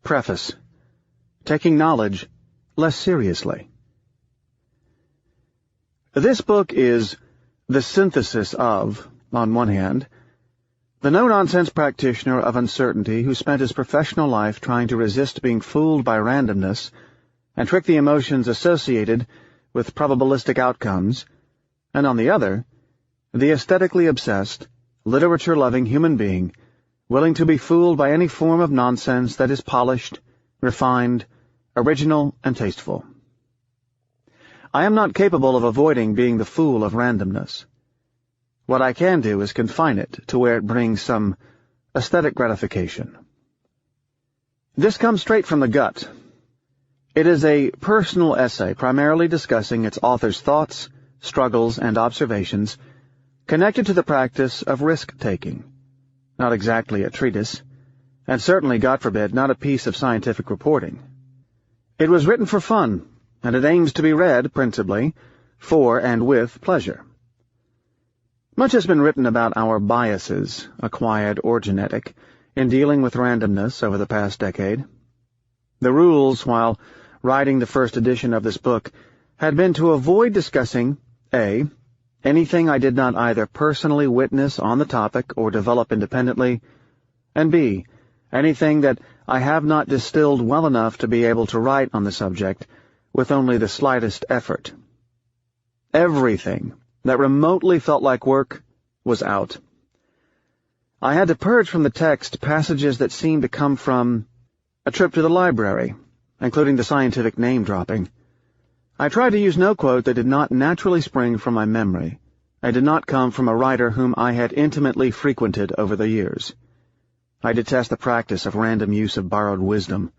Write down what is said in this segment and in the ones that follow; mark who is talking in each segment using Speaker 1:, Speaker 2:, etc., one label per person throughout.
Speaker 1: Preface. Taking knowledge less seriously. This book is the synthesis of, on one hand, the no-nonsense practitioner of uncertainty who spent his professional life trying to resist being fooled by randomness and trick the emotions associated with probabilistic outcomes, and on the other, the aesthetically obsessed, literature-loving human being willing to be fooled by any form of nonsense that is polished, refined, original, and tasteful. I am not capable of avoiding being the fool of randomness. What I can do is confine it to where it brings some aesthetic gratification. This comes straight from the gut. It is a personal essay primarily discussing its author's thoughts, struggles, and observations connected to the practice of risk-taking. Not exactly a treatise, and certainly, God forbid, not a piece of scientific reporting. It was written for fun, and it aims to be read, principally, for and with pleasure. Much has been written about our biases, acquired or genetic, in dealing with randomness over the past decade. The rules, while writing the first edition of this book, had been to avoid discussing A. anything I did not either personally witness on the topic or develop independently, and B. anything that I have not distilled well enough to be able to write on the subject with only the slightest effort. Everything that remotely felt like work was out. I had to purge from the text passages that seemed to come from a trip to the library, including the scientific name-dropping. I tried to use no quote that did not naturally spring from my memory. I did not come from a writer whom I had intimately frequented over the years. I detest the practice of random use of borrowed wisdom.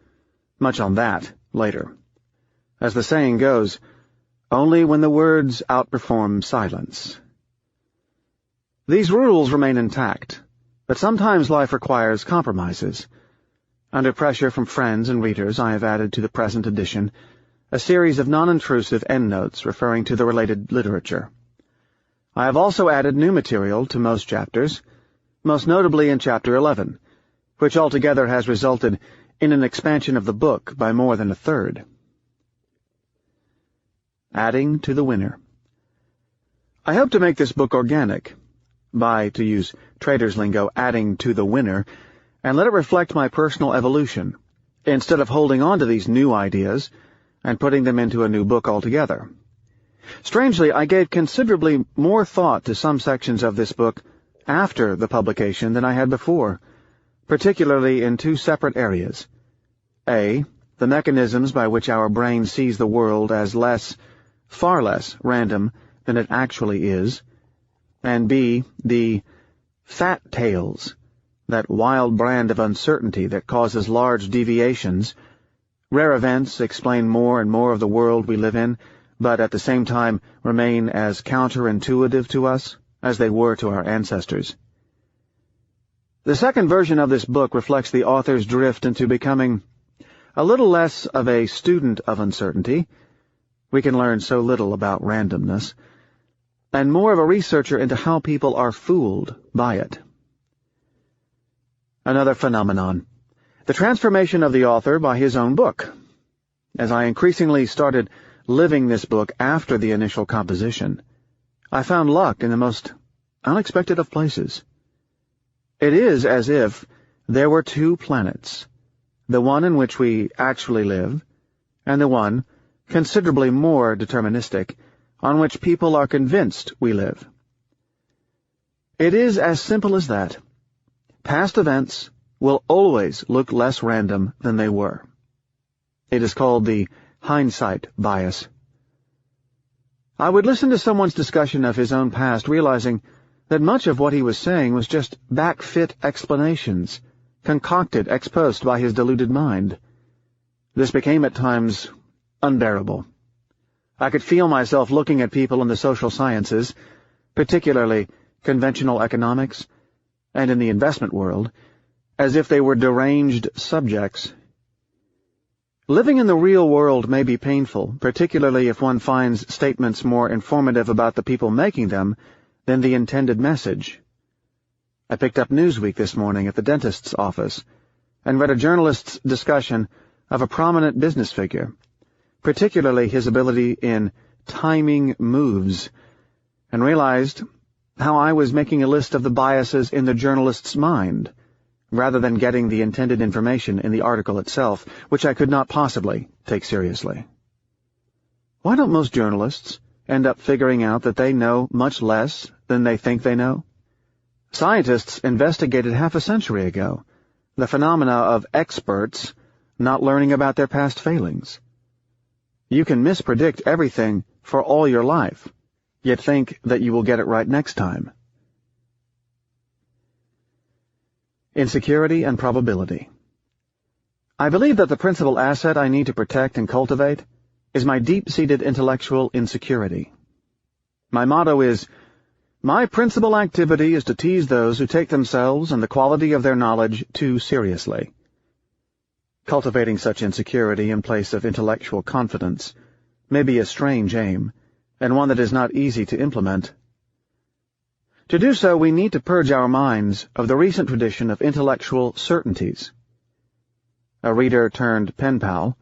Speaker 1: Much on that later. As the saying goes, only when the words outperform silence. These rules remain intact, but sometimes life requires compromises. Under pressure from friends and readers, I have added to the present edition a series of non-intrusive endnotes referring to the related literature. I have also added new material to most chapters, most notably in Chapter 11, which altogether has resulted in an expansion of the book by more than a third. Adding to the winner. I hope to make this book organic, by, to use trader's lingo, adding to the winner, and let it reflect my personal evolution, instead of holding on to these new ideas and putting them into a new book altogether. Strangely, I gave considerably more thought to some sections of this book after the publication than I had before, particularly in two separate areas. A. The mechanisms by which our brain sees the world as far less random than it actually is, and B. The fat tails, that wild brand of uncertainty that causes large deviations. Rare events explain more and more of the world we live in, but at the same time remain as counterintuitive to us as they were to our ancestors. The second version of this book reflects the author's drift into becoming a little less of a student of uncertainty — we can learn so little about randomness — and more of a researcher into how people are fooled by it. Another phenomenon: the transformation of the author by his own book. As I increasingly started living this book after the initial composition, I found luck in the most unexpected of places. It is as if there were two planets, the one in which we actually live, and the one, considerably more deterministic, on which people are convinced we live. It is as simple as that. Past events will always look less random than they were. It is called the hindsight bias. I would listen to someone's discussion of his own past, realizing that much of what he was saying was just back-fit explanations, concocted ex post by his deluded mind. This became at times unbearable. I could feel myself looking at people in the social sciences, particularly conventional economics, and in the investment world, as if they were deranged subjects. Living in the real world may be painful, particularly if one finds statements more informative about the people making them than the intended message. I picked up Newsweek this morning at the dentist's office, and read a journalist's discussion of a prominent business figure, particularly his ability in timing moves, and realized how I was making a list of the biases in the journalist's mind, rather than getting the intended information in the article itself, which I could not possibly take seriously. Why don't most journalists end up figuring out that they know much less than they think they know? Scientists investigated half a century ago the phenomena of experts not learning about their past failings. You can mispredict everything for all your life, yet think that you will get it right next time. Insecurity and probability. I believe that the principal asset I need to protect and cultivate is my deep-seated intellectual insecurity. My motto is, "My principal activity is to tease those who take themselves and the quality of their knowledge too seriously." Cultivating such insecurity in place of intellectual confidence may be a strange aim, and one that is not easy to implement. To do so, we need to purge our minds of the recent tradition of intellectual certainties. A reader-turned-pen pal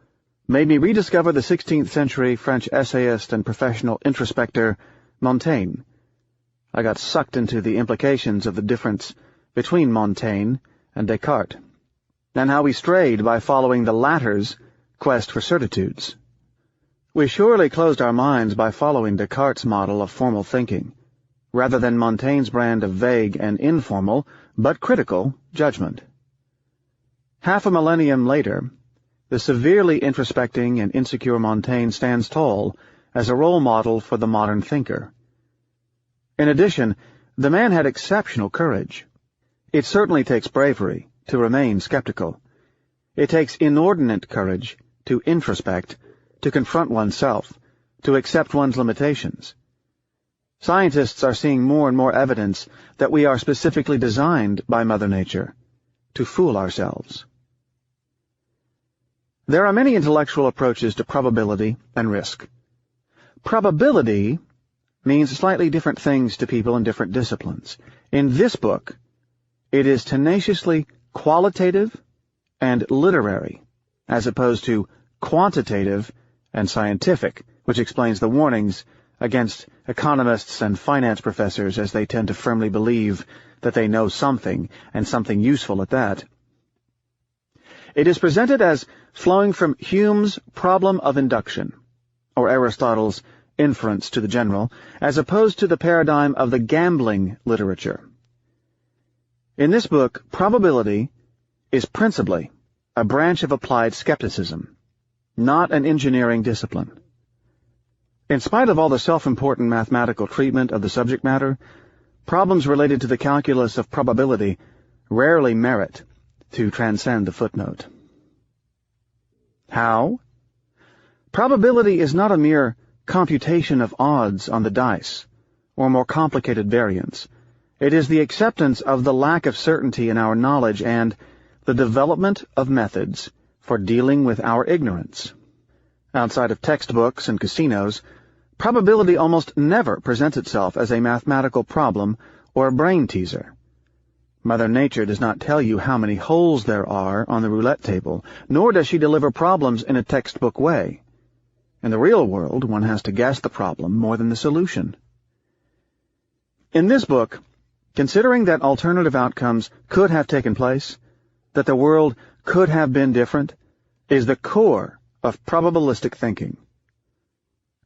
Speaker 1: made me rediscover the 16th century French essayist and professional introspector Montaigne. I got sucked into the implications of the difference between Montaigne and Descartes, and how we strayed by following the latter's quest for certitudes. We surely closed our minds by following Descartes' model of formal thinking, rather than Montaigne's brand of vague and informal, but critical, judgment. Half a millennium later, the severely introspecting and insecure Montaigne stands tall as a role model for the modern thinker. In addition, the man had exceptional courage. It certainly takes bravery to remain skeptical. It takes inordinate courage to introspect, to confront oneself, to accept one's limitations. Scientists are seeing more and more evidence that we are specifically designed by Mother Nature to fool ourselves. There are many intellectual approaches to probability and risk. Probability means slightly different things to people in different disciplines. In this book, it is tenaciously qualitative and literary, as opposed to quantitative and scientific, which explains the warnings against economists and finance professors, as they tend to firmly believe that they know something, and something useful at that. It is presented as flowing from Hume's problem of induction, or Aristotle's inference to the general, as opposed to the paradigm of the gambling literature. In this book, probability is principally a branch of applied skepticism, not an engineering discipline. In spite of all the self-important mathematical treatment of the subject matter, problems related to the calculus of probability rarely merit to transcend the footnote. How? Probability is not a mere computation of odds on the dice, or more complicated variants. It is the acceptance of the lack of certainty in our knowledge and the development of methods for dealing with our ignorance. Outside of textbooks and casinos, probability almost never presents itself as a mathematical problem or a brain teaser. Mother Nature does not tell you how many holes there are on the roulette table, nor does she deliver problems in a textbook way. In the real world, one has to guess the problem more than the solution. In this book, considering that alternative outcomes could have taken place, that the world could have been different, is the core of probabilistic thinking.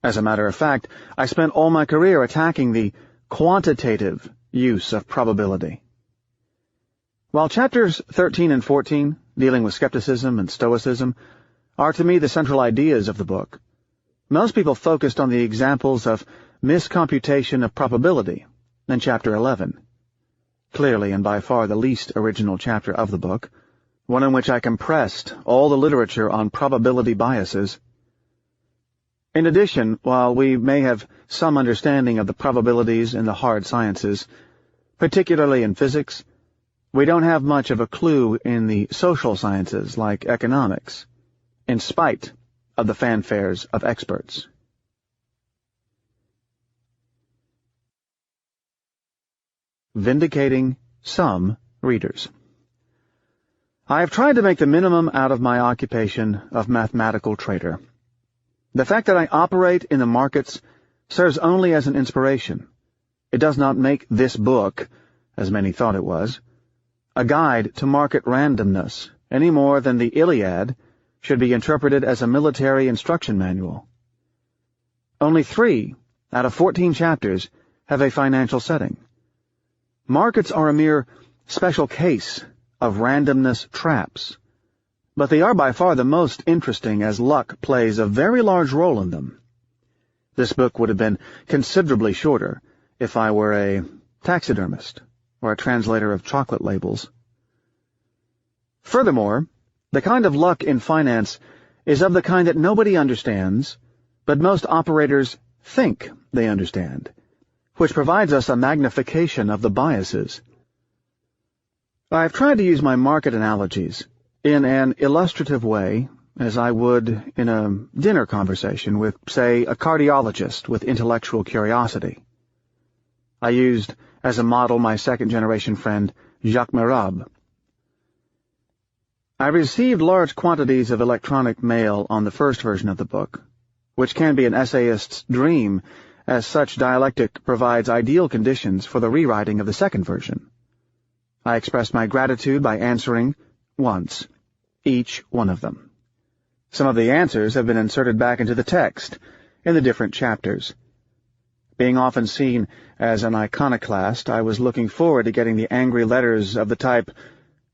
Speaker 1: As a matter of fact, I spent all my career attacking the quantitative use of probability. While chapters 13 and 14, dealing with skepticism and stoicism, are to me the central ideas of the book, most people focused on the examples of miscomputation of probability in chapter 11. Clearly and by far the least original chapter of the book, one in which I compressed all the literature on probability biases. In addition, while we may have some understanding of the probabilities in the hard sciences, particularly in physics, we don't have much of a clue in the social sciences like economics, in spite of the fanfares of experts. Vindicating some readers. I have tried to make the minimum out of my occupation of mathematical trader. The fact that I operate in the markets serves only as an inspiration. It does not make this book, as many thought it was, a guide to market randomness, any more than the Iliad should be interpreted as a military instruction manual. Only 3 out of 14 chapters have a financial setting. Markets are a mere special case of randomness traps, but they are by far the most interesting as luck plays a very large role in them. This book would have been considerably shorter if I were a taxidermist or a translator of chocolate labels. Furthermore, the kind of luck in finance is of the kind that nobody understands, but most operators think they understand, which provides us a magnification of the biases. I've tried to use my market analogies in an illustrative way, as I would in a dinner conversation with, say, a cardiologist with intellectual curiosity. I used as a model my second-generation friend, Jacques Merab. I received large quantities of electronic mail on the first version of the book, which can be an essayist's dream, as such dialectic provides ideal conditions for the rewriting of the second version. I expressed my gratitude by answering, once, each one of them. Some of the answers have been inserted back into the text, in the different chapters. Being often seen as an iconoclast, I was looking forward to getting the angry letters of the type,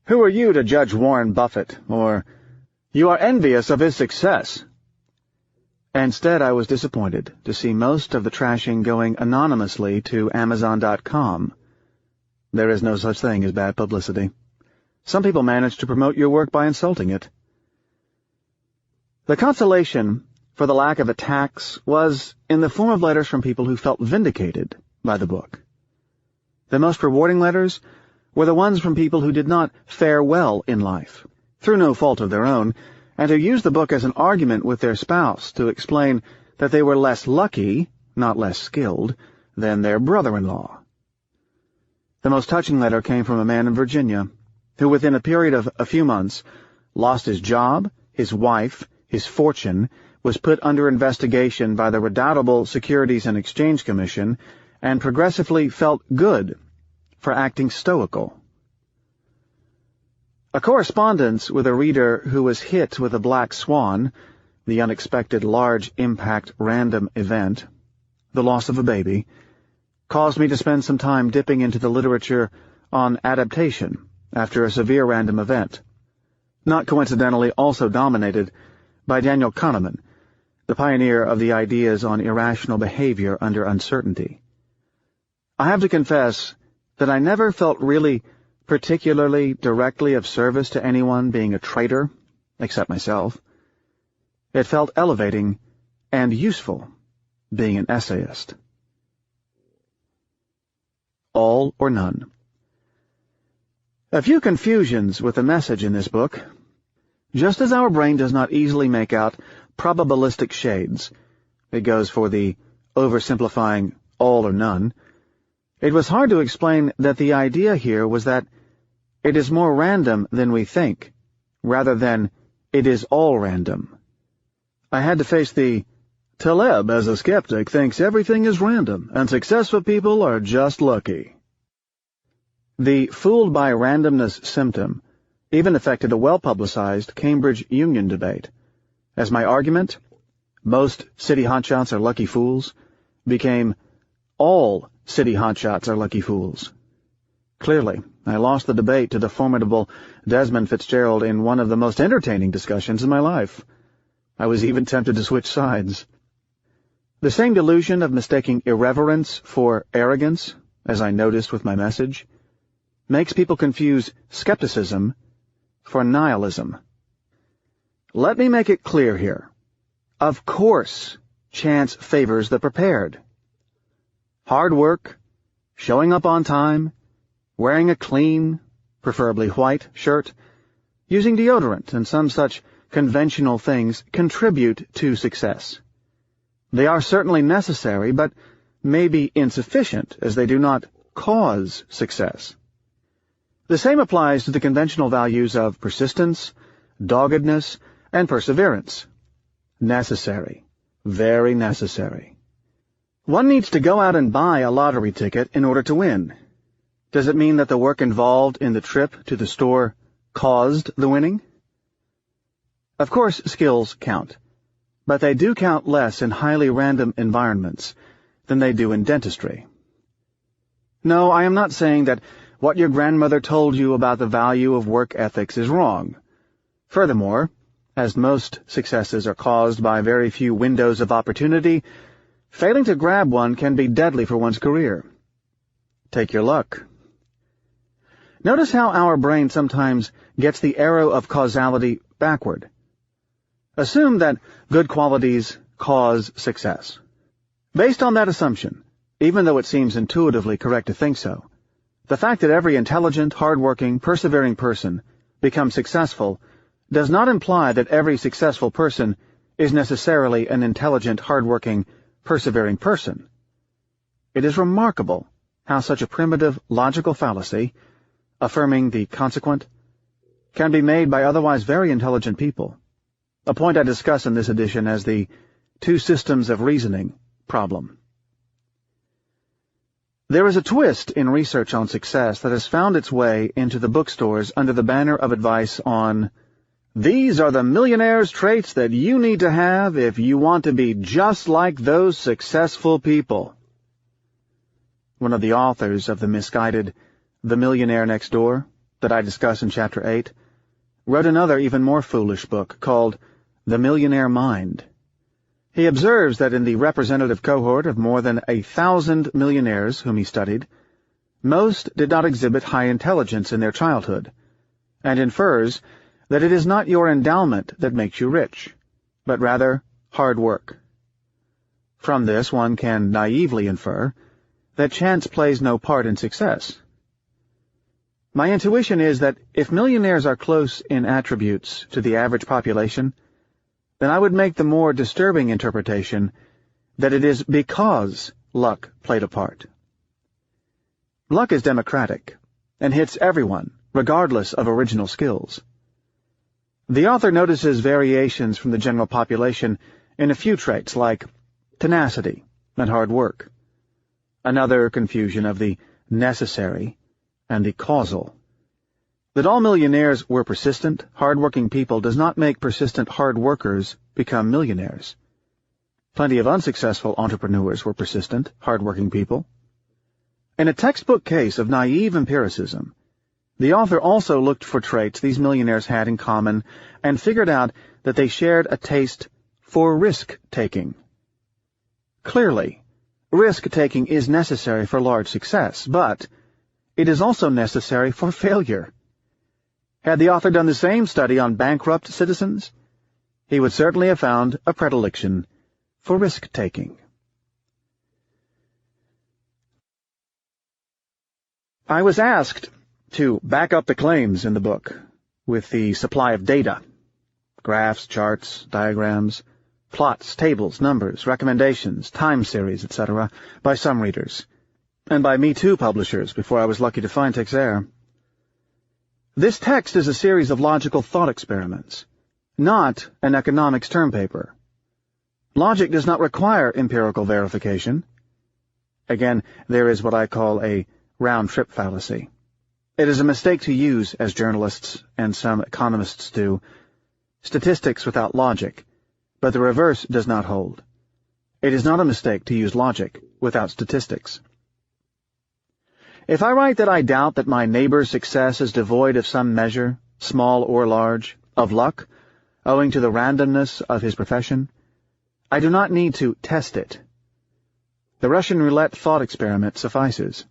Speaker 1: "Who are you to judge Warren Buffett?" or "You are envious of his success." Instead, I was disappointed to see most of the trashing going anonymously to Amazon.com. There is no such thing as bad publicity. Some people manage to promote your work by insulting it. The consolation for the lack of attacks was in the form of letters from people who felt vindicated by the book. The most rewarding letters were the ones from people who did not fare well in life, through no fault of their own, and who used the book as an argument with their spouse to explain that they were less lucky, not less skilled, than their brother-in-law. The most touching letter came from a man in Virginia, who within a period of a few months lost his job, his wife, his fortune, was put under investigation by the redoubtable Securities and Exchange Commission, and progressively felt good for acting stoical. A correspondence with a reader who was hit with a black swan, the unexpected large-impact random event, the loss of a baby, caused me to spend some time dipping into the literature on adaptation after a severe random event, not coincidentally also dominated by Daniel Kahneman, the pioneer of the ideas on irrational behavior under uncertainty. I have to confess that I never felt really particularly directly of service to anyone being a trader, except myself. It felt elevating and useful being an essayist. All or none. A few confusions with the message in this book. Just as our brain does not easily make out probabilistic shades, it goes for the oversimplifying all or none, it was hard to explain that the idea here was that it is more random than we think, rather than it is all random. I had to face the Taleb, as a skeptic, thinks everything is random, and successful people are just lucky. The fooled by randomness symptom even affected a well-publicized Cambridge Union debate, as my argument, most city hotshots are lucky fools, became all city hotshots are lucky fools. Clearly, I lost the debate to the formidable Desmond Fitzgerald in one of the most entertaining discussions in my life. I was even tempted to switch sides. The same delusion of mistaking irreverence for arrogance, as I noticed with my message, makes people confuse skepticism for nihilism. Let me make it clear here. Of course, chance favors the prepared. Hard work, showing up on time, wearing a clean, preferably white, shirt, using deodorant and some such conventional things contribute to success. They are certainly necessary, but may be insufficient, as they do not cause success. The same applies to the conventional values of persistence, doggedness, and perseverance. Necessary. Very necessary. One needs to go out and buy a lottery ticket in order to win. Does it mean that the work involved in the trip to the store caused the winning? Of course, skills count, but they do count less in highly random environments than they do in dentistry. No, I am not saying that what your grandmother told you about the value of work ethics is wrong. Furthermore, as most successes are caused by very few windows of opportunity, failing to grab one can be deadly for one's career. Take your luck. Notice how our brain sometimes gets the arrow of causality backward. Assume that good qualities cause success. Based on that assumption, even though it seems intuitively correct to think so, the fact that every intelligent, hard-working, persevering person becomes successful does not imply that every successful person is necessarily an intelligent, hard-working, persevering person. It is remarkable how such a primitive, logical fallacy, affirming the consequent, can be made by otherwise very intelligent people, a point I discuss in this edition as the two systems of reasoning problem. There is a twist in research on success that has found its way into the bookstores under the banner of advice on "These are the millionaire's traits that you need to have if you want to be just like those successful people." One of the authors of the misguided The Millionaire Next Door, that I discuss in Chapter 8, wrote another even more foolish book called The Millionaire Mind. He observes that in the representative cohort of more than 1,000 millionaires whom he studied, most did not exhibit high intelligence in their childhood, and infers that it is not your endowment that makes you rich, but rather hard work. From this one can naively infer that chance plays no part in success. My intuition is that if millionaires are close in attributes to the average population, then I would make the more disturbing interpretation that it is because luck played a part. Luck is democratic and hits everyone, regardless of original skills. The author notices variations from the general population in a few traits like tenacity and hard work, another confusion of the necessary and the causal. That all millionaires were persistent, hard-working people does not make persistent hard workers become millionaires. Plenty of unsuccessful entrepreneurs were persistent, hard-working people. In a textbook case of naive empiricism, the author also looked for traits these millionaires had in common and figured out that they shared a taste for risk-taking. Clearly, risk-taking is necessary for large success, but it is also necessary for failure. Had the author done the same study on bankrupt citizens, he would certainly have found a predilection for risk-taking. I was asked to back up the claims in the book with the supply of data, graphs, charts, diagrams, plots, tables, numbers, recommendations, time series, etc., by some readers, and by Me Too publishers before I was lucky to find Texair. This text is a series of logical thought experiments, not an economics term paper. Logic does not require empirical verification. Again, there is what I call a round-trip fallacy. It is a mistake to use, as journalists and some economists do, statistics without logic, but the reverse does not hold. It is not a mistake to use logic without statistics. If I write that I doubt that my neighbor's success is devoid of some measure, small or large, of luck, owing to the randomness of his profession, I do not need to test it. The Russian roulette thought experiment suffices.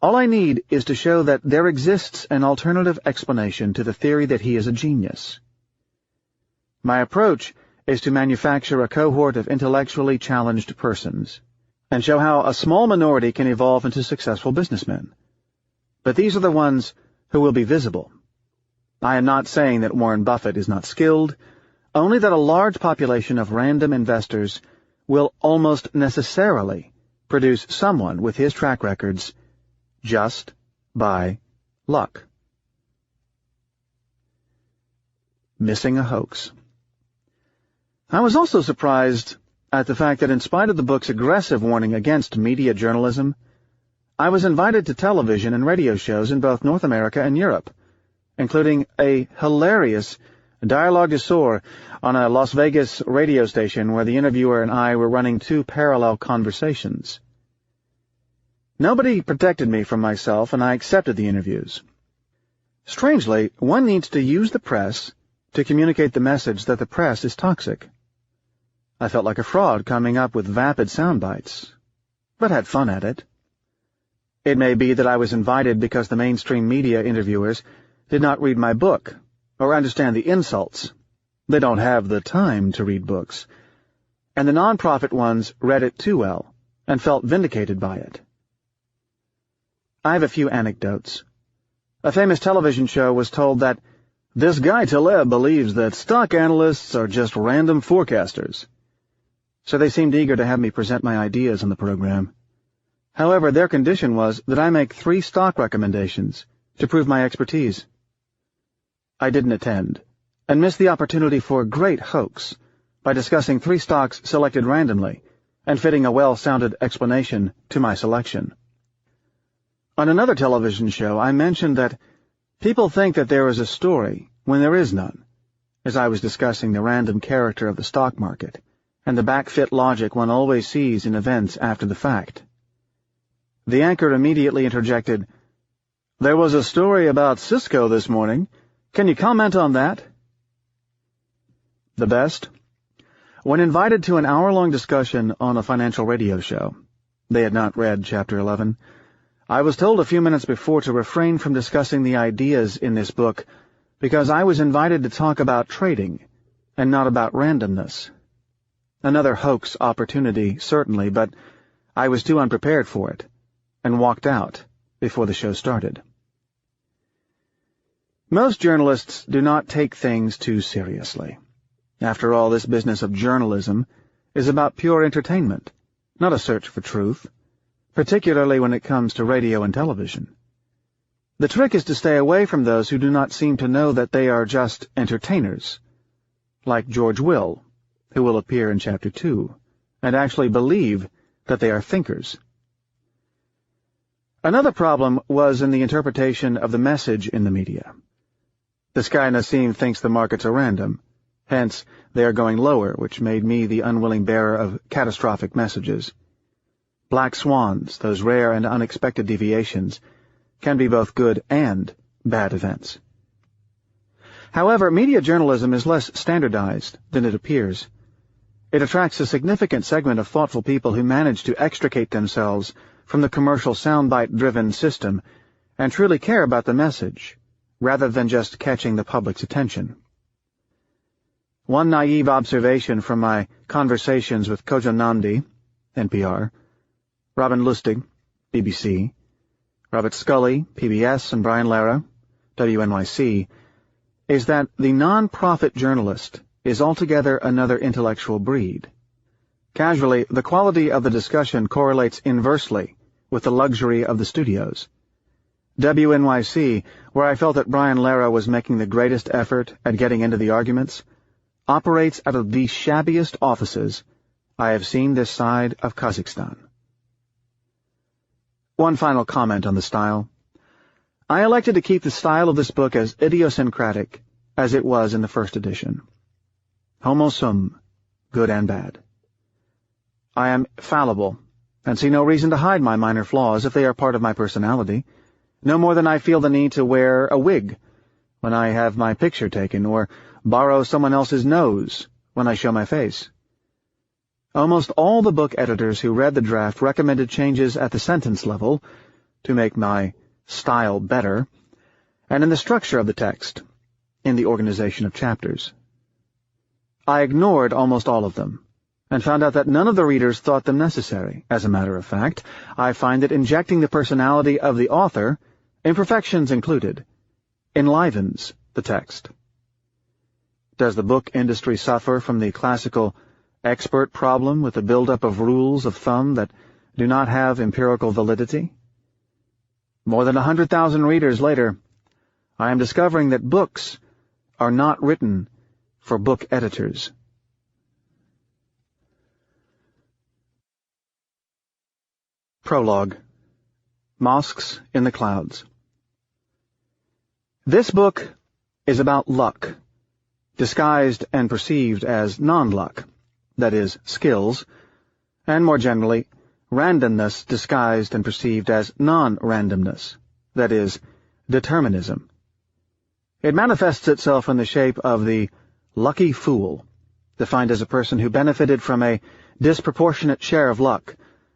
Speaker 1: All I need is to show that there exists an alternative explanation to the theory that he is a genius. My approach is to manufacture a cohort of intellectually challenged persons, and show how a small minority can evolve into successful businessmen. But these are the ones who will be visible. I am not saying that Warren Buffett is not skilled, only that a large population of random investors will almost necessarily produce someone with his track records just by luck. Missing a hoax. I was also surprised at the fact that in spite of the book's aggressive warning against media journalism, I was invited to television and radio shows in both North America and Europe, including a hilarious dialogue du soir on a Las Vegas radio station where the interviewer and I were running two parallel conversations. Nobody protected me from myself, and I accepted the interviews. Strangely, one needs to use the press to communicate the message that the press is toxic. I felt like a fraud coming up with vapid sound bites, but had fun at it. It may be that I was invited because the mainstream media interviewers did not read my book or understand the insults. They don't have the time to read books. And the non-profit ones read it too well and felt vindicated by it. I have a few anecdotes. A famous television show was told that this guy Taleb believes that stock analysts are just random forecasters. So they seemed eager to have me present my ideas on the program. However, their condition was that I make 3 stock recommendations to prove my expertise. I didn't attend, and missed the opportunity for a great hoax by discussing 3 stocks selected randomly and fitting a well-sounded explanation to my selection. On another television show, I mentioned that people think that there is a story when there is none, as I was discussing the random character of the stock market and the backfit logic one always sees in events after the fact. The anchor immediately interjected, "There was a story about Cisco this morning. Can you comment on that?" The best? When invited to an hour-long discussion on a financial radio show, they had not read Chapter 11, I was told a few minutes before to refrain from discussing the ideas in this book because I was invited to talk about trading and not about randomness. Another hoax opportunity, certainly, but I was too unprepared for it and walked out before the show started. Most journalists do not take things too seriously. After all, this business of journalism is about pure entertainment, not a search for truth, particularly when it comes to radio and television. The trick is to stay away from those who do not seem to know that they are just entertainers, like George Will, who will appear in Chapter 2, and actually believe that they are thinkers. Another problem was in the interpretation of the message in the media. This guy Nassim thinks the markets are random, hence they are going lower, which made me the unwilling bearer of catastrophic messages. Black swans, those rare and unexpected deviations, can be both good and bad events. However, media journalism is less standardized than it appears. It attracts a significant segment of thoughtful people who manage to extricate themselves from the commercial soundbite-driven system and truly care about the message, rather than just catching the public's attention. One naive observation from my conversations with Kojo Nnamdi, NPR, Robin Lustig, BBC, Robert Scully, PBS, and Brian Lara, WNYC, is that the non-profit journalist is altogether another intellectual breed. Casually, the quality of the discussion correlates inversely with the luxury of the studios. WNYC, where I felt that Brian Lara was making the greatest effort at getting into the arguments, operates out of the shabbiest offices I have seen this side of Kazakhstan. One final comment on the style. I elected to keep the style of this book as idiosyncratic as it was in the first edition. Homo sum, good and bad. I am fallible, and see no reason to hide my minor flaws if they are part of my personality, no more than I feel the need to wear a wig when I have my picture taken, or borrow someone else's nose when I show my face. Almost all the book editors who read the draft recommended changes at the sentence level to make my style better, and in the structure of the text, in the organization of chapters. I ignored almost all of them, and found out that none of the readers thought them necessary. As a matter of fact, I find that injecting the personality of the author, imperfections included, enlivens the text. Does the book industry suffer from the classical expert problem with the buildup of rules of thumb that do not have empirical validity? More than 100,000 readers later, I am discovering that books are not written for book editors. Prologue. Mosques in the Clouds. This book is about luck, disguised and perceived as non-luck, that is, skills, and more generally, randomness disguised and perceived as non-randomness, that is, determinism. It manifests itself in the shape of the lucky fool, defined as a person who benefited from a disproportionate share of luck,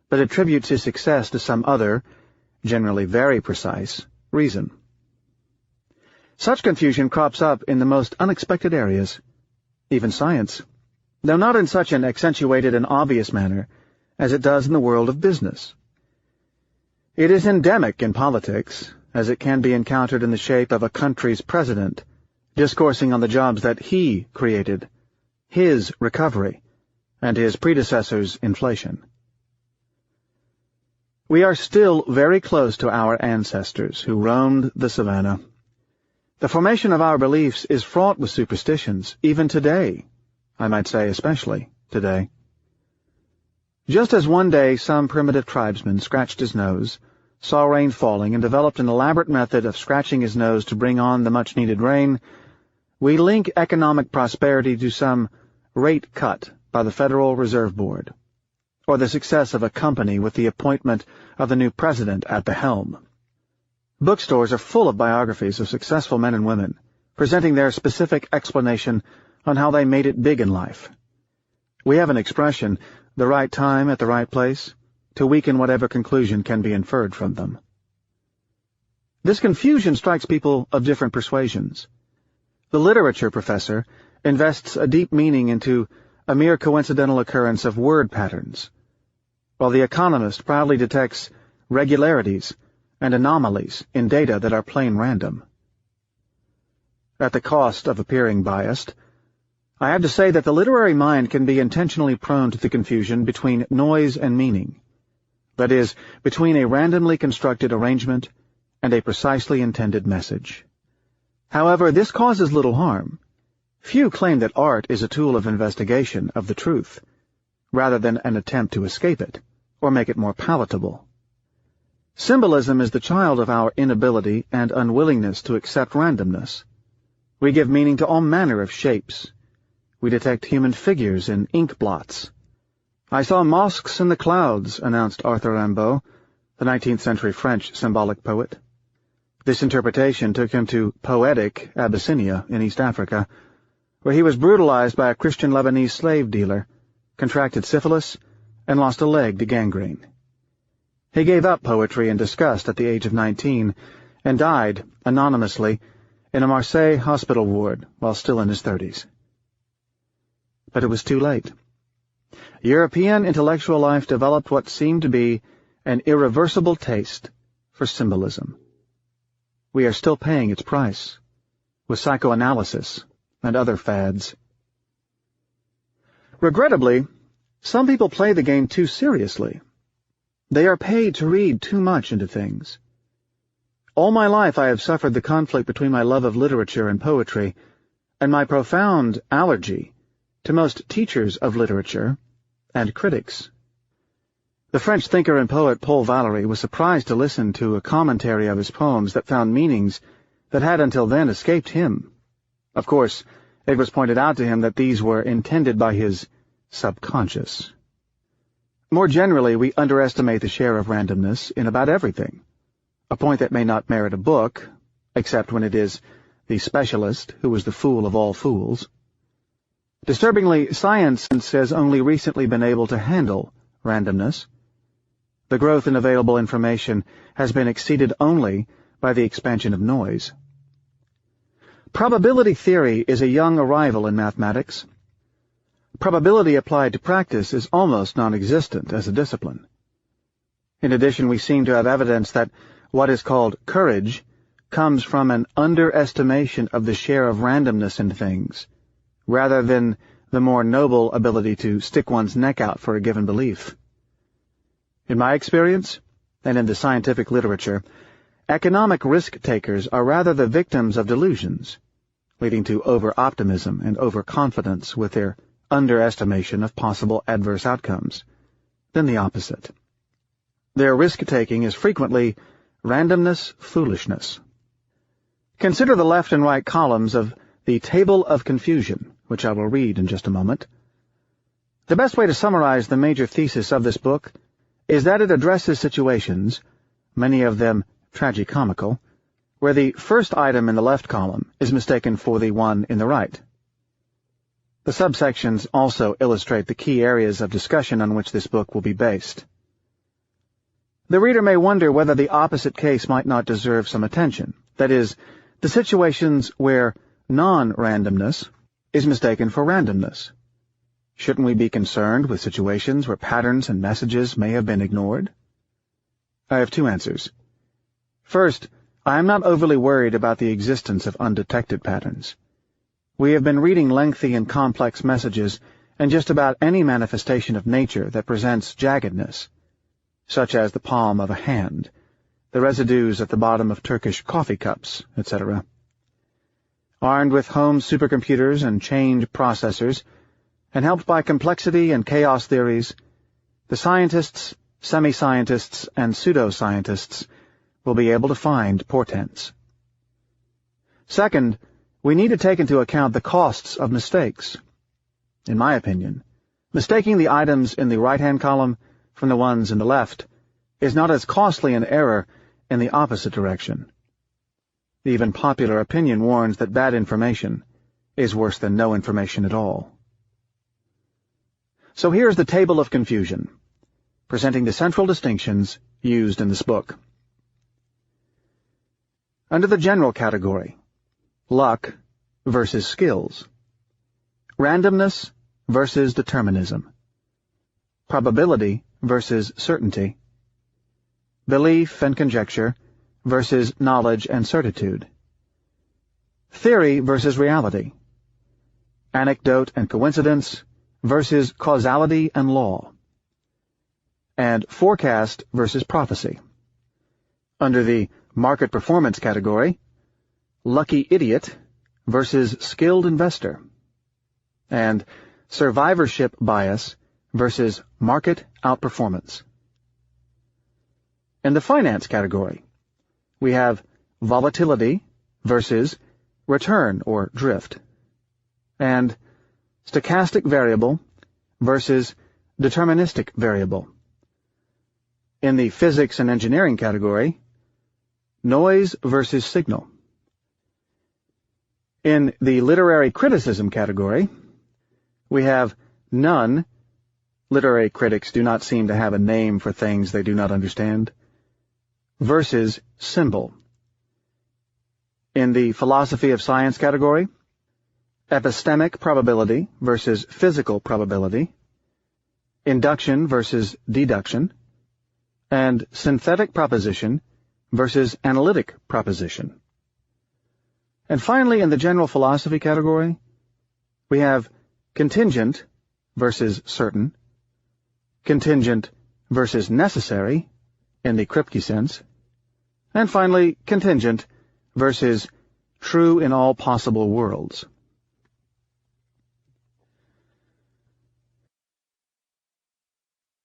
Speaker 1: but attributes his success to some other, generally very precise, reason. Such confusion crops up in the most unexpected areas, even science, though not in such an accentuated and obvious manner as it does in the world of business. It is endemic in politics, as it can be encountered in the shape of a country's president, discoursing on the jobs that he created, his recovery, and his predecessor's inflation. We are still very close to our ancestors who roamed the savannah. The formation of our beliefs is fraught with superstitions, even today, I might say especially today. Just as one day some primitive tribesman scratched his nose, saw rain falling, and developed an elaborate method of scratching his nose to bring on the much-needed rain, we link economic prosperity to some rate cut by the Federal Reserve Board, or the success of a company with the appointment of the new president at the helm. Bookstores are full of biographies of successful men and women, presenting their specific explanation on how they made it big in life. We have an expression, the right time at the right place, to weaken whatever conclusion can be inferred from them. This confusion strikes people of different persuasions. The literature professor invests a deep meaning into a mere coincidental occurrence of word patterns, while the economist proudly detects regularities and anomalies in data that are plain random. At the cost of appearing biased, I have to say that the literary mind can be intentionally prone to the confusion between noise and meaning, that is, between a randomly constructed arrangement and a precisely intended message. However, this causes little harm. Few claim that art is a tool of investigation of the truth, rather than an attempt to escape it, or make it more palatable. Symbolism is the child of our inability and unwillingness to accept randomness. We give meaning to all manner of shapes. We detect human figures in ink blots. "I saw mosques in the clouds," announced Arthur Rimbaud, the 19th-century French symbolic poet. This interpretation took him to poetic Abyssinia in East Africa, where he was brutalized by a Christian Lebanese slave dealer, contracted syphilis, and lost a leg to gangrene. He gave up poetry in disgust at the age of 19, and died, anonymously, in a Marseille hospital ward while still in his 30s. But it was too late. European intellectual life developed what seemed to be an irreversible taste for symbolism. We are still paying its price, with psychoanalysis and other fads. Regrettably, some people play the game too seriously. They are paid to read too much into things. All my life I have suffered the conflict between my love of literature and poetry, and my profound allergy to most teachers of literature and critics. The French thinker and poet Paul Valéry was surprised to listen to a commentary of his poems that found meanings that had until then escaped him. Of course, it was pointed out to him that these were intended by his subconscious. More generally, we underestimate the share of randomness in about everything, a point that may not merit a book, except when it is the specialist who is the fool of all fools. Disturbingly, science has only recently been able to handle randomness. The growth in available information has been exceeded only by the expansion of noise. Probability theory is a young arrival in mathematics. Probability applied to practice is almost non-existent as a discipline. In addition, we seem to have evidence that what is called courage comes from an underestimation of the share of randomness in things, rather than the more noble ability to stick one's neck out for a given belief. In my experience, and in the scientific literature, economic risk-takers are rather the victims of delusions, leading to over-optimism and over-confidence with their underestimation of possible adverse outcomes, than the opposite. Their risk-taking is frequently randomness foolishness. Consider the left and right columns of the Table of Confusion, which I will read in just a moment. The best way to summarize the major thesis of this book is that it addresses situations, many of them tragicomical, where the first item in the left column is mistaken for the one in the right. The subsections also illustrate the key areas of discussion on which this book will be based. The reader may wonder whether the opposite case might not deserve some attention, that is, the situations where non-randomness is mistaken for randomness. Shouldn't we be concerned with situations where patterns and messages may have been ignored? I have two answers. First, I am not overly worried about the existence of undetected patterns. We have been reading lengthy and complex messages in just about any manifestation of nature that presents jaggedness, such as the palm of a hand, the residues at the bottom of Turkish coffee cups, etc. Armed with home supercomputers and chained processors, and helped by complexity and chaos theories, the scientists, semi-scientists, and pseudo-scientists will be able to find portents. Second, we need to take into account the costs of mistakes. In my opinion, mistaking the items in the right-hand column from the ones in the left is not as costly an error in the opposite direction. Even popular opinion warns that bad information is worse than no information at all. So here's the Table of Confusion, presenting the central distinctions used in this book. Under the general category, luck versus skills, randomness versus determinism, probability versus certainty, belief and conjecture versus knowledge and certitude, theory versus reality, anecdote and coincidence versus causality and law, and forecast versus prophecy. Under the market performance category, lucky idiot versus skilled investor, and survivorship bias versus market outperformance. In the finance category, we have volatility versus return or drift, and stochastic variable versus deterministic variable. In the physics and engineering category, noise versus signal. In the literary criticism category, we have none. Literary critics do not seem to have a name for things they do not understand. Versus symbol. In the philosophy of science category, epistemic probability versus physical probability, induction versus deduction, and synthetic proposition versus analytic proposition. And finally, in the general philosophy category, we have contingent versus certain, contingent versus necessary in the Kripke sense, and finally, contingent versus true in all possible worlds.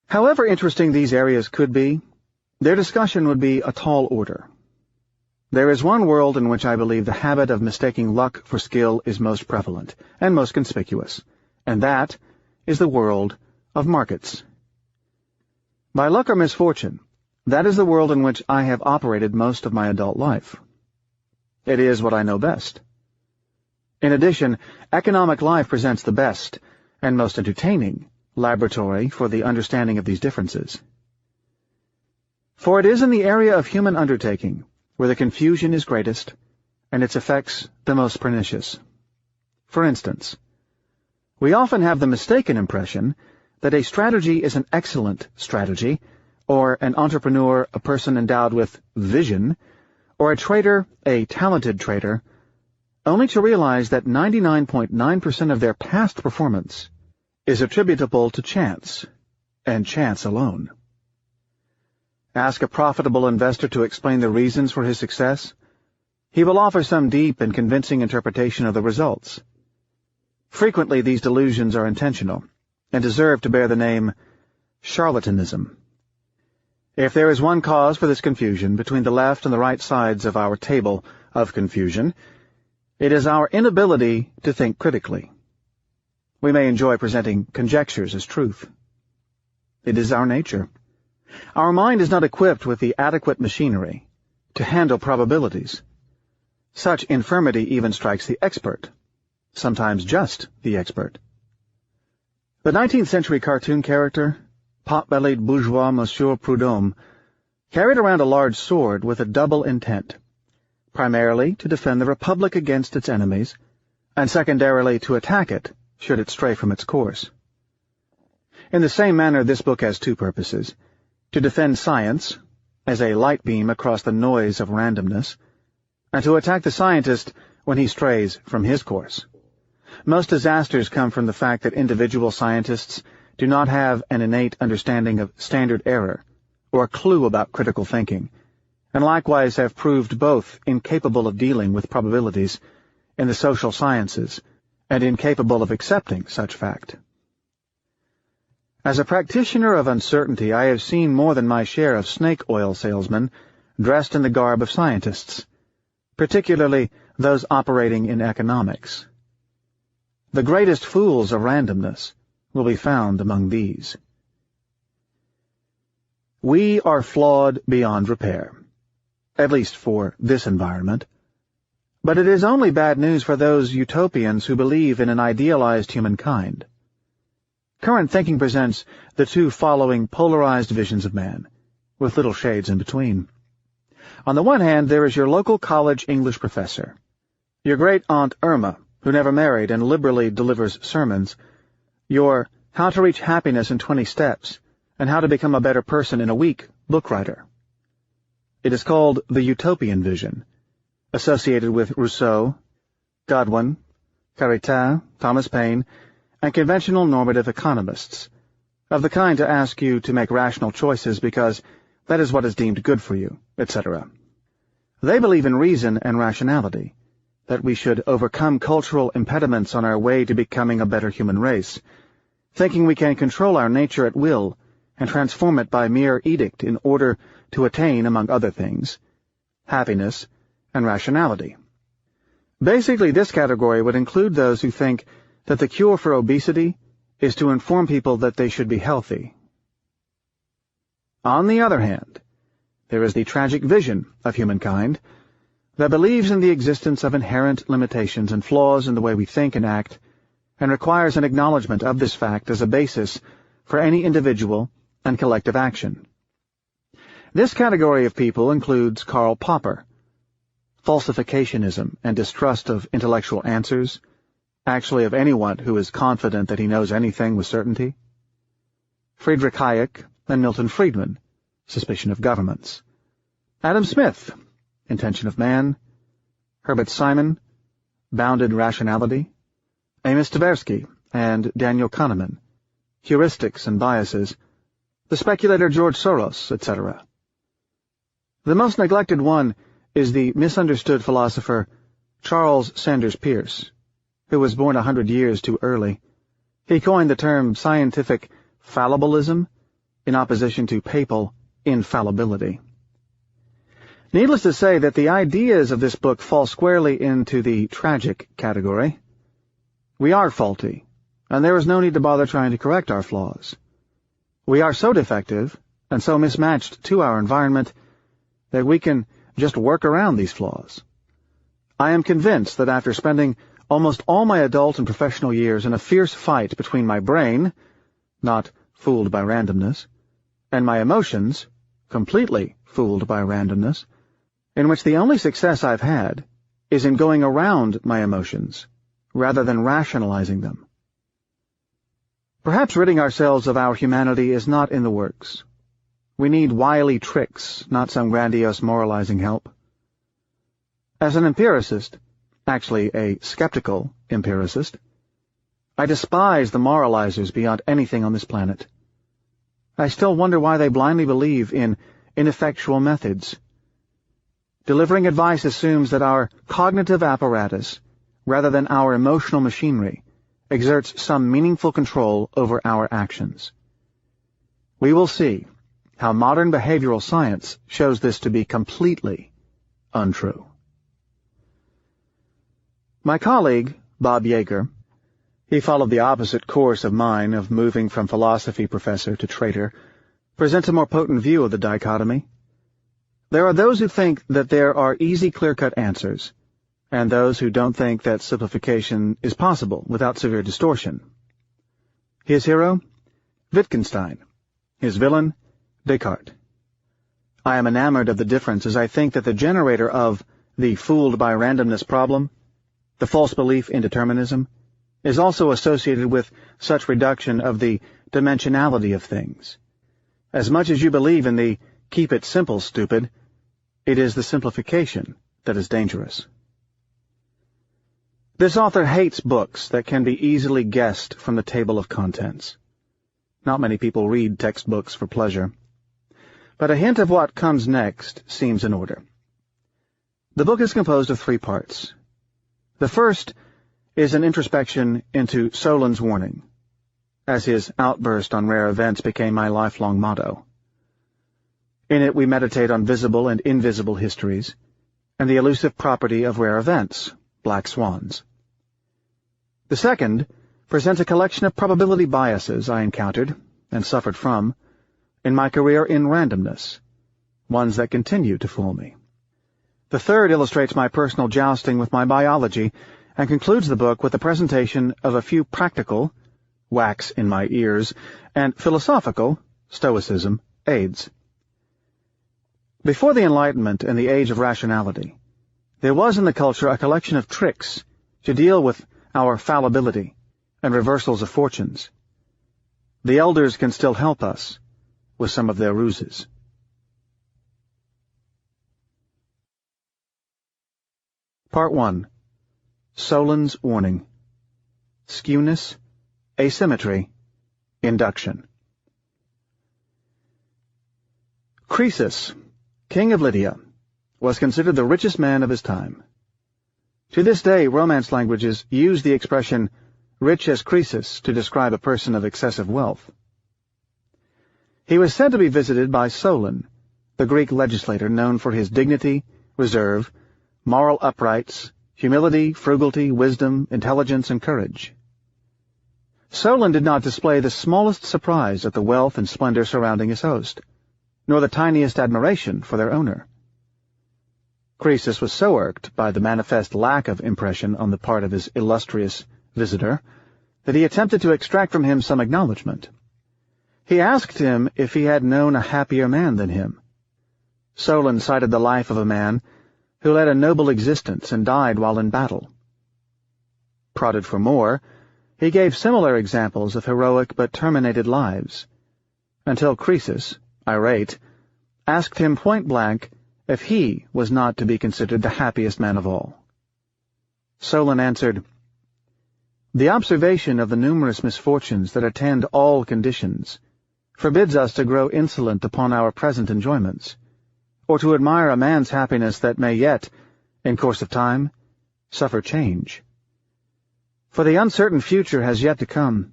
Speaker 1: However interesting these areas could be, their discussion would be a tall order. There is one world in which I believe the habit of mistaking luck for skill is most prevalent and most conspicuous, and that is the world of markets. By luck or misfortune, that is the world in which I have operated most of my adult life. It is what I know best. In addition, economic life presents the best and most entertaining laboratory for the understanding of these differences. For it is in the area of human undertaking where the confusion is greatest and its effects the most pernicious. For instance, we often have the mistaken impression that a strategy is an excellent strategy, or an entrepreneur a person endowed with vision, or a trader a talented trader, only to realize that 99.9% of their past performance is attributable to chance, and chance alone. Ask a profitable investor to explain the reasons for his success. He will offer some deep and convincing interpretation of the results. Frequently, these delusions are intentional and deserve to bear the name charlatanism. If there is one cause for this confusion between the left and the right sides of our table of confusion, it is our inability to think critically. We may enjoy presenting conjectures as truth. It is our nature. Our mind is not equipped with the adequate machinery to handle probabilities. Such infirmity even strikes the expert, sometimes just the expert. The 19th century cartoon character, pot-bellied bourgeois Monsieur Prudhomme, carried around a large sword with a double intent, primarily to defend the Republic against its enemies, and secondarily to attack it should it stray from its course. In the same manner, this book has two purposes: to defend science, as a light beam across the noise of randomness, and to attack the scientist when he strays from his course. Most disasters come from the fact that individual scientists do not have an innate understanding of standard error or a clue about critical thinking, and likewise have proved both incapable of dealing with probabilities in the social sciences and incapable of accepting such fact. As a practitioner of uncertainty, I have seen more than my share of snake oil salesmen dressed in the garb of scientists, particularly those operating in economics. The greatest fools of randomness will be found among these. We are flawed beyond repair, at least for this environment, but it is only bad news for those utopians who believe in an idealized humankind. Current thinking presents the two following polarized visions of man, with little shades in between. On the one hand, there is your local college English professor, your great-aunt Irma, who never married and liberally delivers sermons, your How to Reach Happiness in 20 Steps and How to Become a Better Person in a Week book writer. It is called the utopian vision, associated with Rousseau, Godwin, Carita, Thomas Paine, and conventional normative economists, of the kind to ask you to make rational choices because that is what is deemed good for you, etc. They believe in reason and rationality, that we should overcome cultural impediments on our way to becoming a better human race, thinking we can control our nature at will and transform it by mere edict in order to attain, among other things, happiness and rationality. Basically, this category would include those who think that the cure for obesity is to inform people that they should be healthy. On the other hand, there is the tragic vision of humankind that believes in the existence of inherent limitations and flaws in the way we think and act, and requires an acknowledgement of this fact as a basis for any individual and collective action. This category of people includes Karl Popper, falsificationism and distrust of intellectual answers, actually of anyone who is confident that he knows anything with certainty, Friedrich Hayek and Milton Friedman, suspicion of governments, Adam Smith, intention of man, Herbert Simon, bounded rationality, Amos Tversky and Daniel Kahneman, heuristics and biases, the speculator George Soros, etc. The most neglected one is the misunderstood philosopher Charles Sanders Peirce, who was born 100 years too early. He coined the term scientific fallibilism in opposition to papal infallibility. Needless to say that the ideas of this book fall squarely into the tragic category. We are faulty, and there is no need to bother trying to correct our flaws. We are so defective and so mismatched to our environment that we can just work around these flaws. I am convinced that after spending almost all my adult and professional years in a fierce fight between my brain, not fooled by randomness, and my emotions, completely fooled by randomness, in which the only success I've had is in going around my emotions, rather than rationalizing them. Perhaps ridding ourselves of our humanity is not in the works. We need wily tricks, not some grandiose moralizing help. As an empiricist, actually a skeptical empiricist, I despise the moralizers beyond anything on this planet. I still wonder why they blindly believe in ineffectual methods. Delivering advice assumes that our cognitive apparatus, rather than our emotional machinery, exerts some meaningful control over our actions. We will see how modern behavioral science shows this to be completely untrue. My colleague, Bob Yeager, he followed the opposite course of mine of moving from philosophy professor to traitor, presents a more potent view of the dichotomy. There are those who think that there are easy, clear-cut answers, and those who don't think that simplification is possible without severe distortion. His hero? Wittgenstein. His villain? Descartes. I am enamored of the difference as I think that the generator of the fooled by randomness problem, the false belief in determinism, is also associated with such reduction of the dimensionality of things. As much as you believe in the keep it simple, stupid, it is the simplification that is dangerous. This author hates books that can be easily guessed from the table of contents. Not many people read textbooks for pleasure. But a hint of what comes next seems in order. The book is composed of 3 parts. The first is an introspection into Solon's warning, as his outburst on rare events became my lifelong motto. In it we meditate on visible and invisible histories, and the elusive property of rare events, black swans. The second presents a collection of probability biases I encountered, and suffered from, in my career in randomness, ones that continue to fool me. The third illustrates my personal jousting with my biology, and concludes the book with the presentation of a few practical, wax in my ears, and philosophical, stoicism, aids. Before the Enlightenment and the age of rationality, there was in the culture a collection of tricks to deal with our fallibility and reversals of fortunes. The elders can still help us with some of their ruses. Part 1. Solon's Warning. Skewness, Asymmetry, Induction. Croesus, king of Lydia, was considered the richest man of his time. To this day, Romance languages use the expression rich as Croesus to describe a person of excessive wealth. He was said to be visited by Solon, the Greek legislator known for his dignity, reserve, moral uprights, humility, frugality, wisdom, intelligence, and courage. Solon did not display the smallest surprise at the wealth and splendor surrounding his host, nor the tiniest admiration for their owner. Croesus was so irked by the manifest lack of impression on the part of his illustrious visitor that he attempted to extract from him some acknowledgment. He asked him if he had known a happier man than him. Solon cited the life of a man who led a noble existence and died while in battle. Prodded for more, he gave similar examples of heroic but terminated lives, until Croesus, irate, asked him point-blank if he was not to be considered the happiest man of all. Solon answered, "The observation of the numerous misfortunes that attend all conditions forbids us to grow insolent upon our present enjoyments, or to admire a man's happiness that may yet, in course of time, suffer change. For the uncertain future has yet to come,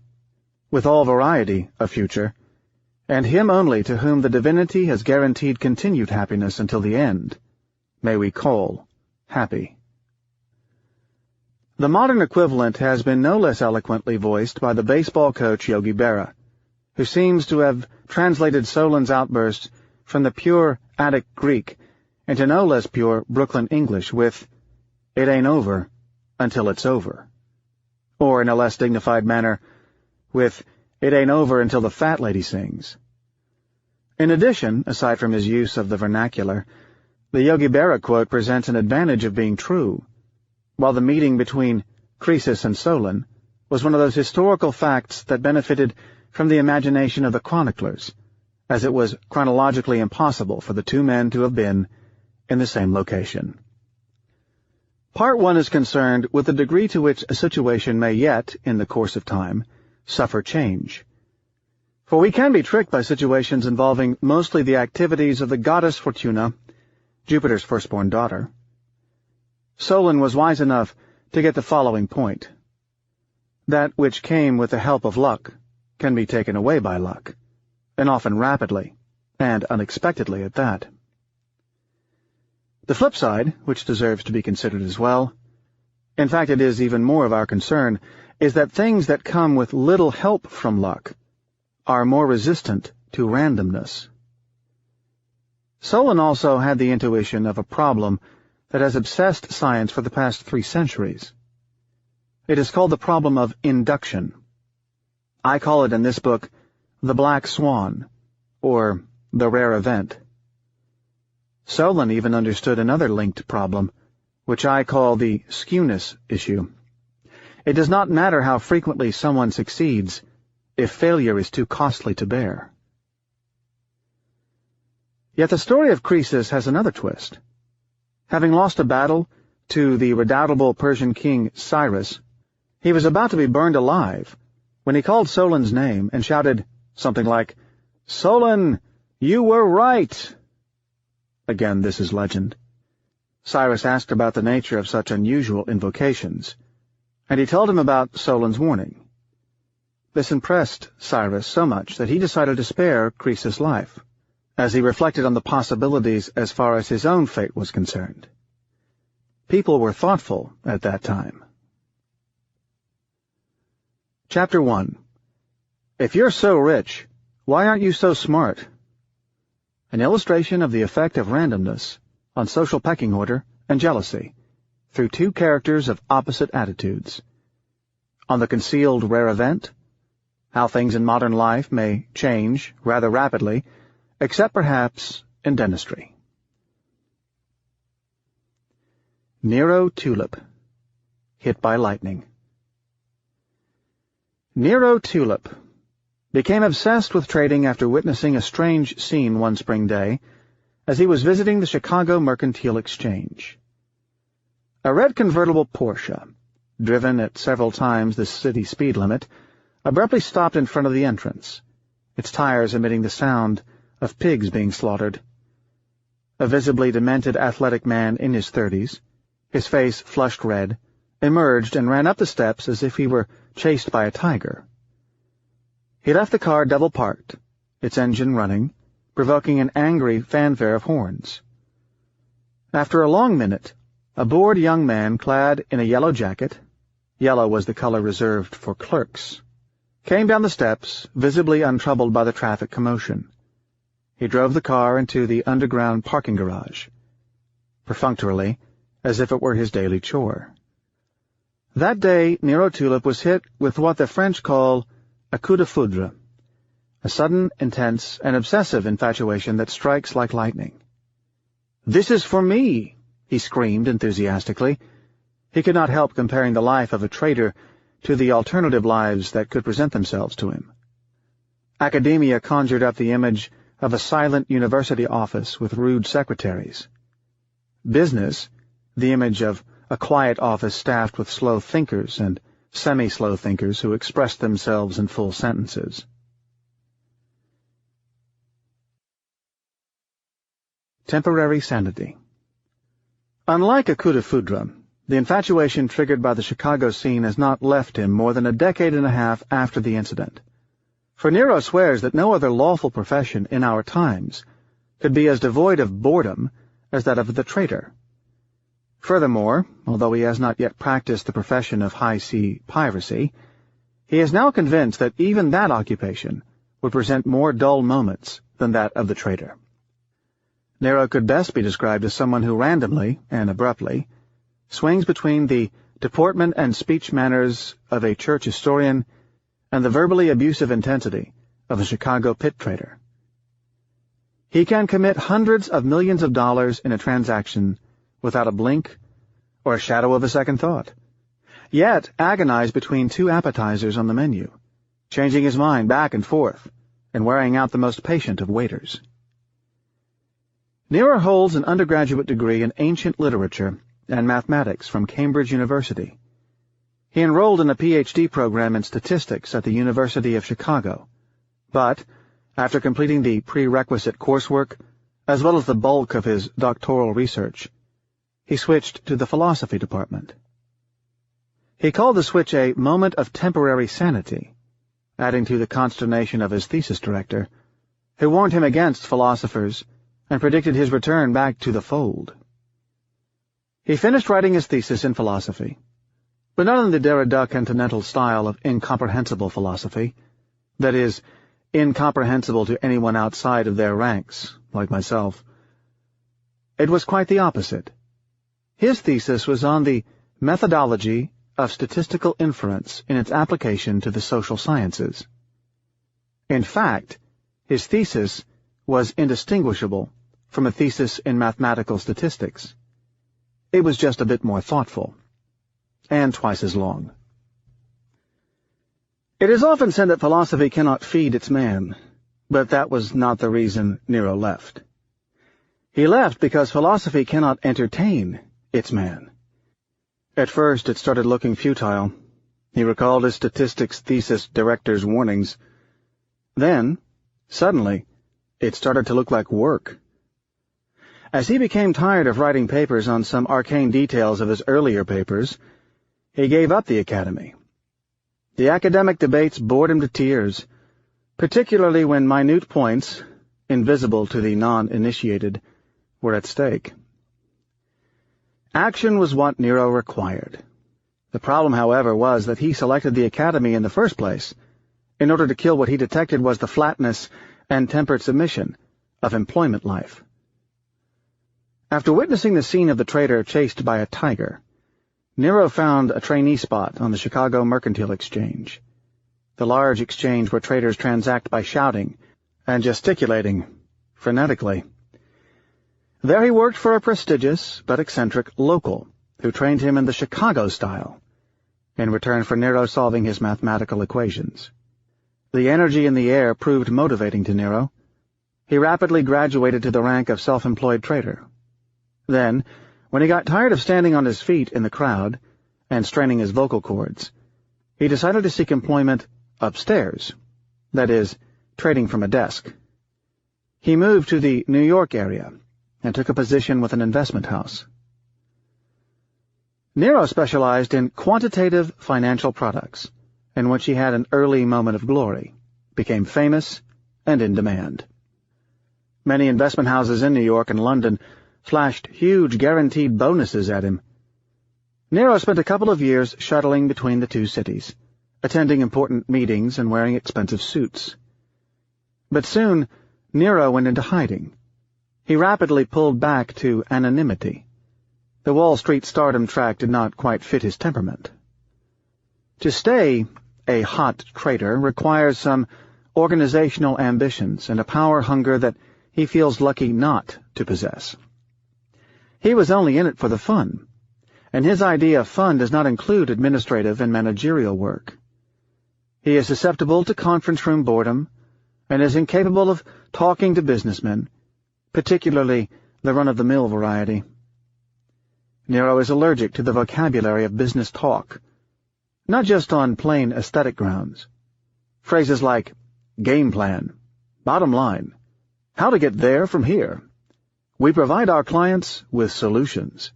Speaker 1: with all variety of future, and him only to whom the divinity has guaranteed continued happiness until the end, may we call happy." The modern equivalent has been no less eloquently voiced by the baseball coach Yogi Berra, who seems to have translated Solon's outburst from the pure Attic Greek into no less pure Brooklyn English with, "It ain't over until it's over," or in a less dignified manner, with, "It ain't over until the fat lady sings." In addition, aside from his use of the vernacular, the Yogi Berra quote presents an advantage of being true, while the meeting between Croesus and Solon was one of those historical facts that benefited from the imagination of the chroniclers, as it was chronologically impossible for the two men to have been in the same location. Part 1 is concerned with the degree to which a situation may yet, in the course of time, suffer change. For we can be tricked by situations involving mostly the activities of the goddess Fortuna, Jupiter's firstborn daughter. Solon was wise enough to get the following point. That which came with the help of luck can be taken away by luck, and often rapidly, and unexpectedly at that. The flip side, which deserves to be considered as well, in fact it is even more of our concern, is that things that come with little help from luck are more resistant to randomness. Solon also had the intuition of a problem that has obsessed science for the past 3 centuries. It is called the problem of induction. I call it in this book the black swan, or the rare event. Solon even understood another linked problem, which I call the skewness issue. It does not matter how frequently someone succeeds if failure is too costly to bear. Yet the story of Croesus has another twist. Having lost a battle to the redoubtable Persian king Cyrus, he was about to be burned alive when he called Solon's name and shouted something like, "Solon, you were right!" Again, this is legend. Cyrus asked about the nature of such unusual invocations, and he told him about Solon's warning. This impressed Cyrus so much that he decided to spare Croesus' life, as he reflected on the possibilities as far as his own fate was concerned. People were thoughtful at that time. Chapter 1. If you're so rich, why aren't you so smart? An illustration of the effect of randomness on social pecking order and jealousy through 2 characters of opposite attitudes. On the concealed rare event, how things in modern life may change rather rapidly, except perhaps in dentistry. Nero Tulip, hit by lightning. Nero Tulip became obsessed with trading after witnessing a strange scene one spring day as he was visiting the Chicago Mercantile Exchange. A red convertible Porsche, driven at several times the city speed limit, abruptly stopped in front of the entrance, its tires emitting the sound of pigs being slaughtered. A visibly demented athletic man in his 30s, his face flushed red, emerged and ran up the steps as if he were chased by a tiger. He left the car double-parked, its engine running, provoking an angry fanfare of horns. After a long minute, a bored young man clad in a yellow jacket — yellow was the color reserved for clerks — came down the steps, visibly untroubled by the traffic commotion. He drove the car into the underground parking garage, perfunctorily, as if it were his daily chore. That day, Nero Tulip was hit with what the French call a coup de foudre, a sudden, intense, and obsessive infatuation that strikes like lightning. "This is for me!" he screamed enthusiastically. He could not help comparing the life of a trader to the alternative lives that could present themselves to him. Academia conjured up the image of a silent university office with rude secretaries. Business, the image of a quiet office staffed with slow thinkers and semi-slow thinkers who expressed themselves in full sentences. Temporary sanity. Unlike a coup de foudre, the infatuation triggered by the Chicago scene has not left him more than a decade and a half after the incident. For Nero swears that no other lawful profession in our times could be as devoid of boredom as that of the trader. Furthermore, although he has not yet practiced the profession of high-sea piracy, he is now convinced that even that occupation would present more dull moments than that of the trader. Nero could best be described as someone who randomly and abruptly swings between the deportment and speech manners of a church historian and the verbally abusive intensity of a Chicago pit trader. He can commit hundreds of millions of dollars in a transaction without a blink or a shadow of a second thought, yet agonize between 2 appetizers on the menu, changing his mind back and forth and wearing out the most patient of waiters. Nero holds an undergraduate degree in ancient literature and mathematics from Cambridge University. He enrolled in a PhD program in statistics at the University of Chicago, But, after completing the prerequisite coursework, as well as the bulk of his doctoral research, he switched to the philosophy department. He called the switch a moment of temporary sanity, adding to the consternation of his thesis director, who warned him against philosophers and predicted his return back to the fold. He finished writing his thesis in philosophy, but not in the Derrida continental style of incomprehensible philosophy, that is, incomprehensible to anyone outside of their ranks, like myself. It was quite the opposite. His thesis was on the methodology of statistical inference in its application to the social sciences. In fact, his thesis was indistinguishable from a thesis in mathematical statistics. It was just a bit more thoughtful, and twice as long. It is often said that philosophy cannot feed its man, but that was not the reason Nero left. He left because philosophy cannot entertain its man. At first it started looking futile. He recalled his statistics thesis director's warnings. Then, suddenly, it started to look like work. As he became tired of writing papers on some arcane details of his earlier papers, he gave up the academy. The academic debates bored him to tears, particularly when minute points, invisible to the non-initiated, were at stake. Action was what Nero required. The problem, however, was that he selected the academy in the first place in order to kill what he detected was the flatness and tempered submission of employment life. After witnessing the scene of the trader chased by a tiger, Nero found a trainee spot on the Chicago Mercantile Exchange, the large exchange where traders transact by shouting and gesticulating frenetically. There he worked for a prestigious but eccentric local who trained him in the Chicago style, in return for Nero solving his mathematical equations. The energy in the air proved motivating to Nero. He rapidly graduated to the rank of self-employed trader. Then, when he got tired of standing on his feet in the crowd and straining his vocal cords, he decided to seek employment upstairs, that is, trading from a desk. He moved to the New York area and took a position with an investment house. Nero specialized in quantitative financial products, in which he had an early moment of glory, became famous, and in demand. Many investment houses in New York and London flashed huge guaranteed bonuses at him. Nero spent a couple of years shuttling between the two cities, attending important meetings and wearing expensive suits. But soon, Nero went into hiding. He rapidly pulled back to anonymity. The Wall Street stardom track did not quite fit his temperament. To stay a hot trader requires some organizational ambitions and a power hunger that he feels lucky not to possess. He was only in it for the fun, and his idea of fun does not include administrative and managerial work. He is susceptible to conference room boredom and is incapable of talking to businessmen, particularly the run-of-the-mill variety. Nero is allergic to the vocabulary of business talk, not just on plain aesthetic grounds. Phrases like game plan, bottom line, how to get there from here. We provide our clients with solutions.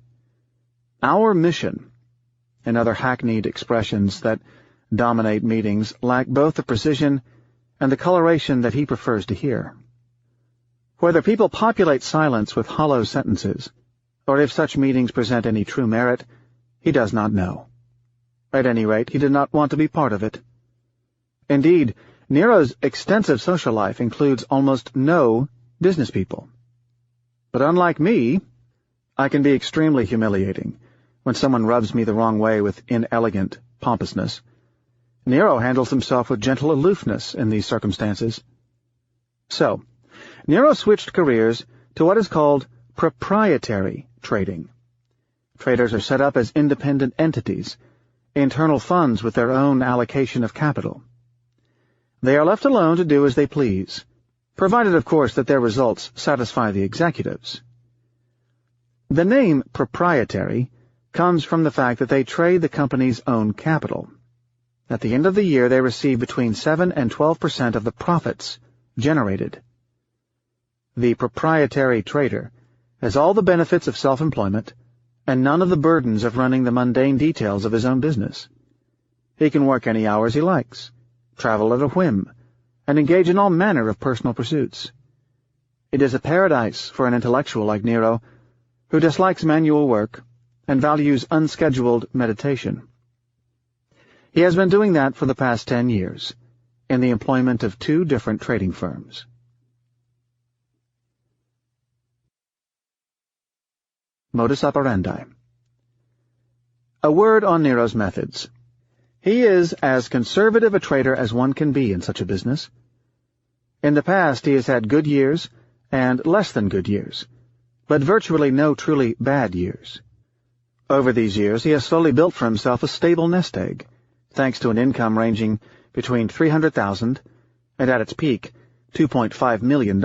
Speaker 1: Our mission, and other hackneyed expressions that dominate meetings, lack both the precision and the coloration that he prefers to hear. Whether people populate silence with hollow sentences, or if such meetings present any true merit, he does not know. At any rate, he did not want to be part of it. Indeed, Nero's extensive social life includes almost no business people. But unlike me, I can be extremely humiliating when someone rubs me the wrong way with inelegant pompousness. Nero handles himself with gentle aloofness in these circumstances. So, Nero switched careers to what is called proprietary trading. Traders are set up as independent entities, internal funds with their own allocation of capital. They are left alone to do as they please, provided, of course, that their results satisfy the executives. The name proprietary comes from the fact that they trade the company's own capital. At the end of the year, they receive between 7 and 12% of the profits generated. The proprietary trader has all the benefits of self-employment and none of the burdens of running the mundane details of his own business. He can work any hours he likes, travel at a whim, and engage in all manner of personal pursuits. It is a paradise for an intellectual like Nero, who dislikes manual work and values unscheduled meditation. He has been doing that for the past 10 years, in the employment of 2 different trading firms. Modus operandi. A word on Nero's methods. He is as conservative a trader as one can be in such a business. In the past, he has had good years and less than good years, but virtually no truly bad years. Over these years, he has slowly built for himself a stable nest egg, thanks to an income ranging between $300,000 and, at its peak, $2.5 million.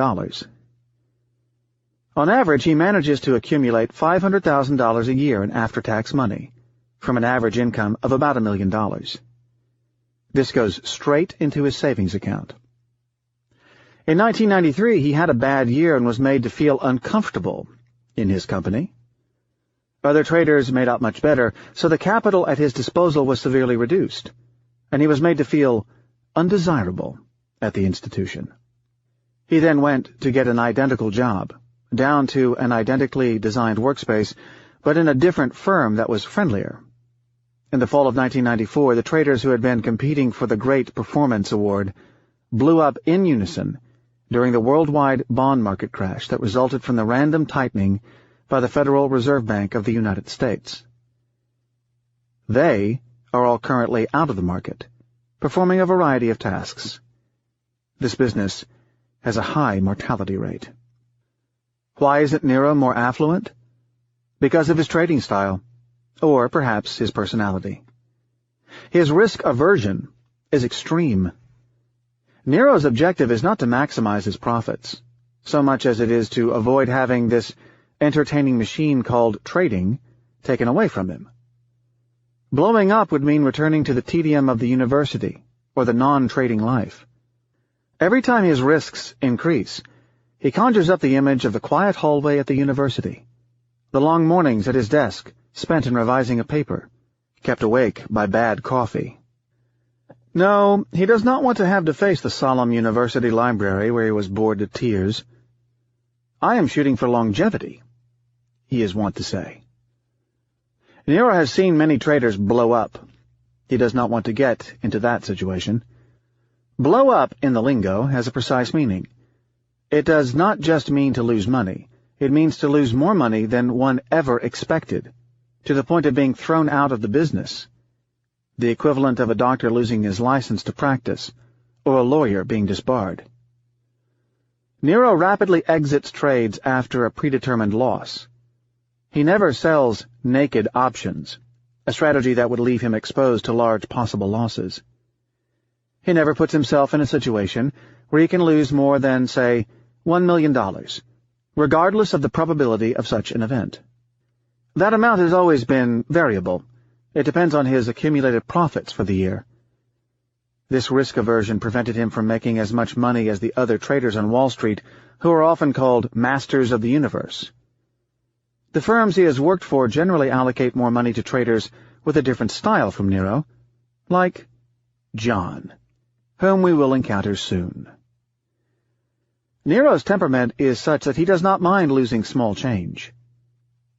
Speaker 1: On average, he manages to accumulate $500,000 a year in after-tax money, from an average income of about $1 million. This goes straight into his savings account. In 1993, he had a bad year and was made to feel uncomfortable in his company. Other traders made out much better, so the capital at his disposal was severely reduced, and he was made to feel undesirable at the institution. He then went to get an identical job, down to an identically designed workspace, but in a different firm that was friendlier. In the fall of 1994, the traders who had been competing for the Great Performance Award blew up in unison during the worldwide bond market crash that resulted from the random tightening by the Federal Reserve Bank of the United States. They are all currently out of the market, performing a variety of tasks. This business has a high mortality rate. Why isn't Nero more affluent? Because of his trading style, or perhaps his personality. His risk aversion is extreme. Nero's objective is not to maximize his profits, so much as it is to avoid having this entertaining machine called trading taken away from him. Blowing up would mean returning to the tedium of the university or the non-trading life. Every time his risks increase, he conjures up the image of the quiet hallway at the university, the long mornings at his desk spent in revising a paper, kept awake by bad coffee. No, he does not want to have to face the solemn university library where he was bored to tears. "I am shooting for longevity," he is wont to say. Nero has seen many traders blow up. He does not want to get into that situation. Blow up, in the lingo, has a precise meaning. It does not just mean to lose money. It means to lose more money than one ever expected, to the point of being thrown out of the business, the equivalent of a doctor losing his license to practice, or a lawyer being disbarred. Nero rapidly exits trades after a predetermined loss. He never sells naked options, a strategy that would leave him exposed to large possible losses. He never puts himself in a situation where he can lose more than, say, $1 million, regardless of the probability of such an event. That amount has always been variable. It depends on his accumulated profits for the year. This risk aversion prevented him from making as much money as the other traders on Wall Street, who are often called masters of the universe. The firms he has worked for generally allocate more money to traders with a different style from Nero, like John, whom we will encounter soon. Nero's temperament is such that he does not mind losing small change.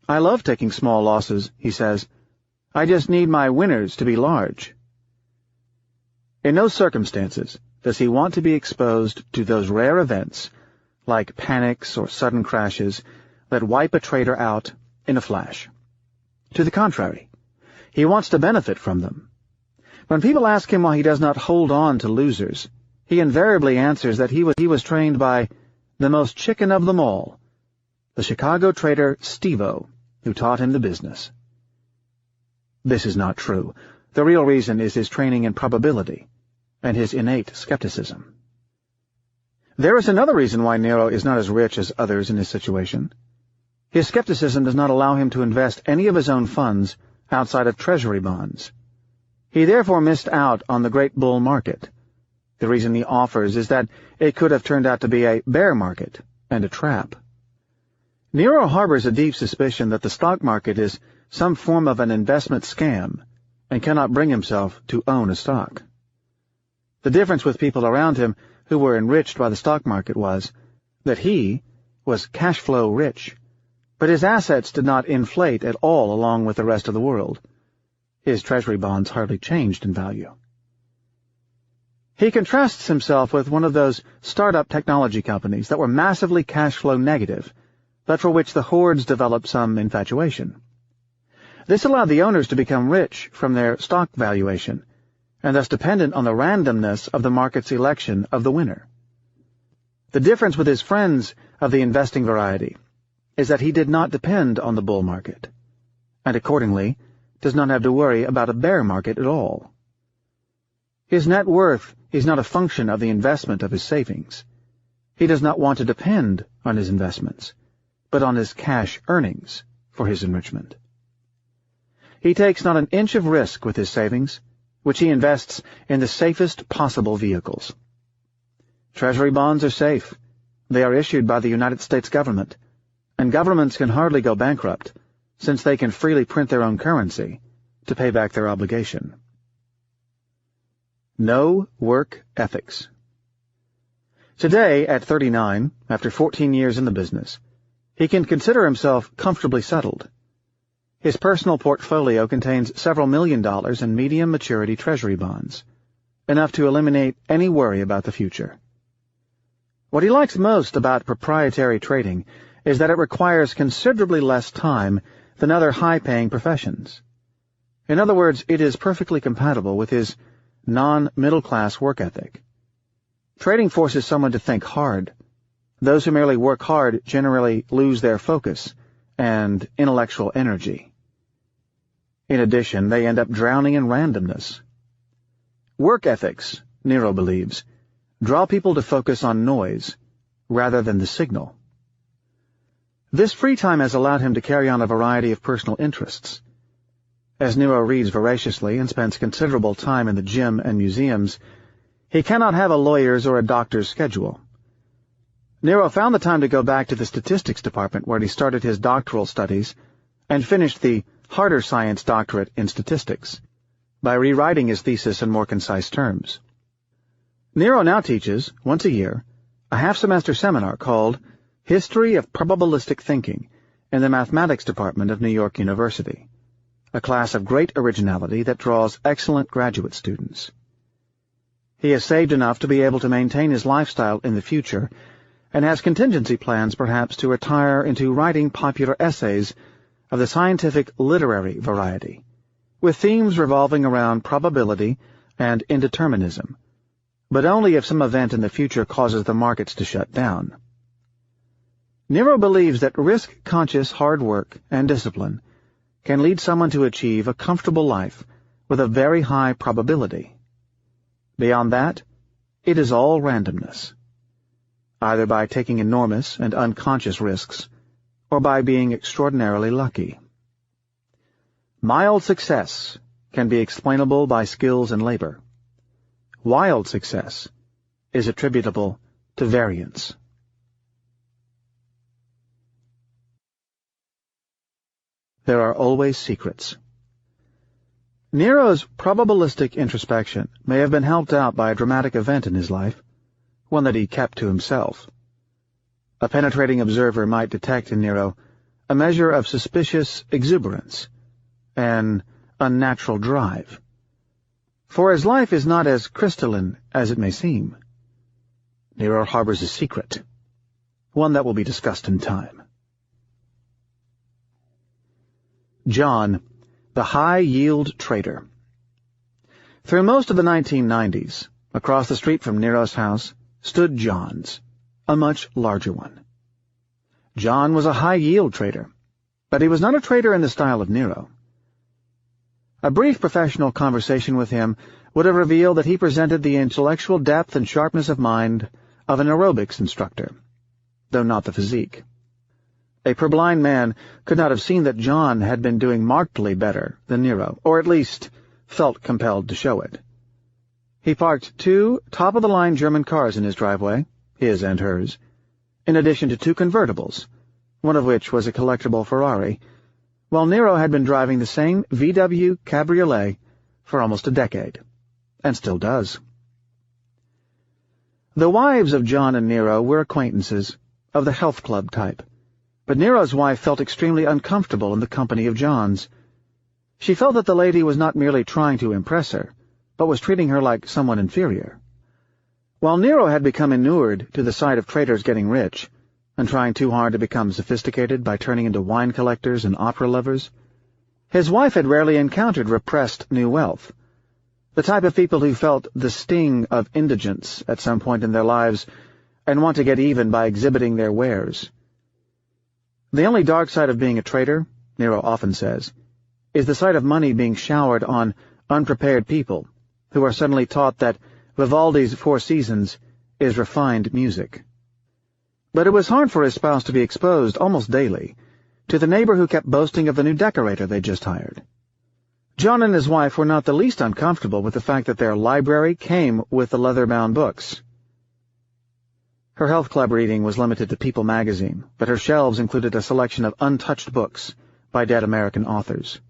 Speaker 1: "I love taking small losses," he says. "I just need my winners to be large." In no circumstances does he want to be exposed to those rare events, like panics or sudden crashes, that wipe a trader out in a flash. To the contrary, he wants to benefit from them. When people ask him why he does not hold on to losers, he invariably answers that he was trained by the most chicken of them all, the Chicago trader Steve-O, who taught him the business. This is not true. The real reason is his training in probability and his innate skepticism. There is another reason why Nero is not as rich as others in his situation. His skepticism does not allow him to invest any of his own funds outside of treasury bonds. He therefore missed out on the great bull market. The reason he offers is that it could have turned out to be a bear market and a trap. Nero harbors a deep suspicion that the stock market is some form of an investment scam and cannot bring himself to own a stock. The difference with people around him who were enriched by the stock market was that he was cash flow rich, but his assets did not inflate at all along with the rest of the world. His treasury bonds hardly changed in value. He contrasts himself with one of those startup technology companies that were massively cash flow negative, but for which the hordes developed some infatuation. This allowed the owners to become rich from their stock valuation, and thus dependent on the randomness of the market's election of the winner. The difference with his friends of the investing variety is that he did not depend on the bull market, and accordingly does not have to worry about a bear market at all. His net worth is not a function of the investment of his savings. He does not want to depend on his investments, but on his cash earnings for his enrichment. He takes not an inch of risk with his savings, which he invests in the safest possible vehicles. Treasury bonds are safe. They are issued by the United States government, and governments can hardly go bankrupt, since they can freely print their own currency to pay back their obligation. No work ethics. Today, at 39, after 14 years in the business, he can consider himself comfortably settled. His personal portfolio contains several $1 million in medium maturity treasury bonds, enough to eliminate any worry about the future. What he likes most about proprietary trading is that it requires considerably less time than other high-paying professions. In other words, it is perfectly compatible with his non-middle-class work ethic. Trading forces someone to think hard. Those who merely work hard generally lose their focus and intellectual energy. In addition, they end up drowning in randomness. Work ethics, Nero believes, draw people to focus on noise rather than the signal. This free time has allowed him to carry on a variety of personal interests. As Nero reads voraciously and spends considerable time in the gym and museums, he cannot have a lawyer's or a doctor's schedule. Nero found the time to go back to the statistics department where he started his doctoral studies and finished the harder science doctorate in statistics by rewriting his thesis in more concise terms. Nero now teaches, once a year, a half-semester seminar called History of Probabilistic Thinking in the Mathematics Department of New York University, a class of great originality that draws excellent graduate students. He has saved enough to be able to maintain his lifestyle in the future and has contingency plans perhaps to retire into writing popular essays of the scientific literary variety, with themes revolving around probability and indeterminism, but only if some event in the future causes the markets to shut down. Nero believes that risk-conscious hard work and discipline can lead someone to achieve a comfortable life with a very high probability. Beyond that, it is all randomness, either by taking enormous and unconscious risks or by being extraordinarily lucky. Mild success can be explainable by skills and labor. Wild success is attributable to variance. There are always secrets. Nero's probabilistic introspection may have been helped out by a dramatic event in his life, one that he kept to himself. A penetrating observer might detect in Nero a measure of suspicious exuberance, an unnatural drive. For his life is not as crystalline as it may seem. Nero harbors a secret, one that will be discussed in time. John, the high-yield trader. Through most of the 1990s, across the street from Nero's house, stood John's, a much larger one. John was a high-yield trader, but he was not a trader in the style of Nero. A brief professional conversation with him would have revealed that he presented the intellectual depth and sharpness of mind of an aerobics instructor, though not the physique. A purblind man could not have seen that John had been doing markedly better than Nero, or at least felt compelled to show it. He parked 2 top-of-the-line German cars in his driveway, his and hers, in addition to 2 convertibles, one of which was a collectible Ferrari, while Nero had been driving the same VW Cabriolet for almost a decade, and still does. The wives of John and Nero were acquaintances, of the health club type, but Nero's wife felt extremely uncomfortable in the company of John's. She felt that the lady was not merely trying to impress her, but was treating her like someone inferior. While Nero had become inured to the sight of traders getting rich, and trying too hard to become sophisticated by turning into wine collectors and opera lovers, his wife had rarely encountered repressed new wealth, the type of people who felt the sting of indigence at some point in their lives and want to get even by exhibiting their wares. The only dark side of being a trader, Nero often says, is the sight of money being showered on unprepared people who are suddenly taught that Vivaldi's Four Seasons is refined music. But it was hard for his spouse to be exposed almost daily to the neighbor who kept boasting of the new decorator they'd just hired. John and his wife were not the least uncomfortable with the fact that their library came with the leather-bound books. Her health club reading was limited to People magazine, but her shelves included a selection of untouched books by dead American authors.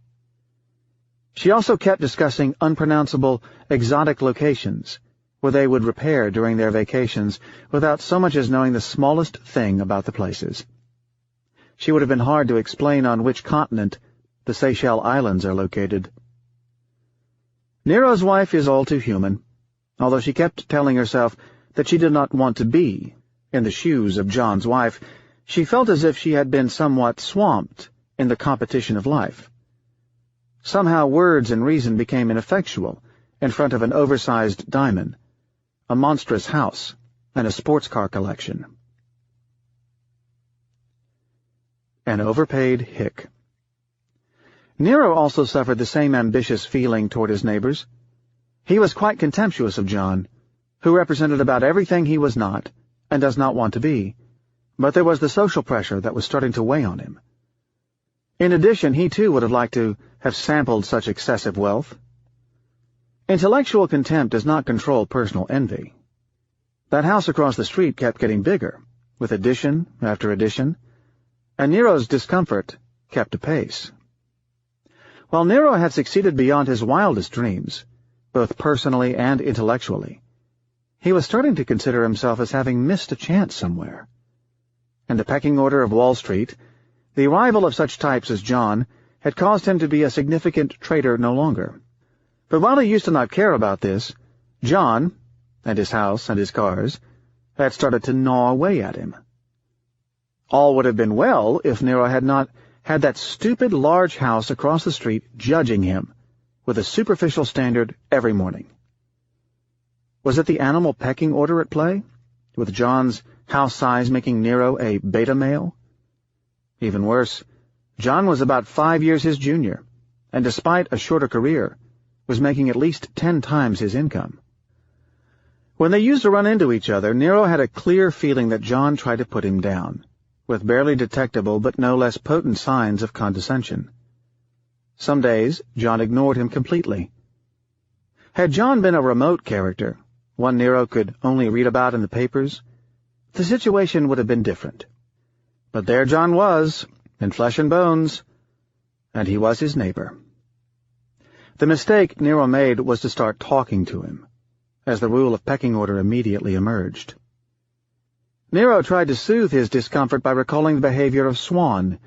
Speaker 1: She also kept discussing unpronounceable, exotic locations where they would repair during their vacations without so much as knowing the smallest thing about the places. She would have been hard to explain on which continent the Seychelles Islands are located. Nero's wife is all too human, although she kept telling herself that she did not want to be in the shoes of John's wife. She felt as if she had been somewhat swamped in the competition of life. Somehow words and reason became ineffectual in front of an oversized diamond, a monstrous house, and a sports car collection. An overpaid hick. Nero also suffered the same ambitious feeling toward his neighbors. He was quite contemptuous of John, who represented about everything he was not and does not want to be, but there was the social pressure that was starting to weigh on him. In addition, he too would have liked to have sampled such excessive wealth. Intellectual contempt does not control personal envy. That house across the street kept getting bigger, with addition after addition, and Nero's discomfort kept apace. While Nero had succeeded beyond his wildest dreams, both personally and intellectually, he was starting to consider himself as having missed a chance somewhere. In the pecking order of Wall Street, the arrival of such types as John had caused him to be a significant trader no longer. But while he used to not care about this, John, and his house and his cars, had started to gnaw away at him. All would have been well if Nero had not had that stupid large house across the street judging him with a superficial standard every morning. Was it the animal pecking order at play, with John's house size making Nero a beta male? Even worse, John was about 5 years his junior, and despite a shorter career, was making at least 10 times his income. When they used to run into each other, Nero had a clear feeling that John tried to put him down, with barely detectable but no less potent signs of condescension. Some days, John ignored him completely. Had John been a remote character, one Nero could only read about in the papers, the situation would have been different. But there John was, in flesh and bones, and he was his neighbor. The mistake Nero made was to start talking to him, as the rule of pecking order immediately emerged. Nero tried to soothe his discomfort by recalling the behavior of Swann,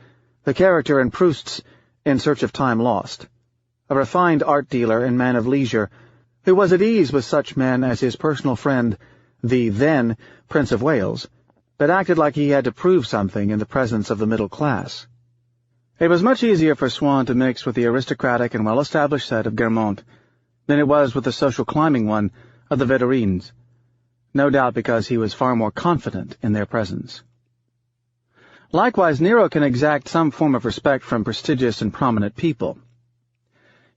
Speaker 1: the character in Proust's In Search of Time Lost, a refined art dealer and man of leisure who was at ease with such men as his personal friend, the then Prince of Wales, but acted like he had to prove something in the presence of the middle class. It was much easier for Swann to mix with the aristocratic and well-established set of Guermantes than it was with the social climbing one of the Védrines, no doubt because he was far more confident in their presence. Likewise, Nero can exact some form of respect from prestigious and prominent people.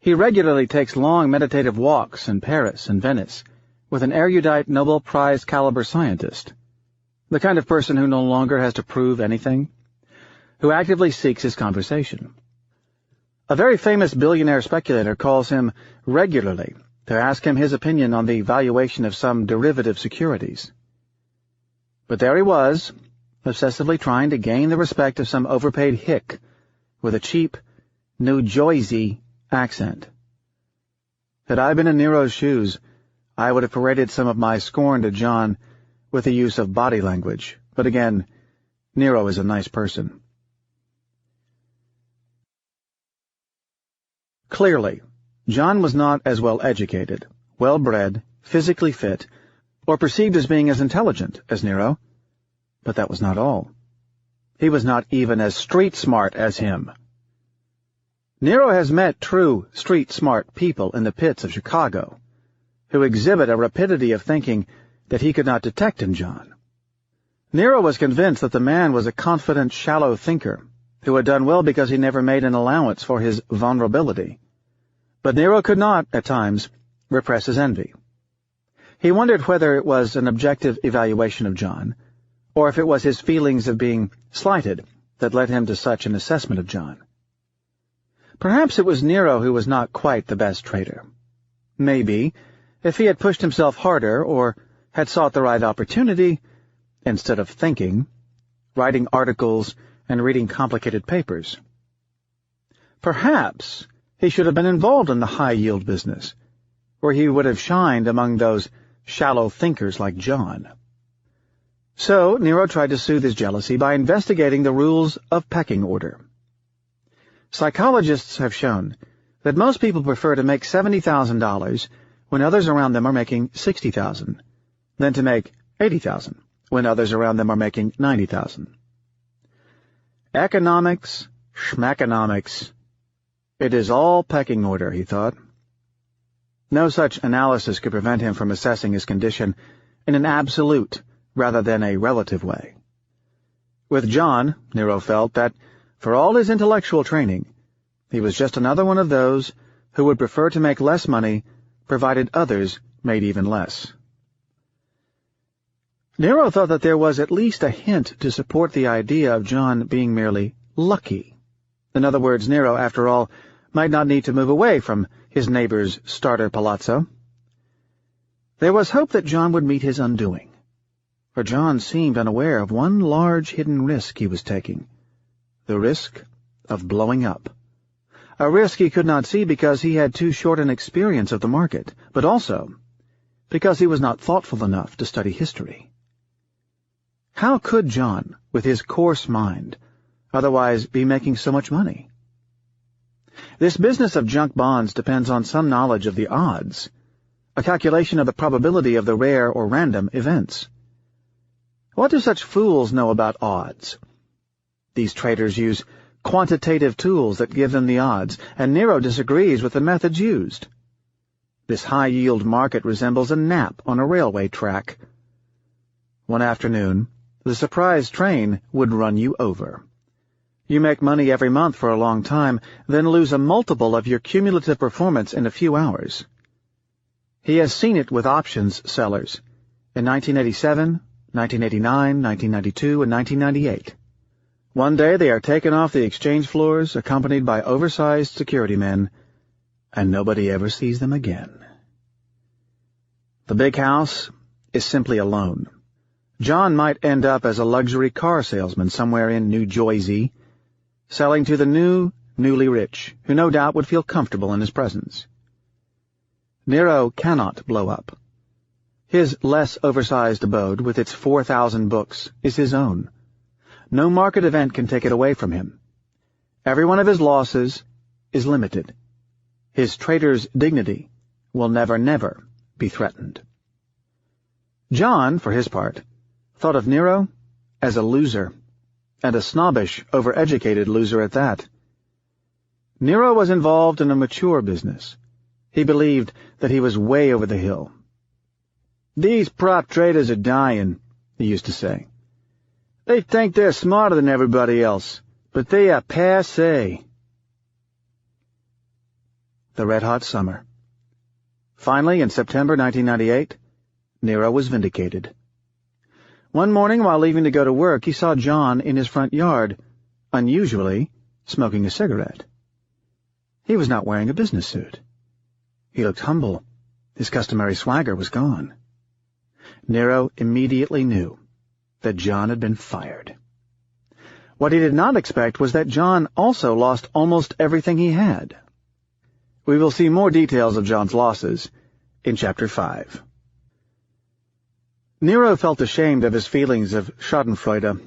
Speaker 1: He regularly takes long meditative walks in Paris and Venice with an erudite Nobel Prize-caliber scientist, the kind of person who no longer has to prove anything, who actively seeks his conversation. A very famous billionaire speculator calls him regularly to ask him his opinion on the valuation of some derivative securities. But there he was, obsessively trying to gain the respect of some overpaid hick with a cheap New Jersey accent. Had I been in Nero's shoes, I would have paraded some of my scorn to John with the use of body language. But again, Nero is a nice person. Clearly, John was not as well educated, well-bred, physically fit, or perceived as being as intelligent as Nero. But that was not all. He was not even as street-smart as him. Nero has met true street-smart people in the pits of Chicago, who exhibit a rapidity of thinking that he could not detect in John. Nero was convinced that the man was a confident, shallow thinker, who had done well because he never made an allowance for his vulnerability. But Nero could not, at times, repress his envy. He wondered whether it was an objective evaluation of John, or if it was his feelings of being slighted that led him to such an assessment of John. Perhaps it was Nero who was not quite the best trader. Maybe, if he had pushed himself harder or had sought the right opportunity, instead of thinking, writing articles, and reading complicated papers. Perhaps he should have been involved in the high-yield business, where he would have shined among those shallow thinkers like John. So Nero tried to soothe his jealousy by investigating the rules of pecking order. Psychologists have shown that most people prefer to make $70,000 when others around them are making $60,000, than to make $80,000 when others around them are making $90,000. Economics, schmeconomics. It is all pecking order, he thought. No such analysis could prevent him from assessing his condition in an absolute rather than a relative way. With John, Nero felt that, for all his intellectual training, he was just another one of those who would prefer to make less money provided others made even less. Nero thought that there was at least a hint to support the idea of John being merely lucky. In other words, Nero, after all, might not need to move away from his neighbor's starter palazzo. There was hope that John would meet his undoing, for John seemed unaware of one large hidden risk he was taking, the risk of blowing up. A risk he could not see because he had too short an experience of the market, but also because he was not thoughtful enough to study history. How could John, with his coarse mind, otherwise be making so much money? This business of junk bonds depends on some knowledge of the odds, a calculation of the probability of the rare or random events. What do such fools know about odds? These traders use quantitative tools that give them the odds, and Nero disagrees with the methods used. This high-yield market resembles a nap on a railway track. One afternoon, the surprise train would run you over. You make money every month for a long time, then lose a multiple of your cumulative performance in a few hours. He has seen it with options sellers in 1987, 1989, 1992, and 1998. One day they are taken off the exchange floors, accompanied by oversized security men, and nobody ever sees them again. The big house is simply a loan. John might end up as a luxury car salesman somewhere in New Jersey, selling to the newly rich, who no doubt would feel comfortable in his presence. Nero cannot blow up. His less oversized abode, with its 4,000 books, is his own. No market event can take it away from him. Every one of his losses is limited. His trader's dignity will never be threatened. John, for his part, thought of Nero as a loser, and a snobbish, overeducated loser at that. Nero was involved in a mature business. He believed that he was way over the hill. "These prop traders are dying," he used to say. "They think they're smarter than everybody else, but they are passé." The red-hot summer. Finally, in September 1998, Nero was vindicated. One morning, while leaving to go to work, he saw John in his front yard, unusually smoking a cigarette. He was not wearing a business suit. He looked humble. His customary swagger was gone. Nero immediately knew that John had been fired. What he did not expect was that John also lost almost everything he had. We will see more details of John's losses in Chapter 5. Nero felt ashamed of his feelings of schadenfreude,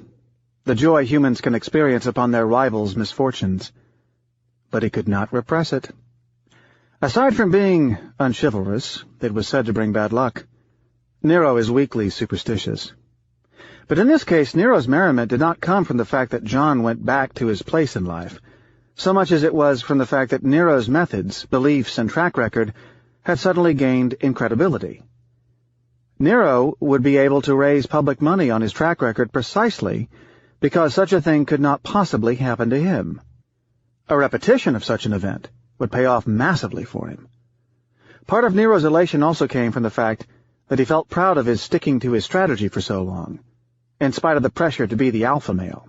Speaker 1: the joy humans can experience upon their rivals' misfortunes. But he could not repress it. Aside from being unchivalrous, it was said to bring bad luck. Nero is weakly superstitious. But in this case, Nero's merriment did not come from the fact that John went back to his place in life, so much as it was from the fact that Nero's methods, beliefs, and track record had suddenly gained incredibility. Nero would be able to raise public money on his track record precisely because such a thing could not possibly happen to him. A repetition of such an event would pay off massively for him. Part of Nero's elation also came from the fact that he felt proud of his sticking to his strategy for so long, in spite of the pressure to be the alpha male.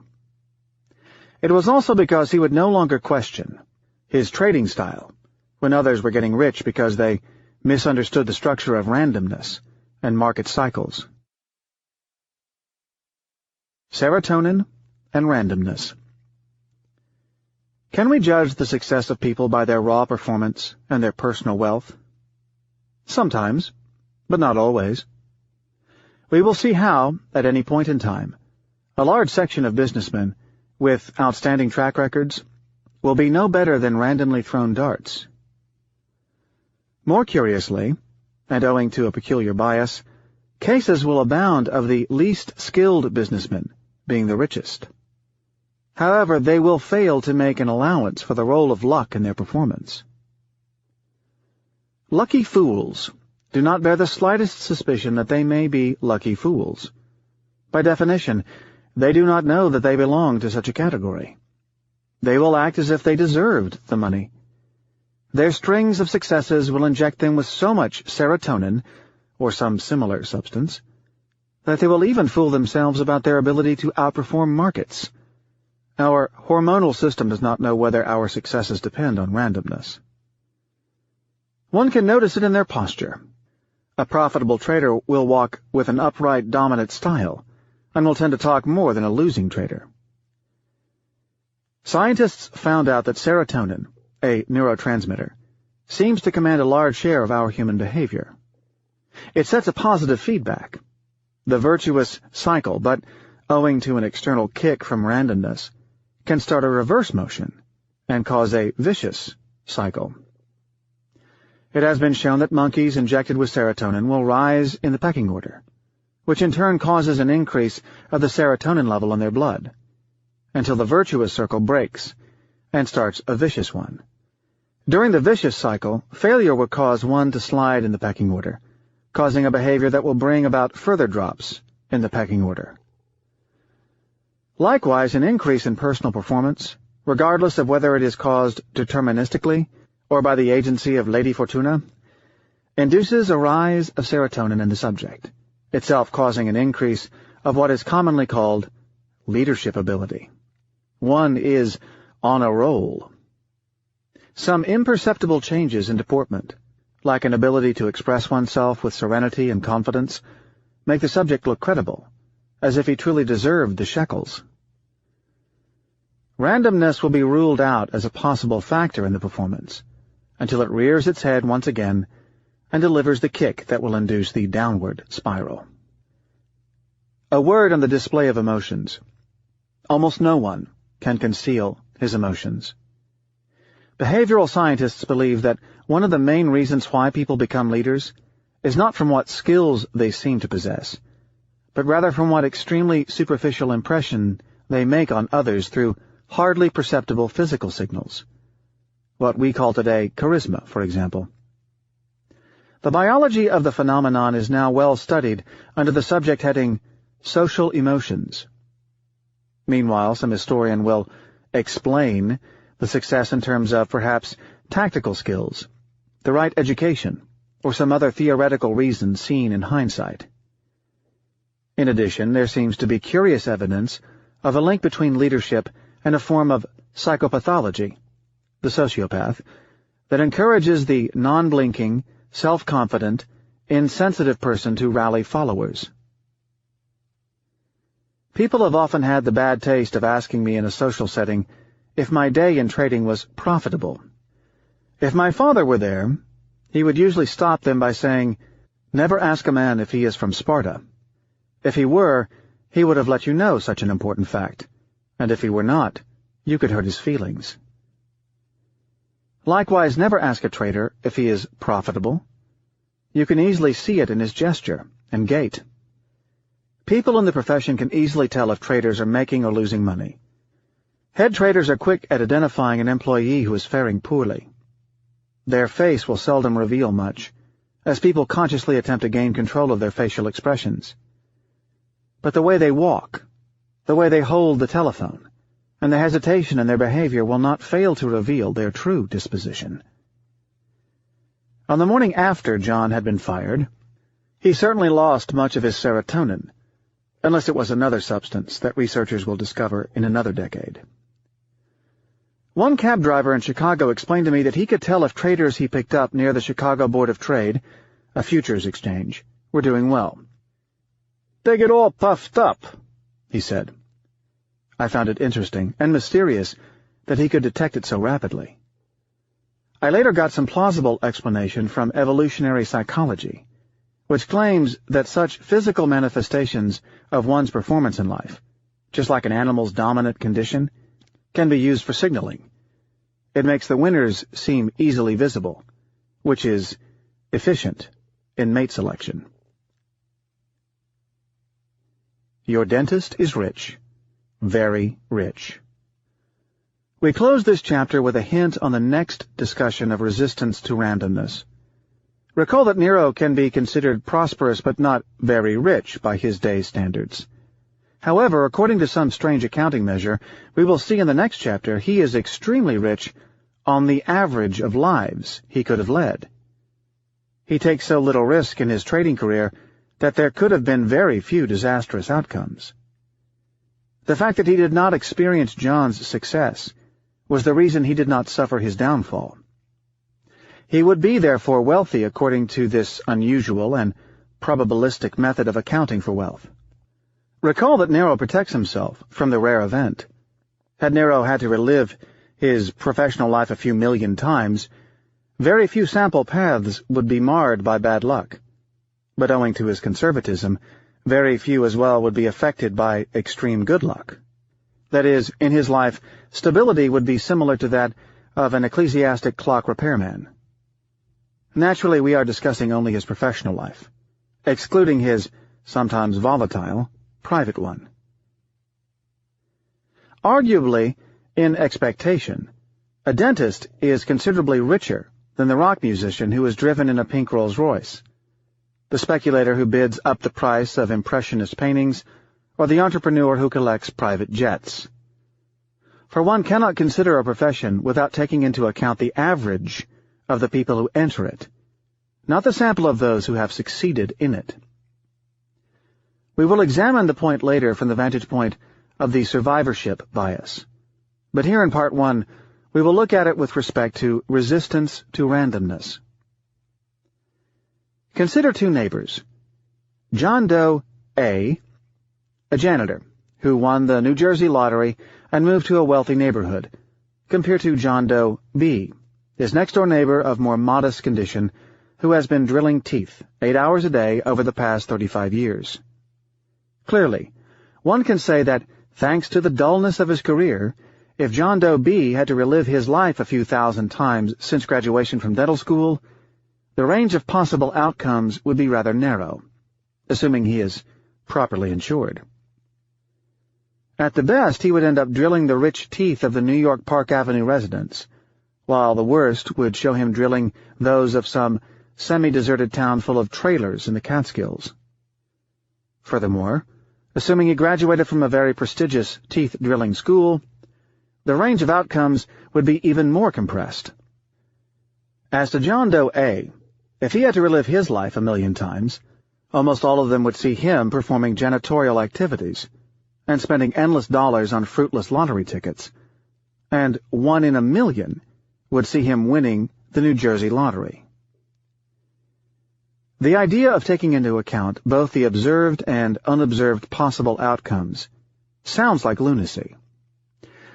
Speaker 1: It was also because he would no longer question his trading style when others were getting rich because they misunderstood the structure of randomness and market cycles. Serotonin and randomness. Can we judge the success of people by their raw performance and their personal wealth? Sometimes, but not always. We will see how, at any point in time, a large section of businessmen with outstanding track records will be no better than randomly thrown darts. More curiously, and owing to a peculiar bias, cases will abound of the least skilled businessmen being the richest. However, they will fail to make an allowance for the role of luck in their performance. Lucky fools do not bear the slightest suspicion that they may be lucky fools. By definition, they do not know that they belong to such a category. They will act as if they deserved the money. Their strings of successes will inject them with so much serotonin, or some similar substance, that they will even fool themselves about their ability to outperform markets. Our hormonal system does not know whether our successes depend on randomness. One can notice it in their posture. A profitable trader will walk with an upright, dominant style, and will tend to talk more than a losing trader. Scientists found out that serotonin, a neurotransmitter, seems to command a large share of our human behavior. It sets a positive feedback, the virtuous cycle, but, owing to an external kick from randomness, can start a reverse motion and cause a vicious cycle. It has been shown that monkeys injected with serotonin will rise in the pecking order, which in turn causes an increase of the serotonin level in their blood, until the virtuous circle breaks and starts a vicious one. During the vicious cycle, failure will cause one to slide in the pecking order, causing a behavior that will bring about further drops in the pecking order. Likewise, an increase in personal performance, regardless of whether it is caused deterministically or by the agency of Lady Fortuna, induces a rise of serotonin in the subject, itself causing an increase of what is commonly called leadership ability. One is on a roll. Some imperceptible changes in deportment, like an ability to express oneself with serenity and confidence, make the subject look credible, as if he truly deserved the shekels. Randomness will be ruled out as a possible factor in the performance, until it rears its head once again and delivers the kick that will induce the downward spiral. A word on the display of emotions. Almost no one can conceal his emotions. Behavioral scientists believe that one of the main reasons why people become leaders is not from what skills they seem to possess, but rather from what extremely superficial impression they make on others through hardly perceptible physical signals. What we call today charisma, for example. The biology of the phenomenon is now well studied under the subject heading social emotions. Meanwhile, some historian will explain the success in terms of perhaps tactical skills, the right education, or some other theoretical reason seen in hindsight. In addition, there seems to be curious evidence of a link between leadership and a form of psychopathology, the sociopath, that encourages the non-blinking, self-confident, insensitive person to rally followers. People have often had the bad taste of asking me in a social setting if my day in trading was profitable. If my father were there, he would usually stop them by saying, "Never ask a man if he is from Sparta. If he were, he would have let you know such an important fact, and if he were not, you could hurt his feelings." Likewise, never ask a trader if he is profitable. You can easily see it in his gesture and gait. People in the profession can easily tell if traders are making or losing money. Head traders are quick at identifying an employee who is faring poorly. Their face will seldom reveal much, as people consciously attempt to gain control of their facial expressions. But the way they walk, the way they hold the telephone, and the hesitation in their behavior will not fail to reveal their true disposition. On the morning after John had been fired, he certainly lost much of his serotonin, unless it was another substance that researchers will discover in another decade. One cab driver in Chicago explained to me that he could tell if traders he picked up near the Chicago Board of Trade, a futures exchange, were doing well. "They get all puffed up," he said. I found it interesting and mysterious that he could detect it so rapidly. I later got some plausible explanation from evolutionary psychology, which claims that such physical manifestations of one's performance in life, just like an animal's dominant condition, can be used for signaling. It makes the winners seem easily visible, which is efficient in mate selection. Your dentist is rich. Very rich. We close this chapter with a hint on the next discussion of resistance to randomness. Recall that Nero can be considered prosperous but not very rich by his day's standards. However, according to some strange accounting measure, we will see in the next chapter he is extremely rich on the average of lives he could have led. He takes so little risk in his trading career that there could have been very few disastrous outcomes. The fact that he did not experience John's success was the reason he did not suffer his downfall. He would be, therefore, wealthy according to this unusual and probabilistic method of accounting for wealth. Recall that Nero protects himself from the rare event. Had Nero had to relive his professional life a few million times, very few sample paths would be marred by bad luck. But owing to his conservatism, very few as well would be affected by extreme good luck. That is, in his life, stability would be similar to that of an ecclesiastic clock repairman. Naturally, we are discussing only his professional life, excluding his, sometimes volatile, private one. Arguably, in expectation, a dentist is considerably richer than the rock musician who is driven in a pink Rolls-Royce, the speculator who bids up the price of impressionist paintings, or the entrepreneur who collects private jets. For one cannot consider a profession without taking into account the average of the people who enter it, not the sample of those who have succeeded in it. We will examine the point later from the vantage point of the survivorship bias, but here in Part 1 we will look at it with respect to resistance to randomness. Consider two neighbors. John Doe A., a janitor, who won the New Jersey lottery and moved to a wealthy neighborhood, compared to John Doe B., his next-door neighbor of more modest condition, who has been drilling teeth 8 hours a day over the past 35 years. Clearly, one can say that, thanks to the dullness of his career, if John Doe B. had to relive his life a few thousand times since graduation from dental school, the range of possible outcomes would be rather narrow, assuming he is properly insured. At the best, he would end up drilling the rich teeth of the New York Park Avenue residents, while the worst would show him drilling those of some semi-deserted town full of trailers in the Catskills. Furthermore, assuming he graduated from a very prestigious teeth-drilling school, the range of outcomes would be even more compressed. As to John Doe A., if he had to relive his life a million times, almost all of them would see him performing janitorial activities and spending endless dollars on fruitless lottery tickets, and 1 in a million would see him winning the New Jersey lottery. The idea of taking into account both the observed and unobserved possible outcomes sounds like lunacy.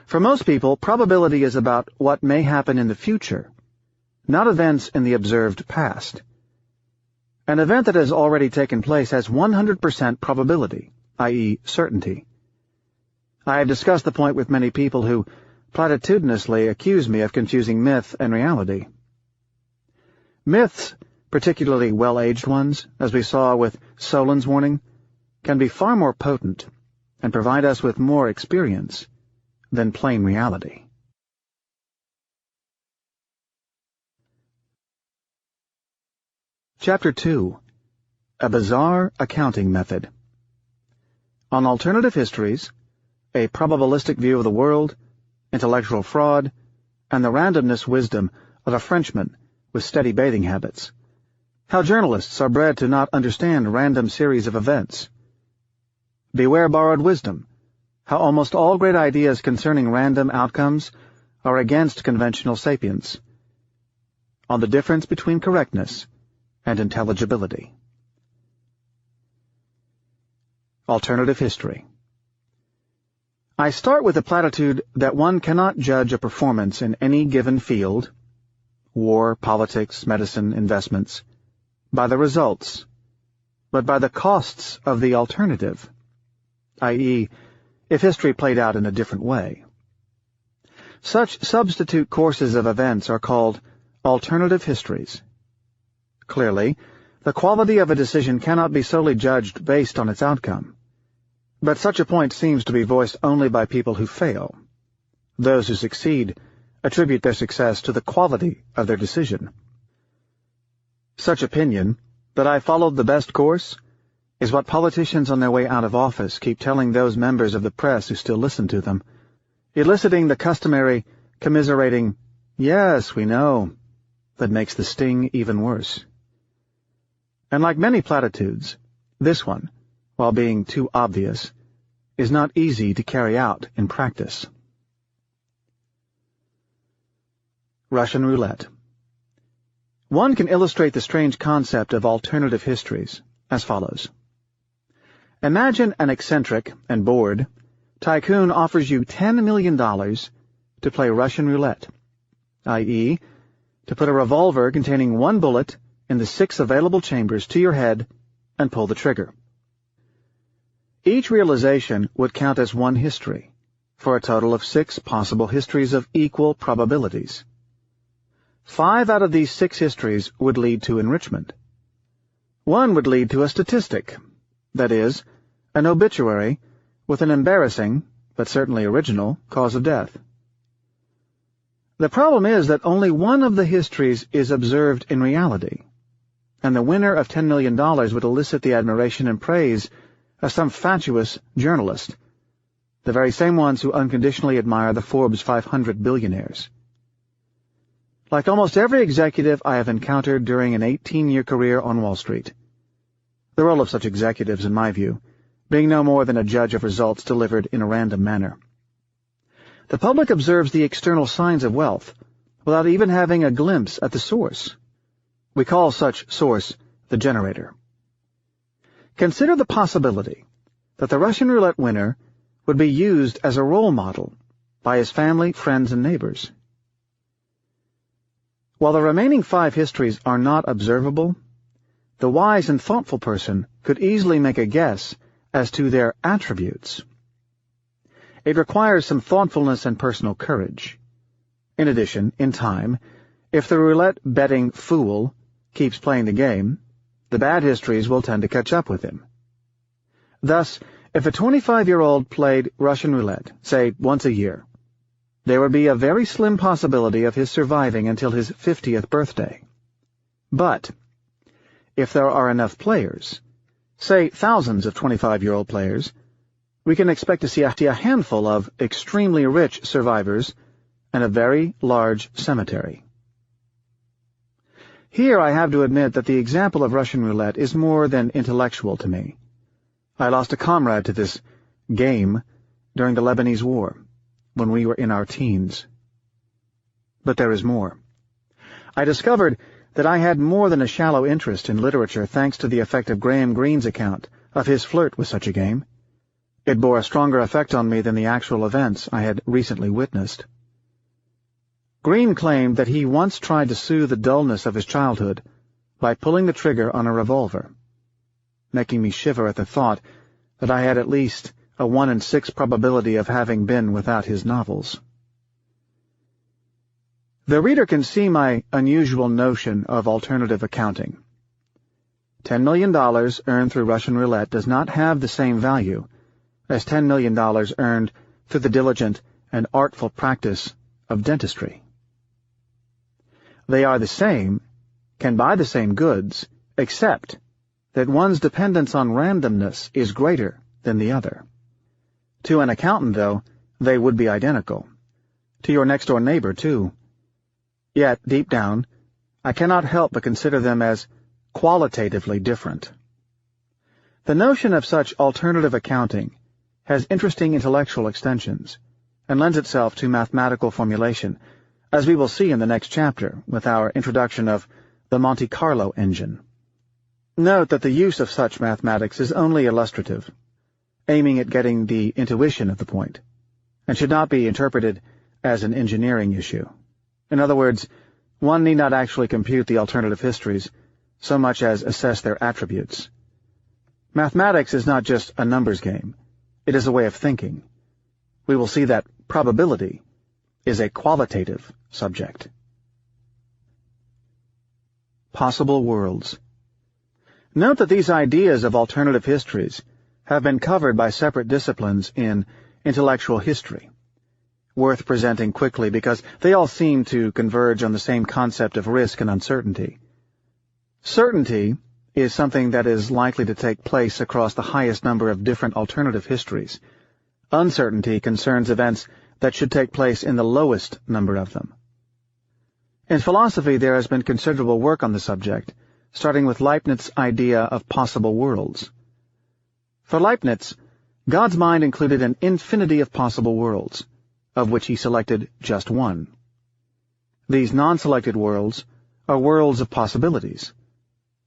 Speaker 1: For most people, probability is about what may happen in the future, not events in the observed past. An event that has already taken place has 100% probability, i.e., certainty. I have discussed the point with many people who platitudinously accuse me of confusing myth and reality. Myths, particularly well-aged ones, as we saw with Solon's warning, can be far more potent and provide us with more experience than plain reality. Chapter 2. A Bizarre Accounting Method. On alternative histories, a probabilistic view of the world, intellectual fraud, and the randomness wisdom of a Frenchman with steady bathing habits. How journalists are bred to not understand random series of events. Beware borrowed wisdom. How almost all great ideas concerning random outcomes are against conventional sapience. On the difference between correctness and intelligibility. Alternative history. I start with the platitude that one cannot judge a performance in any given field, war, politics, medicine, investments, by the results, but by the costs of the alternative, i.e., if history played out in a different way. Such substitute courses of events are called alternative histories. Clearly, the quality of a decision cannot be solely judged based on its outcome, but such a point seems to be voiced only by people who fail. Those who succeed attribute their success to the quality of their decision. Such opinion, that I followed the best course, is what politicians on their way out of office keep telling those members of the press who still listen to them, eliciting the customary, commiserating, "Yes, we know," that makes the sting even worse. And like many platitudes, this one, while being too obvious, is not easy to carry out in practice. Russian roulette. One can illustrate the strange concept of alternative histories as follows. Imagine an eccentric and bored tycoon offers you $10 million to play Russian roulette, i.e., to put a revolver containing one bullet in the 6 available chambers to your head and pull the trigger. Each realization would count as one history, for a total of 6 possible histories of equal probabilities. 5 out of these 6 histories would lead to enrichment. 1 would lead to a statistic, that is, an obituary with an embarrassing, but certainly original, cause of death. The problem is that only one of the histories is observed in reality, and the winner of $10 million would elicit the admiration and praise of some fatuous journalist, the very same ones who unconditionally admire the Forbes 500 billionaires. Like almost every executive I have encountered during an 18-year career on Wall Street, the role of such executives, in my view, being no more than a judge of results delivered in a random manner. The public observes the external signs of wealth without even having a glimpse at the source. We call such source the generator. Consider the possibility that the Russian roulette winner would be used as a role model by his family, friends, and neighbors. While the remaining 5 histories are not observable, the wise and thoughtful person could easily make a guess as to their attributes. It requires some thoughtfulness and personal courage. In addition, in time, if the roulette-betting fool keeps playing the game, the bad histories will tend to catch up with him. Thus, if a 25-year-old played Russian roulette, say once a year, there would be a very slim possibility of his surviving until his 50th birthday. But if there are enough players, say thousands of 25-year-old players, we can expect to see a handful of extremely rich survivors and a very large cemetery. Here I have to admit that the example of Russian roulette is more than intellectual to me. I lost a comrade to this game during the Lebanese War, when we were in our teens. But there is more. I discovered that I had more than a shallow interest in literature thanks to the effect of Graham Greene's account of his flirt with such a game. It bore a stronger effect on me than the actual events I had recently witnessed. Greene claimed that he once tried to soothe the dullness of his childhood by pulling the trigger on a revolver, making me shiver at the thought that I had at least a 1 in 6 probability of having been without his novels. The reader can see my unusual notion of alternative accounting. $10 million earned through Russian roulette does not have the same value as $10 million earned through the diligent and artful practice of dentistry. They are the same, can buy the same goods, except that one's dependence on randomness is greater than the other. To an accountant, though, they would be identical. To your next-door neighbor, too. Yet, deep down, I cannot help but consider them as qualitatively different. The notion of such alternative accounting has interesting intellectual extensions and lends itself to mathematical formulation, as we will see in the next chapter with our introduction of the Monte Carlo engine. Note that the use of such mathematics is only illustrative, aiming at getting the intuition of the point, and should not be interpreted as an engineering issue. In other words, one need not actually compute the alternative histories so much as assess their attributes. Mathematics is not just a numbers game. It is a way of thinking. We will see that probability is a qualitative subject. Possible worlds. Note that these ideas of alternative histories have been covered by separate disciplines in intellectual history, worth presenting quickly because they all seem to converge on the same concept of risk and uncertainty. Certainty is something that is likely to take place across the highest number of different alternative histories. Uncertainty concerns events that should take place in the lowest number of them. In philosophy, there has been considerable work on the subject, starting with Leibniz's idea of possible worlds. For Leibniz, God's mind included an infinity of possible worlds, of which he selected just one. These non-selected worlds are worlds of possibilities,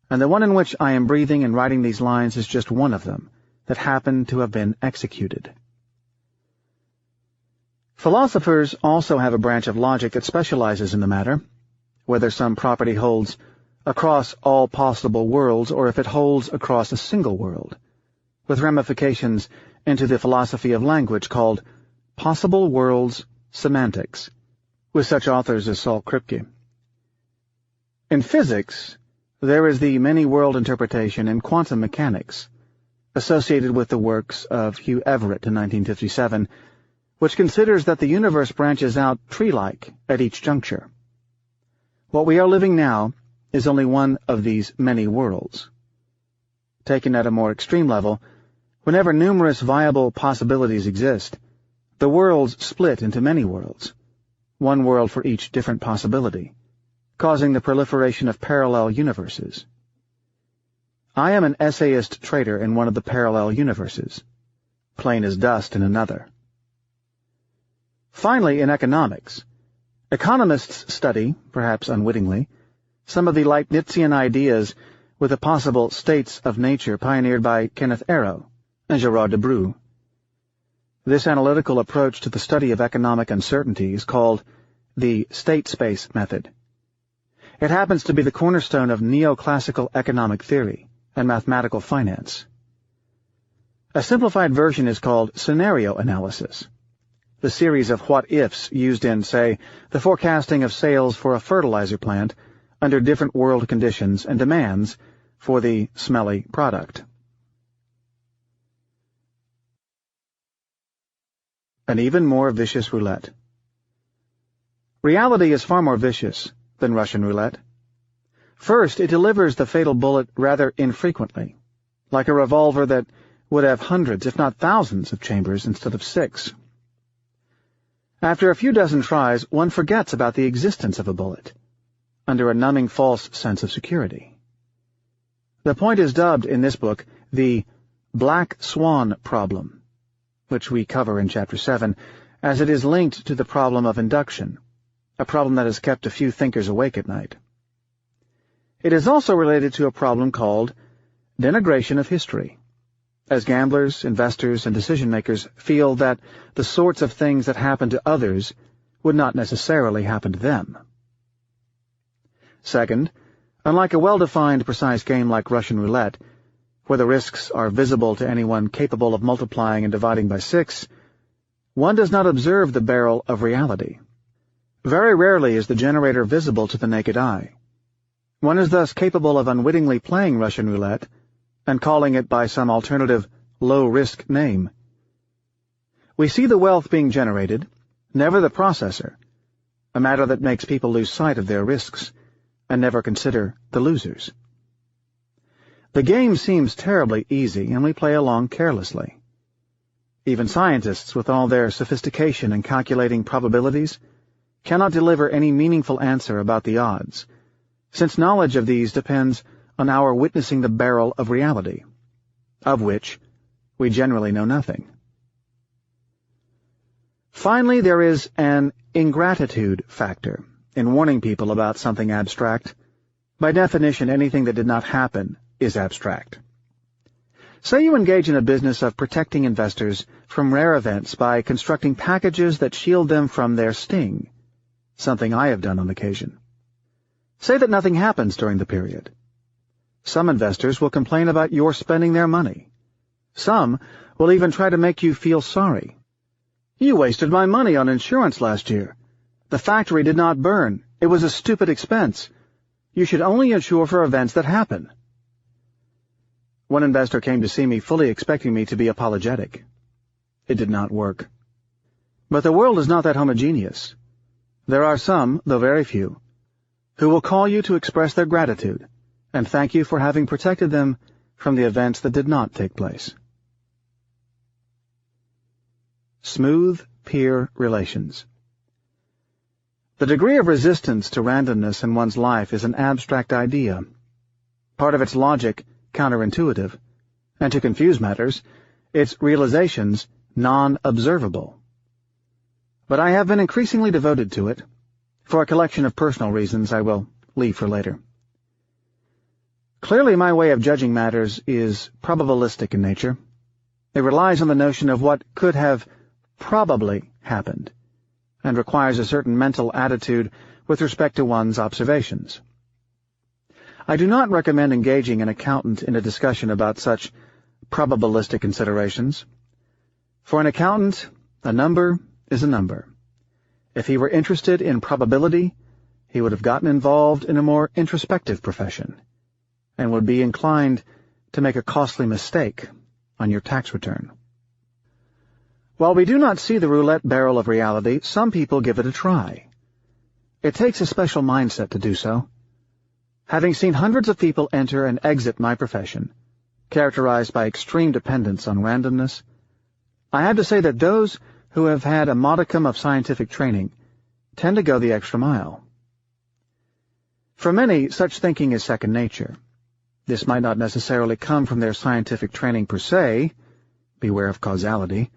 Speaker 1: and the one in which I am breathing and writing these lines is just one of them that happened to have been executed. Philosophers also have a branch of logic that specializes in the matter, whether some property holds across all possible worlds or if it holds across a single world, with ramifications into the philosophy of language called possible worlds semantics, with such authors as Saul Kripke. In physics, there is the many-world interpretation in quantum mechanics, associated with the works of Hugh Everett in 1957, which considers that the universe branches out tree-like at each juncture. What we are living now is only one of these many worlds. Taken at a more extreme level, whenever numerous viable possibilities exist, the worlds split into many worlds, one world for each different possibility, causing the proliferation of parallel universes. I am an essayist trader in one of the parallel universes, plain as dust in another. Finally, in economics, economists study, perhaps unwittingly, some of the Leibnizian ideas with the possible states of nature pioneered by Kenneth Arrow and Gerard de Brue. This analytical approach to the study of economic uncertainty is called the state-space method. It happens to be the cornerstone of neoclassical economic theory and mathematical finance. A simplified version is called scenario analysis, the series of what-ifs used in, say, the forecasting of sales for a fertilizer plant under different world conditions and demands for the smelly product. An even more vicious roulette. Reality is far more vicious than Russian roulette. First, it delivers the fatal bullet rather infrequently, like a revolver that would have hundreds, if not thousands, of chambers instead of 6. After a few dozen tries, one forgets about the existence of a bullet, under a numbing false sense of security. The point is dubbed in this book the Black Swan problem, which we cover in Chapter 7, as it is linked to the problem of induction, a problem that has kept a few thinkers awake at night. It is also related to a problem called denigration of history, as gamblers, investors, and decision-makers feel that the sorts of things that happen to others would not necessarily happen to them. Second, unlike a well-defined, precise game like Russian roulette, where the risks are visible to anyone capable of multiplying and dividing by 6, one does not observe the barrel of reality. Very rarely is the generator visible to the naked eye. One is thus capable of unwittingly playing Russian roulette and calling it by some alternative, low-risk name. We see the wealth being generated, never the processor, a matter that makes people lose sight of their risks and never consider the losers. The game seems terribly easy, and we play along carelessly. Even scientists, with all their sophistication in calculating probabilities, cannot deliver any meaningful answer about the odds, since knowledge of these depends on our witnessing the barrel of reality, of which we generally know nothing. Finally, there is an ingratitude factor in warning people about something abstract. By definition, anything that did not happen is abstract. Say you engage in a business of protecting investors from rare events by constructing packages that shield them from their sting, something I have done on occasion. Say that nothing happens during the period. Some investors will complain about your spending their money. Some will even try to make you feel sorry. You wasted my money on insurance last year. The factory did not burn. It was a stupid expense. You should only insure for events that happen. One investor came to see me fully expecting me to be apologetic. It did not work. But the world is not that homogeneous. There are some, though very few, who will call you to express their gratitude and thank you for having protected them from the events that did not take place. Smooth peer relations. The degree of resistance to randomness in one's life is an abstract idea, part of its logic counterintuitive, and to confuse matters, its realizations non-observable. But I have been increasingly devoted to it, for a collection of personal reasons I will leave for later. Clearly, my way of judging matters is probabilistic in nature. It relies on the notion of what could have probably happened, and requires a certain mental attitude with respect to one's observations. I do not recommend engaging an accountant in a discussion about such probabilistic considerations. For an accountant, a number is a number. If he were interested in probability, he would have gotten involved in a more introspective profession, and would be inclined to make a costly mistake on your tax return. While we do not see the roulette barrel of reality, some people give it a try. It takes a special mindset to do so. Having seen hundreds of people enter and exit my profession, characterized by extreme dependence on randomness, I have to say that those who have had a modicum of scientific training tend to go the extra mile. For many, such thinking is second nature. This might not necessarily come from their scientific training per se, beware of causality,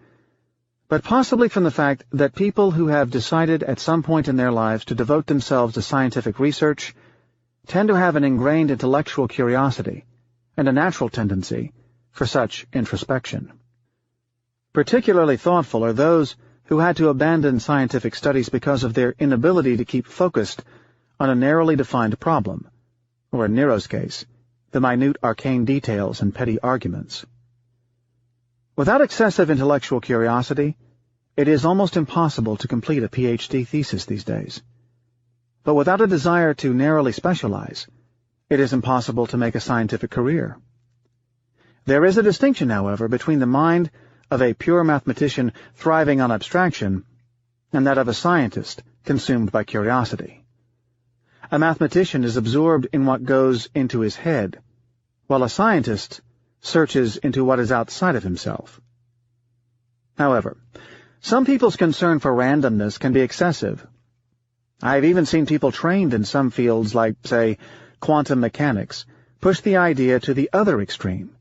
Speaker 1: but possibly from the fact that people who have decided at some point in their lives to devote themselves to scientific research tend to have an ingrained intellectual curiosity and a natural tendency for such introspection. Particularly thoughtful are those who had to abandon scientific studies because of their inability to keep focused on a narrowly defined problem, or in Nero's case, the minute arcane details and petty arguments. Without excessive intellectual curiosity, it is almost impossible to complete a PhD thesis these days. But without a desire to narrowly specialize, it is impossible to make a scientific career. There is a distinction, however, between the mind of a pure mathematician thriving on abstraction and that of a scientist consumed by curiosity. A mathematician is absorbed in what goes into his head, while a scientist searches into what is outside of himself. However, some people's concern for randomness can be excessive. I have even seen people trained in some fields like, say, quantum mechanics, push the idea to the other extreme,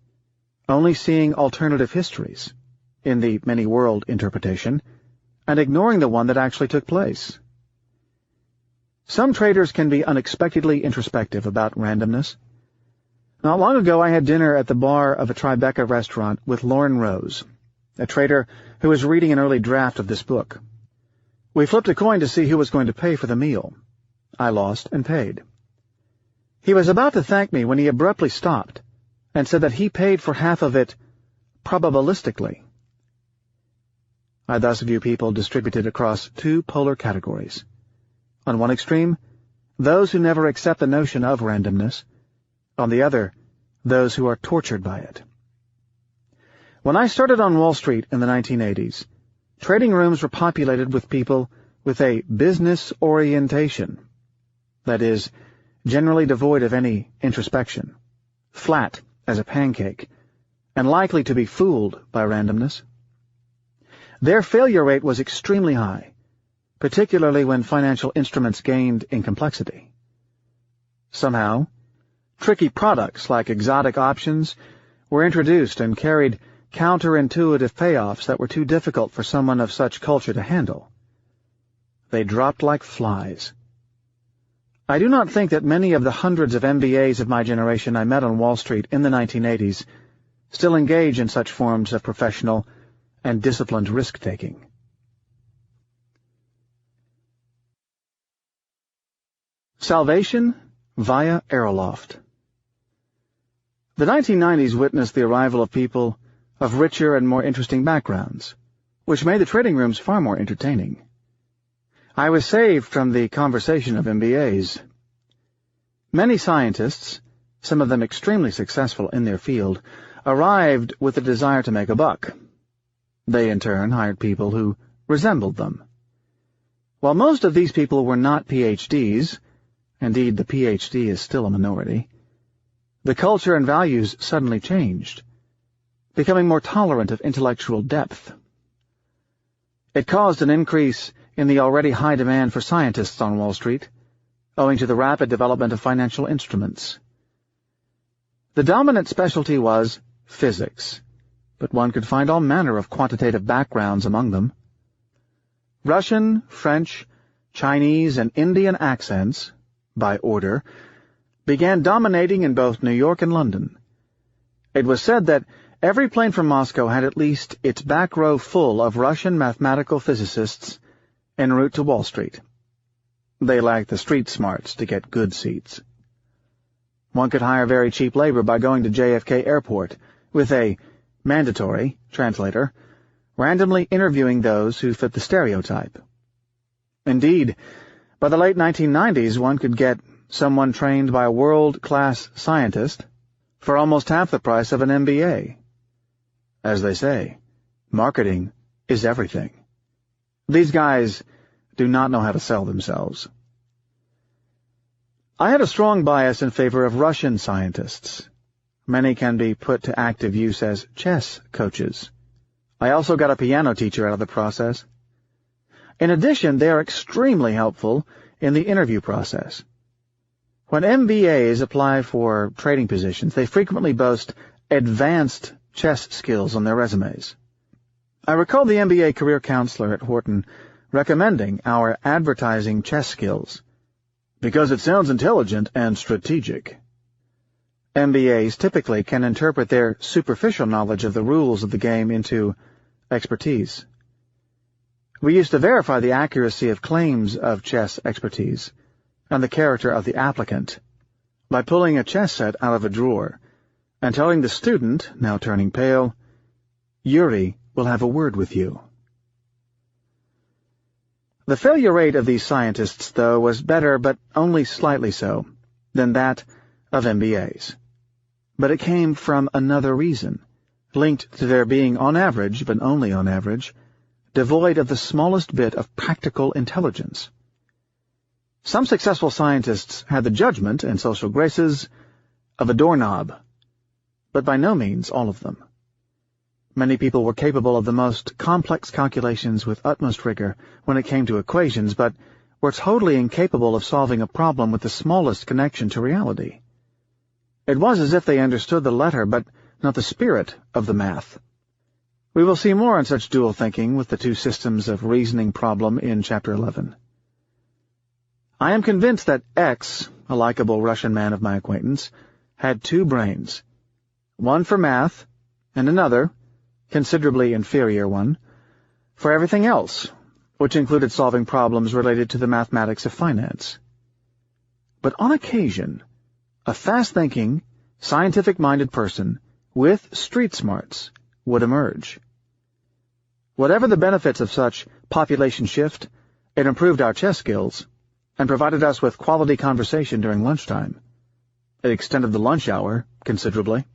Speaker 1: only seeing alternative histories in the many-world interpretation and ignoring the one that actually took place. Some traders can be unexpectedly introspective about randomness. Not long ago, I had dinner at the bar of a Tribeca restaurant with Lauren Rose, a trader who was reading an early draft of this book. We flipped a coin to see who was going to pay for the meal. I lost and paid. He was about to thank me when he abruptly stopped and said that he paid for half of it probabilistically. I thus view people distributed across two polar categories. On one extreme, those who never accept the notion of randomness. On the other, those who are tortured by it. When I started on Wall Street in the 1980s, trading rooms were populated with people with a business orientation. That is, generally devoid of any introspection, flat as a pancake, and likely to be fooled by randomness. Their failure rate was extremely high, particularly when financial instruments gained in complexity. Somehow, tricky products like exotic options were introduced and carried counterintuitive payoffs that were too difficult for someone of such culture to handle. They dropped like flies. I do not think that many of the hundreds of MBAs of my generation I met on Wall Street in the 1980s still engage in such forms of professional and disciplined risk-taking. Salvation via Aeroloft. The 1990s witnessed the arrival of people of richer and more interesting backgrounds, which made the trading rooms far more entertaining. I was saved from the conversation of MBAs. Many scientists, some of them extremely successful in their field, arrived with the desire to make a buck. They, in turn, hired people who resembled them. While most of these people were not PhDs, indeed the PhD is still a minority, the culture and values suddenly changed, becoming more tolerant of intellectual depth. It caused an increase in the already high demand for scientists on Wall Street, owing to the rapid development of financial instruments. The dominant specialty was physics, but one could find all manner of quantitative backgrounds among them. Russian, French, Chinese, and Indian accents, by order, began dominating in both New York and London. It was said that every plane from Moscow had at least its back row full of Russian mathematical physicists en route to Wall Street. They lacked the street smarts to get good seats. One could hire very cheap labor by going to JFK Airport with a mandatory translator, randomly interviewing those who fit the stereotype. Indeed, by the late 1990s, one could get someone trained by a world-class scientist for almost half the price of an MBA. As they say, marketing is everything. These guys do not know how to sell themselves. I had a strong bias in favor of Russian scientists. Many can be put to active use as chess coaches. I also got a piano teacher out of the process. In addition, they are extremely helpful in the interview process. When MBAs apply for trading positions, they frequently boast advanced chess skills on their resumes. I recall the MBA career counselor at Wharton recommending our advertising chess skills, because it sounds intelligent and strategic. MBAs typically can interpret their superficial knowledge of the rules of the game into expertise. We used to verify the accuracy of claims of chess expertise and the character of the applicant by pulling a chess set out of a drawer and telling the student, now turning pale, "Yuri will have a word with you." The failure rate of these scientists, though, was better, but only slightly so, than that of MBAs. But it came from another reason, linked to their being on average, but only on average, devoid of the smallest bit of practical intelligence. Some successful scientists had the judgment and social graces of a doorknob, but by no means all of them. Many people were capable of the most complex calculations with utmost rigor when it came to equations, but were totally incapable of solving a problem with the smallest connection to reality. It was as if they understood the letter, but not the spirit of the math. We will see more on such dual thinking with the two systems of reasoning problem in Chapter 11. I am convinced that X, a likable Russian man of my acquaintance, had two brains, one for math, and another, considerably inferior one, for everything else, which included solving problems related to the mathematics of finance. But on occasion, a fast-thinking, scientific-minded person with street smarts would emerge. Whatever the benefits of such population shift, it improved our chess skills and provided us with quality conversation during lunchtime. It extended the lunch hour considerably.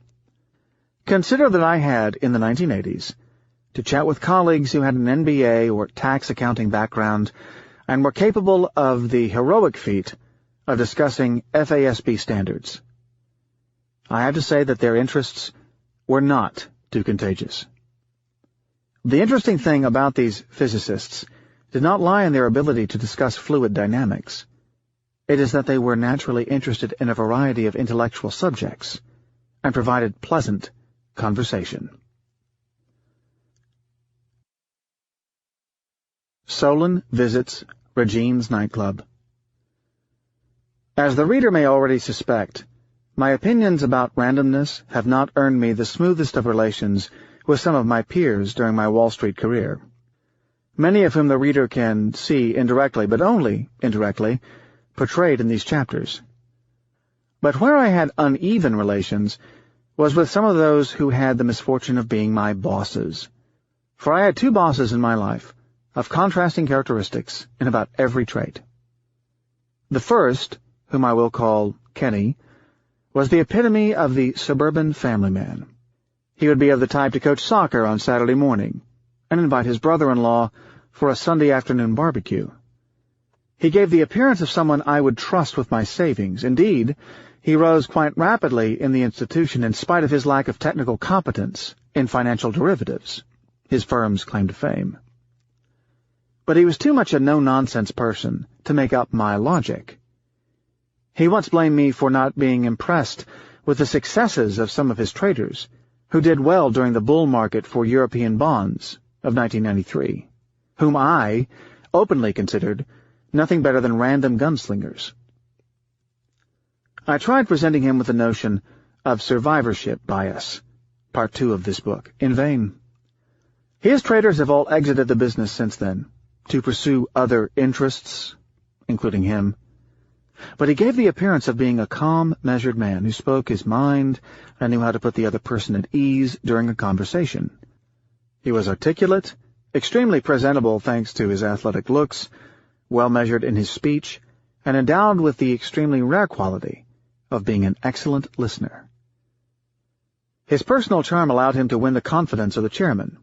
Speaker 1: Consider that I had, in the 1980s, to chat with colleagues who had an MBA or tax accounting background and were capable of the heroic feat of discussing FASB standards. I have to say that their interests were not too contagious. The interesting thing about these physicists did not lie in their ability to discuss fluid dynamics. It is that they were naturally interested in a variety of intellectual subjects and provided pleasant conversation. Solon visits Regine's nightclub. As the reader may already suspect, my opinions about randomness have not earned me the smoothest of relations with some of my peers during my Wall Street career, many of whom the reader can see indirectly, but only indirectly, portrayed in these chapters. But where I had uneven relations was with some of those who had the misfortune of being my bosses. For I had two bosses in my life, of contrasting characteristics in about every trait. The first, whom I will call Kenny, was the epitome of the suburban family man. He would be of the type to coach soccer on Saturday morning and invite his brother-in-law for a Sunday afternoon barbecue. He gave the appearance of someone I would trust with my savings. Indeed, he rose quite rapidly in the institution in spite of his lack of technical competence in financial derivatives, his firm's claim to fame. But he was too much a no-nonsense person to make up my logic. He once blamed me for not being impressed with the successes of some of his traders, who did well during the bull market for European bonds of 1993, whom I openly considered nothing better than random gunslingers. I tried presenting him with the notion of survivorship bias, part 2 of this book, in vain. His traders have all exited the business since then, to pursue other interests, including him. But he gave the appearance of being a calm, measured man who spoke his mind and knew how to put the other person at ease during a conversation. He was articulate, extremely presentable thanks to his athletic looks, well-measured in his speech, and endowed with the extremely rare quality of being an excellent listener. His personal charm allowed him to win the confidence of the chairman,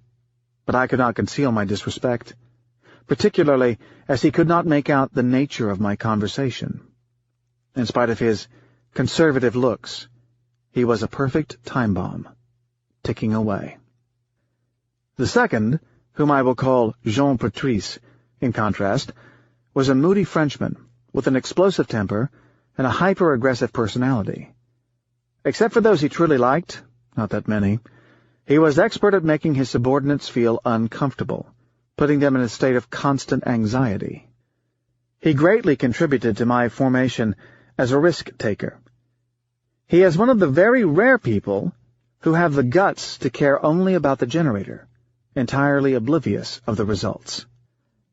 Speaker 1: but I could not conceal my disrespect, particularly as he could not make out the nature of my conversation. In spite of his conservative looks, he was a perfect time bomb, ticking away. The second, whom I will call Jean Patrice, in contrast, was a moody Frenchman with an explosive temper and a hyper-aggressive personality. Except for those he truly liked, not that many, he was expert at making his subordinates feel uncomfortable, putting them in a state of constant anxiety. He greatly contributed to my formation as a risk-taker. He is one of the very rare people who have the guts to care only about the generator, entirely oblivious of the results.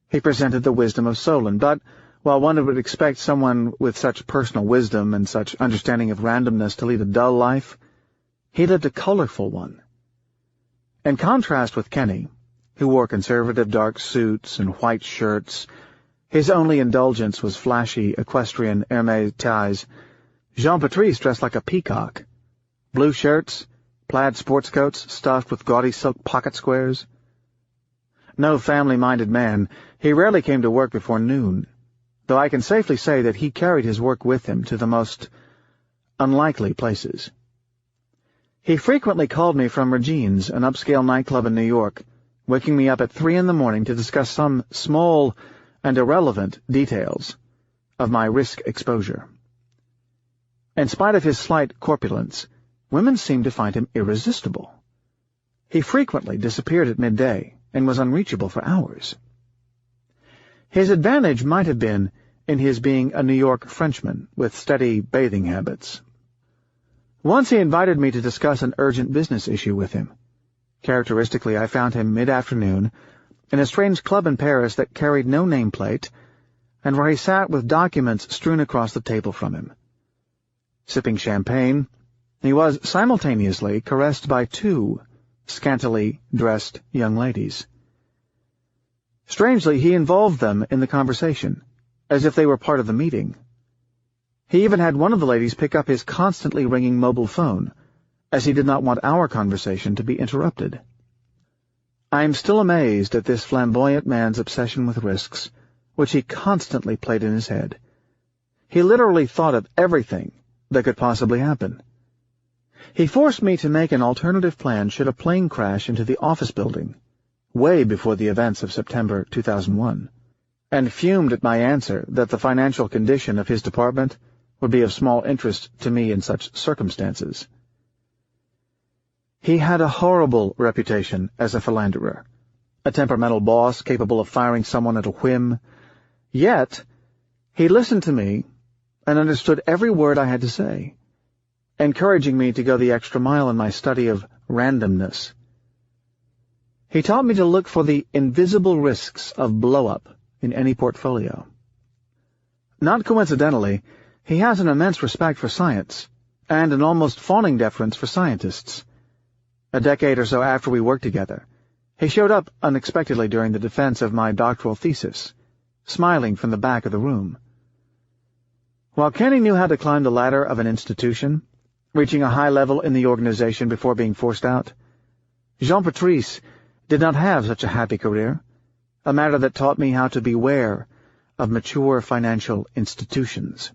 Speaker 1: He presented the wisdom of Solon, but while one would expect someone with such personal wisdom and such understanding of randomness to lead a dull life, he lived a colorful one. In contrast with Kenny, who wore conservative dark suits and white shirts, his only indulgence was flashy equestrian Hermès ties, Jean Patrice dressed like a peacock. Blue shirts, plaid sports coats stuffed with gaudy silk pocket squares. No family-minded man, he rarely came to work before noon, though I can safely say that he carried his work with him to the most unlikely places. He frequently called me from Regine's, an upscale nightclub in New York, waking me up at 3 a.m. to discuss some small and irrelevant details of my risk exposure. In spite of his slight corpulence, women seemed to find him irresistible. He frequently disappeared at midday and was unreachable for hours. His advantage might have been in his being a New York Frenchman with steady bathing habits. Once he invited me to discuss an urgent business issue with him. Characteristically, I found him mid-afternoon in a strange club in Paris that carried no nameplate, and where he sat with documents strewn across the table from him. Sipping champagne, he was simultaneously caressed by two scantily dressed young ladies. Strangely, he involved them in the conversation, as if they were part of the meeting. He even had one of the ladies pick up his constantly ringing mobile phone, as he did not want our conversation to be interrupted. I am still amazed at this flamboyant man's obsession with risks, which he constantly played in his head. He literally thought of everything that could possibly happen. He forced me to make an alternative plan should a plane crash into the office building, way before the events of September 2001, and fumed at my answer that the financial condition of his department would be of small interest to me in such circumstances. He had a horrible reputation as a philanderer, a temperamental boss capable of firing someone at a whim. Yet, he listened to me and understood every word I had to say, encouraging me to go the extra mile in my study of randomness. He taught me to look for the invisible risks of blow-up in any portfolio. Not coincidentally, he has an immense respect for science, and an almost fawning deference for scientists. A decade or so after we worked together, he showed up unexpectedly during the defense of my doctoral thesis, smiling from the back of the room. While Kenny knew how to climb the ladder of an institution, reaching a high level in the organization before being forced out, Jean-Patrice did not have such a happy career, a matter that taught me how to beware of mature financial institutions.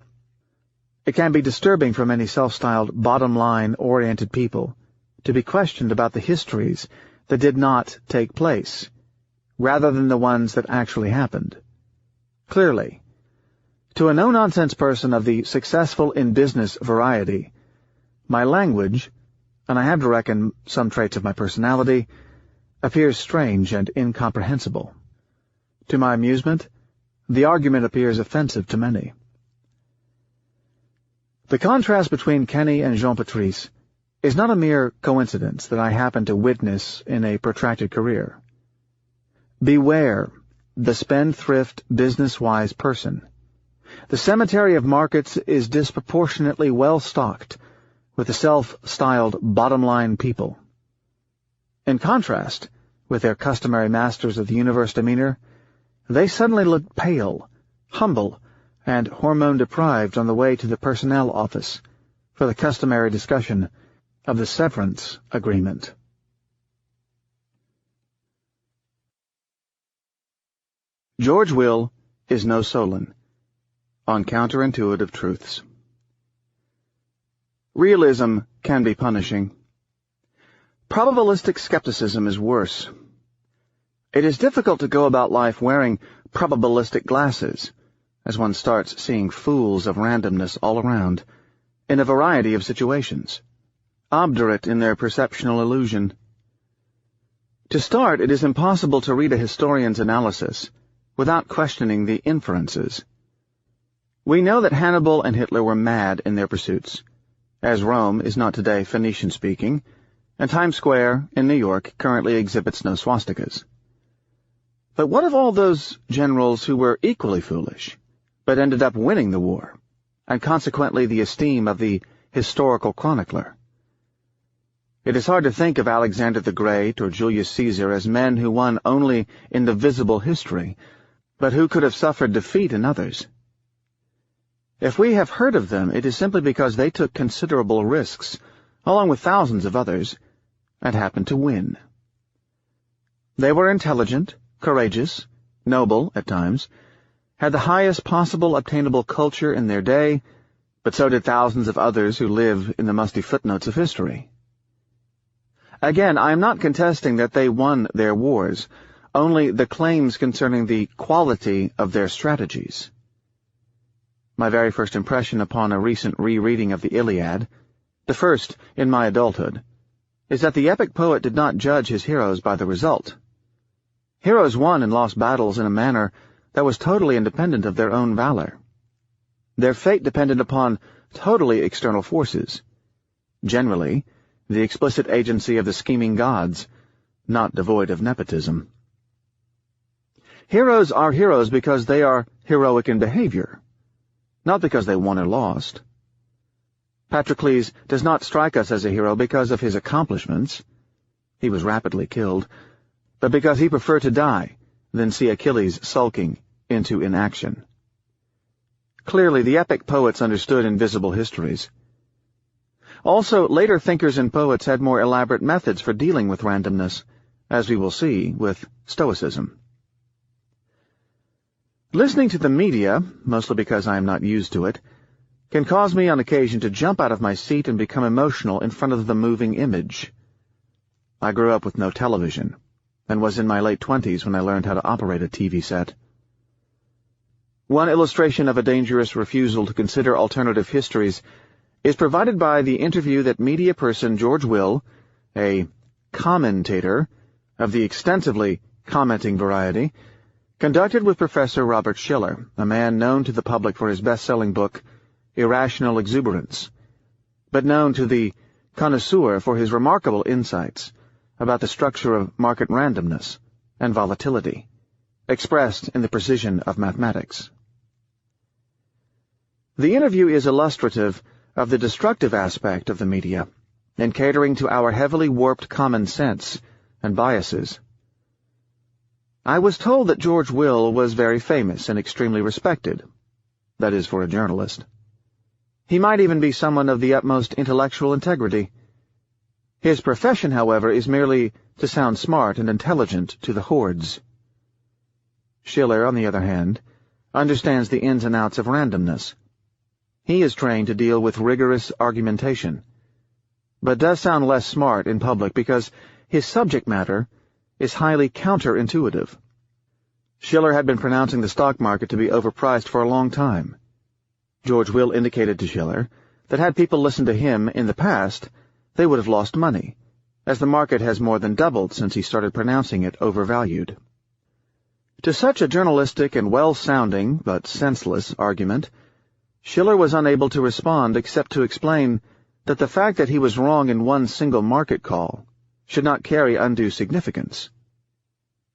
Speaker 1: It can be disturbing for many self-styled bottom-line-oriented people to be questioned about the histories that did not take place, rather than the ones that actually happened. Clearly, to a no-nonsense person of the successful-in-business variety, my language, and I have to reckon some traits of my personality, appears strange and incomprehensible. To my amusement, the argument appears offensive to many. The contrast between Kenny and Jean-Patrice is not a mere coincidence that I happen to witness in a protracted career. Beware the spendthrift, business-wise person. The cemetery of markets is disproportionately well-stocked with the self-styled bottom-line people. In contrast, with their customary masters of the universe demeanor, they suddenly look pale, humble, and hormone-deprived on the way to the personnel office for the customary discussion of the severance agreement. George Will is no Solon, on counterintuitive truths. Realism can be punishing. Probabilistic skepticism is worse. It is difficult to go about life wearing probabilistic glasses, as one starts seeing fools of randomness all around, in a variety of situations, obdurate in their perceptional illusion. To start, it is impossible to read a historian's analysis without questioning the inferences. We know that Hannibal and Hitler were mad in their pursuits, as Rome is not today Phoenician-speaking, and Times Square in New York currently exhibits no swastikas. But what of all those generals who were equally foolish, but ended up winning the war, and consequently the esteem of the historical chronicler? It is hard to think of Alexander the Great or Julius Caesar as men who won only in the visible history, but who could have suffered defeat in others. If we have heard of them, it is simply because they took considerable risks, along with thousands of others, and happened to win. They were intelligent, courageous, noble at times, had the highest possible obtainable culture in their day, but so did thousands of others who live in the musty footnotes of history. Again, I am not contesting that they won their wars, only the claims concerning the quality of their strategies. My very first impression upon a recent rereading of the Iliad, the first in my adulthood, is that the epic poet did not judge his heroes by the result. Heroes won and lost battles in a manner that was totally independent of their own valor, Their fate depended upon totally external forces, generally the explicit agency of the scheming gods, not devoid of nepotism. Heroes are heroes because they are heroic in behavior, not because they won or lost. Patroclus does not strike us as a hero because of his accomplishments. He was rapidly killed, but because he preferred to die than see Achilles sulking into inaction. Clearly, the epic poets understood invisible histories. Also, later thinkers and poets had more elaborate methods for dealing with randomness, as we will see with Stoicism. Listening to the media, mostly because I am not used to it, can cause me on occasion to jump out of my seat and become emotional in front of the moving image. I grew up with no television, and was in my late 20s when I learned how to operate a TV set. One illustration of a dangerous refusal to consider alternative histories is provided by the interview that media person George Will, a commentator of the extensively commenting variety, conducted with Professor Robert Schiller, a man known to the public for his best-selling book, Irrational Exuberance, but known to the connoisseur for his remarkable insights about the structure of market randomness and volatility, expressed in the precision of mathematics. The interview is illustrative of the destructive aspect of the media in catering to our heavily warped common sense and biases. I was told that George Will was very famous and extremely respected, that is, for a journalist. He might even be someone of the utmost intellectual integrity. His profession, however, is merely to sound smart and intelligent to the hordes. Schiller, on the other hand, understands the ins and outs of randomness. He is trained to deal with rigorous argumentation, but does sound less smart in public because his subject matter is highly counterintuitive. Schiller had been pronouncing the stock market to be overpriced for a long time. George Will indicated to Schiller that had people listened to him in the past, they would have lost money, as the market has more than doubled since he started pronouncing it overvalued. To such a journalistic and well-sounding, but senseless, argument, Schiller was unable to respond except to explain that the fact that he was wrong in one single market call should not carry undue significance.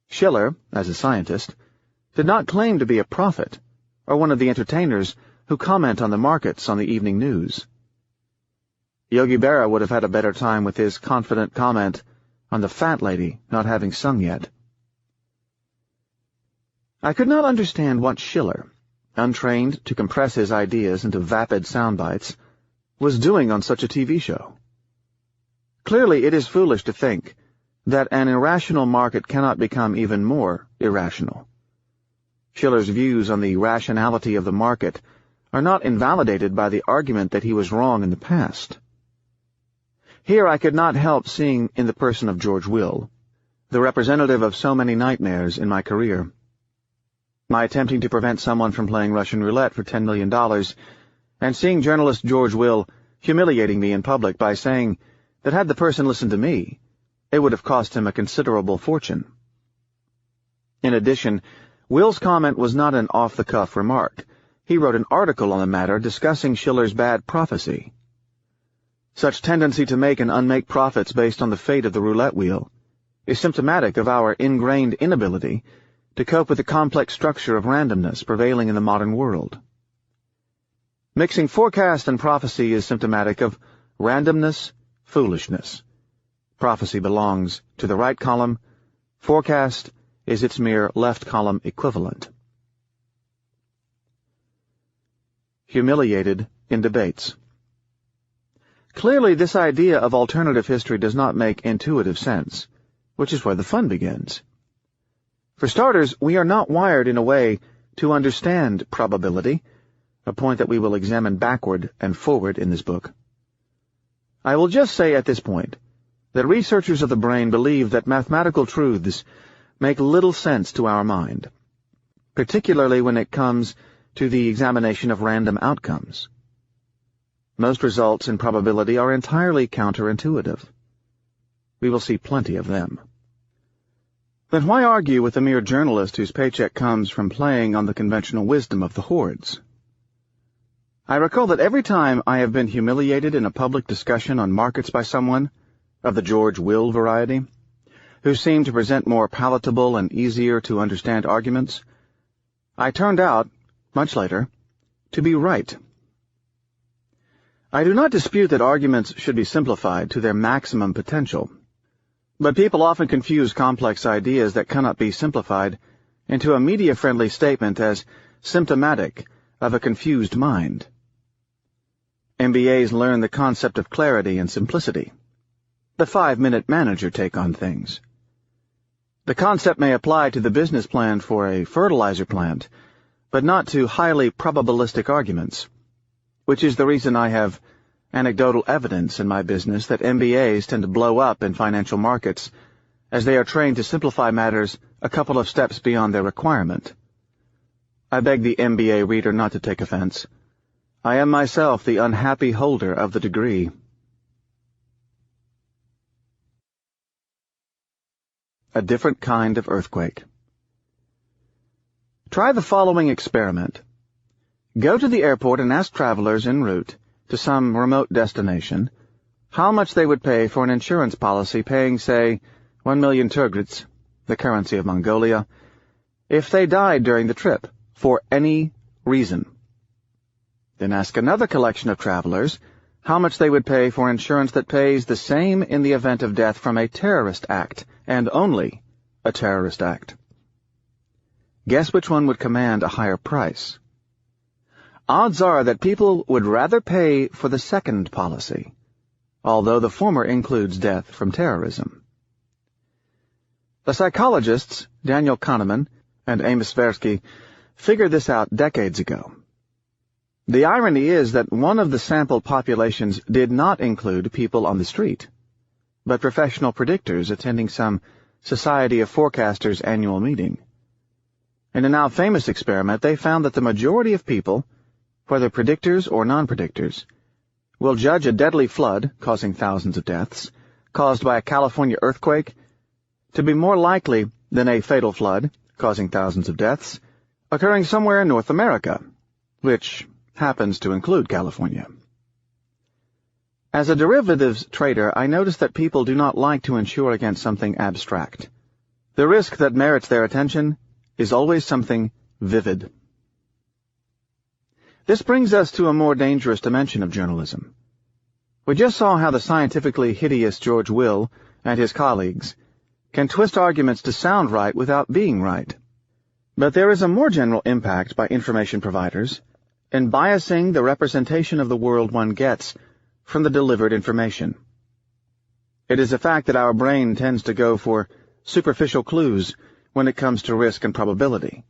Speaker 1: Schiller, as a scientist, did not claim to be a prophet or one of the entertainers who comment on the markets on the evening news. Yogi Berra would have had a better time with his confident comment on the fat lady not having sung yet. I could not understand what Schiller, untrained to compress his ideas into vapid sound bites, was doing on such a TV show. Clearly, it is foolish to think that an irrational market cannot become even more irrational. Schiller's views on the rationality of the market are not invalidated by the argument that he was wrong in the past. Here I could not help seeing in the person of George Will the representative of so many nightmares in my career. My attempting to prevent someone from playing Russian roulette for $10 million, and seeing journalist George Will humiliating me in public by saying that had the person listened to me, it would have cost him a considerable fortune. In addition, Will's comment was not an off-the-cuff remark. He wrote an article on the matter discussing Schiller's bad prophecy. Such tendency to make and unmake profits based on the fate of the roulette wheel is symptomatic of our ingrained inability to cope with the complex structure of randomness prevailing in the modern world. Mixing forecast and prophecy is symptomatic of randomness, foolishness. Prophecy belongs to the right column, forecast is its mere left column equivalent. Humiliated in debates. Clearly, this idea of alternative history does not make intuitive sense, which is where the fun begins. For starters, we are not wired in a way to understand probability, a point that we will examine backward and forward in this book. I will just say at this point that researchers of the brain believe that mathematical truths make little sense to our mind, particularly when it comes to the examination of random outcomes. Most results in probability are entirely counterintuitive. We will see plenty of them. Then why argue with a mere journalist whose paycheck comes from playing on the conventional wisdom of the hordes? I recall that every time I have been humiliated in a public discussion on markets by someone, of the George Will variety, who seemed to present more palatable and easier to understand arguments, I turned out, much later, to be right. I do not dispute that arguments should be simplified to their maximum potential, but people often confuse complex ideas that cannot be simplified into a media-friendly statement as symptomatic of a confused mind. MBAs learn the concept of clarity and simplicity, the 5-minute manager take on things. The concept may apply to the business plan for a fertilizer plant, but not to highly probabilistic arguments, which is the reason I have anecdotal evidence in my business that MBAs tend to blow up in financial markets as they are trained to simplify matters a couple of steps beyond their requirement. I beg the MBA reader not to take offense. I am myself the unhappy holder of the degree. A different kind of earthquake. Try the following experiment. Go to the airport and ask travelers en route to some remote destination how much they would pay for an insurance policy paying, say, 1 million turgrits, the currency of Mongolia, if they died during the trip, for any reason. Then ask another collection of travelers how much they would pay for insurance that pays the same in the event of death from a terrorist act, and only a terrorist act. Guess which one would command a higher price? Odds are that people would rather pay for the second policy, although the former includes death from terrorism. The psychologists Daniel Kahneman and Amos Tversky figured this out decades ago. The irony is that one of the sampled populations did not include people on the street, but professional predictors attending some Society of Forecasters annual meeting. In a now famous experiment, they found that the majority of people, whether predictors or non-predictors, will judge a deadly flood, causing thousands of deaths, caused by a California earthquake, to be more likely than a fatal flood, causing thousands of deaths, occurring somewhere in North America, which happens to include California. As a derivatives trader, I notice that people do not like to insure against something abstract. The risk that merits their attention is always something vivid. This brings us to a more dangerous dimension of journalism. We just saw how the scientifically hideous George Will and his colleagues can twist arguments to sound right without being right. But there is a more general impact by information providers in biasing the representation of the world one gets from the delivered information. It is a fact that our brain tends to go for superficial clues when it comes to risk and probability,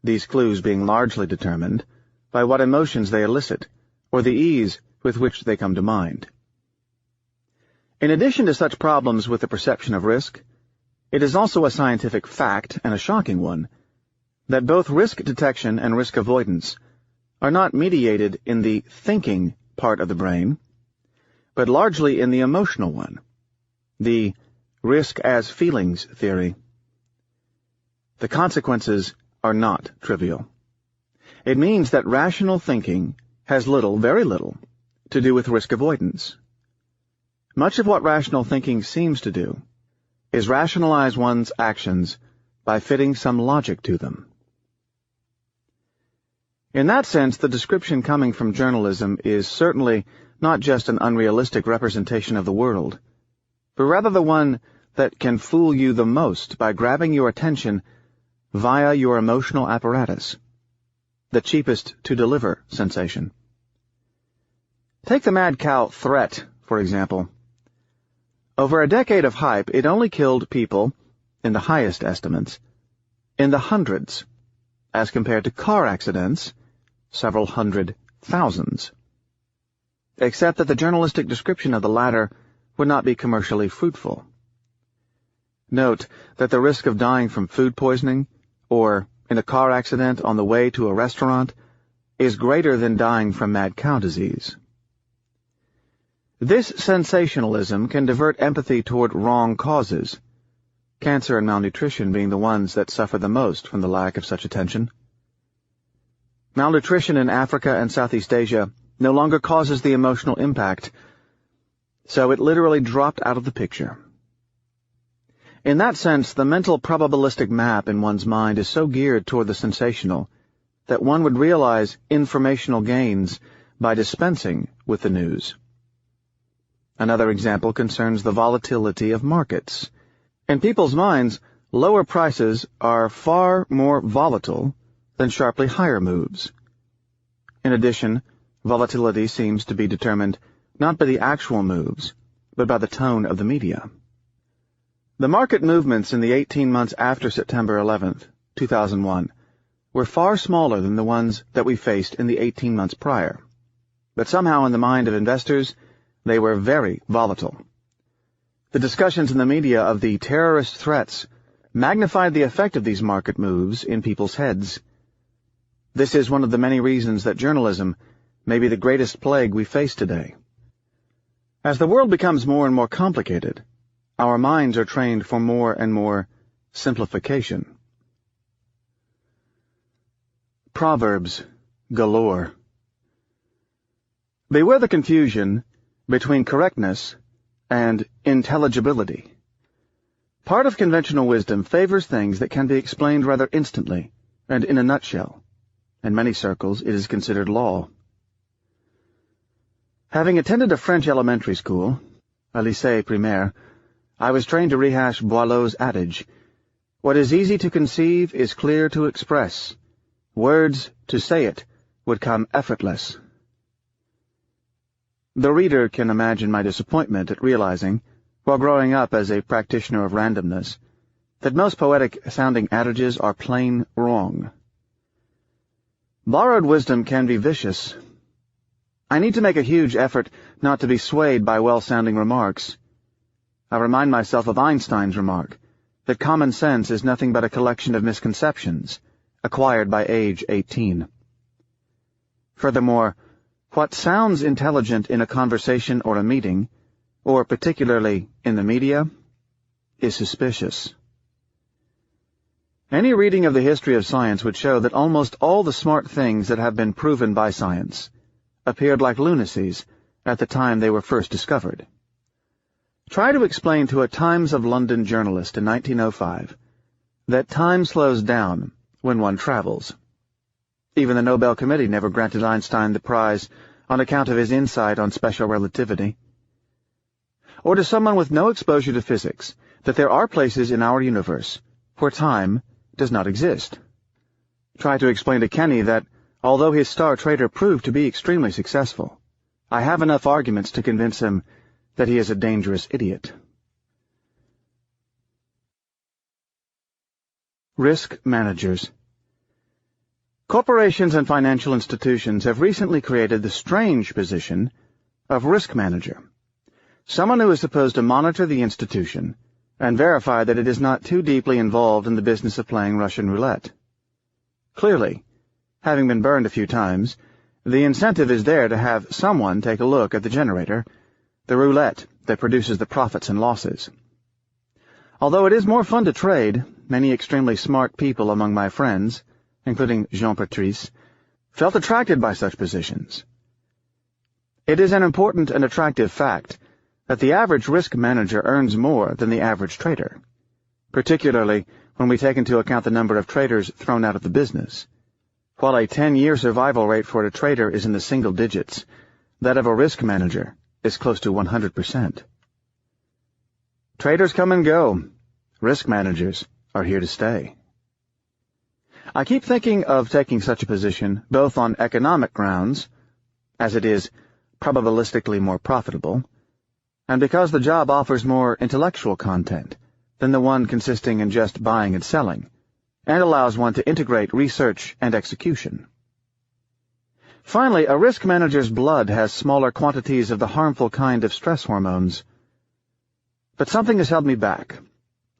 Speaker 1: these clues being largely determined by what emotions they elicit or the ease with which they come to mind. In addition to such problems with the perception of risk, it is also a scientific fact, and a shocking one, that both risk detection and risk avoidance are not mediated in the thinking part of the brain, but largely in the emotional one, the risk as feelings theory. The consequences are not trivial. It means that rational thinking has little, very little, to do with risk avoidance. Much of what rational thinking seems to do is rationalize one's actions by fitting some logic to them. In that sense, the description coming from journalism is certainly not just an unrealistic representation of the world, but rather the one that can fool you the most by grabbing your attention via your emotional apparatus, the cheapest to deliver sensation. Take the mad cow threat, for example. Over a decade of hype, it only killed people, in the highest estimates, in the hundreds, as compared to car accidents, several hundred thousands. Except that the journalistic description of the latter would not be commercially fruitful. Note that the risk of dying from food poisoning, or in a car accident on the way to a restaurant, is greater than dying from mad cow disease. This sensationalism can divert empathy toward wrong causes, cancer and malnutrition being the ones that suffer the most from the lack of such attention. Malnutrition in Africa and Southeast Asia no longer causes the emotional impact, so it literally dropped out of the picture. In that sense, the mental probabilistic map in one's mind is so geared toward the sensational that one would realize informational gains by dispensing with the news. Another example concerns the volatility of markets. In people's minds, lower prices are far more volatile than sharply higher moves. In addition, volatility seems to be determined not by the actual moves, but by the tone of the media. The market movements in the 18 months after September 11th, 2001, were far smaller than the ones that we faced in the 18 months prior. But somehow in the mind of investors, they were very volatile. The discussions in the media of the terrorist threats magnified the effect of these market moves in people's heads. This is one of the many reasons that journalism may be the greatest plague we face today. As the world becomes more and more complicated, our minds are trained for more and more simplification. Proverbs galore. Beware the confusion between correctness and intelligibility. Part of conventional wisdom favors things that can be explained rather instantly and in a nutshell. In many circles, it is considered law. Having attended a French elementary school, a lycée primaire, I was trained to rehash Boileau's adage, "What is easy to conceive is clear to express. Words, to say it, would come effortless." The reader can imagine my disappointment at realizing, while growing up as a practitioner of randomness, that most poetic-sounding adages are plain wrong. Borrowed wisdom can be vicious. I need to make a huge effort not to be swayed by well-sounding remarks. I remind myself of Einstein's remark, that common sense is nothing but a collection of misconceptions, acquired by age 18. Furthermore, what sounds intelligent in a conversation or a meeting, or particularly in the media, is suspicious. Any reading of the history of science would show that almost all the smart things that have been proven by science appeared like lunacies at the time they were first discovered. Try to explain to a Times of London journalist in 1905 that time slows down when one travels. Even the Nobel Committee never granted Einstein the prize on account of his insight on special relativity. Or to someone with no exposure to physics that there are places in our universe where time does not exist. Try to explain to Kenny that, although his star trader proved to be extremely successful, I have enough arguments to convince him that he is a dangerous idiot. Risk managers. Corporations and financial institutions have recently created the strange position of risk manager, someone who is supposed to monitor the institution and verify that it is not too deeply involved in the business of playing Russian roulette. Clearly, having been burned a few times, the incentive is there to have someone take a look at the generator, the roulette that produces the profits and losses. Although it is more fun to trade, many extremely smart people among my friends, including Jean-Patrice, felt attracted by such positions. It is an important and attractive fact that the average risk manager earns more than the average trader, particularly when we take into account the number of traders thrown out of the business. While a 10-year survival rate for a trader is in the single digits, that of a risk manager is close to 100%. Traders come and go. Risk managers are here to stay. I keep thinking of taking such a position both on economic grounds, as it is probabilistically more profitable, and because the job offers more intellectual content than the one consisting in just buying and selling, and allows one to integrate research and execution. Finally, a risk manager's blood has smaller quantities of the harmful kind of stress hormones. But something has held me back,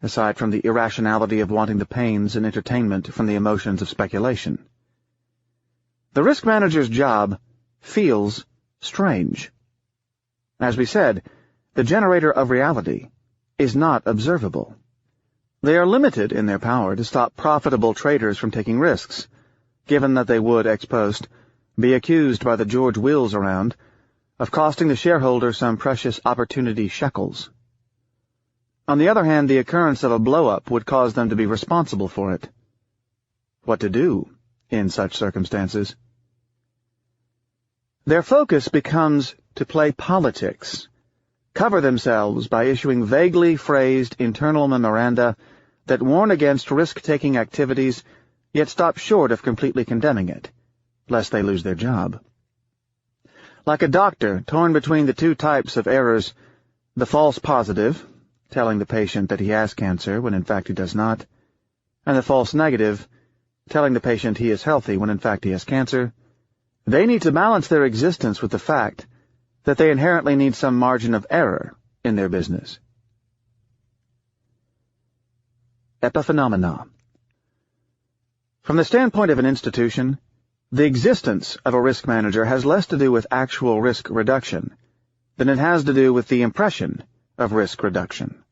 Speaker 1: aside from the irrationality of wanting the pains and entertainment from the emotions of speculation. The risk manager's job feels strange. As we said, the generator of reality is not observable. They are limited in their power to stop profitable traders from taking risks, given that they would, ex post, be accused by the George Wills around of costing the shareholder some precious opportunity shekels. On the other hand, the occurrence of a blow-up would cause them to be responsible for it. What to do in such circumstances? Their focus becomes to play politics, cover themselves by issuing vaguely phrased internal memoranda that warn against risk-taking activities, yet stop short of completely condemning it, lest they lose their job. Like a doctor torn between the two types of errors, the false positive, telling the patient that he has cancer when in fact he does not, and the false negative, telling the patient he is healthy when in fact he has cancer, they need to balance their existence with the fact that they inherently need some margin of error in their business. Epiphenomena. From the standpoint of an institution, the existence of a risk manager has less to do with actual risk reduction than it has to do with the impression of risk reduction.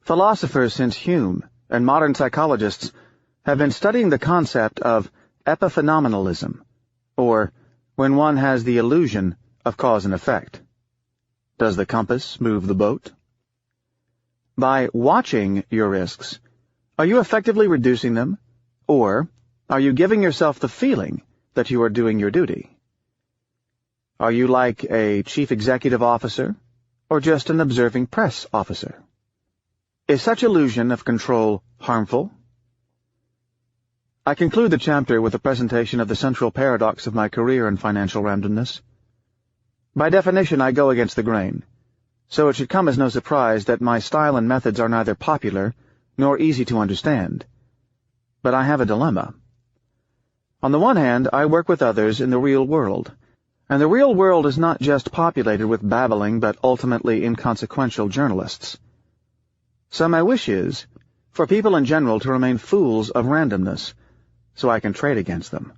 Speaker 1: Philosophers since Hume and modern psychologists have been studying the concept of epiphenomenalism, or when one has the illusion of cause and effect. Does the compass move the boat? By watching your risks, are you effectively reducing them, or are you giving yourself the feeling that you are doing your duty? Are you like a chief executive officer, or just an observing press officer? Is such illusion of control harmful? I conclude the chapter with a presentation of the central paradox of my career in financial randomness. By definition, I go against the grain, so it should come as no surprise that my style and methods are neither popular nor easy to understand. But I have a dilemma. On the one hand, I work with others in the real world, and the real world is not just populated with babbling but ultimately inconsequential journalists. So my wish is for people in general to remain fools of randomness, so I can trade against them,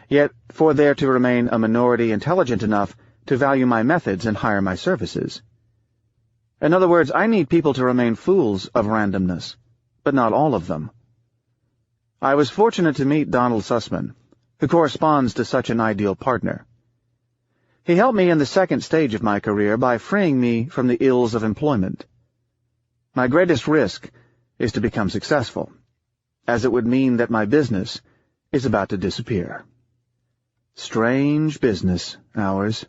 Speaker 1: yet for there to remain a minority intelligent enough to value my methods and hire my services. In other words, I need people to remain fools of randomness, but not all of them. I was fortunate to meet Donald Sussman, who corresponds to such an ideal partner. He helped me in the second stage of my career by freeing me from the ills of employment. My greatest risk is to become successful, as it would mean that my business is about to disappear. Strange business, ours.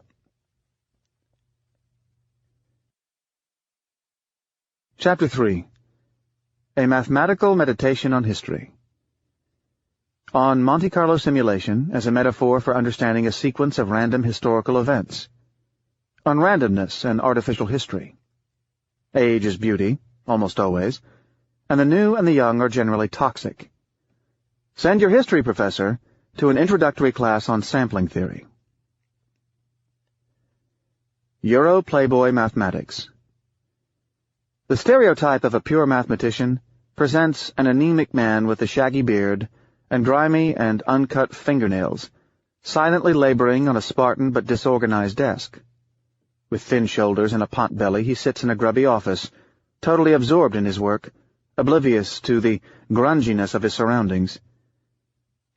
Speaker 1: Chapter 3. A Mathematical Meditation on History. On Monte Carlo simulation as a metaphor for understanding a sequence of random historical events. On randomness and artificial history. Age is beauty, almost always, and the new and the young are generally toxic. Send your history professor to an introductory class on sampling theory. Euro Playboy Mathematics. The stereotype of a pure mathematician presents an anemic man with a shaggy beard and grimy and uncut fingernails, silently laboring on a Spartan but disorganized desk. With thin shoulders and a pot belly, he sits in a grubby office, totally absorbed in his work, oblivious to the grunginess of his surroundings.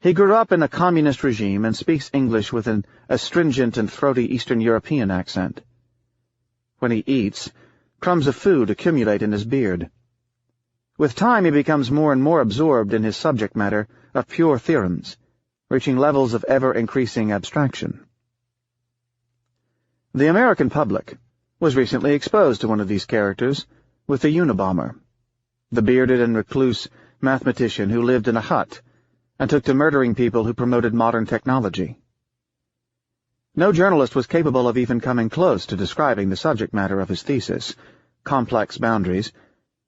Speaker 1: He grew up in a communist regime and speaks English with an astringent and throaty Eastern European accent. When he eats, crumbs of food accumulate in his beard. With time he becomes more and more absorbed in his subject matter of pure theorems, reaching levels of ever-increasing abstraction. The American public was recently exposed to one of these characters with the Unabomber, the bearded and recluse mathematician who lived in a hut and took to murdering people who promoted modern technology. No journalist was capable of even coming close to describing the subject matter of his thesis, Complex Boundaries,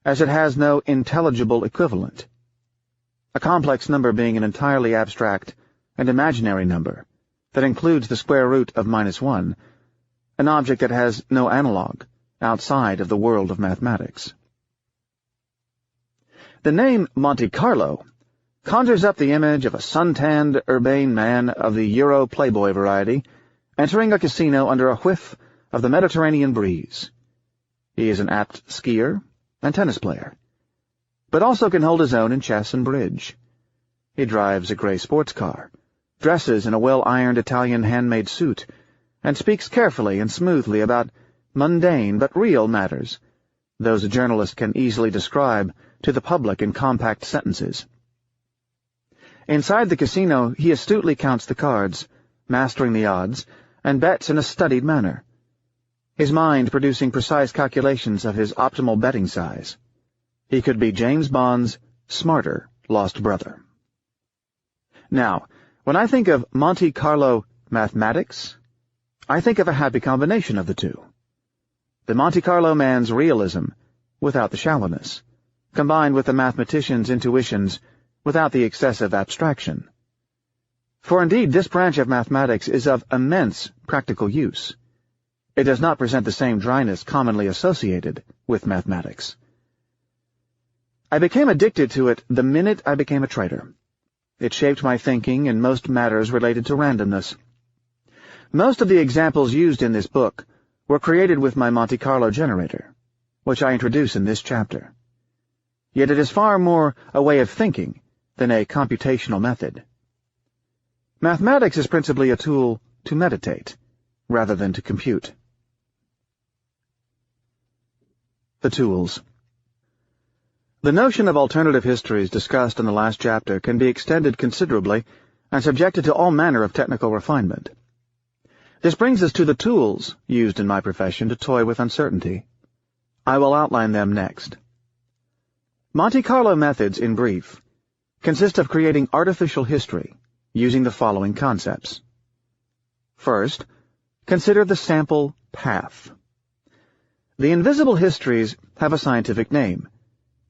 Speaker 1: as it has no intelligible equivalent. A complex number being an entirely abstract and imaginary number that includes the square root of -1, an object that has no analog outside of the world of mathematics. The name Monte Carlo conjures up the image of a suntanned, urbane man of the Euro Playboy variety entering a casino under a whiff of the Mediterranean breeze. He is an apt skier and tennis player, but also can hold his own in chess and bridge. He drives a gray sports car, dresses in a well-ironed Italian handmade suit, and speaks carefully and smoothly about mundane but real matters, those a journalist can easily describe to the public in compact sentences. Inside the casino, he astutely counts the cards, mastering the odds, and bets in a studied manner, his mind producing precise calculations of his optimal betting size. He could be James Bond's smarter lost brother. Now, when I think of Monte Carlo mathematics, I think of a happy combination of the two. The Monte Carlo man's realism, without the shallowness, combined with the mathematician's intuitions, without the excessive abstraction. For indeed, this branch of mathematics is of immense practical use. It does not present the same dryness commonly associated with mathematics. I became addicted to it the minute I became a trader. It shaped my thinking in most matters related to randomness. Most of the examples used in this book were created with my Monte Carlo generator, which I introduce in this chapter. Yet it is far more a way of thinking than a computational method. Mathematics is principally a tool to meditate, rather than to compute. The tools. The notion of alternative histories discussed in the last chapter can be extended considerably and subjected to all manner of technical refinement. This brings us to the tools used in my profession to toy with uncertainty. I will outline them next. Monte Carlo methods, in brief, consist of creating artificial history using the following concepts. First, consider the sample path. The invisible histories have a scientific name: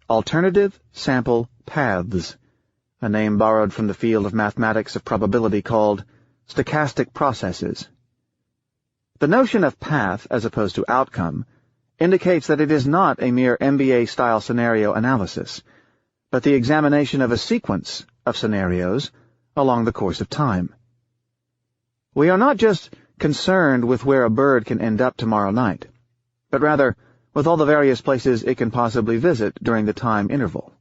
Speaker 1: alternative sample paths, a name borrowed from the field of mathematics of probability called stochastic processes. The notion of path as opposed to outcome indicates that it is not a mere MBA-style scenario analysis, but the examination of a sequence of scenarios along the course of time. We are not just concerned with where a bird can end up tomorrow night, but rather with all the various places it can possibly visit during the time interval.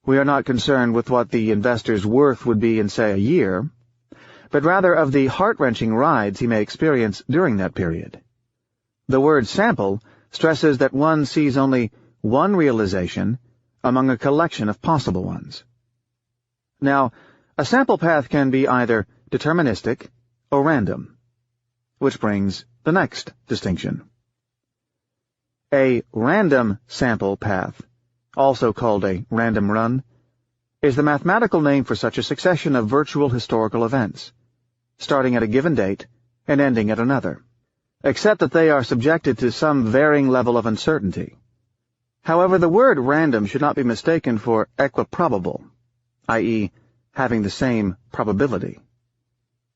Speaker 1: We are not concerned with what the investor's worth would be in, say, a year, but rather of the heart-wrenching rides he may experience during that period. The word sample stresses that one sees only one realization among a collection of possible ones. Now, a sample path can be either deterministic or random, which brings the next distinction. A random sample path, also called a random run, is the mathematical name for such a succession of virtual historical events, starting at a given date and ending at another, except that they are subjected to some varying level of uncertainty. However, the word random should not be mistaken for equiprobable, i.e., having the same probability.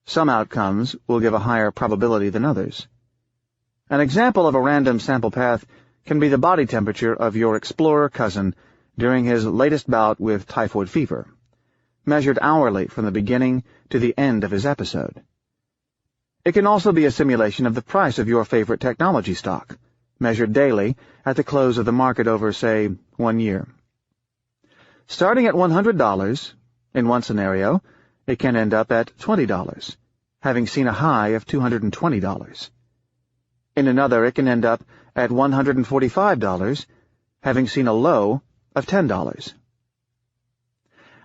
Speaker 1: Some outcomes will give a higher probability than others. An example of a random sample path can be the body temperature of your explorer cousin during his latest bout with typhoid fever, measured hourly from the beginning to the end of his episode. It can also be a simulation of the price of your favorite technology stock, measured daily at the close of the market over, say, 1 year. Starting at $100, in one scenario, it can end up at $20, having seen a high of $220. In another, it can end up at $145, having seen a low of $10.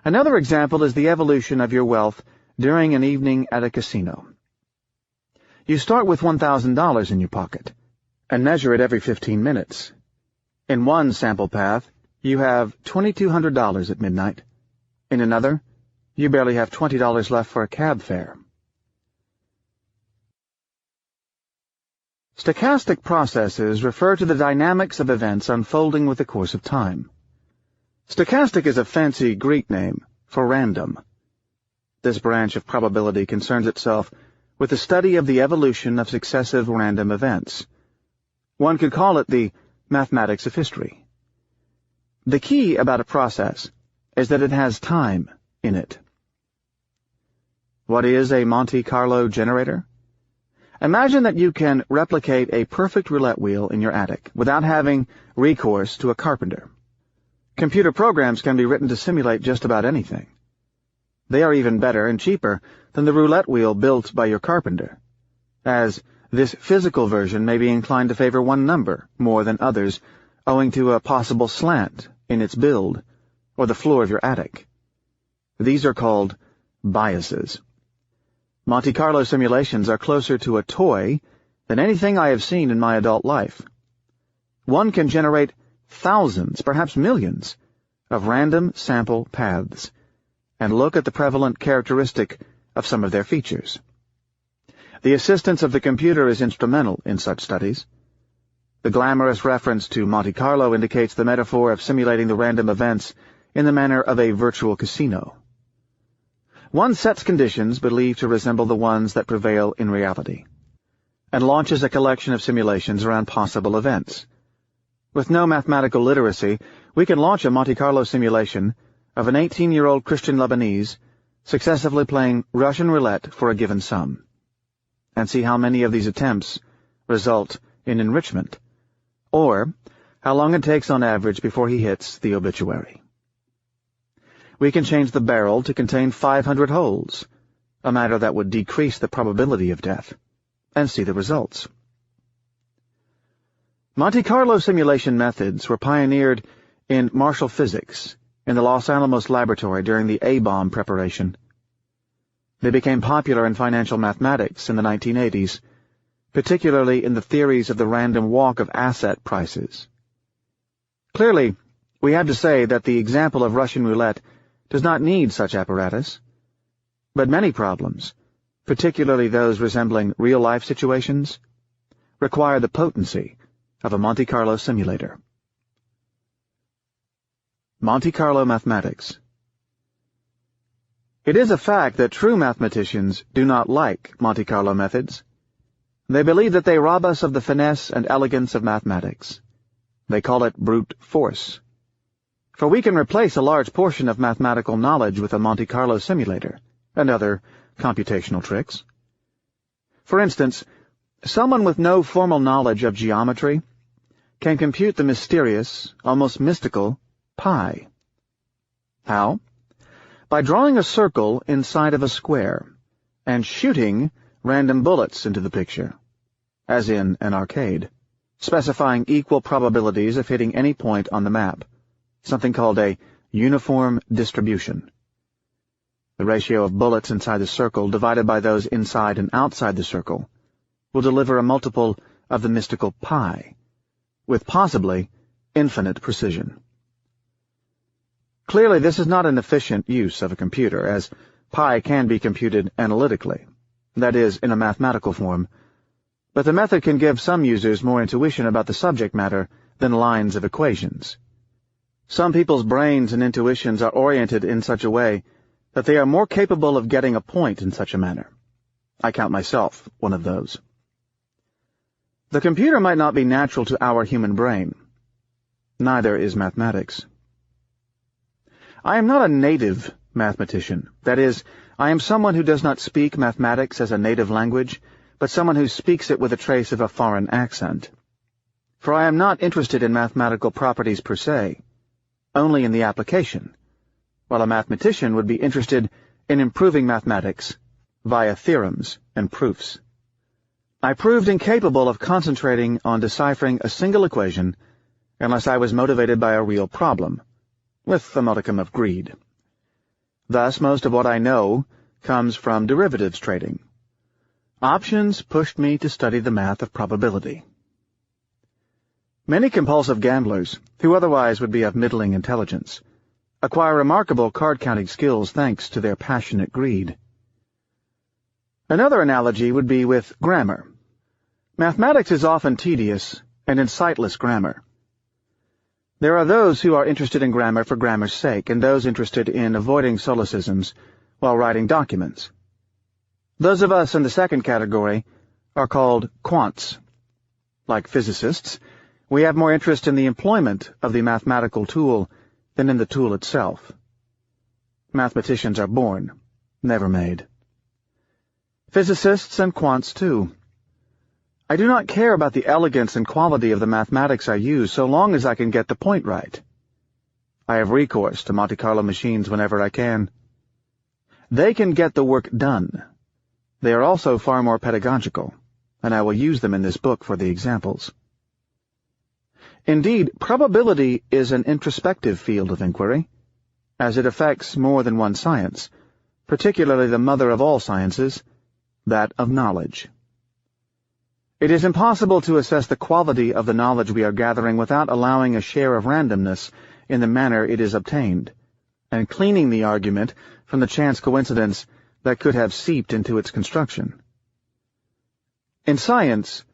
Speaker 1: Another example is the evolution of your wealth during an evening at a casino. You start with $1,000 in your pocket and measure it every 15 minutes. In one sample path, you have $2,200 at midnight. In another, you barely have $20 left for a cab fare. Stochastic processes refer to the dynamics of events unfolding with the course of time. Stochastic is a fancy Greek name for random. This branch of probability concerns itself with the study of the evolution of successive random events. One could call it the mathematics of history. The key about a process is that it has time in it. What is a Monte Carlo generator? Imagine that you can replicate a perfect roulette wheel in your attic without having recourse to a carpenter. Computer programs can be written to simulate just about anything. They are even better and cheaper than the roulette wheel built by your carpenter, as this physical version may be inclined to favor one number more than others, owing to a possible slant in its build or the floor of your attic. These are called biases. Monte Carlo simulations are closer to a toy than anything I have seen in my adult life. One can generate thousands, perhaps millions, of random sample paths, and look at the prevalent characteristic of some of their features. The assistance of the computer is instrumental in such studies. The glamorous reference to Monte Carlo indicates the metaphor of simulating the random events in the manner of a virtual casino. One sets conditions believed to resemble the ones that prevail in reality, and launches a collection of simulations around possible events. With no mathematical literacy, we can launch a Monte Carlo simulation of an 18-year-old Christian Lebanese successively playing Russian roulette for a given sum, and see how many of these attempts result in enrichment, or how long it takes on average before he hits the obituary. We can change the barrel to contain 500 holes, a matter that would decrease the probability of death, and see the results. Monte Carlo simulation methods were pioneered in Marshall Physics in the Los Alamos laboratory during the A-bomb preparation. They became popular in financial mathematics in the 1980s, particularly in the theories of the random walk of asset prices. Clearly, we have to say that the example of Russian roulette does not need such apparatus, but many problems, particularly those resembling real-life situations, require the potency of a Monte Carlo simulator. Monte Carlo mathematics. It is a fact that true mathematicians do not like Monte Carlo methods. They believe that they rob us of the finesse and elegance of mathematics. They call it brute force. For we can replace a large portion of mathematical knowledge with a Monte Carlo simulator and other computational tricks. For instance, someone with no formal knowledge of geometry can compute the mysterious, almost mystical, pi. How? By drawing a circle inside of a square and shooting random bullets into the picture, as in an arcade, specifying equal probabilities of hitting any point on the map, something called a uniform distribution. The ratio of bullets inside the circle divided by those inside and outside the circle will deliver a multiple of the mystical pi, with possibly infinite precision. Clearly, this is not an efficient use of a computer, as pi can be computed analytically, that is, in a mathematical form, but the method can give some users more intuition about the subject matter than lines of equations. Some people's brains and intuitions are oriented in such a way that they are more capable of getting a point in such a manner. I count myself one of those. The computer might not be natural to our human brain. Neither is mathematics. I am not a native mathematician. That is, I am someone who does not speak mathematics as a native language, but someone who speaks it with a trace of a foreign accent. For I am not interested in mathematical properties per se, only in the application, while a mathematician would be interested in improving mathematics via theorems and proofs. I proved incapable of concentrating on deciphering a single equation unless I was motivated by a real problem, with a modicum of greed. Thus, most of what I know comes from derivatives trading. Options pushed me to study the math of probability. Many compulsive gamblers, who otherwise would be of middling intelligence, acquire remarkable card-counting skills thanks to their passionate greed. Another analogy would be with grammar. Mathematics is often tedious and in sightless grammar. There are those who are interested in grammar for grammar's sake, and those interested in avoiding solecisms while writing documents. Those of us in the second category are called quants. Like physicists, we have more interest in the employment of the mathematical tool than in the tool itself. Mathematicians are born, never made. Physicists and quants, too. I do not care about the elegance and quality of the mathematics I use so long as I can get the point right. I have recourse to Monte Carlo machines whenever I can. They can get the work done. They are also far more pedagogical, and I will use them in this book for the examples. Indeed, probability is an introspective field of inquiry, as it affects more than one science, particularly the mother of all sciences, that of knowledge. It is impossible to assess the quality of the knowledge we are gathering without allowing a share of randomness in the manner it is obtained, and cleaning the argument from the chance coincidence that could have seeped into its construction. In science,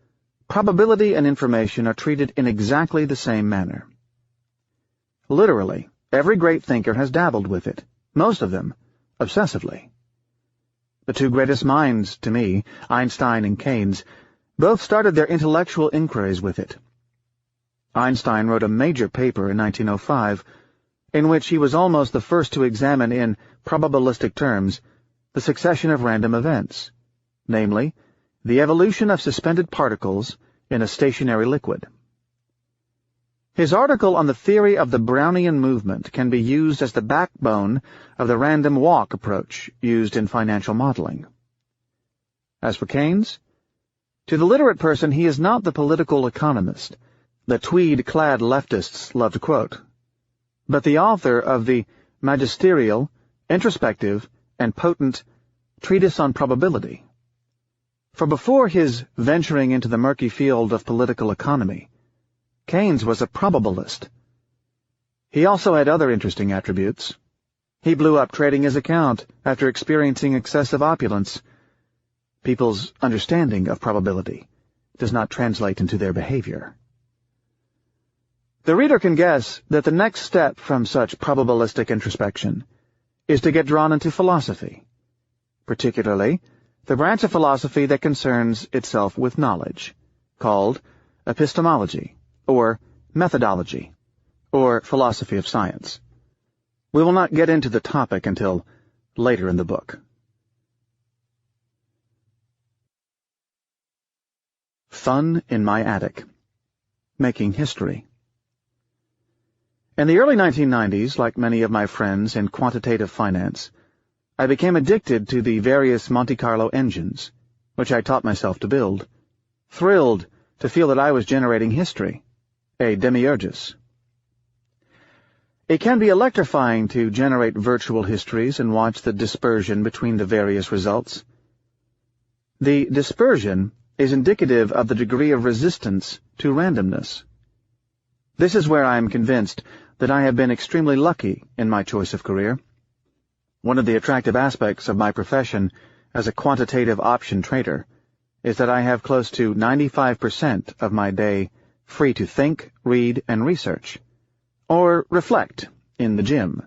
Speaker 1: probability and information are treated in exactly the same manner. Literally, every great thinker has dabbled with it, most of them obsessively. The two greatest minds, to me, Einstein and Keynes, both started their intellectual inquiries with it. Einstein wrote a major paper in 1905, in which he was almost the first to examine in probabilistic terms the succession of random events, namely, the evolution of suspended particles in a stationary liquid. His article on the theory of the Brownian movement can be used as the backbone of the random walk approach used in financial modeling. As for Keynes, to the literate person he is not the political economist the tweed-clad leftists love to quote, but the author of the magisterial, introspective, and potent treatise on probability. For before his venturing into the murky field of political economy, Keynes was a probabilist. He also had other interesting attributes. He blew up trading his account after experiencing excessive opulence. People's understanding of probability does not translate into their behavior. The reader can guess that the next step from such probabilistic introspection is to get drawn into philosophy, particularly the branch of philosophy that concerns itself with knowledge, called epistemology, or methodology, or philosophy of science. We will not get into the topic until later in the book. Fun in my attic. Making history. In the early 1990s, like many of my friends in quantitative finance, I became addicted to the various Monte Carlo engines, which I taught myself to build, thrilled to feel that I was generating history, a demiurgus. It can be electrifying to generate virtual histories and watch the dispersion between the various results. The dispersion is indicative of the degree of resistance to randomness. This is where I am convinced that I have been extremely lucky in my choice of career. One of the attractive aspects of my profession as a quantitative option trader is that I have close to 95% of my day free to think, read, and research, or reflect in the gym,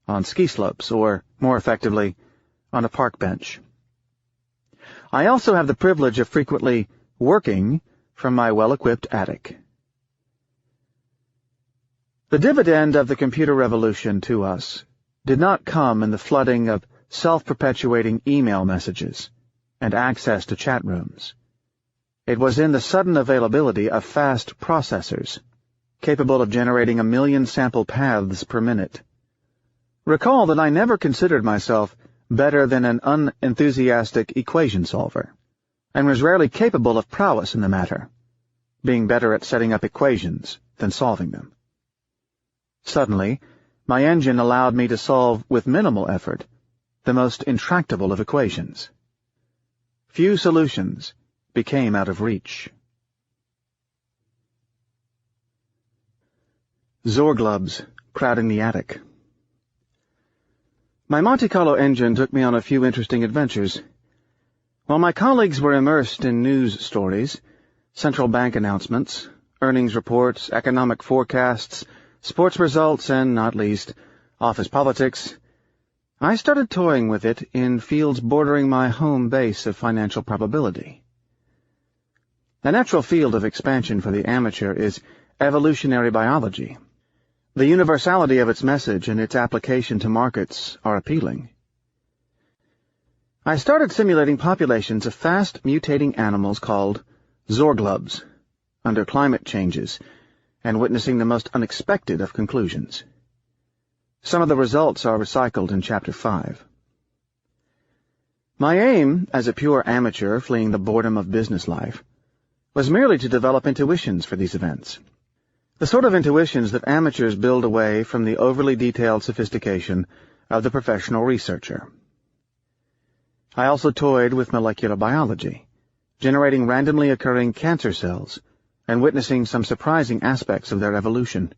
Speaker 1: on ski slopes, or, more effectively, on a park bench. I also have the privilege of frequently working from my well-equipped attic. The dividend of the computer revolution to us did not come in the flooding of self-perpetuating email messages and access to chat rooms. It was in the sudden availability of fast processors, capable of generating 1 million sample paths per minute. Recall that I never considered myself better than an unenthusiastic equation solver, and was rarely capable of prowess in the matter, being better at setting up equations than solving them. Suddenly, my engine allowed me to solve with minimal effort the most intractable of equations. Few solutions became out of reach. Zorglubs crowding the attic. My Monte Carlo engine took me on a few interesting adventures. While my colleagues were immersed in news stories, central bank announcements, earnings reports, economic forecasts, sports results, and, not least, office politics, I started toying with it in fields bordering my home base of financial probability. The natural field of expansion for the amateur is evolutionary biology. The universality of its message and its application to markets are appealing. I started simulating populations of fast-mutating animals called zorglubs under climate changes, and witnessing the most unexpected of conclusions. Some of the results are recycled in Chapter 5. My aim, as a pure amateur fleeing the boredom of business life, was merely to develop intuitions for these events. The sort of intuitions that amateurs build away from the overly detailed sophistication of the professional researcher. I also toyed with molecular biology, generating randomly occurring cancer cells and witnessing some surprising aspects of their evolution.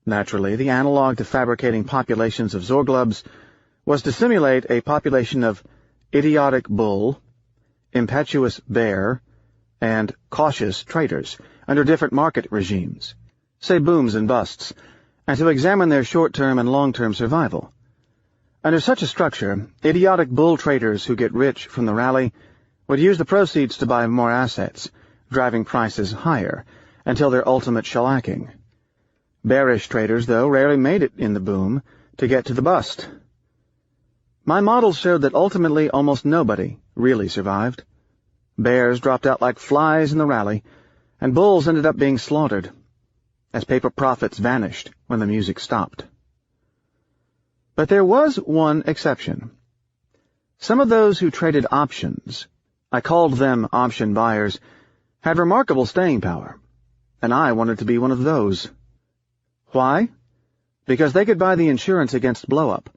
Speaker 1: Naturally, the analog to fabricating populations of Zorglubs was to simulate a population of idiotic bull, impetuous bear, and cautious traders under different market regimes, say booms and busts, and to examine their short-term and long-term survival. Under such a structure, idiotic bull traders who get rich from the rally would use the proceeds to buy more assets, driving prices higher, until their ultimate shellacking. Bearish traders, though, rarely made it in the boom to get to the bust. My models showed that ultimately almost nobody really survived. Bears dropped out like flies in the rally, and bulls ended up being slaughtered, as paper profits vanished when the music stopped. But there was one exception. Some of those who traded options, I called them option buyers, had remarkable staying power, and I wanted to be one of those. Why? Because they could buy the insurance against blow-up.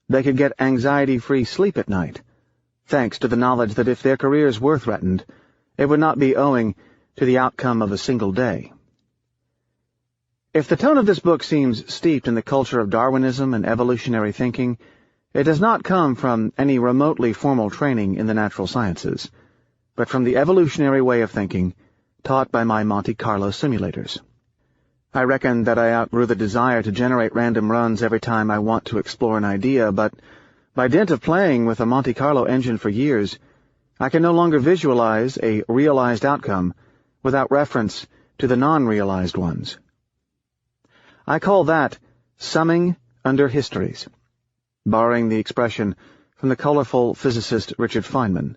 Speaker 1: They could get anxiety-free sleep at night, thanks to the knowledge that if their careers were threatened, it would not be owing to the outcome of a single day. If the tone of this book seems steeped in the culture of Darwinism and evolutionary thinking, it does not come from any remotely formal training in the natural sciences, but from the evolutionary way of thinking taught by my Monte Carlo simulators. I reckon that I outgrew the desire to generate random runs every time I want to explore an idea, but by dint of playing with a Monte Carlo engine for years, I can no longer visualize a realized outcome without reference to the non-realized ones. I call that summing under histories, borrowing the expression from the colorful physicist Richard Feynman,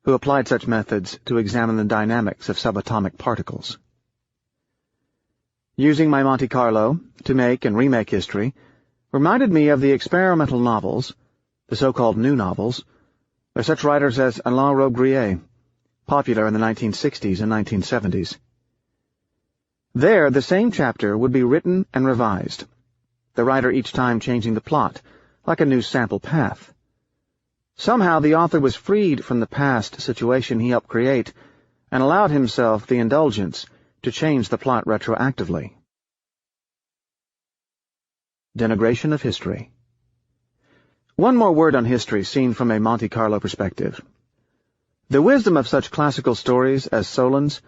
Speaker 1: who applied such methods to examine the dynamics of subatomic particles. Using my Monte Carlo to make and remake history reminded me of the experimental novels, the so-called new novels, by such writers as Alain Robbe-Grillet, popular in the 1960s and 1970s. There, the same chapter would be written and revised, the writer each time changing the plot, like a new sample path. Somehow the author was freed from the past situation he helped create and allowed himself the indulgence to change the plot retroactively. Denigration of history. One more word on history seen from a Monte Carlo perspective. The wisdom of such classical stories as Solon's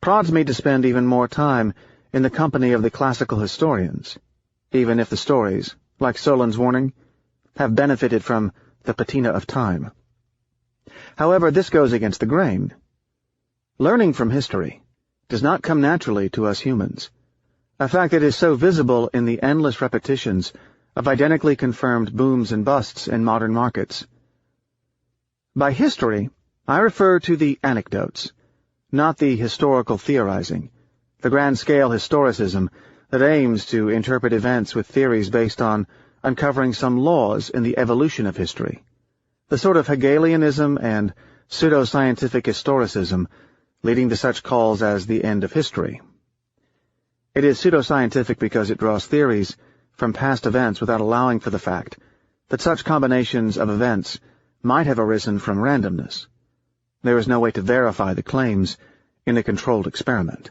Speaker 1: prods me to spend even more time in the company of the classical historians, even if the stories, like Solon's warning, have benefited from the patina of time. However, this goes against the grain. Learning from history does not come naturally to us humans, a fact that is so visible in the endless repetitions of identically confirmed booms and busts in modern markets. By history, I refer to the anecdotes, not the historical theorizing, the grand-scale historicism that aims to interpret events with theories based on uncovering some laws in the evolution of history, the sort of Hegelianism and pseudo-scientific historicism leading to such calls as the end of history. It is pseudo-scientific because it draws theories from past events without allowing for the fact that such combinations of events might have arisen from randomness. There is no way to verify the claims in a controlled experiment.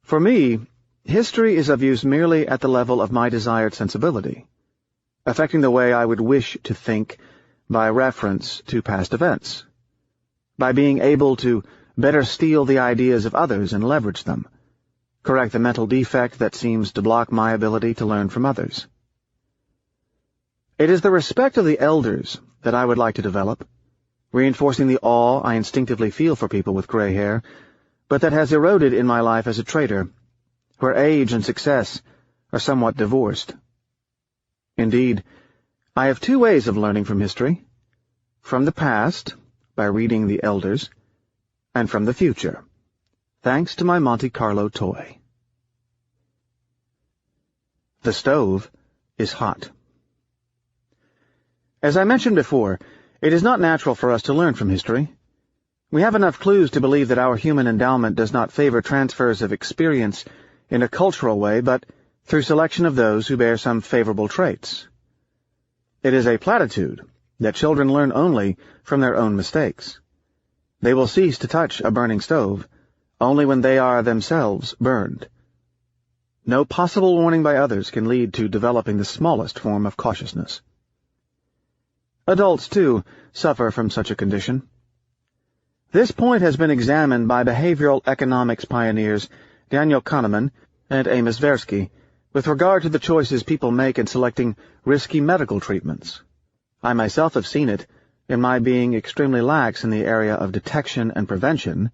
Speaker 1: For me, history is of use merely at the level of my desired sensibility, affecting the way I would wish to think by reference to past events, by being able to better steal the ideas of others and leverage them, correct the mental defect that seems to block my ability to learn from others. It is the respect of the elders that I would like to develop, reinforcing the awe I instinctively feel for people with gray hair, but that has eroded in my life as a trader, where age and success are somewhat divorced. Indeed, I have two ways of learning from history: from the past, by reading the elders, and from the future, thanks to my Monte Carlo toy. The stove is hot. As I mentioned before, it is not natural for us to learn from history. We have enough clues to believe that our human endowment does not favor transfers of experience in a cultural way, but through selection of those who bear some favorable traits. It is a platitude that children learn only from their own mistakes. They will cease to touch a burning stove only when they are themselves burned. No possible warning by others can lead to developing the smallest form of cautiousness. Adults, too, suffer from such a condition. This point has been examined by behavioral economics pioneers Daniel Kahneman and Amos Tversky with regard to the choices people make in selecting risky medical treatments. I myself have seen it in my being extremely lax in the area of detection and prevention,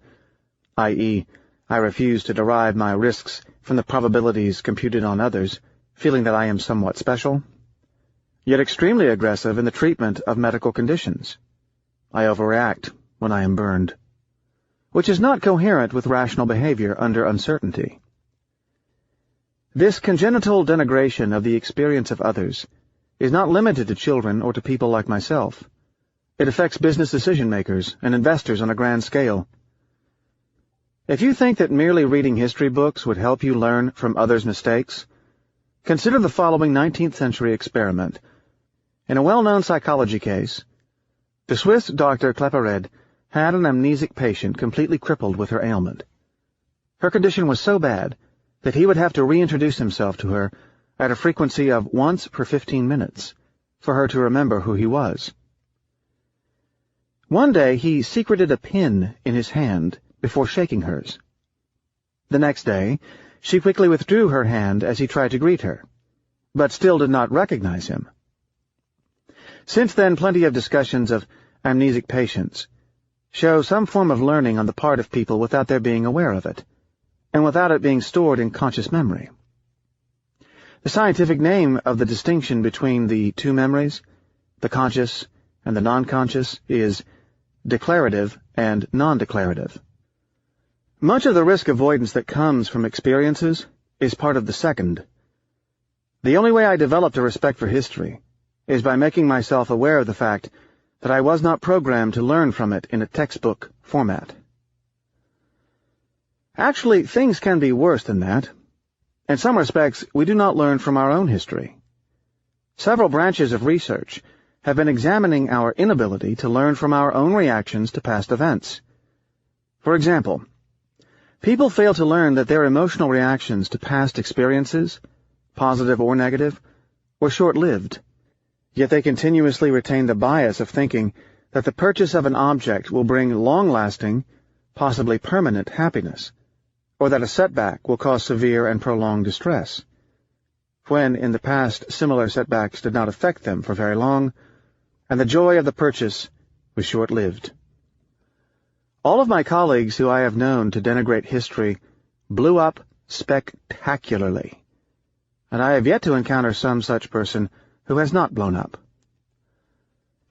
Speaker 1: i.e., I refuse to derive my risks from the probabilities computed on others, feeling that I am somewhat special, yet extremely aggressive in the treatment of medical conditions. I overreact when I am burned, which is not coherent with rational behavior under uncertainty. This congenital denigration of the experience of others is not limited to children or to people like myself. It affects business decision-makers and investors on a grand scale. If you think that merely reading history books would help you learn from others' mistakes, consider the following 19th-century experiment. In a well-known psychology case, the Swiss Dr. Claparède had an amnesic patient completely crippled with her ailment. Her condition was so bad that he would have to reintroduce himself to her at a frequency of once per 15 minutes for her to remember who he was. One day he secreted a pin in his hand before shaking hers. The next day, she quickly withdrew her hand as he tried to greet her, but still did not recognize him. Since then, plenty of discussions of amnesic patients show some form of learning on the part of people without their being aware of it, and without it being stored in conscious memory. The scientific name of the distinction between the two memories, the conscious and the non-conscious, is declarative and non-declarative. Much of the risk avoidance that comes from experiences is part of the second. The only way I developed a respect for history is by making myself aware of the fact that I was not programmed to learn from it in a textbook format. Actually, things can be worse than that. In some respects, we do not learn from our own history. Several branches of research have been examining our inability to learn from our own reactions to past events. For example, people fail to learn that their emotional reactions to past experiences, positive or negative, were short-lived, yet they continuously retain the bias of thinking that the purchase of an object will bring long-lasting, possibly permanent happiness, or that a setback will cause severe and prolonged distress, when in the past similar setbacks did not affect them for very long, and the joy of the purchase was short-lived. All of my colleagues who I have known to denigrate history blew up spectacularly, and I have yet to encounter some such person who has not blown up.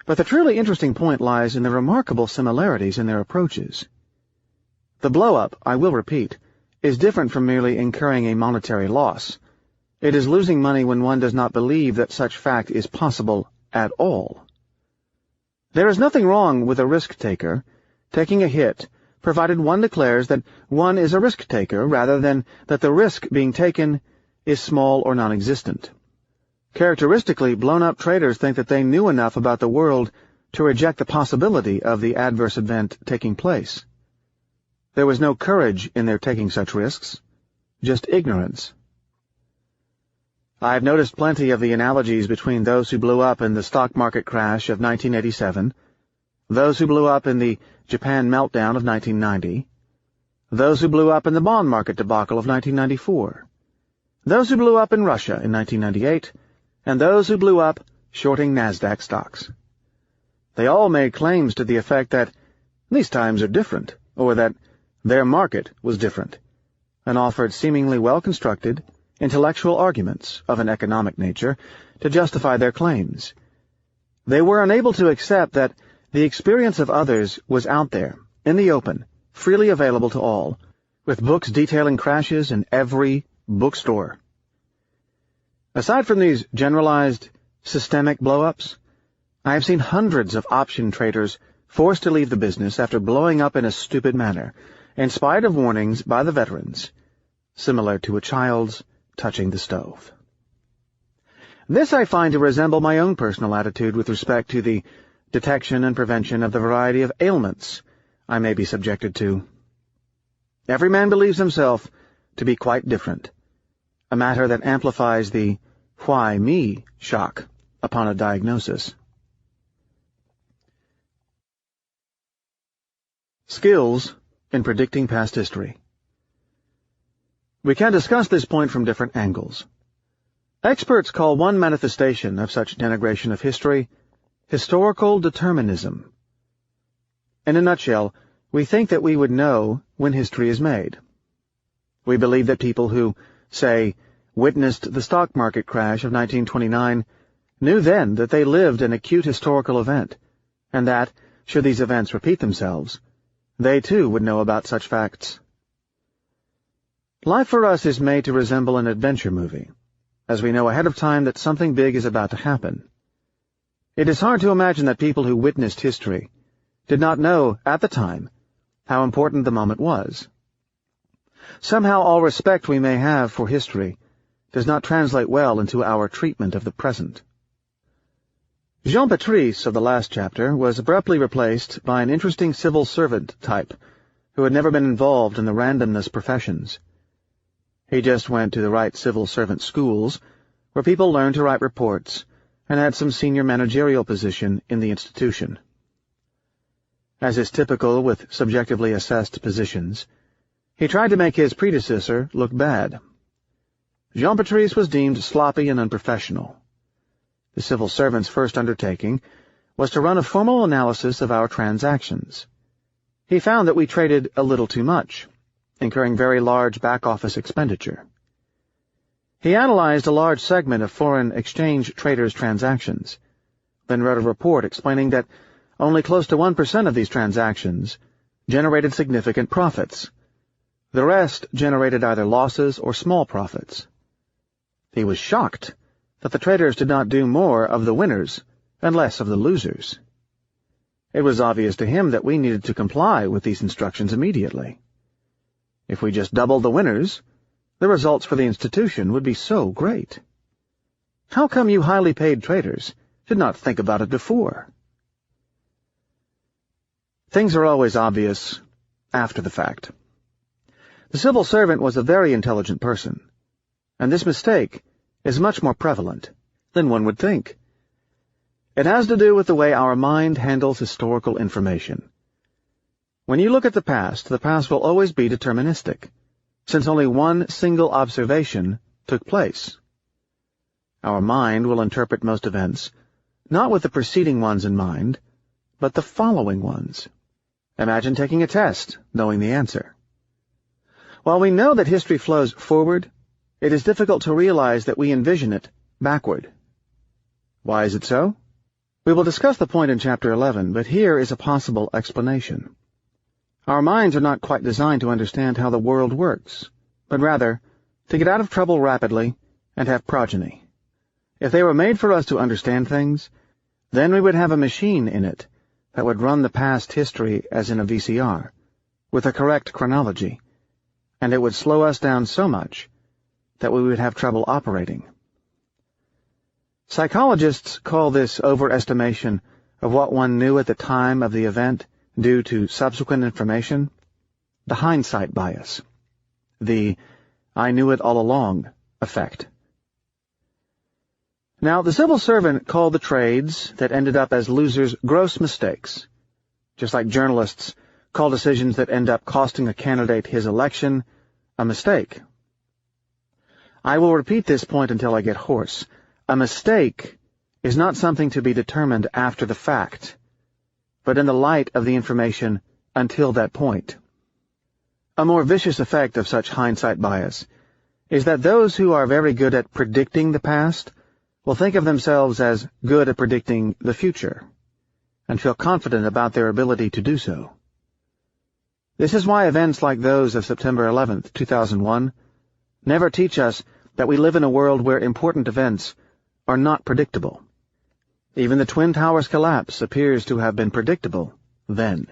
Speaker 1: But the truly interesting point lies in the remarkable similarities in their approaches. The blow-up, I will repeat, is different from merely incurring a monetary loss. It is losing money when one does not believe that such fact is possible at all. There is nothing wrong with a risk-taker taking a hit, provided one declares that one is a risk-taker rather than that the risk being taken is small or non-existent. Characteristically, blown-up traders think that they knew enough about the world to reject the possibility of the adverse event taking place. There was no courage in their taking such risks, just ignorance. I have noticed plenty of the analogies between those who blew up in the stock market crash of 1987, those who blew up in the Japan meltdown of 1990, those who blew up in the bond market debacle of 1994, those who blew up in Russia in 1998, and those who blew up shorting NASDAQ stocks. They all made claims to the effect that these times are different, or that their market was different, and offered seemingly well-constructed, intellectual arguments of an economic nature to justify their claims. They were unable to accept that the experience of others was out there, in the open, freely available to all, with books detailing crashes in every bookstore. Aside from these generalized, systemic blow-ups, I have seen hundreds of option traders forced to leave the business after blowing up in a stupid manner, in spite of warnings by the veterans, similar to a child's touching the stove. This I find to resemble my own personal attitude with respect to the detection and prevention of the variety of ailments I may be subjected to. Every man believes himself to be quite different, a matter that amplifies the "why me" shock upon a diagnosis. Skills in predicting past history. We can discuss this point from different angles. Experts call one manifestation of such denigration of history historical determinism. In a nutshell, we think that we would know when history is made. We believe that people who, say, witnessed the stock market crash of 1929 knew then that they lived an acute historical event, and that, should these events repeat themselves, they too would know about such facts. Life for us is made to resemble an adventure movie, as we know ahead of time that something big is about to happen. It is hard to imagine that people who witnessed history did not know, at the time, how important the moment was. Somehow all respect we may have for history does not translate well into our treatment of the present. Jean-Patrice of the last chapter was abruptly replaced by an interesting civil servant type who had never been involved in the randomness professions. He just went to the right civil servant schools, where people learned to write reports, and had some senior managerial position in the institution. As is typical with subjectively assessed positions, he tried to make his predecessor look bad. Jean-Patrice was deemed sloppy and unprofessional. The civil servant's first undertaking was to run a formal analysis of our transactions. He found that we traded a little too much, incurring very large back-office expenditure. He analyzed a large segment of foreign exchange traders' transactions, then wrote a report explaining that only close to 1% of these transactions generated significant profits. The rest generated either losses or small profits. He was shocked that the traders did not do more of the winners and less of the losers. It was obvious to him that we needed to comply with these instructions immediately. If we just doubled the winners, the results for the institution would be so great. How come you highly paid traders did not think about it before? Things are always obvious after the fact. The civil servant was a very intelligent person, and this mistake is much more prevalent than one would think. It has to do with the way our mind handles historical information. When you look at the past will always be deterministic, since only one single observation took place. Our mind will interpret most events, not with the preceding ones in mind, but the following ones. Imagine taking a test, knowing the answer. While we know that history flows forward, it is difficult to realize that we envision it backward. Why is it so? We will discuss the point in Chapter 11, but here is a possible explanation. Our minds are not quite designed to understand how the world works, but rather to get out of trouble rapidly and have progeny. If they were made for us to understand things, then we would have a machine in it that would run the past history as in a VCR, with a correct chronology, and it would slow us down so much that we would have trouble operating. Psychologists call this overestimation of what one knew at the time of the event due to subsequent information the hindsight bias, the "I knew it all along" effect. Now, the civil servant called the trades that ended up as losers gross mistakes, just like journalists call decisions that end up costing a candidate his election a mistake. I will repeat this point until I get hoarse. A mistake is not something to be determined after the fact, but in the light of the information until that point. A more vicious effect of such hindsight bias is that those who are very good at predicting the past will think of themselves as good at predicting the future, and feel confident about their ability to do so. This is why events like those of September 11th, 2001, never teach us that we live in a world where important events are not predictable. Even the Twin Towers collapse appears to have been predictable then.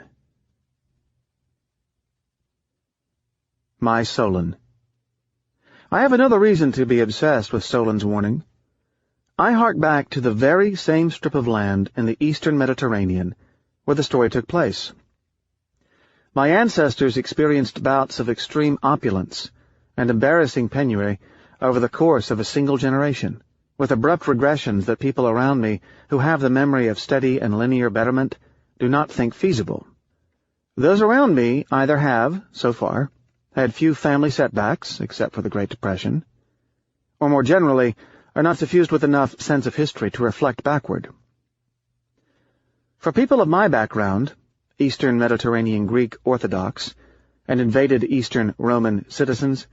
Speaker 1: My Solon. I have another reason to be obsessed with Solon's warning. I hark back to the very same strip of land in the eastern Mediterranean where the story took place. My ancestors experienced bouts of extreme opulence and embarrassing penury over the course of a single generation, with abrupt regressions that people around me who have the memory of steady and linear betterment do not think feasible. Those around me either have, so far, had few family setbacks, except for the Great Depression, or more generally, are not suffused with enough sense of history to reflect backward. For people of my background, Eastern Mediterranean Greek Orthodox, and invaded Eastern Roman citizens,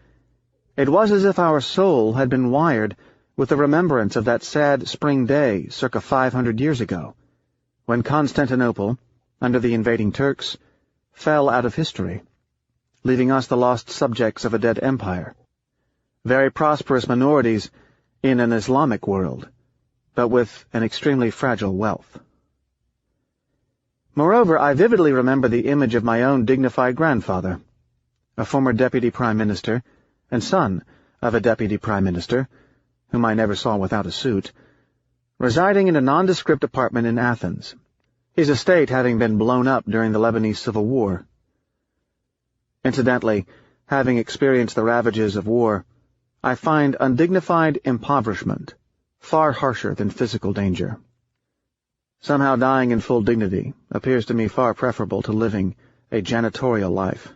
Speaker 1: it was as if our soul had been wired with the remembrance of that sad spring day circa 500 years ago, when Constantinople, under the invading Turks, fell out of history, leaving us the lost subjects of a dead empire, very prosperous minorities in an Islamic world, but with an extremely fragile wealth. Moreover, I vividly remember the image of my own dignified grandfather, a former deputy prime minister and son of a deputy prime minister, whom I never saw without a suit, residing in a nondescript apartment in Athens, his estate having been blown up during the Lebanese Civil War. Incidentally, having experienced the ravages of war, I find undignified impoverishment far harsher than physical danger. Somehow dying in full dignity appears to me far preferable to living a janitorial life,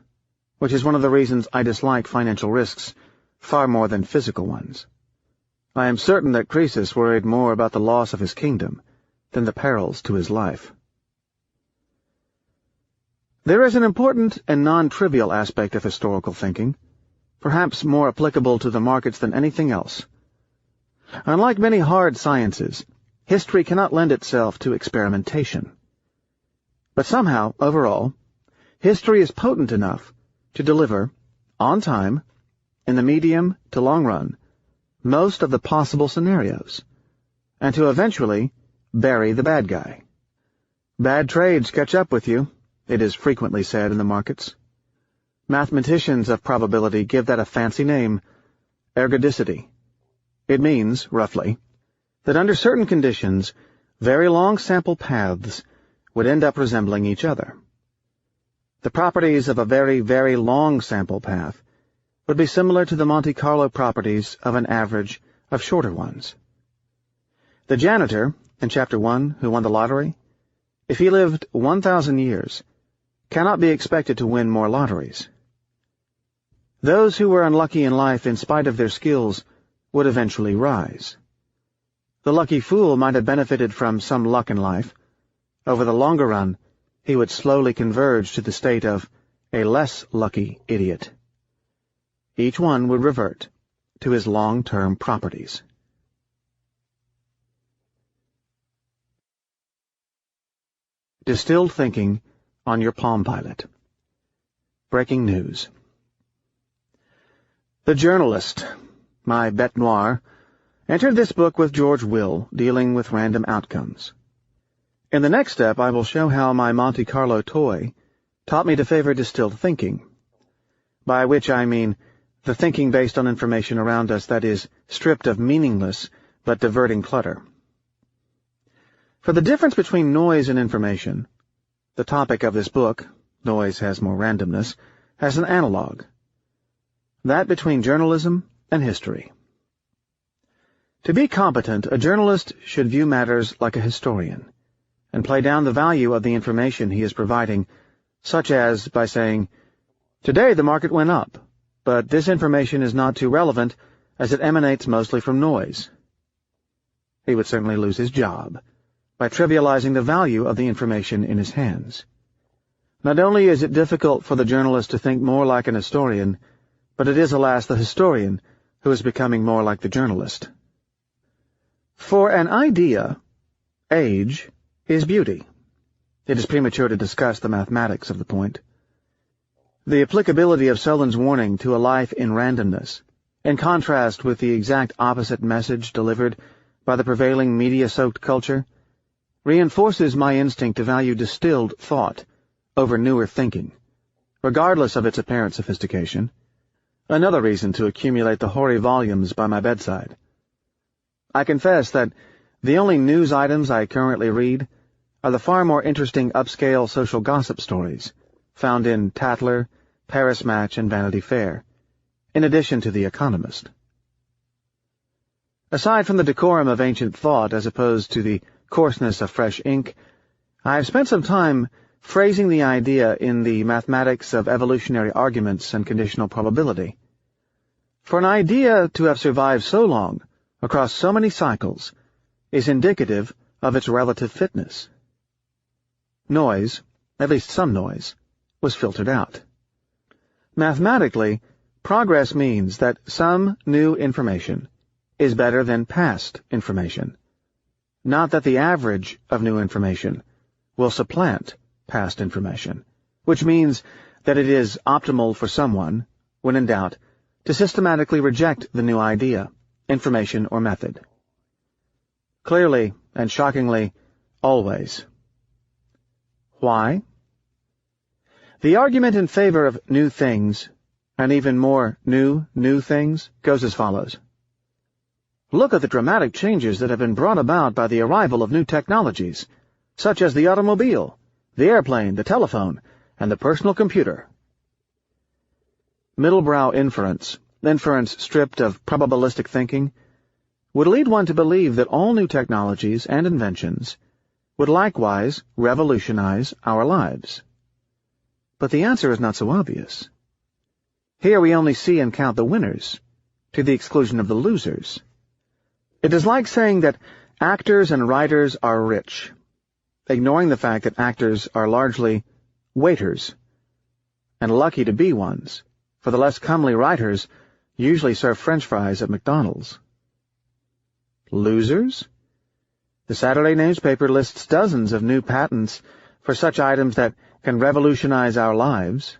Speaker 1: which is one of the reasons I dislike financial risks far more than physical ones. I am certain that Croesus worried more about the loss of his kingdom than the perils to his life. There is an important and non-trivial aspect of historical thinking, perhaps more applicable to the markets than anything else. Unlike many hard sciences, history cannot lend itself to experimentation. But somehow, overall, history is potent enough to deliver, on time, in the medium to long run, most of the possible scenarios, and to eventually bury the bad guy. Bad trades catch up with you, it is frequently said in the markets. Mathematicians of probability give that a fancy name, ergodicity. It means, roughly, that under certain conditions, very long sample paths would end up resembling each other. The properties of a very, very long sample path would be similar to the Monte Carlo properties of an average of shorter ones. The janitor, in Chapter 1, who won the lottery, if he lived 1,000 years, cannot be expected to win more lotteries. Those who were unlucky in life in spite of their skills would eventually rise. The lucky fool might have benefited from some luck in life. Over the longer run, he would slowly converge to the state of a less lucky idiot. Each one would revert to his long-term properties. Distilled thinking on your Palm Pilot. Breaking news. The Journalist, my bête noire, entered this book with George Will, dealing with random outcomes. In the next step, I will show how my Monte Carlo toy taught me to favor distilled thinking, by which I mean the thinking based on information around us that is stripped of meaningless but diverting clutter. For the difference between noise and information, the topic of this book, Noise Has More Randomness, has an analog, that between journalism and history. To be competent, a journalist should view matters like a historian, and play down the value of the information he is providing, such as by saying, "Today the market went up, but this information is not too relevant as it emanates mostly from noise." He would certainly lose his job by trivializing the value of the information in his hands. Not only is it difficult for the journalist to think more like an historian, but it is, alas, the historian who is becoming more like the journalist. For an idea, age is beauty. It is premature to discuss the mathematics of the point. The applicability of Solon's warning to a life in randomness in contrast with the exact opposite message delivered by the prevailing media-soaked culture, reinforces my instinct to value distilled thought over newer thinking, regardless of its apparent sophistication. Another reason to accumulate the hoary volumes by my bedside. I confess that the only news items I currently read are the far more interesting upscale social gossip stories found in Tatler, Paris Match, and Vanity Fair, in addition to The Economist. Aside from the decorum of ancient thought as opposed to the coarseness of fresh ink, I have spent some time phrasing the idea in the mathematics of evolutionary arguments and conditional probability. For an idea to have survived so long, across so many cycles, is indicative of its relative fitness. Noise, at least some noise, was filtered out. Mathematically, progress means that some new information is better than past information, not that the average of new information will supplant past information, which means that it is optimal for someone, when in doubt, to systematically reject the new idea, information, or method. Clearly and shockingly, always. Why? The argument in favor of new things, and even more new things, goes as follows. Look at the dramatic changes that have been brought about by the arrival of new technologies, such as the automobile, the airplane, the telephone, and the personal computer. Middlebrow inference stripped of probabilistic thinking, would lead one to believe that all new technologies and inventions would likewise revolutionize our lives. But the answer is not so obvious. Here we only see and count the winners, to the exclusion of the losers. It is like saying that actors and writers are rich, ignoring the fact that actors are largely waiters, and lucky to be ones, for the less comely writers usually serve French fries at McDonald's. Losers? The Saturday newspaper lists dozens of new patents for such items that can revolutionize our lives.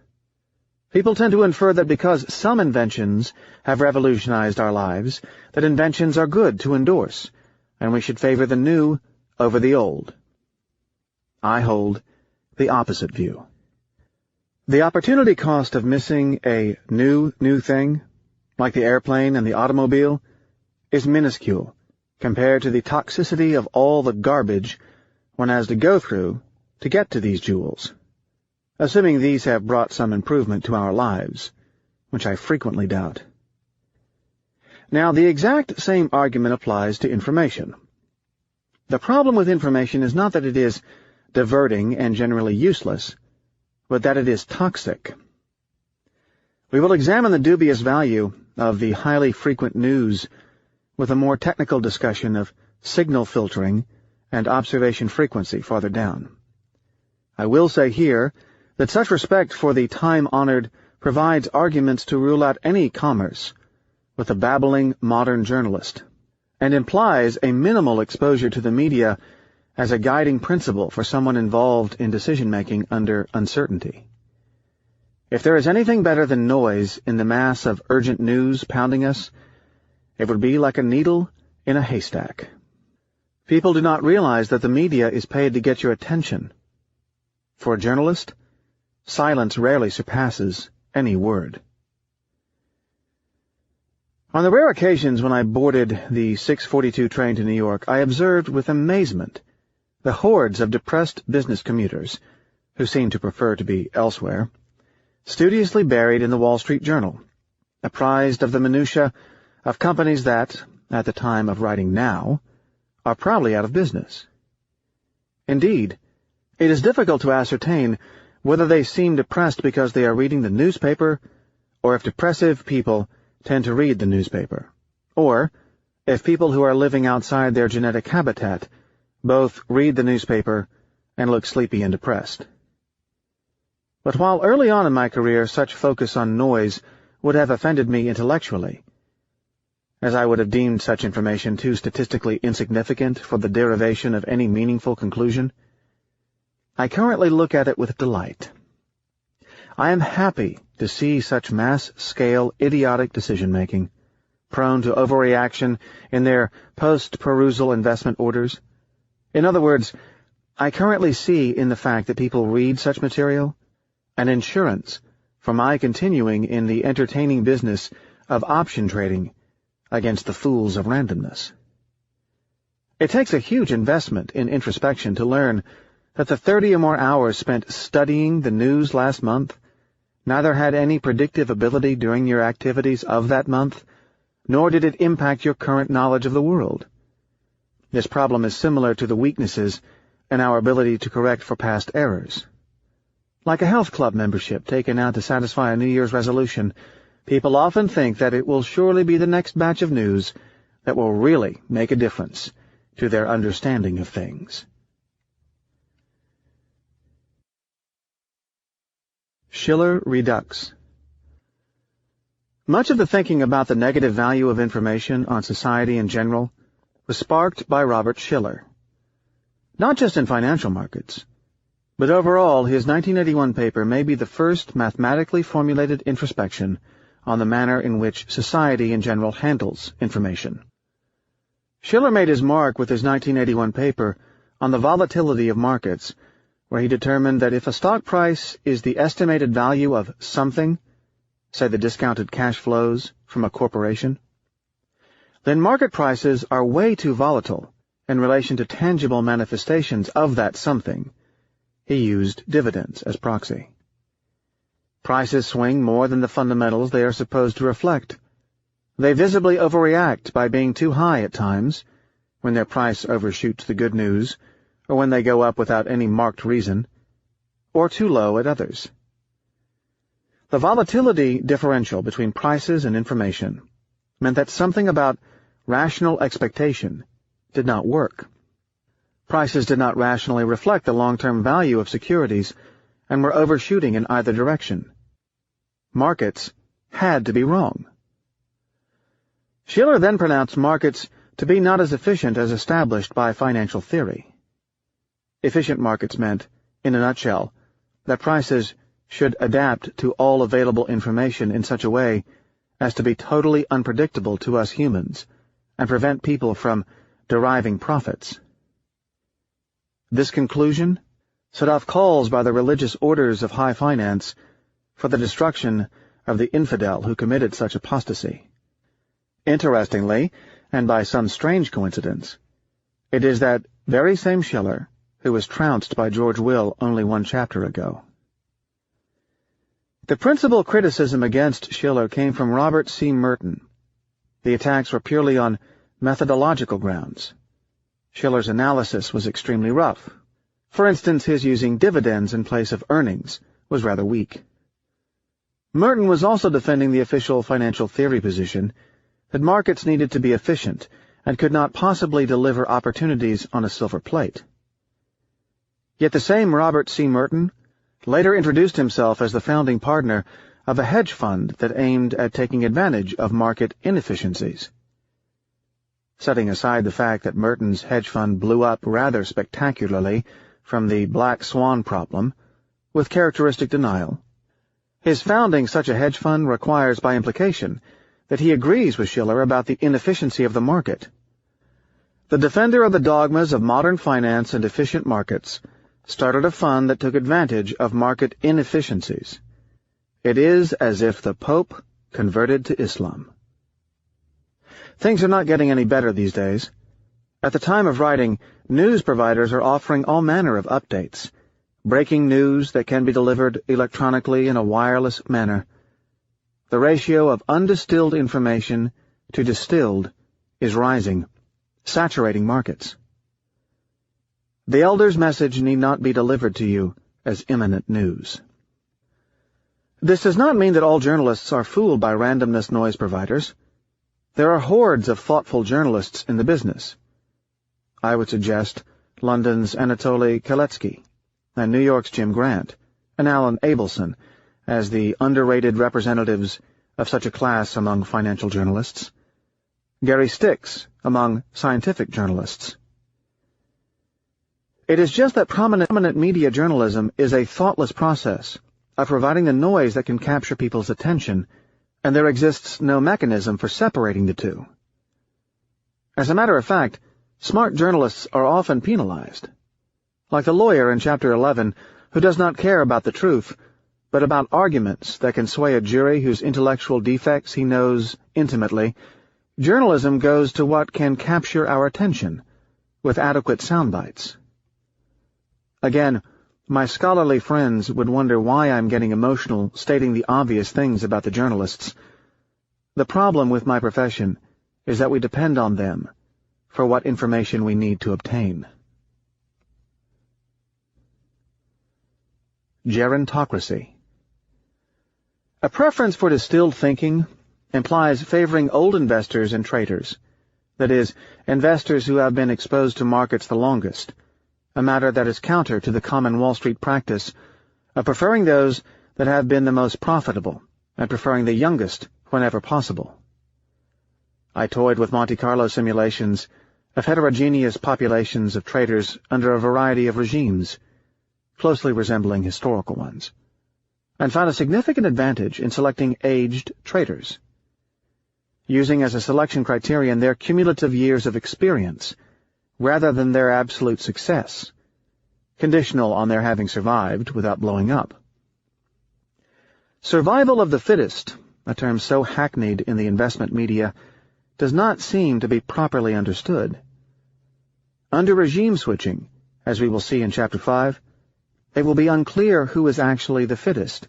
Speaker 1: People tend to infer that because some inventions have revolutionized our lives, that inventions are good to endorse, and we should favor the new over the old. I hold the opposite view. The opportunity cost of missing a new thing, like the airplane and the automobile, is minuscule compared to the toxicity of all the garbage one has to go through to get to these jewels, assuming these have brought some improvement to our lives, which I frequently doubt. Now, the exact same argument applies to information. The problem with information is not that it is diverting and generally useless, but that it is toxic. We will examine the dubious value of the highly frequent news with a more technical discussion of signal filtering and observation frequency farther down. I will say here that such respect for the time-honored provides arguments to rule out any commerce with a babbling modern journalist, and implies a minimal exposure to the media as a guiding principle for someone involved in decision-making under uncertainty. If there is anything better than noise in the mass of urgent news pounding us, it would be like a needle in a haystack. People do not realize that the media is paid to get your attention. For a journalist, silence rarely surpasses any word. On the rare occasions when I boarded the 6:42 train to New York, I observed with amazement the hordes of depressed business commuters, who seemed to prefer to be elsewhere, studiously buried in the Wall Street Journal, apprised of the minutiae of companies that, at the time of writing now, are probably out of business. Indeed, it is difficult to ascertain whether they seem depressed because they are reading the newspaper, or if depressive people tend to read the newspaper, or if people who are living outside their genetic habitat both read the newspaper and look sleepy and depressed. But while early on in my career such focus on noise would have offended me intellectually, as I would have deemed such information too statistically insignificant for the derivation of any meaningful conclusion, I currently look at it with delight. I am happy to see such mass-scale idiotic decision-making, prone to overreaction in their post-perusal investment orders. In other words, I currently see in the fact that people read such material an insurance for my continuing in the entertaining business of option trading against the fools of randomness. It takes a huge investment in introspection to learn that the 30 or more hours spent studying the news last month neither had any predictive ability during your activities of that month, nor did it impact your current knowledge of the world. This problem is similar to the weaknesses in our ability to correct for past errors. Like a health club membership taken out to satisfy a New Year's resolution, people often think that it will surely be the next batch of news that will really make a difference to their understanding of things. Schiller Redux. Much of the thinking about the negative value of information on society in general was sparked by Robert Schiller. Not just in financial markets, but overall his 1981 paper may be the first mathematically formulated introspection on the manner in which society in general handles information. Schiller made his mark with his 1981 paper on the volatility of markets, where he determined that if a stock price is the estimated value of something, say the discounted cash flows from a corporation, then market prices are way too volatile in relation to tangible manifestations of that something. He used dividends as proxy. Prices swing more than the fundamentals they are supposed to reflect. They visibly overreact by being too high at times, when their price overshoots the good news, or when they go up without any marked reason, or too low at others. The volatility differential between prices and information meant that something about rational expectation did not work. Prices did not rationally reflect the long-term value of securities and were overshooting in either direction. Markets had to be wrong. Schiller then pronounced markets to be not as efficient as established by financial theory. Efficient markets meant, in a nutshell, that prices should adapt to all available information in such a way as to be totally unpredictable to us humans and prevent people from deriving profits. This conclusion set off calls by the religious orders of high finance for the destruction of the infidel who committed such apostasy. Interestingly, and by some strange coincidence, it is that very same Schiller who was trounced by George Will only one chapter ago. The principal criticism against Schiller came from Robert C. Merton. The attacks were purely on methodological grounds. Schiller's analysis was extremely rough. For instance, his using dividends in place of earnings was rather weak. Merton was also defending the official financial theory position that markets needed to be efficient and could not possibly deliver opportunities on a silver plate. Yet the same Robert C. Merton later introduced himself as the founding partner of a hedge fund that aimed at taking advantage of market inefficiencies. Setting aside the fact that Merton's hedge fund blew up rather spectacularly from the black swan problem, with characteristic denial, his founding such a hedge fund requires by implication that he agrees with Schiller about the inefficiency of the market. The defender of the dogmas of modern finance and efficient markets started a fund that took advantage of market inefficiencies. It is as if the Pope converted to Islam. Things are not getting any better these days. At the time of writing, news providers are offering all manner of updates, breaking news that can be delivered electronically in a wireless manner. The ratio of undistilled information to distilled is rising, saturating markets. The elder's message need not be delivered to you as imminent news. This does not mean that all journalists are fooled by randomness noise providers. There are hordes of thoughtful journalists in the business. I would suggest London's Anatoly Kaletsky and New York's Jim Grant and Alan Abelson as the underrated representatives of such a class among financial journalists, Gary Stix among scientific journalists. It is just that prominent media journalism is a thoughtless process of providing the noise that can capture people's attention and there exists no mechanism for separating the two. As a matter of fact, smart journalists are often penalized, like the lawyer in Chapter 11 who does not care about the truth, but about arguments that can sway a jury whose intellectual defects he knows intimately. Journalism goes to what can capture our attention, with adequate sound bites. Again, my scholarly friends would wonder why I'm getting emotional stating the obvious things about the journalists. The problem with my profession is that we depend on them for what information we need to obtain. Gerontocracy. A preference for distilled thinking implies favoring old investors and traders, that is, investors who have been exposed to markets the longest, a matter that is counter to the common Wall Street practice of preferring those that have been the most profitable and preferring the youngest whenever possible. I toyed with Monte Carlo simulations of heterogeneous populations of traders under a variety of regimes, closely resembling historical ones, and found a significant advantage in selecting aged traders, using as a selection criterion their cumulative years of experience rather than their absolute success, conditional on their having survived without blowing up. Survival of the fittest, a term so hackneyed in the investment media, does not seem to be properly understood. Under regime switching, as we will see in Chapter 5, it will be unclear who is actually the fittest,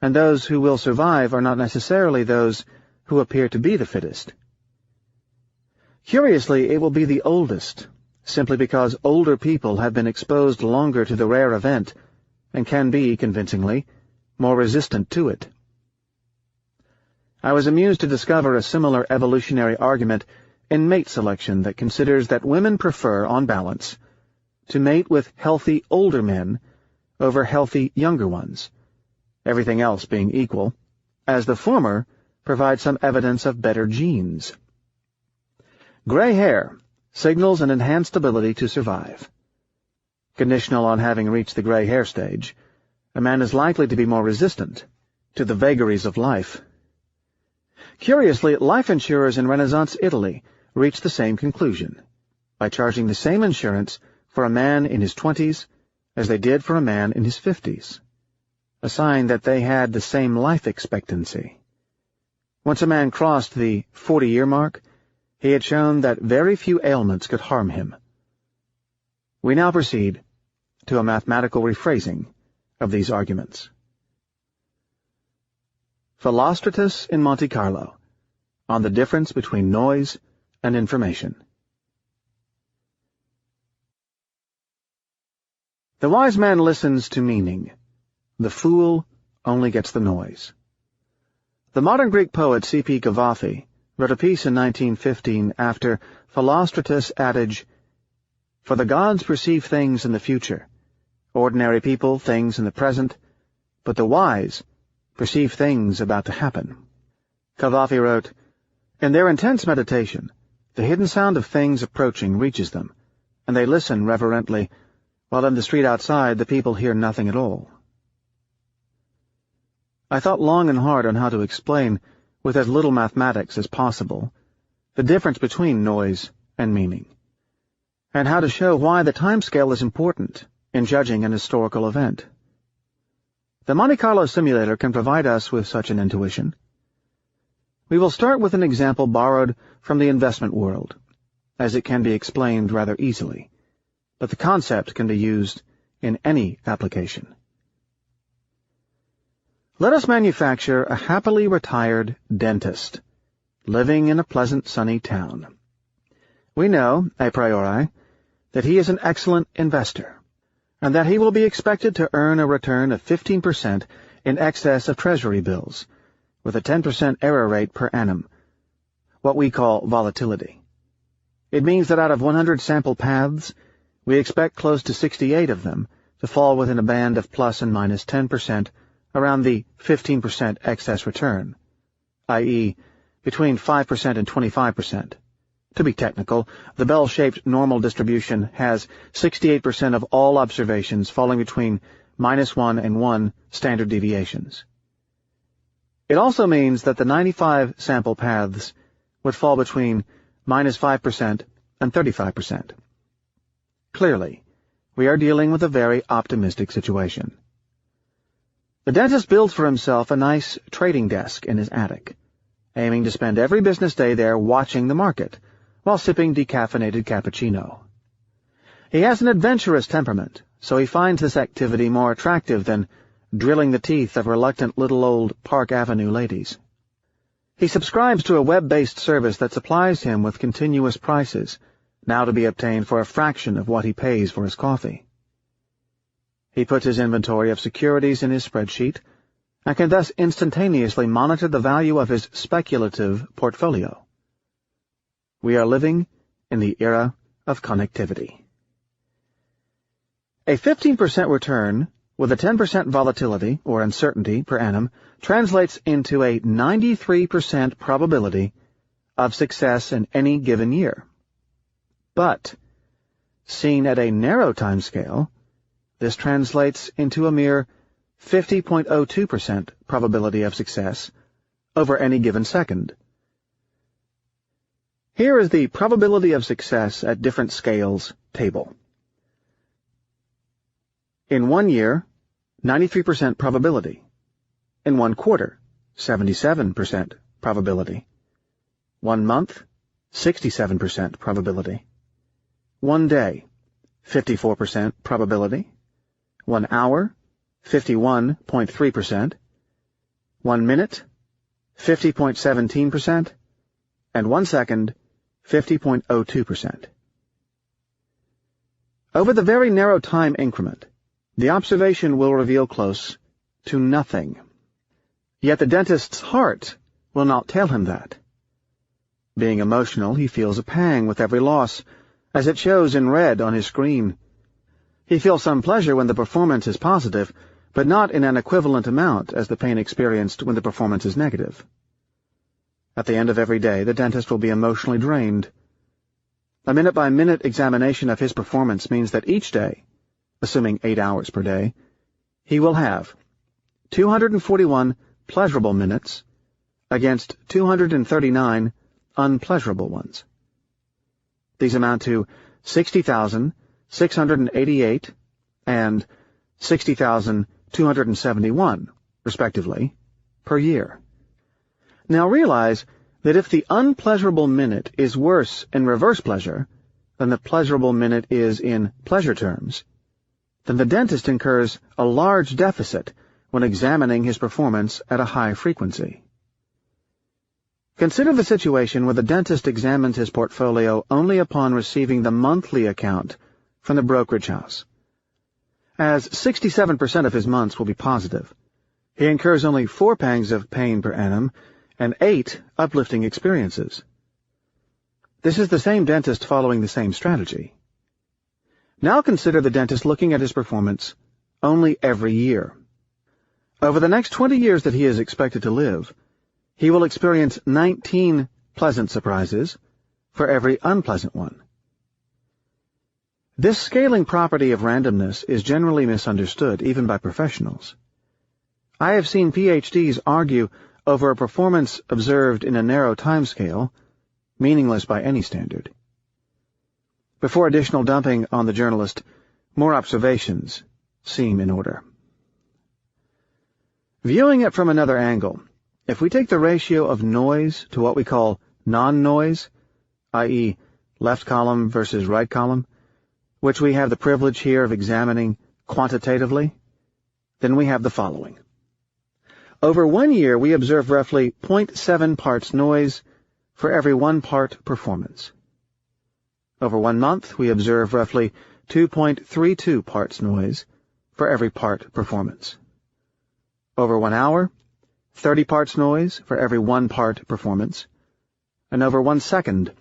Speaker 1: and those who will survive are not necessarily those who appear to be the fittest. Curiously, it will be the oldest, simply because older people have been exposed longer to the rare event and can be, convincingly, more resistant to it. I was amused to discover a similar evolutionary argument in mate selection that considers that women prefer, on balance, to mate with healthy older men over healthy younger ones, everything else being equal, as the former provides some evidence of better genes. Gray hair signals an enhanced ability to survive. Conditional on having reached the gray hair stage, a man is likely to be more resistant to the vagaries of life. Curiously, life insurers in Renaissance Italy reached the same conclusion, by charging the same insurance for a man in his 20s as they did for a man in his 50s, a sign that they had the same life expectancy. Once a man crossed the 40-year mark, he had shown that very few ailments could harm him. We now proceed to a mathematical rephrasing of these arguments. Philostratus in Monte Carlo, on the difference between noise and information. The wise man listens to meaning. The fool only gets the noise. The modern Greek poet C.P. Cavafy wrote a piece in 1915 after Philostratus' adage, "For the gods perceive things in the future, ordinary people things in the present, but the wise perceive things about to happen." Cavafy wrote, "In their intense meditation, the hidden sound of things approaching reaches them, and they listen reverently, while in the street outside the people hear nothing at all." I thought long and hard on how to explain, with as little mathematics as possible, the difference between noise and meaning, and how to show why the timescale is important in judging an historical event. The Monte Carlo simulator can provide us with such an intuition. We will start with an example borrowed from the investment world, as it can be explained rather easily, but the concept can be used in any application. Let us manufacture a happily retired dentist, living in a pleasant sunny town. We know, a priori, that he is an excellent investor, and that he will be expected to earn a return of 15% in excess of Treasury bills, with a 10% error rate per annum, what we call volatility. It means that out of 100 sample paths, we expect close to 68 of them to fall within a band of plus and minus 10%, around the 15% excess return, i.e., between 5% and 25%. To be technical, the bell-shaped normal distribution has 68% of all observations falling between -1 and 1 standard deviations. It also means that the 95 sample paths would fall between -5% and 35%. Clearly, we are dealing with a very optimistic situation. The dentist builds for himself a nice trading desk in his attic, aiming to spend every business day there watching the market, while sipping decaffeinated cappuccino. He has an adventurous temperament, so he finds this activity more attractive than drilling the teeth of reluctant little old Park Avenue ladies. He subscribes to a web-based service that supplies him with continuous prices, now to be obtained for a fraction of what he pays for his coffee. He puts his inventory of securities in his spreadsheet, and can thus instantaneously monitor the value of his speculative portfolio. We are living in the era of connectivity. A 15% return with a 10% volatility or uncertainty per annum translates into a 93% probability of success in any given year. But, seen at a narrow time scale, this translates into a mere 50.02% probability of success over any given second. Here is the probability of success at different scales table. In 1 year, 93% probability. In 1 quarter, 77% probability. 1 month, 67% probability. 1 day, 54% probability. 1 hour, 51.3%. 1 minute, 50.17%. And 1 second, 50.02%. Over the very narrow time increment, the observation will reveal close to nothing. Yet the dentist's heart will not tell him that. Being emotional, he feels a pang with every loss, as it shows in red on his screen. He feels some pleasure when the performance is positive, but not in an equivalent amount as the pain experienced when the performance is negative. At the end of every day, the dentist will be emotionally drained. A minute-by-minute examination of his performance means that each day, assuming 8 hours per day, he will have 241 pleasurable minutes against 239 unpleasurable ones. These amount to 60,688 and 60,271, respectively, per year. Now realize that if the unpleasurable minute is worse in reverse pleasure than the pleasurable minute is in pleasure terms, then the dentist incurs a large deficit when examining his performance at a high frequency. Consider the situation where the dentist examines his portfolio only upon receiving the monthly account from the brokerage house. As 67% of his months will be positive, he incurs only 4 pangs of pain per annum and 8 uplifting experiences. This is the same dentist following the same strategy. Now consider the dentist looking at his performance only every year. Over the next 20 years that he is expected to live, he will experience 19 pleasant surprises for every unpleasant one. This scaling property of randomness is generally misunderstood, even by professionals. I have seen PhDs argue over a performance observed in a narrow time scale, meaningless by any standard. Before additional dumping on the journalist, more observations seem in order. Viewing it from another angle, if we take the ratio of noise to what we call non-noise, i.e., left column versus right column, which we have the privilege here of examining quantitatively, then we have the following. Over 1 year, we observe roughly 0.7 parts noise for every 1 part performance. Over 1 month, we observe roughly 2.32 parts noise for every part performance. Over 1 hour, 30 parts noise for every 1 part performance. And over 1 second,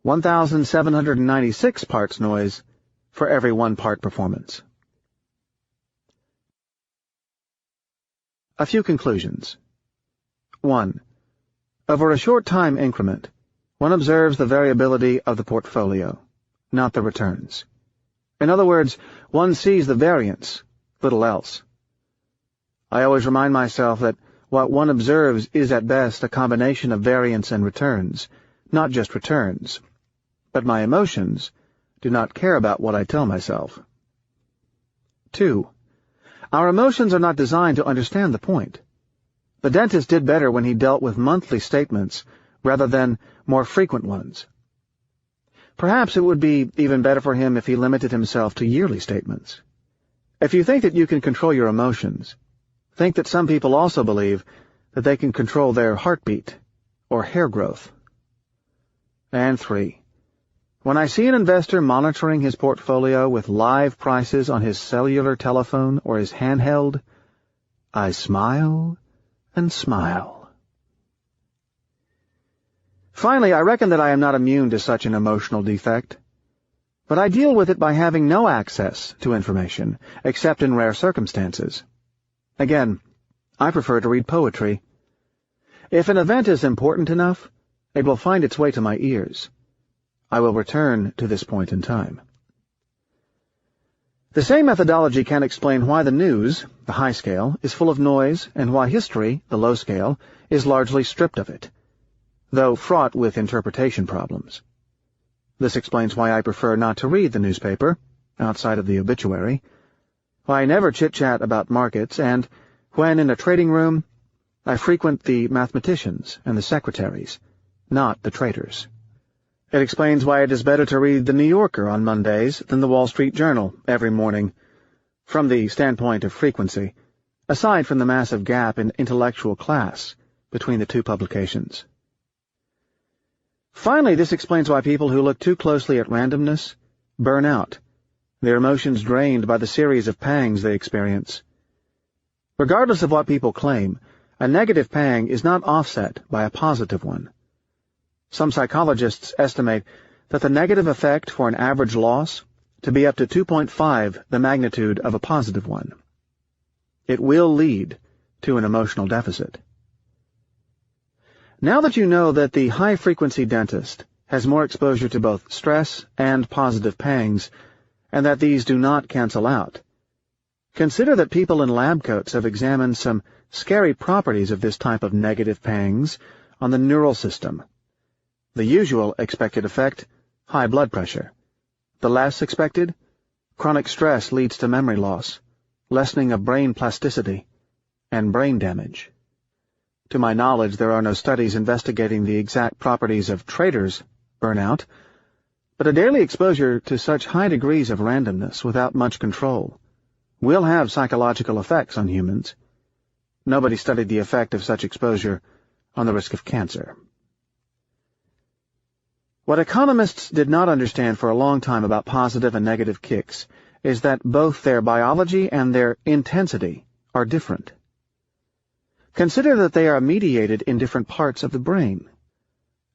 Speaker 1: 1,796 parts noise for every 1 part performance. A few conclusions. 1. Over a short time increment, one observes the variability of the portfolio, not the returns. In other words, one sees the variance, little else. I always remind myself that what one observes is at best a combination of variance and returns, not just returns. But my emotions do not care about what I tell myself. 2. Our emotions are not designed to understand the point. The dentist did better when he dealt with monthly statements rather than more frequent ones. Perhaps it would be even better for him if he limited himself to yearly statements. If you think that you can control your emotions, think that some people also believe that they can control their heartbeat or hair growth. And 3. When I see an investor monitoring his portfolio with live prices on his cellular telephone or his handheld, I smile and smile. Finally, I reckon that I am not immune to such an emotional defect, but I deal with it by having no access to information, except in rare circumstances. Again, I prefer to read poetry. If an event is important enough, it will find its way to my ears. I will return to this point in time. The same methodology can explain why the news, the high scale, is full of noise, and why history, the low scale, is largely stripped of it, though fraught with interpretation problems. This explains why I prefer not to read the newspaper, outside of the obituary, why I never chit-chat about markets, and, when in a trading room, I frequent the mathematicians and the secretaries, not the traders. It explains why it is better to read the New Yorker on Mondays than the Wall Street Journal every morning, from the standpoint of frequency, aside from the massive gap in intellectual class between the two publications. Finally, this explains why people who look too closely at randomness burn out, their emotions drained by the series of pangs they experience. Regardless of what people claim, a negative pang is not offset by a positive one. Some psychologists estimate that the negative effect for an average loss to be up to 2.5 the magnitude of a positive one. It will lead to an emotional deficit. Now that you know that the high-frequency dentist has more exposure to both stress and positive pangs, and that these do not cancel out, consider that people in lab coats have examined some scary properties of this type of negative pangs on the neural system. The usual expected effect, high blood pressure. The less expected, chronic stress leads to memory loss, lessening of brain plasticity, and brain damage. To my knowledge, there are no studies investigating the exact properties of traders' burnout, but a daily exposure to such high degrees of randomness without much control will have psychological effects on humans. Nobody studied the effect of such exposure on the risk of cancer. What economists did not understand for a long time about positive and negative kicks is that both their biology and their intensity are different. Consider that they are mediated in different parts of the brain,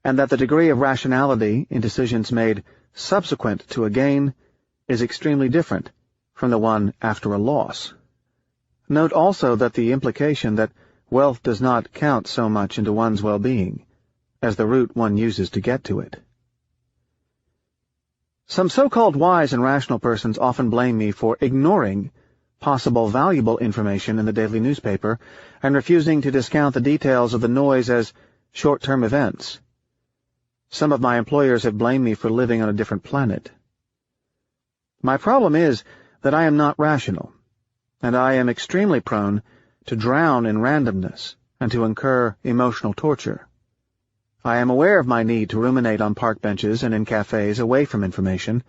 Speaker 1: and that the degree of rationality in decisions made subsequent to a gain is extremely different from the one after a loss. Note also that the implication that wealth does not count so much into one's well-being as the route one uses to get to it. Some so-called wise and rational persons often blame me for ignoring possible valuable information in the daily newspaper and refusing to discount the details of the noise as short-term events. Some of my employers have blamed me for living on a different planet. My problem is that I am not rational, and I am extremely prone to drown in randomness and to incur emotional torture. I am aware of my need to ruminate on park benches and in cafes away from information,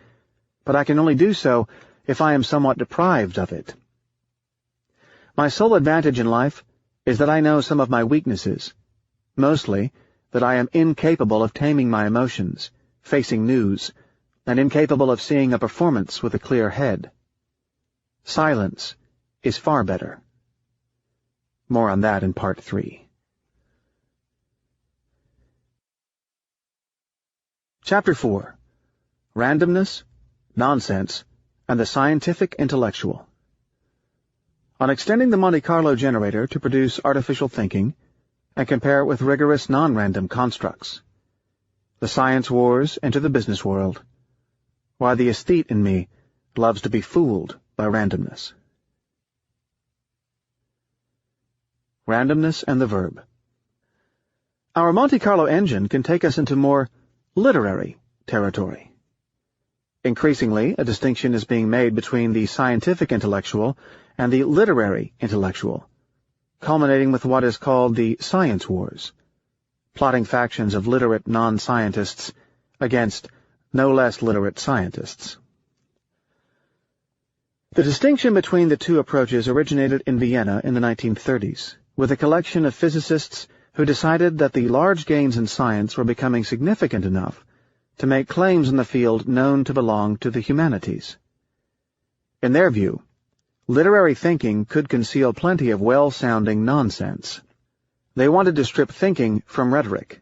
Speaker 1: but I can only do so if I am somewhat deprived of it. My sole advantage in life is that I know some of my weaknesses, mostly that I am incapable of taming my emotions, facing news, and incapable of seeing a performance with a clear head. Silence is far better. More on that in Part 3. Chapter 4. Randomness, Nonsense, and the Scientific Intellectual. On extending the Monte Carlo generator to produce artificial thinking, and compare it with rigorous non-random constructs. The science wars enter the business world, while the aesthete in me loves to be fooled by randomness. Randomness and the Verb. Our Monte Carlo engine can take us into more literary territory. Increasingly, a distinction is being made between the scientific intellectual and the literary intellectual, culminating with what is called the science wars, plotting factions of literate non-scientists against no less literate scientists. The distinction between the two approaches originated in Vienna in the 1930s, with a collection of physicists who decided that the large gains in science were becoming significant enough to make claims in the field known to belong to the humanities. In their view, literary thinking could conceal plenty of well-sounding nonsense. They wanted to strip thinking from rhetoric,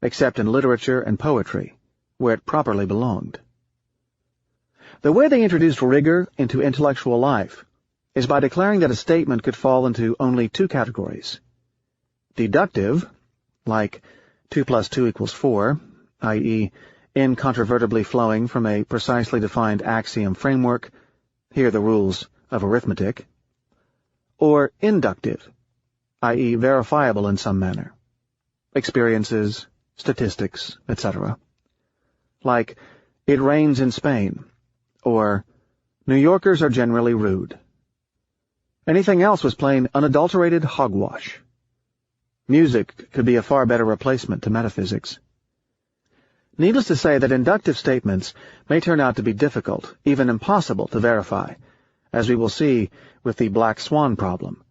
Speaker 1: except in literature and poetry, where it properly belonged. The way they introduced rigor into intellectual life is by declaring that a statement could fall into only two categories. Deductive, like 2 + 2 = 4, i.e., incontrovertibly flowing from a precisely defined axiom framework, here the rules of arithmetic, or inductive, i.e., verifiable in some manner, experiences, statistics, etc., like it rains in Spain, or New Yorkers are generally rude. Anything else was plain unadulterated hogwash. Music could be a far better replacement to metaphysics. Needless to say that inductive statements may turn out to be difficult, even impossible to verify, as we will see with the black swan problem.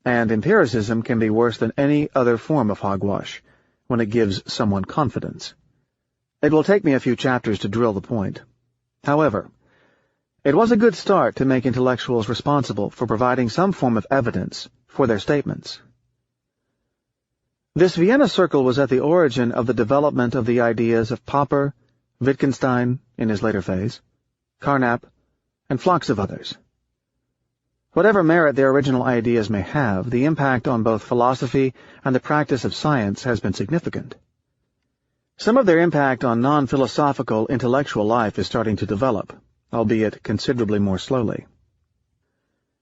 Speaker 1: And empiricism can be worse than any other form of hogwash when it gives someone confidence. It will take me a few chapters to drill the point. However, it was a good start to make intellectuals responsible for providing some form of evidence for their statements. This Vienna circle was at the origin of the development of the ideas of Popper, Wittgenstein in his later phase, Carnap, and flocks of others. Whatever merit their original ideas may have, the impact on both philosophy and the practice of science has been significant. Some of their impact on non-philosophical intellectual life is starting to develop, albeit considerably more slowly.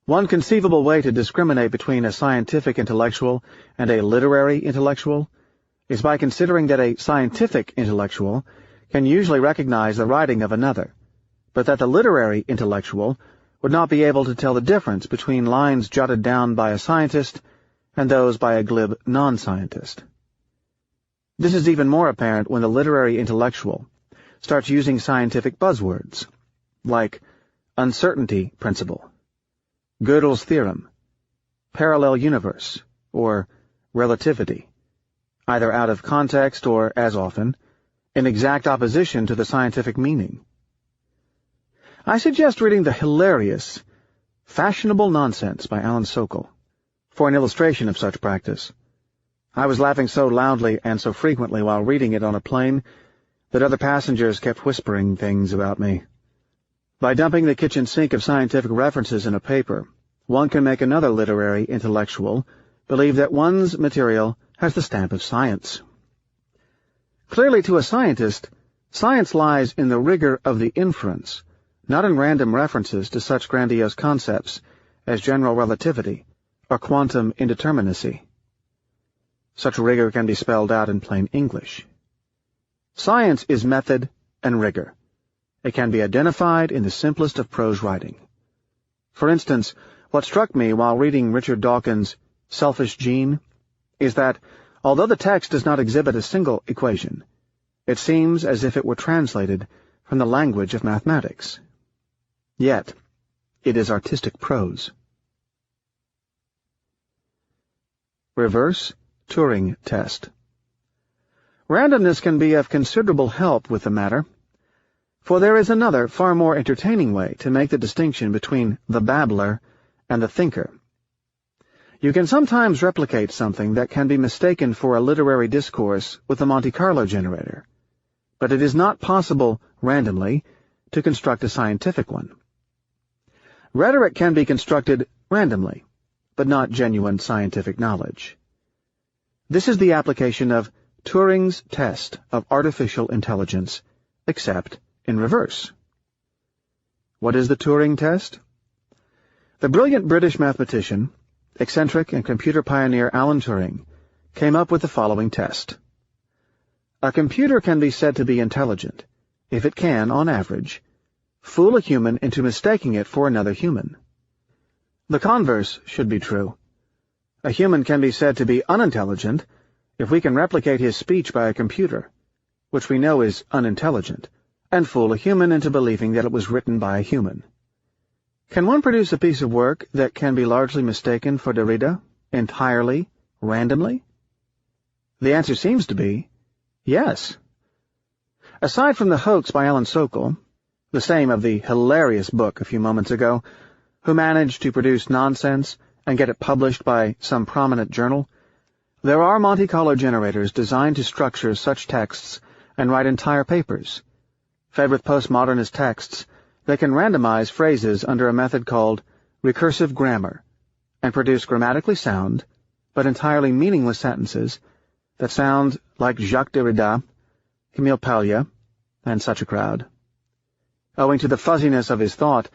Speaker 1: One conceivable way to discriminate between a scientific intellectual and a literary intellectual is by considering that a scientific intellectual can usually recognize the writing of another, but that the literary intellectual would not be able to tell the difference between lines jotted down by a scientist and those by a glib non-scientist. This is even more apparent when the literary intellectual starts using scientific buzzwords, like uncertainty principle, Gödel's theorem, parallel universe, or relativity, either out of context or, as often, in exact opposition to the scientific meaning. I suggest reading the hilarious, Fashionable Nonsense by Alan Sokal for an illustration of such practice. I was laughing so loudly and so frequently while reading it on a plane that other passengers kept whispering things about me. By dumping the kitchen sink of scientific references in a paper, one can make another literary intellectual believe that one's material has the stamp of science. Clearly, to a scientist, science lies in the rigor of the inference, not in random references to such grandiose concepts as general relativity or quantum indeterminacy. Such rigor can be spelled out in plain English. Science is method and rigor. It can be identified in the simplest of prose writing. For instance, what struck me while reading Richard Dawkins' Selfish Gene is that, although the text does not exhibit a single equation, it seems as if it were translated from the language of mathematics. Yet, it is artistic prose. Reverse Turing test. Randomness can be of considerable help with the matter, for there is another, far more entertaining way to make the distinction between the babbler and the thinker. You can sometimes replicate something that can be mistaken for a literary discourse with a Monte Carlo generator, but it is not possible, randomly, to construct a scientific one. Rhetoric can be constructed randomly, but not genuine scientific knowledge. This is the application of Turing's test of artificial intelligence, except in reverse. What is the Turing test? The brilliant British mathematician, eccentric and computer pioneer Alan Turing came up with the following test. A computer can be said to be intelligent if it can, on average, fool a human into mistaking it for another human. The converse should be true. A human can be said to be unintelligent if we can replicate his speech by a computer, which we know is unintelligent, and fool a human into believing that it was written by a human. Can one produce a piece of work that can be largely mistaken for Derrida, entirely, randomly? The answer seems to be yes. Aside from the hoax by Alan Sokal, the same of the hilarious book a few moments ago, who managed to produce nonsense and get it published by some prominent journal, there are Monte Carlo generators designed to structure such texts and write entire papers. Fed with postmodernist texts, they can randomize phrases under a method called recursive grammar and produce grammatically sound, but entirely meaningless sentences that sound like Jacques Derrida, Camille Paglia, and such a crowd. Owing to the fuzziness of his thought,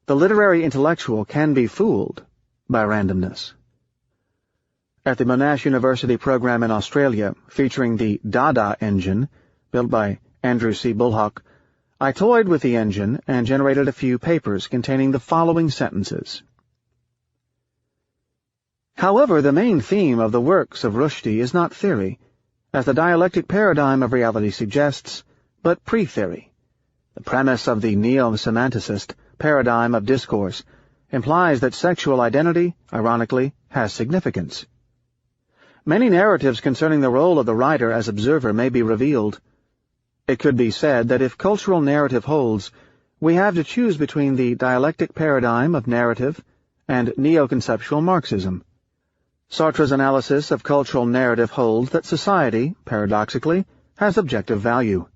Speaker 1: the literary intellectual can be fooled by randomness. At the Monash University program in Australia, featuring the Dada engine, built by Andrew C. Bullock, I toyed with the engine and generated a few papers containing the following sentences. However, the main theme of the works of Rushdie is not theory, as the dialectic paradigm of reality suggests, but pre-theory. The premise of the neo-semanticist paradigm of discourse implies that sexual identity, ironically, has significance. Many narratives concerning the role of the writer as observer may be revealed. It could be said that if cultural narrative holds, we have to choose between the dialectic paradigm of narrative and neo-conceptual Marxism. Sartre's analysis of cultural narrative holds that society, paradoxically, has objective value.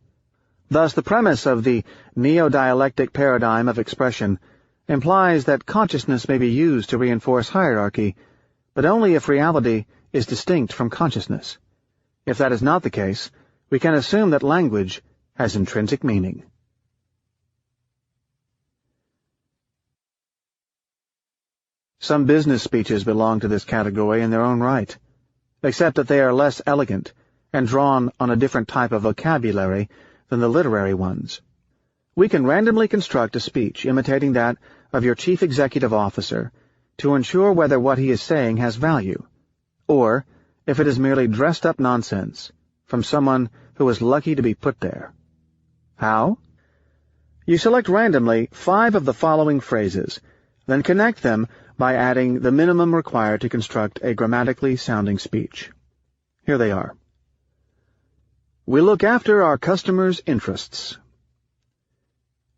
Speaker 1: Thus, the premise of the neo-dialectic paradigm of expression implies that consciousness may be used to reinforce hierarchy, but only if reality is distinct from consciousness. If that is not the case, we can assume that language has intrinsic meaning. Some business speeches belong to this category in their own right, except that they are less elegant and drawn on a different type of vocabulary than the literary ones. We can randomly construct a speech imitating that of your chief executive officer to ensure whether what he is saying has value, or if it is merely dressed-up nonsense from someone who is lucky to be put there. How? You select randomly 5 of the following phrases, then connect them by adding the minimum required to construct a grammatically sounding speech. Here they are. We look after our customers' interests.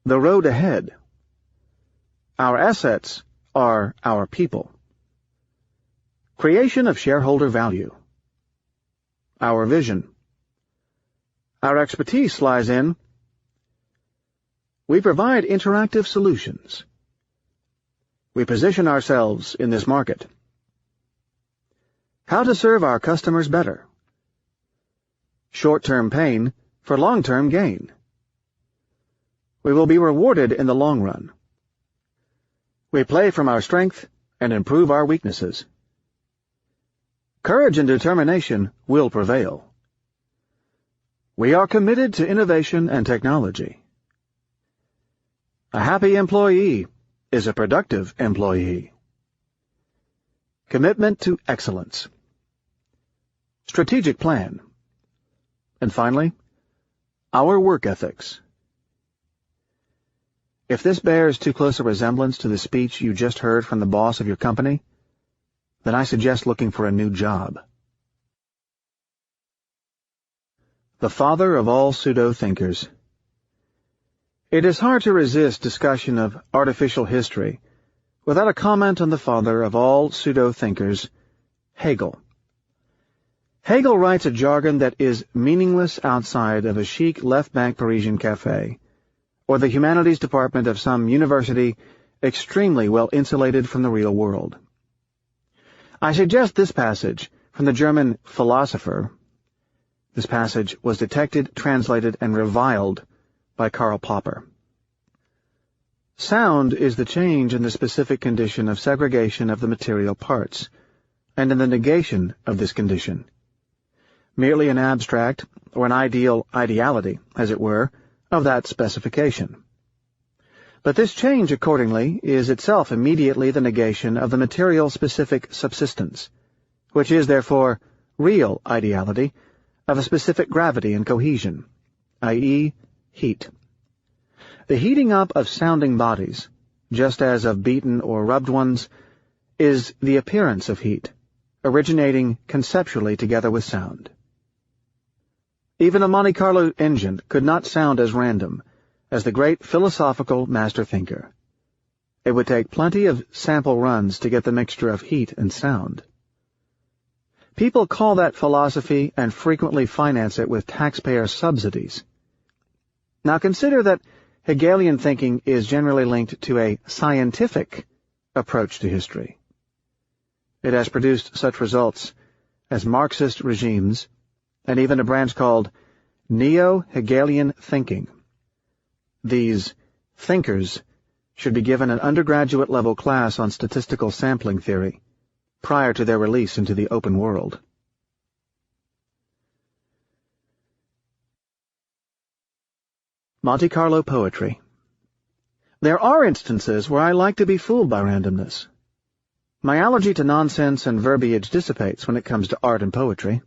Speaker 1: The road ahead. Our assets are our people. Creation of shareholder value. Our vision. Our expertise lies in we provide interactive solutions. We position ourselves in this market. How to serve our customers better. Short-term pain for long-term gain. We will be rewarded in the long run. We play from our strength and improve our weaknesses. Courage and determination will prevail. We are committed to innovation and technology. A happy employee is a productive employee. Commitment to excellence. Strategic plan. And finally, our work ethics. If this bears too close a resemblance to the speech you just heard from the boss of your company, then I suggest looking for a new job. The father of all pseudo-thinkers. It is hard to resist discussion of artificial history without a comment on the father of all pseudo-thinkers, Hegel. Hegel writes a jargon that is meaningless outside of a chic left-bank Parisian café, or the humanities department of some university extremely well insulated from the real world. I suggest this passage from the German philosopher. This passage was detected, translated, and reviled by Karl Popper. Sound is the change in the specific condition of segregation of the material parts, and in the negation of this condition. Merely an abstract, or an ideality, as it were, of that specification. But this change, accordingly, is itself immediately the negation of the material-specific subsistence, which is, therefore, real ideality of a specific gravity and cohesion, i.e., heat. The heating up of sounding bodies, just as of beaten or rubbed ones, is the appearance of heat, originating conceptually together with sound. Even a Monte Carlo engine could not sound as random as the great philosophical master thinker. It would take plenty of sample runs to get the mixture of heat and sound. People call that philosophy and frequently finance it with taxpayer subsidies. Now consider that Hegelian thinking is generally linked to a scientific approach to history. It has produced such results as Marxist regimes, and even a branch called Neo-Hegelian thinking. These thinkers should be given an undergraduate-level class on statistical sampling theory prior to their release into the open world. Monte Carlo poetry. There are instances where I like to be fooled by randomness. My allergy to nonsense and verbiage dissipates when it comes to art and poetry.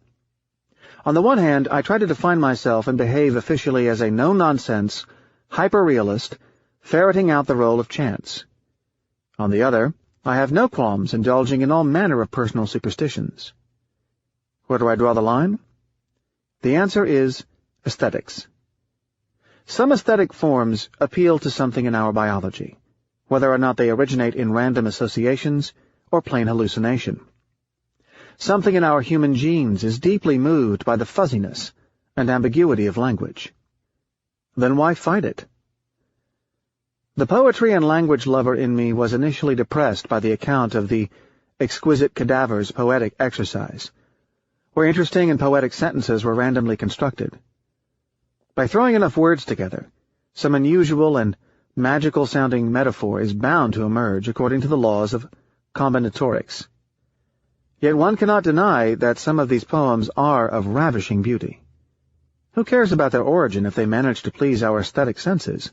Speaker 1: On the one hand, I try to define myself and behave officially as a no-nonsense, hyper-realist, ferreting out the role of chance. On the other, I have no qualms indulging in all manner of personal superstitions. Where do I draw the line? The answer is aesthetics. Some aesthetic forms appeal to something in our biology, whether or not they originate in random associations or plain hallucination. Something in our human genes is deeply moved by the fuzziness and ambiguity of language. Then why fight it? The poetry and language lover in me was initially depressed by the account of the exquisite cadavers poetic exercise, where interesting and poetic sentences were randomly constructed. By throwing enough words together, some unusual and magical-sounding metaphor is bound to emerge according to the laws of combinatorics. Yet one cannot deny that some of these poems are of ravishing beauty. Who cares about their origin if they manage to please our aesthetic senses?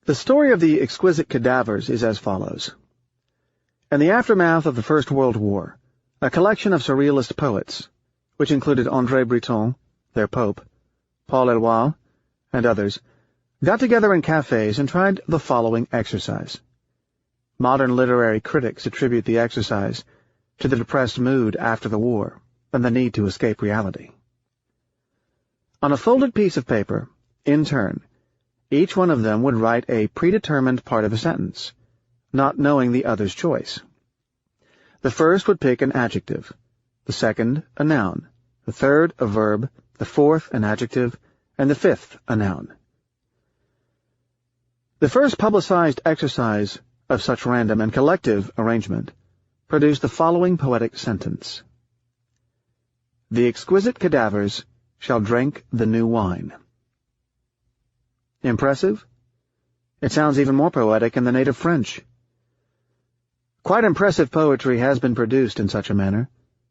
Speaker 1: The story of the exquisite cadavers is as follows. In the aftermath of the First World War, a collection of surrealist poets, which included André Breton, their pope, Paul Eluard, and others, got together in cafes and tried the following exercise. Modern literary critics attribute the exercise to the depressed mood after the war and the need to escape reality. On a folded piece of paper, in turn, each one of them would write a predetermined part of a sentence, not knowing the other's choice. The first would pick an adjective, the second a noun, the third a verb, the fourth an adjective, and the fifth a noun. The first publicized exercise of such random and collective arrangement produced the following poetic sentence. The exquisite cadavers shall drink the new wine. Impressive? It sounds even more poetic in the native French. Quite impressive poetry has been produced in such a manner,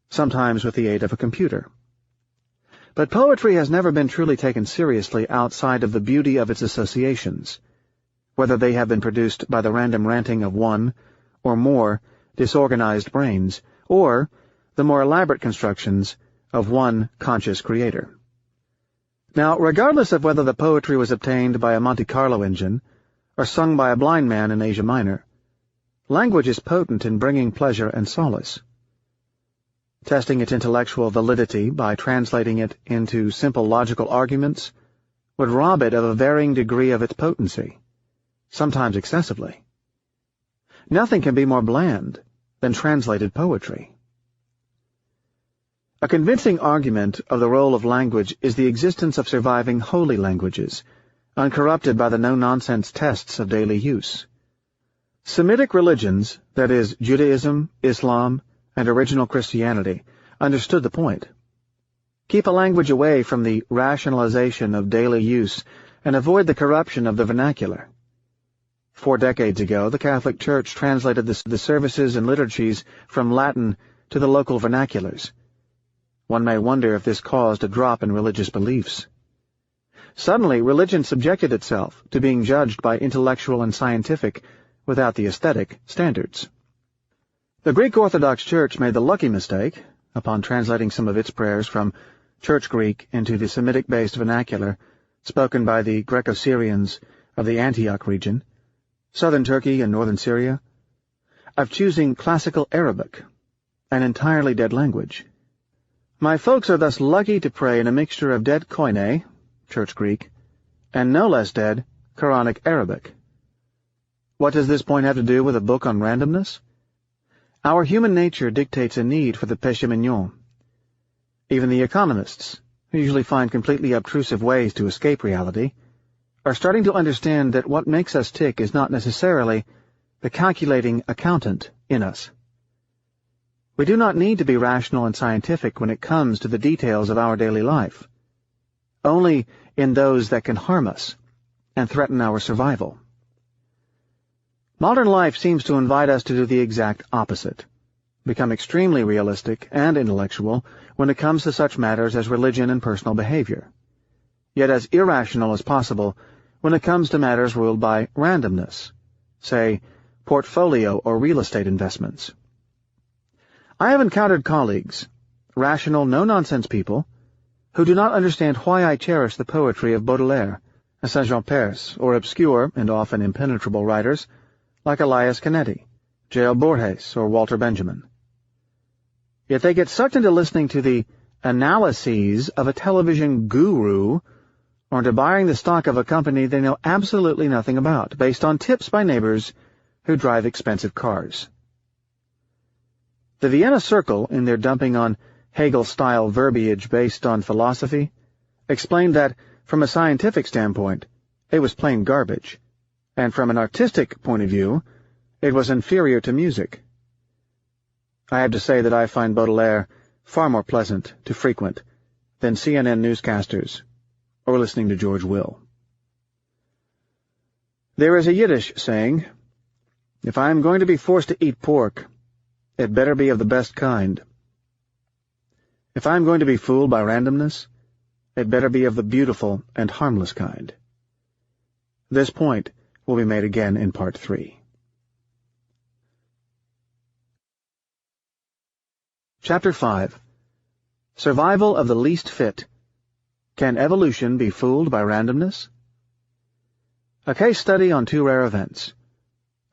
Speaker 1: sometimes with the aid of a computer. But poetry has never been truly taken seriously outside of the beauty of its associations, whether they have been produced by the random ranting of one or more disorganized brains, or the more elaborate constructions of one conscious creator. Now, regardless of whether the poetry was obtained by a Monte Carlo engine or sung by a blind man in Asia Minor, language is potent in bringing pleasure and solace. Testing its intellectual validity by translating it into simple logical arguments would rob it of a varying degree of its potency, sometimes excessively. Nothing can be more bland than translated poetry. A convincing argument of the role of language is the existence of surviving holy languages, uncorrupted by the no-nonsense tests of daily use. Semitic religions, that is, Judaism, Islam, and original Christianity, understood the point. Keep a language away from the rationalization of daily use and avoid the corruption of the vernacular. 4 decades ago, the Catholic Church translated the services and liturgies from Latin to the local vernaculars. One may wonder if this caused a drop in religious beliefs. Suddenly, religion subjected itself to being judged by intellectual and scientific, without the aesthetic, standards. The Greek Orthodox Church made the lucky mistake, upon translating some of its prayers from Church Greek into the Semitic-based vernacular spoken by the Greco-Syrians of the Antioch region, southern Turkey and northern Syria, of choosing classical Arabic, an entirely dead language. My folks are thus lucky to pray in a mixture of dead Koine, Church Greek, and no less dead Quranic Arabic. What does this point have to do with a book on randomness? Our human nature dictates a need for the péché mignon. Even the economists, who usually find completely obtrusive ways to escape reality, are starting to understand that what makes us tick is not necessarily the calculating accountant in us. We do not need to be rational and scientific when it comes to the details of our daily life, only in those that can harm us and threaten our survival. Modern life seems to invite us to do the exact opposite, become extremely realistic and intellectual when it comes to such matters as religion and personal behavior, yet as irrational as possible when it comes to matters ruled by randomness, say, portfolio or real estate investments. I have encountered colleagues, rational, no-nonsense people, who do not understand why I cherish the poetry of Baudelaire and Saint-Jean-Perse, or obscure and often impenetrable writers like Elias Canetti, J.L. Borges, or Walter Benjamin. Yet they get sucked into listening to the analyses of a television guru or into buying the stock of a company they know absolutely nothing about, based on tips by neighbors who drive expensive cars. The Vienna Circle, in their dumping on Hegel-style verbiage based on philosophy, explained that, from a scientific standpoint, it was plain garbage, and from an artistic point of view, it was inferior to music. I have to say that I find Baudelaire far more pleasant to frequent than CNN newscasters or listening to George Will. There is a Yiddish saying, "If I am going to be forced to eat pork, it better be of the best kind. If I am going to be fooled by randomness, it better be of the beautiful and harmless kind." This point will be made again in Part 3. Chapter 5. Survival of the Least Fit. Can evolution be fooled by randomness? A case study on 2 rare events.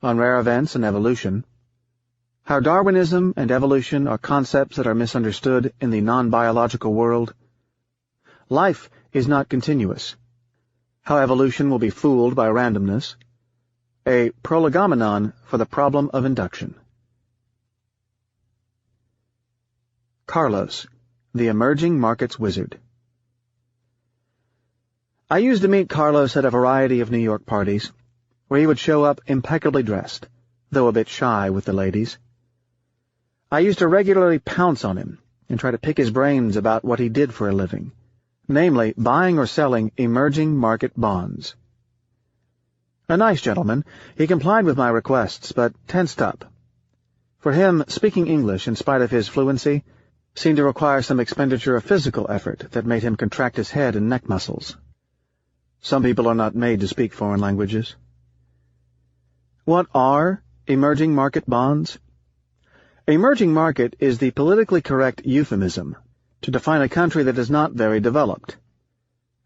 Speaker 1: On rare events and evolution. How Darwinism and evolution are concepts that are misunderstood in the non-biological world. Life is not continuous. How evolution will be fooled by randomness. A prolegomenon for the problem of induction. Carlos, the emerging markets wizard. I used to meet Carlos at a variety of New York parties, where he would show up impeccably dressed, though a bit shy with the ladies. I used to regularly pounce on him and try to pick his brains about what he did for a living, namely buying or selling emerging market bonds. A nice gentleman, he complied with my requests, but tensed up. For him, speaking English, in spite of his fluency, seemed to require some expenditure of physical effort that made him contract his head and neck muscles. Some people are not made to speak foreign languages. What are emerging market bonds? Emerging market is the politically correct euphemism to define a country that is not very developed.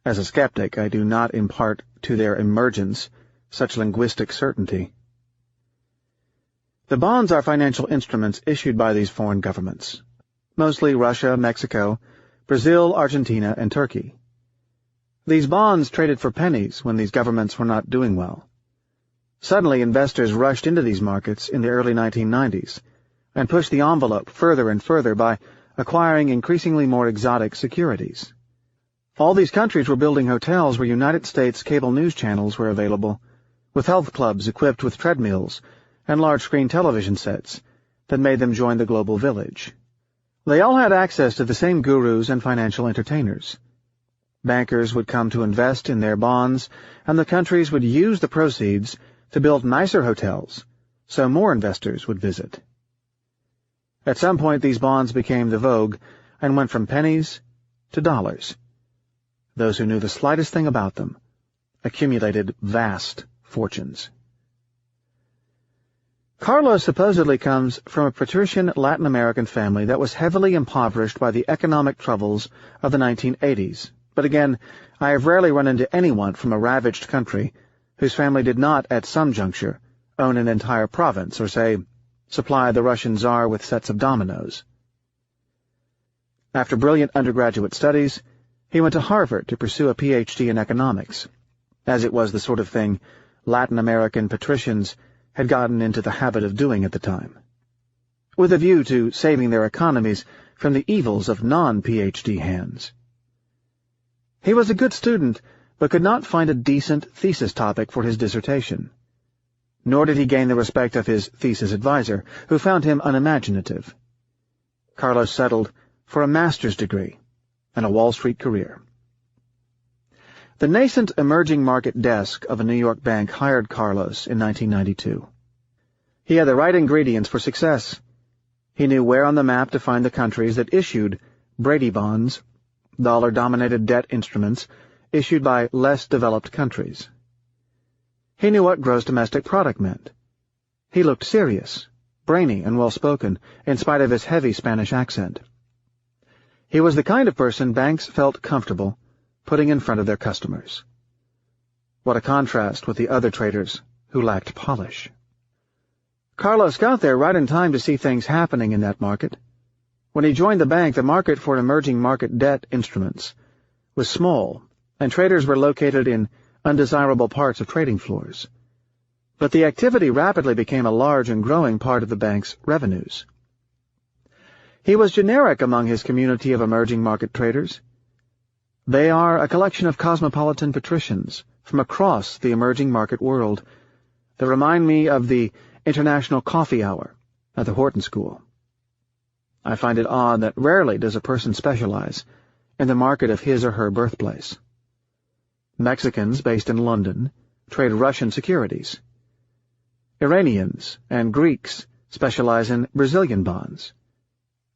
Speaker 1: As a skeptic, I do not impart to their emergence such linguistic certainty. The bonds are financial instruments issued by these foreign governments, mostly Russia, Mexico, Brazil, Argentina, and Turkey. These bonds traded for pennies when these governments were not doing well. Suddenly, investors rushed into these markets in the early 1990s and pushed the envelope further and further by acquiring increasingly more exotic securities. All these countries were building hotels where United States cable news channels were available, with health clubs equipped with treadmills and large-screen television sets that made them join the global village. They all had access to the same gurus and financial entertainers. Bankers would come to invest in their bonds, and the countries would use the proceeds to build nicer hotels so more investors would visit. At some point, these bonds became the vogue and went from pennies to dollars. Those who knew the slightest thing about them accumulated vast fortunes. Carlos supposedly comes from a patrician Latin American family that was heavily impoverished by the economic troubles of the 1980s. But again, I have rarely run into anyone from a ravaged country whose family did not, at some juncture, own an entire province or, say, supply the Russian Tsar with sets of dominoes. After brilliant undergraduate studies, he went to Harvard to pursue a Ph.D. in economics, as it was the sort of thing Latin American patricians had gotten into the habit of doing at the time, with a view to saving their economies from the evils of non-Ph.D. hands. He was a good student, but could not find a decent thesis topic for his dissertation. Nor did he gain the respect of his thesis advisor, who found him unimaginative. Carlos settled for a master's degree and a Wall Street career. The nascent emerging market desk of a New York bank hired Carlos in 1992. He had the right ingredients for success. He knew where on the map to find the countries that issued Brady bonds, dollar-dominated debt instruments issued by less developed countries. He knew what gross domestic product meant. He looked serious, brainy, and well-spoken, in spite of his heavy Spanish accent. He was the kind of person banks felt comfortable putting in front of their customers. What a contrast with the other traders who lacked polish. Carlos got there right in time to see things happening in that market. When he joined the bank, the market for emerging market debt instruments was small, and traders were located in undesirable parts of trading floors. But the activity rapidly became a large and growing part of the bank's revenues. He was generic among his community of emerging market traders. They are a collection of cosmopolitan patricians from across the emerging market world that remind me of the International Coffee Hour at the Wharton School. I find it odd that rarely does a person specialize in the market of his or her birthplace. Mexicans based in London trade Russian securities. Iranians and Greeks specialize in Brazilian bonds,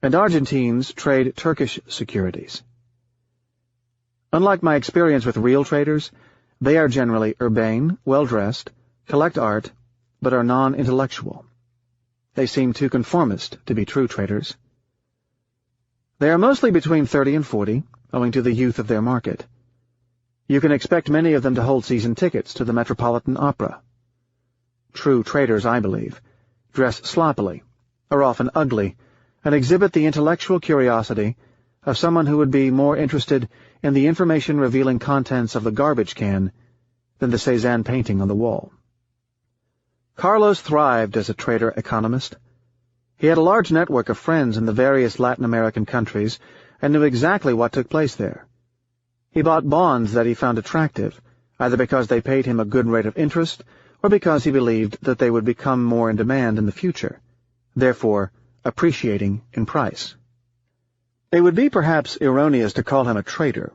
Speaker 1: and Argentines trade Turkish securities. Unlike my experience with real traders, they are generally urbane, well-dressed, collect art, but are non-intellectual. They seem too conformist to be true traders. They are mostly between 30 and 40, owing to the youth of their market. You can expect many of them to hold season tickets to the Metropolitan Opera. True traders, I believe, dress sloppily, are often ugly, and exhibit the intellectual curiosity of someone who would be more interested in the information-revealing contents of the garbage can than the Cézanne painting on the wall. Carlos thrived as a trader-economist. He had a large network of friends in the various Latin American countries and knew exactly what took place there. He bought bonds that he found attractive, either because they paid him a good rate of interest or because he believed that they would become more in demand in the future, therefore appreciating in price. It would be perhaps erroneous to call him a trader.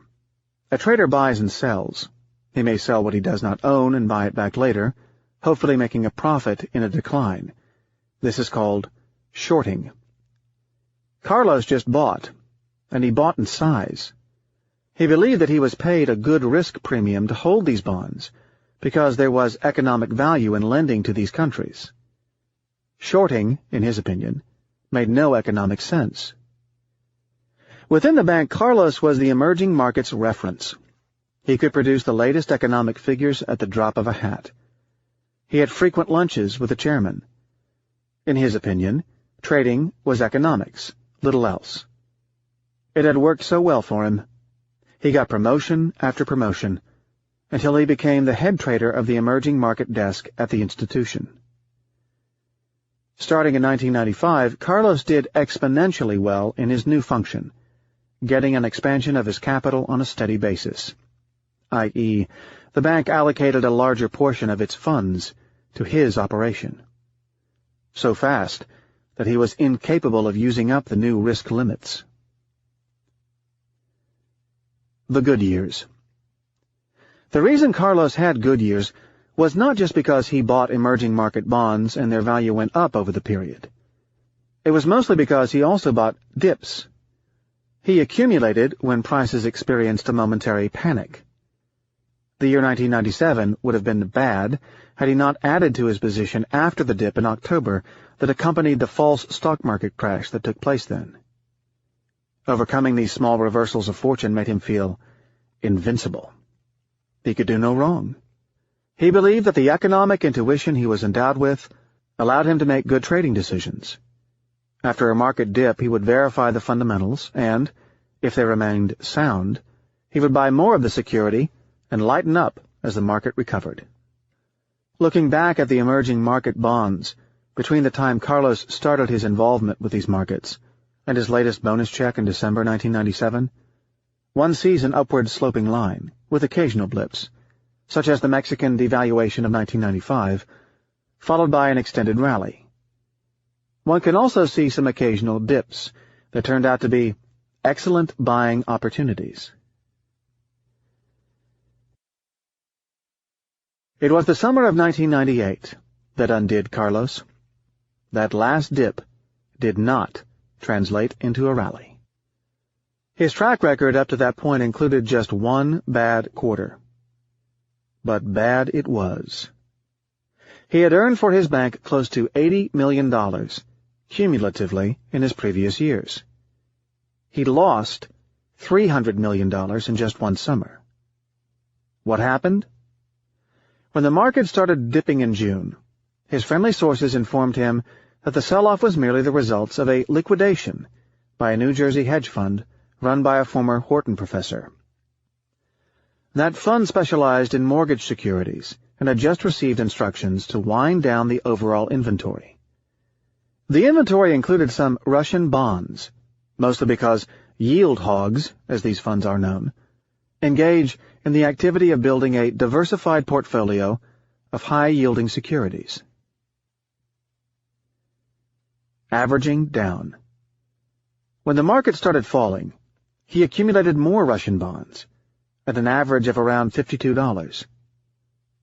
Speaker 1: A trader buys and sells. He may sell what he does not own and buy it back later, hopefully making a profit in a decline. This is called shorting. Carlos just bought, and he bought in size. He believed that he was paid a good risk premium to hold these bonds because there was economic value in lending to these countries. Shorting, in his opinion, made no economic sense. Within the bank, Carlos was the emerging markets reference. He could produce the latest economic figures at the drop of a hat. He had frequent lunches with the chairman. In his opinion, trading was economics, little else. It had worked so well for him. He got promotion after promotion, until he became the head trader of the emerging market desk at the institution. Starting in 1995, Carlos did exponentially well in his new function, getting an expansion of his capital on a steady basis, i.e., the bank allocated a larger portion of its funds to his operation. So fast that he was incapable of using up the new risk limits. The good years. The reason Carlos had good years was not just because he bought emerging market bonds and their value went up over the period. It was mostly because he also bought dips. He accumulated when prices experienced a momentary panic. The year 1997 would have been bad had he not added to his position after the dip in October that accompanied the false stock market crash that took place then. Overcoming these small reversals of fortune made him feel invincible. He could do no wrong. He believed that the economic intuition he was endowed with allowed him to make good trading decisions. After a market dip, he would verify the fundamentals, and, if they remained sound, he would buy more of the security and lighten up as the market recovered. Looking back at the emerging market bonds, between the time Carlos started his involvement with these markets and his latest bonus check in December 1997, one sees an upward sloping line, with occasional blips, such as the Mexican devaluation of 1995, followed by an extended rally. One can also see some occasional dips that turned out to be excellent buying opportunities. It was the summer of 1998 that undid Carlos. That last dip did not translate into a rally. His track record up to that point included just one bad quarter. But bad it was. He had earned for his bank close to $80 million, cumulatively, in his previous years. He lost $300 million in just one summer. What happened? When the market started dipping in June, his friendly sources informed him that the sell-off was merely the results of a liquidation by a New Jersey hedge fund run by a former Wharton professor. That fund specialized in mortgage securities and had just received instructions to wind down the overall inventory. The inventory included some Russian bonds, mostly because yield hogs, as these funds are known, engage in the activity of building a diversified portfolio of high-yielding securities. Averaging down. When the market started falling, he accumulated more Russian bonds, at an average of around $52.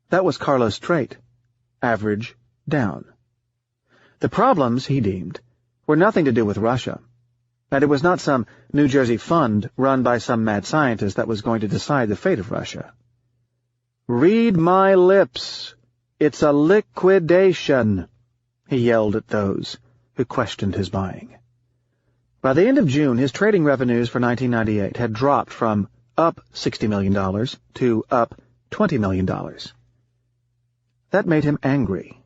Speaker 1: That was Carlos' trait, average down. The problems, he deemed, were nothing to do with Russia, and it was not some New Jersey fund run by some mad scientist that was going to decide the fate of Russia. "Read my lips! It's a liquidation!" he yelled at those who questioned his buying. By the end of June, his trading revenues for 1998 had dropped from up $60 million to up $20 million. That made him angry.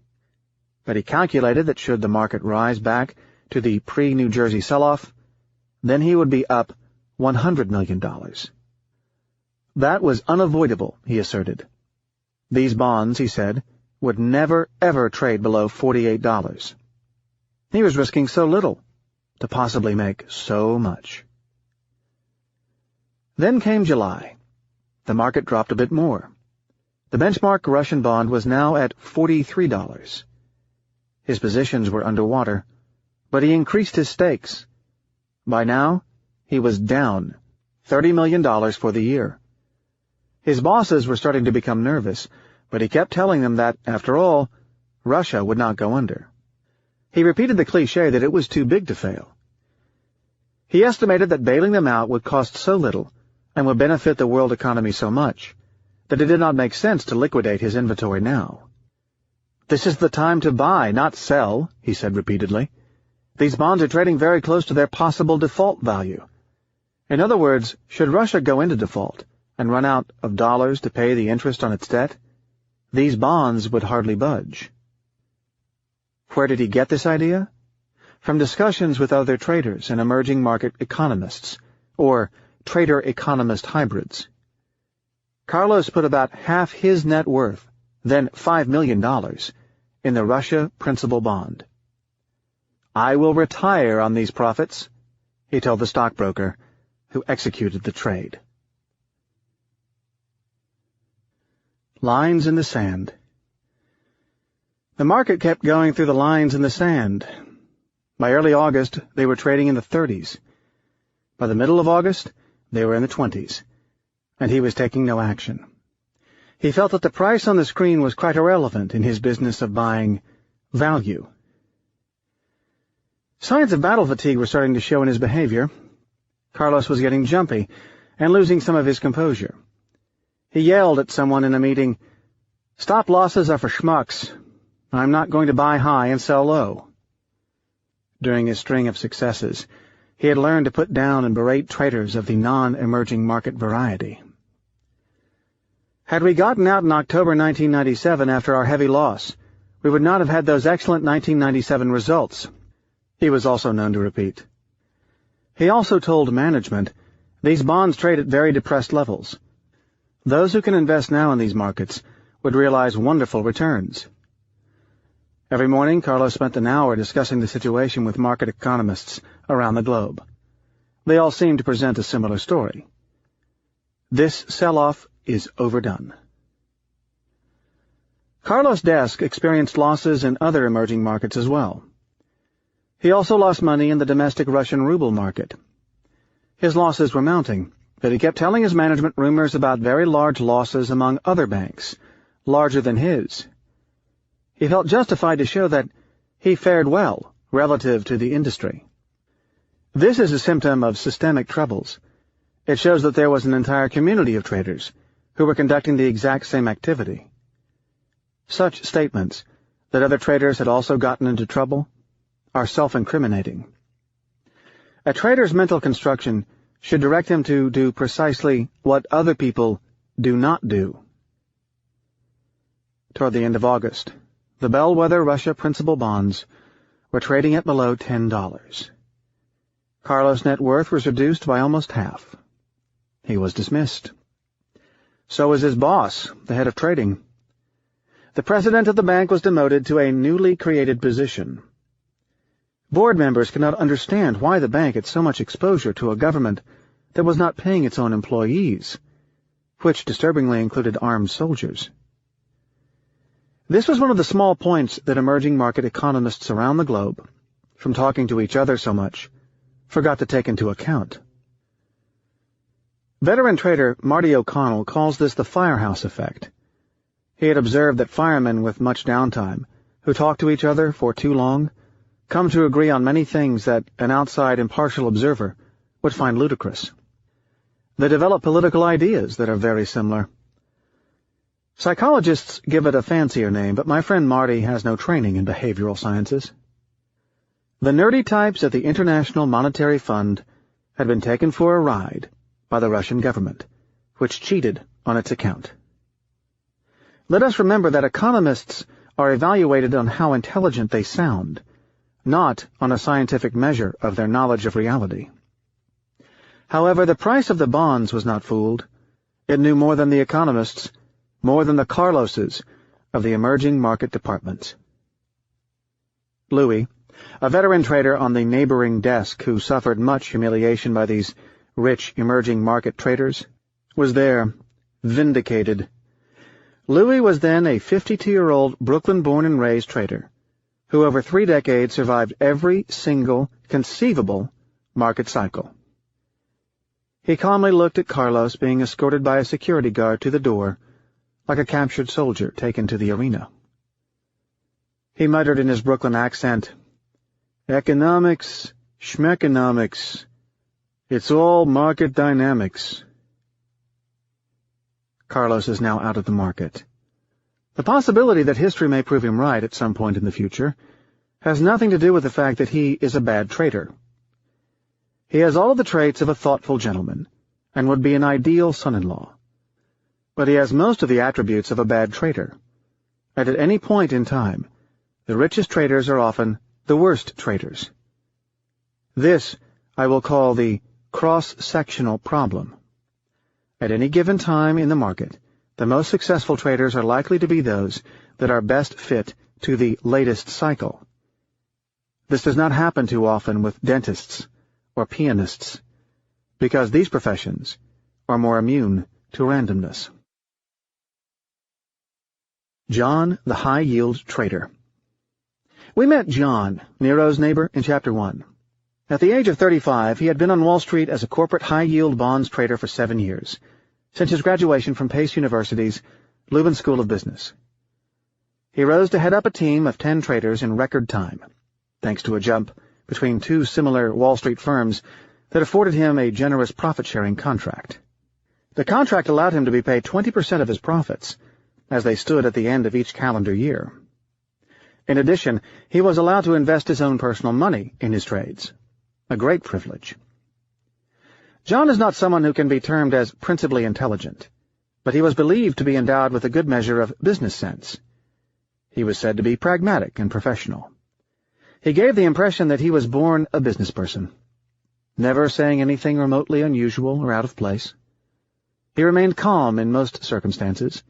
Speaker 1: But he calculated that should the market rise back to the pre-New Jersey sell-off, then he would be up $100 million. That was unavoidable, he asserted. These bonds, he said, would never, ever trade below $48. He was risking so little to possibly make so much. Then came July. The market dropped a bit more. The benchmark Russian bond was now at $43. His positions were underwater, but he increased his stakes. By now, he was down $30 million for the year. His bosses were starting to become nervous, but he kept telling them that, after all, Russia would not go under. He repeated the cliché that it was too big to fail. He estimated that bailing them out would cost so little and would benefit the world economy so much that it did not make sense to liquidate his inventory now. "This is the time to buy, not sell," he said repeatedly. "These bonds are trading very close to their possible default value. In other words, should Russia go into default and run out of dollars to pay the interest on its debt, these bonds would hardly budge." Where did he get this idea? From discussions with other traders and emerging market economists, or trader-economist hybrids. Carlos put about half his net worth, then $5 million, in the Russia principal bond. "I will retire on these profits," he told the stockbroker, who executed the trade. Lines in the sand. The market kept going through the lines in the sand. By early August, they were trading in the 30s. By the middle of August, they were in the 20s, and he was taking no action. He felt that the price on the screen was quite irrelevant in his business of buying value. Signs of battle fatigue were starting to show in his behavior. Carlos was getting jumpy and losing some of his composure. He yelled at someone in a meeting, "Stop losses are for schmucks. I'm not going to buy high and sell low." During his string of successes, he had learned to put down and berate traders of the non-emerging market variety. Had we gotten out in October 1997 after our heavy loss, we would not have had those excellent 1997 results, he was also known to repeat. He also told management, these bonds trade at very depressed levels. Those who can invest now in these markets would realize wonderful returns. Every morning, Carlos spent an hour discussing the situation with market economists around the globe. They all seemed to present a similar story. This sell-off is overdone. Carlos' desk experienced losses in other emerging markets as well. He also lost money in the domestic Russian ruble market. His losses were mounting, but he kept telling his management rumors about very large losses among other banks, larger than his. He felt justified to show that he fared well relative to the industry. This is a symptom of systemic troubles. It shows that there was an entire community of traders who were conducting the exact same activity. Such statements, that other traders had also gotten into trouble, are self-incriminating. A trader's mental construction should direct him to do precisely what other people do not do. Toward the end of August, the bellwether Russia principal bonds were trading at below $10. Carlos' net worth was reduced by almost half. He was dismissed. So was his boss, the head of trading. The president of the bank was demoted to a newly created position. Board members could not understand why the bank had so much exposure to a government that was not paying its own employees, which disturbingly included armed soldiers. This was one of the small points that emerging market economists around the globe, from talking to each other so much, forgot to take into account. Veteran trader Marty O'Connell calls this the firehouse effect. He had observed that firemen with much downtime, who talk to each other for too long, come to agree on many things that an outside impartial observer would find ludicrous. They develop political ideas that are very similar. Psychologists give it a fancier name, but my friend Marty has no training in behavioral sciences. The nerdy types at the International Monetary Fund had been taken for a ride by the Russian government, which cheated on its account. Let us remember that economists are evaluated on how intelligent they sound, not on a scientific measure of their knowledge of reality. However, the price of the bonds was not fooled. It knew more than the economists, more than the Carloses of the emerging market departments. Louis, a veteran trader on the neighboring desk who suffered much humiliation by these rich emerging market traders, was there, vindicated. Louis was then a 52-year-old Brooklyn-born and raised trader, who over 3 decades survived every single conceivable market cycle. He calmly looked at Carlos being escorted by a security guard to the door, like a captured soldier taken to the arena. He muttered in his Brooklyn accent, "Economics, schmeconomics, it's all market dynamics." Carlos is now out of the market. The possibility that history may prove him right at some point in the future has nothing to do with the fact that he is a bad trader. He has all of the traits of a thoughtful gentleman, and would be an ideal son-in-law. But he has most of the attributes of a bad trader. And at any point in time, the richest traders are often the worst traders. This I will call the cross-sectional problem. At any given time in the market, the most successful traders are likely to be those that are best fit to the latest cycle. This does not happen too often with dentists or pianists, because these professions are more immune to randomness. John, the high-yield trader. We met John, Nero's neighbor, in Chapter 1. At the age of 35, he had been on Wall Street as a corporate high-yield bonds trader for 7 years, since his graduation from Pace University's Leuven School of Business. He rose to head up a team of 10 traders in record time, thanks to a jump between two similar Wall Street firms that afforded him a generous profit-sharing contract. The contract allowed him to be paid 20% of his profits, as they stood at the end of each calendar year. In addition, he was allowed to invest his own personal money in his trades, a great privilege. John is not someone who can be termed as principally intelligent, but he was believed to be endowed with a good measure of business sense. He was said to be pragmatic and professional. He gave the impression that he was born a business person, never saying anything remotely unusual or out of place. He remained calm in most circumstances,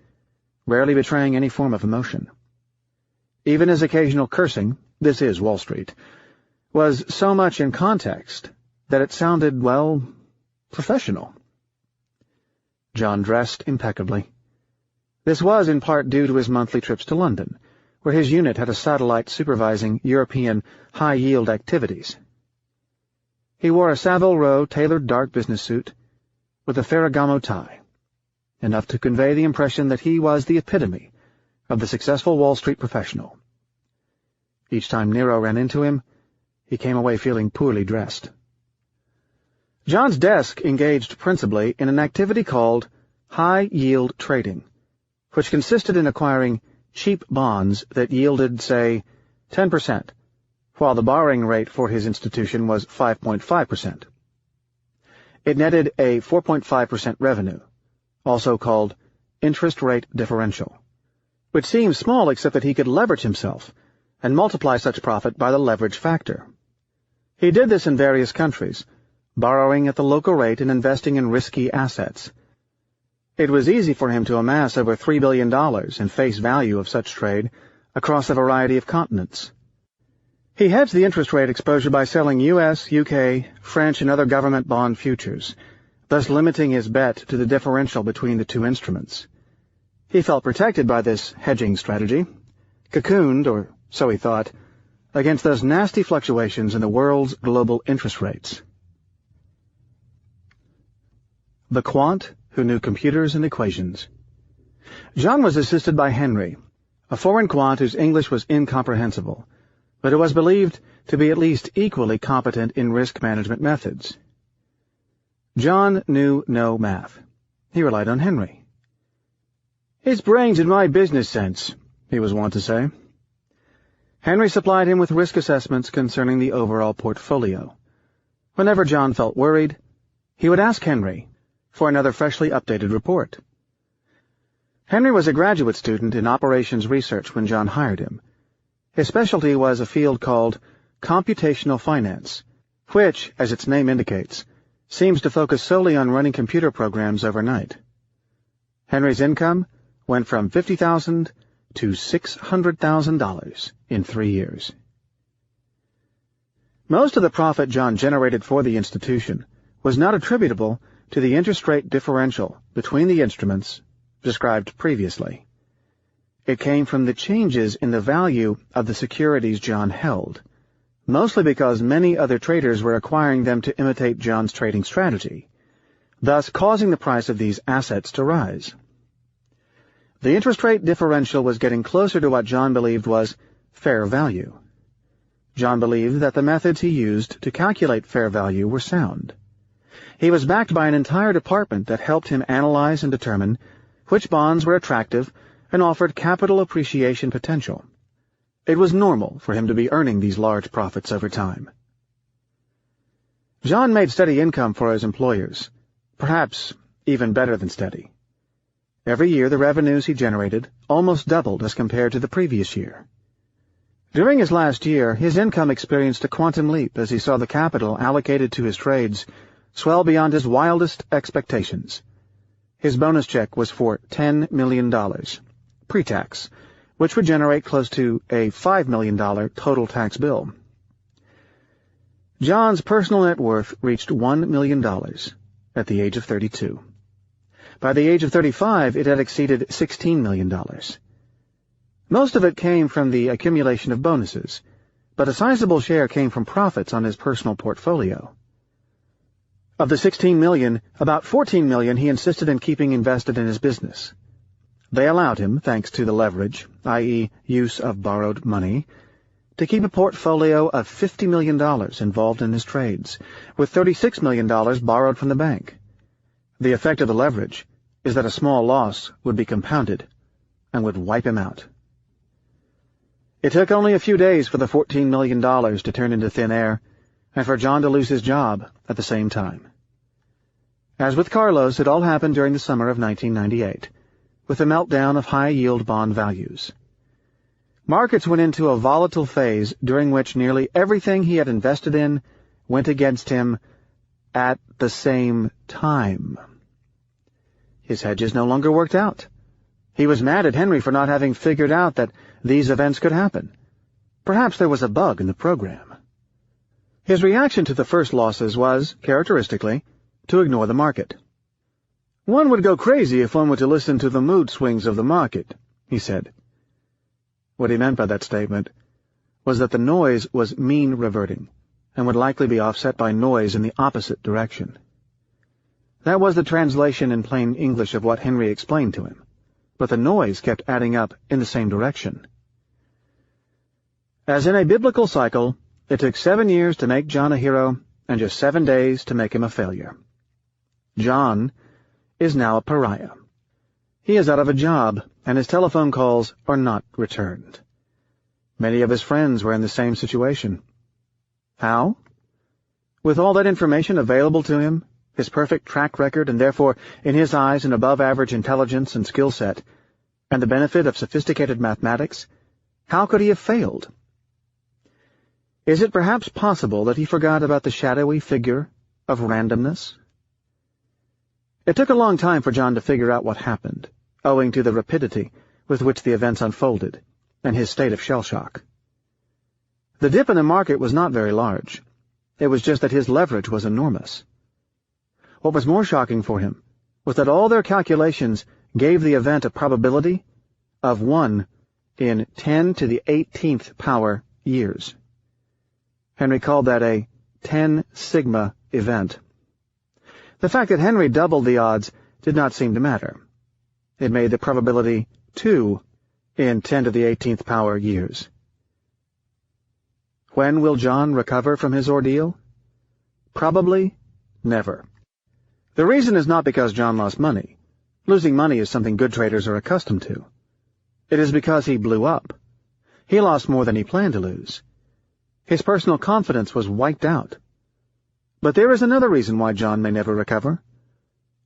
Speaker 1: rarely betraying any form of emotion. Even his occasional cursing, this is Wall Street, was so much in context that it sounded, well, professional. John dressed impeccably. This was in part due to his monthly trips to London, where his unit had a satellite supervising European high-yield activities. He wore a Savile Row tailored dark business suit with a Ferragamo tie, enough to convey the impression that he was the epitome of the successful Wall Street professional. Each time Nero ran into him, he came away feeling poorly dressed. John's desk engaged principally in an activity called high-yield trading, which consisted in acquiring cheap bonds that yielded, say, 10%, while the borrowing rate for his institution was 5.5%. It netted a 4.5% revenue, also called interest rate differential, which seems small except that he could leverage himself and multiply such profit by the leverage factor. He did this in various countries, borrowing at the local rate and investing in risky assets. It was easy for him to amass over $3 billion in face value of such trade across a variety of continents. He hedged the interest rate exposure by selling U.S., UK, French, and other government bond futures, thus limiting his bet to the differential between the two instruments. He felt protected by this hedging strategy, cocooned, or so he thought, against those nasty fluctuations in the world's global interest rates. The quant who knew computers and equations. John was assisted by Henry, a foreign quant whose English was incomprehensible, but who was believed to be at least equally competent in risk management methods. John knew no math. He relied on Henry. "His brain's in my business sense," he was wont to say. Henry supplied him with risk assessments concerning the overall portfolio. Whenever John felt worried, he would ask Henry for another freshly updated report. Henry was a graduate student in operations research when John hired him. His specialty was a field called computational finance, which, as its name indicates, seems to focus solely on running computer programs overnight. Henry's income went from $50,000 to $600,000 in 3 years. Most of the profit John generated for the institution was not attributable to the interest rate differential between the instruments described previously. It came from the changes in the value of the securities John held, mostly because many other traders were acquiring them to imitate John's trading strategy, thus causing the price of these assets to rise. The interest rate differential was getting closer to what John believed was fair value. John believed that the methods he used to calculate fair value were sound. He was backed by an entire department that helped him analyze and determine which bonds were attractive and offered capital appreciation potential. It was normal for him to be earning these large profits over time. John made steady income for his employers, perhaps even better than steady. Every year the revenues he generated almost doubled as compared to the previous year. During his last year, his income experienced a quantum leap as he saw the capital allocated to his trades swell beyond his wildest expectations. His bonus check was for $10 million, pre-tax, which would generate close to a $5 million total tax bill. John's personal net worth reached $1 million at the age of 32. By the age of 35, it had exceeded $16 million. Most of it came from the accumulation of bonuses, but a sizable share came from profits on his personal portfolio. Of the $16 million, about $14 million he insisted in keeping invested in his business. They allowed him, thanks to the leverage, i.e. use of borrowed money, to keep a portfolio of $50 million involved in his trades, with $36 million borrowed from the bank. The effect of the leverage is that a small loss would be compounded and would wipe him out. It took only a few days for the $14 million to turn into thin air, and for John to lose his job at the same time. As with Carlos, it all happened during the summer of 1998, with a meltdown of high-yield bond values. Markets went into a volatile phase during which nearly everything he had invested in went against him at the same time. His hedges no longer worked out. He was mad at Henry for not having figured out that these events could happen. Perhaps there was a bug in the program. His reaction to the first losses was, characteristically, to ignore the market. "One would go crazy if one were to listen to the mood swings of the market," he said. What he meant by that statement was that the noise was mean reverting and would likely be offset by noise in the opposite direction. That was the translation in plain English of what Henry explained to him, but the noise kept adding up in the same direction. As in a biblical cycle, it took 7 years to make John a hero and just 7 days to make him a failure. John is now a pariah. He is out of a job, and his telephone calls are not returned. Many of his friends were in the same situation. How? With all that information available to him, his perfect track record, and therefore, in his eyes, an above-average intelligence and skill set, and the benefit of sophisticated mathematics, how could he have failed? Is it perhaps possible that he forgot about the shadowy figure of randomness? It took a long time for John to figure out what happened, owing to the rapidity with which the events unfolded, and his state of shell-shock. The dip in the market was not very large. It was just that his leverage was enormous. What was more shocking for him was that all their calculations gave the event a probability of 1 in 10 to the 18th power years. Henry called that a 10 sigma event. The fact that Henry doubled the odds did not seem to matter. It made the probability 2 in 10 to the 18th power years. When will John recover from his ordeal? Probably never. The reason is not because John lost money. Losing money is something good traders are accustomed to. It is because he blew up. He lost more than he planned to lose. His personal confidence was wiped out. But there is another reason why John may never recover.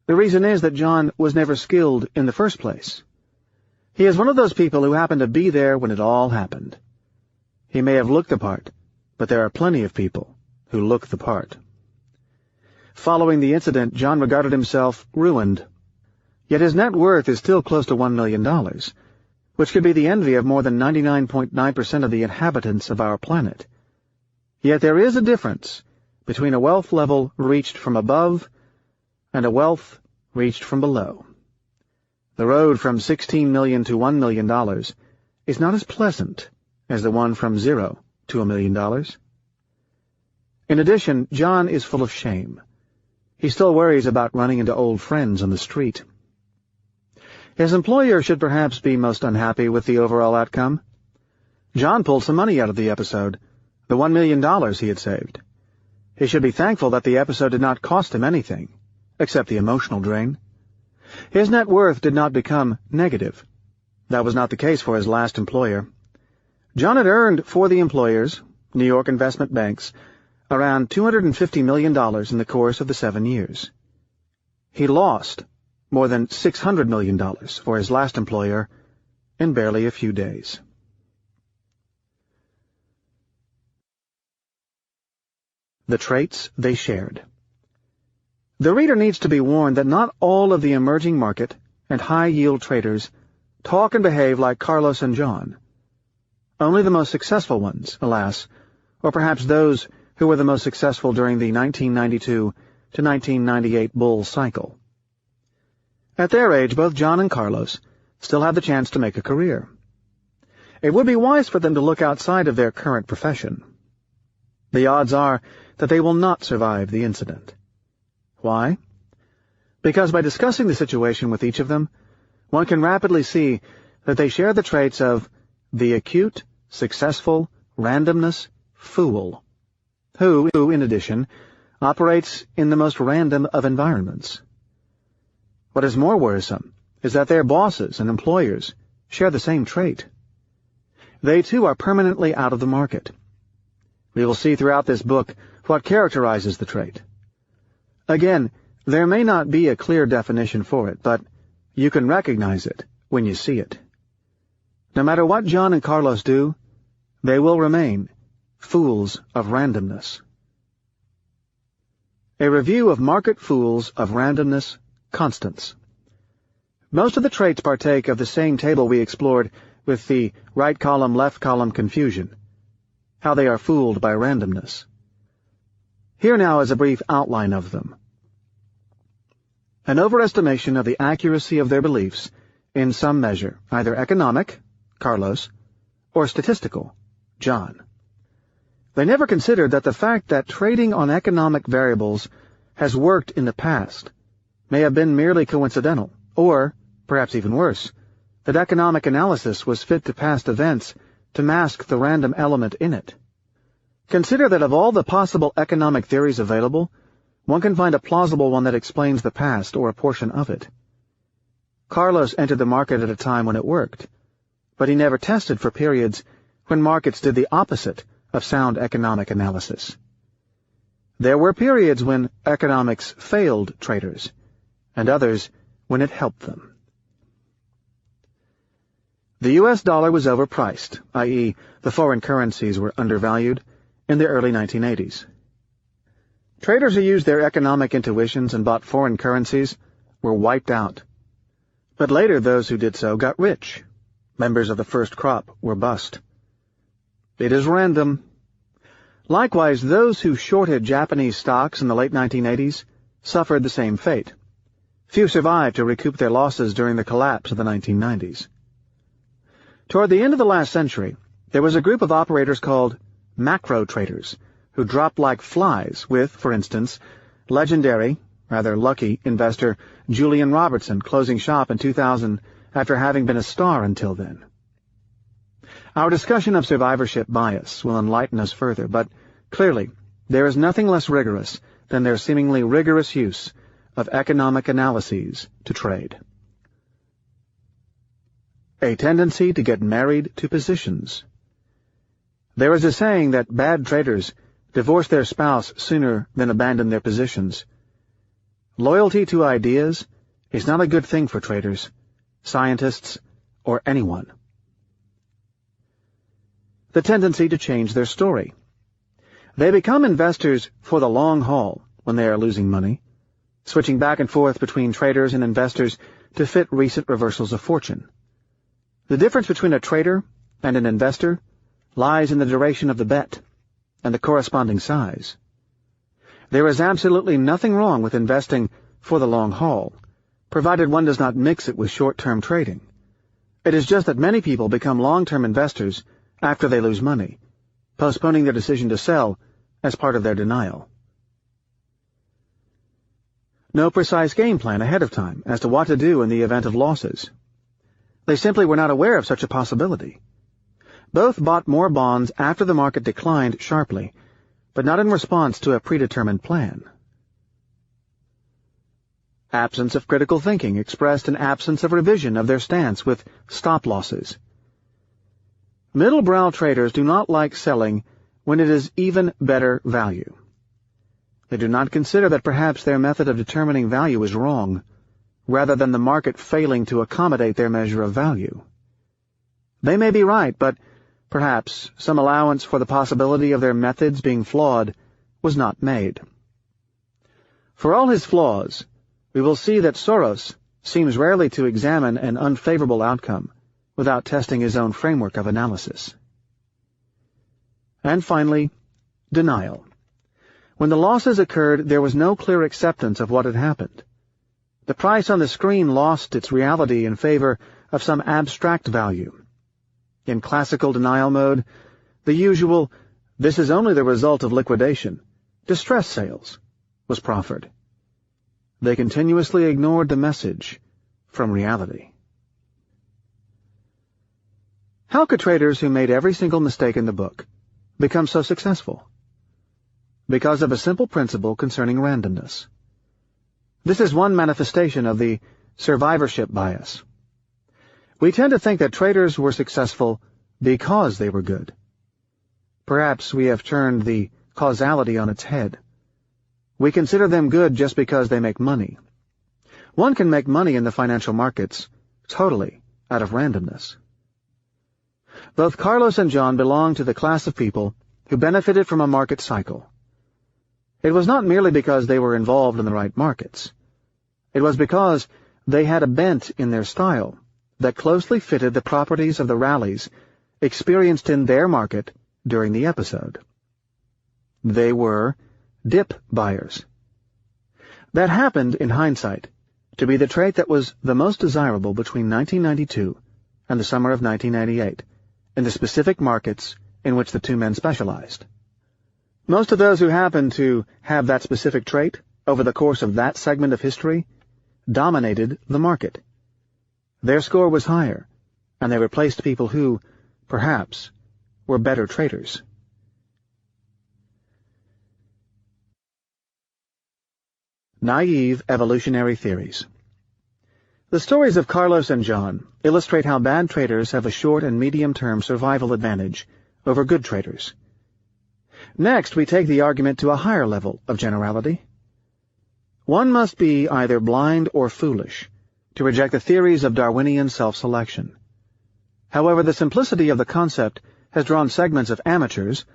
Speaker 1: The reason is that John was never skilled in the first place. He is one of those people who happened to be there when it all happened. He may have looked the part, but there are plenty of people who look the part. Following the incident, John regarded himself ruined. Yet his net worth is still close to $1 million, which could be the envy of more than 99.9% of the inhabitants of our planet. Yet there is a difference between a wealth level reached from above and a wealth reached from below. The road from $16 million to $1 million is not as pleasant as the one from 0 to $1 million. In addition, John is full of shame. He still worries about running into old friends on the street. His employer should perhaps be most unhappy with the overall outcome. John pulled some money out of the episode, the $1 million he had saved. He should be thankful that the episode did not cost him anything, except the emotional drain. His net worth did not become negative. That was not the case for his last employer. John had earned for the employers, New York investment banks, around $250 million in the course of the 7 years. He lost more than $600 million for his last employer in barely a few days. The traits they shared. The reader needs to be warned that not all of the emerging market and high-yield traders talk and behave like Carlos and John. Only the most successful ones, alas, or perhaps those who were the most successful during the 1992 to 1998 bull cycle. At their age, both John and Carlos still have the chance to make a career. It would be wise for them to look outside of their current profession. The odds are that they will not survive the incident. Why? Because by discussing the situation with each of them, one can rapidly see that they share the traits of the acute, successful, randomness fool, who, in addition, operates in the most random of environments. What is more worrisome is that their bosses and employers share the same trait. They too are permanently out of the market. We will see throughout this book what characterizes the trait. Again, there may not be a clear definition for it, but you can recognize it when you see it. No matter what John and Carlos do, they will remain fools of randomness. A review of market fools of randomness constants. Most of the traits partake of the same table we explored with the right column, left column confusion, how they are fooled by randomness. Here now is a brief outline of them. An overestimation of the accuracy of their beliefs in some measure, either economic, Carlos, or statistical, John. They never considered that the fact that trading on economic variables has worked in the past may have been merely coincidental, or, perhaps even worse, that economic analysis was fit to past events to mask the random element in it. Consider that of all the possible economic theories available, one can find a plausible one that explains the past or a portion of it. Carlos entered the market at a time when it worked, but he never tested for periods when markets did the opposite of sound economic analysis. There were periods when economics failed traders, and others when it helped them. The U.S. dollar was overpriced, i.e., the foreign currencies were undervalued, in the early 1980s. Traders who used their economic intuitions and bought foreign currencies were wiped out. But later those who did so got rich. Members of the first crop were bust. It is random. Likewise, those who shorted Japanese stocks in the late 1980s suffered the same fate. Few survived to recoup their losses during the collapse of the 1990s. Toward the end of the last century, there was a group of operators called macro traders who dropped like flies with, for instance, legendary, rather lucky, investor Julian Robertson closing shop in 2000 after having been a star until then. Our discussion of survivorship bias will enlighten us further, but clearly there is nothing less rigorous than their seemingly rigorous use of economic analyses to trade. A tendency to get married to positions. There is a saying that bad traders divorce their spouse sooner than abandon their positions. Loyalty to ideas is not a good thing for traders, scientists, or anyone. The tendency to change their story. They become investors for the long haul when they are losing money, switching back and forth between traders and investors to fit recent reversals of fortune. The difference between a trader and an investor lies in the duration of the bet and the corresponding size. There is absolutely nothing wrong with investing for the long haul, provided one does not mix it with short-term trading. It is just that many people become long-term investors after they lose money, postponing their decision to sell as part of their denial. No precise game plan ahead of time as to what to do in the event of losses. They simply were not aware of such a possibility. Both bought more bonds after the market declined sharply, but not in response to a predetermined plan. Absence of critical thinking expressed an absence of revision of their stance with stop losses. Middle-brow traders do not like selling when it is even better value. They do not consider that perhaps their method of determining value is wrong, rather than the market failing to accommodate their measure of value. They may be right, but perhaps some allowance for the possibility of their methods being flawed was not made. For all his flaws, we will see that Soros seems rarely to examine an unfavorable outcome without testing his own framework of analysis. And finally, denial. When the losses occurred, there was no clear acceptance of what had happened. The price on the screen lost its reality in favor of some abstract value. In classical denial mode, the usual, "This is only the result of liquidation, distress sales," was proffered. They continuously ignored the message from reality. How could traders who made every single mistake in the book become so successful? Because of a simple principle concerning randomness. This is one manifestation of the survivorship bias. We tend to think that traders were successful because they were good. Perhaps we have turned the causality on its head. We consider them good just because they make money. One can make money in the financial markets totally out of randomness. Both Carlos and John belong to the class of people who benefited from a market cycle. It was not merely because they were involved in the right markets. It was because they had a bent in their style that closely fitted the properties of the rallies experienced in their market during the episode. They were dip buyers. That happened, in hindsight, to be the trait that was the most desirable between 1992 and the summer of 1988 in the specific markets in which the two men specialized. Most of those who happened to have that specific trait over the course of that segment of history dominated the market. Their score was higher, and they replaced people who, perhaps, were better traders. Naive evolutionary theories. The stories of Carlos and John illustrate how bad traders have a short and medium-term survival advantage over good traders. Next, we take the argument to a higher level of generality. One must be either blind or foolish to reject the theories of Darwinian self-selection. However, the simplicity of the concept has drawn segments of amateurs,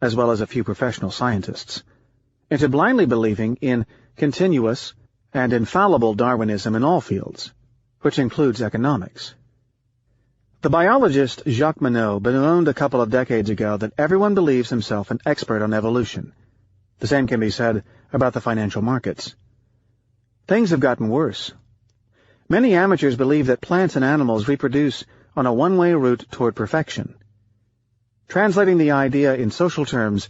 Speaker 1: as well as a few professional scientists, into blindly believing in continuous and infallible Darwinism in all fields, which includes economics. The biologist Jacques Monod bemoaned a couple of decades ago that everyone believes himself an expert on evolution. The same can be said about the financial markets. Things have gotten worse. Many amateurs believe that plants and animals reproduce on a one-way route toward perfection. Translating the idea in social terms,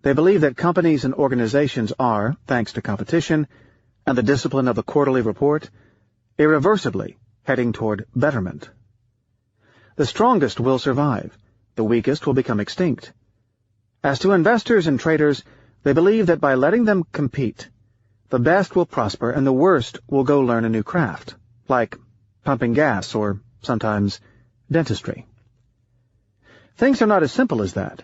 Speaker 1: they believe that companies and organizations are, thanks to competition and the discipline of the quarterly report, irreversibly heading toward betterment. The strongest will survive, the weakest will become extinct. As to investors and traders, they believe that by letting them compete, the best will prosper and the worst will go learn a new craft, like pumping gas or, sometimes, dentistry. Things are not as simple as that.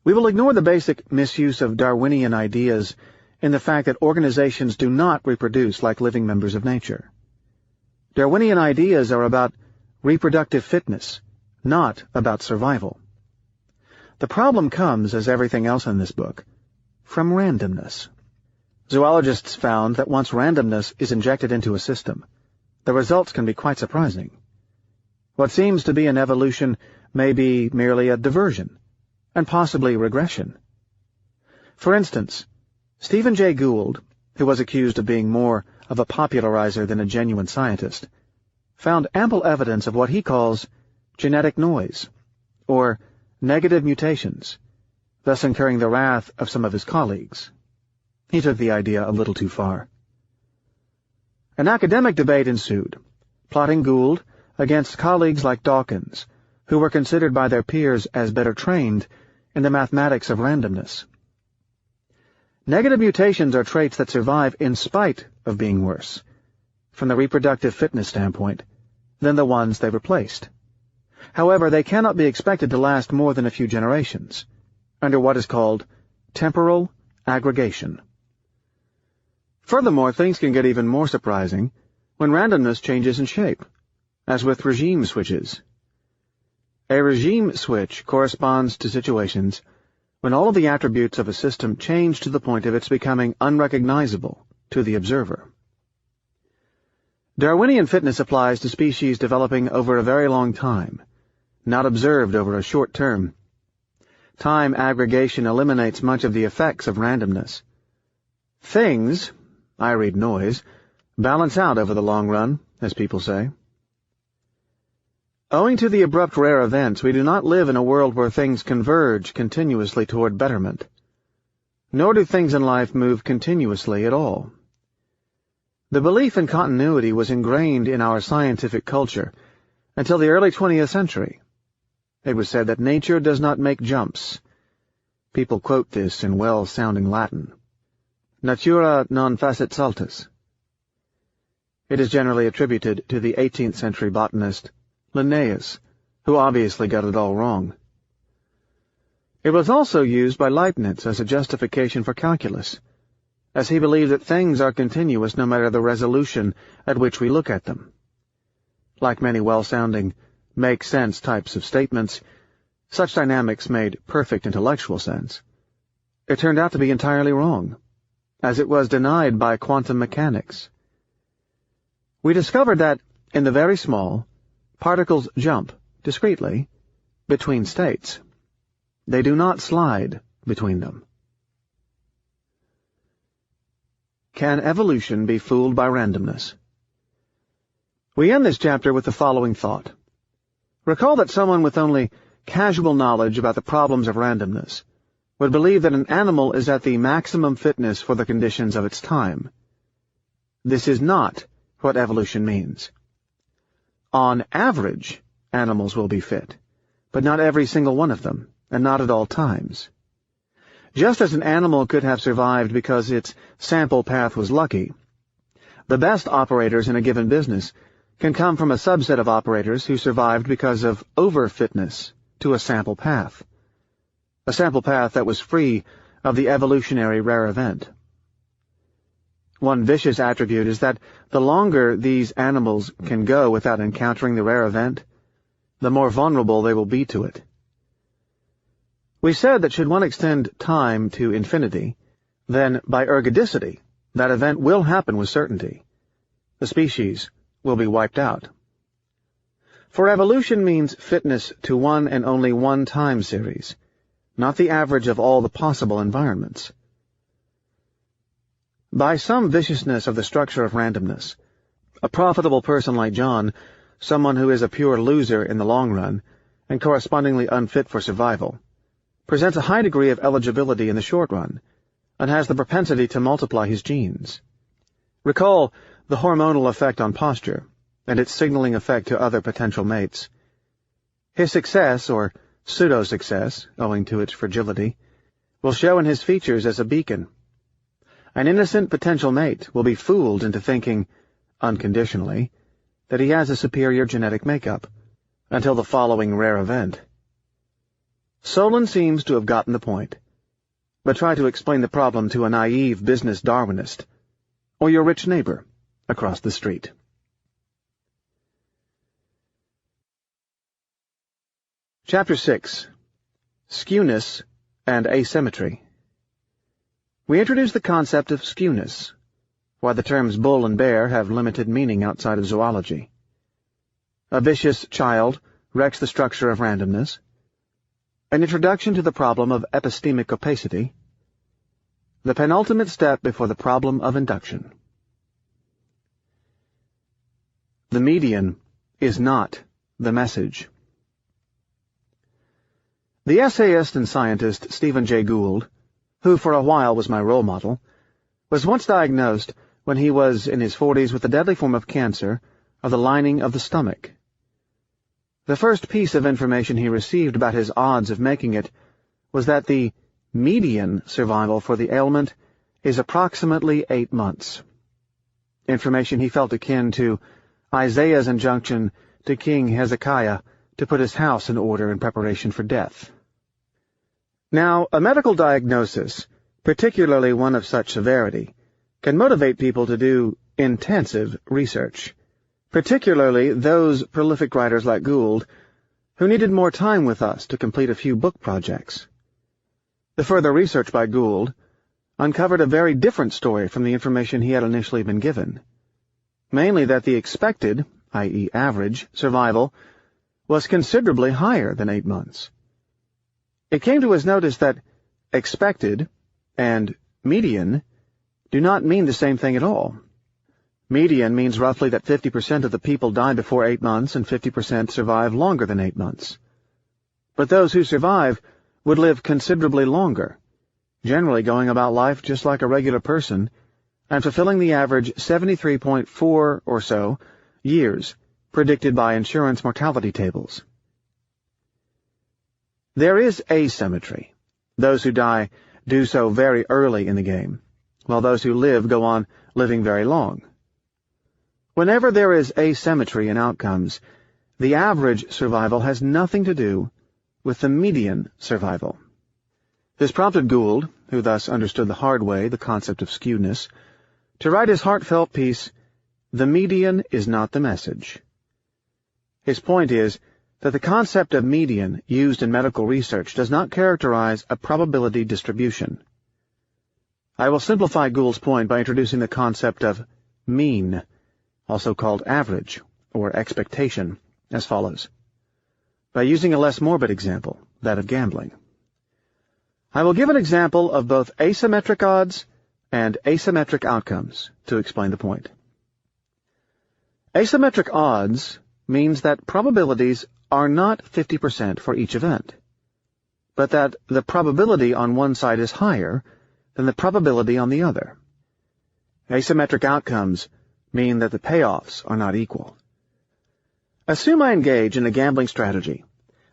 Speaker 1: We will ignore the basic misuse of Darwinian ideas in the fact that organizations do not reproduce like living members of nature. Darwinian ideas are about reproductive fitness, not about survival. The problem comes, as everything else in this book, from randomness. Zoologists found that once randomness is injected into a system, the results can be quite surprising. What seems to be an evolution may be merely a diversion, and possibly regression. For instance, Stephen Jay Gould, who was accused of being more of a popularizer than a genuine scientist, found ample evidence of what he calls genetic noise, or negative mutations, thus incurring the wrath of some of his colleagues. He took the idea a little too far. An academic debate ensued, plotting Gould against colleagues like Dawkins, who were considered by their peers as better trained in the mathematics of randomness. Negative mutations are traits that survive in spite of being worse, from the reproductive fitness standpoint, than the ones they replaced. However, they cannot be expected to last more than a few generations, under what is called temporal aggregation. Furthermore, things can get even more surprising when randomness changes in shape, as with regime switches. A regime switch corresponds to situations when all of the attributes of a system change to the point of its becoming unrecognizable to the observer. Darwinian fitness applies to species developing over a very long time, not observed over a short term. Time aggregation eliminates much of the effects of randomness. Things, I read noise, balance out over the long run, as people say. Owing to the abrupt rare events, we do not live in a world where things converge continuously toward betterment. Nor do things in life move continuously at all. The belief in continuity was ingrained in our scientific culture until the early 20th century, it was said that nature does not make jumps. People quote this in well-sounding Latin. Natura non facit saltus. It is generally attributed to the 18th century botanist Linnaeus, who obviously got it all wrong. It was also used by Leibniz as a justification for calculus, as he believed that things are continuous no matter the resolution at which we look at them. Like many well-sounding, make-sense types of statements, such dynamics made perfect intellectual sense. It turned out to be entirely wrong, as it was denied by quantum mechanics. We discovered that, in the very small, particles jump, discretely, between states. They do not slide between them. Can evolution be fooled by randomness? We end this chapter with the following thought. Recall that someone with only casual knowledge about the problems of randomness would believe that an animal is at the maximum fitness for the conditions of its time. This is not what evolution means. On average, animals will be fit, but not every single one of them, and not at all times. Just as an animal could have survived because its sample path was lucky, the best operators in a given business can come from a subset of operators who survived because of over-fitness to a sample path that was free of the evolutionary rare event. One vicious attribute is that the longer these animals can go without encountering the rare event, the more vulnerable they will be to it. We said that should one extend time to infinity, then, by ergodicity, that event will happen with certainty. The species will be wiped out. For evolution means fitness to one and only one time series, not the average of all the possible environments. By some viciousness of the structure of randomness, a profitable person like John, someone who is a pure loser in the long run, and correspondingly unfit for survival, presents a high degree of eligibility in the short run, and has the propensity to multiply his genes. Recall the hormonal effect on posture, and its signaling effect to other potential mates. His success, or pseudo-success, owing to its fragility, will show in his features as a beacon. An innocent potential mate will be fooled into thinking, unconditionally, that he has a superior genetic makeup, until the following rare event. Solon seems to have gotten the point, but try to explain the problem to a naive business Darwinist, or your rich neighbor across the street. Chapter 6. Skewness and Asymmetry. We introduce the concept of skewness, why the terms bull and bear have limited meaning outside of zoology. A vicious child wrecks the structure of randomness. An introduction to the problem of epistemic opacity. The penultimate step before the problem of induction. The median is not the message. The essayist and scientist Stephen Jay Gould, who for a while was my role model, was once diagnosed when he was in his 40s with a deadly form of cancer of the lining of the stomach. The first piece of information he received about his odds of making it was that the median survival for the ailment is approximately 8 months. Information he felt akin to Isaiah's injunction to King Hezekiah to put his house in order in preparation for death. Now, a medical diagnosis, particularly one of such severity, can motivate people to do intensive research, particularly those prolific writers like Gould, who needed more time with us to complete a few book projects. The further research by Gould uncovered a very different story from the information he had initially been given, mainly that the expected, i.e. average, survival was considerably higher than 8 months. It came to his notice that expected and median do not mean the same thing at all. Median means roughly that 50% of the people die before 8 months and 50% survive longer than 8 months. But those who survive would live considerably longer, generally going about life just like a regular person, and fulfilling the average 73.4 or so years predicted by insurance mortality tables. There is asymmetry. Those who die do so very early in the game, while those who live go on living very long. Whenever there is asymmetry in outcomes, the average survival has nothing to do with the median survival. This prompted Gould, who thus understood the hard way the concept of skewedness, to write his heartfelt piece, "The Median is Not the Message." His point is that the concept of median used in medical research does not characterize a probability distribution. I will simplify Gould's point by introducing the concept of mean, also called average, or expectation, as follows, by using a less morbid example, that of gambling. I will give an example of both asymmetric odds and asymmetric outcomes to explain the point. Asymmetric odds means that probabilities are not 50% for each event, but that the probability on one side is higher than the probability on the other. Asymmetric outcomes mean that the payoffs are not equal. Assume I engage in a gambling strategy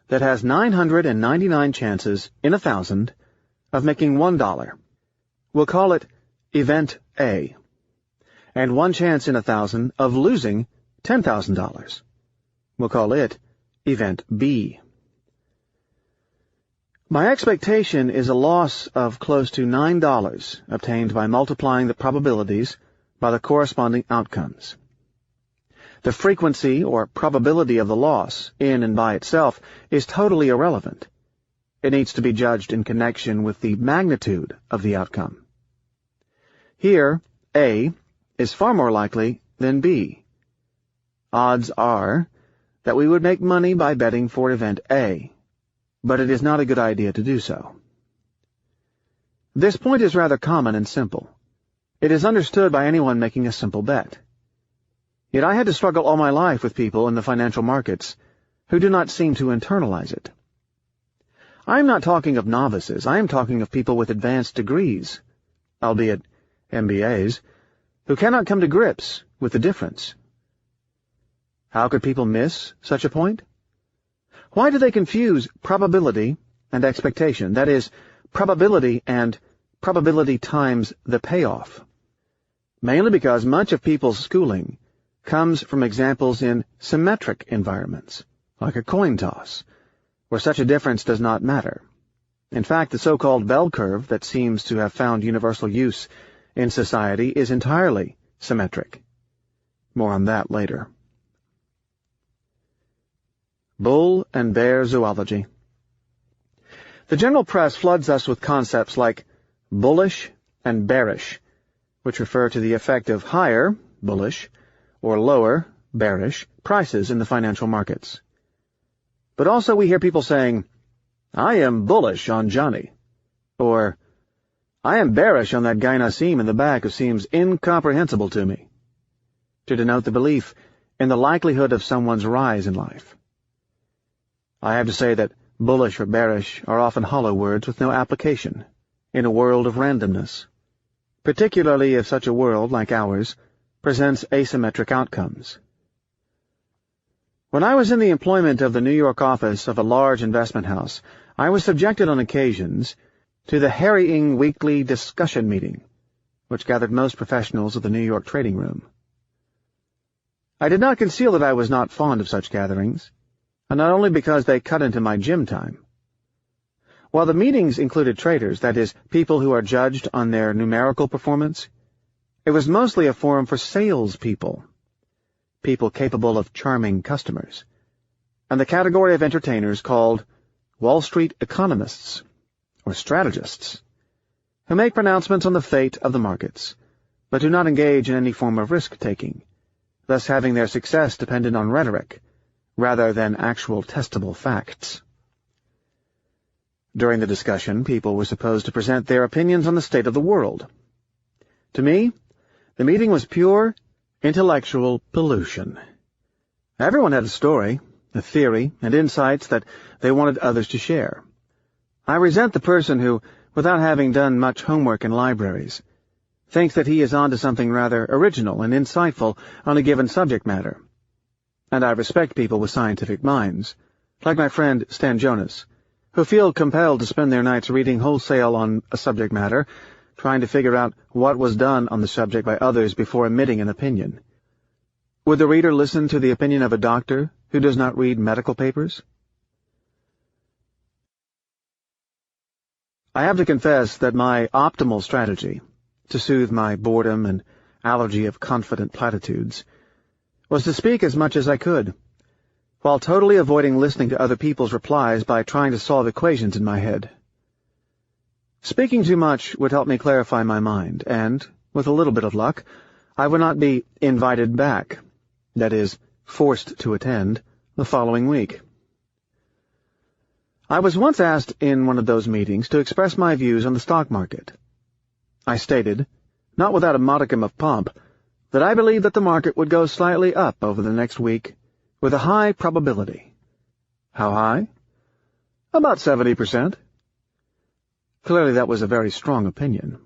Speaker 1: that has 999 chances in 1,000 of making $1. We'll call it Event A, and 1 chance in 1,000 of losing $10,000. We'll call it Event B. My expectation is a loss of close to $9 obtained by multiplying the probabilities by the corresponding outcomes. The frequency or probability of the loss, in and by itself, is totally irrelevant. It needs to be judged in connection with the magnitude of the outcome. Here, A is far more likely than B. Odds are that we would make money by betting for event A, but it is not a good idea to do so. This point is rather common and simple. It is understood by anyone making a simple bet. Yet I had to struggle all my life with people in the financial markets who do not seem to internalize it. I am not talking of novices. I am talking of people with advanced degrees, albeit MBAs, who cannot come to grips with the difference. How could people miss such a point? Why do they confuse probability and expectation, that is, probability and probability times the payoff? Mainly because much of people's schooling comes from examples in symmetric environments, like a coin toss, where such a difference does not matter. In fact, the so-called bell curve that seems to have found universal use in society is entirely symmetric. More on that later. Bull and bear zoology. The general press floods us with concepts like bullish and bearish, which refer to the effect of higher, bullish, or lower, bearish, prices in the financial markets. But also we hear people saying, "I am bullish on Johnny," or "I am bearish on that guy Nassim in the back who seems incomprehensible to me," to denote the belief in the likelihood of someone's rise in life. I have to say that bullish or bearish are often hollow words with no application in a world of randomness, particularly if such a world, like ours, presents asymmetric outcomes. When I was in the employment of the New York office of a large investment house, I was subjected on occasions to the harrying weekly discussion meeting, which gathered most professionals of the New York trading room. I did not conceal that I was not fond of such gatherings, and not only because they cut into my gym time. While the meetings included traders, that is, people who are judged on their numerical performance, it was mostly a forum for salespeople, people capable of charming customers, and the category of entertainers called Wall Street economists, or strategists, who make pronouncements on the fate of the markets, but do not engage in any form of risk-taking, thus having their success dependent on rhetoric, rather than actual testable facts. During the discussion, people were supposed to present their opinions on the state of the world. To me, the meeting was pure intellectual pollution. Everyone had a story, a theory, and insights that they wanted others to share. I resent the person who, without having done much homework in libraries, thinks that he is onto something rather original and insightful on a given subject matter. And I respect people with scientific minds, like my friend Stan Jonas, who feel compelled to spend their nights reading wholesale on a subject matter, trying to figure out what was done on the subject by others before emitting an opinion. Would the reader listen to the opinion of a doctor who does not read medical papers? I have to confess that my optimal strategy, to soothe my boredom and allergy of confident platitudes, was to speak as much as I could, while totally avoiding listening to other people's replies by trying to solve equations in my head. Speaking too much would help me clarify my mind, and, with a little bit of luck, I would not be invited back, that is, forced to attend, the following week. I was once asked in one of those meetings to express my views on the stock market. I stated, not without a modicum of pomp, that I believed that the market would go slightly up over the next week, with a high probability. How high? About 70%. Clearly that was a very strong opinion.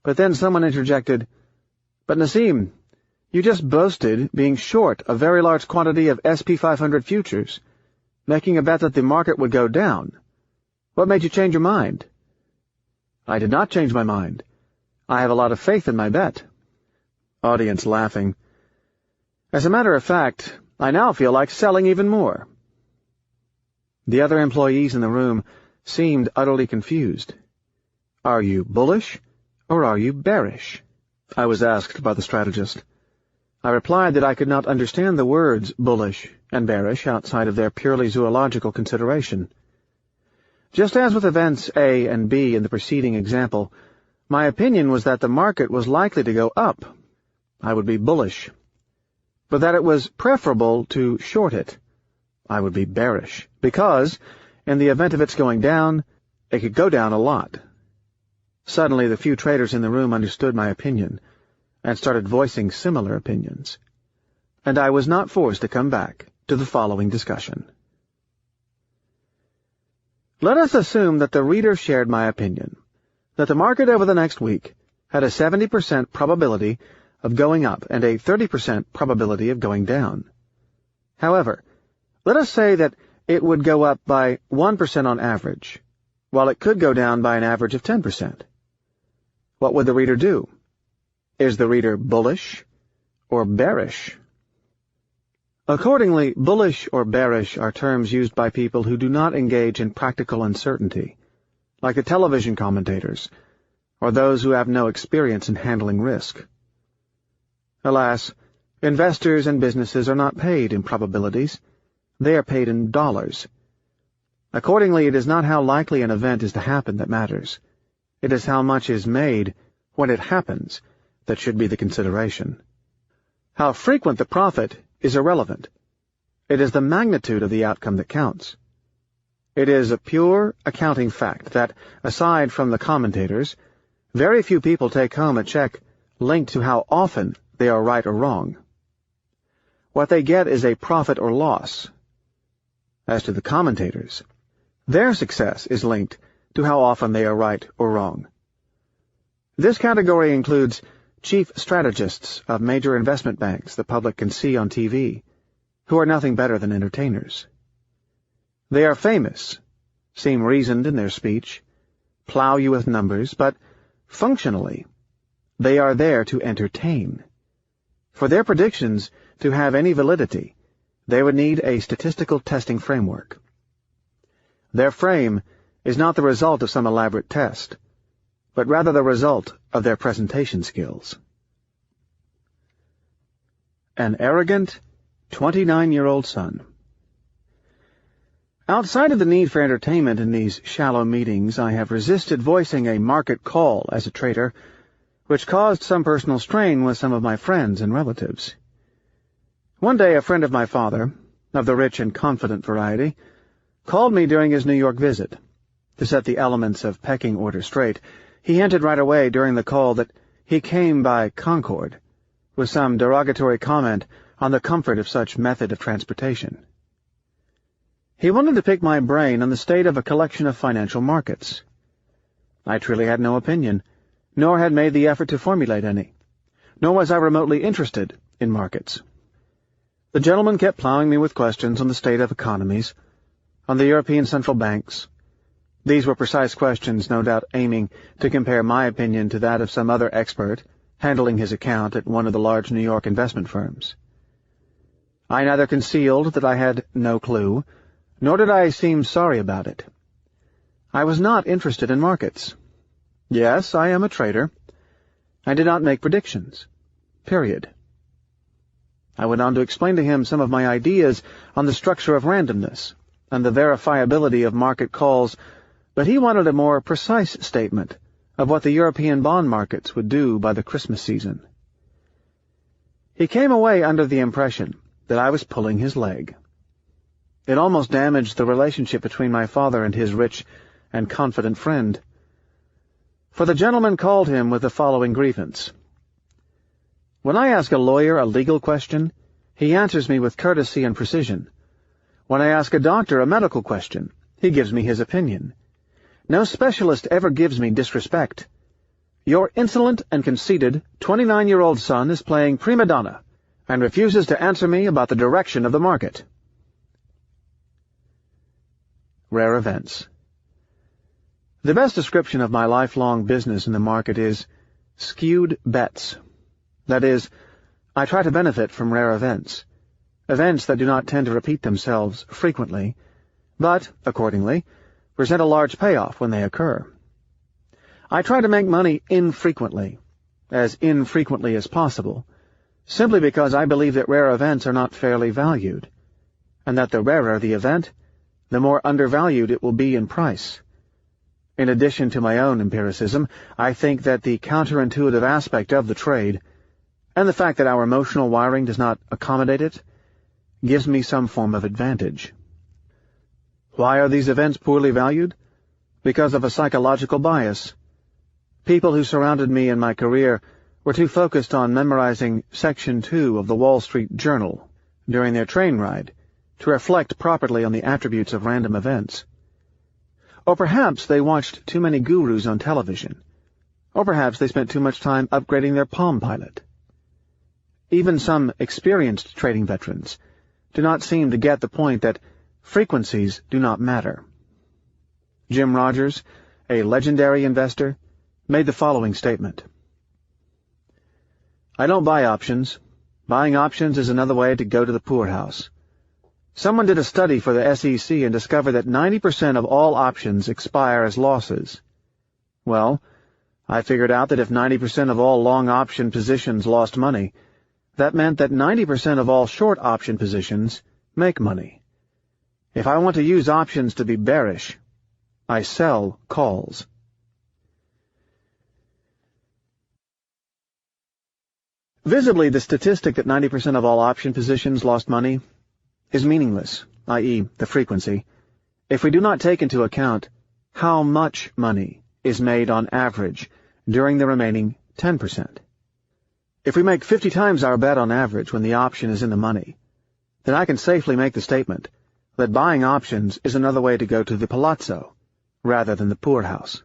Speaker 1: But then someone interjected, "But Nassim, you just boasted being short a very large quantity of SP 500 futures, making a bet that the market would go down. What made you change your mind?" "I did not change my mind. I have a lot of faith in my bet." Audience laughing. "As a matter of fact, I now feel like selling even more." The other employees in the room seemed utterly confused. "Are you bullish, or are you bearish?" I was asked by the strategist. I replied that I could not understand the words bullish and bearish outside of their purely zoological consideration. Just as with events A and B in the preceding example, my opinion was that the market was likely to go up. I would be bullish. But that it was preferable to short it. I would be bearish, because, in the event of its going down, it could go down a lot. Suddenly the few traders in the room understood my opinion, and started voicing similar opinions, and I was not forced to come back to the following discussion. Let us assume that the reader shared my opinion, that the market over the next week had a 70% probability of going up and a 30% probability of going down. However, let us say that it would go up by 1% on average, while it could go down by an average of 10%. What would the reader do? Is the reader bullish or bearish? Accordingly, bullish or bearish are terms used by people who do not engage in practical uncertainty, like the television commentators, or those who have no experience in handling risk. Alas, investors and businesses are not paid in probabilities. They are paid in dollars. Accordingly, it is not how likely an event is to happen that matters. It is how much is made when it happens that should be the consideration. How frequent the profit is irrelevant. It is the magnitude of the outcome that counts. It is a pure accounting fact that, aside from the commentators, very few people take home a check linked to how often they are right or wrong. What they get is a profit or loss. As to the commentators, their success is linked to how often they are right or wrong. This category includes chief strategists of major investment banks the public can see on TV, who are nothing better than entertainers. They are famous, seem reasoned in their speech, plow you with numbers, but functionally, they are there to entertain. For their predictions to have any validity, they would need a statistical testing framework. Their frame is not the result of some elaborate test, but rather the result of their presentation skills. An arrogant 29-year-old son. Outside of the need for entertainment in these shallow meetings, I have resisted voicing a market call as a trader, which caused some personal strain with some of my friends and relatives. One day a friend of my father, of the rich and confident variety, called me during his New York visit. To set the elements of pecking order straight, he hinted right away during the call that he came by Concord, with some derogatory comment on the comfort of such method of transportation. He wanted to pick my brain on the state of a collection of financial markets. I truly had no opinion, nor had made the effort to formulate any, nor was I remotely interested in markets. The gentleman kept plowing me with questions on the state of economies, on the European central banks, These were precise questions, no doubt aiming to compare my opinion to that of some other expert handling his account at one of the large New York investment firms. I neither concealed that I had no clue, nor did I seem sorry about it. I was not interested in markets. Yes, I am a trader. I did not make predictions. Period. I went on to explain to him some of my ideas on the structure of randomness and the verifiability of market calls, but he wanted a more precise statement of what the European bond markets would do by the Christmas season. He came away under the impression that I was pulling his leg. It almost damaged the relationship between my father and his rich and confident friend. For the gentleman called him with the following grievance. When I ask a lawyer a legal question, he answers me with courtesy and precision. When I ask a doctor a medical question, he gives me his opinion. No specialist ever gives me disrespect. Your insolent and conceited 29-year-old son is playing prima donna and refuses to answer me about the direction of the market. Rare events. The best description of my lifelong business in the market is skewed bets. That is, I try to benefit from rare events that do not tend to repeat themselves frequently, but, accordingly, present a large payoff when they occur. I try to make money infrequently as possible, simply because I believe that rare events are not fairly valued, and that the rarer the event, the more undervalued it will be in price. In addition to my own empiricism, I think that the counterintuitive aspect of the trade, and the fact that our emotional wiring does not accommodate it, gives me some form of advantage. Why are these events poorly valued? Because of a psychological bias. People who surrounded me in my career were too focused on memorizing Section 2 of the Wall Street Journal during their train ride to reflect properly on the attributes of random events. Or perhaps they watched too many gurus on television. Or perhaps they spent too much time upgrading their Palm Pilot. Even some experienced trading veterans do not seem to get the point that frequencies do not matter. Jim Rogers, a legendary investor, made the following statement. I don't buy options. Buying options is another way to go to the poorhouse. Someone did a study for the SEC and discovered that 90% of all options expire as losses. Well, I figured out that if 90% of all long option positions lost money, that meant that 90% of all short option positions make money. If I want to use options to be bearish, I sell calls. Visibly, the statistic that 90% of all option positions lost money is meaningless, i.e., the frequency, if we do not take into account how much money is made on average during the remaining 10%. If we make 50 times our bet on average when the option is in the money, then I can safely make the statement that buying options is another way to go to the palazzo rather than the poorhouse.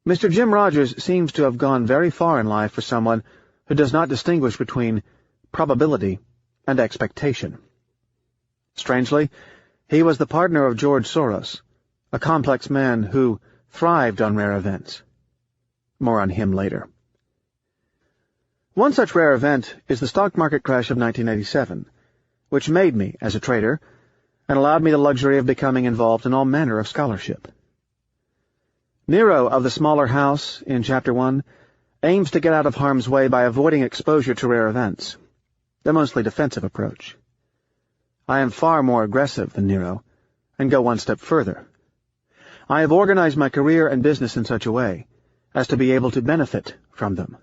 Speaker 1: Mr. Jim Rogers seems to have gone very far in life for someone who does not distinguish between probability and expectation. Strangely, he was the partner of George Soros, a complex man who thrived on rare events. More on him later. One such rare event is the stock market crash of 1987, which made me as a trader and allowed me the luxury of becoming involved in all manner of scholarship. Nero of the smaller house in Chapter 1 aims to get out of harm's way by avoiding exposure to rare events, the mostly defensive approach. I am far more aggressive than Nero, and go one step further. I have organized my career and business in such a way as to be able to benefit from them.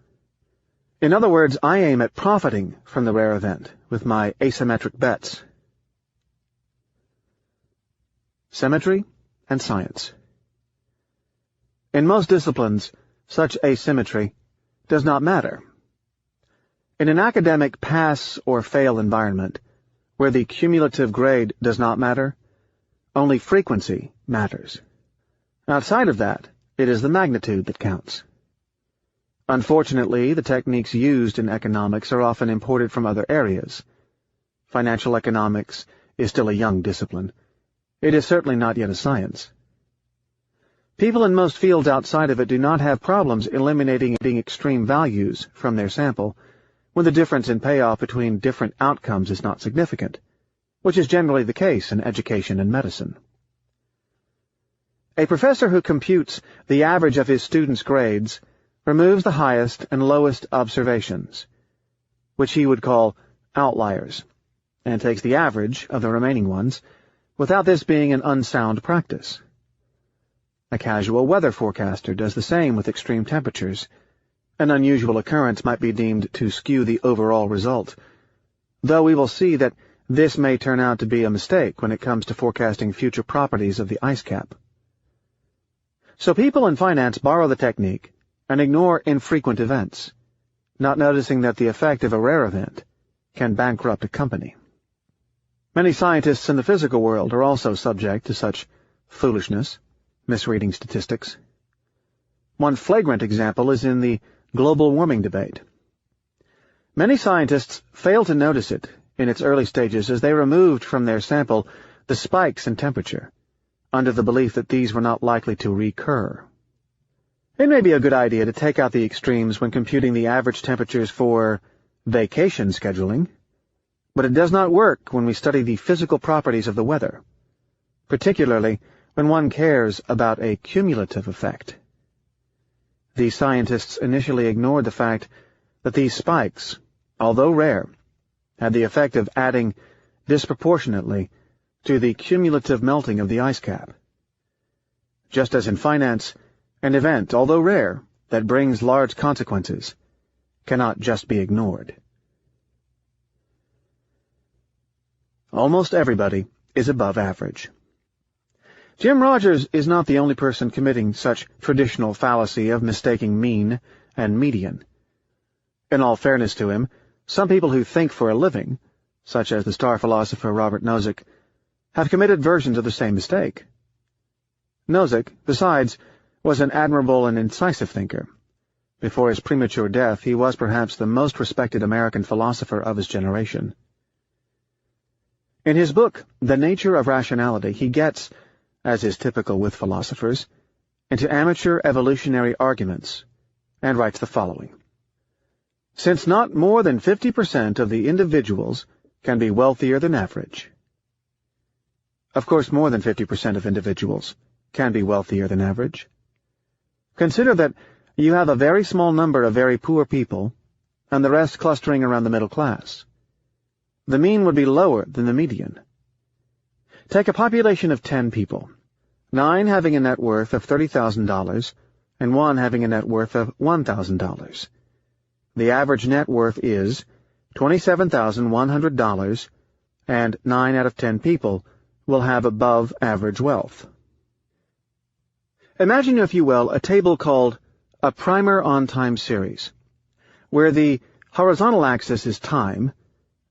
Speaker 1: In other words, I aim at profiting from the rare event with my asymmetric bets. Symmetry and science. In most disciplines, such asymmetry does not matter. In an academic pass or fail environment, where the cumulative grade does not matter, only frequency matters. Outside of that, it is the magnitude that counts. Unfortunately, the techniques used in economics are often imported from other areas. Financial economics is still a young discipline. It is certainly not yet a science. People in most fields outside of it do not have problems eliminating extreme values from their sample when the difference in payoff between different outcomes is not significant, which is generally the case in education and medicine. A professor who computes the average of his students' grades removes the highest and lowest observations, which he would call outliers, and takes the average of the remaining ones, without this being an unsound practice. A casual weather forecaster does the same with extreme temperatures. An unusual occurrence might be deemed to skew the overall result, though we will see that this may turn out to be a mistake when it comes to forecasting future properties of the ice cap. So people in finance borrow the technique and ignore infrequent events, not noticing that the effect of a rare event can bankrupt a company. Many scientists in the physical world are also subject to such foolishness, misreading statistics. One flagrant example is in the global warming debate. Many scientists fail to notice it in its early stages as they removed from their sample the spikes in temperature, under the belief that these were not likely to recur. It may be a good idea to take out the extremes when computing the average temperatures for vacation scheduling, but it does not work when we study the physical properties of the weather, particularly when one cares about a cumulative effect. These scientists initially ignored the fact that these spikes, although rare, had the effect of adding disproportionately to the cumulative melting of the ice cap. Just as in finance, an event, although rare, that brings large consequences, cannot just be ignored. Almost everybody is above average. Jim Rogers is not the only person committing such traditional fallacy of mistaking mean and median. In all fairness to him, some people who think for a living, such as the star philosopher Robert Nozick, have committed versions of the same mistake. Nozick, besides, was an admirable and incisive thinker. Before his premature death, he was perhaps the most respected American philosopher of his generation. In his book, The Nature of Rationality, he gets, as is typical with philosophers, into amateur evolutionary arguments, and writes the following. Since not more than 50% of the individuals can be wealthier than average. Of course, more than 50% of individuals can be wealthier than average. Consider that you have a very small number of very poor people, and the rest clustering around the middle class. The mean would be lower than the median. Take a population of 10 people, 9 having a net worth of $30,000, and 1 having a net worth of $1,000. The average net worth is $27,100, and 9 out of 10 people will have above average wealth. Imagine, if you will, a table called a primer on time series, where the horizontal axis is time,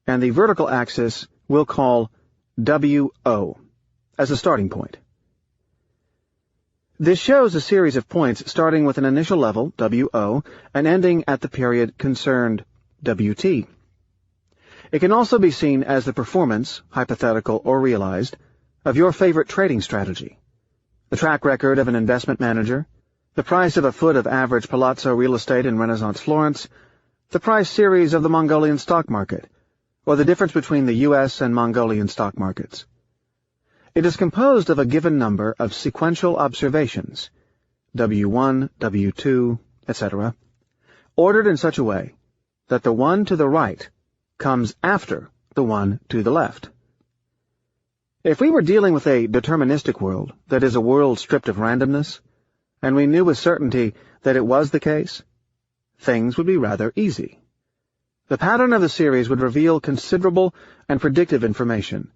Speaker 1: and the vertical axis we'll call WO as a starting point. This shows a series of points starting with an initial level, WO, and ending at the period concerned, WT. It can also be seen as the performance, hypothetical or realized, of your favorite trading strategy, the track record of an investment manager, the price of a foot of average palazzo real estate in Renaissance Florence, the price series of the Mongolian stock market, or the difference between the U.S. and Mongolian stock markets. It is composed of a given number of sequential observations, W1, W2, etc., ordered in such a way that the one to the right comes after the one to the left. If we were dealing with a deterministic world, that is, a world stripped of randomness, and we knew with certainty that it was the case, things would be rather easy. The pattern of the series would reveal considerable and predictive information.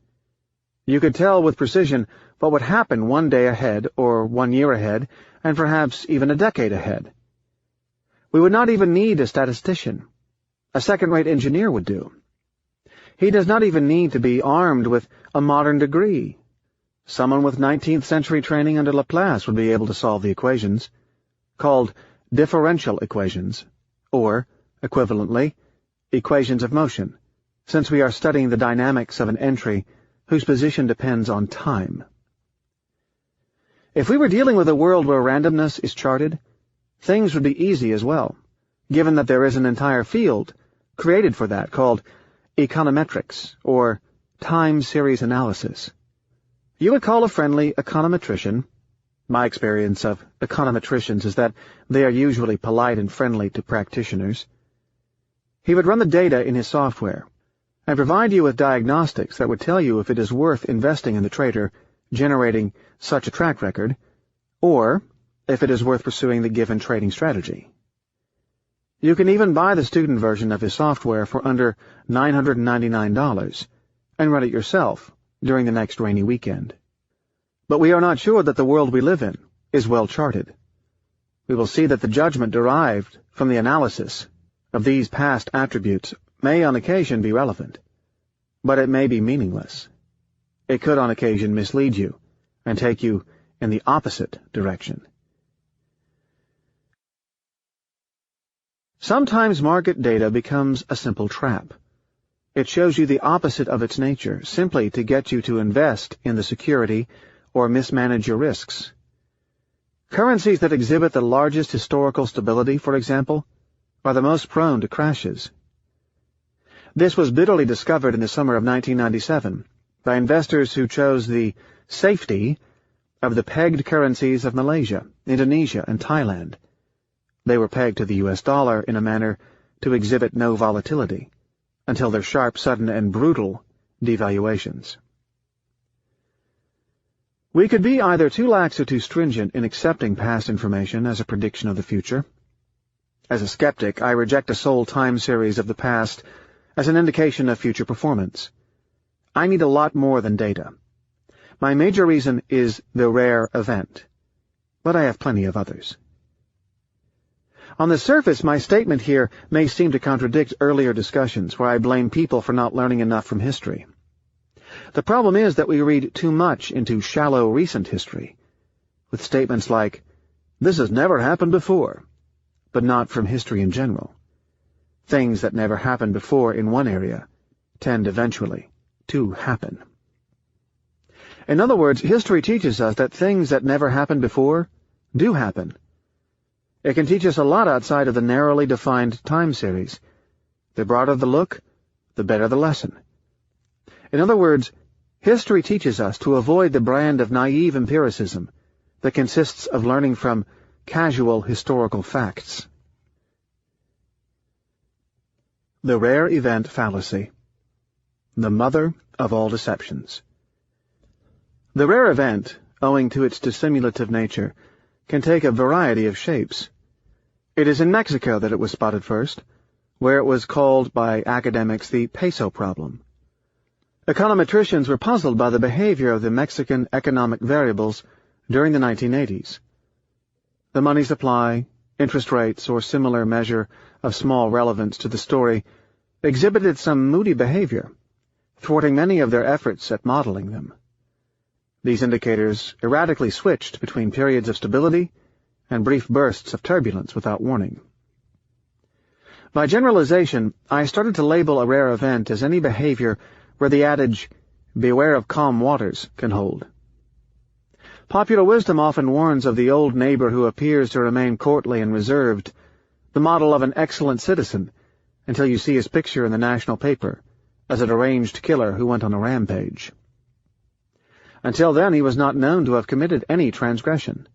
Speaker 1: You could tell with precision what would happen 1 day ahead, or 1 year ahead, and perhaps even a decade ahead. We would not even need a statistician. A second-rate engineer would do. He does not even need to be armed with a modern degree. Someone with 19th century training under Laplace would be able to solve the equations, called differential equations, or, equivalently, equations of motion, since we are studying the dynamics of an entry whose position depends on time. If we were dealing with a world where randomness is charted, things would be easy as well, given that there is an entire field created for that called econometrics, or time series analysis. You would call a friendly econometrician. My experience of econometricians is that they are usually polite and friendly to practitioners. He would run the data in his software and provide you with diagnostics that would tell you if it is worth investing in the trader generating such a track record, or if it is worth pursuing the given trading strategy. You can even buy the student version of his software for under $999 and run it yourself during the next rainy weekend. But we are not sure that the world we live in is well charted. We will see that the judgment derived from the analysis of these past attributes may on occasion be relevant, but it may be meaningless. It could on occasion mislead you and take you in the opposite direction. Sometimes market data becomes a simple trap. It shows you the opposite of its nature, simply to get you to invest in the security or mismanage your risks. Currencies that exhibit the largest historical stability, for example, are the most prone to crashes. This was bitterly discovered in the summer of 1997 by investors who chose the safety of the pegged currencies of Malaysia, Indonesia, and Thailand. They were pegged to the US dollar in a manner to exhibit no volatility, until their sharp, sudden, and brutal devaluations. We could be either too lax or too stringent in accepting past information as a prediction of the future. As a skeptic, I reject a sole time series of the past as an indication of future performance. I need a lot more than data. My major reason is the rare event, but I have plenty of others. On the surface, my statement here may seem to contradict earlier discussions where I blame people for not learning enough from history. The problem is that we read too much into shallow recent history, with statements like, "This has never happened before," but not from history in general. Things that never happened before in one area tend eventually to happen. In other words, history teaches us that things that never happened before do happen. It can teach us a lot outside of the narrowly defined time series. The broader the look, the better the lesson. In other words, history teaches us to avoid the brand of naive empiricism that consists of learning from casual historical facts. The rare event fallacy, the mother of all deceptions. The rare event, owing to its dissimulative nature, can take a variety of shapes. It is in Mexico that it was spotted first, where it was called by academics the peso problem. Econometricians were puzzled by the behavior of the Mexican economic variables during the 1980s. The money supply, interest rates, or similar measure of small relevance to the story exhibited some moody behavior, thwarting many of their efforts at modeling them. These indicators erratically switched between periods of stability and brief bursts of turbulence without warning. By generalization, I started to label a rare event as any behavior where the adage, "Beware of calm waters," can hold. Popular wisdom often warns of the old neighbor who appears to remain courtly and reserved, the model of an excellent citizen, until you see his picture in the national paper as a deranged killer who went on a rampage. Until then, he was not known to have committed any transgression.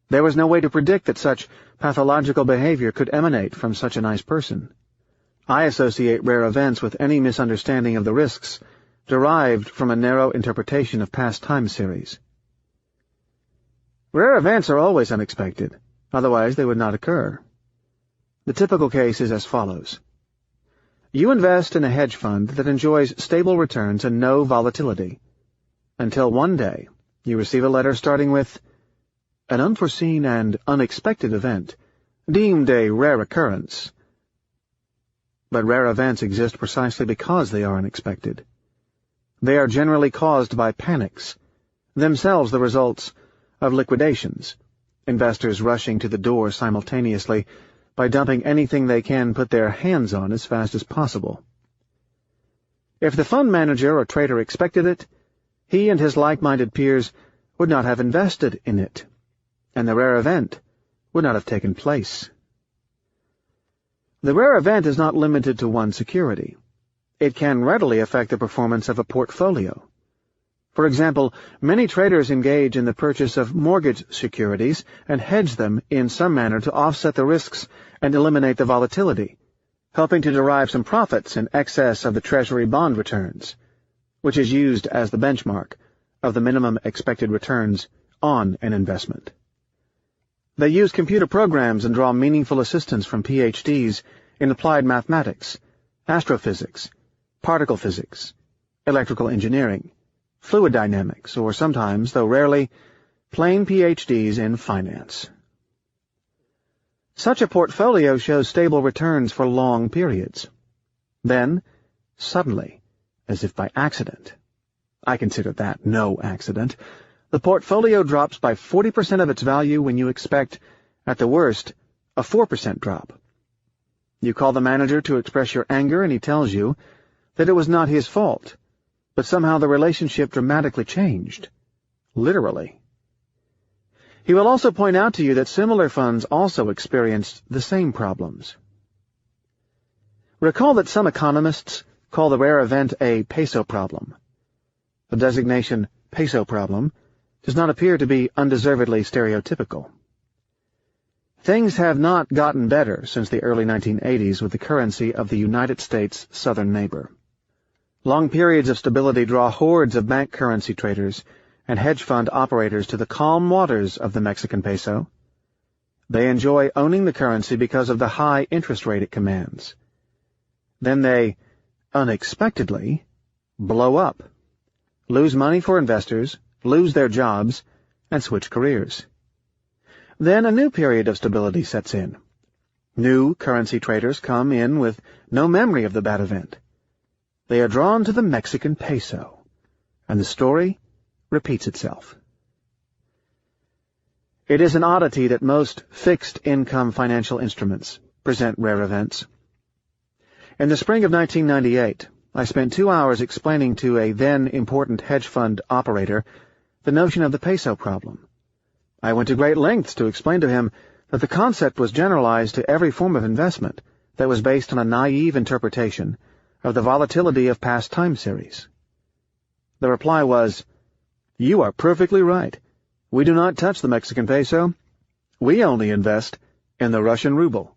Speaker 1: There was no way to predict that such pathological behavior could emanate from such a nice person. I associate rare events with any misunderstanding of the risks derived from a narrow interpretation of past time series. Rare events are always unexpected, otherwise they would not occur. The typical case is as follows. You invest in a hedge fund that enjoys stable returns and no volatility, until one day you receive a letter starting with, "An unforeseen and unexpected event, deemed a rare occurrence." But rare events exist precisely because they are unexpected. They are generally caused by panics, themselves the results of liquidations, investors rushing to the door simultaneously by dumping anything they can put their hands on as fast as possible. If the fund manager or trader expected it, he and his like-minded peers would not have invested in it, and the rare event would not have taken place. The rare event is not limited to one security. It can readily affect the performance of a portfolio. For example, many traders engage in the purchase of mortgage securities and hedge them in some manner to offset the risks and eliminate the volatility, helping to derive some profits in excess of the Treasury bond returns, which is used as the benchmark of the minimum expected returns on an investment. They use computer programs and draw meaningful assistance from PhDs in applied mathematics, astrophysics, particle physics, electrical engineering, fluid dynamics, or sometimes, though rarely, plain PhDs in finance. Such a portfolio shows stable returns for long periods. Then, suddenly, as if by accident, I consider that no accident, the portfolio drops by 40% of its value when you expect, at the worst, a 4% drop. You call the manager to express your anger, and he tells you that it was not his fault, but somehow the relationship dramatically changed. Literally. He will also point out to you that similar funds also experienced the same problems. Recall that some economists call the rare event a peso problem. The designation peso problem does not appear to be undeservedly stereotypical. Things have not gotten better since the early 1980s with the currency of the United States' southern neighbor. Long periods of stability draw hordes of bank currency traders and hedge fund operators to the calm waters of the Mexican peso. They enjoy owning the currency because of the high interest rate it commands. Then they, unexpectedly, blow up, lose money for investors, lose their jobs, and switch careers. Then a new period of stability sets in. New currency traders come in with no memory of the bad event. They are drawn to the Mexican peso, and the story repeats itself. It is an oddity that most fixed-income financial instruments present rare events. In the spring of 1998, I spent 2 hours explaining to a then-important hedge fund operator the notion of the peso problem. I went to great lengths to explain to him that the concept was generalized to every form of investment that was based on a naive interpretation of the volatility of past time series. The reply was, "You are perfectly right. We do not touch the Mexican peso. We only invest in the Russian ruble."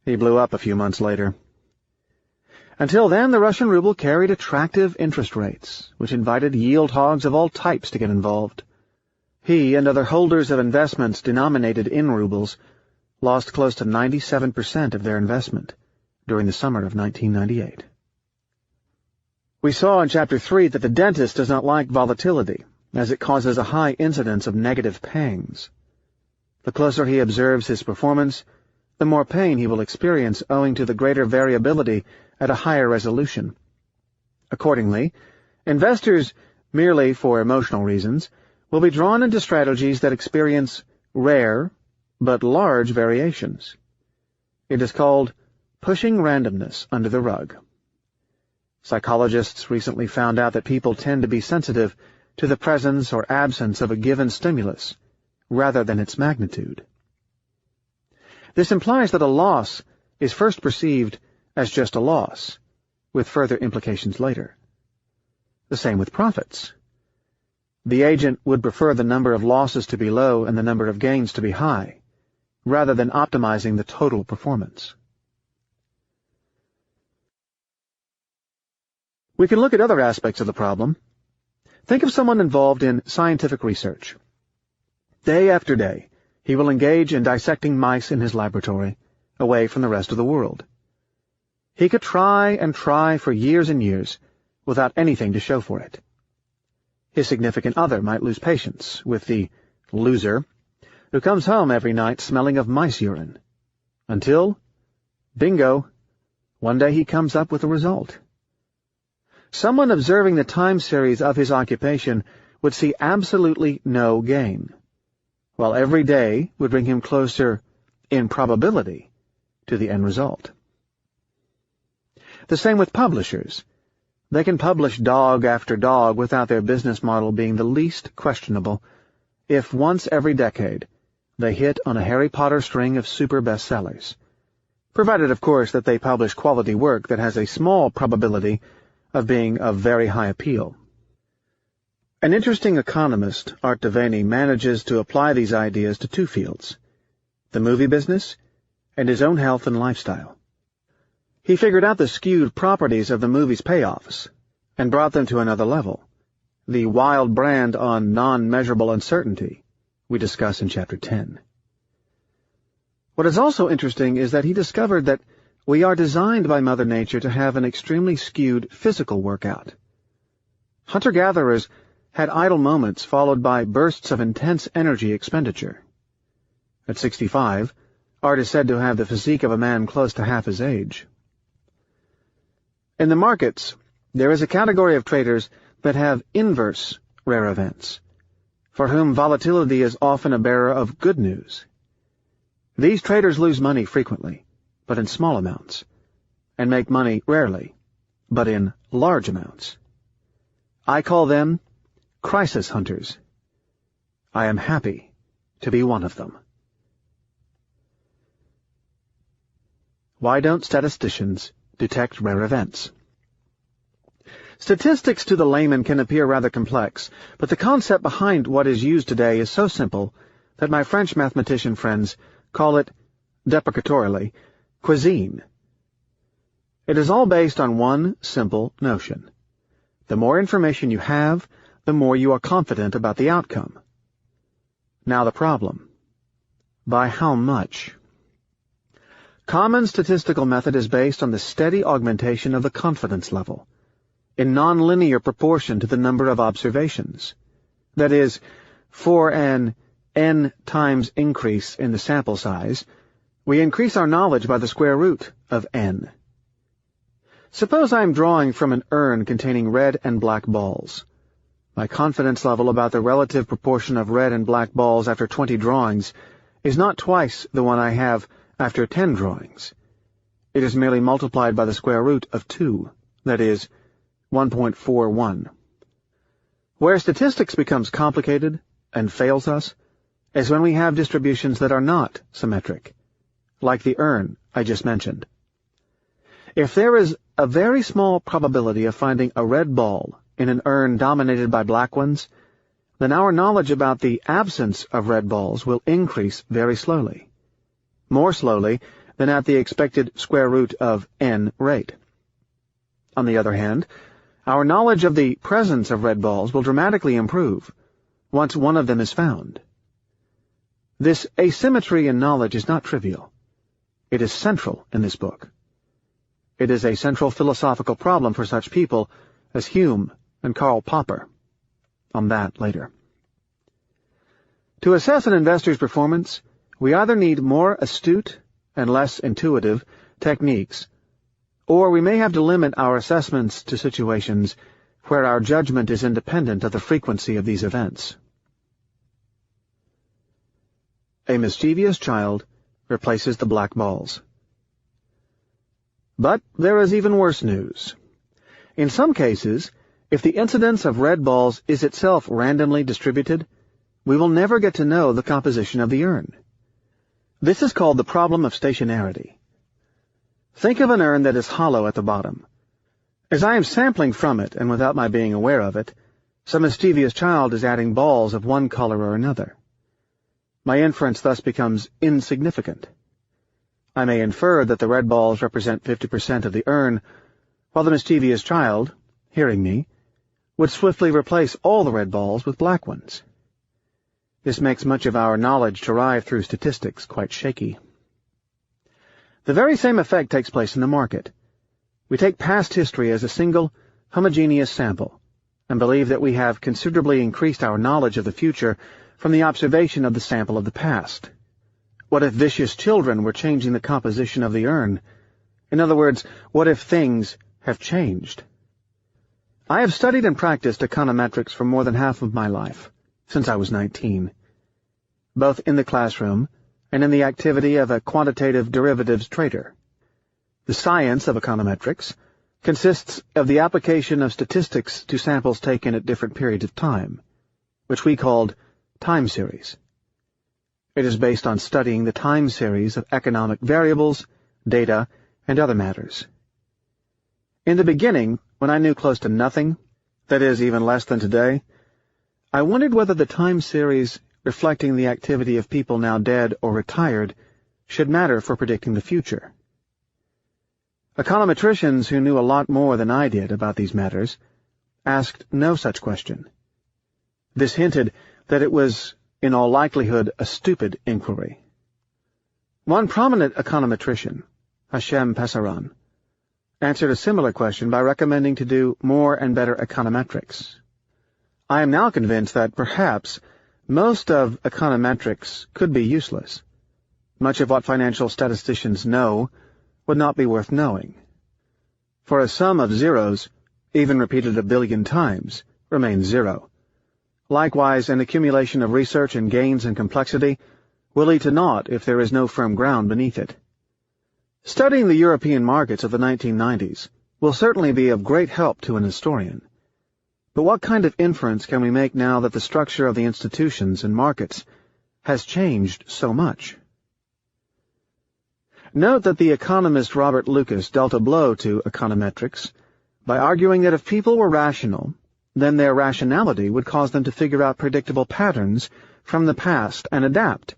Speaker 1: He blew up a few months later. Until then, the Russian ruble carried attractive interest rates, which invited yield hogs of all types to get involved. He and other holders of investments denominated in rubles lost close to 97% of their investment during the summer of 1998. We saw in Chapter 3 that the dentist does not like volatility, as it causes a high incidence of negative pangs. The closer he observes his performance, the more pain he will experience owing to the greater variability at a higher resolution. Accordingly, investors, merely for emotional reasons, will be drawn into strategies that experience rare but large variations. It is called pushing randomness under the rug. Psychologists recently found out that people tend to be sensitive to the presence or absence of a given stimulus rather than its magnitude. This implies that a loss is first perceived as just a loss, with further implications later. The same with profits. The agent would prefer the number of losses to be low and the number of gains to be high, rather than optimizing the total performance. We can look at other aspects of the problem. Think of someone involved in scientific research. Day after day, he will engage in dissecting mice in his laboratory, away from the rest of the world. He could try and try for years and years, without anything to show for it. His significant other might lose patience with the loser, who comes home every night smelling of mice urine. Until, bingo, one day he comes up with a result. Someone observing the time series of his occupation would see absolutely no gain, while every day would bring him closer, in probability, to the end result. The same with publishers. They can publish dog after dog without their business model being the least questionable, if once every decade they hit on a Harry Potter string of super bestsellers, provided, of course, that they publish quality work that has a small probability of being of very high appeal. An interesting economist, Art Devaney, manages to apply these ideas to two fields, the movie business and his own health and lifestyle. He figured out the skewed properties of the movie's payoffs and brought them to another level, the wild brand on non-measurable uncertainty we discuss in Chapter 10. What is also interesting is that he discovered that we are designed by Mother Nature to have an extremely skewed physical workout. Hunter-gatherers had idle moments followed by bursts of intense energy expenditure. At 65, Art is said to have the physique of a man close to half his age. In the markets, there is a category of traders that have inverse rare events, for whom volatility is often a bearer of good news. These traders lose money frequently, but in small amounts, and make money rarely, but in large amounts. I call them crisis hunters. I am happy to be one of them. Why don't statisticians detect rare events? Statistics to the layman can appear rather complex, but the concept behind what is used today is so simple that my French mathematician friends call it, deprecatorily, cuisine. It is all based on one simple notion. The more information you have, the more you are confident about the outcome. Now the problem. By how much? Common statistical method is based on the steady augmentation of the confidence level, in nonlinear proportion to the number of observations. That is, for an n times increase in the sample size, we increase our knowledge by the square root of n. Suppose I am drawing from an urn containing red and black balls. My confidence level about the relative proportion of red and black balls after 20 drawings is not twice the one I have after 10 drawings. It is merely multiplied by the square root of 2, that is, 1.41. Where statistics becomes complicated and fails us is when we have distributions that are not symmetric, like the urn I just mentioned. If there is a very small probability of finding a red ball in an urn dominated by black ones, then our knowledge about the absence of red balls will increase very slowly, more slowly than at the expected square root of n rate. On the other hand, our knowledge of the presence of red balls will dramatically improve once one of them is found. This asymmetry in knowledge is not trivial. It is central in this book. It is a central philosophical problem for such people as Hume and Karl Popper. On that later. To assess an investor's performance, we either need more astute and less intuitive techniques, or we may have to limit our assessments to situations where our judgment is independent of the frequency of these events. A mischievous child replaces the black balls. But there is even worse news. In some cases, if the incidence of red balls is itself randomly distributed, we will never get to know the composition of the urn. This is called the problem of stationarity. Think of an urn that is hollow at the bottom. As I am sampling from it, and without my being aware of it, some mischievous child is adding balls of one color or another. My inference thus becomes insignificant. I may infer that the red balls represent 50% of the urn, while the mischievous child, hearing me, would swiftly replace all the red balls with black ones. This makes much of our knowledge derived through statistics quite shaky. The very same effect takes place in the market. We take past history as a single, homogeneous sample, and believe that we have considerably increased our knowledge of the future from the observation of the sample of the past. What if vicious children were changing the composition of the urn? In other words, what if things have changed? I have studied and practiced econometrics for more than half of my life, since I was 19, both in the classroom and in the activity of a quantitative derivatives trader. The science of econometrics consists of the application of statistics to samples taken at different periods of time, which we called time series. It is based on studying the time series of economic variables, data, and other matters. In the beginning, when I knew close to nothing, that is, even less than today, I wondered whether the time series reflecting the activity of people now dead or retired should matter for predicting the future. Econometricians who knew a lot more than I did about these matters asked no such question. This hinted that it was, in all likelihood, a stupid inquiry. One prominent econometrician, Hashem Pesaran, answered a similar question by recommending to do more and better econometrics. I am now convinced that perhaps most of econometrics could be useless. Much of what financial statisticians know would not be worth knowing. For a sum of zeros, even repeated 1 billion times, remains zero. Likewise, an accumulation of research and gains in complexity will lead to naught if there is no firm ground beneath it. Studying the European markets of the 1990s will certainly be of great help to an historian. But what kind of inference can we make now that the structure of the institutions and markets has changed so much? Note that the economist Robert Lucas dealt a blow to econometrics by arguing that if people were rational, then their rationality would cause them to figure out predictable patterns from the past and adapt,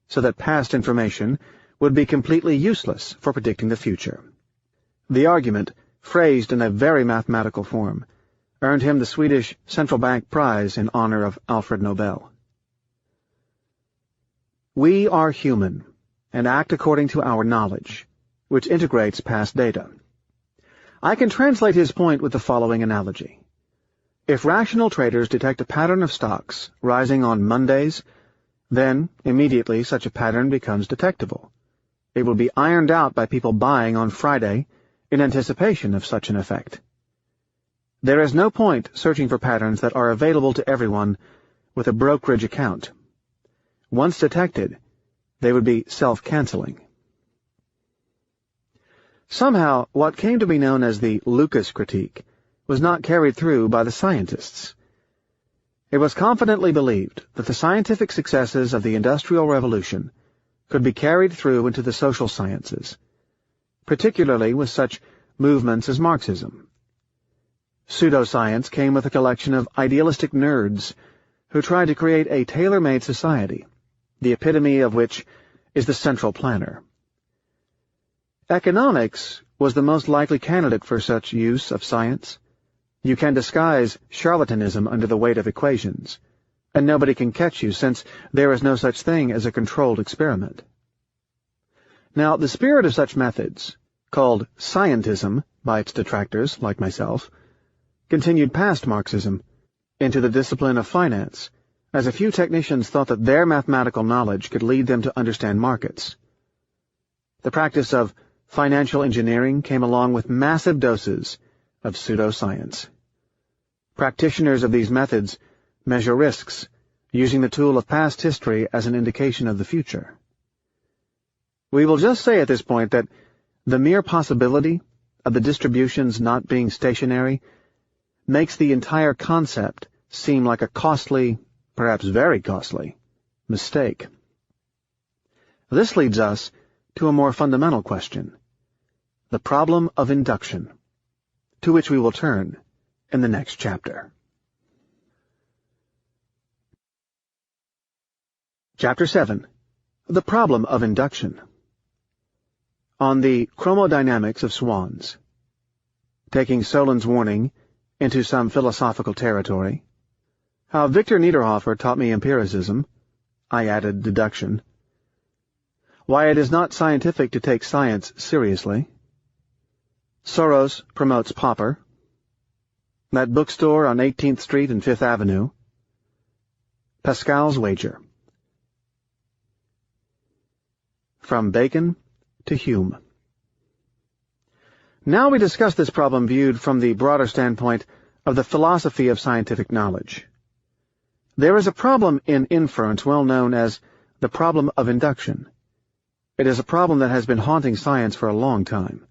Speaker 1: so that past information would be completely useless for predicting the future. The argument, phrased in a very mathematical form, earned him the Swedish Central Bank Prize in honor of Alfred Nobel. We are human, and act according to our knowledge, which integrates past data. I can translate his point with the following analogy. If rational traders detect a pattern of stocks rising on Mondays, then immediately such a pattern becomes detectable. It will be ironed out by people buying on Friday in anticipation of such an effect. There is no point searching for patterns that are available to everyone with a brokerage account. Once detected, they would be self-canceling. Somehow, what came to be known as the Lucas critique was not carried through by the scientists. It was confidently believed that the scientific successes of the Industrial Revolution could be carried through into the social sciences, particularly with such movements as Marxism. Pseudoscience came with a collection of idealistic nerds who tried to create a tailor-made society, the epitome of which is the central planner. Economics was the most likely candidate for such use of science. You can disguise charlatanism under the weight of equations, and nobody can catch you since there is no such thing as a controlled experiment. Now, the spirit of such methods, called scientism by its detractors, like myself, continued past Marxism into the discipline of finance, as a few technicians thought that their mathematical knowledge could lead them to understand markets. The practice of financial engineering came along with massive doses of pseudoscience. Practitioners of these methods measure risks, using the tool of past history as an indication of the future. We will just say at this point that the mere possibility of the distributions not being stationary makes the entire concept seem like a costly, perhaps very costly, mistake. This leads us to a more fundamental question, the problem of induction, to which we will turn in the next chapter. Chapter 7. The Problem of Induction. On the Chromodynamics of Swans. Taking Solon's warning into some philosophical territory. How Victor Niederhofer taught me empiricism. I added deduction. Why it is not scientific to take science seriously. Soros promotes Popper. That bookstore on 18th Street and 5th Avenue. Pascal's wager. From Bacon to Hume. Now we discuss this problem viewed from the broader standpoint of the philosophy of scientific knowledge. There is a problem in inference well known as the problem of induction. It is a problem that has been haunting science for a long time.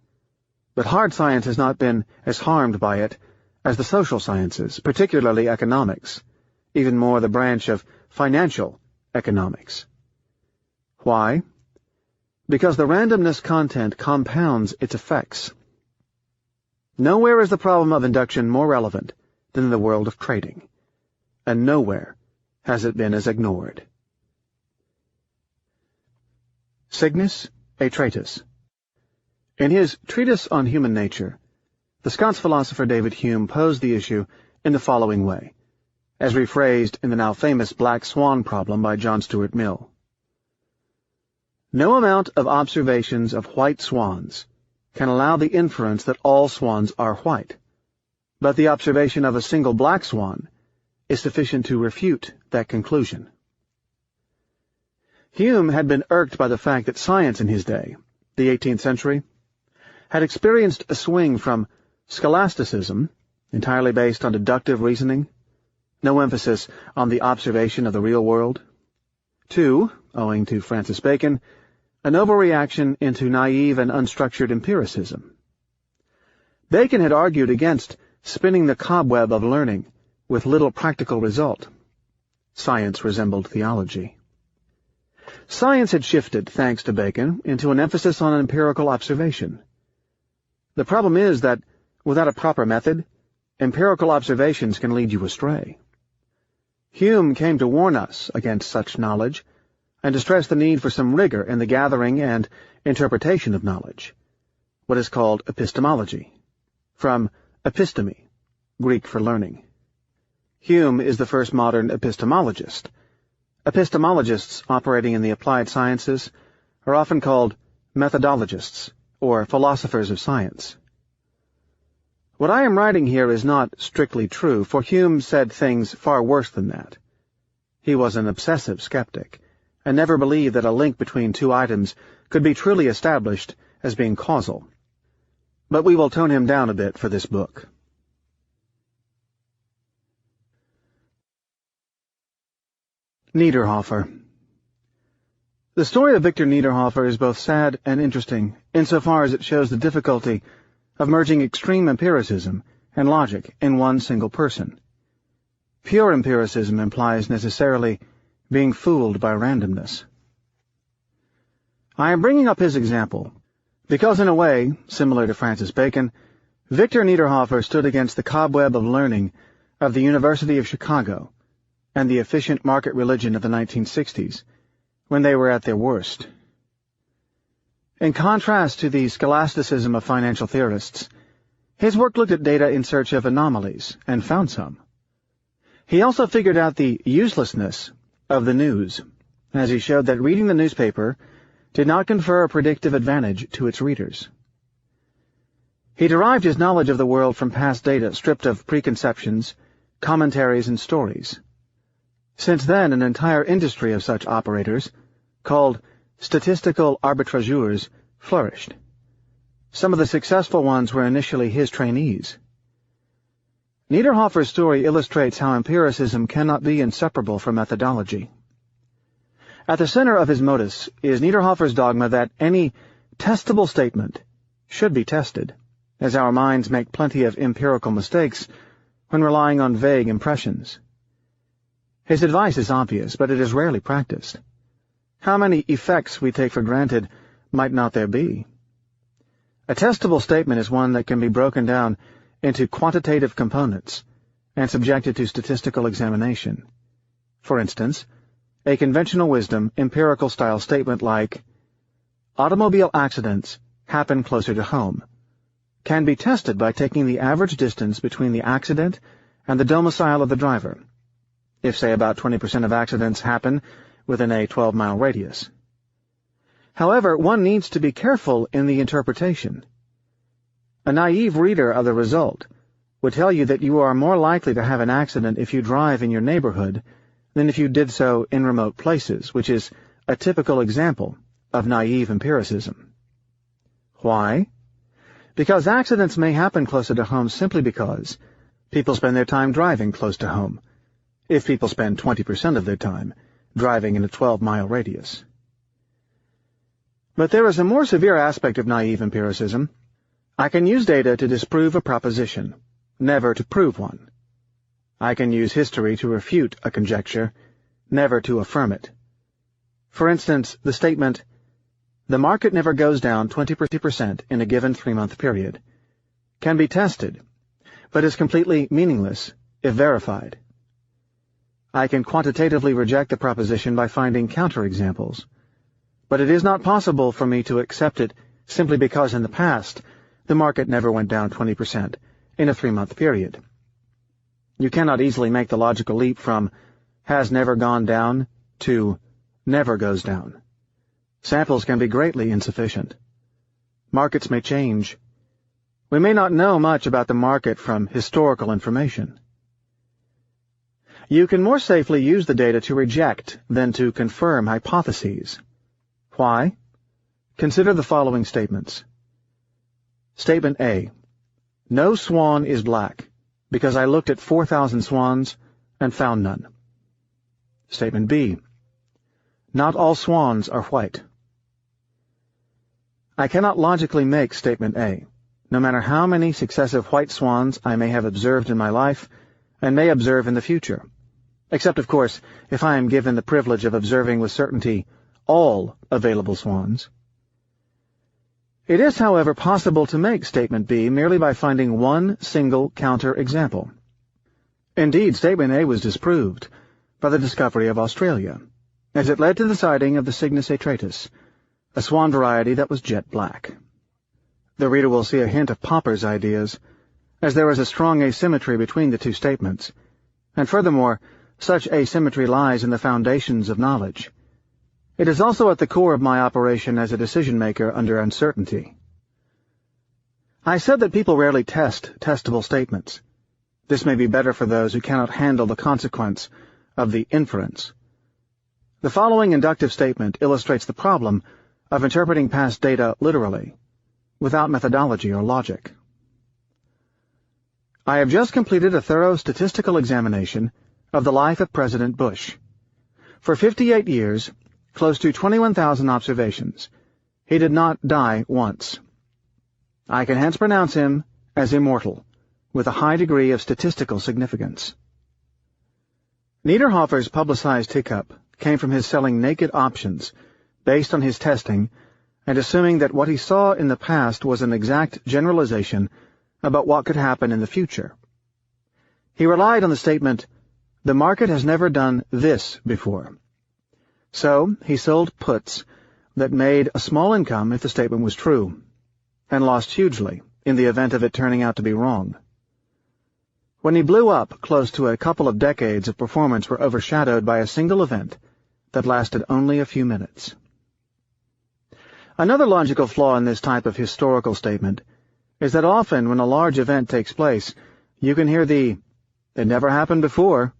Speaker 1: but hard science has not been as harmed by it as the social sciences, particularly economics, even more the branch of financial economics. Why? Because the randomness content compounds its effects. Nowhere is the problem of induction more relevant than in the world of trading, and nowhere has it been as ignored. Cygnus Atratus. In his Treatise on Human Nature, the Scots philosopher David Hume posed the issue in the following way, as rephrased in the now famous Black Swan problem by John Stuart Mill. No amount of observations of white swans can allow the inference that all swans are white, but the observation of a single black swan is sufficient to refute that conclusion. Hume had been irked by the fact that science in his day, the 18th century, had experienced a swing from scholasticism, entirely based on deductive reasoning, no emphasis on the observation of the real world, to, owing to Francis Bacon, an overreaction into naive and unstructured empiricism. Bacon had argued against spinning the cobweb of learning with little practical result. Science resembled theology. Science had shifted, thanks to Bacon, into an emphasis on empirical observation. The problem is that, without a proper method, empirical observations can lead you astray. Hume came to warn us against such knowledge, and to stress the need for some rigor in the gathering and interpretation of knowledge, what is called epistemology, from episteme, Greek for learning. Hume is the first modern epistemologist. Epistemologists operating in the applied sciences are often called methodologists, or philosophers of science. What I am writing here is not strictly true, for Hume said things far worse than that. He was an obsessive skeptic, and never believed that a link between two items could be truly established as being causal. But we will tone him down a bit for this book. Niederhofer. The story of Victor Niederhofer is both sad and interesting, insofar as it shows the difficulty of merging extreme empiricism and logic in one single person. Pure empiricism implies necessarily being fooled by randomness. I am bringing up his example because, in a way, similar to Francis Bacon, Victor Niederhofer stood against the cobweb of learning of the University of Chicago and the efficient market religion of the 1960s, when they were at their worst. In contrast to the scholasticism of financial theorists, his work looked at data in search of anomalies, and found some. He also figured out the uselessness of the news, as he showed that reading the newspaper did not confer a predictive advantage to its readers. He derived his knowledge of the world from past data stripped of preconceptions, commentaries, and stories. Since then, an entire industry of such operators, called statistical arbitrageurs, flourished. Some of the successful ones were initially his trainees. Niederhofer's story illustrates how empiricism cannot be inseparable from methodology. At the center of his modus is Niederhofer's dogma that any testable statement should be tested, as our minds make plenty of empirical mistakes when relying on vague impressions. His advice is obvious, but it is rarely practiced. How many effects we take for granted might not there be? A testable statement is one that can be broken down into quantitative components and subjected to statistical examination. For instance, a conventional wisdom, empirical-style statement like, automobile accidents happen closer to home, can be tested by taking the average distance between the accident and the domicile of the driver, if, say, about 20% of accidents happen within a 12-mile radius. However, one needs to be careful in the interpretation. A naive reader of the result would tell you that you are more likely to have an accident if you drive in your neighborhood than if you did so in remote places, which is a typical example of naive empiricism. Why? Because accidents may happen closer to home simply because people spend their time driving close to home, if people spend 20% of their time driving in a 12-mile radius. But there is a more severe aspect of naive empiricism, I can use data to disprove a proposition, never to prove one. I can use history to refute a conjecture, never to affirm it. For instance, the statement, "The market never goes down 20% in a given 3-month period," can be tested, but is completely meaningless if verified. I can quantitatively reject the proposition by finding counterexamples, but it is not possible for me to accept it simply because in the past the market never went down 20% in a 3-month period. You cannot easily make the logical leap from has never gone down to never goes down. Samples can be greatly insufficient. Markets may change. We may not know much about the market from historical information. You can more safely use the data to reject than to confirm hypotheses. Why? Consider the following statements. Statement A. No swan is black, because I looked at 4,000 swans and found none. Statement B. Not all swans are white. I cannot logically make statement A, no matter how many successive white swans I may have observed in my life and may observe in the future, except, of course, if I am given the privilege of observing with certainty all available swans. It is, however, possible to make statement B merely by finding one single counter-example. Indeed, statement A was disproved by the discovery of Australia, as it led to the sighting of the Cygnus atratus, a swan variety that was jet black. The reader will see a hint of Popper's ideas, as there is a strong asymmetry between the two statements, and furthermore, such asymmetry lies in the foundations of knowledge. It is also at the core of my operation as a decision-maker under uncertainty. I said that people rarely test testable statements. This may be better for those who cannot handle the consequence of the inference. The following inductive statement illustrates the problem of interpreting past data literally, without methodology or logic. I have just completed a thorough statistical examination of the life of President Bush. For 58 years, close to 21,000 observations, he did not die once. I can hence pronounce him as immortal, with a high degree of statistical significance. Niederhofer's publicized hiccup came from his selling naked options based on his testing and assuming that what he saw in the past was an exact generalization about what could happen in the future. He relied on the statement, "The market has never done this before." So he sold puts that made a small income if the statement was true, and lost hugely in the event of it turning out to be wrong. When he blew up, close to a couple of decades of performance were overshadowed by a single event that lasted only a few minutes. Another logical flaw in this type of historical statement is that often when a large event takes place, you can hear the, "It never happened before,"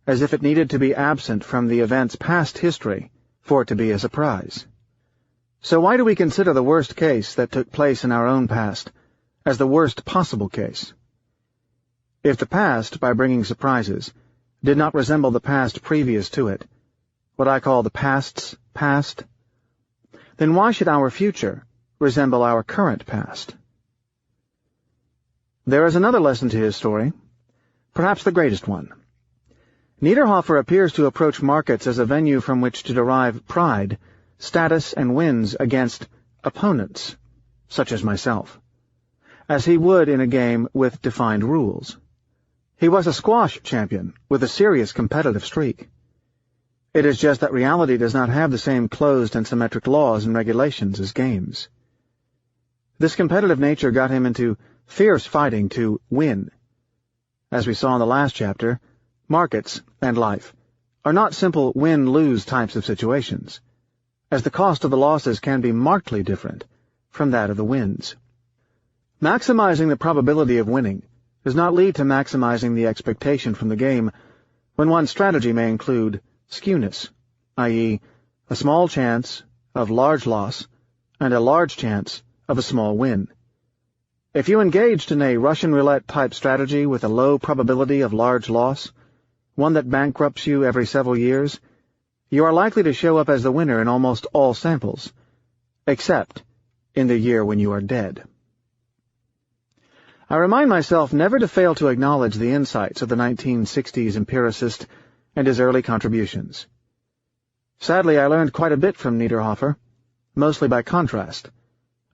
Speaker 1: as if it needed to be absent from the event's past history for it to be a surprise. So why do we consider the worst case that took place in our own past as the worst possible case? If the past, by bringing surprises, did not resemble the past previous to it, what I call the past's past, then why should our future resemble our current past? There is another lesson to his story, perhaps the greatest one. Niederhofer appears to approach markets as a venue from which to derive pride, status, and wins against opponents, such as myself, as he would in a game with defined rules. He was a squash champion with a serious competitive streak. It is just that reality does not have the same closed and symmetric laws and regulations as games. This competitive nature got him into fierce fighting to win. As we saw in the last chapter, markets and life are not simple win-lose types of situations, as the cost of the losses can be markedly different from that of the wins. Maximizing the probability of winning does not lead to maximizing the expectation from the game when one's strategy may include skewness, i.e., a small chance of large loss and a large chance of a small win. If you engaged in a Russian roulette-type strategy with a low probability of large loss, one that bankrupts you every several years, you are likely to show up as the winner in almost all samples, except in the year when you are dead. I remind myself never to fail to acknowledge the insights of the 1960s empiricist and his early contributions. Sadly, I learned quite a bit from Niederhofer, mostly by contrast,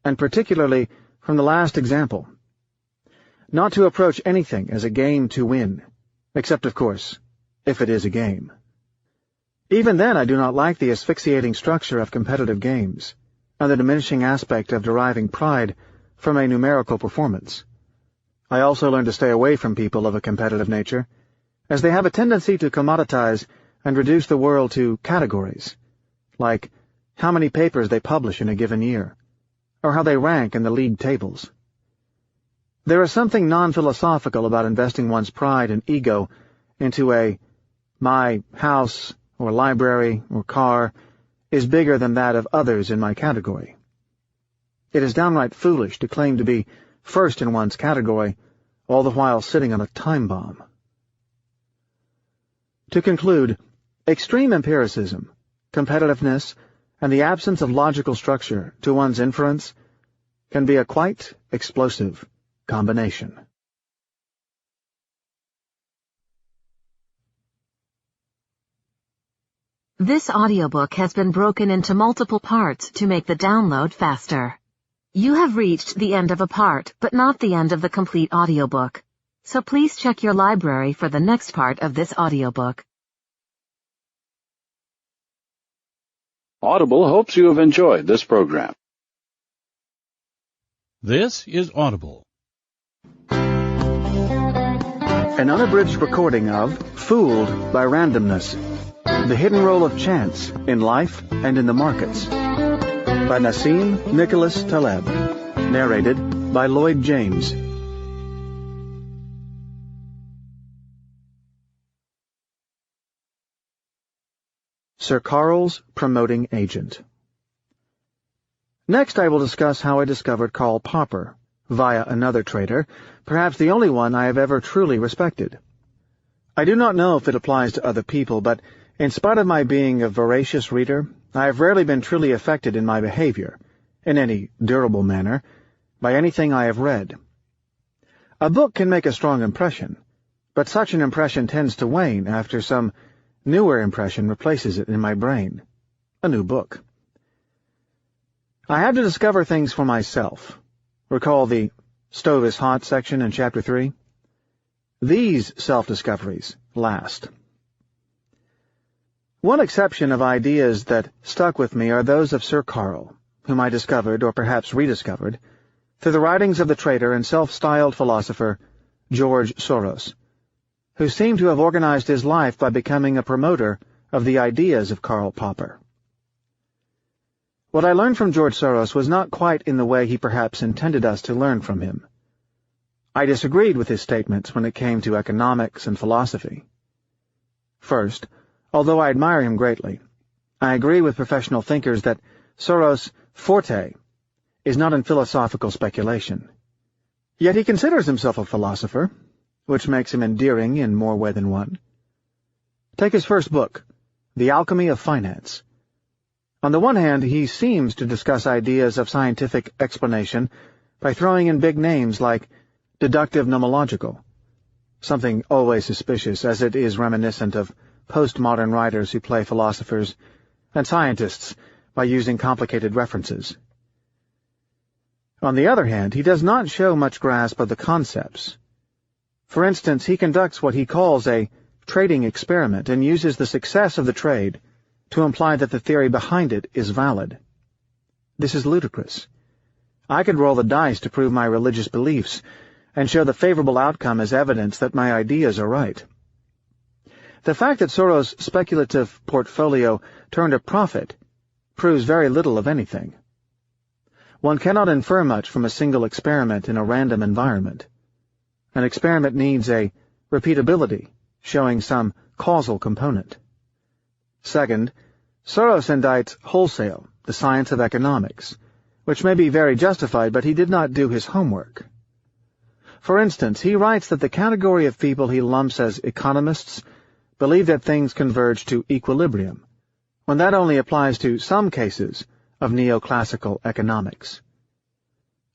Speaker 1: and particularly from the last example. Not to approach anything as a game to win, except, of course, if it is a game. Even then, I do not like the asphyxiating structure of competitive games, and the diminishing aspect of deriving pride from a numerical performance. I also learned to stay away from people of a competitive nature, as they have a tendency to commoditize and reduce the world to categories, like how many papers they publish in a given year, or how they rank in the league tables. There is something non-philosophical about investing one's pride and ego into my house or library or car is bigger than that of others in my category. It is downright foolish to claim to be first in one's category, all the while sitting on a time bomb. To conclude, extreme empiricism, competitiveness, and the absence of logical structure to one's inference can be a quite explosive combination.
Speaker 2: This audiobook has been broken into multiple parts to make the download faster. You have reached the end of a part, but not the end of the complete audiobook. So please check your library for the next part of this audiobook.
Speaker 3: Audible hopes you have enjoyed this program.
Speaker 4: This is Audible.
Speaker 1: An unabridged recording of Fooled by Randomness, the hidden role of chance in life and in the markets, by Nassim Nicholas Taleb, narrated by Lloyd James. Sir Karl's promoting agent. Next I will discuss how I discovered Karl Popper, via another trader, perhaps the only one I have ever truly respected. I do not know if it applies to other people, but in spite of my being a voracious reader, I have rarely been truly affected in my behavior, in any durable manner, by anything I have read. A book can make a strong impression, but such an impression tends to wane after some newer impression replaces it in my brain. A new book. I had to discover things for myself. Recall the stove is hot section in Chapter 3? These self-discoveries last. One exception of ideas that stuck with me are those of Sir Karl, whom I discovered, or perhaps rediscovered, through the writings of the trader and self-styled philosopher George Soros, who seemed to have organized his life by becoming a promoter of the ideas of Karl Popper. What I learned from George Soros was not quite in the way he perhaps intended us to learn from him. I disagreed with his statements when it came to economics and philosophy. First, although I admire him greatly, I agree with professional thinkers that Soros' forte is not in philosophical speculation. Yet he considers himself a philosopher, which makes him endearing in more way than one. Take his first book, The Alchemy of Finance. On the one hand, he seems to discuss ideas of scientific explanation by throwing in big names like deductive nomological, something always suspicious as it is reminiscent of postmodern writers who play philosophers, and scientists by using complicated references. On the other hand, he does not show much grasp of the concepts. For instance, he conducts what he calls a trading experiment and uses the success of the trade to imply that the theory behind it is valid. This is ludicrous. I could roll the dice to prove my religious beliefs and show the favorable outcome as evidence that my ideas are right. The fact that Soros' speculative portfolio turned a profit proves very little of anything. One cannot infer much from a single experiment in a random environment. An experiment needs a repeatability, showing some causal component. Second, Soros indicts wholesale the science of economics, which may be very justified, but he did not do his homework. For instance, he writes that the category of people he lumps as economists believe that things converge to equilibrium, when that only applies to some cases of neoclassical economics.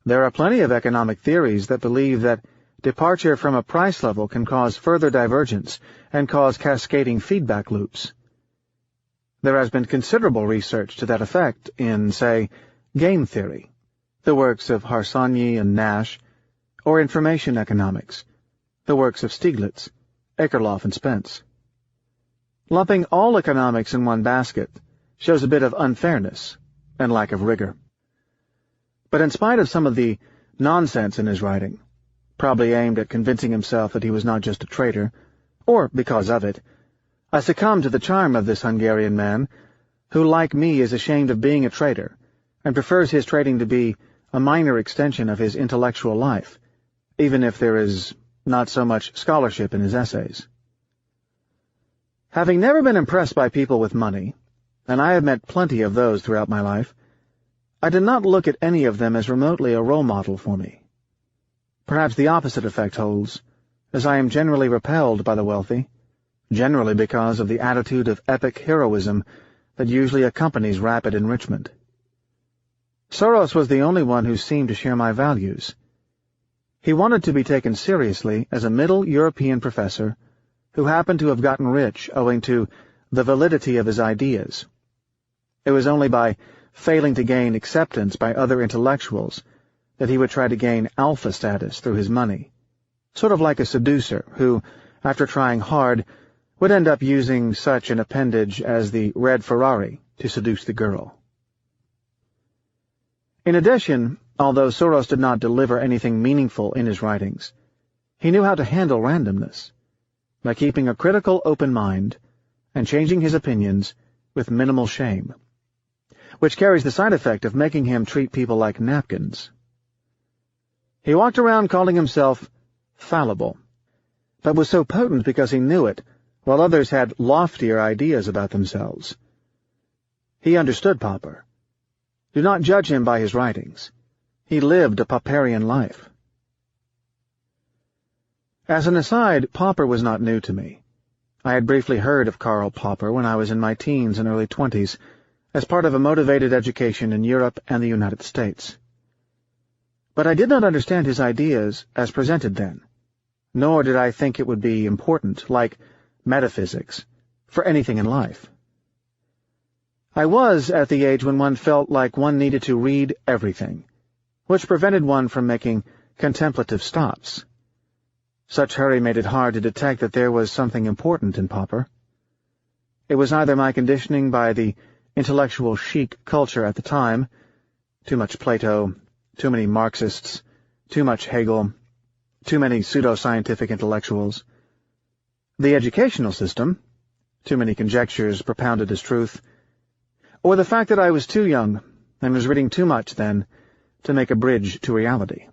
Speaker 1: There are plenty of economic theories that believe that departure from a price level can cause further divergence and cause cascading feedback loops. There has been considerable research to that effect in, say, game theory, the works of Harsanyi and Nash, or information economics, the works of Stiglitz, Akerlof, and Spence. Lumping all economics in one basket shows a bit of unfairness and lack of rigor. But in spite of some of the nonsense in his writing, probably aimed at convincing himself that he was not just a traitor, or because of it, I succumbed to the charm of this Hungarian man, who, like me, is ashamed of being a traitor, and prefers his trading to be a minor extension of his intellectual life, even if there is not so much scholarship in his essays. Having never been impressed by people with money, and I have met plenty of those throughout my life, I did not look at any of them as remotely a role model for me. Perhaps the opposite effect holds, as I am generally repelled by the wealthy, generally because of the attitude of epic heroism that usually accompanies rapid enrichment. Soros was the only one who seemed to share my values. He wanted to be taken seriously as a middle European professor who happened to have gotten rich owing to the validity of his ideas. It was only by failing to gain acceptance by other intellectuals that he would try to gain alpha status through his money, sort of like a seducer who, after trying hard, would end up using such an appendage as the red Ferrari to seduce the girl. In addition, although Soros did not deliver anything meaningful in his writings, he knew how to handle randomness, by keeping a critical open mind and changing his opinions with minimal shame, which carries the side effect of making him treat people like napkins. He walked around calling himself fallible, but was so potent because he knew it, while others had loftier ideas about themselves. He understood Popper. Do not judge him by his writings. He lived a Popperian life. As an aside, Popper was not new to me. I had briefly heard of Karl Popper when I was in my teens and early 20s, as part of a motivated education in Europe and the United States. But I did not understand his ideas as presented then, nor did I think it would be important, like metaphysics, for anything in life. I was at the age when one felt like one needed to read everything, which prevented one from making contemplative stops. Such hurry made it hard to detect that there was something important in Popper. It was either my conditioning by the intellectual chic culture at the time, too much Plato, too many Marxists, too much Hegel, too many pseudoscientific intellectuals, the educational system, too many conjectures propounded as truth, or the fact that I was too young and was reading too much then to make a bridge to reality.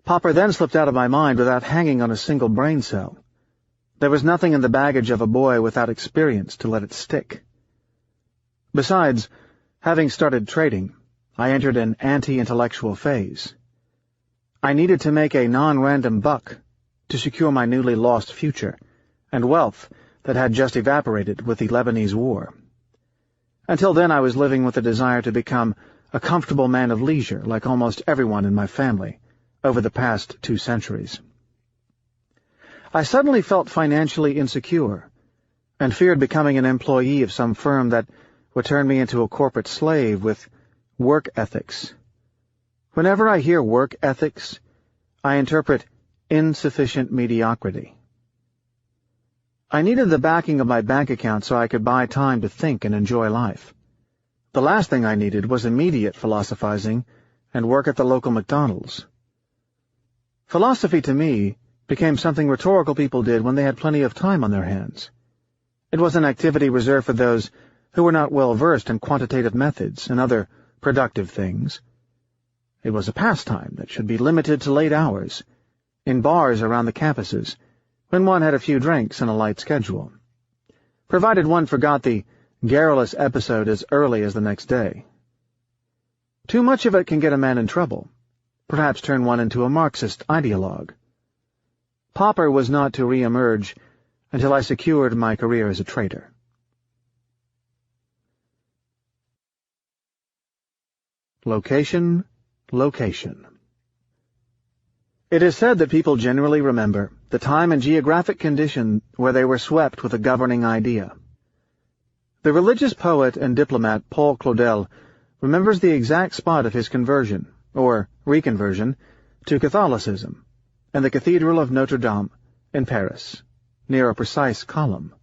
Speaker 1: Popper then slipped out of my mind without hanging on a single brain cell. There was nothing in the baggage of a boy without experience to let it stick. Besides, having started trading, I entered an anti-intellectual phase. I needed to make a non-random buck to secure my newly lost future and wealth that had just evaporated with the Lebanese war. Until then I was living with a desire to become a comfortable man of leisure like almost everyone in my family over the past 2 centuries. I suddenly felt financially insecure and feared becoming an employee of some firm that would turn me into a corporate slave with work ethics. Whenever I hear work ethics, I interpret insufficient mediocrity. I needed the backing of my bank account so I could buy time to think and enjoy life. The last thing I needed was immediate philosophizing and work at the local McDonald's. Philosophy, to me, became something rhetorical people did when they had plenty of time on their hands. It was an activity reserved for those who were not well versed in quantitative methods and other productive things. It was a pastime that should be limited to late hours, in bars around the campuses, when one had a few drinks and a light schedule, provided one forgot the garrulous episode as early as the next day. Too much of it can get a man in trouble, perhaps turn one into a Marxist ideologue. Popper was not to re-emerge until I secured my career as a trader. Location, Location. It is said that people generally remember the time and geographic condition where they were swept with a governing idea. The religious poet and diplomat Paul Claudel remembers the exact spot of his conversion, or reconversion, to Catholicism, in the Cathedral of Notre Dame in Paris, near a precise column.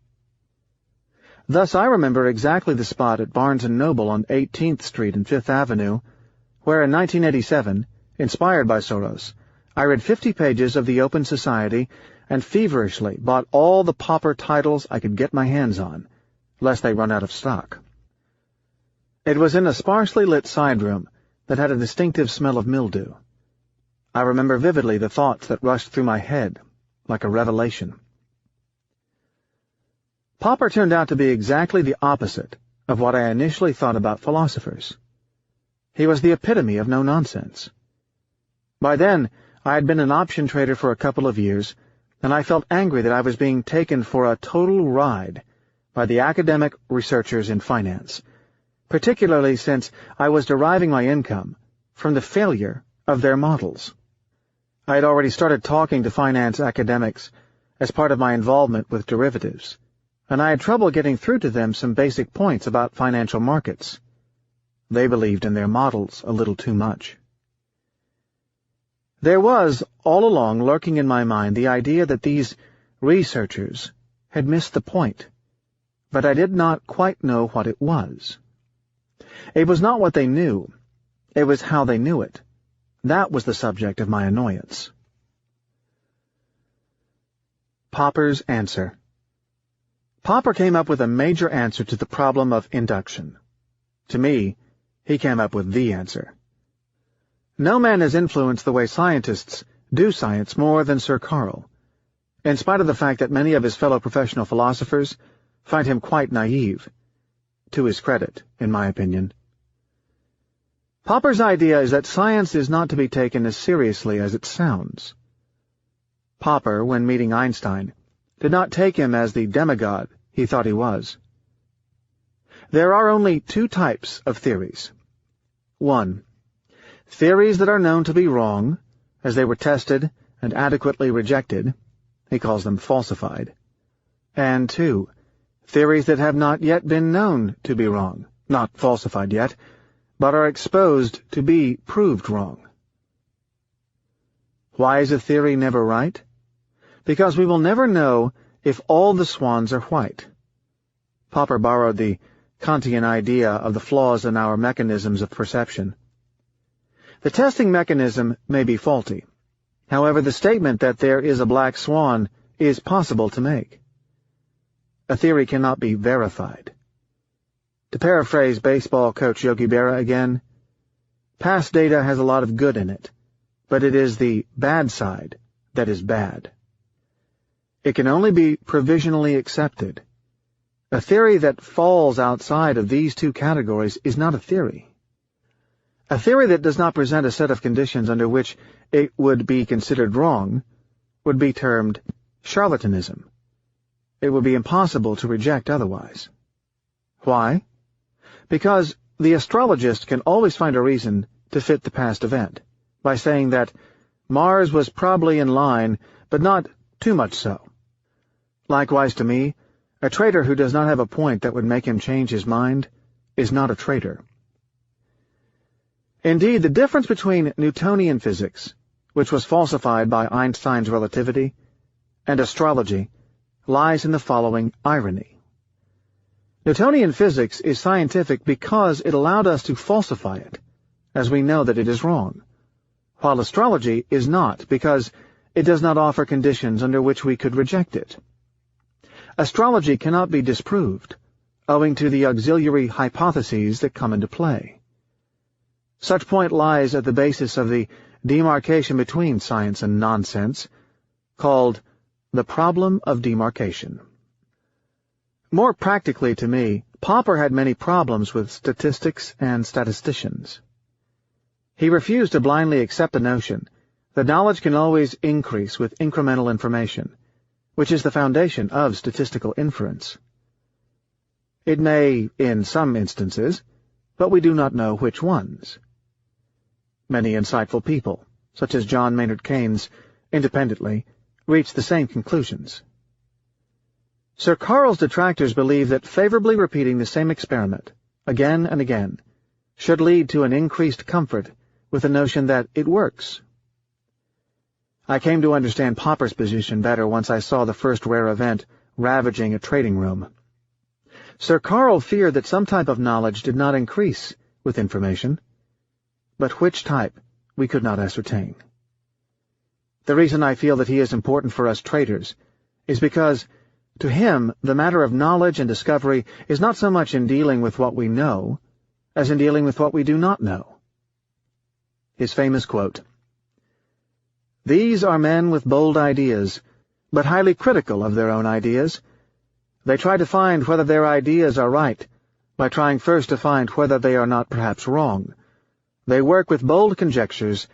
Speaker 1: Thus I remember exactly the spot at Barnes & Noble on 18th Street and 5th Avenue, where in 1987, inspired by Soros, I read 50 pages of the Open Society and feverishly bought all the pauper titles I could get my hands on, lest they run out of stock. It was in a sparsely lit side room that had a distinctive smell of mildew. I remember vividly the thoughts that rushed through my head, like a revelation. Popper turned out to be exactly the opposite of what I initially thought about philosophers. He was the epitome of no-nonsense. By then, I had been an option trader for a couple of years, and I felt angry that I was being taken for a total ride by the academic researchers in finance, particularly since I was deriving my income from the failure of their models. I had already started talking to finance academics as part of my involvement with derivatives, and I had trouble getting through to them some basic points about financial markets. They believed in their models a little too much. There was, all along, lurking in my mind the idea that these researchers had missed the point, but I did not quite know what it was. It was not what they knew, it was how they knew it. That was the subject of my annoyance. Popper's answer. Popper came up with a major answer to the problem of induction. To me, he came up with the answer. No man has influenced the way scientists do science more than Sir Carl, in spite of the fact that many of his fellow professional philosophers find him quite naive, to his credit, in my opinion. Popper's idea is that science is not to be taken as seriously as it sounds. Popper, when meeting Einstein, did not take him as the demigod he thought he was. There are only two types of theories. 1. Theories that are known to be wrong, as they were tested and adequately rejected. He calls them falsified. And 2. Theories that have not yet been known to be wrong, not falsified yet, but are exposed to be proved wrong. Why is a theory never right? Because we will never know if all the swans are white. Popper borrowed the Kantian idea of the flaws in our mechanisms of perception. The testing mechanism may be faulty. However, the statement that there is a black swan is possible to make. A theory cannot be verified. To paraphrase baseball coach Yogi Berra again, past data has a lot of good in it, but it is the bad side that is bad. It can only be provisionally accepted. A theory that falls outside of these two categories is not a theory. A theory that does not present a set of conditions under which it would be considered wrong would be termed charlatanism. It would be impossible to reject otherwise. Why? Because the astrologist can always find a reason to fit the past event, by saying that Mars was probably in line, but not too much so. Likewise to me, a trader who does not have a point that would make him change his mind is not a trader. Indeed, the difference between Newtonian physics, which was falsified by Einstein's relativity, and astrology lies in the following irony. Newtonian physics is scientific because it allowed us to falsify it, as we know that it is wrong, while astrology is not because it does not offer conditions under which we could reject it. Astrology cannot be disproved, owing to the auxiliary hypotheses that come into play. Such point lies at the basis of the demarcation between science and nonsense, called the problem of demarcation. More practically to me, Popper had many problems with statistics and statisticians. He refused to blindly accept the notion that knowledge can always increase with incremental information, which is the foundation of statistical inference. It may, in some instances, but we do not know which ones. Many insightful people, such as John Maynard Keynes, independently, reached the same conclusions. Sir Karl's detractors believe that favorably repeating the same experiment, again and again, should lead to an increased comfort with the notion that it works. I came to understand Popper's position better once I saw the first rare event ravaging a trading room. Sir Karl feared that some type of knowledge did not increase with information, but which type we could not ascertain. The reason I feel that he is important for us traders is because, to him, the matter of knowledge and discovery is not so much in dealing with what we know as in dealing with what we do not know. His famous quote, "These are men with bold ideas, but highly critical of their own ideas. They try to find whether their ideas are right, by trying first to find whether they are not perhaps wrong. They work with bold conjectures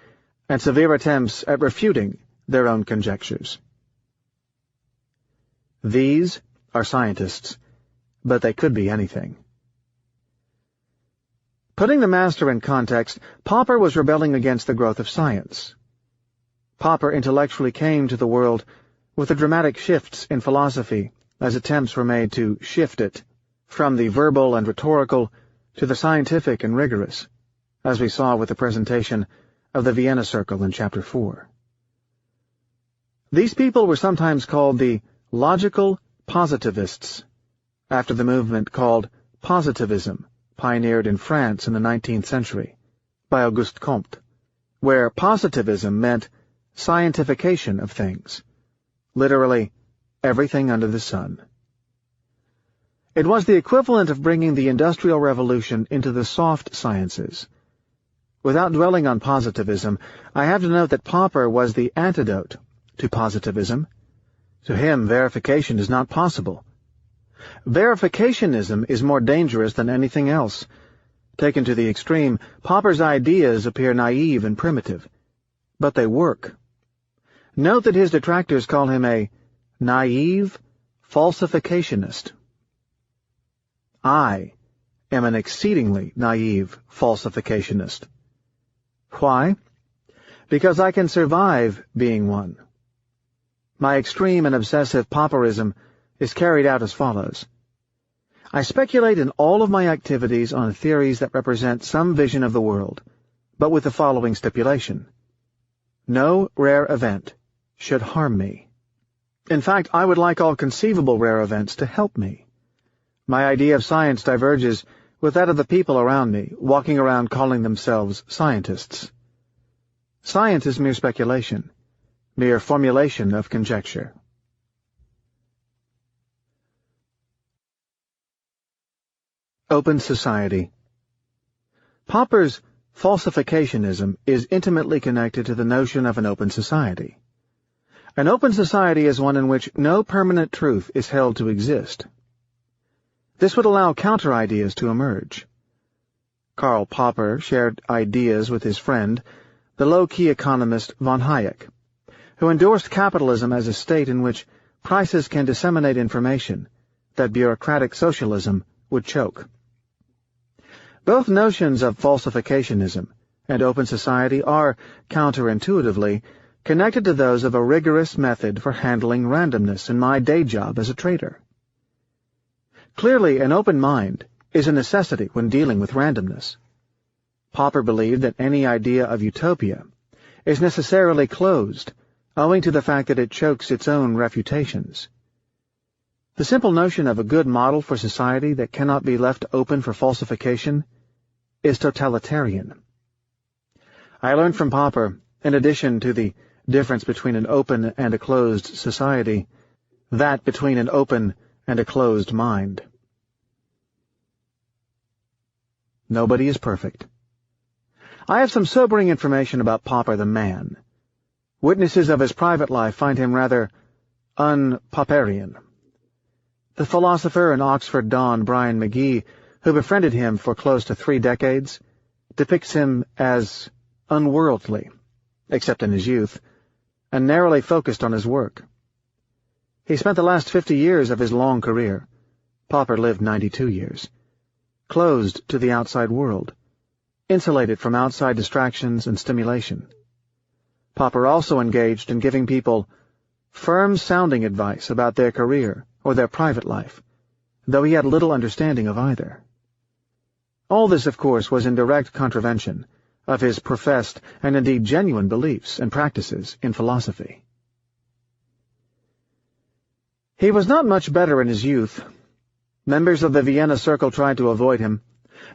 Speaker 1: and severe attempts at refuting their own conjectures." These are scientists, but they could be anything. Putting the master in context, Popper was rebelling against the growth of science. Popper intellectually came to the world with the dramatic shifts in philosophy as attempts were made to shift it from the verbal and rhetorical to the scientific and rigorous, as we saw with the presentation of the Vienna Circle in Chapter 4. These people were sometimes called the logical positivists, after the movement called positivism, pioneered in France in the 19th century by Auguste Comte, where positivism meant scientification of things, literally everything under the sun. It was the equivalent of bringing the Industrial Revolution into the soft sciences. Without dwelling on positivism, I have to note that Popper was the antidote to positivism. To him, verification is not possible. Verificationism is more dangerous than anything else. Taken to the extreme, Popper's ideas appear naive and primitive, but they work. Note that his detractors call him a naive falsificationist. I am an exceedingly naive falsificationist. Why? Because I can survive being one. My extreme and obsessive Popperism is carried out as follows. I speculate in all of my activities on theories that represent some vision of the world, but with the following stipulation. No rare event should harm me. In fact, I would like all conceivable rare events to help me. My idea of science diverges with that of the people around me, walking around calling themselves scientists. Science is mere speculation, mere formulation of conjecture. Open society. Popper's falsificationism is intimately connected to the notion of an open society. An open society is one in which no permanent truth is held to exist. This would allow counter-ideas to emerge. Karl Popper shared ideas with his friend, the low-key economist von Hayek, who endorsed capitalism as a state in which prices can disseminate information that bureaucratic socialism would choke. Both notions of falsificationism and open society are, counterintuitively, connected to those of a rigorous method for handling randomness in my day job as a trader. Clearly, an open mind is a necessity when dealing with randomness. Popper believed that any idea of utopia is necessarily closed, owing to the fact that it chokes its own refutations. The simple notion of a good model for society that cannot be left open for falsification is totalitarian. I learned from Popper, in addition to the difference between an open and a closed society, that between an open and a closed mind. Nobody is perfect. I have some sobering information about Popper the man. Witnesses of his private life find him rather un-Popperian. The philosopher and Oxford Don Brian McGee, who befriended him for close to 3 decades, depicts him as unworldly, except in his youth, and narrowly focused on his work. He spent the last 50 years of his long career, Popper lived 92 years, closed to the outside world, insulated from outside distractions and stimulation. Popper also engaged in giving people firm-sounding advice about their career or their private life, though he had little understanding of either. All this, of course, was in direct contravention of his professed and indeed genuine beliefs and practices in philosophy. He was not much better in his youth. Members of the Vienna Circle tried to avoid him,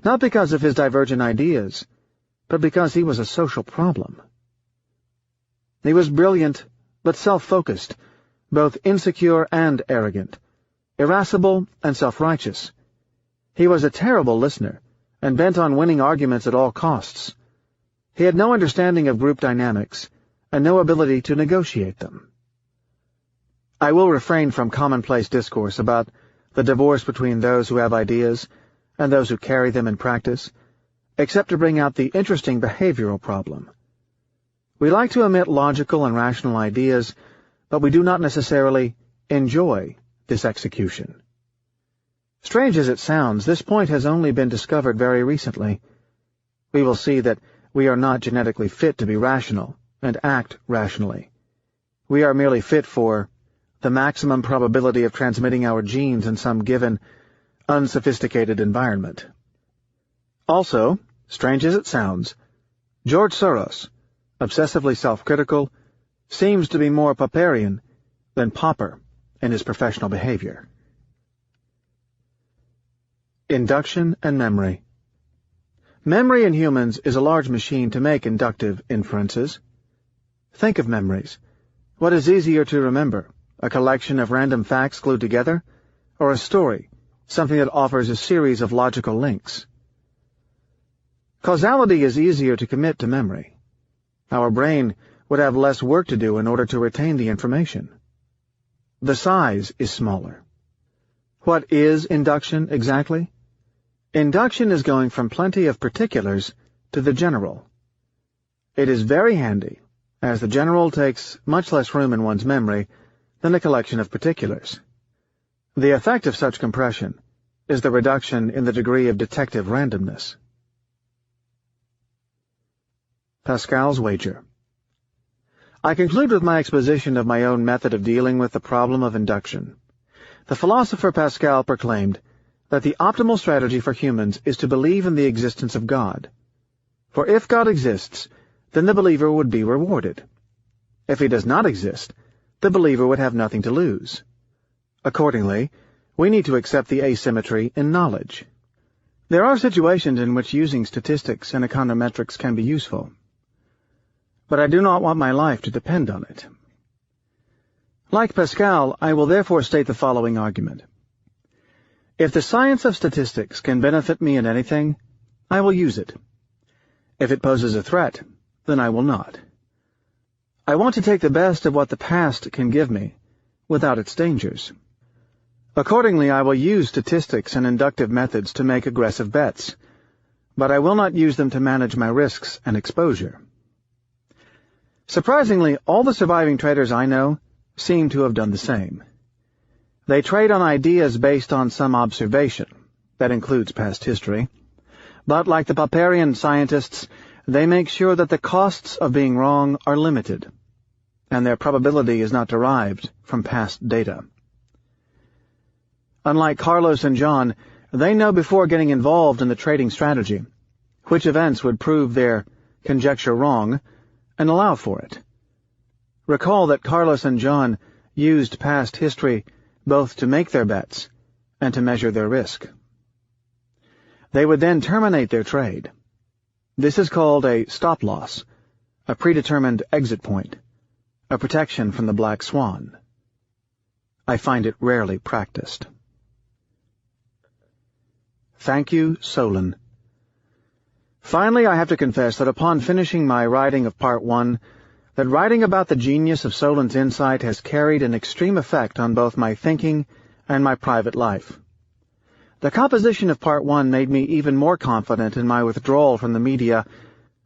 Speaker 1: not because of his divergent ideas, but because he was a social problem. He was brilliant, but self-focused, both insecure and arrogant, irascible and self-righteous. He was a terrible listener, and bent on winning arguments at all costs. He had no understanding of group dynamics, and no ability to negotiate them. I will refrain from commonplace discourse about the divorce between those who have ideas and those who carry them in practice, except to bring out the interesting behavioral problem. We like to emit logical and rational ideas, but we do not necessarily enjoy this execution. Strange as it sounds, this point has only been discovered very recently. We will see that we are not genetically fit to be rational and act rationally. We are merely fit for the maximum probability of transmitting our genes in some given, unsophisticated environment. Also, strange as it sounds, George Soros, obsessively self-critical, seems to be more Popperian than Popper in his professional behavior. Induction and memory. Memory in humans is a large machine to make inductive inferences. Think of memories. What is easier to remember, a collection of random facts glued together, or a story, something that offers a series of logical links? Causality is easier to commit to memory. Our brain would have less work to do in order to retain the information. The size is smaller. What is induction exactly? Induction is going from plenty of particulars to the general. It is very handy, as the general takes much less room in one's memory than a collection of particulars. The effect of such compression is the reduction in the degree of detective randomness. Pascal's wager. I conclude with my exposition of my own method of dealing with the problem of induction. The philosopher Pascal proclaimed that the optimal strategy for humans is to believe in the existence of God. For if God exists, then the believer would be rewarded. If he does not exist, the believer would have nothing to lose. Accordingly, we need to accept the asymmetry in knowledge. There are situations in which using statistics and econometrics can be useful, but I do not want my life to depend on it. Like Pascal, I will therefore state the following argument. If the science of statistics can benefit me in anything, I will use it. If it poses a threat, then I will not. I want to take the best of what the past can give me, without its dangers. Accordingly, I will use statistics and inductive methods to make aggressive bets, but I will not use them to manage my risks and exposure. Surprisingly, all the surviving traders I know seem to have done the same. They trade on ideas based on some observation, that includes past history, but like the Popperian scientists, they make sure that the costs of being wrong are limited, and their probability is not derived from past data. Unlike Carlos and John, they know before getting involved in the trading strategy which events would prove their conjecture wrong and allow for it. Recall that Carlos and John used past history both to make their bets and to measure their risk. They would then terminate their trade. This is called a stop-loss, a predetermined exit point, a protection from the black swan. I find it rarely practiced. Thank you, Solon. Finally, I have to confess that upon finishing my writing of Part 1, that writing about the genius of Solon's insight has carried an extreme effect on both my thinking and my private life. The composition of Part 1 made me even more confident in my withdrawal from the media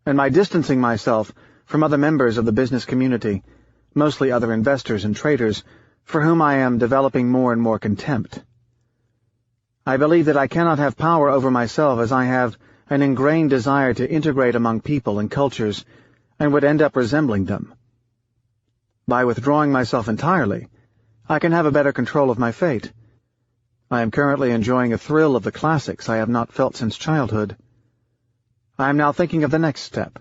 Speaker 1: and my distancing myself from other members of the business community, mostly other investors and traders, for whom I am developing more and more contempt. I believe that I cannot have power over myself as I have an ingrained desire to integrate among people and cultures, and would end up resembling them. By withdrawing myself entirely, I can have a better control of my fate. I am currently enjoying a thrill of the classics I have not felt since childhood. I am now thinking of the next step,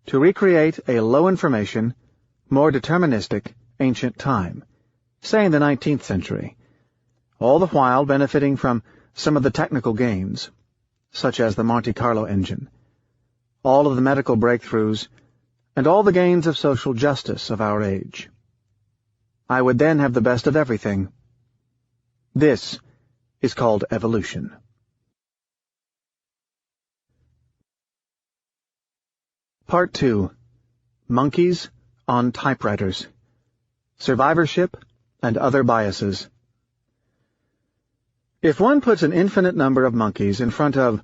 Speaker 1: to recreate a low-information, more deterministic, ancient time, say in the 19th century, all the while benefiting from some of the technical gains, such as the Monte Carlo engine, all of the medical breakthroughs, and all the gains of social justice of our age. I would then have the best of everything. This is called evolution. Part 2. Monkeys on Typewriters. Survivorship and Other Biases. If one puts an infinite number of monkeys in front of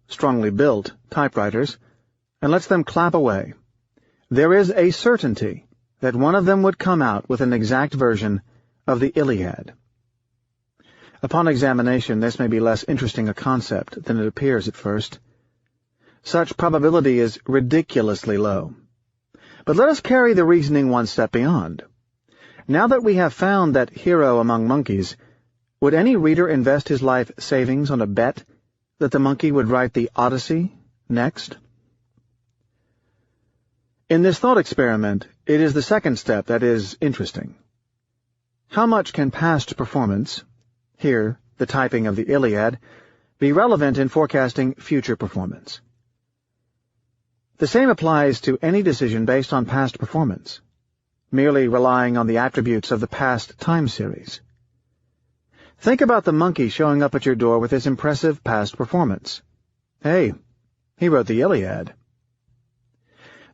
Speaker 1: strongly built typewriters and lets them clap away, there is a certainty that one of them would come out with an exact version of the Iliad. Upon examination, this may be less interesting a concept than it appears at first. Such probability is ridiculously low. But let us carry the reasoning one step beyond. Now that we have found that hero among monkeys, would any reader invest his life savings on a bet that the monkey would write the Odyssey next? In this thought experiment, it is the second step that is interesting. How much can past performance, here the typing of the Iliad, be relevant in forecasting future performance? The same applies to any decision based on past performance, merely relying on the attributes of the past time series. Think about the monkey showing up at your door with his impressive past performance. Hey, he wrote the Iliad.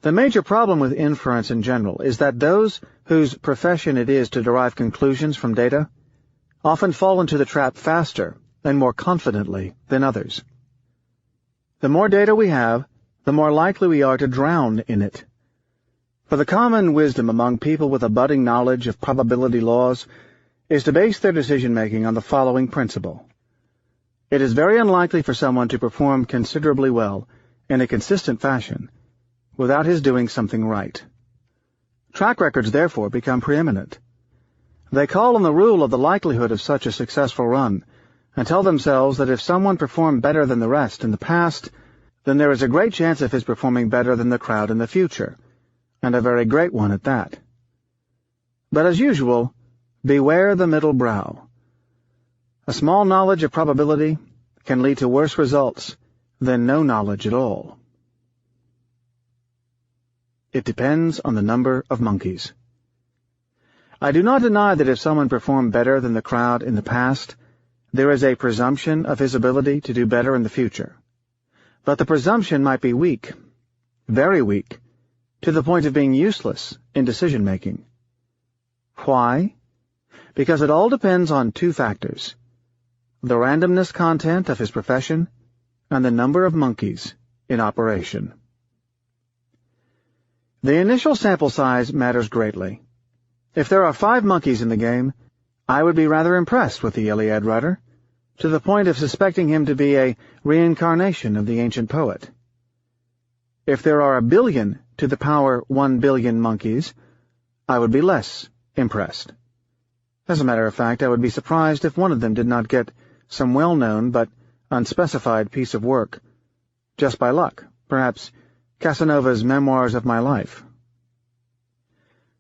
Speaker 1: The major problem with inference in general is that those whose profession it is to derive conclusions from data often fall into the trap faster and more confidently than others. The more data we have, the more likely we are to drown in it. For the common wisdom among people with a budding knowledge of probability laws is to base their decision-making on the following principle. It is very unlikely for someone to perform considerably well in a consistent fashion without his doing something right. Track records, therefore, become preeminent. They call on the rule of the likelihood of such a successful run and tell themselves that if someone performed better than the rest in the past, then there is a great chance of his performing better than the crowd in the future, and a very great one at that. But as usual, beware the middle brow. A small knowledge of probability can lead to worse results than no knowledge at all. It depends on the number of monkeys. I do not deny that if someone performed better than the crowd in the past, there is a presumption of his ability to do better in the future. But the presumption might be weak, very weak, to the point of being useless in decision-making. Why? Because it all depends on two factors: the randomness content of his profession and the number of monkeys in operation. The initial sample size matters greatly. If there are 5 monkeys in the game, I would be rather impressed with the Iliad writer, to the point of suspecting him to be a reincarnation of the ancient poet. If there are 1 billion to the power 1 billion monkeys, I would be less impressed. As a matter of fact, I would be surprised if one of them did not get some well-known but unspecified piece of work, just by luck, perhaps Casanova's Memoirs of My Life.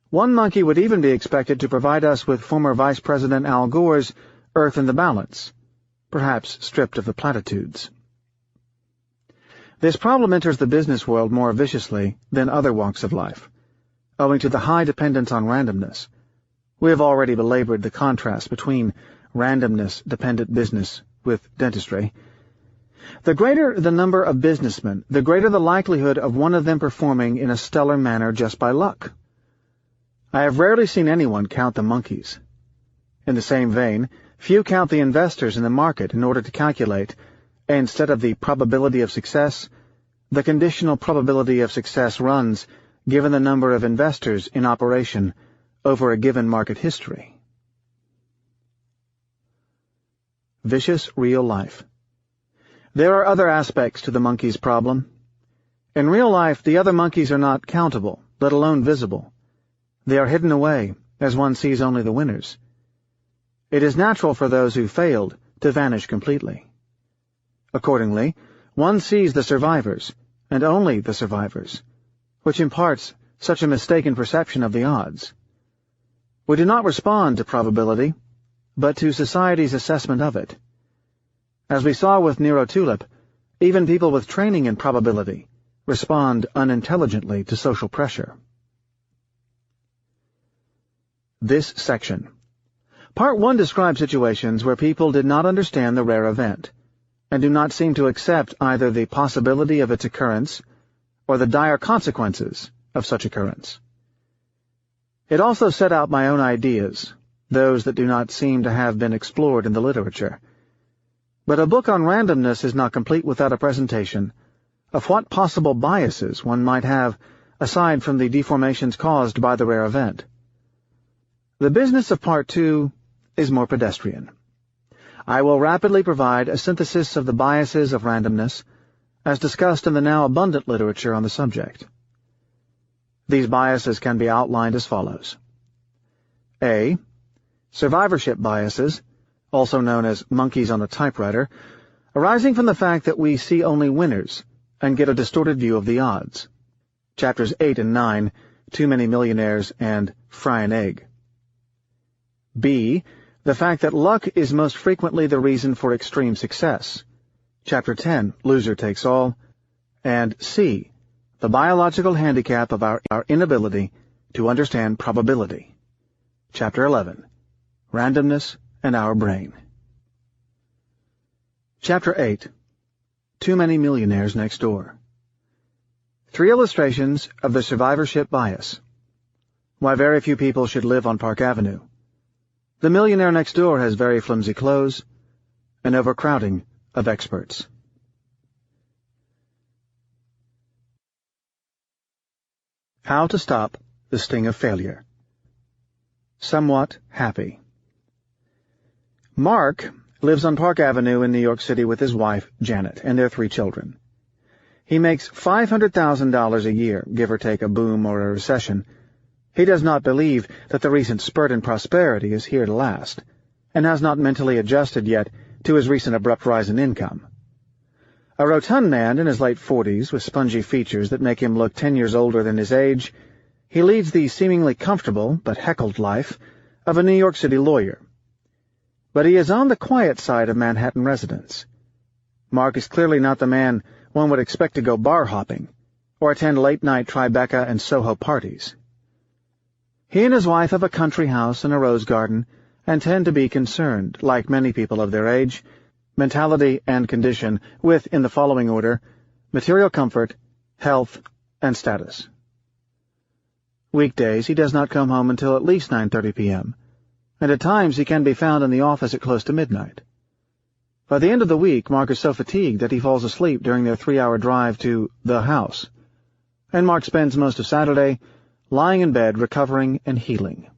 Speaker 1: 1 monkey would even be expected to provide us with former Vice President Al Gore's Earth in the Balance, perhaps stripped of the platitudes. This problem enters the business world more viciously than other walks of life, owing to the high dependence on randomness. We have already belabored the contrast between randomness-dependent business with dentistry. The greater the number of businessmen, the greater the likelihood of one of them performing in a stellar manner just by luck. I have rarely seen anyone count the monkeys. In the same vein, few count the investors in the market in order to calculate, instead of the probability of success, the conditional probability of success runs given the number of investors in operation over a given market history. Vicious real life. There are other aspects to the monkey's problem. In real life, the other monkeys are not countable, let alone visible. They are hidden away, as one sees only the winners. It is natural for those who failed to vanish completely. Accordingly, one sees the survivors, and only the survivors, which imparts such a mistaken perception of the odds. We do not respond to probability, but to society's assessment of it. As we saw with Nero Tulip, even people with training in probability respond unintelligently to social pressure. This section. Part 1 describes situations where people did not understand the rare event, and do not seem to accept either the possibility of its occurrence or the dire consequences of such occurrence. It also set out my own ideas, those that do not seem to have been explored in the literature. But a book on randomness is not complete without a presentation of what possible biases one might have aside from the deformations caused by the rare event. The business of Part 2 is more pedestrian. I will rapidly provide a synthesis of the biases of randomness, as discussed in the now abundant literature on the subject. These biases can be outlined as follows. A. Survivorship biases, also known as monkeys on a typewriter, arising from the fact that we see only winners and get a distorted view of the odds. Chapters 8 and 9, Too Many Millionaires and Fry an Egg. B. The fact that luck is most frequently the reason for extreme success. Chapter 10, Loser Takes All. And C. The biological handicap of our inability to understand probability. Chapter 11, Randomness and Our Brain. Chapter 8, Too Many Millionaires Next Door. 3 illustrations of the survivorship bias. Why very few people should live on Park Avenue. The millionaire next door has very flimsy clothes, an overcrowding of experts. How to stop the sting of failure. Somewhat happy. Mark lives on Park Avenue in New York City with his wife, Janet, and their 3 children. He makes $500,000 a year, give or take a boom or a recession. He does not believe that the recent spurt in prosperity is here to last, and has not mentally adjusted yet to his recent abrupt rise in income. A rotund man in his late 40s with spongy features that make him look 10 years older than his age, he leads the seemingly comfortable but heckled life of a New York City lawyer. But he is on the quiet side of Manhattan residents. Mark is clearly not the man one would expect to go bar hopping or attend late-night Tribeca and Soho parties. He and his wife have a country house and a rose garden, and tend to be concerned, like many people of their age, mentality and condition, with, in the following order, material comfort, health, and status. Weekdays he does not come home until at least 9:30 p.m., and at times he can be found in the office at close to midnight. By the end of the week, Mark is so fatigued that he falls asleep during their 3-hour drive to the house, and Mark spends most of Saturday lying in bed, recovering and healing.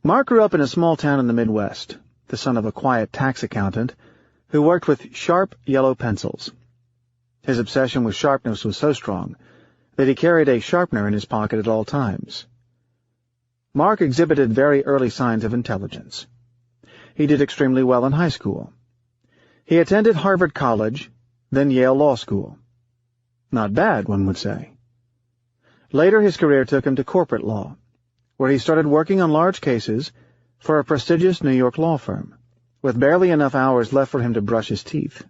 Speaker 1: Mark grew up in a small town in the Midwest, the son of a quiet tax accountant who worked with sharp yellow pencils. His obsession with sharpness was so strong that he carried a sharpener in his pocket at all times. Mark exhibited very early signs of intelligence. He did extremely well in high school. He attended Harvard College, then Yale Law School. Not bad, one would say. Later his career took him to corporate law, where he started working on large cases for a prestigious New York law firm, with barely enough hours left for him to brush his teeth.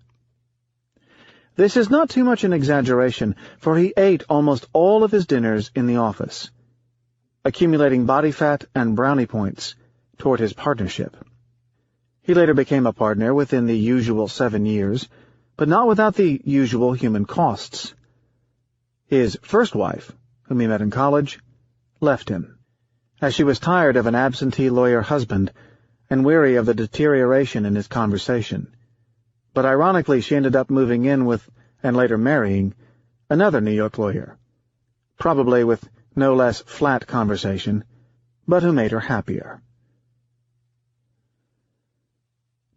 Speaker 1: This is not too much an exaggeration, for he ate almost all of his dinners in the office, accumulating body fat and brownie points toward his partnership. He later became a partner within the usual 7 years, but not without the usual human costs. His first wife, whom he met in college, left him, as she was tired of an absentee lawyer husband and weary of the deterioration in his conversation. But ironically, she ended up moving in with, and later marrying, another New York lawyer, probably with no less flat conversation, but who made her happier.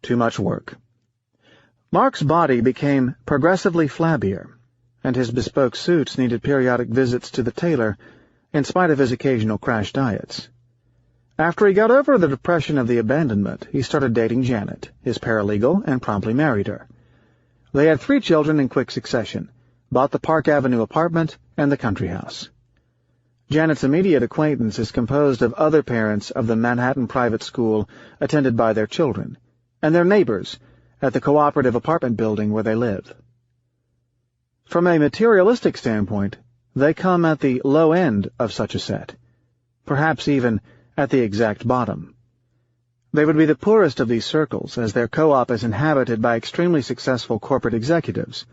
Speaker 1: Too much work. Mark's body became progressively flabbier, and his bespoke suits needed periodic visits to the tailor, in spite of his occasional crash diets. After he got over the depression of the abandonment, he started dating Janet, his paralegal, and promptly married her. They had 3 children in quick succession, bought the Park Avenue apartment and the country house. Janet's immediate acquaintance is composed of other parents of the Manhattan private school attended by their children, and their neighbors at the cooperative apartment building where they live. From a materialistic standpoint, they come at the low end of such a set, perhaps even at the exact bottom. They would be the poorest of these circles, as their co-op is inhabited by extremely successful corporate executives,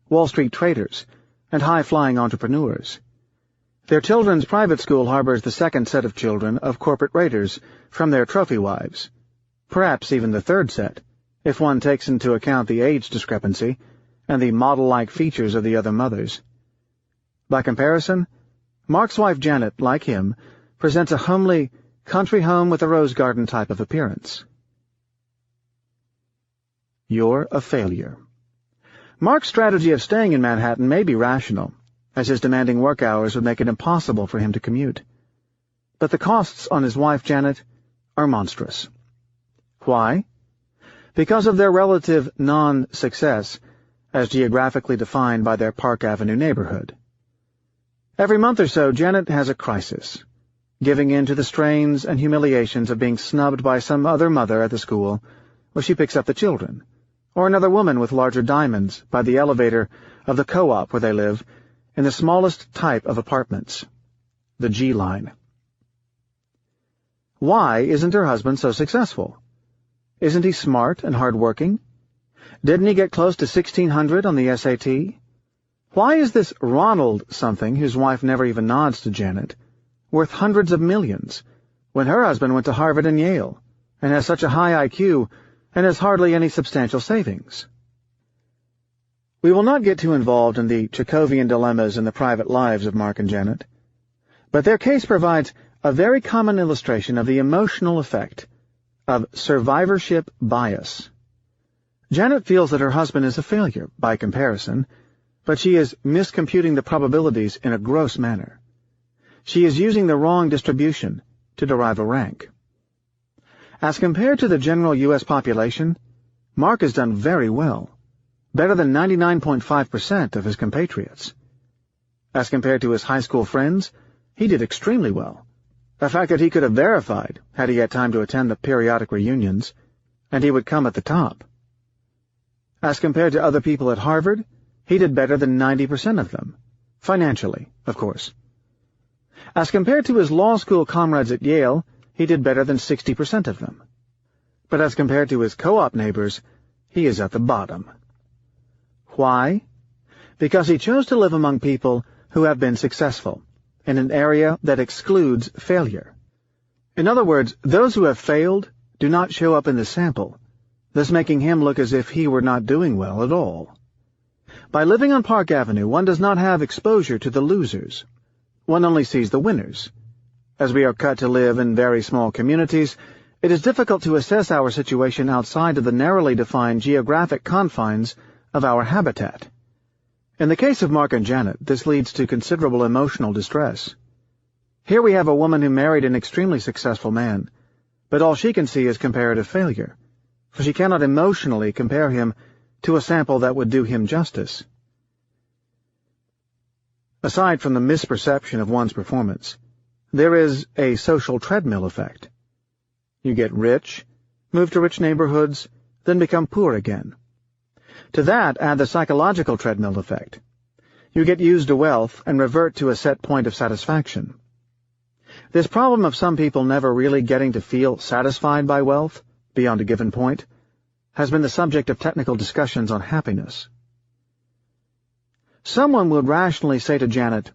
Speaker 1: Wall Street traders, and high-flying entrepreneurs. Their children's private school harbors the second set of children of corporate raiders from their trophy wives, perhaps even the third set, if one takes into account the age discrepancy and the model-like features of the other mothers. By comparison, Mark's wife Janet, like him, presents a homely, country home with a rose garden type of appearance. You're a failure. Mark's strategy of staying in Manhattan may be rational, as his demanding work hours would make it impossible for him to commute. But the costs on his wife Janet are monstrous. Why? Because of their relative non-success, as geographically defined by their Park Avenue neighborhood. Every month or so, Janet has a crisis, giving in to the strains and humiliations of being snubbed by some other mother at the school where she picks up the children, or another woman with larger diamonds by the elevator of the co-op where they live, in the smallest type of apartments, the G line. Why isn't her husband so successful? Isn't he smart and hard-working? Didn't he get close to 1600 on the SAT? Why is this Ronald something, whose wife never even nods to Janet, worth hundreds of millions, when her husband went to Harvard and Yale, and has such a high IQ, and has hardly any substantial savings? We will not get too involved in the Chekhovian dilemmas in the private lives of Mark and Janet, but their case provides a very common illustration of the emotional effect of survivorship bias. Janet feels that her husband is a failure, by comparison, but she is miscomputing the probabilities in a gross manner. She is using the wrong distribution to derive a rank. As compared to the general U.S. population, Mark has done very well, better than 99.5% of his compatriots. As compared to his high school friends, he did extremely well, a fact that he could have verified had he had time to attend the periodic reunions, and he would come at the top. As compared to other people at Harvard, he did better than 90% of them, financially, of course. As compared to his law school comrades at Yale, he did better than 60% of them. But as compared to his co-op neighbors, he is at the bottom. Why? Because he chose to live among people who have been successful, in an area that excludes failure. In other words, those who have failed do not show up in the sample, thus making him look as if he were not doing well at all. By living on Park Avenue, one does not have exposure to the losers. One only sees the winners. As we are cut to live in very small communities, it is difficult to assess our situation outside of the narrowly defined geographic confines of our habitat. In the case of Mark and Janet, this leads to considerable emotional distress. Here we have a woman who married an extremely successful man, but all she can see is comparative failure, for she cannot emotionally compare him to a sample that would do him justice. Aside from the misperception of one's performance, there is a social treadmill effect. You get rich, move to rich neighborhoods, then become poor again. To that add the psychological treadmill effect. You get used to wealth and revert to a set point of satisfaction. This problem of some people never really getting to feel satisfied by wealth, beyond a given point, has been the subject of technical discussions on happiness. Someone would rationally say to Janet,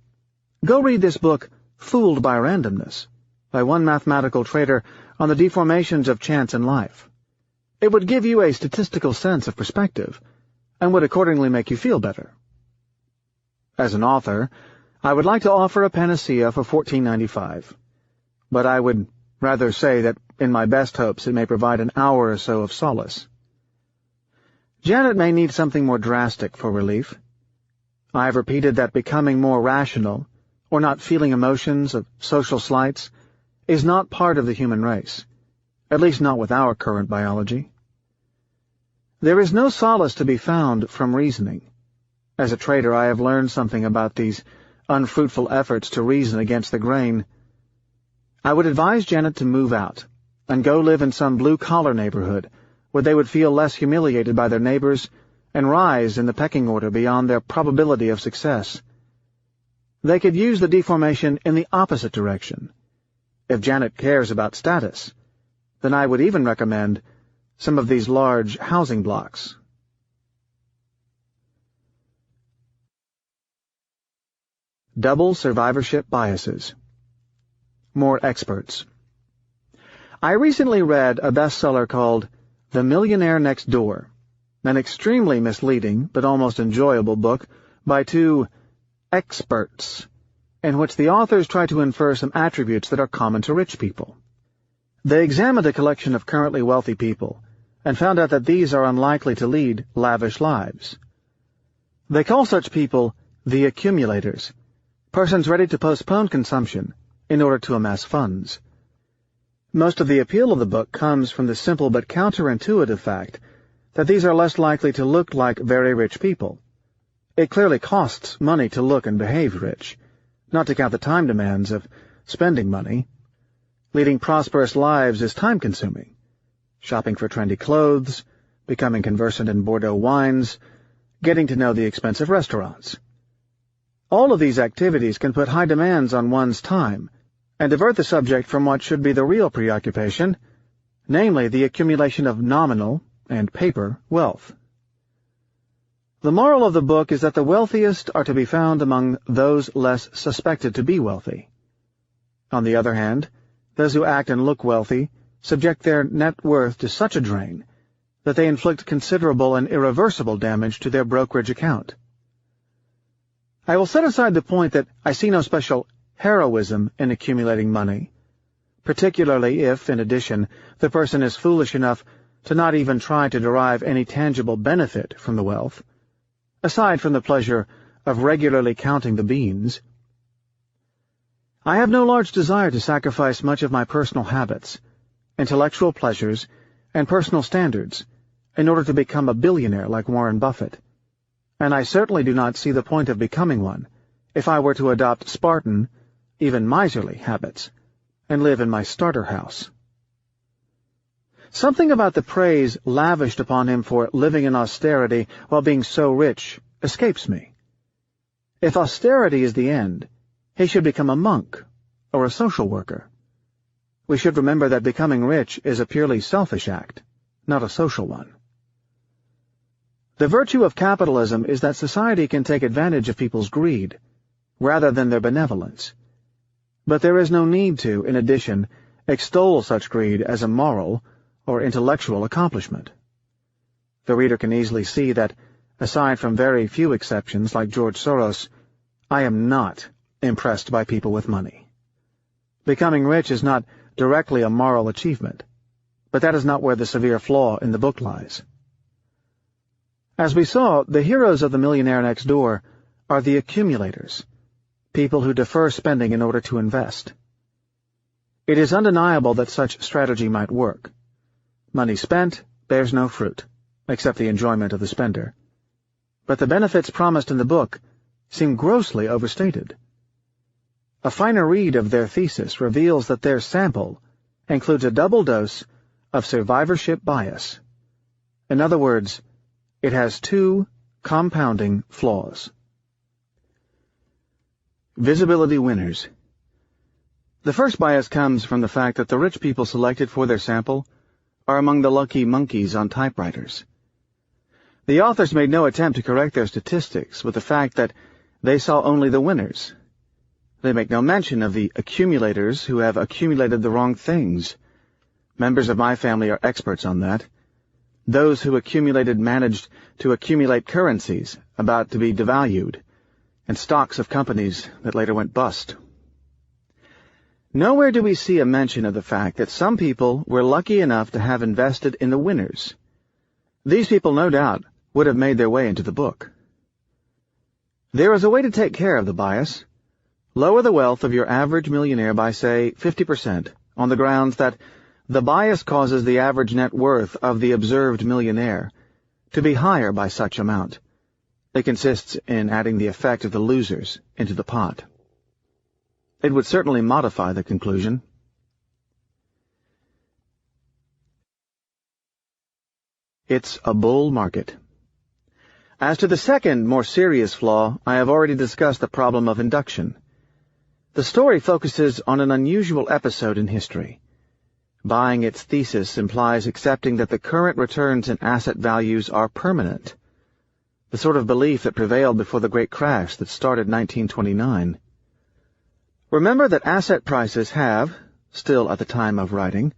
Speaker 1: "Go read this book, Fooled by Randomness, by one mathematical trader on the deformations of chance in life. It would give you a statistical sense of perspective, and would accordingly make you feel better." As an author, I would like to offer a panacea for $14.95, but I would rather say that in my best hopes it may provide an hour or so of solace. Janet may need something more drastic for relief. I have repeated that becoming more rational, or not feeling emotions of social slights, is not part of the human race, at least not with our current biology. There is no solace to be found from reasoning. As a trader, I have learned something about these unfruitful efforts to reason against the grain. I would advise Janet to move out and go live in some blue-collar neighborhood where they would feel less humiliated by their neighbors and rise in the pecking order beyond their probability of success. They could use the deformation in the opposite direction. If Janet cares about status, then I would even recommend some of these large housing blocks. Double survivorship biases. More experts. I recently read a bestseller called The Millionaire Next Door, an extremely misleading but almost enjoyable book by two experts, in which the authors try to infer some attributes that are common to rich people. They examined a collection of currently wealthy people and found out that these are unlikely to lead lavish lives. They call such people the accumulators, persons ready to postpone consumption in order to amass funds. Most of the appeal of the book comes from the simple but counterintuitive fact that these are less likely to look like very rich people. It clearly costs money to look and behave rich, not to count the time demands of spending money. Leading prosperous lives is time-consuming. Shopping for trendy clothes, becoming conversant in Bordeaux wines, getting to know the expensive restaurants. All of these activities can put high demands on one's time and divert the subject from what should be the real preoccupation, namely the accumulation of nominal and paper wealth. The moral of the book is that the wealthiest are to be found among those less suspected to be wealthy. On the other hand, those who act and look wealthy subject their net worth to such a drain that they inflict considerable and irreversible damage to their brokerage account. I will set aside the point that I see no special heroism in accumulating money, particularly if, in addition, the person is foolish enough to not even try to derive any tangible benefit from the wealth, aside from the pleasure of regularly counting the beans. I have no large desire to sacrifice much of my personal habits, intellectual pleasures, and personal standards in order to become a billionaire like Warren Buffett, and I certainly do not see the point of becoming one if I were to adopt Spartan, even miserly habits, and live in my starter house. Something about the praise lavished upon him for living in austerity while being so rich escapes me. If austerity is the end, he should become a monk or a social worker. We should remember that becoming rich is a purely selfish act, not a social one. The virtue of capitalism is that society can take advantage of people's greed, rather than their benevolence. But there is no need to, in addition, extol such greed as a moral or intellectual accomplishment. The reader can easily see that, aside from very few exceptions like George Soros, I am not impressed by people with money. Becoming rich is not directly a moral achievement, but that is not where the severe flaw in the book lies. As we saw, the heroes of The Millionaire Next Door are the accumulators, people who defer spending in order to invest. It is undeniable that such strategy might work. Money spent bears no fruit, except the enjoyment of the spender. But the benefits promised in the book seem grossly overstated. A finer read of their thesis reveals that their sample includes a double dose of survivorship bias. In other words, it has two compounding flaws. Visibility winners. The first bias comes from the fact that the rich people selected for their sample are among the lucky monkeys on typewriters. The authors made no attempt to correct their statistics with the fact that they saw only the winners. They make no mention of the accumulators who have accumulated the wrong things. Members of my family are experts on that. Those who accumulated managed to accumulate currencies about to be devalued, and stocks of companies that later went bust. Nowhere do we see a mention of the fact that some people were lucky enough to have invested in the winners. These people, no doubt, would have made their way into the book. There is a way to take care of the bias. Lower the wealth of your average millionaire by, say, 50%, on the grounds that the bias causes the average net worth of the observed millionaire to be higher by such amount. It consists in adding the effect of the losers into the pot. It would certainly modify the conclusion. It's a bull market. As to the second, more serious flaw, I have already discussed the problem of induction. The story focuses on an unusual episode in history. Buying its thesis implies accepting that the current returns in asset values are permanent, the sort of belief that prevailed before the great crash that started 1929. Remember that asset prices have, still at the time of writing,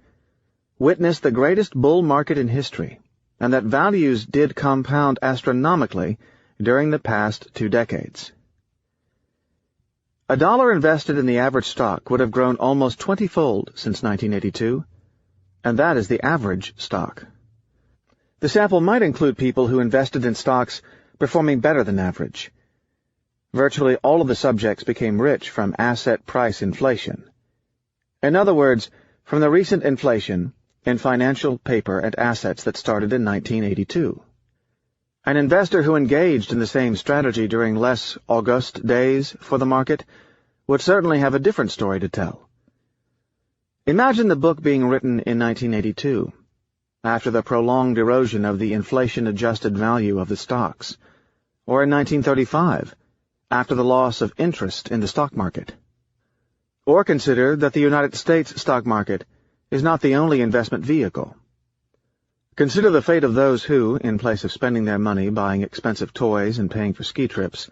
Speaker 1: witnessed the greatest bull market in history, and that values did compound astronomically during the past 2 decades. $1 invested in the average stock would have grown almost 20-fold since 1982, and that is the average stock. The sample might include people who invested in stocks performing better than average. Virtually all of the subjects became rich from asset price inflation. In other words, from the recent inflation in financial paper and assets that started in 1982. An investor who engaged in the same strategy during less august days for the market would certainly have a different story to tell. Imagine the book being written in 1982, after the prolonged erosion of the inflation-adjusted value of the stocks, or in 1935, after the loss of interest in the stock market. Or consider that the United States stock market is not the only investment vehicle. Consider the fate of those who, in place of spending their money buying expensive toys and paying for ski trips,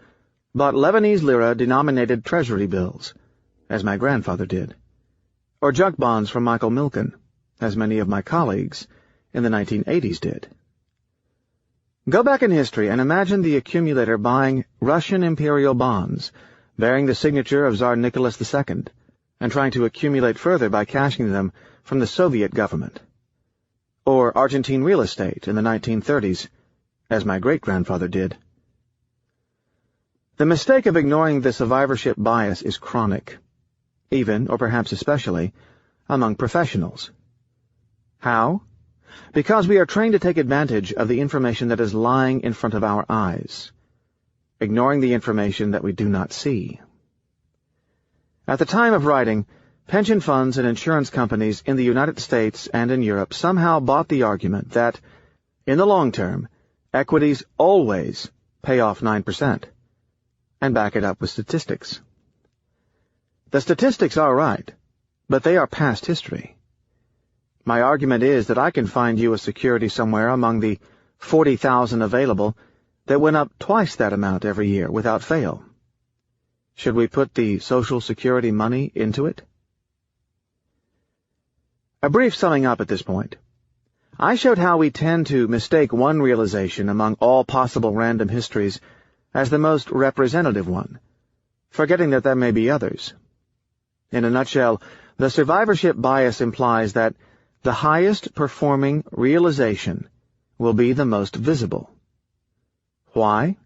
Speaker 1: bought Lebanese lira-denominated treasury bills, as my grandfather did, or junk bonds from Michael Milken, as many of my colleagues in the 1980s did. Go back in history and imagine the accumulator buying Russian imperial bonds, bearing the signature of Tsar Nicholas II, and trying to accumulate further by cashing them from the Soviet government. Or Argentine real estate in the 1930s, as my great-grandfather did. The mistake of ignoring the survivorship bias is chronic, even, or perhaps especially, among professionals. How? Because we are trained to take advantage of the information that is lying in front of our eyes, ignoring the information that we do not see. At the time of writing, pension funds and insurance companies in the United States and in Europe somehow bought the argument that, in the long term, equities always pay off 9%, and back it up with statistics. The statistics are right, but they are past history. My argument is that I can find you a security somewhere among the 40,000 available that went up twice that amount every year without fail. Should we put the Social Security money into it? A brief summing up at this point. I showed how we tend to mistake one realization among all possible random histories as the most representative one, forgetting that there may be others. In a nutshell, the survivorship bias implies that the highest performing realization will be the most visible. Why?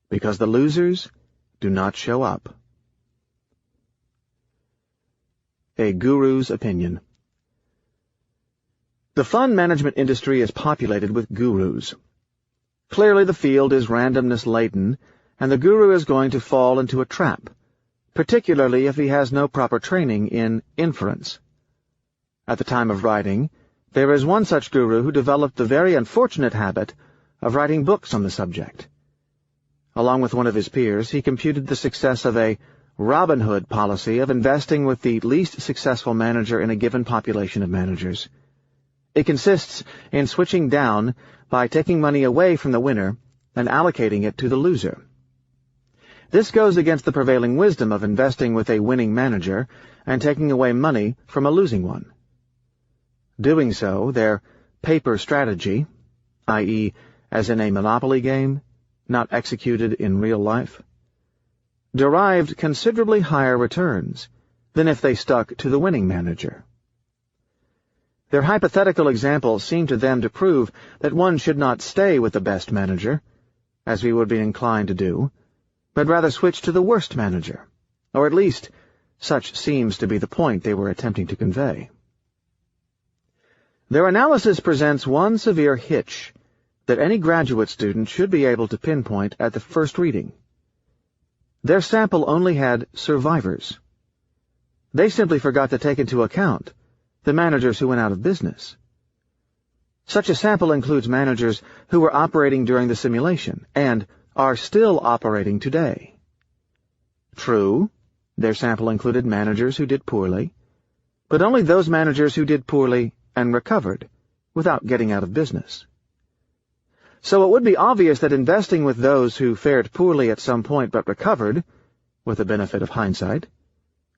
Speaker 1: Because the losers do not show up. A guru's opinion. The fund management industry is populated with gurus. Clearly the field is randomness-laden, and the guru is going to fall into a trap, particularly if he has no proper training in inference. At the time of writing, there is one such guru who developed the very unfortunate habit of writing books on the subject. Along with one of his peers, he computed the success of a Robin Hood policy of investing with the least successful manager in a given population of managers. It consists in switching down by taking money away from the winner and allocating it to the loser. This goes against the prevailing wisdom of investing with a winning manager and taking away money from a losing one. Doing so, their paper strategy, i.e., as in a monopoly game, not executed in real life, derived considerably higher returns than if they stuck to the winning manager. Their hypothetical examples seemed to them to prove that one should not stay with the best manager, as we would be inclined to do, but rather switch to the worst manager, or at least such seems to be the point they were attempting to convey. Their analysis presents one severe hitch that any graduate student should be able to pinpoint at the first reading. Their sample only had survivors. They simply forgot to take into account the managers who went out of business. Such a sample includes managers who were operating during the simulation and are still operating today. True, their sample included managers who did poorly, but only those managers who did poorly and recovered without getting out of business. So it would be obvious that investing with those who fared poorly at some point but recovered, with the benefit of hindsight,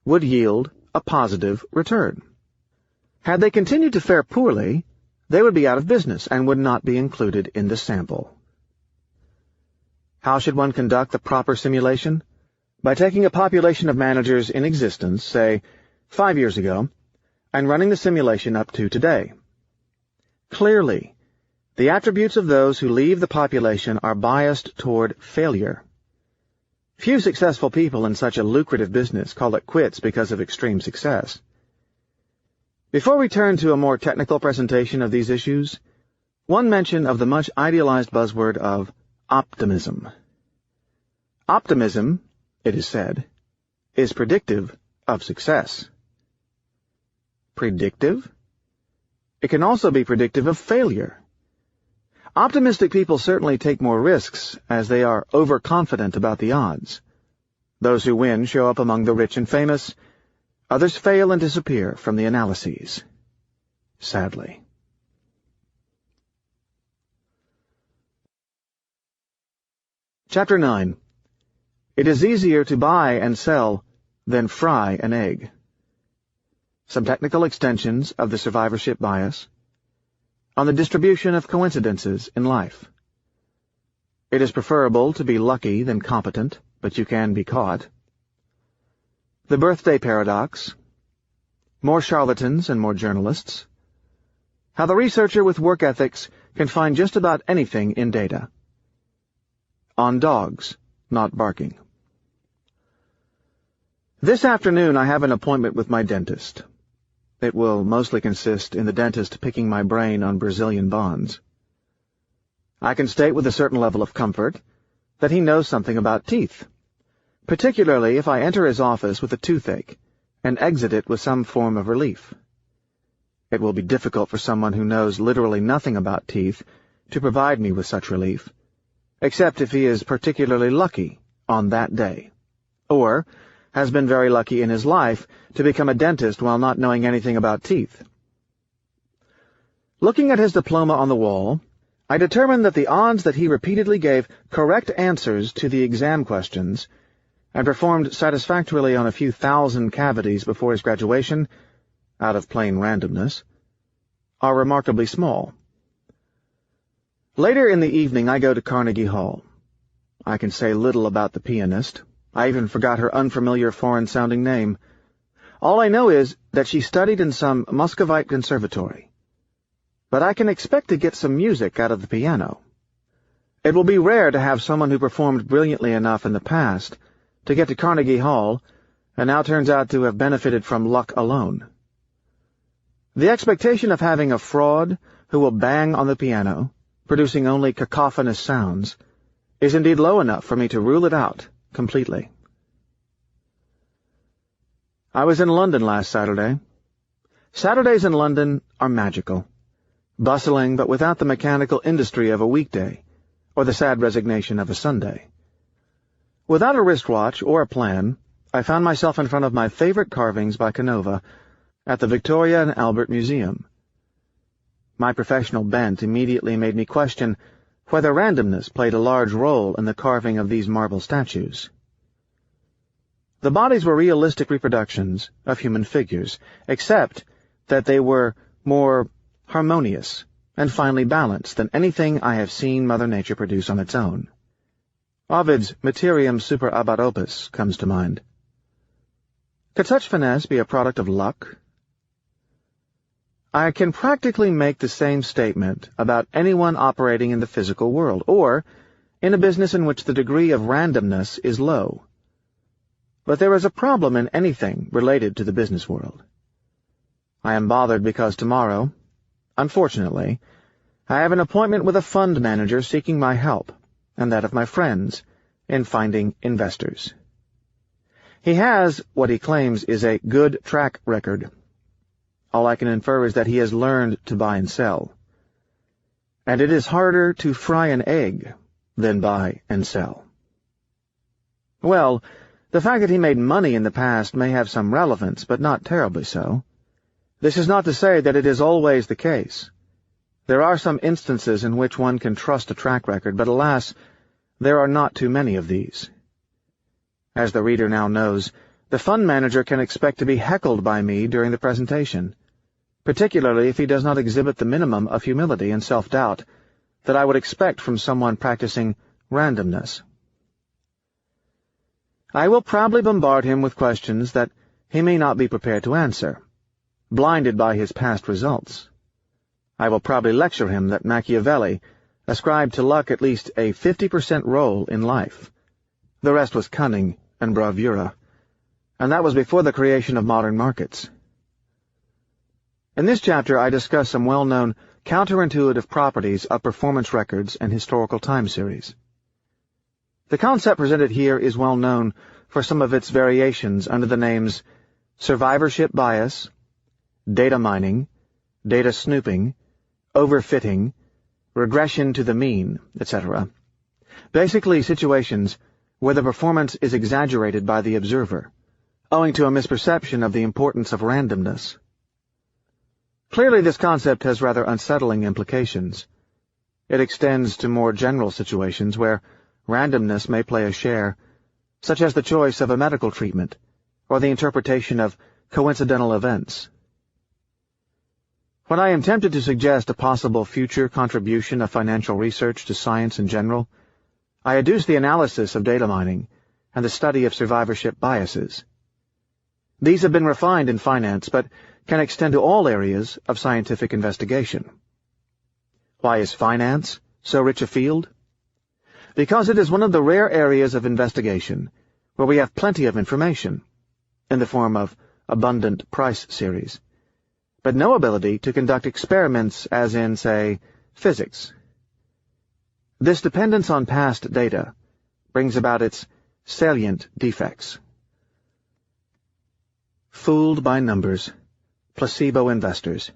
Speaker 1: would yield a positive return. Had they continued to fare poorly, they would be out of business and would not be included in the sample. How should one conduct the proper simulation? By taking a population of managers in existence, say, 5 years ago, and running the simulation up to today. Clearly, the attributes of those who leave the population are biased toward failure. Few successful people in such a lucrative business call it quits because of extreme success. Before we turn to a more technical presentation of these issues, one mention of the much idealized buzzword of optimism. Optimism, it is said, is predictive of success. Predictive? It can also be predictive of failure. Optimistic people certainly take more risks, as they are overconfident about the odds. Those who win show up among the rich and famous. Others fail and disappear from the analyses. Sadly. Chapter 9. It is easier to buy and sell than fry an egg. Some technical extensions of the survivorship bias. On the distribution of coincidences in life. It is preferable to be lucky than competent, but you can be caught. The birthday paradox. More charlatans and more journalists. How the researcher with work ethics can find just about anything in data. On dogs not barking. This afternoon I have an appointment with my dentist. It will mostly consist in the dentist picking my brain on Brazilian bonds. I can state with a certain level of comfort that he knows something about teeth, particularly if I enter his office with a toothache and exit it with some form of relief. It will be difficult for someone who knows literally nothing about teeth to provide me with such relief, except if he is particularly lucky on that day, or has been very lucky in his life to become a dentist while not knowing anything about teeth. Looking at his diploma on the wall, I determined that the odds that he repeatedly gave correct answers to the exam questions and performed satisfactorily on a few thousand cavities before his graduation, out of plain randomness, are remarkably small. Later in the evening I go to Carnegie Hall. I can say little about the pianist. I even forgot her unfamiliar foreign-sounding name. All I know is that she studied in some Muscovite conservatory. But I can expect to get some music out of the piano. It will be rare to have someone who performed brilliantly enough in the past to get to Carnegie Hall and now turns out to have benefited from luck alone. The expectation of having a fraud who will bang on the piano, producing only cacophonous sounds, is indeed low enough for me to rule it out completely. I was in London last Saturday. Saturdays in London are magical, bustling but without the mechanical industry of a weekday, or the sad resignation of a Sunday. Without a wristwatch or a plan, I found myself in front of my favorite carvings by Canova at the Victoria and Albert Museum. My professional bent immediately made me question whether randomness played a large role in the carving of these marble statues. The bodies were realistic reproductions of human figures, except that they were more harmonious and finely balanced than anything I have seen Mother Nature produce on its own. Ovid's Materiam super abat opus comes to mind. Could such finesse be a product of luck? I can practically make the same statement about anyone operating in the physical world, or in a business in which the degree of randomness is low. But there is a problem in anything related to the business world. I am bothered because tomorrow, unfortunately, I have an appointment with a fund manager seeking my help, and that of my friends, in finding investors. He has what he claims is a good track record. All I can infer is that he has learned to buy and sell. And it is harder to fry an egg than buy and sell. Well, the fact that he made money in the past may have some relevance, but not terribly so. This is not to say that it is always the case. There are some instances in which one can trust a track record, but alas, there are not too many of these. As the reader now knows, the fund manager can expect to be heckled by me during the presentation, particularly if he does not exhibit the minimum of humility and self-doubt that I would expect from someone practicing randomness. I will probably bombard him with questions that he may not be prepared to answer, blinded by his past results. I will probably lecture him that Machiavelli ascribed to luck at least a 50% role in life. The rest was cunning and bravura, and that was before the creation of modern markets. In this chapter, I discuss some well-known counterintuitive properties of performance records and historical time series. The concept presented here is well known for some of its variations under the names survivorship bias, data mining, data snooping, overfitting, regression to the mean, etc. Basically situations where the performance is exaggerated by the observer, owing to a misperception of the importance of randomness. Clearly, this concept has rather unsettling implications. It extends to more general situations where randomness may play a share, such as the choice of a medical treatment or the interpretation of coincidental events. When I am tempted to suggest a possible future contribution of financial research to science in general, I adduce the analysis of data mining and the study of survivorship biases. These have been refined in finance, but can extend to all areas of scientific investigation. Why is finance so rich a field? Because it is one of the rare areas of investigation where we have plenty of information, in the form of abundant price series, but no ability to conduct experiments as in, say, physics. This dependence on past data brings about its salient defects. Fooled by numbers. Placebo investors.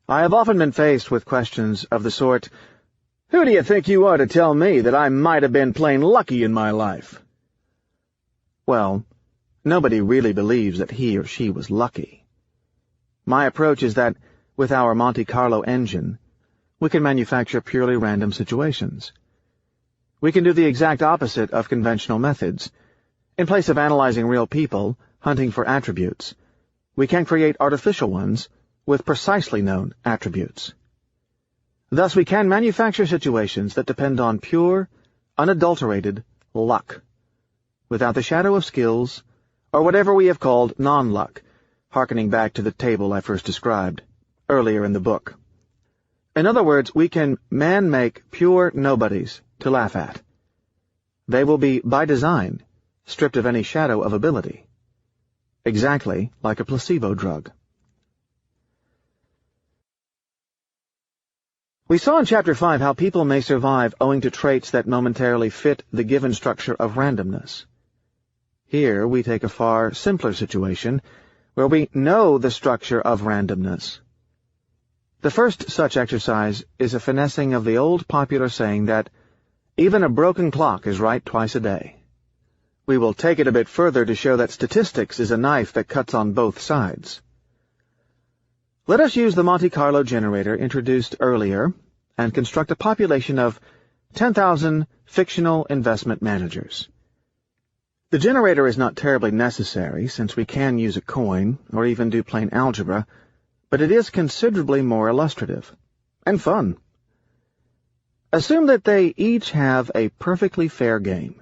Speaker 1: I have often been faced with questions of the sort, "Who do you think you are to tell me that I might have been plain lucky in my life?" Well, nobody really believes that he or she was lucky. My approach is that, with our Monte Carlo engine, we can manufacture purely random situations. We can do the exact opposite of conventional methods. In place of analyzing real people, hunting for attributes, we can create artificial ones with precisely known attributes. Thus we can manufacture situations that depend on pure, unadulterated luck, without the shadow of skills, or whatever we have called non-luck, hearkening back to the table I first described earlier in the book. In other words, we can man-make pure nobodies to laugh at. They will be, by design, stripped of any shadow of ability. Exactly like a placebo drug. We saw in Chapter 5 how people may survive owing to traits that momentarily fit the given structure of randomness. Here we take a far simpler situation where we know the structure of randomness. The first such exercise is a finessing of the old popular saying that even a broken clock is right twice a day. We will take it a bit further to show that statistics is a knife that cuts on both sides. Let us use the Monte Carlo generator introduced earlier and construct a population of 10,000 fictional investment managers. The generator is not terribly necessary since we can use a coin or even do plain algebra, but it is considerably more illustrative and fun. Assume that they each have a perfectly fair game.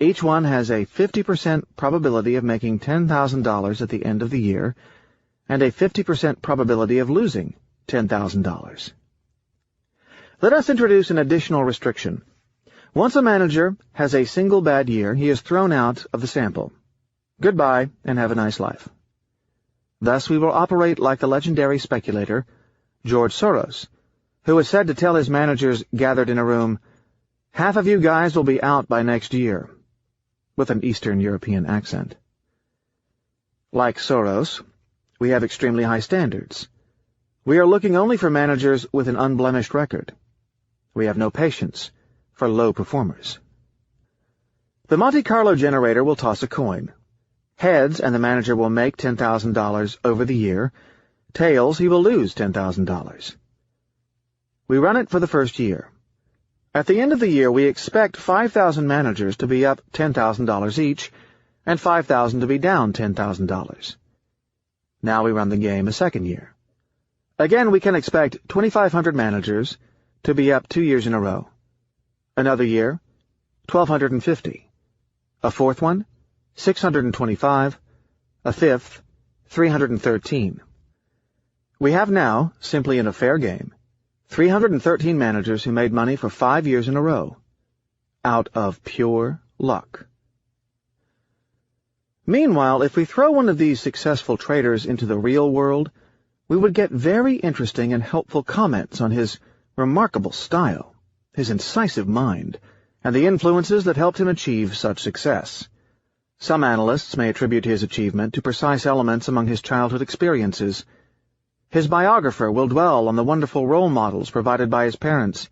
Speaker 1: Each one has a 50% probability of making $10,000 at the end of the year, and a 50% probability of losing $10,000. Let us introduce an additional restriction. Once a manager has a single bad year, he is thrown out of the sample. Goodbye, and have a nice life. Thus we will operate like the legendary speculator George Soros, who is said to tell his managers gathered in a room, "Half of you guys will be out by next year," with an Eastern European accent. Like Soros, we have extremely high standards. We are looking only for managers with an unblemished record. We have no patience for low performers. The Monte Carlo generator will toss a coin. Heads, and the manager will make $10,000 over the year. Tails, he will lose $10,000. We run it for the first year. At the end of the year, we expect 5,000 managers to be up $10,000 each, and 5,000 to be down $10,000. Now we run the game a second year. Again, we can expect 2,500 managers to be up 2 years in a row. Another year, 1,250. A fourth one, 625. A fifth, 313. We have now, simply in a fair game, 313 managers who made money for 5 years in a row, out of pure luck. Meanwhile, if we throw one of these successful traders into the real world, we would get very interesting and helpful comments on his remarkable style, his incisive mind, and the influences that helped him achieve such success. Some analysts may attribute his achievement to precise elements among his childhood experiences. His biographer will dwell on the wonderful role models provided by his parents.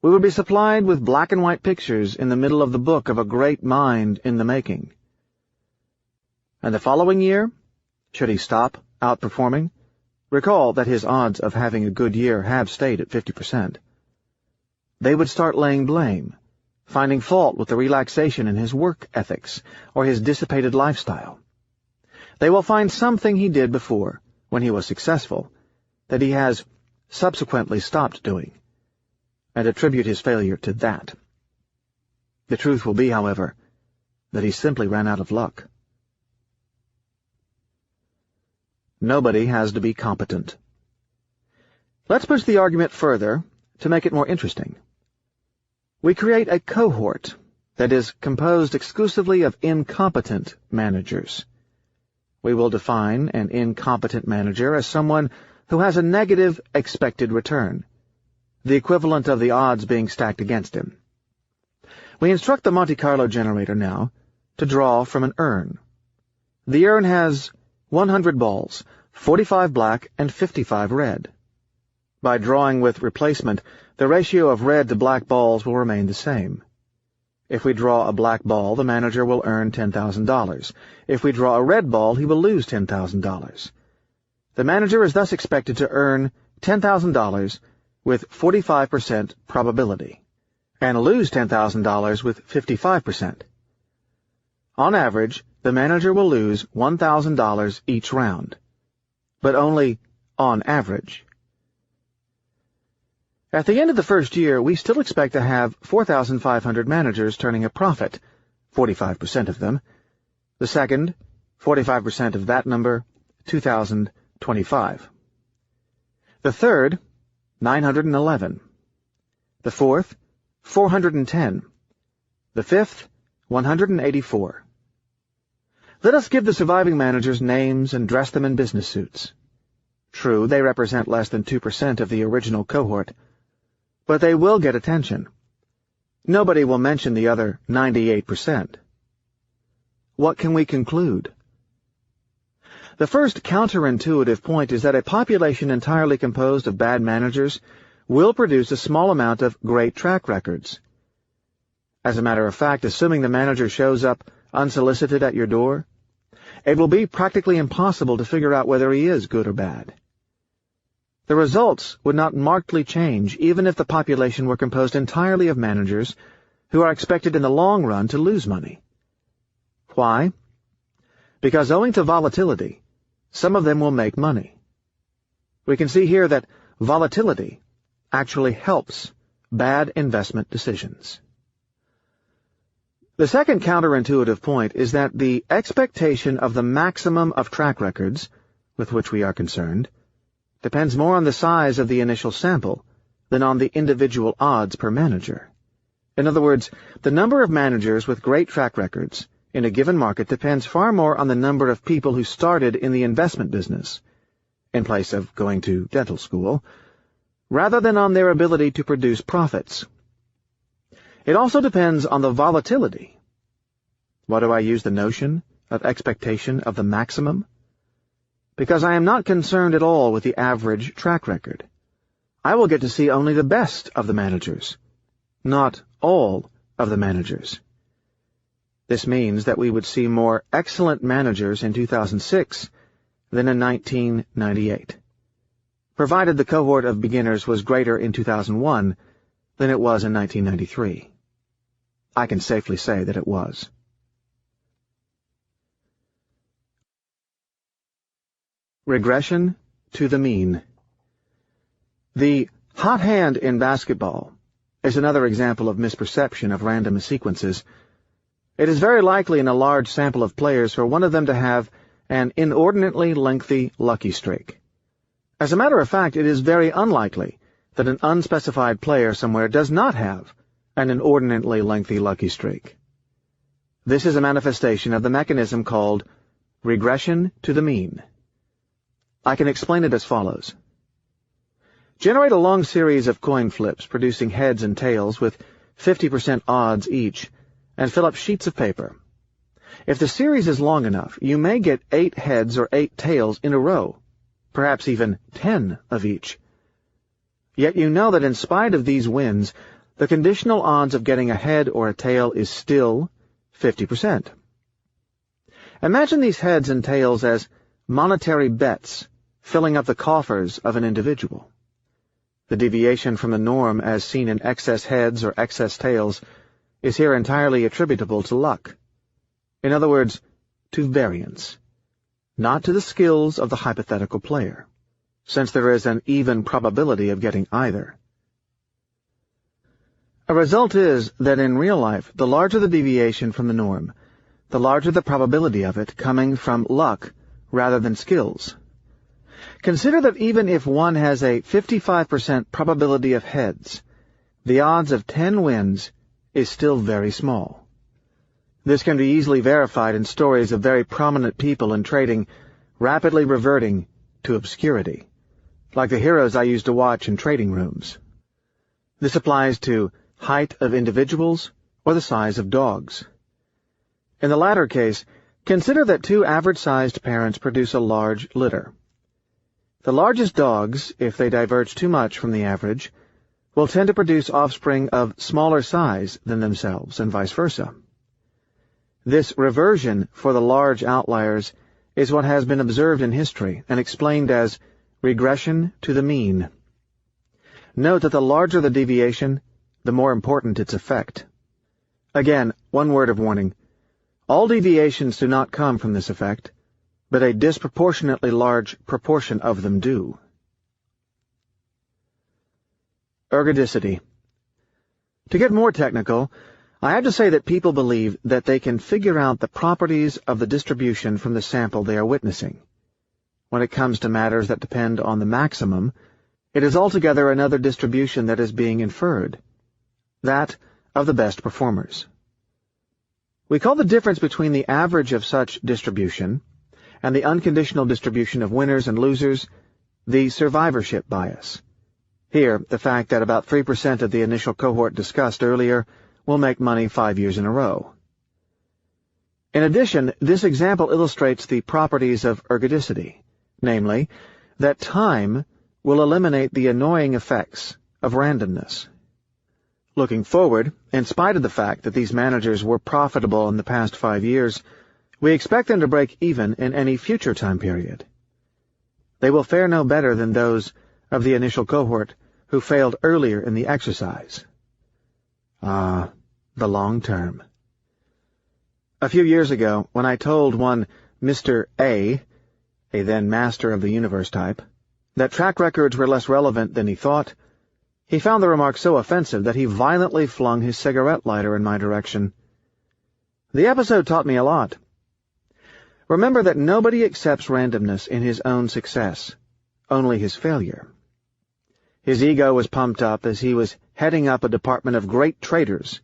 Speaker 1: We would be supplied with black and white pictures in the middle of the book of a great mind in the making. And the following year, should he stop outperforming, recall that his odds of having a good year have stayed at 50%. They would start laying blame, finding fault with the relaxation in his work ethics or his dissipated lifestyle. They will find something he did before, when he was successful, that he has subsequently stopped doing, and attribute his failure to that. The truth will be, however, that he simply ran out of luck. Nobody has to be competent. Let's push the argument further to make it more interesting. We create a cohort that is composed exclusively of incompetent managers. We will define an incompetent manager as someone who has a negative expected return, the equivalent of the odds being stacked against him. We instruct the Monte Carlo generator now to draw from an urn. The urn has 100 balls, 45 black and 55 red. By drawing with replacement, the ratio of red to black balls will remain the same. If we draw a black ball, the manager will earn $10,000. If we draw a red ball, he will lose $10,000. The manager is thus expected to earn $10,000 with 45% probability, and lose $10,000 with 55%. On average, the manager will lose $1,000 each round, but only on average. At the end of the first year, we still expect to have 4,500 managers turning a profit, 45% of them. The second, 45% of that number, 2,025. The third, 911. The fourth, 410. The fifth, 184. Let us give the surviving managers names and dress them in business suits. True, they represent less than 2% of the original cohort, but they will get attention. Nobody will mention the other 98%. What can we conclude? The first counterintuitive point is that a population entirely composed of bad managers will produce a small amount of great track records. As a matter of fact, assuming the manager shows up unsolicited at your door, it will be practically impossible to figure out whether he is good or bad. The results would not markedly change even if the population were composed entirely of managers who are expected in the long run to lose money. Why? Because owing to volatility, some of them will make money. We can see here that volatility actually helps bad investment decisions. The second counterintuitive point is that the expectation of the maximum of track records with which we are concerned, depends more on the size of the initial sample than on the individual odds per manager. In other words, the number of managers with great track records in a given market depends far more on the number of people who started in the investment business, in place of going to dental school, rather than on their ability to produce profits. It also depends on the volatility. Why do I use the notion of expectation of the maximum? Because I am not concerned at all with the average track record. I will get to see only the best of the managers, not all of the managers. This means that we would see more excellent managers in 2006 than in 1998, provided the cohort of beginners was greater in 2001 than it was in 1993. I can safely say that it was. Regression to the mean. The hot hand in basketball is another example of misperception of random sequences. It is very likely in a large sample of players for one of them to have an inordinately lengthy lucky streak. As a matter of fact, it is very unlikely that an unspecified player somewhere does not have an inordinately lengthy lucky streak. This is a manifestation of the mechanism called regression to the mean. I can explain it as follows. Generate a long series of coin flips producing heads and tails with 50% odds each, and fill up sheets of paper. If the series is long enough, you may get 8 heads or 8 tails in a row, perhaps even 10 of each. Yet you know that in spite of these wins, the conditional odds of getting a head or a tail is still 50%. Imagine these heads and tails as monetary bets filling up the coffers of an individual. The deviation from the norm as seen in excess heads or excess tails is here entirely attributable to luck. In other words, to variance, not to the skills of the hypothetical player, since there is an even probability of getting either. A result is that in real life, the larger the deviation from the norm, the larger the probability of it coming from luck rather than skills. Consider that even if one has a 55% probability of heads, the odds of 10 wins is still very small. This can be easily verified in stories of very prominent people in trading rapidly reverting to obscurity, like the heroes I used to watch in trading rooms. This applies to height of individuals or the size of dogs. In the latter case, consider that 2 average-sized parents produce a large litter. The largest dogs, if they diverge too much from the average, will tend to produce offspring of smaller size than themselves, and vice versa. This reversion for the large outliers is what has been observed in history and explained as regression to the mean. Note that the larger the deviation, the more important its effect. Again, one word of warning. All deviations do not come from this effect, but a disproportionately large proportion of them do. Ergodicity. To get more technical, I have to say that people believe that they can figure out the properties of the distribution from the sample they are witnessing. When it comes to matters that depend on the maximum, it is altogether another distribution that is being inferred, that of the best performers. We call the difference between the average of such distribution and the unconditional distribution of winners and losers the survivorship bias. Here, the fact that about 3% of the initial cohort discussed earlier will make money 5 years in a row. In addition, this example illustrates the properties of ergodicity, namely, that time will eliminate the annoying effects of randomness. Looking forward, in spite of the fact that these managers were profitable in the past 5 years, we expect them to break even in any future time period. They will fare no better than those of the initial cohort who failed earlier in the exercise. Ah, the long term. A few years ago, when I told one Mr. A then master of the universe type, that track records were less relevant than he thought, he found the remark so offensive that he violently flung his cigarette lighter in my direction. The episode taught me a lot. Remember that nobody accepts randomness in his own success, only his failure. His ego was pumped up as he was heading up a department of great traders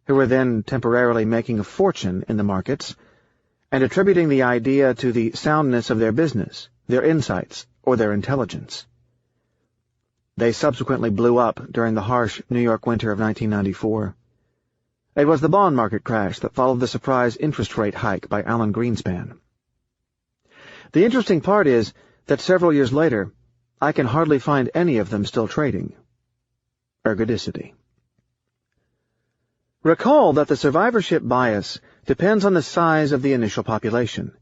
Speaker 1: who were then temporarily making a fortune in the markets and attributing the idea to the soundness of their business, their insights, or their intelligence. They subsequently blew up during the harsh New York winter of 1994. It was the bond market crash that followed the surprise interest rate hike by Alan Greenspan. The interesting part is that several years later, I can hardly find any of them still trading. Ergodicity. Recall that the survivorship bias depends on the size of the initial population.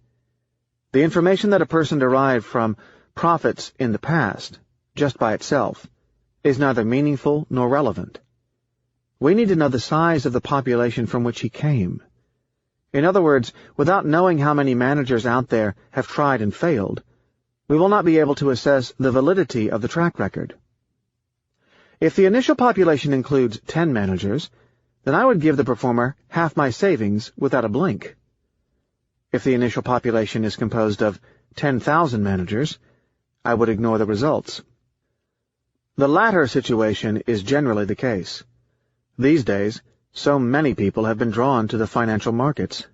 Speaker 1: The information that a person derived from profits in the past, just by itself, is neither meaningful nor relevant. We need to know the size of the population from which he came. In other words, without knowing how many managers out there have tried and failed, we will not be able to assess the validity of the track record. If the initial population includes 10 managers, then I would give the performer half my savings without a blink. If the initial population is composed of 10,000 managers, I would ignore the results. The latter situation is generally the case. These days, so many people have been drawn to the financial markets.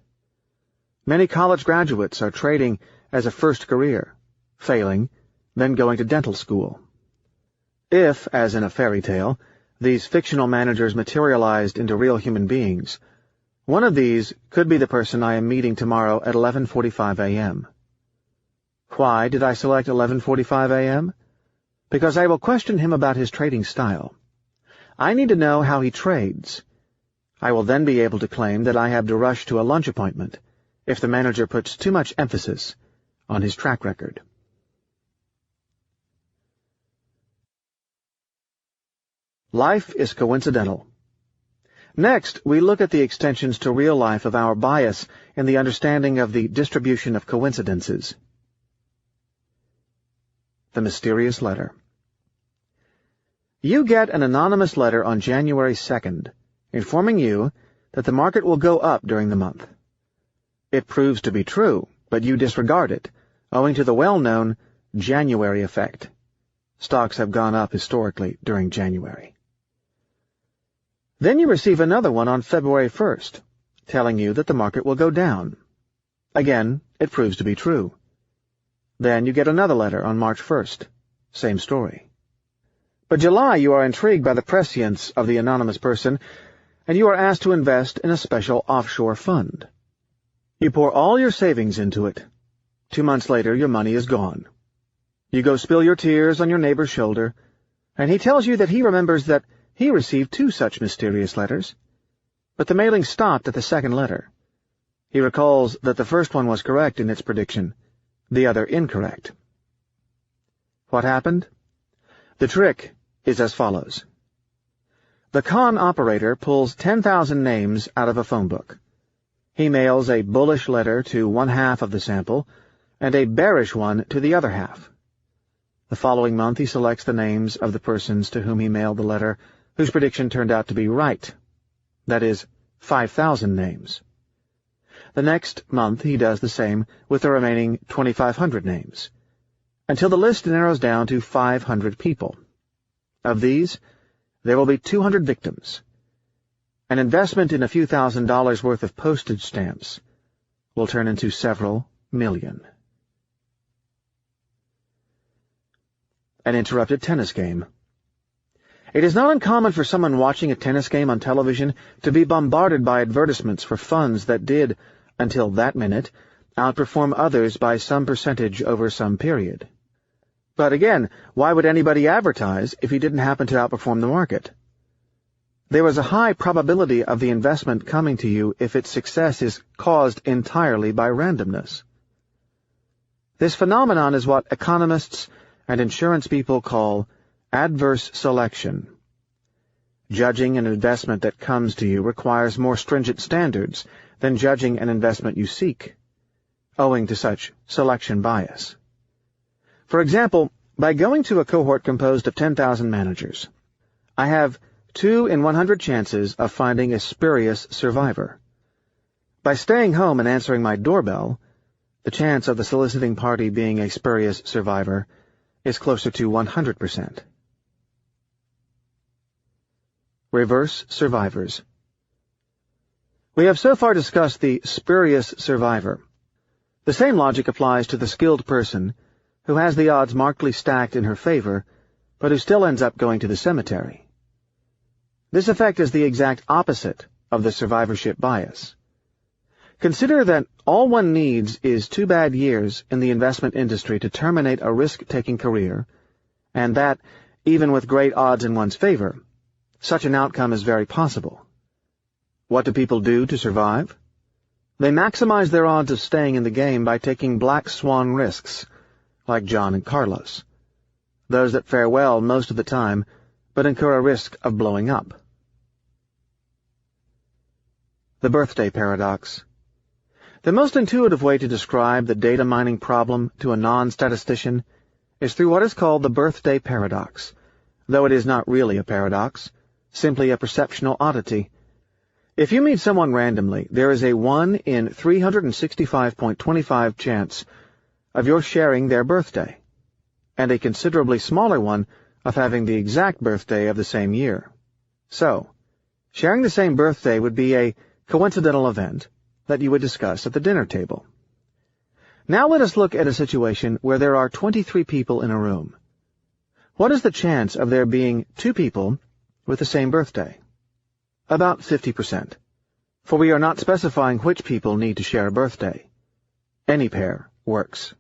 Speaker 1: Many college graduates are trading as a first career, failing, then going to dental school. If, as in a fairy tale, these fictional managers materialized into real human beings, one of these could be the person I am meeting tomorrow at 11:45 a.m. Why did I select 11:45 a.m.? Because I will question him about his trading style. I need to know how he trades. I will then be able to claim that I have to rush to a lunch appointment if the manager puts too much emphasis on his track record. Life is coincidental. Next, we look at the extensions to real life of our bias in the understanding of the distribution of coincidences. The mysterious letter. You get an anonymous letter on January 2nd, informing you that the market will go up during the month. It proves to be true, but you disregard it, owing to the well-known January effect. Stocks have gone up historically during January. Then you receive another one on February 1st, telling you that the market will go down. Again, it proves to be true. Then you get another letter on March 1st. Same story. But July you are intrigued by the prescience of the anonymous person, and you are asked to invest in a special offshore fund. You pour all your savings into it. 2 months later, your money is gone. You go spill your tears on your neighbor's shoulder, and he tells you that he remembers that he received 2 such mysterious letters, but the mailing stopped at the second letter. He recalls that the first one was correct in its prediction, the other incorrect. What happened? The trick is as follows. The con operator pulls 10,000 names out of a phone book. He mails a bullish letter to one half of the sample, and a bearish one to the other half. The following month he selects the names of the persons to whom he mailed the letter, whose prediction turned out to be right. That is, 5,000 names. The next month he does the same with the remaining 2,500 names, until the list narrows down to 500 people. Of these, there will be 200 victims. An investment in a few $1,000s worth of postage stamps will turn into several million. An interrupted tennis game. It is not uncommon for someone watching a tennis game on television to be bombarded by advertisements for funds that did, until that minute, outperform others by some percentage over some period. But again, why would anybody advertise if he didn't happen to outperform the market? There is a high probability of the investment coming to you if its success is caused entirely by randomness. This phenomenon is what economists and insurance people call adverse selection. Judging an investment that comes to you requires more stringent standards than judging an investment you seek, owing to such selection bias. For example, by going to a cohort composed of 10,000 managers, I have 2 in 100 chances of finding a spurious survivor. By staying home and answering my doorbell, The chance of the soliciting party being a spurious survivor is closer to 100%. Reverse survivors. We have so far discussed the spurious survivor. The same logic applies to the skilled person who has the odds markedly stacked in her favor, but who still ends up going to the cemetery. This effect is the exact opposite of the survivorship bias. Consider that all one needs is 2 bad years in the investment industry to terminate a risk-taking career, and that, even with great odds in one's favor, such an outcome is very possible. What do people do to survive? They maximize their odds of staying in the game by taking black swan risks, like John and Carlos. Those that fare well most of the time, but incur a risk of blowing up. The birthday paradox. The most intuitive way to describe the data mining problem to a non-statistician is through what is called the birthday paradox, though it is not really a paradox, simply a perceptual oddity. If you meet someone randomly, there is a 1 in 365.25 chance of your sharing their birthday, and a considerably smaller one of having the exact birthday of the same year. So, sharing the same birthday would be a coincidental event that you would discuss at the dinner table. Now let us look at a situation where there are 23 people in a room. What is the chance of there being 2 people with the same birthday? About 50%, for we are not specifying which people need to share a birthday. Any pair works.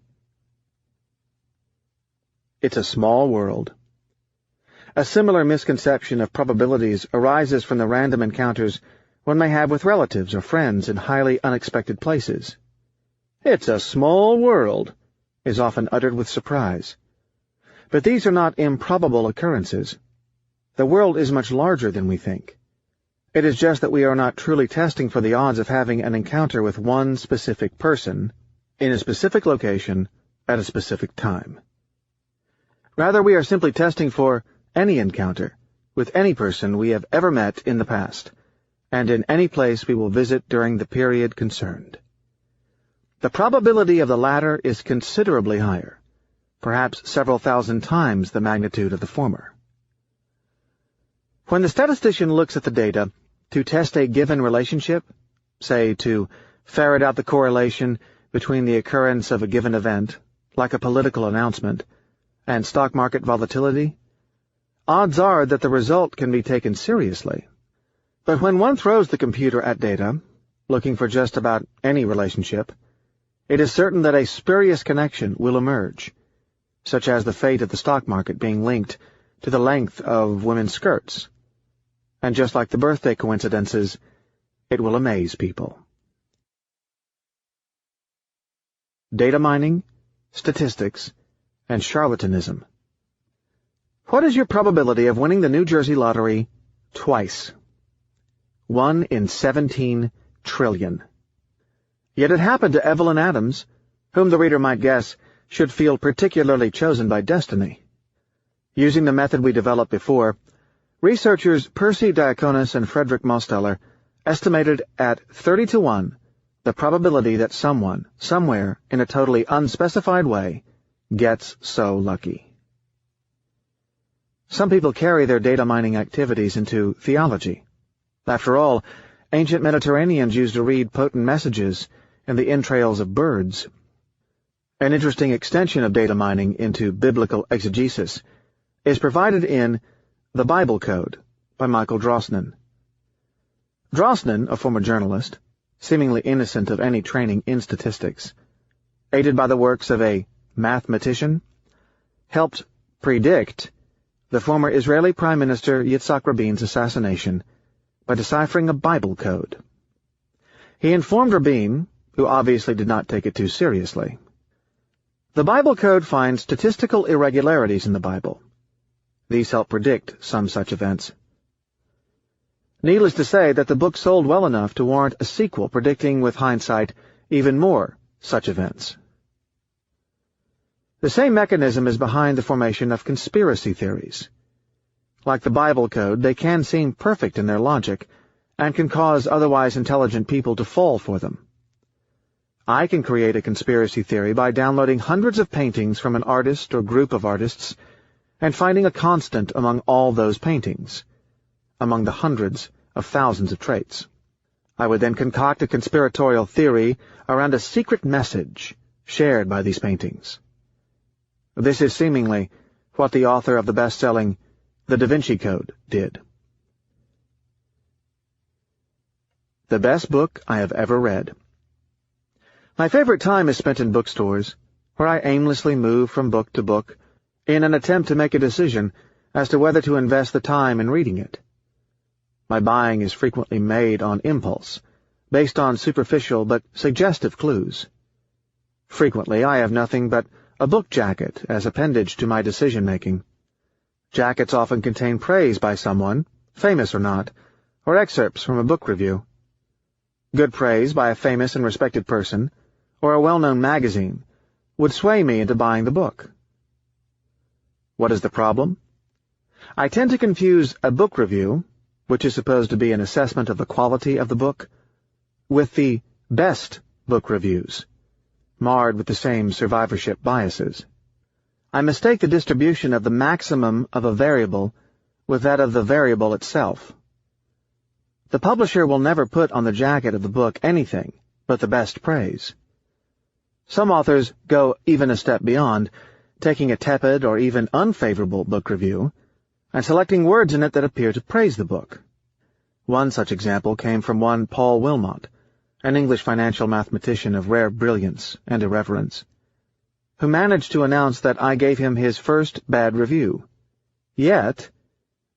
Speaker 1: It's a small world. A similar misconception of probabilities arises from the random encounters one may have with relatives or friends in highly unexpected places. "It's a small world," is often uttered with surprise. But these are not improbable occurrences. The world is much larger than we think. It is just that we are not truly testing for the odds of having an encounter with one specific person, in a specific location, at a specific time. Rather, we are simply testing for any encounter with any person we have ever met in the past, and in any place we will visit during the period concerned. The probability of the latter is considerably higher, perhaps several thousand times the magnitude of the former. When the statistician looks at the data to test a given relationship, say to ferret out the correlation between the occurrence of a given event, like a political announcement, and stock market volatility, odds are that the result can be taken seriously. But when one throws the computer at data, looking for just about any relationship, it is certain that a spurious connection will emerge, such as the fate of the stock market being linked to the length of women's skirts. And just like the birthday coincidences, it will amaze people. Data mining, statistics, and charlatanism. What is your probability of winning the New Jersey lottery twice? 1 in 17 trillion. Yet it happened to Evelyn Adams, whom the reader might guess should feel particularly chosen by destiny. Using the method we developed before, researchers Percy Diaconis and Frederick Mosteller estimated at 30 to 1 the probability that someone, somewhere, in a totally unspecified way, gets so lucky. Some people carry their data mining activities into theology. After all, ancient Mediterraneans used to read potent messages in the entrails of birds. An interesting extension of data mining into biblical exegesis is provided in The Bible Code by Michael Drosnin. Drosnin, a former journalist, seemingly innocent of any training in statistics, aided by the works of a mathematician, helped predict the former Israeli Prime Minister Yitzhak Rabin's assassination by deciphering a Bible code. He informed Rabin, who obviously did not take it too seriously. The Bible code finds statistical irregularities in the Bible. These help predict some such events. Needless to say that the book sold well enough to warrant a sequel predicting, with hindsight, even more such events. The same mechanism is behind the formation of conspiracy theories. Like the Bible code, they can seem perfect in their logic, and can cause otherwise intelligent people to fall for them. I can create a conspiracy theory by downloading hundreds of paintings from an artist or group of artists and finding a constant among all those paintings, among the hundreds of thousands of traits. I would then concoct a conspiratorial theory around a secret message shared by these paintings. This is seemingly what the author of the best-selling The Da Vinci Code did. The best book I have ever read. My favorite time is spent in bookstores, where I aimlessly move from book to book in an attempt to make a decision as to whether to invest the time in reading it. My buying is frequently made on impulse, based on superficial but suggestive clues. Frequently I have nothing but a book jacket as appendage to my decision-making. Jackets often contain praise by someone, famous or not, or excerpts from a book review. Good praise by a famous and respected person, or a well-known magazine, would sway me into buying the book. What is the problem? I tend to confuse a book review, which is supposed to be an assessment of the quality of the book, with the best book reviews, marred with the same survivorship biases. I mistake the distribution of the maximum of a variable with that of the variable itself. The publisher will never put on the jacket of the book anything but the best praise. Some authors go even a step beyond, taking a tepid or even unfavorable book review and selecting words in it that appear to praise the book. One such example came from one Paul Wilmot, an English financial mathematician of rare brilliance and irreverence, who managed to announce that I gave him his first bad review, yet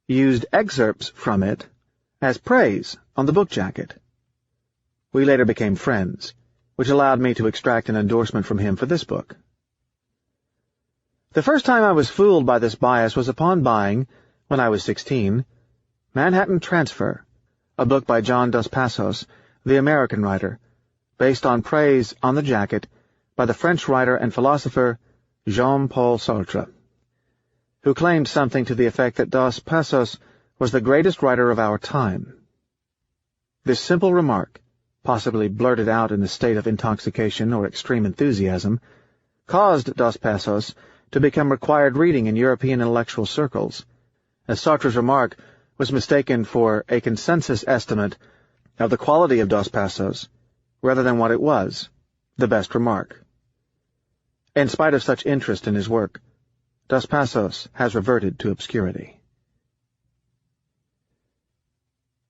Speaker 1: used excerpts from it as praise on the book jacket. We later became friends, which allowed me to extract an endorsement from him for this book. The first time I was fooled by this bias was upon buying, when I was 16, Manhattan Transfer, a book by John Dos Passos, the American writer, based on praise on the jacket by the French writer and philosopher Jean-Paul Sartre, who claimed something to the effect that Dos Passos was the greatest writer of our time. This simple remark, possibly blurted out in a state of intoxication or extreme enthusiasm, caused Dos Passos to become required reading in European intellectual circles, as Sartre's remark was mistaken for a consensus estimate of the quality of Dos Passos, rather than what it was, the best remark. In spite of such interest in his work, Dos Passos has reverted to obscurity.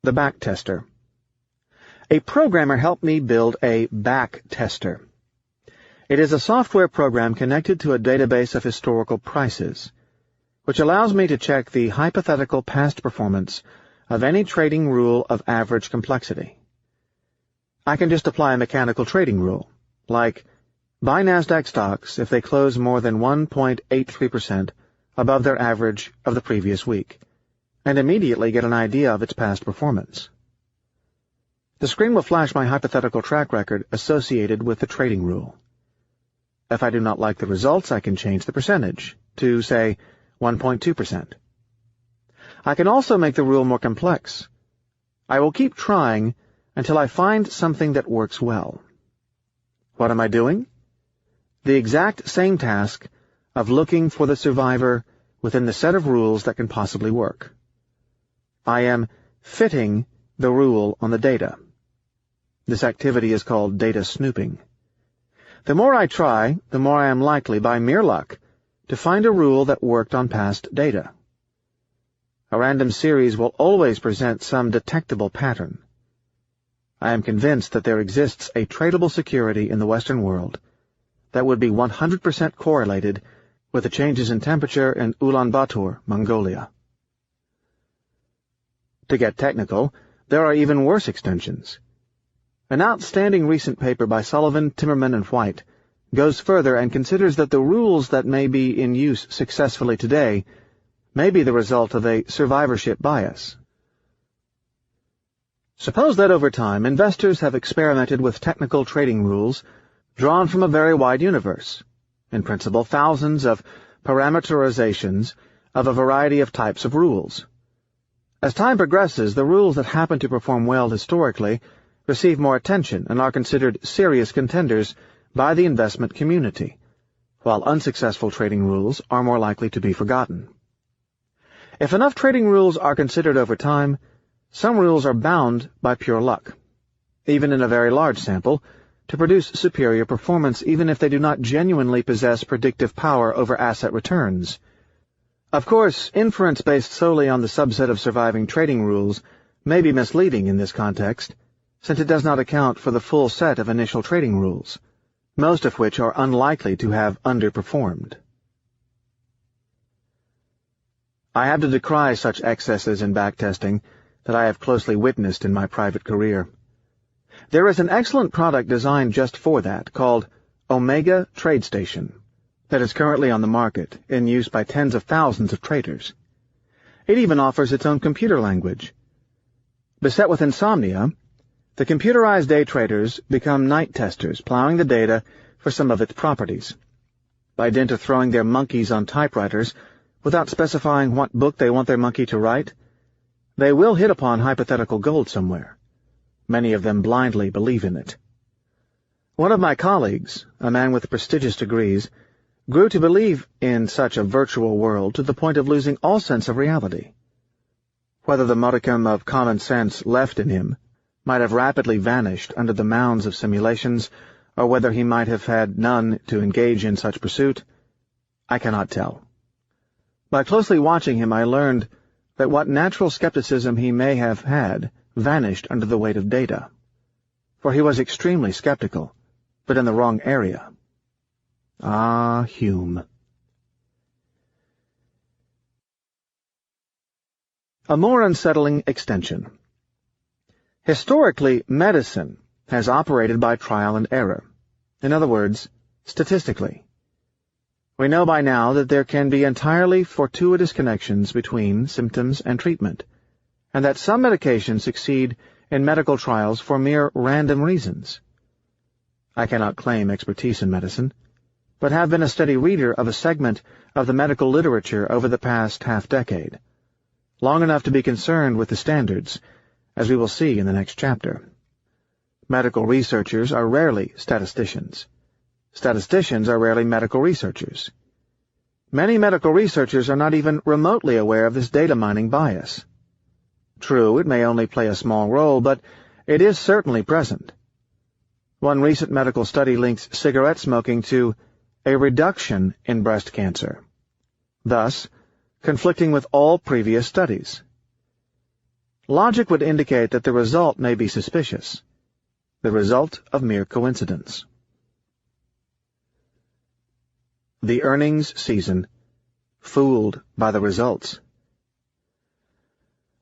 Speaker 1: The Back Tester. A programmer helped me build a back tester. It is a software program connected to a database of historical prices, which allows me to check the hypothetical past performance of any trading rule of average complexity. I can just apply a mechanical trading rule, like buy NASDAQ stocks if they close more than 1.83% above their average of the previous week, and immediately get an idea of its past performance. The screen will flash my hypothetical track record associated with the trading rule. If I do not like the results, I can change the percentage to, say, 1.2%. I can also make the rule more complex. I will keep trying until I find something that works well. What am I doing? The exact same task of looking for the survivor within the set of rules that can possibly work. I am fitting the rule on the data. This activity is called data snooping. The more I try, the more I am likely, by mere luck, to find a rule that worked on past data. A random series will always present some detectable pattern. I am convinced that there exists a tradable security in the Western world that would be 100% correlated with the changes in temperature in Ulaanbaatar, Mongolia. To get technical, there are even worse extensions. An outstanding recent paper by Sullivan, Timmerman, and White goes further and considers that the rules that may be in use successfully today may be the result of a survivorship bias. Suppose that over time investors have experimented with technical trading rules drawn from a very wide universe, in principle thousands of parameterizations of a variety of types of rules. As time progresses, the rules that happen to perform well historically receive more attention and are considered serious contenders by the investment community, while unsuccessful trading rules are more likely to be forgotten. If enough trading rules are considered over time, some rules are bound by pure luck, even in a very large sample, to produce superior performance even if they do not genuinely possess predictive power over asset returns. Of course, inference based solely on the subset of surviving trading rules may be misleading in this context, since it does not account for the full set of initial trading rules, most of which are unlikely to have underperformed. I have to decry such excesses in backtesting that I have closely witnessed in my private career. There is an excellent product designed just for that, called Omega TradeStation, that is currently on the market, in use by tens of thousands of traders. It even offers its own computer language. Beset with insomnia, the computerized day traders become night testers, plowing the data for some of its properties. By dint of throwing their monkeys on typewriters, without specifying what book they want their monkey to write, they will hit upon hypothetical gold somewhere. Many of them blindly believe in it. One of my colleagues, a man with prestigious degrees, grew to believe in such a virtual world to the point of losing all sense of reality. Whether the modicum of common sense left in him might have rapidly vanished under the mounds of simulations, or whether he might have had none to engage in such pursuit, I cannot tell. By closely watching him, I learned that what natural skepticism he may have had vanished under the weight of data, for he was extremely skeptical, but in the wrong area. Ah, Hume. A more unsettling extension. Historically, medicine has operated by trial and error. In other words, statistically. We know by now that there can be entirely fortuitous connections between symptoms and treatment, and that some medications succeed in medical trials for mere random reasons. I cannot claim expertise in medicine, but have been a steady reader of a segment of the medical literature over the past half-decade, long enough to be concerned with the standards, as we will see in the next chapter. Medical researchers are rarely statisticians. Statisticians are rarely medical researchers. Many medical researchers are not even remotely aware of this data mining bias. True, it may only play a small role, but it is certainly present. One recent medical study links cigarette smoking to a reduction in breast cancer, thus conflicting with all previous studies. Logic would indicate that the result may be suspicious, the result of mere coincidence. The earnings season, fooled by the results.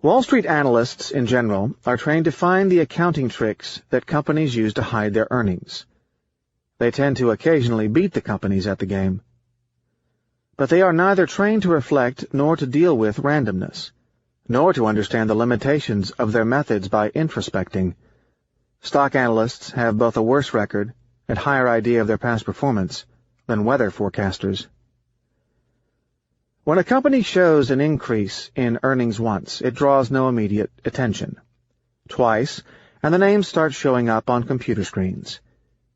Speaker 1: Wall Street analysts in general are trained to find the accounting tricks that companies use to hide their earnings. They tend to occasionally beat the companies at the game. But they are neither trained to reflect nor to deal with randomness, nor to understand the limitations of their methods by introspecting. Stock analysts have both a worse record and higher idea of their past performance than weather forecasters. When a company shows an increase in earnings once, it draws no immediate attention. Twice, and the name starts showing up on computer screens.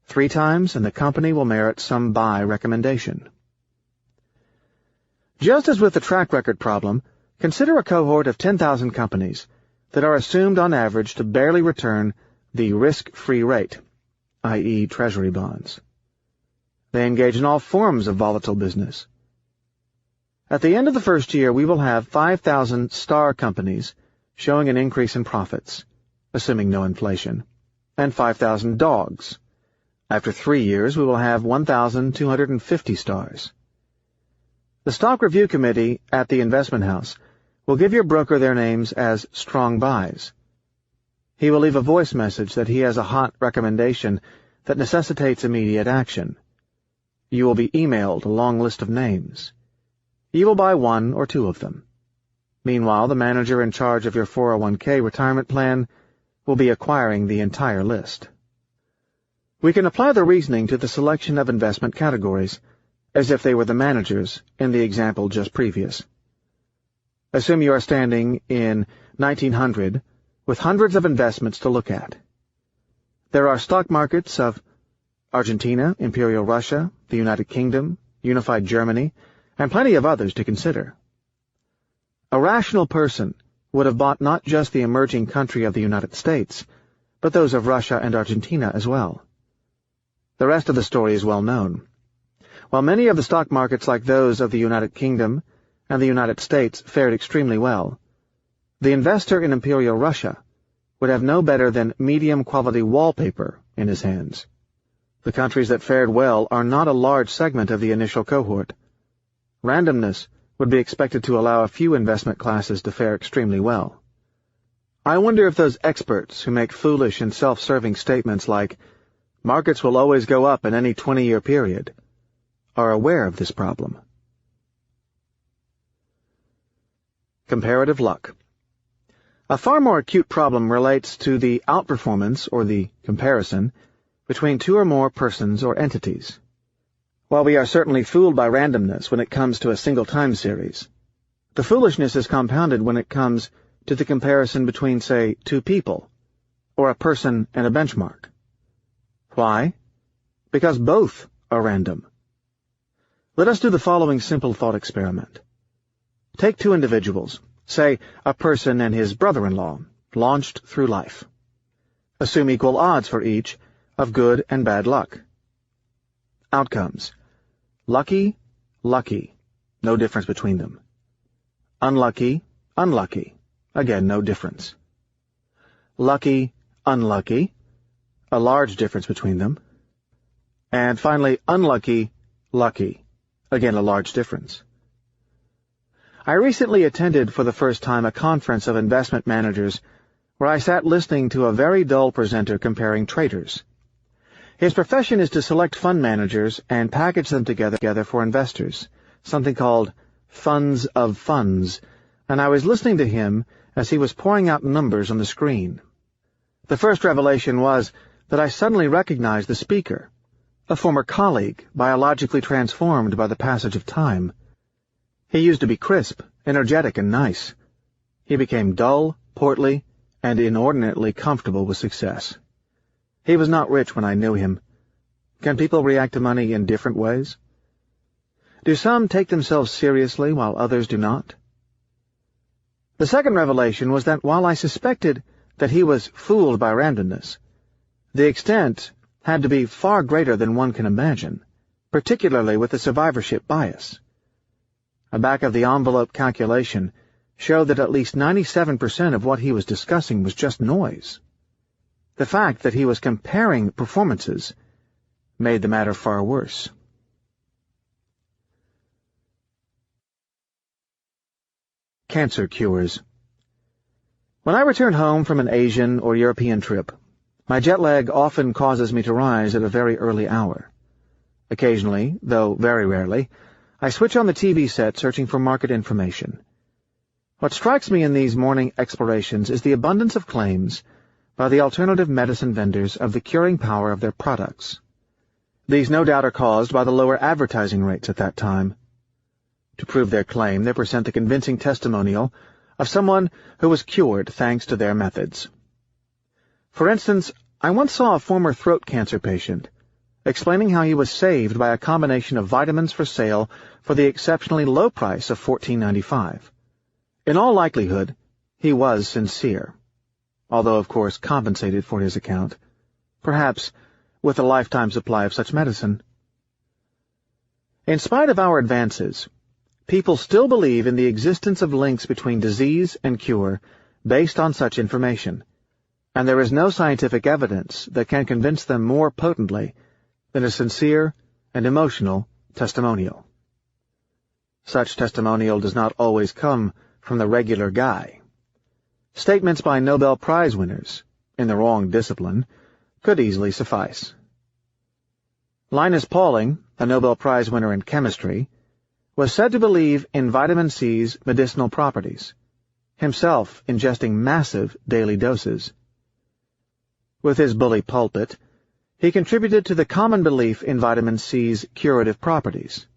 Speaker 1: 3 times, and the company will merit some buy recommendation. Just as with the track record problem, consider a cohort of 10,000 companies that are assumed on average to barely return the risk-free rate, i.e. Treasury bonds. They engage in all forms of volatile business. At the end of the first year, we will have 5,000 star companies showing an increase in profits, assuming no inflation, and 5,000 dogs. After 3 years, we will have 1,250 stars. The Stock Review Committee at the investment house will give your broker their names as strong buys. He will leave a voice message that he has a hot recommendation that necessitates immediate action. You will be emailed a long list of names. You will buy 1 or 2 of them. Meanwhile, the manager in charge of your 401k retirement plan will be acquiring the entire list. We can apply the reasoning to the selection of investment categories, as if they were the managers in the example just previous. Assume you are standing in 1900 with hundreds of investments to look at. There are stock markets of Argentina, Imperial Russia, the United Kingdom, Unified Germany, and plenty of others to consider. A rational person would have bought not just the emerging country of the United States, but those of Russia and Argentina as well. The rest of the story is well known. While many of the stock markets like those of the United Kingdom and the United States fared extremely well, the investor in Imperial Russia would have no better than medium-quality wallpaper in his hands. The countries that fared well are not a large segment of the initial cohort. Randomness would be expected to allow a few investment classes to fare extremely well. I wonder if those experts who make foolish and self-serving statements like, "Markets will always go up in any 20-year period," are aware of this problem. Comparative luck. A far more acute problem relates to the outperformance, or the comparison, between two or more persons or entities. While we are certainly fooled by randomness when it comes to a single time series, the foolishness is compounded when it comes to the comparison between, say, two people, or a person and a benchmark. Why? Because both are random. Let us do the following simple thought experiment. Take two individuals, say a person and his brother-in-law, launched through life. Assume equal odds for each of good and bad luck. Outcomes. Lucky, lucky, no difference between them. Unlucky, unlucky, again no difference. Lucky, unlucky, a large difference between them. And finally, unlucky, lucky, again a large difference. I recently attended for the first time a conference of investment managers where I sat listening to a very dull presenter comparing traders. His profession is to select fund managers and package them together for investors, something called funds of funds, and I was listening to him as he was pouring out numbers on the screen. The first revelation was that I suddenly recognized the speaker, a former colleague biologically transformed by the passage of time. He used to be crisp, energetic, and nice. He became dull, portly, and inordinately comfortable with success. He was not rich when I knew him. Can people react to money in different ways? Do some take themselves seriously while others do not? The second revelation was that while I suspected that he was fooled by randomness, the extent had to be far greater than one can imagine, particularly with the survivorship bias. A back-of-the-envelope calculation showed that at least 97% of what he was discussing was just noise. The fact that he was comparing performances made the matter far worse. Cancer cures. When I return home from an Asian or European trip, my jet lag often causes me to rise at a very early hour. Occasionally, though very rarely, I switch on the TV set searching for market information. What strikes me in these morning explorations is the abundance of claims by the alternative medicine vendors of the curing power of their products. These no doubt are caused by the lower advertising rates at that time. To prove their claim, they present the convincing testimonial of someone who was cured thanks to their methods. For instance, I once saw a former throat cancer patient explaining how he was saved by a combination of vitamins for sale for the exceptionally low price of $14.95. In all likelihood, he was sincere, although of course compensated for his account, perhaps with a lifetime supply of such medicine. In spite of our advances, people still believe in the existence of links between disease and cure based on such information, and there is no scientific evidence that can convince them more potently than a sincere and emotional testimonial. Such testimonial does not always come from the regular guy. Statements by Nobel Prize winners, in the wrong discipline, could easily suffice. Linus Pauling, a Nobel Prize winner in chemistry, was said to believe in vitamin C's medicinal properties, himself ingesting massive daily doses. With his bully pulpit, he contributed to the common belief in vitamin C's curative properties.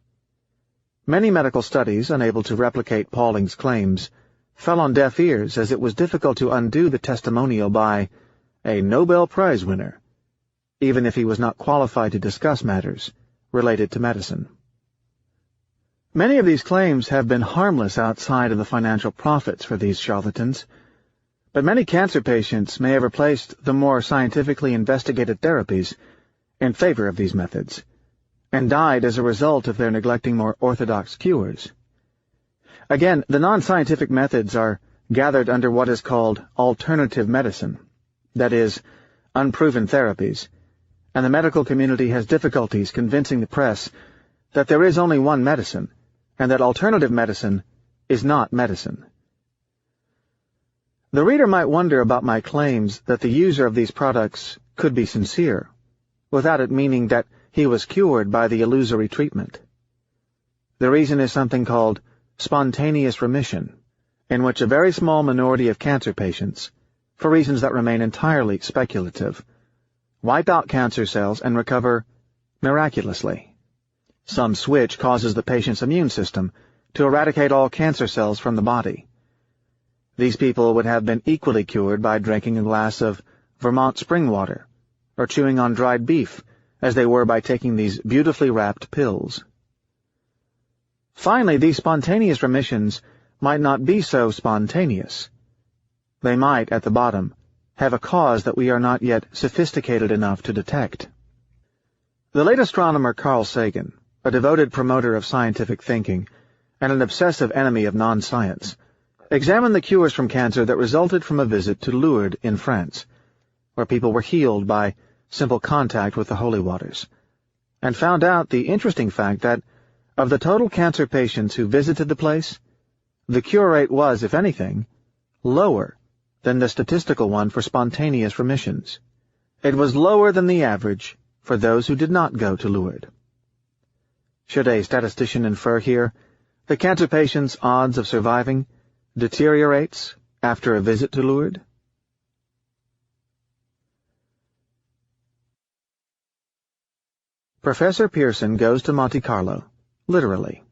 Speaker 1: Many medical studies, unable to replicate Pauling's claims, fell on deaf ears as it was difficult to undo the testimonial by a Nobel Prize winner even if he was not qualified to discuss matters related to medicine. Many of these claims have been harmless outside of the financial profits for these charlatans, but many cancer patients may have replaced the more scientifically investigated therapies in favor of these methods, and died as a result of their neglecting more orthodox cures. Again, the non-scientific methods are gathered under what is called alternative medicine, that is, unproven therapies, and the medical community has difficulties convincing the press that there is only one medicine, and that alternative medicine is not medicine. The reader might wonder about my claims that the user of these products could be sincere, without it meaning that he was cured by the illusory treatment. The reason is something called spontaneous remission, in which a very small minority of cancer patients, for reasons that remain entirely speculative, wipe out cancer cells and recover miraculously. Some switch causes the patient's immune system to eradicate all cancer cells from the body. These people would have been equally cured by drinking a glass of Vermont spring water, or chewing on dried beef, as they were by taking these beautifully wrapped pills. Finally, these spontaneous remissions might not be so spontaneous. They might, at the bottom, have a cause that we are not yet sophisticated enough to detect. The late astronomer Carl Sagan, a devoted promoter of scientific thinking and an obsessive enemy of non-science, examined the cures from cancer that resulted from a visit to Lourdes in France, where people were healed by simple contact with the holy waters, and found out the interesting fact that, of the total cancer patients who visited the place, the cure rate was, if anything, lower than the statistical one for spontaneous remissions. It was lower than the average for those who did not go to Lourdes. Should a statistician infer here, the cancer patient's odds of surviving deteriorates after a visit to Lourdes? Professor Pearson goes to Monte Carlo, literally.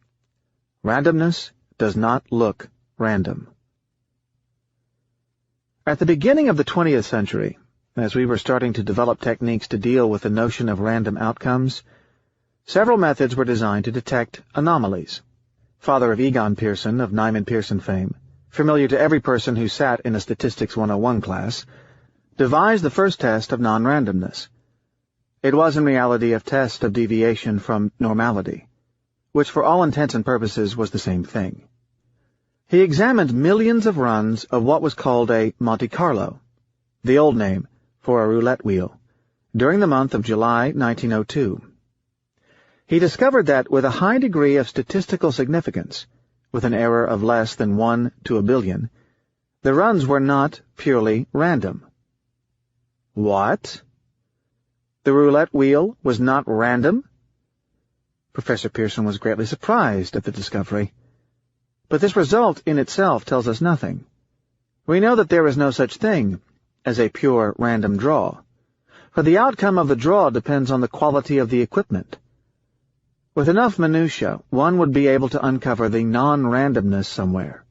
Speaker 1: Randomness does not look random. At the beginning of the 20th century, as we were starting to develop techniques to deal with the notion of random outcomes, several methods were designed to detect anomalies. Father of Egon Pearson, of Nyman Pearson fame, familiar to every person who sat in a Statistics 101 class, devised the first test of non-randomness. It was in reality a test of deviation from normality, which for all intents and purposes was the same thing. He examined millions of runs of what was called a Monte Carlo, the old name for a roulette wheel, during the month of July 1902. He discovered that with a high degree of statistical significance, with an error of less than 1 to a billion, the runs were not purely random. What? The roulette wheel was not random? Professor Pearson was greatly surprised at the discovery. But this result in itself tells us nothing. We know that there is no such thing as a pure random draw, for the outcome of the draw depends on the quality of the equipment. With enough minutiae, one would be able to uncover the non-randomness somewhere.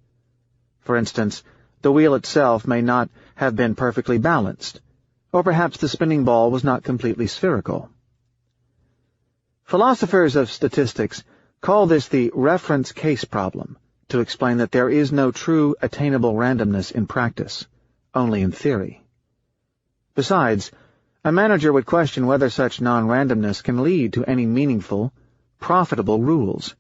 Speaker 1: For instance, the wheel itself may not have been perfectly balanced, or perhaps the spinning ball was not completely spherical. Philosophers of statistics call this the reference case problem, to explain that there is no true attainable randomness in practice, only in theory. Besides, a manager would question whether such non-randomness can lead to any meaningful, profitable rules.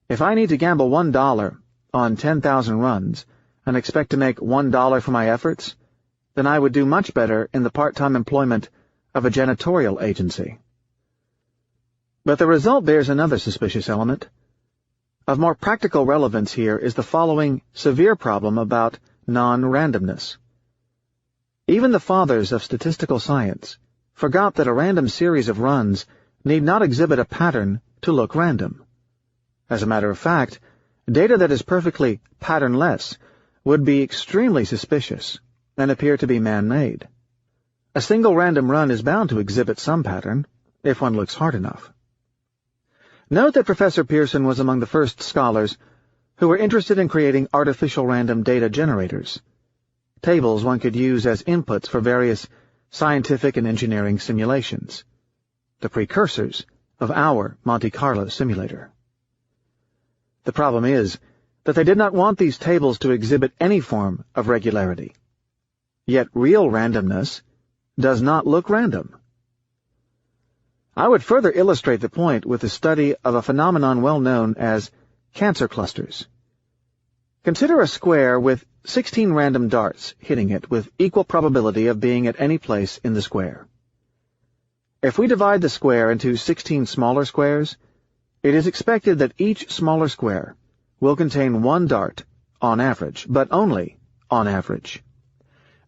Speaker 1: If I need to gamble $1 on 10,000 runs and expect to make $1 for my efforts, then I would do much better in the part-time employment of a janitorial agency. But the result bears another suspicious element. Of more practical relevance here is the following severe problem about non-randomness. Even the fathers of statistical science forgot that a random series of runs need not exhibit a pattern to look random. As a matter of fact, data that is perfectly patternless would be extremely suspicious and appear to be man-made. A single random run is bound to exhibit some pattern, if one looks hard enough. Note that Professor Pearson was among the first scholars who were interested in creating artificial random data generators, tables one could use as inputs for various scientific and engineering simulations, the precursors of our Monte Carlo simulator. The problem is that they did not want these tables to exhibit any form of regularity. Yet real randomness does not look random. I would further illustrate the point with the study of a phenomenon well known as cancer clusters. Consider a square with 16 random darts hitting it with equal probability of being at any place in the square. If we divide the square into 16 smaller squares, it is expected that each smaller square will contain one dart, on average, but only on average.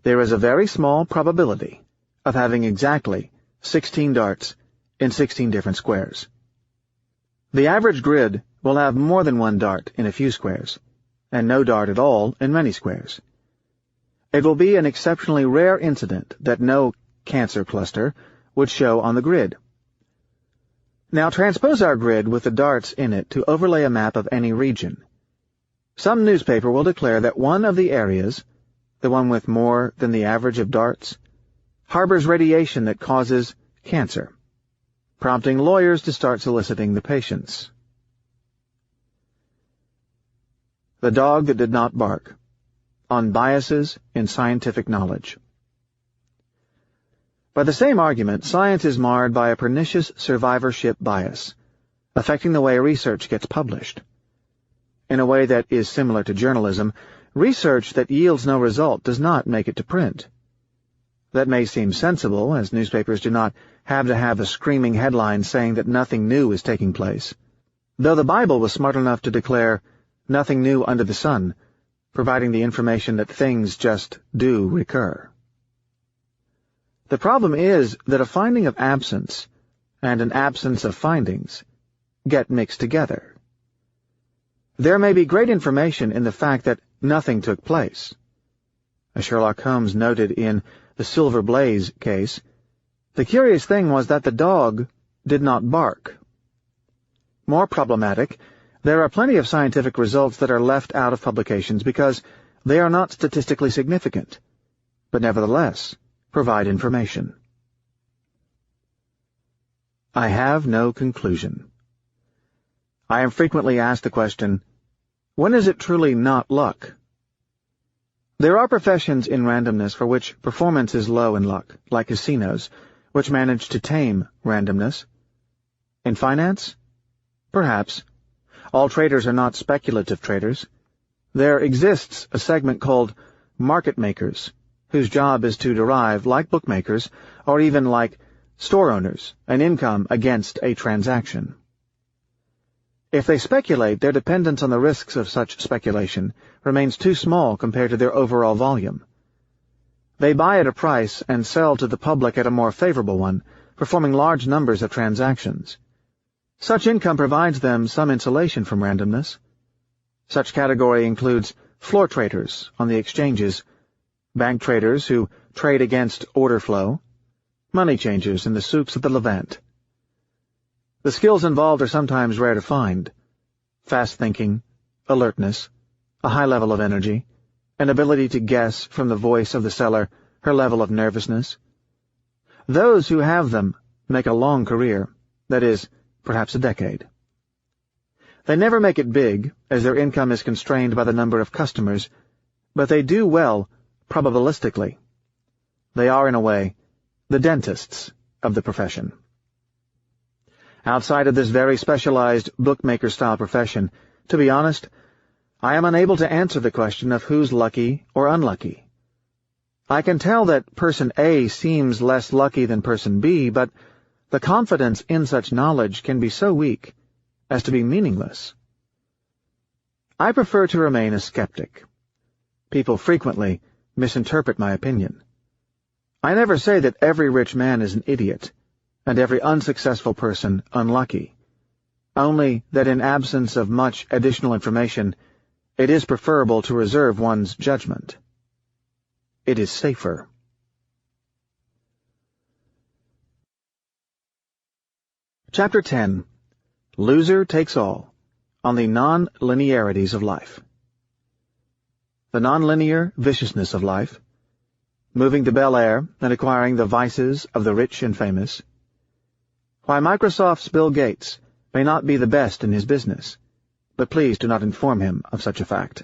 Speaker 1: There is a very small probability of having exactly 16 darts in 16 different squares. The average grid will have more than one dart in a few squares, and no dart at all in many squares. It will be an exceptionally rare incident that no cancer cluster would show on the grid. Now transpose our grid with the darts in it to overlay a map of any region. Some newspaper will declare that one of the areas, the one with more than the average of darts, harbors radiation that causes cancer, prompting lawyers to start soliciting the patients. The dog that did not bark, on biases in scientific knowledge. By the same argument, science is marred by a pernicious survivorship bias, affecting the way research gets published. In a way that is similar to journalism, research that yields no result does not make it to print. That may seem sensible, as newspapers do not have to have a screaming headline saying that nothing new is taking place, though the Bible was smart enough to declare nothing new under the sun, providing the information that things just do recur. The problem is that a finding of absence and an absence of findings get mixed together. There may be great information in the fact that nothing took place. As Sherlock Holmes noted in the Silver Blaze case, the curious thing was that the dog did not bark. More problematic, there are plenty of scientific results that are left out of publications because they are not statistically significant, but nevertheless provide information. I have no conclusion. I am frequently asked the question, when is it truly not luck? There are professions in randomness for which performance is low in luck, like casinos, which manage to tame randomness. In finance? Perhaps. All traders are not speculative traders. There exists a segment called market makers, whose job is to derive, like bookmakers, or even like store owners, an income against a transaction. If they speculate, their dependence on the risks of such speculation remains too small compared to their overall volume. They buy at a price and sell to the public at a more favorable one, performing large numbers of transactions. Such income provides them some insulation from randomness. Such category includes floor traders on the exchanges, bank traders who trade against order flow, money changers in the souks of the Levant. The skills involved are sometimes rare to find: fast thinking, alertness, a high level of energy, an ability to guess from the voice of the seller her level of nervousness. Those who have them make a long career, that is, perhaps a decade. They never make it big, as their income is constrained by the number of customers, but they do well probabilistically. They are, in a way, the dentists of the profession. Outside of this very specialized bookmaker-style profession, to be honest, I am unable to answer the question of who's lucky or unlucky. I can tell that person A seems less lucky than person B, but the confidence in such knowledge can be so weak as to be meaningless. I prefer to remain a skeptic. People frequently misinterpret my opinion. I never say that every rich man is an idiot, and every unsuccessful person unlucky, only that in absence of much additional information, it is preferable to reserve one's judgment. It is safer. Chapter 10. Loser Takes All, on the Non-Linearities of Life. The nonlinear viciousness of life, moving to Bel Air and acquiring the vices of the rich and famous. Why Microsoft's Bill Gates may not be the best in his business, but please do not inform him of such a fact.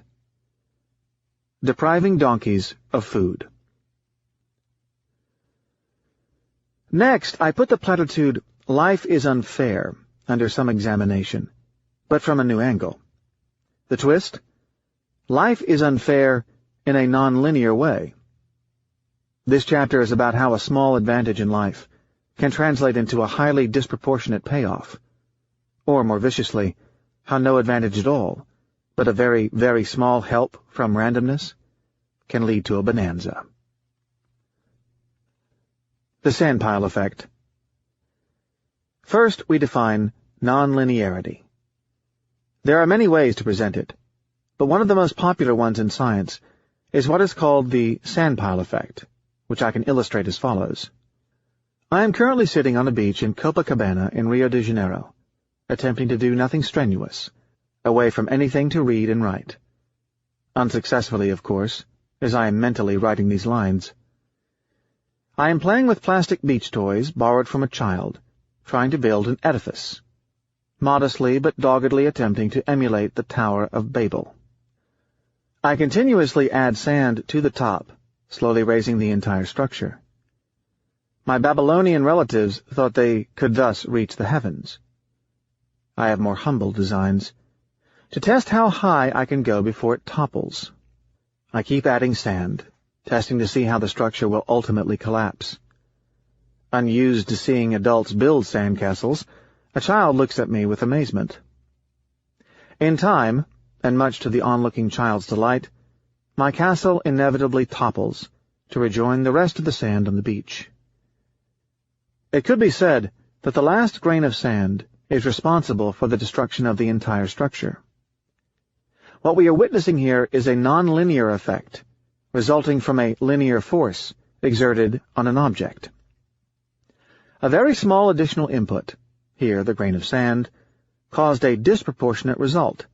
Speaker 1: Depriving donkeys of food. Next, I put the platitude, "Life is unfair," under some examination, but from a new angle. The twist? Life is unfair in a non-linear way. This chapter is about how a small advantage in life can translate into a highly disproportionate payoff, or, more viciously, how no advantage at all, but a very, very small help from randomness, can lead to a bonanza. The sandpile effect. First, we define nonlinearity. There are many ways to present it, but one of the most popular ones in science is what is called the sandpile effect, which I can illustrate as follows. I am currently sitting on a beach in Copacabana in Rio de Janeiro, attempting to do nothing strenuous, away from anything to read and write. Unsuccessfully, of course, as I am mentally writing these lines. I am playing with plastic beach toys borrowed from a child, trying to build an edifice, modestly but doggedly attempting to emulate the Tower of Babel. I continuously add sand to the top, slowly raising the entire structure. My Babylonian relatives thought they could thus reach the heavens. I have more humble designs, to test how high I can go before it topples. I keep adding sand, testing to see how the structure will ultimately collapse. Unused to seeing adults build sandcastles, a child looks at me with amazement. In time, and much to the onlooking child's delight, my castle inevitably topples to rejoin the rest of the sand on the beach. It could be said that the last grain of sand is responsible for the destruction of the entire structure. What we are witnessing here is a nonlinear effect, resulting from a linear force exerted on an object. A very small additional input, here the grain of sand, caused a disproportionate result,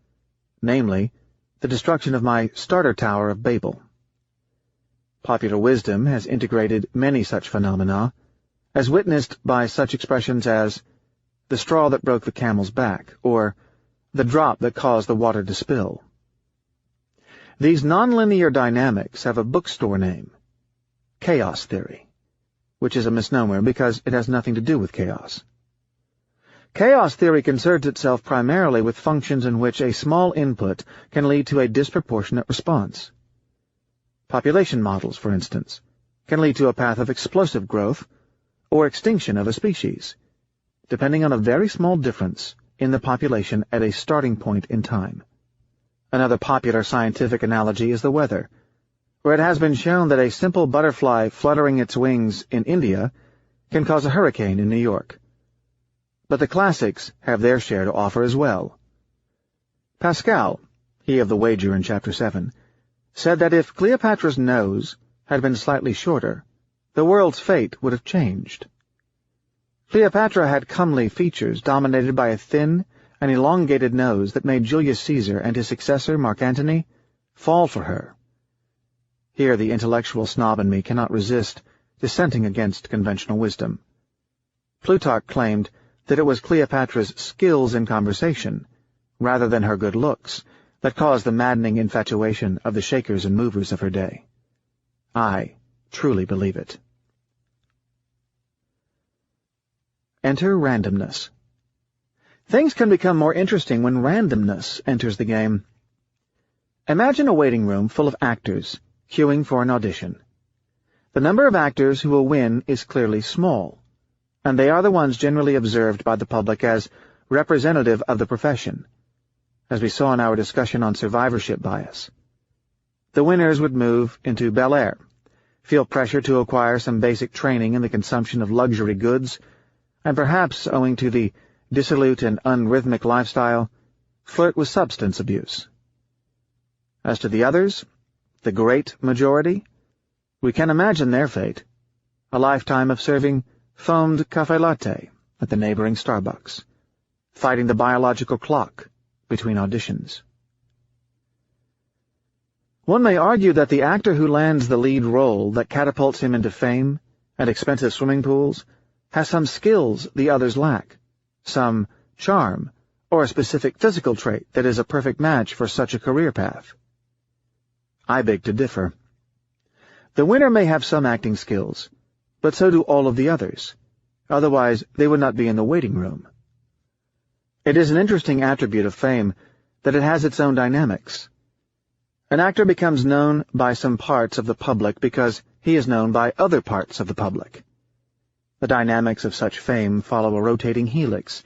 Speaker 1: namely, the destruction of my starter Tower of Babel. Popular wisdom has integrated many such phenomena, as witnessed by such expressions as the straw that broke the camel's back, or the drop that caused the water to spill. These nonlinear dynamics have a bookstore name, chaos theory, which is a misnomer because it has nothing to do with chaos. Chaos theory concerns itself primarily with functions in which a small input can lead to a disproportionate response. Population models, for instance, can lead to a path of explosive growth or extinction of a species, depending on a very small difference in the population at a starting point in time. Another popular scientific analogy is the weather, where it has been shown that a simple butterfly fluttering its wings in India can cause a hurricane in New York. But the classics have their share to offer as well. Pascal, he of the wager in Chapter 7, said that if Cleopatra's nose had been slightly shorter, the world's fate would have changed. Cleopatra had comely features dominated by a thin and elongated nose that made Julius Caesar and his successor, Mark Antony, fall for her. Here the intellectual snob in me cannot resist dissenting against conventional wisdom. Plutarch claimed that it was Cleopatra's skills in conversation, rather than her good looks, that caused the maddening infatuation of the shakers and movers of her day. I truly believe it. Enter randomness. Things can become more interesting when randomness enters the game. Imagine a waiting room full of actors queuing for an audition. The number of actors who will win is clearly small, and they are the ones generally observed by the public as representative of the profession, as we saw in our discussion on survivorship bias. The winners would move into Bel Air, feel pressure to acquire some basic training in the consumption of luxury goods, and perhaps, owing to the dissolute and unrhythmic lifestyle, flirt with substance abuse. As to the others, the great majority, we can imagine their fate, a lifetime of serving foamed cafe latte at the neighboring Starbucks, fighting the biological clock between auditions. One may argue that the actor who lands the lead role that catapults him into fame and expensive swimming pools has some skills the others lack, some charm, or a specific physical trait that is a perfect match for such a career path. I beg to differ. The winner may have some acting skills, but so do all of the others. Otherwise, they would not be in the waiting room. It is an interesting attribute of fame that it has its own dynamics. An actor becomes known by some parts of the public because he is known by other parts of the public. The dynamics of such fame follow a rotating helix,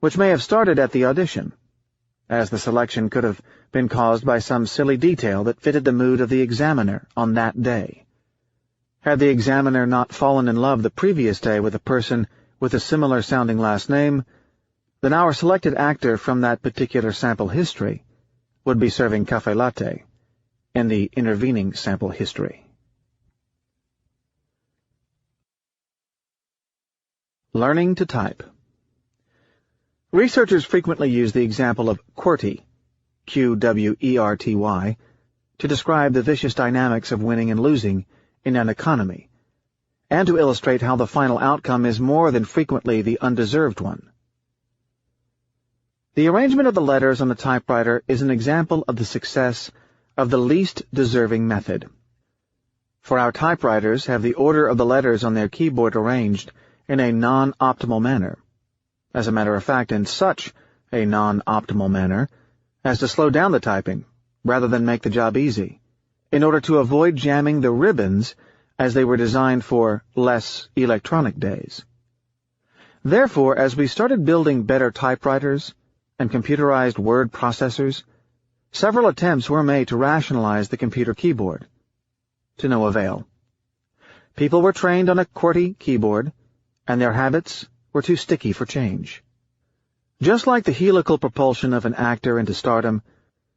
Speaker 1: which may have started at the audition, as the selection could have been caused by some silly detail that fitted the mood of the examiner on that day. Had the examiner not fallen in love the previous day with a person with a similar-sounding last name, then our selected actor from that particular sample history would be serving café latte in the intervening sample history. Learning to type. Researchers frequently use the example of QWERTY, QWERTY, to describe the vicious dynamics of winning and losing in an economy, and to illustrate how the final outcome is more than frequently the undeserved one. The arrangement of the letters on the typewriter is an example of the success of the least deserving method. For our typewriters have the order of the letters on their keyboard arranged in a non-optimal manner. As a matter of fact, in such a non-optimal manner as to slow down the typing, rather than make the job easy, in order to avoid jamming the ribbons as they were designed for less electronic days. Therefore, as we started building better typewriters and computerized word processors, several attempts were made to rationalize the computer keyboard. To no avail. People were trained on a QWERTY keyboard, and their habits were too sticky for change. Just like the helical propulsion of an actor into stardom,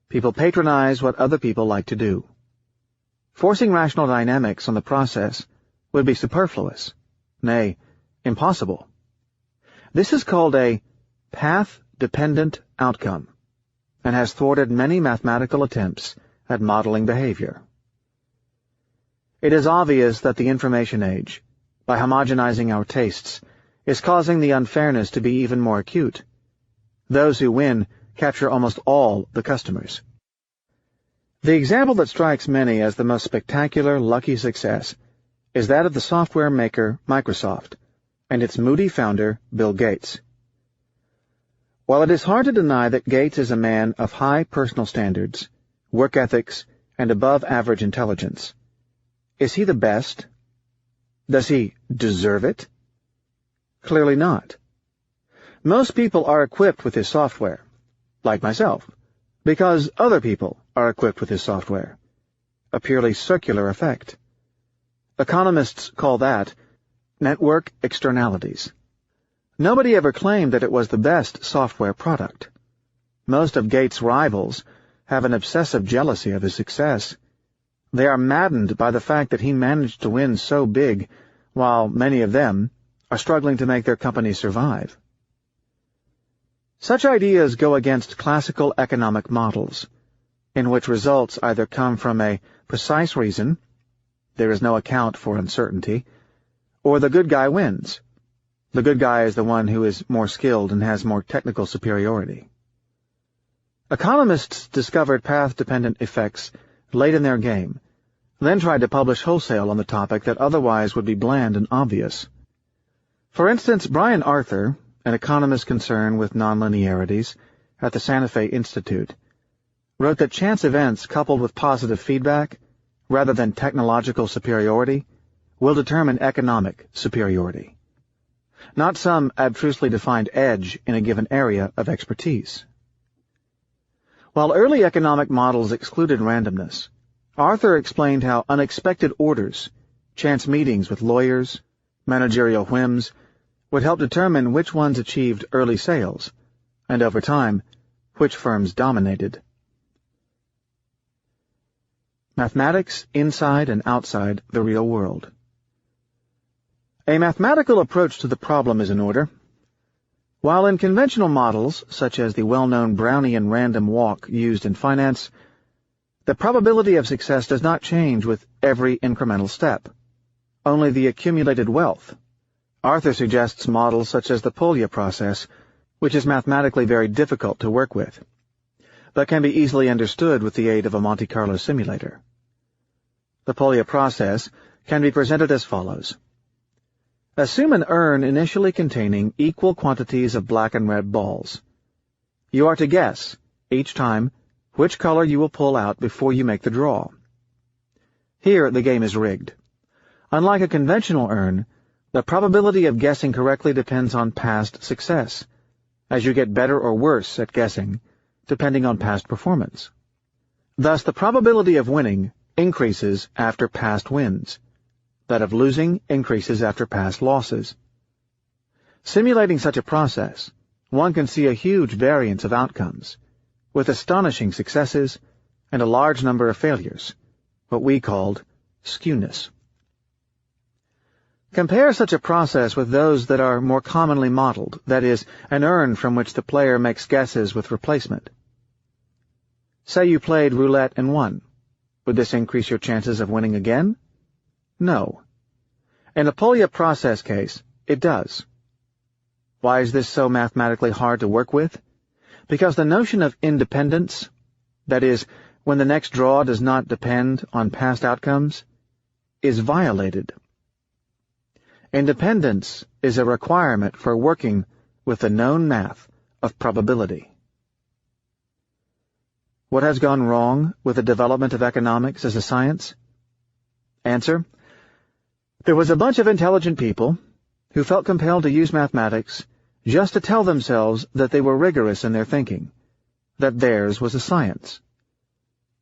Speaker 1: people patronize what other people like to do. Forcing rational dynamics on the process would be superfluous, nay, impossible. This is called a path-dependent outcome, and has thwarted many mathematical attempts at modeling behavior. It is obvious that the information age, by homogenizing our tastes, is causing the unfairness to be even more acute. Those who win capture almost all the customers. The example that strikes many as the most spectacular, lucky success is that of the software maker Microsoft and its moody founder, Bill Gates. While it is hard to deny that Gates is a man of high personal standards, work ethics, and above-average intelligence, is he the best? Does he deserve it? Clearly not. Most people are equipped with his software, like myself, because other people are equipped with his software. A purely circular effect. Economists call that network externalities. Nobody ever claimed that it was the best software product. Most of Gates' rivals have an obsessive jealousy of his success. They are maddened by the fact that he managed to win so big, while many of them are struggling to make their companies survive. Such ideas go against classical economic models, in which results either come from a precise reason, there is no account for uncertainty, or the good guy wins. The good guy is the one who is more skilled and has more technical superiority. Economists discovered path-dependent effects late in their game, then tried to publish wholesale on the topic that otherwise would be bland and obvious. For instance, Brian Arthur, an economist concerned with nonlinearities at the Santa Fe Institute, wrote that chance events coupled with positive feedback, rather than technological superiority, will determine economic superiority, not some abstrusely defined edge in a given area of expertise. While early economic models excluded randomness, Arthur explained how unexpected orders, chance meetings with lawyers, managerial whims, would help determine which ones achieved early sales, and over time, which firms dominated. Mathematics inside and outside the real world. A mathematical approach to the problem is in order. While in conventional models, such as the well-known Brownian random walk used in finance, The probability of success does not change with every incremental step, only the accumulated wealth. Arthur suggests models such as the Polya process, which is mathematically very difficult to work with, but can be easily understood with the aid of a Monte Carlo simulator. The Polya process can be presented as follows. Assume an urn initially containing equal quantities of black and red balls. You are to guess, each time, which color you will pull out before you make the draw. Here, the game is rigged. Unlike a conventional urn, the probability of guessing correctly depends on past success, as you get better or worse at guessing, depending on past performance. Thus, the probability of winning increases after past wins. That of losing increases after past losses. Simulating such a process, one can see a huge variance of outcomes, with astonishing successes and a large number of failures, what we called skewness. Compare such a process with those that are more commonly modeled, that is, an urn from which the player makes guesses with replacement. Say you played roulette and won. Would this increase your chances of winning again? No. In a Polya process case, it does. Why is this so mathematically hard to work with? Because the notion of independence, that is, when the next draw does not depend on past outcomes, is violated. Independence is a requirement for working with the known math of probability. What has gone wrong with the development of economics as a science? Answer: there was a bunch of intelligent people who felt compelled to use mathematics just to tell themselves that they were rigorous in their thinking, that theirs was a science.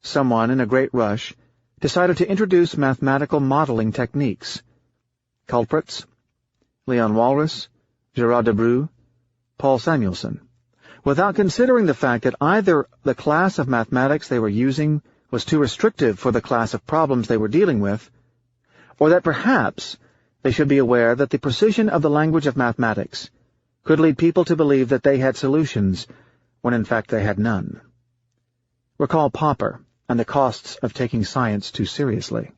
Speaker 1: Someone in a great rush decided to introduce mathematical modeling techniques. Culprits: Leon Walras, Gerard Debreu, Paul Samuelson, without considering the fact that either the class of mathematics they were using was too restrictive for the class of problems they were dealing with, or that perhaps they should be aware that the precision of the language of mathematics could lead people to believe that they had solutions when in fact they had none. Recall Popper and the costs of taking science too seriously.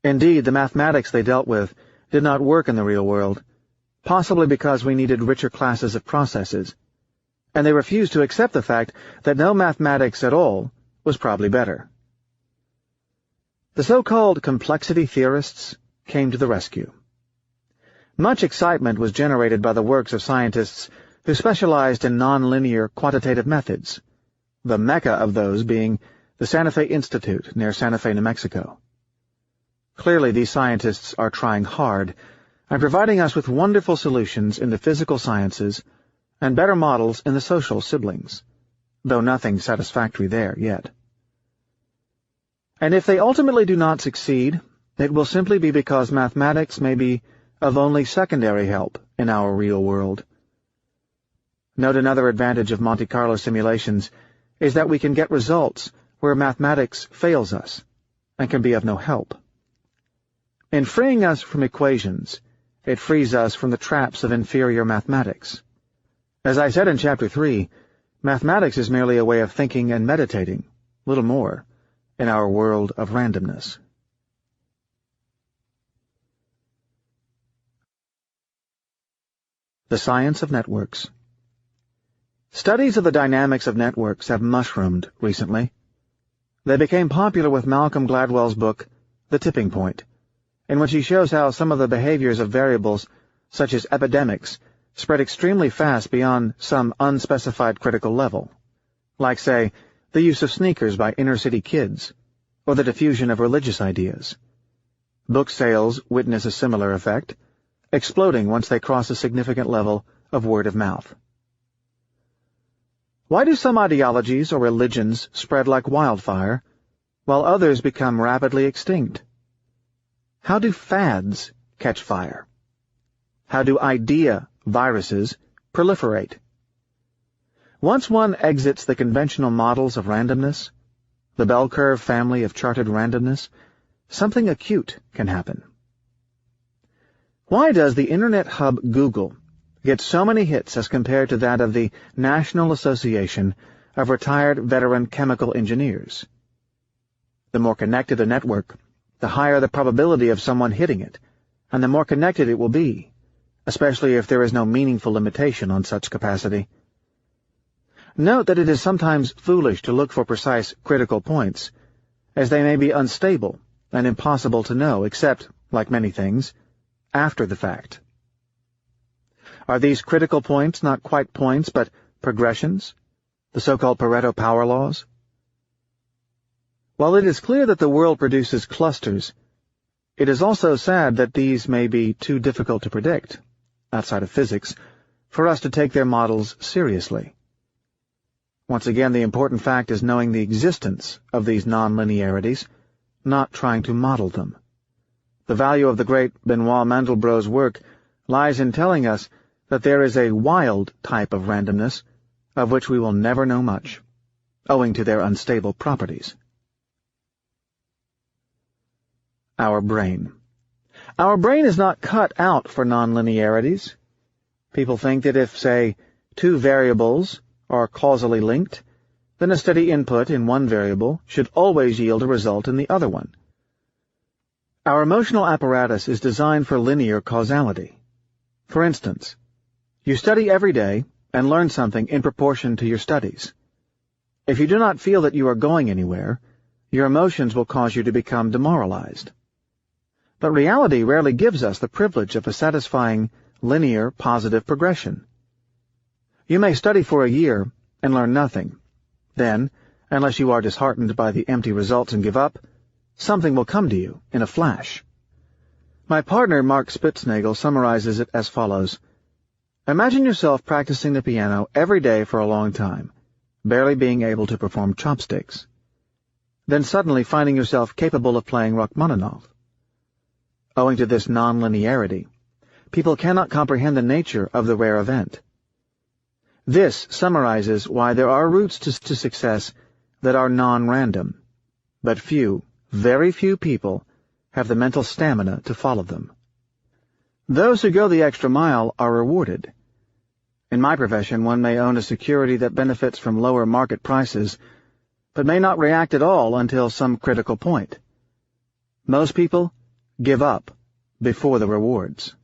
Speaker 1: Indeed, the mathematics they dealt with did not work in the real world, possibly because we needed richer classes of processes, and they refused to accept the fact that no mathematics at all was probably better. The so-called complexity theorists came to the rescue. Much excitement was generated by the works of scientists who specialized in nonlinear quantitative methods, the mecca of those being the Santa Fe Institute near Santa Fe, New Mexico. Clearly, these scientists are trying hard and providing us with wonderful solutions in the physical sciences and better models in the social siblings, though nothing satisfactory there yet. And if they ultimately do not succeed, it will simply be because mathematics may be of only secondary help in our real world. Note another advantage of Monte Carlo simulations is that we can get results where mathematics fails us and can be of no help. In freeing us from equations, it frees us from the traps of inferior mathematics. As I said in Chapter 3, mathematics is merely a way of thinking and meditating, little more, in our world of randomness. The science of networks. Studies of the dynamics of networks have mushroomed recently. They became popular with Malcolm Gladwell's book, The Tipping Point, in which he shows how some of the behaviors of variables, such as epidemics, spread extremely fast beyond some unspecified critical level, like, say, the use of sneakers by inner-city kids, or the diffusion of religious ideas. Book sales witness a similar effect, exploding once they cross a significant level of word of mouth. Why do some ideologies or religions spread like wildfire, while others become rapidly extinct? How do fads catch fire? How do idea viruses proliferate? Once one exits the conventional models of randomness, the bell curve family of charted randomness, something acute can happen. Why does the Internet hub Google get so many hits as compared to that of the National Association of Retired Veteran Chemical Engineers, The more connected a network, the higher the probability of someone hitting it, and the more connected it will be, especially if there is no meaningful limitation on such capacity. Note that it is sometimes foolish to look for precise critical points, as they may be unstable and impossible to know except, like many things, after the fact. Are these critical points not quite points but progressions, the so-called Pareto power laws? While it is clear that the world produces clusters, it is also sad that these may be too difficult to predict, outside of physics, for us to take their models seriously. Once again, the important fact is knowing the existence of these non-linearities, not trying to model them. The value of the great Benoit Mandelbrot's work lies in telling us that there is a wild type of randomness of which we will never know much, owing to their unstable properties. Our brain. Our brain is not cut out for nonlinearities. People think that if, say, two variables are causally linked, then a steady input in one variable should always yield a result in the other one. Our emotional apparatus is designed for linear causality. For instance, you study every day and learn something in proportion to your studies. If you do not feel that you are going anywhere, your emotions will cause you to become demoralized. But reality rarely gives us the privilege of a satisfying, linear, positive progression. You may study for a year and learn nothing. Then, unless you are disheartened by the empty results and give up, something will come to you in a flash. My partner, Mark Spitznagel, summarizes it as follows. Imagine yourself practicing the piano every day for a long time, barely being able to perform chopsticks. Then suddenly finding yourself capable of playing Rachmaninoff. Owing to this non-linearity, people cannot comprehend the nature of the rare event. This summarizes why there are routes to success that are non-random, but few, very few people have the mental stamina to follow them. Those who go the extra mile are rewarded. In my profession, one may own a security that benefits from lower market prices, but may not react at all until some critical point. Most people give up before the rewards.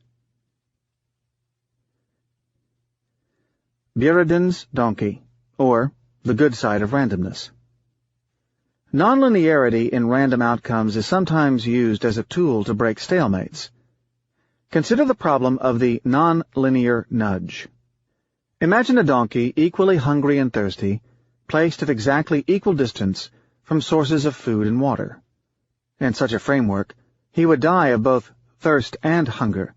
Speaker 1: Buridan's donkey, or the good side of randomness. Nonlinearity in random outcomes is sometimes used as a tool to break stalemates. Consider the problem of the non-linear nudge. Imagine a donkey, equally hungry and thirsty, placed at exactly equal distance from sources of food and water. In such a framework, he would die of both thirst and hunger,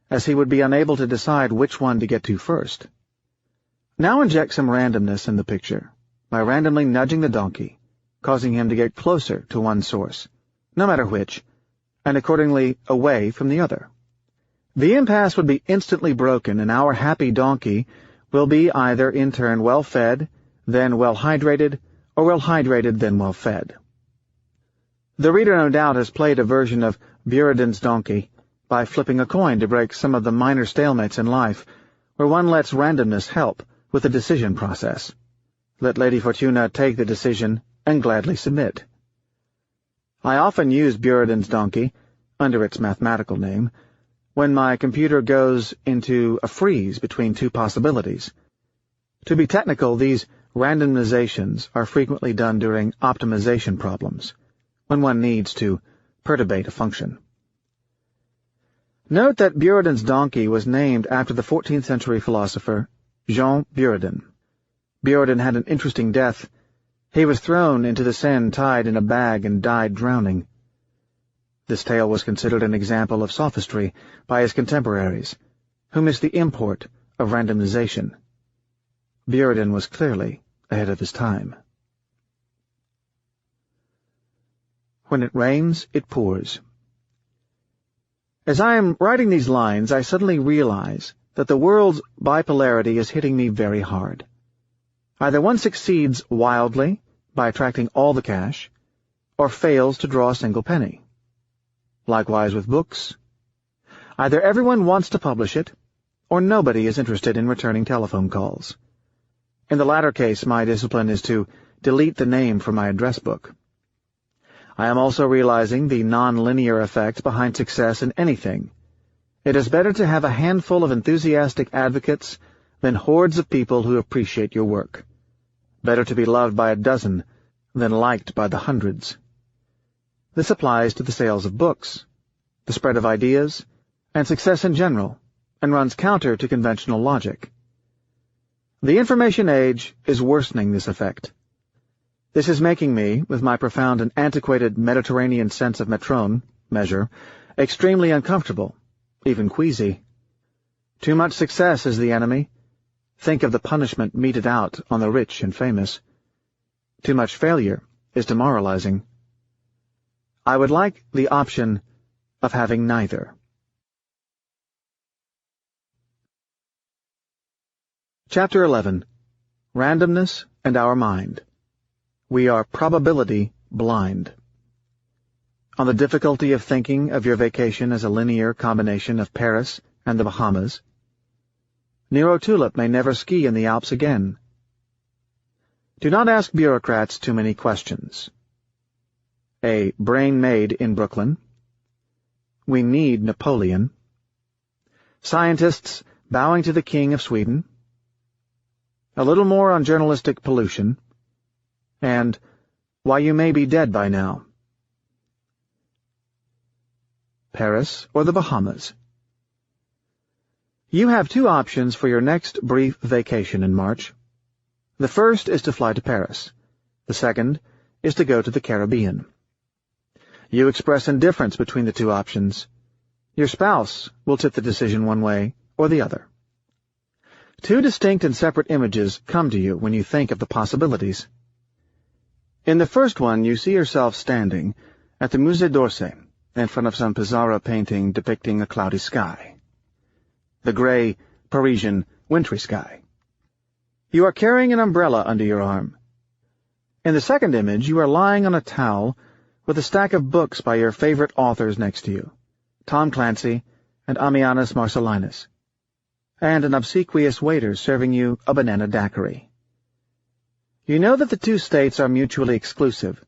Speaker 1: as he would be unable to decide which one to get to first. Now inject some randomness in the picture by randomly nudging the donkey, causing him to get closer to one source, no matter which, and accordingly away from the other. The impasse would be instantly broken, and our happy donkey will be either in turn well-fed, then well-hydrated, or well-hydrated, then well-fed. The reader no doubt has played a version of Buridan's donkey by flipping a coin to break some of the minor stalemates in life, where one lets randomness help with the decision process. Let Lady Fortuna take the decision and gladly submit. I often use Buridan's donkey, under its mathematical name, when my computer goes into a freeze between two possibilities. To be technical, these randomizations are frequently done during optimization problems, when one needs to perturbate a function. Note that Buridan's donkey was named after the 14th century philosopher Jean Buridan. Buridan had an interesting death. He was thrown into the Seine tied in a bag and died drowning. This tale was considered an example of sophistry by his contemporaries, who missed the import of randomization. Buridan was clearly ahead of his time. When it rains, it pours. As I am writing these lines, I suddenly realize that the world's bipolarity is hitting me very hard. Either one succeeds wildly by attracting all the cash, or fails to draw a single penny. Likewise with books. Either everyone wants to publish it, or nobody is interested in returning telephone calls. In the latter case, my discipline is to delete the name from my address book. I am also realizing the non-linear effect behind success in anything. It is better to have a handful of enthusiastic advocates than hordes of people who appreciate your work. Better to be loved by a dozen than liked by the hundreds. This applies to the sales of books, the spread of ideas, and success in general, and runs counter to conventional logic. The information age is worsening this effect. This is making me, with my profound and antiquated Mediterranean sense of measure, extremely uncomfortable, even queasy. Too much success is the enemy. Think of the punishment meted out on the rich and famous. Too much failure is demoralizing. I would like the option of having neither. Chapter 11. Randomness and Our Mind. We are probability blind. On the difficulty of thinking of your vacation as a linear combination of Paris and the Bahamas. Nero Tulip may never ski in the Alps again. Do not ask bureaucrats too many questions. A brain made in Brooklyn. We need Napoleon. Scientists bowing to the King of Sweden. A little more on journalistic pollution. And why you may be dead by now. Paris or the Bahamas. You have two options for your next brief vacation in March. The first is to fly to Paris. The second is to go to the Caribbean. You express indifference between the two options. Your spouse will tip the decision one way or the other. Two distinct and separate images come to you when you think of the possibilities. In the first one, you see yourself standing at the Musée d'Orsay in front of some Pissarro painting depicting a cloudy sky. The gray, Parisian, wintry sky. You are carrying an umbrella under your arm. In the second image, you are lying on a towel with a stack of books by your favorite authors next to you, Tom Clancy and Ammianus Marcellinus, and an obsequious waiter serving you a banana daiquiri. You know that the two states are mutually exclusive.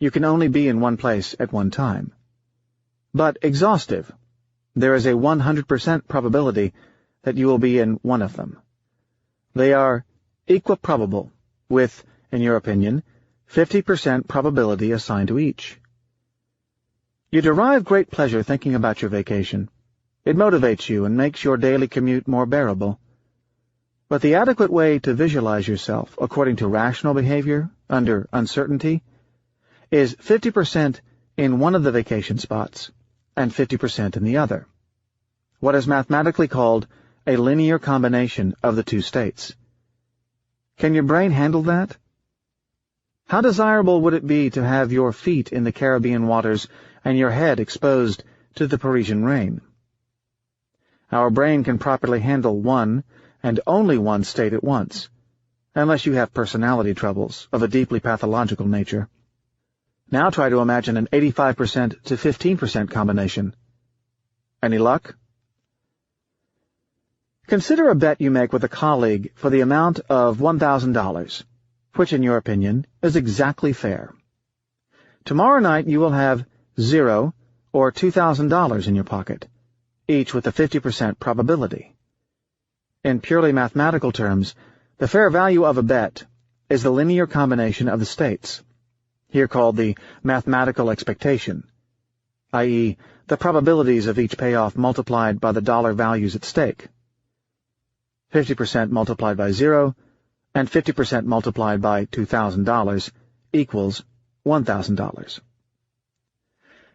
Speaker 1: You can only be in one place at one time. But exhaustive. There is a 100% probability that you will be in one of them. They are equiprobable, with, in your opinion, 50% probability assigned to each. You derive great pleasure thinking about your vacation. It motivates you and makes your daily commute more bearable. But the adequate way to visualize yourself according to rational behavior under uncertainty is 50% in one of the vacation spots and 50% in the other. What is mathematically called a linear combination of the two states. Can your brain handle that? How desirable would it be to have your feet in the Caribbean waters and your head exposed to the Parisian rain? Our brain can properly handle one and only one state at once, unless you have personality troubles of a deeply pathological nature. Now try to imagine an 85% to 15% combination. Any luck? Consider a bet you make with a colleague for the amount of $1,000, which, in your opinion, is exactly fair. Tomorrow night you will have $0 or $2,000 in your pocket, each with a 50% probability. In purely mathematical terms, the fair value of a bet is the linear combination of the states, here called the mathematical expectation, i.e., the probabilities of each payoff multiplied by the dollar values at stake. 50% multiplied by 0 and 50% multiplied by $2,000 equals $1,000.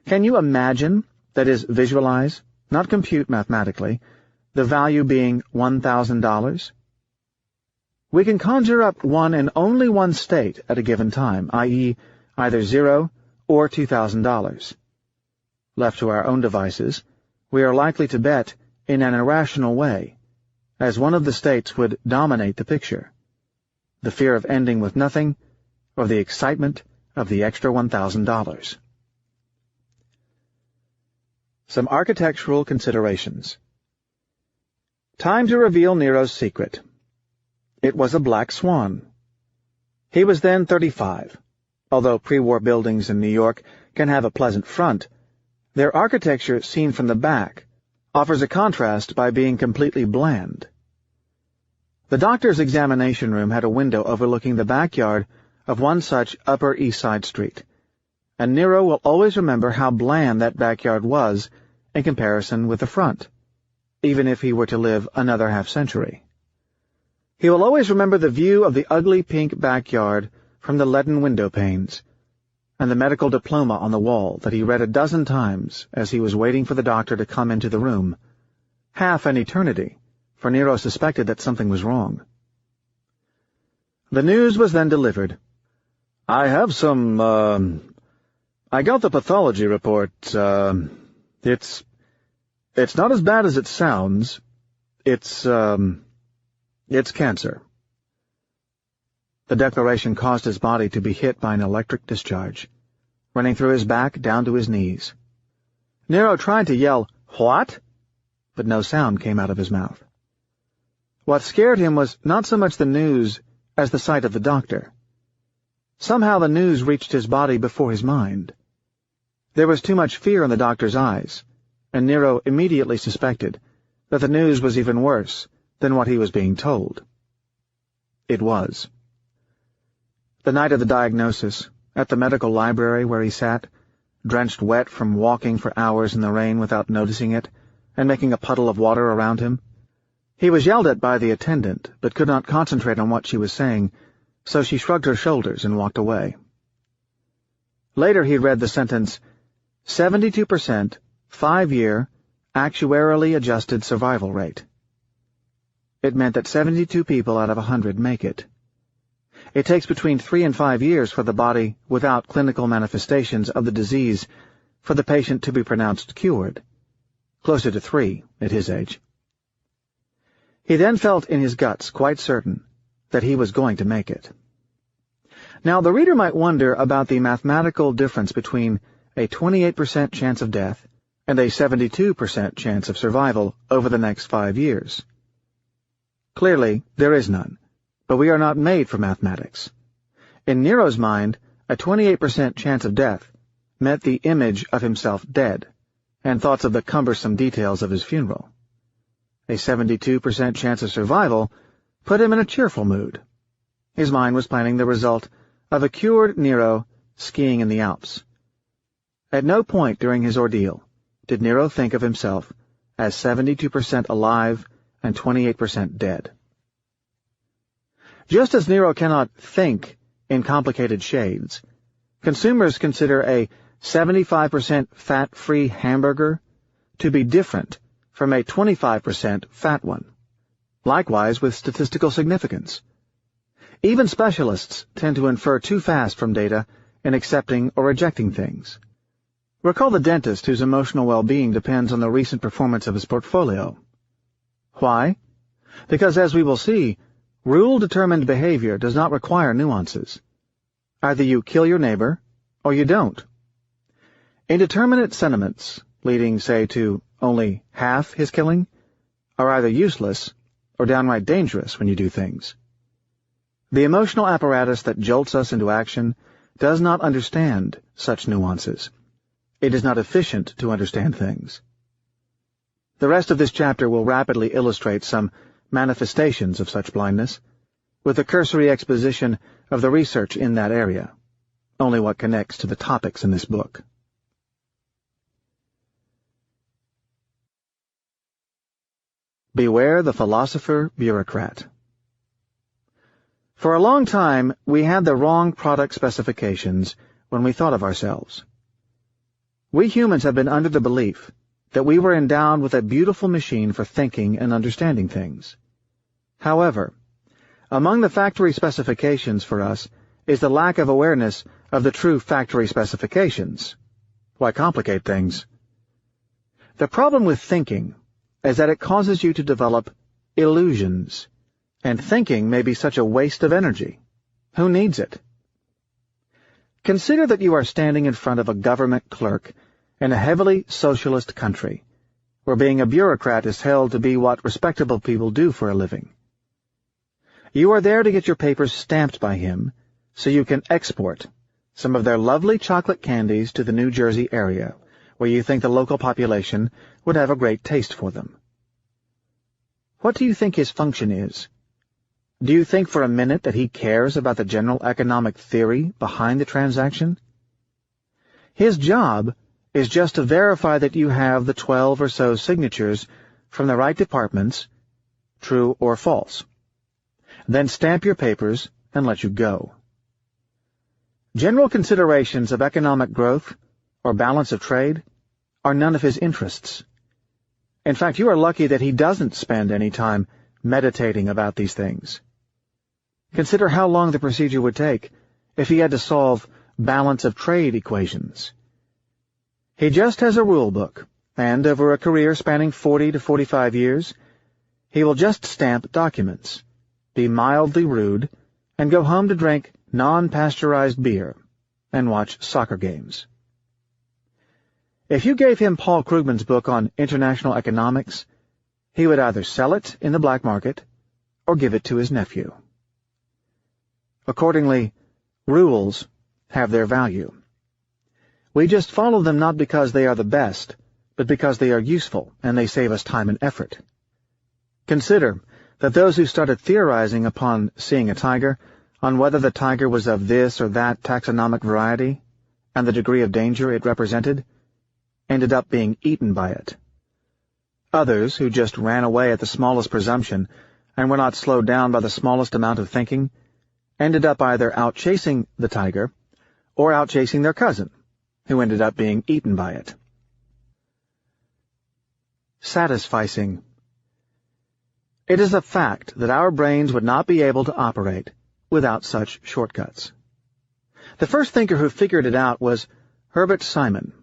Speaker 1: Can you imagine, that is, visualize, not compute mathematically, the value being $1,000? We can conjure up one and only one state at a given time, i.e., either 0 or $2,000. Left to our own devices, we are likely to bet in an irrational way, as one of the states would dominate the picture, the fear of ending with nothing or the excitement of the extra $1,000. Some architectural considerations. Time to reveal Nero's secret. It was a black swan. He was then 35, Although pre-war buildings in New York can have a pleasant front, their architecture seen from the back offers a contrast by being completely bland. The doctor's examination room had a window overlooking the backyard of one such Upper East Side street, and Nero will always remember how bland that backyard was in comparison with the front, even if he were to live another half-century. He will always remember the view of the ugly pink backyard from the leaden window panes, and the medical diploma on the wall that he read a dozen times as he was waiting for the doctor to come into the room, half an eternity, for Nero suspected that something was wrong. The news was then delivered. "I have some, I got the pathology report. It's not as bad as it sounds. It's cancer." The declaration caused his body to be hit by an electric discharge, running through his back down to his knees. Nero tried to yell, "What?" but no sound came out of his mouth. What scared him was not so much the news as the sight of the doctor. Somehow the news reached his body before his mind. There was too much fear in the doctor's eyes, and Nero immediately suspected that the news was even worse than what he was being told. It was. The night of the diagnosis, at the medical library where he sat, drenched wet from walking for hours in the rain without noticing it, and making a puddle of water around him, he was yelled at by the attendant, but could not concentrate on what she was saying, so she shrugged her shoulders and walked away. Later he read the sentence, 72%, 5-year, actuarially adjusted survival rate. It meant that 72 people out of 100 make it. It takes between 3 and 5 years for the body, without clinical manifestations of the disease, for the patient to be pronounced cured. Closer to 3 at his age. He then felt in his guts quite certain that he was going to make it. Now, the reader might wonder about the mathematical difference between a 28% chance of death and a 72% chance of survival over the next 5 years. Clearly, there is none, but we are not made for mathematics. In Nero's mind, a 28% chance of death meant the image of himself dead, and thoughts of the cumbersome details of his funeral. A 72% chance of survival put him in a cheerful mood. His mind was planning the result of a cured Nero skiing in the Alps. At no point during his ordeal did Nero think of himself as 72% alive and 28% dead. Just as Nero cannot think in complicated shades, consumers consider a 75% fat-free hamburger to be different from a 25% fat one. Likewise with statistical significance. Even specialists tend to infer too fast from data in accepting or rejecting things. Recall the dentist whose emotional well-being depends on the recent performance of his portfolio. Why? Because, as we will see, rule-determined behavior does not require nuances. Either you kill your neighbor, or you don't. Indeterminate sentiments, leading, say, to only half his killing, are either useless or downright dangerous when you do things. The emotional apparatus that jolts us into action does not understand such nuances. It is not efficient to understand things. The rest of this chapter will rapidly illustrate some manifestations of such blindness, with a cursory exposition of the research in that area, only what connects to the topics in this book. Beware the philosopher bureaucrat. For a long time, we had the wrong product specifications when we thought of ourselves. We humans have been under the belief that we were endowed with a beautiful machine for thinking and understanding things. However, among the factory specifications for us is the lack of awareness of the true factory specifications. Why complicate things? The problem with thinking is that it causes you to develop illusions, and thinking may be such a waste of energy. Who needs it? Consider that you are standing in front of a government clerk in a heavily socialist country, where being a bureaucrat is held to be what respectable people do for a living. You are there to get your papers stamped by him, so you can export, some of their lovely chocolate candies to the New Jersey area, where you think the local population would have a great taste for them. What do you think his function is? Do you think for a minute that he cares about the general economic theory behind the transaction? His job is just to verify that you have the 12 or so signatures from the right departments, true or false. Then stamp your papers and let you go. General considerations of economic growth or balance of trade are none of his interests. In fact, you are lucky that he doesn't spend any time meditating about these things. Consider how long the procedure would take if he had to solve balance of trade equations. He just has a rule book, and over a career spanning 40 to 45 years, he will just stamp documents, be mildly rude, and go home to drink non-pasteurized beer and watch soccer games. If you gave him Paul Krugman's book on international economics, he would either sell it in the black market or give it to his nephew. Accordingly, rules have their value. We just follow them not because they are the best, but because they are useful and they save us time and effort. Consider that those who started theorizing upon seeing a tiger, on whether the tiger was of this or that taxonomic variety, and the degree of danger it represented, ended up being eaten by it. Others, who just ran away at the smallest presumption and were not slowed down by the smallest amount of thinking, ended up either out-chasing the tiger or out-chasing their cousin, who ended up being eaten by it. Satisficing. It is a fact that our brains would not be able to operate without such shortcuts. The first thinker who figured it out was Herbert Simon,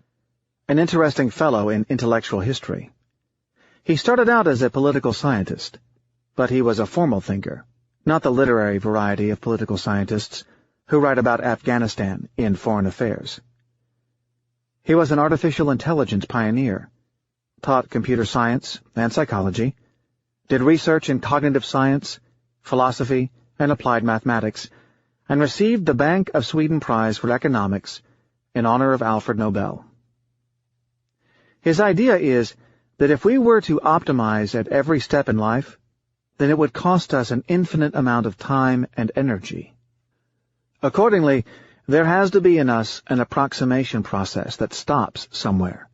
Speaker 1: an interesting fellow in intellectual history. He started out as a political scientist, but he was a formal thinker, not the literary variety of political scientists who write about Afghanistan in Foreign Affairs. He was an artificial intelligence pioneer, taught computer science and psychology, did research in cognitive science, philosophy, and applied mathematics, and received the Bank of Sweden Prize for Economics in honor of Alfred Nobel. His idea is that if we were to optimize at every step in life, then it would cost us an infinite amount of time and energy. Accordingly, there has to be in us an approximation process that stops somewhere.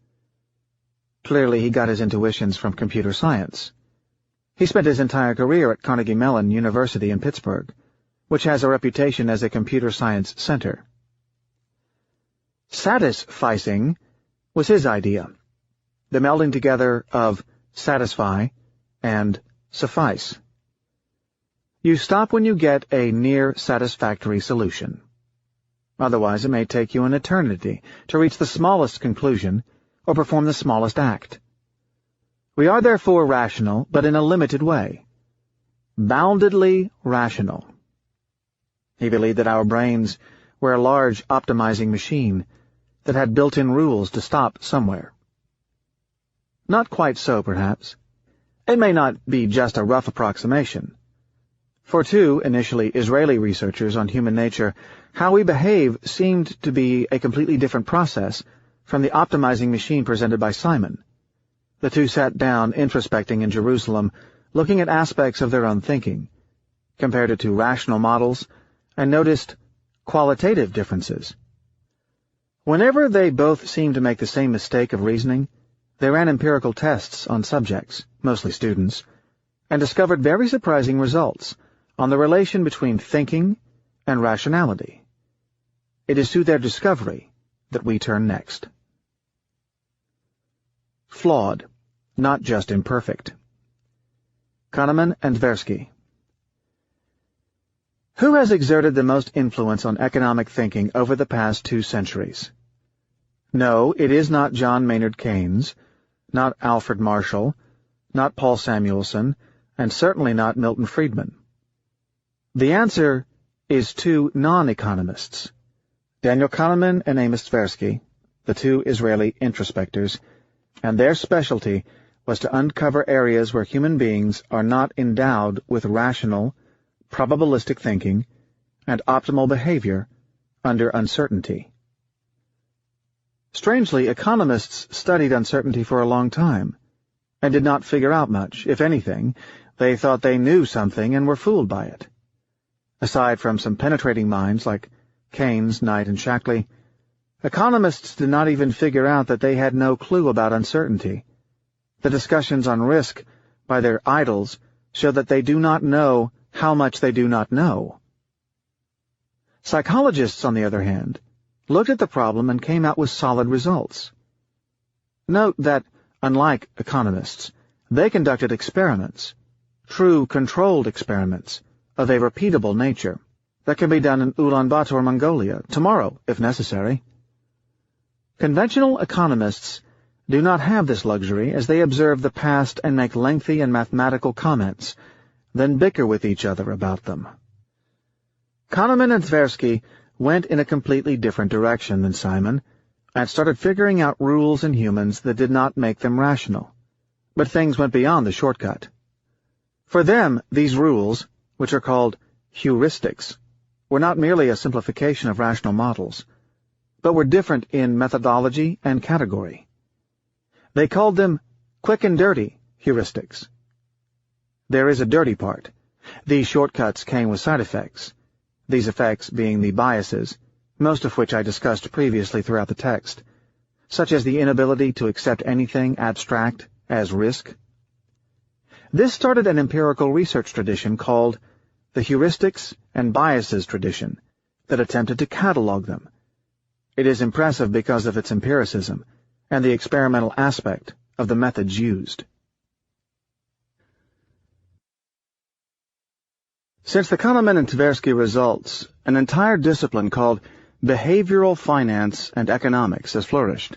Speaker 1: Clearly, he got his intuitions from computer science. He spent his entire career at Carnegie Mellon University in Pittsburgh, which has a reputation as a computer science center. Satisficing was his idea, the melding together of satisfy and suffice. You stop when you get a near satisfactory solution. Otherwise, it may take you an eternity to reach the smallest conclusion or perform the smallest act. We are therefore rational, but in a limited way. Boundedly rational. He believed that our brains were a large optimizing machine that had built-in rules to stop somewhere. Not quite so, perhaps. It may not be just a rough approximation. For two, initially Israeli researchers on human nature, how we behave seemed to be a completely different process from the optimizing machine presented by Simon. The two sat down introspecting in Jerusalem, looking at aspects of their own thinking, compared it to rational models, and noticed qualitative differences. Whenever they both seemed to make the same mistake of reasoning, they ran empirical tests on subjects, mostly students, and discovered very surprising results on the relation between thinking and rationality. It is to their discovery that we turn next. Flawed, not just imperfect. Kahneman and Tversky. Who has exerted the most influence on economic thinking over the past 2 centuries? No, it is not John Maynard Keynes, not Alfred Marshall, not Paul Samuelson, and certainly not Milton Friedman. The answer is 2 non-economists, Daniel Kahneman and Amos Tversky, the 2 Israeli introspectors, and their specialty was to uncover areas where human beings are not endowed with rational, probabilistic thinking and optimal behavior under uncertainty. Strangely, economists studied uncertainty for a long time, and did not figure out much. If anything, they thought they knew something and were fooled by it. Aside from some penetrating minds like Keynes, Knight, and Shackley, economists did not even figure out that they had no clue about uncertainty. The discussions on risk by their idols show that they do not know how much they do not know. Psychologists, on the other hand, looked at the problem and came out with solid results. Note that, unlike economists, they conducted experiments, true controlled experiments, of a repeatable nature, that can be done in Ulaanbaatar, Mongolia, tomorrow, if necessary. Conventional economists do not have this luxury, as they observe the past and make lengthy and mathematical comments, then bicker with each other about them. Kahneman and Tversky went in a completely different direction than Simon, and started figuring out rules in humans that did not make them rational. But things went beyond the shortcut. For them, these rules, which are called heuristics, were not merely a simplification of rational models, but were different in methodology and category. They called them quick and dirty heuristics. There is a dirty part. These shortcuts came with side effects, these effects being the biases, most of which I discussed previously throughout the text, such as the inability to accept anything abstract as risk. This started an empirical research tradition called the heuristics and biases tradition that attempted to catalog them. It is impressive because of its empiricism and the experimental aspect of the methods used. Since the Kahneman and Tversky results, an entire discipline called behavioral finance and economics has flourished.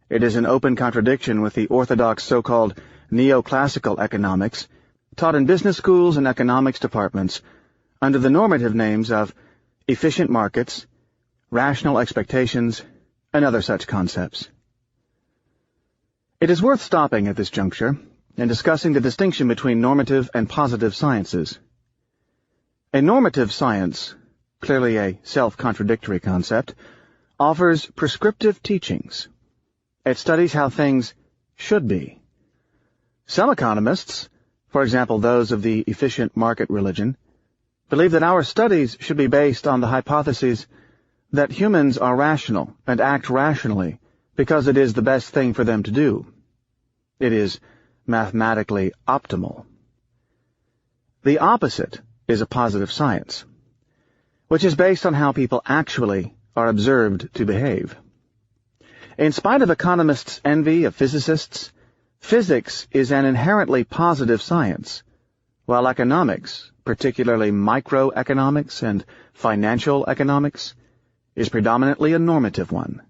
Speaker 1: It is in open contradiction with the orthodox so-called neoclassical economics taught in business schools and economics departments under the normative names of efficient markets, rational expectations, and other such concepts. It is worth stopping at this juncture and discussing the distinction between normative and positive sciences. A normative science, clearly a self-contradictory concept, offers prescriptive teachings. It studies how things should be. Some economists, for example those of the efficient market religion, believe that our studies should be based on the hypothesis that humans are rational and act rationally because it is the best thing for them to do. It is mathematically optimal. The opposite is a positive science, which is based on how people actually are observed to behave. In spite of economists' envy of physicists, physics is an inherently positive science, while economics, particularly microeconomics and financial economics, is predominantly a normative one.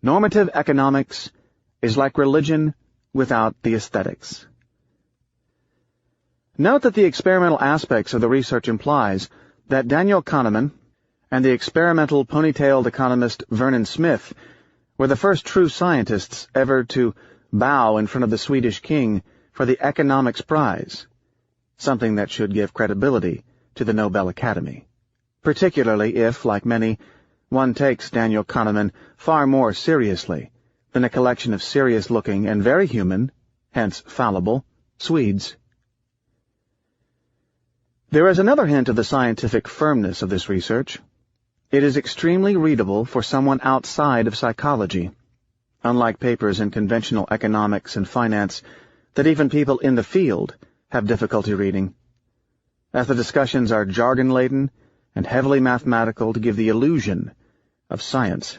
Speaker 1: Normative economics is like religion without the aesthetics. Note that the experimental aspects of the research implies that Daniel Kahneman and the experimental ponytailed economist Vernon Smith were the first true scientists ever to bow in front of the Swedish king for the economics prize, something that should give credibility to the Nobel Academy, particularly if, like many, one takes Daniel Kahneman far more seriously than a collection of serious-looking and very human, hence fallible, Swedes. There is another hint of the scientific firmness of this research. It is extremely readable for someone outside of psychology, unlike papers in conventional economics and finance that even people in the field have difficulty reading, as the discussions are jargon-laden and heavily mathematical to give the illusion of science.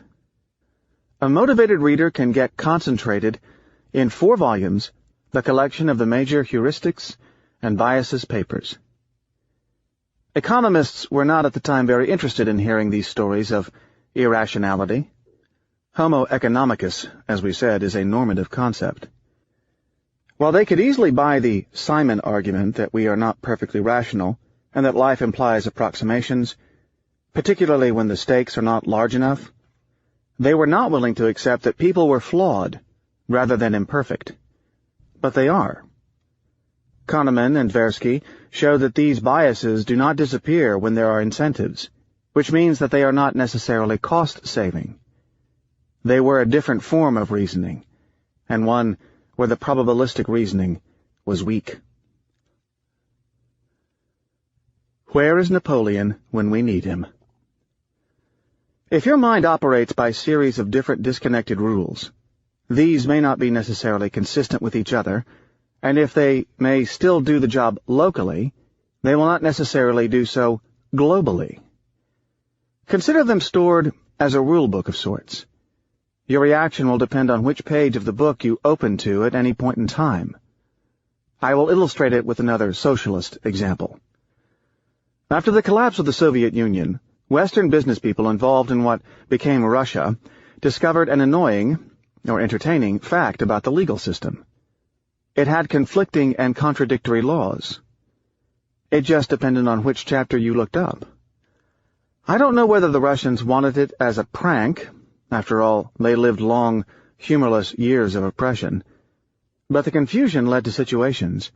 Speaker 1: A motivated reader can get concentrated in 4 volumes the collection of the major heuristics and biases papers. Economists were not at the time very interested in hearing these stories of irrationality. Homo economicus, as we said, is a normative concept. While they could easily buy the Simon argument that we are not perfectly rational and that life implies approximations, particularly when the stakes are not large enough, they were not willing to accept that people were flawed rather than imperfect. But they are. Kahneman and Tversky show that these biases do not disappear when there are incentives, which means that they are not necessarily cost-saving. They were a different form of reasoning, and one where the probabilistic reasoning was weak. Where is Napoleon when we need him? If your mind operates by a series of different disconnected rules, these may not be necessarily consistent with each other, and if they may still do the job locally, they will not necessarily do so globally. Consider them stored as a rule book of sorts. Your reaction will depend on which page of the book you open to at any point in time. I will illustrate it with another socialist example. After the collapse of the Soviet Union, Western business people involved in what became Russia discovered an annoying, or entertaining, fact about the legal system. It had conflicting and contradictory laws. It just depended on which chapter you looked up. I don't know whether the Russians wanted it as a prank. After all, they lived long, humorless years of oppression. But the confusion led to situations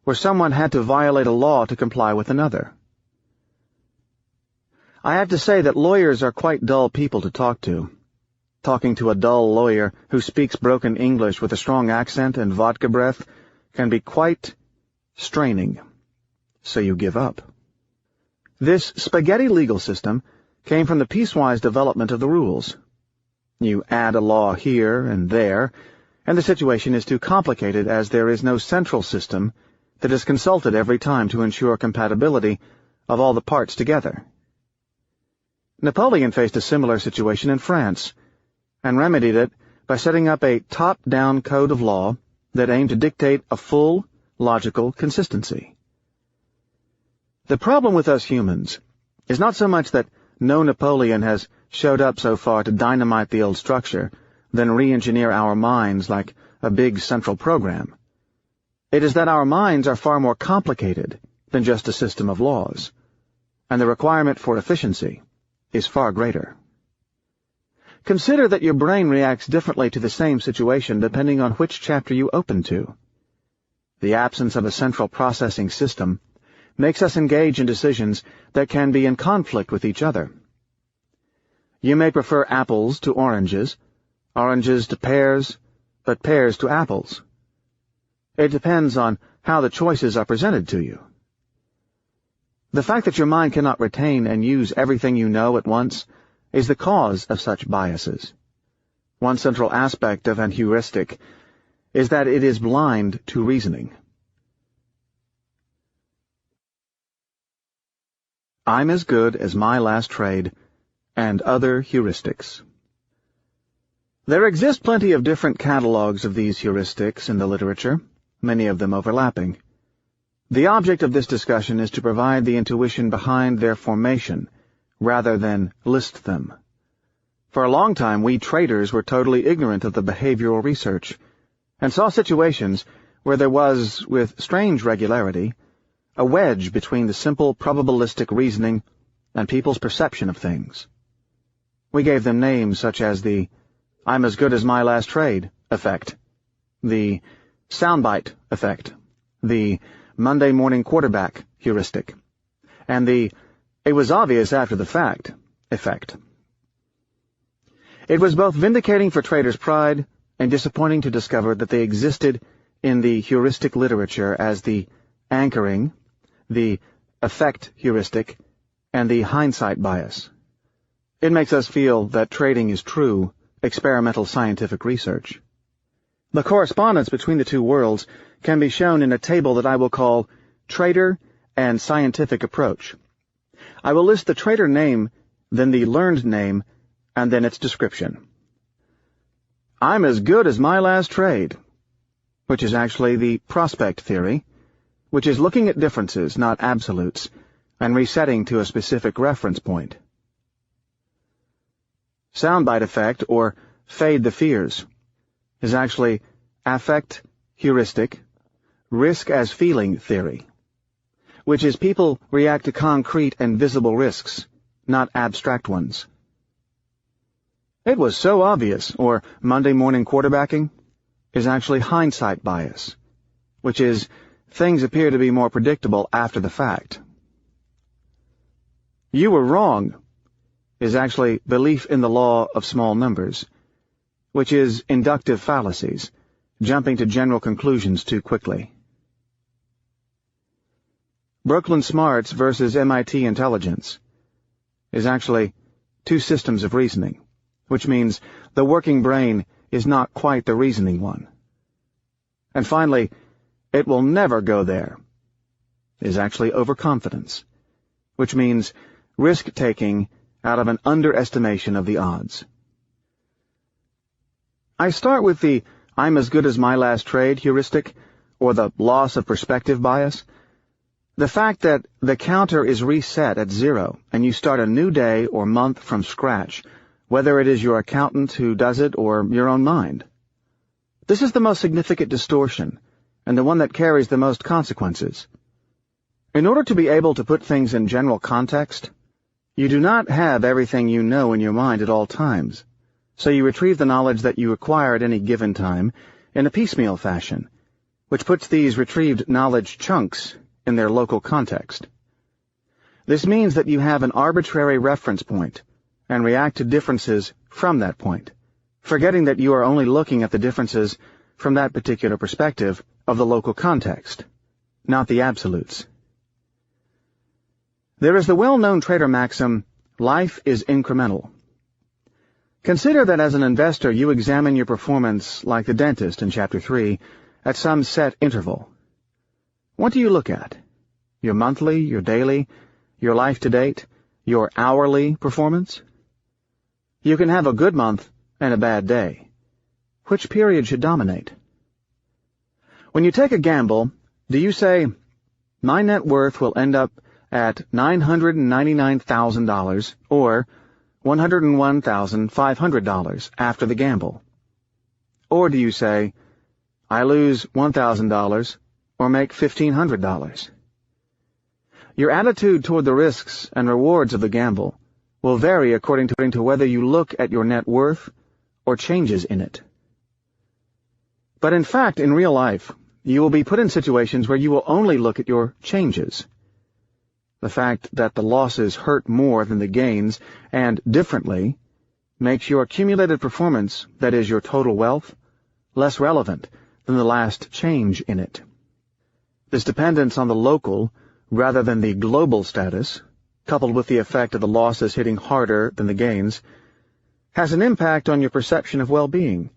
Speaker 1: where someone had to violate a law to comply with another. I have to say that lawyers are quite dull people to talk to. Talking to a dull lawyer who speaks broken English with a strong accent and vodka breath can be quite straining. So you give up. This spaghetti legal system came from the piecewise development of the rules. You add a law here and there, and the situation is too complicated as there is no central system that is consulted every time to ensure compatibility of all the parts together. Napoleon faced a similar situation in France, and remedied it by setting up a top-down code of law that aimed to dictate a full, logical consistency. The problem with us humans is not so much that no Napoleon has showed up so far to dynamite the old structure, then re-engineer our minds like a big central program. It is that our minds are far more complicated than just a system of laws, and the requirement for efficiency is far greater. Consider that your brain reacts differently to the same situation depending on which chapter you open to. The absence of a central processing system makes us engage in decisions that can be in conflict with each other. You may prefer apples to oranges, oranges to pears, but pears to apples. It depends on how the choices are presented to you. The fact that your mind cannot retain and use everything you know at once is the cause of such biases. One central aspect of an heuristic is that it is blind to reasoning. I'm as good as my last trade, and other heuristics. There exist plenty of different catalogues of these heuristics in the literature, many of them overlapping. The object of this discussion is to provide the intuition behind their formation, rather than list them. For a long time, we traders were totally ignorant of the behavioral research, and saw situations where there was, with strange regularity, a wedge between the simple probabilistic reasoning and people's perception of things. We gave them names such as the "I'm as good as my last trade" effect, the soundbite effect, the Monday morning quarterback heuristic, and the "it was obvious after the fact" effect. It was both vindicating for traders' pride and disappointing to discover that they existed in the heuristic literature as the anchoring, the effect heuristic, and the hindsight bias. It makes us feel that trading is true, experimental scientific research. The correspondence between the two worlds can be shown in a table that I will call Trader and Scientific Approach. I will list the trader name, then the learned name, and then its description. I'm as good as my last trade, which is actually the prospect theory, which is looking at differences, not absolutes, and resetting to a specific reference point. Soundbite effect, or fade the fears, is actually affect heuristic, risk as feeling theory, which is people react to concrete and visible risks, not abstract ones. It was so obvious, or Monday morning quarterbacking, is actually hindsight bias, which is things appear to be more predictable after the fact. You were wrong, is actually belief in the law of small numbers, which is inductive fallacies, jumping to general conclusions too quickly. Brooklyn smarts versus MIT intelligence is actually two systems of reasoning, which means the working brain is not quite the reasoning one. And finally, it will never go there, is actually overconfidence, which means risk-taking out of an underestimation of the odds. I start with the "I'm as good as my last trade" heuristic, or the loss of perspective bias. The fact that the counter is reset at 0 and you start a new day or month from scratch, whether it is your accountant who does it or your own mind. This is the most significant distortion, and the one that carries the most consequences. In order to be able to put things in general context, you do not have everything you know in your mind at all times, so you retrieve the knowledge that you acquire at any given time in a piecemeal fashion, which puts these retrieved knowledge chunks in their local context. This means that you have an arbitrary reference point and react to differences from that point, forgetting that you are only looking at the differences from that particular perspective of the local context, not the absolutes. There is the well-known trader maxim, "Life is incremental." Consider that as an investor you examine your performance like the dentist in Chapter 3 at some set interval. What do you look at? Your monthly, your daily, your life-to-date, your hourly performance? You can have a good month and a bad day. Which period should dominate? When you take a gamble, do you say, "My net worth will end up at $999,000 or $101,500 after the gamble"? Or do you say, "I lose $1,000 or make $1,500. Your attitude toward the risks and rewards of the gamble will vary according to whether you look at your net worth or changes in it. But in fact, in real life, you will be put in situations where you will only look at your changes. The fact that the losses hurt more than the gains, and differently, makes your accumulated performance, that is your total wealth, less relevant than the last change in it. This dependence on the local, rather than the global status, coupled with the effect of the losses hitting harder than the gains, has an impact on your perception of well-being.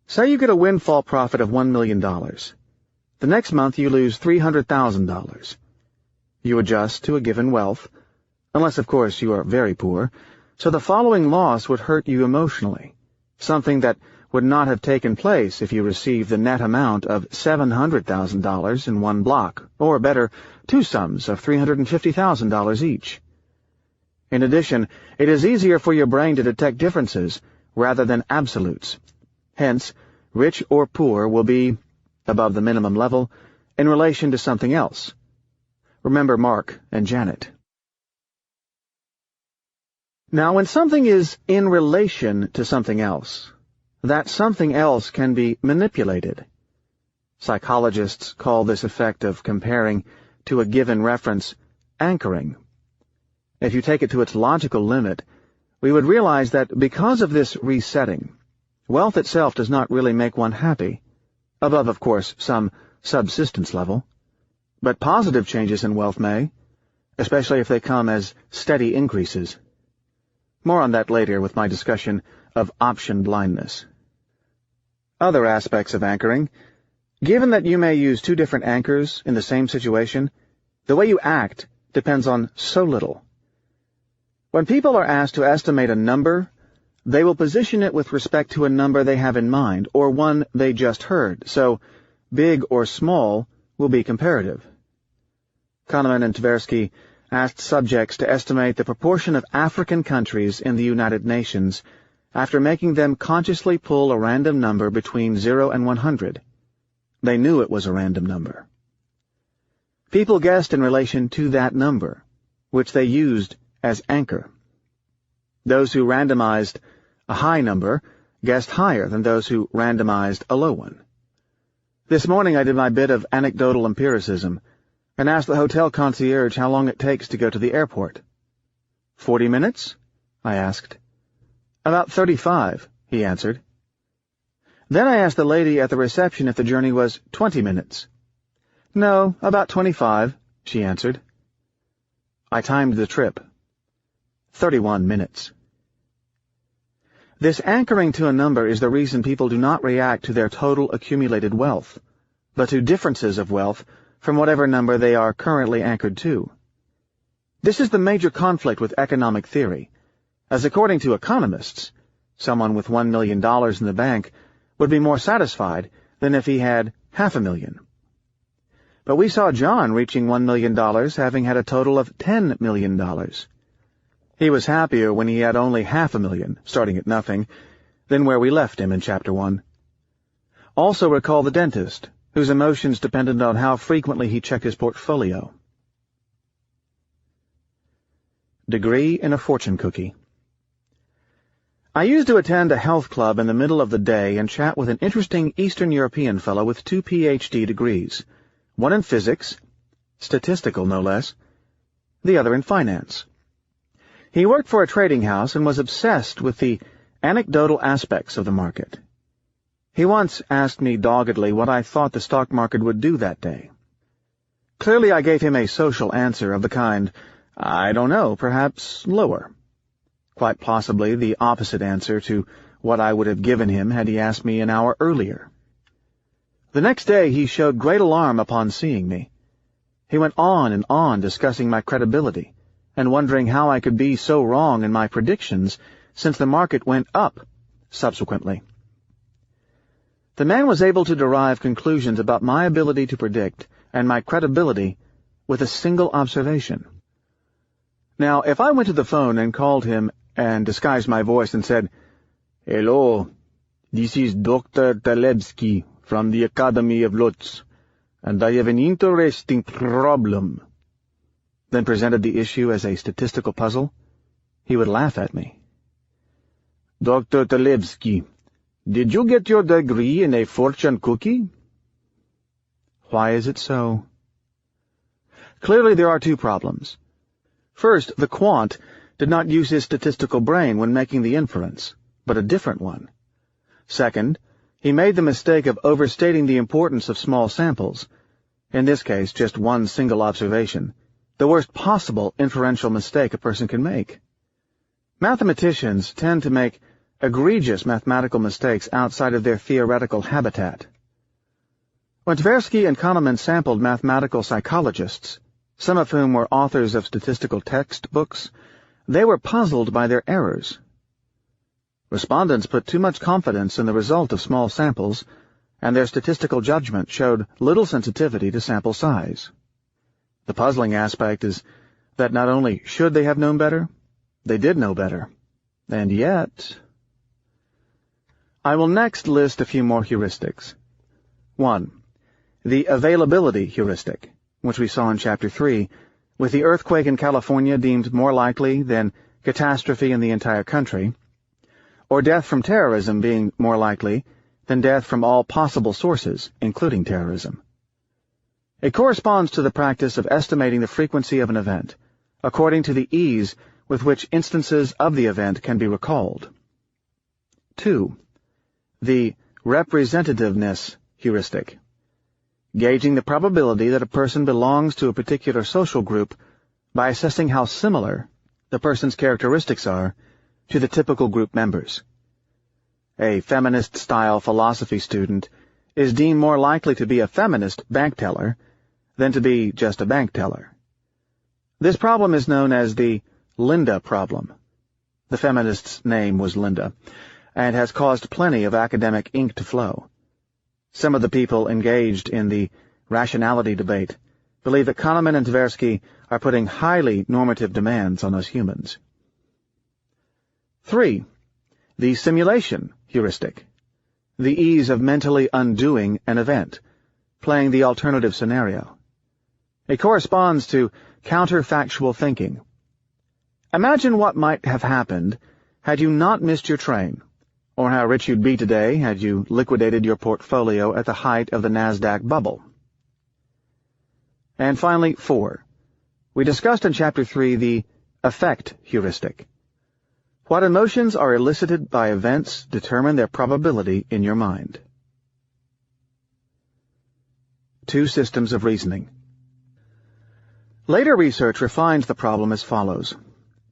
Speaker 1: Say you get a windfall profit of $1 million. The next month you lose $300,000. You adjust to a given wealth, unless of course you are very poor, so the following loss would hurt you emotionally, something that would not have taken place if you received the net amount of $700,000 in one block, or better, two sums of $350,000 each. In addition, it is easier for your brain to detect differences rather than absolutes. Hence, rich or poor will be, above the minimum level, in relation to something else. Remember Mark and Janet. Now, when something is in relation to something else, that something else can be manipulated. Psychologists call this effect of comparing to a given reference anchoring. If you take it to its logical limit, we would realize that because of this resetting, wealth itself does not really make one happy, above, of course, some subsistence level. But positive changes in wealth may, especially if they come as steady increases. More on that later with my discussion of option blindness. Other aspects of anchoring. Given that you may use two different anchors in the same situation, the way you act depends on so little. When people are asked to estimate a number, they will position it with respect to a number they have in mind, or one they just heard, so big or small will be comparative. Kahneman and Tversky asked subjects to estimate the proportion of African countries in the United Nations after making them consciously pull a random number between 0 and 100. They knew it was a random number. People guessed in relation to that number, which they used as anchor. Those who randomized a high number guessed higher than those who randomized a low one. This morning I did my bit of anecdotal empiricism and asked the hotel concierge how long it takes to go to the airport. 40 minutes? I asked. About 35, he answered. Then I asked the lady at the reception if the journey was 20 minutes. No, about 25, she answered. I timed the trip. 31 minutes. This anchoring to a number is the reason people do not react to their total accumulated wealth, but to differences of wealth from whatever number they are currently anchored to. This is the major conflict with economic theory, as according to economists, someone with $1 million in the bank would be more satisfied than if he had $500,000. But we saw John reaching $1 million having had a total of $10 million. He was happier when he had only $500,000, starting at nothing, than where we left him in Chapter 1. Also recall the dentist, whose emotions depended on how frequently he checked his portfolio. Degree in a fortune cookie. I used to attend a health club in the middle of the day and chat with an interesting Eastern European fellow with 2 PhD degrees, one in physics, statistical no less, the other in finance. He worked for a trading house and was obsessed with the anecdotal aspects of the market. He once asked me doggedly what I thought the stock market would do that day. Clearly I gave him a social answer of the kind, I don't know, perhaps lower. Quite possibly the opposite answer to what I would have given him had he asked me an hour earlier. The next day he showed great alarm upon seeing me. He went on and on discussing my credibility, and wondering how I could be so wrong in my predictions since the market went up subsequently. The man was able to derive conclusions about my ability to predict and my credibility with a single observation. Now, if I went to the phone and called him and disguised my voice and said, "Hello, this is Dr. Talebsky from the Academy of Lutz, and I have an interesting problem," then presented the issue as a statistical puzzle, he would laugh at me. "Dr. Talebsky, did you get your degree in a fortune cookie?" Why is it so? Clearly there are two problems. First, the quant did not use his statistical brain when making the inference, but a different one. Second, he made the mistake of overstating the importance of small samples, in this case just one single observation, the worst possible inferential mistake a person can make. Mathematicians tend to make egregious mathematical mistakes outside of their theoretical habitat. When Tversky and Kahneman sampled mathematical psychologists, some of whom were authors of statistical textbooks, they were puzzled by their errors. Respondents put too much confidence in the result of small samples, and their statistical judgment showed little sensitivity to sample size. The puzzling aspect is that not only should they have known better, they did know better. And yet... I will next list a few more heuristics. 1. The availability heuristic, which we saw in Chapter 3, with the earthquake in California deemed more likely than catastrophe in the entire country, or death from terrorism being more likely than death from all possible sources, including terrorism. It corresponds to the practice of estimating the frequency of an event, according to the ease with which instances of the event can be recalled. 2. The representativeness heuristic, gauging the probability that a person belongs to a particular social group by assessing how similar the person's characteristics are to the typical group members. A feminist-style philosophy student is deemed more likely to be a feminist bank teller than to be just a bank teller. This problem is known as the Linda problem. The feminist's name was Linda, and has caused plenty of academic ink to flow. Some of the people engaged in the rationality debate believe that Kahneman and Tversky are putting highly normative demands on us humans. 3. The simulation heuristic, the ease of mentally undoing an event, playing the alternative scenario. It corresponds to counterfactual thinking. Imagine what might have happened had you not missed your train, or how rich you'd be today had you liquidated your portfolio at the height of the NASDAQ bubble. And finally, 4. We discussed in Chapter 3 the effect heuristic, What emotions are elicited by events determine their probability in your mind. 2 systems of reasoning. Later research refines the problem as follows.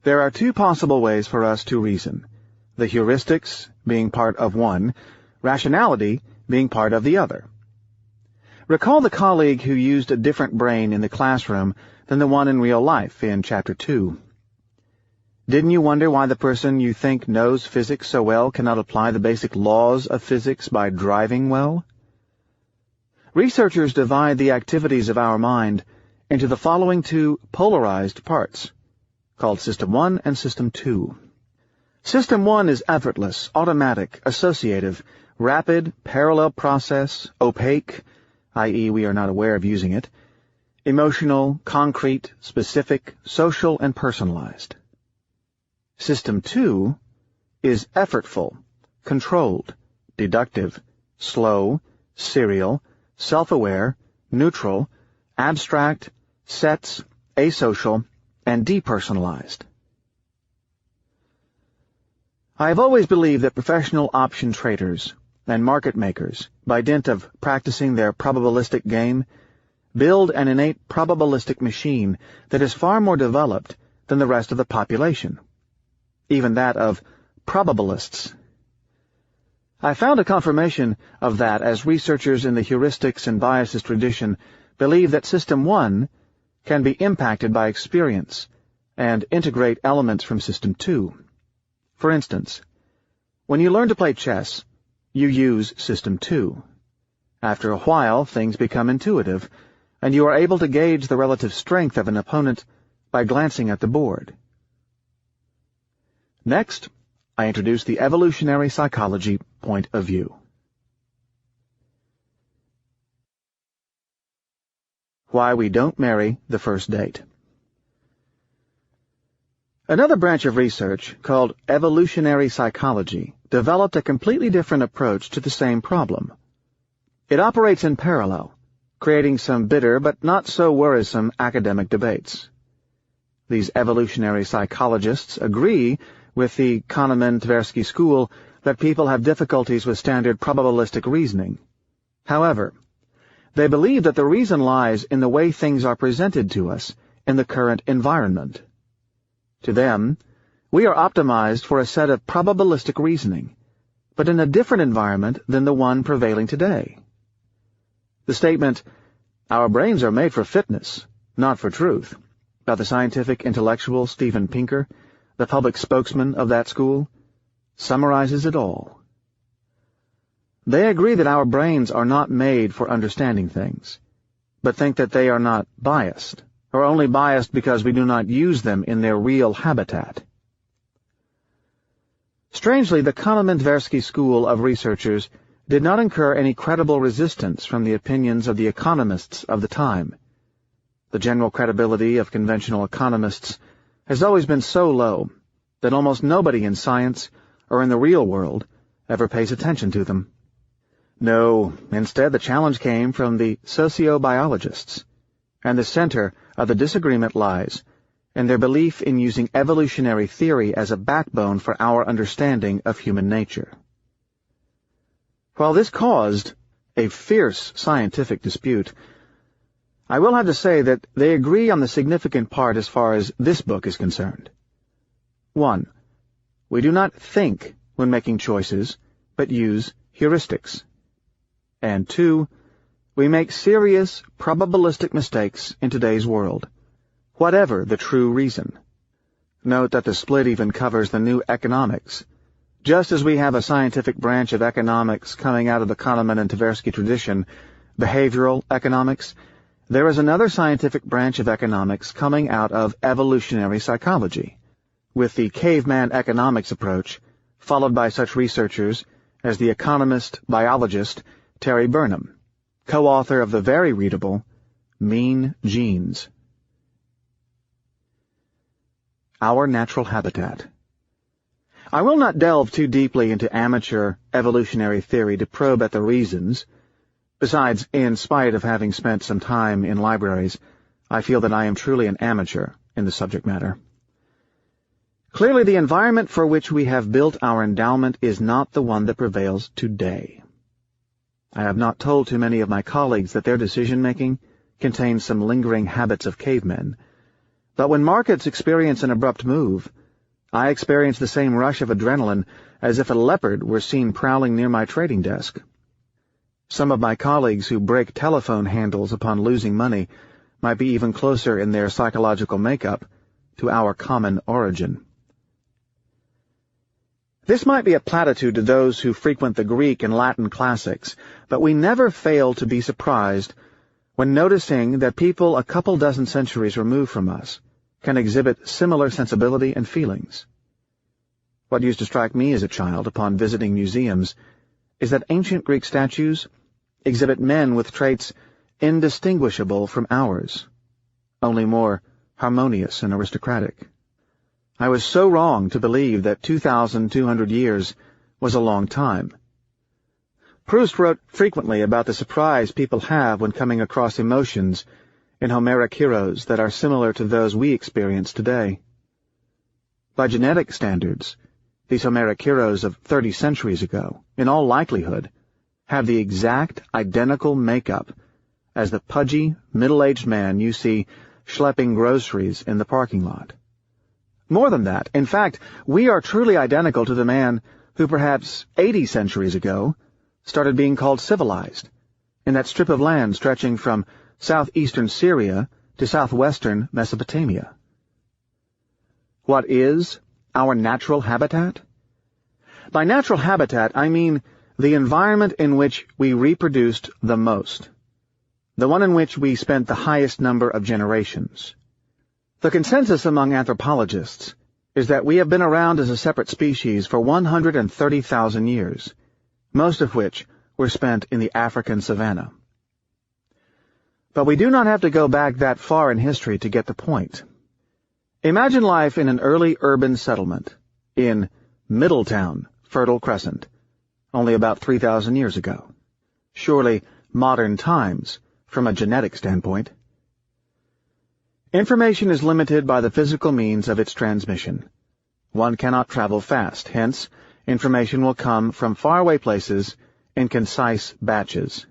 Speaker 1: There are 2 possible ways for us to reason, the heuristics being part of one, rationality being part of the other. Recall the colleague who used a different brain in the classroom than the one in real life in Chapter 2. Didn't you wonder why the person you think knows physics so well cannot apply the basic laws of physics by driving well? Researchers divide the activities of our mind into the following 2 polarized parts, called System 1 and System 2. System 1 is effortless, automatic, associative, rapid, parallel process, opaque, i.e. we are not aware of using it, emotional, concrete, specific, social, and personalized. System 2 is effortful, controlled, deductive, slow, serial, self-aware, neutral, abstract, sets, asocial, and depersonalized. I have always believed that professional option traders and market makers, by dint of practicing their probabilistic game, build an innate probabilistic machine that is far more developed than the rest of the population, even that of probabilists. I found a confirmation of that as researchers in the heuristics and biases tradition believe that System 1 can be impacted by experience and integrate elements from System 2. For instance, when you learn to play chess, you use System 2. After a while, things become intuitive, and you are able to gauge the relative strength of an opponent by glancing at the board. Next, I introduce the evolutionary psychology point of view. Why we don't marry the first date. Another branch of research, called evolutionary psychology, developed a completely different approach to the same problem. It operates in parallel, creating some bitter but not so worrisome academic debates. These evolutionary psychologists agree with the Kahneman-Tversky school that people have difficulties with standard probabilistic reasoning. However, they believe that the reason lies in the way things are presented to us in the current environment. To them, we are optimized for a set of probabilistic reasoning, but in a different environment than the one prevailing today. The statement, "Our brains are made for fitness, not for truth," by the scientific intellectual Steven Pinker, the public spokesman of that school, summarizes it all. They agree that our brains are not made for understanding things, but think that they are not biased, or only biased because we do not use them in their real habitat. Strangely, the Kahneman-Tversky school of researchers did not incur any credible resistance from the opinions of the economists of the time. The general credibility of conventional economists has always been so low that almost nobody in science or in the real world ever pays attention to them. No, instead the challenge came from the sociobiologists, and the center of the disagreement lies in their belief in using evolutionary theory as a backbone for our understanding of human nature. While this caused a fierce scientific dispute, I will have to say that they agree on the significant part as far as this book is concerned. 1. We do not think when making choices, but use heuristics. And 2. We make serious, probabilistic mistakes in today's world, whatever the true reason. Note that the split even covers the new economics. Just as we have a scientific branch of economics coming out of the Kahneman and Tversky tradition, behavioral economics, there is another scientific branch of economics coming out of evolutionary psychology, with the caveman economics approach, followed by such researchers as the economist-biologist Terry Burnham, co-author of the very readable Mean Genes. Our Natural Habitat. I will not delve too deeply into amateur evolutionary theory to probe at the reasons. Besides, in spite of having spent some time in libraries, I feel that I am truly an amateur in the subject matter. Clearly, the environment for which we have built our endowment is not the one that prevails today. I have not told too many of my colleagues that their decision-making contains some lingering habits of cavemen, but when markets experience an abrupt move, I experience the same rush of adrenaline as if a leopard were seen prowling near my trading desk. Some of my colleagues who break telephone handles upon losing money might be even closer in their psychological makeup to our common origin. This might be a platitude to those who frequent the Greek and Latin classics, but we never fail to be surprised when noticing that people a couple dozen centuries removed from us can exhibit similar sensibility and feelings. What used to strike me as a child upon visiting museums is that ancient Greek statues exhibit men with traits indistinguishable from ours, only more harmonious and aristocratic. I was so wrong to believe that 2,200 years was a long time. Proust wrote frequently about the surprise people have when coming across emotions in Homeric heroes that are similar to those we experience today. By genetic standards, these Homeric heroes of 30 centuries ago, in all likelihood, have the exact identical makeup as the pudgy, middle-aged man you see schlepping groceries in the parking lot. More than that, in fact, we are truly identical to the man who perhaps 80 centuries ago started being called civilized, in that strip of land stretching from southeastern Syria to southwestern Mesopotamia. What is our natural habitat? By natural habitat, I mean the environment in which we reproduced the most, the one in which we spent the highest number of generations. The consensus among anthropologists is that we have been around as a separate species for 130,000 years, most of which were spent in the African savanna. But we do not have to go back that far in history to get the point. Imagine life in an early urban settlement in Middletown, Fertile Crescent, only about 3,000 years ago. Surely modern times from a genetic standpoint. Information is limited by the physical means of its transmission. One cannot travel fast, hence, information will come from faraway places in concise batches.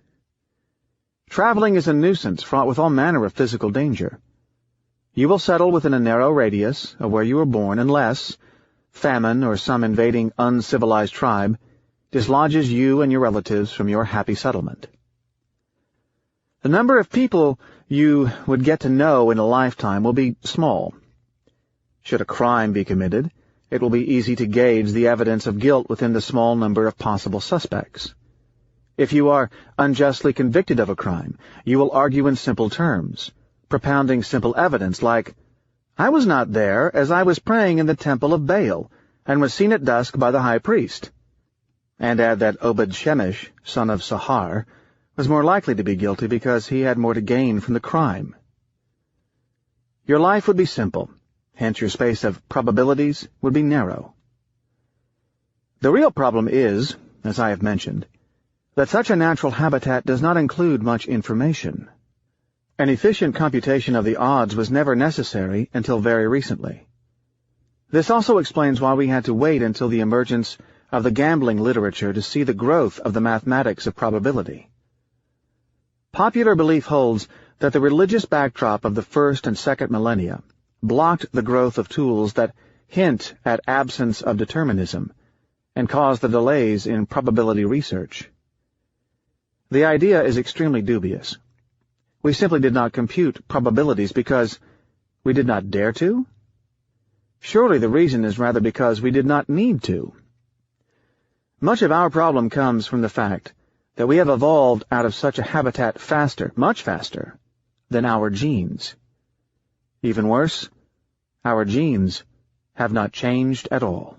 Speaker 1: Traveling is a nuisance fraught with all manner of physical danger. You will settle within a narrow radius of where you were born unless famine or some invading uncivilized tribe dislodges you and your relatives from your happy settlement. The number of people you would get to know in a lifetime will be small. Should a crime be committed, it will be easy to gauge the evidence of guilt within the small number of possible suspects. If you are unjustly convicted of a crime, you will argue in simple terms, propounding simple evidence like, "I was not there, as I was praying in the temple of Baal, and was seen at dusk by the high priest," and add that Obed-Shemesh, son of Sahar, was more likely to be guilty because he had more to gain from the crime. Your life would be simple, hence your space of probabilities would be narrow. The real problem is, as I have mentioned, that such a natural habitat does not include much information. An efficient computation of the odds was never necessary until very recently. This also explains why we had to wait until the emergence of the gambling literature to see the growth of the mathematics of probability. Popular belief holds that the religious backdrop of the first and second millennia blocked the growth of tools that hint at absence of determinism and caused the delays in probability research. The idea is extremely dubious. We simply did not compute probabilities because we did not dare to? Surely the reason is rather because we did not need to. Much of our problem comes from the fact that we have evolved out of such a habitat faster, much faster, than our genes. Even worse, our genes have not changed at all.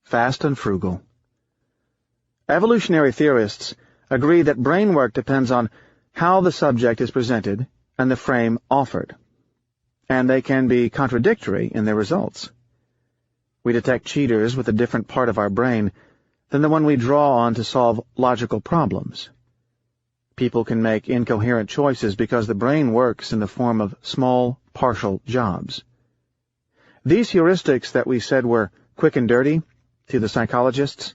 Speaker 1: Fast and frugal. Evolutionary theorists agree that brain work depends on how the subject is presented and the frame offered, and they can be contradictory in their results. We detect cheaters with a different part of our brain than the one we draw on to solve logical problems. People can make incoherent choices because the brain works in the form of small, partial jobs. These heuristics that we said were quick and dirty to the psychologists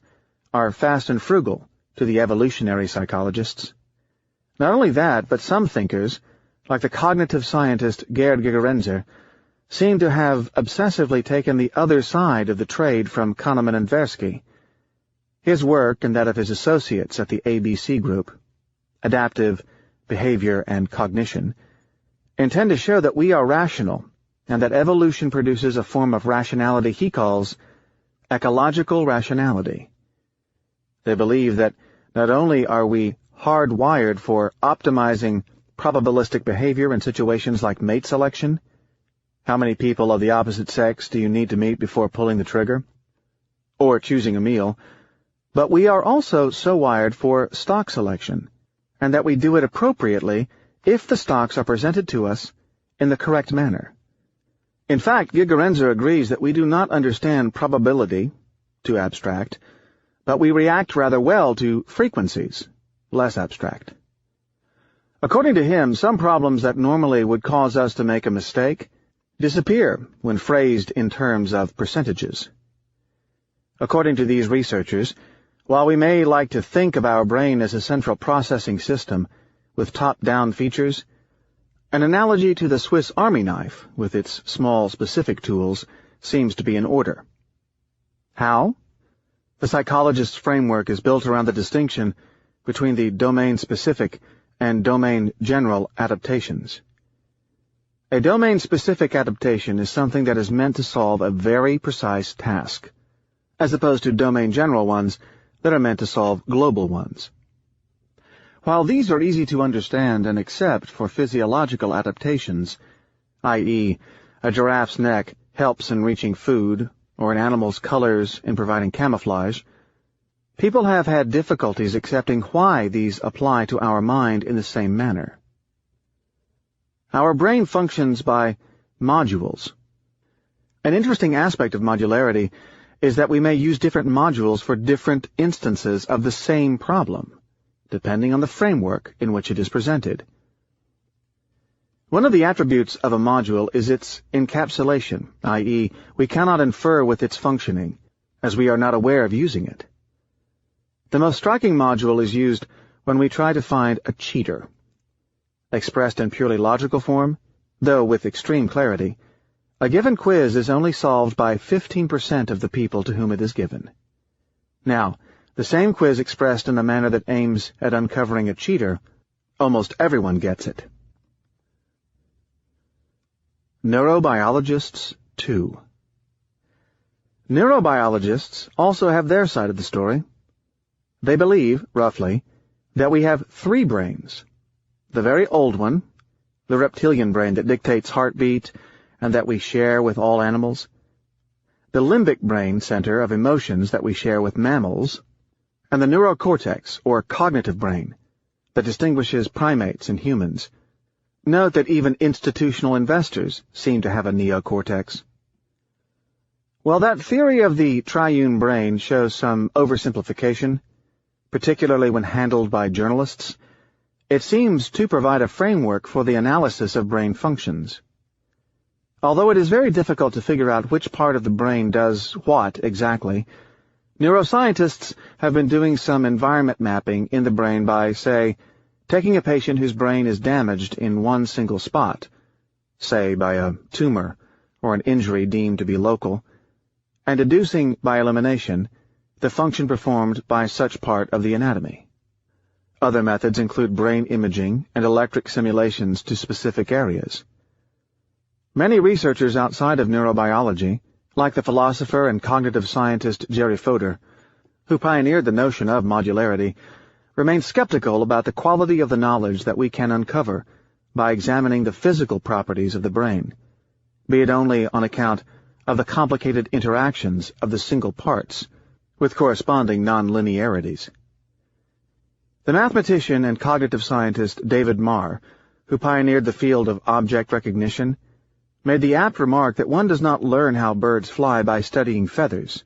Speaker 1: are fast and frugal to the evolutionary psychologists. Not only that, but some thinkers, like the cognitive scientist Gerd Gigerenzer, seem to have obsessively taken the other side of the trade from Kahneman and Tversky. His work and that of his associates at the ABC Group, Adaptive, Behavior, and Cognition, intend to show that we are rational and that evolution produces a form of rationality he calls ecological rationality. They believe that not only are we hardwired for optimizing probabilistic behavior in situations like mate selection, how many people of the opposite sex do you need to meet before pulling the trigger, or choosing a meal, but we are also so wired for stock selection, and that we do it appropriately if the stocks are presented to us in the correct manner. In fact, Gigerenzer agrees that we do not understand probability, too abstract, but we react rather well to frequencies, less abstract. According to him, some problems that normally would cause us to make a mistake disappear when phrased in terms of percentages. According to these researchers, while we may like to think of our brain as a central processing system with top-down features, an analogy to the Swiss Army knife with its small specific tools seems to be in order. How? The psychologist's framework is built around the distinction between the domain-specific and domain-general adaptations. A domain-specific adaptation is something that is meant to solve a very precise task, as opposed to domain-general ones that are meant to solve global ones. While these are easy to understand and accept for physiological adaptations, i.e., a giraffe's neck helps in reaching food, or an animal's colors in providing camouflage, people have had difficulties accepting why these apply to our mind in the same manner. Our brain functions by modules. An interesting aspect of modularity is that we may use different modules for different instances of the same problem, depending on the framework in which it is presented. One of the attributes of a module is its encapsulation, i.e., we cannot infer with its functioning, as we are not aware of using it. The most striking module is used when we try to find a cheater. Expressed in purely logical form, though with extreme clarity, a given quiz is only solved by 15% of the people to whom it is given. Now, the same quiz expressed in a manner that aims at uncovering a cheater, almost everyone gets it. Neurobiologists 2. Neurobiologists also have their side of the story. They believe, roughly, that we have 3 brains. The very old one, the reptilian brain that dictates heartbeat and that we share with all animals, the limbic brain center of emotions that we share with mammals, and the neurocortex, or cognitive brain, that distinguishes primates and humans. Note that even institutional investors seem to have a neocortex. While that theory of the triune brain shows some oversimplification, particularly when handled by journalists, it seems to provide a framework for the analysis of brain functions. Although it is very difficult to figure out which part of the brain does what exactly, neuroscientists have been doing some environment mapping in the brain by, say, taking a patient whose brain is damaged in one single spot, say by a tumor or an injury deemed to be local, and deducing by elimination the function performed by such part of the anatomy. Other methods include brain imaging and electric simulations to specific areas. Many researchers outside of neurobiology, like the philosopher and cognitive scientist Jerry Fodor, who pioneered the notion of modularity, remain skeptical about the quality of the knowledge that we can uncover by examining the physical properties of the brain, be it only on account of the complicated interactions of the single parts, with corresponding non-linearities. The mathematician and cognitive scientist David Marr, who pioneered the field of object recognition, made the apt remark that one does not learn how birds fly by studying feathers,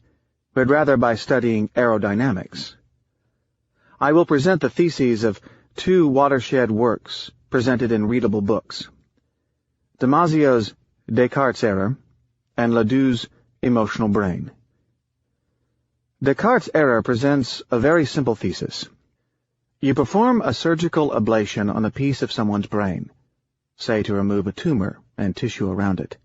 Speaker 1: but rather by studying aerodynamics. I will present the theses of 2 watershed works presented in readable books. Damasio's Descartes' error and Ledoux's emotional brain. Descartes' error presents a very simple thesis. You perform a surgical ablation on a piece of someone's brain, say to remove a tumor and tissue around it,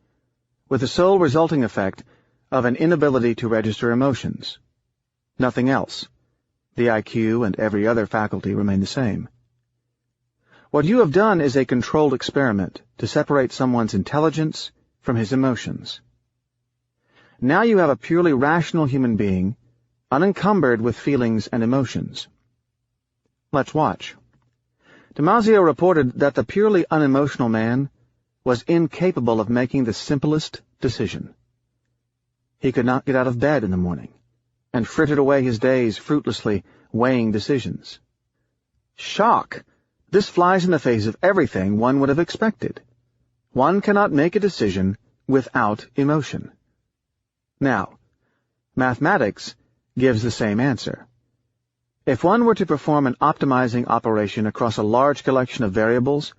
Speaker 1: with the sole resulting effect of an inability to register emotions. Nothing else. The IQ and every other faculty remain the same. What you have done is a controlled experiment to separate someone's intelligence from his emotions. Now you have a purely rational human being, unencumbered with feelings and emotions. Let's watch. Damasio reported that the purely unemotional man was incapable of making the simplest decision. He could not get out of bed in the morning, and frittered away his days fruitlessly weighing decisions. Shock! This flies in the face of everything one would have expected. One cannot make a decision without emotion. Now, mathematics gives the same answer. If one were to perform an optimizing operation across a large collection of variables,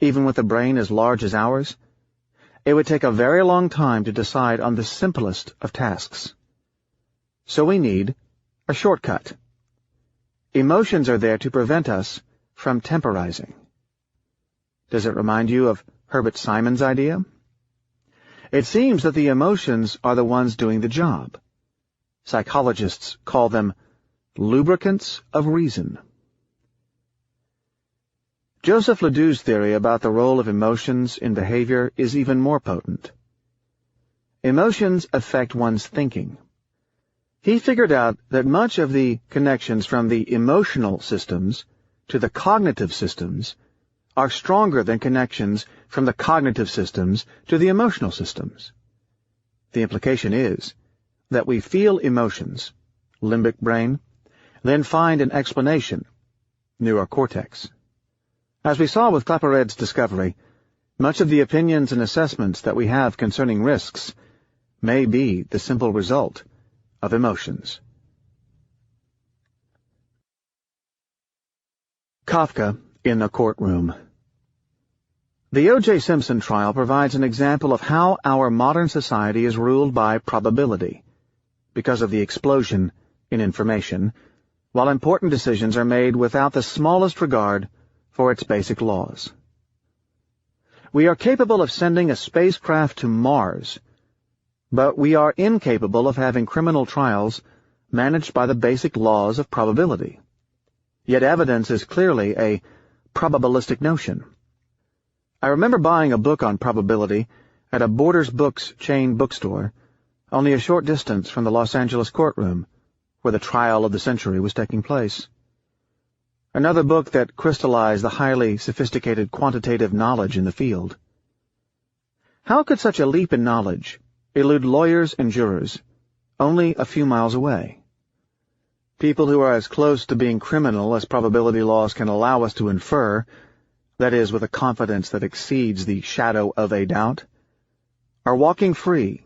Speaker 1: even with a brain as large as ours, it would take a very long time to decide on the simplest of tasks. So we need a shortcut. Emotions are there to prevent us from temporizing. Does it remind you of Herbert Simon's idea? It seems that the emotions are the ones doing the job. Psychologists call them lubricants of reason. Joseph Ledoux's theory about the role of emotions in behavior is even more potent. Emotions affect one's thinking. He figured out that much of the connections from the emotional systems to the cognitive systems are stronger than connections from the cognitive systems to the emotional systems. The implication is that we feel emotions, limbic brain, then find an explanation, neurocortex. As we saw with Clapared's discovery, much of the opinions and assessments that we have concerning risks may be the simple result of emotions. Kafka in the courtroom. The O.J. Simpson trial provides an example of how our modern society is ruled by probability, because of the explosion in information, while important decisions are made without the smallest regard for its basic laws. We are capable of sending a spacecraft to Mars, but we are incapable of having criminal trials managed by the basic laws of probability. Yet evidence is clearly a probabilistic notion. I remember buying a book on probability at a Borders Books chain bookstore, only a short distance from the Los Angeles courtroom, where the trial of the century was taking place. Another book that crystallized the highly sophisticated quantitative knowledge in the field. How could such a leap in knowledge elude lawyers and jurors only a few miles away? People who are as close to being criminal as probability laws can allow us to infer, that is, with a confidence that exceeds the shadow of a doubt, are walking free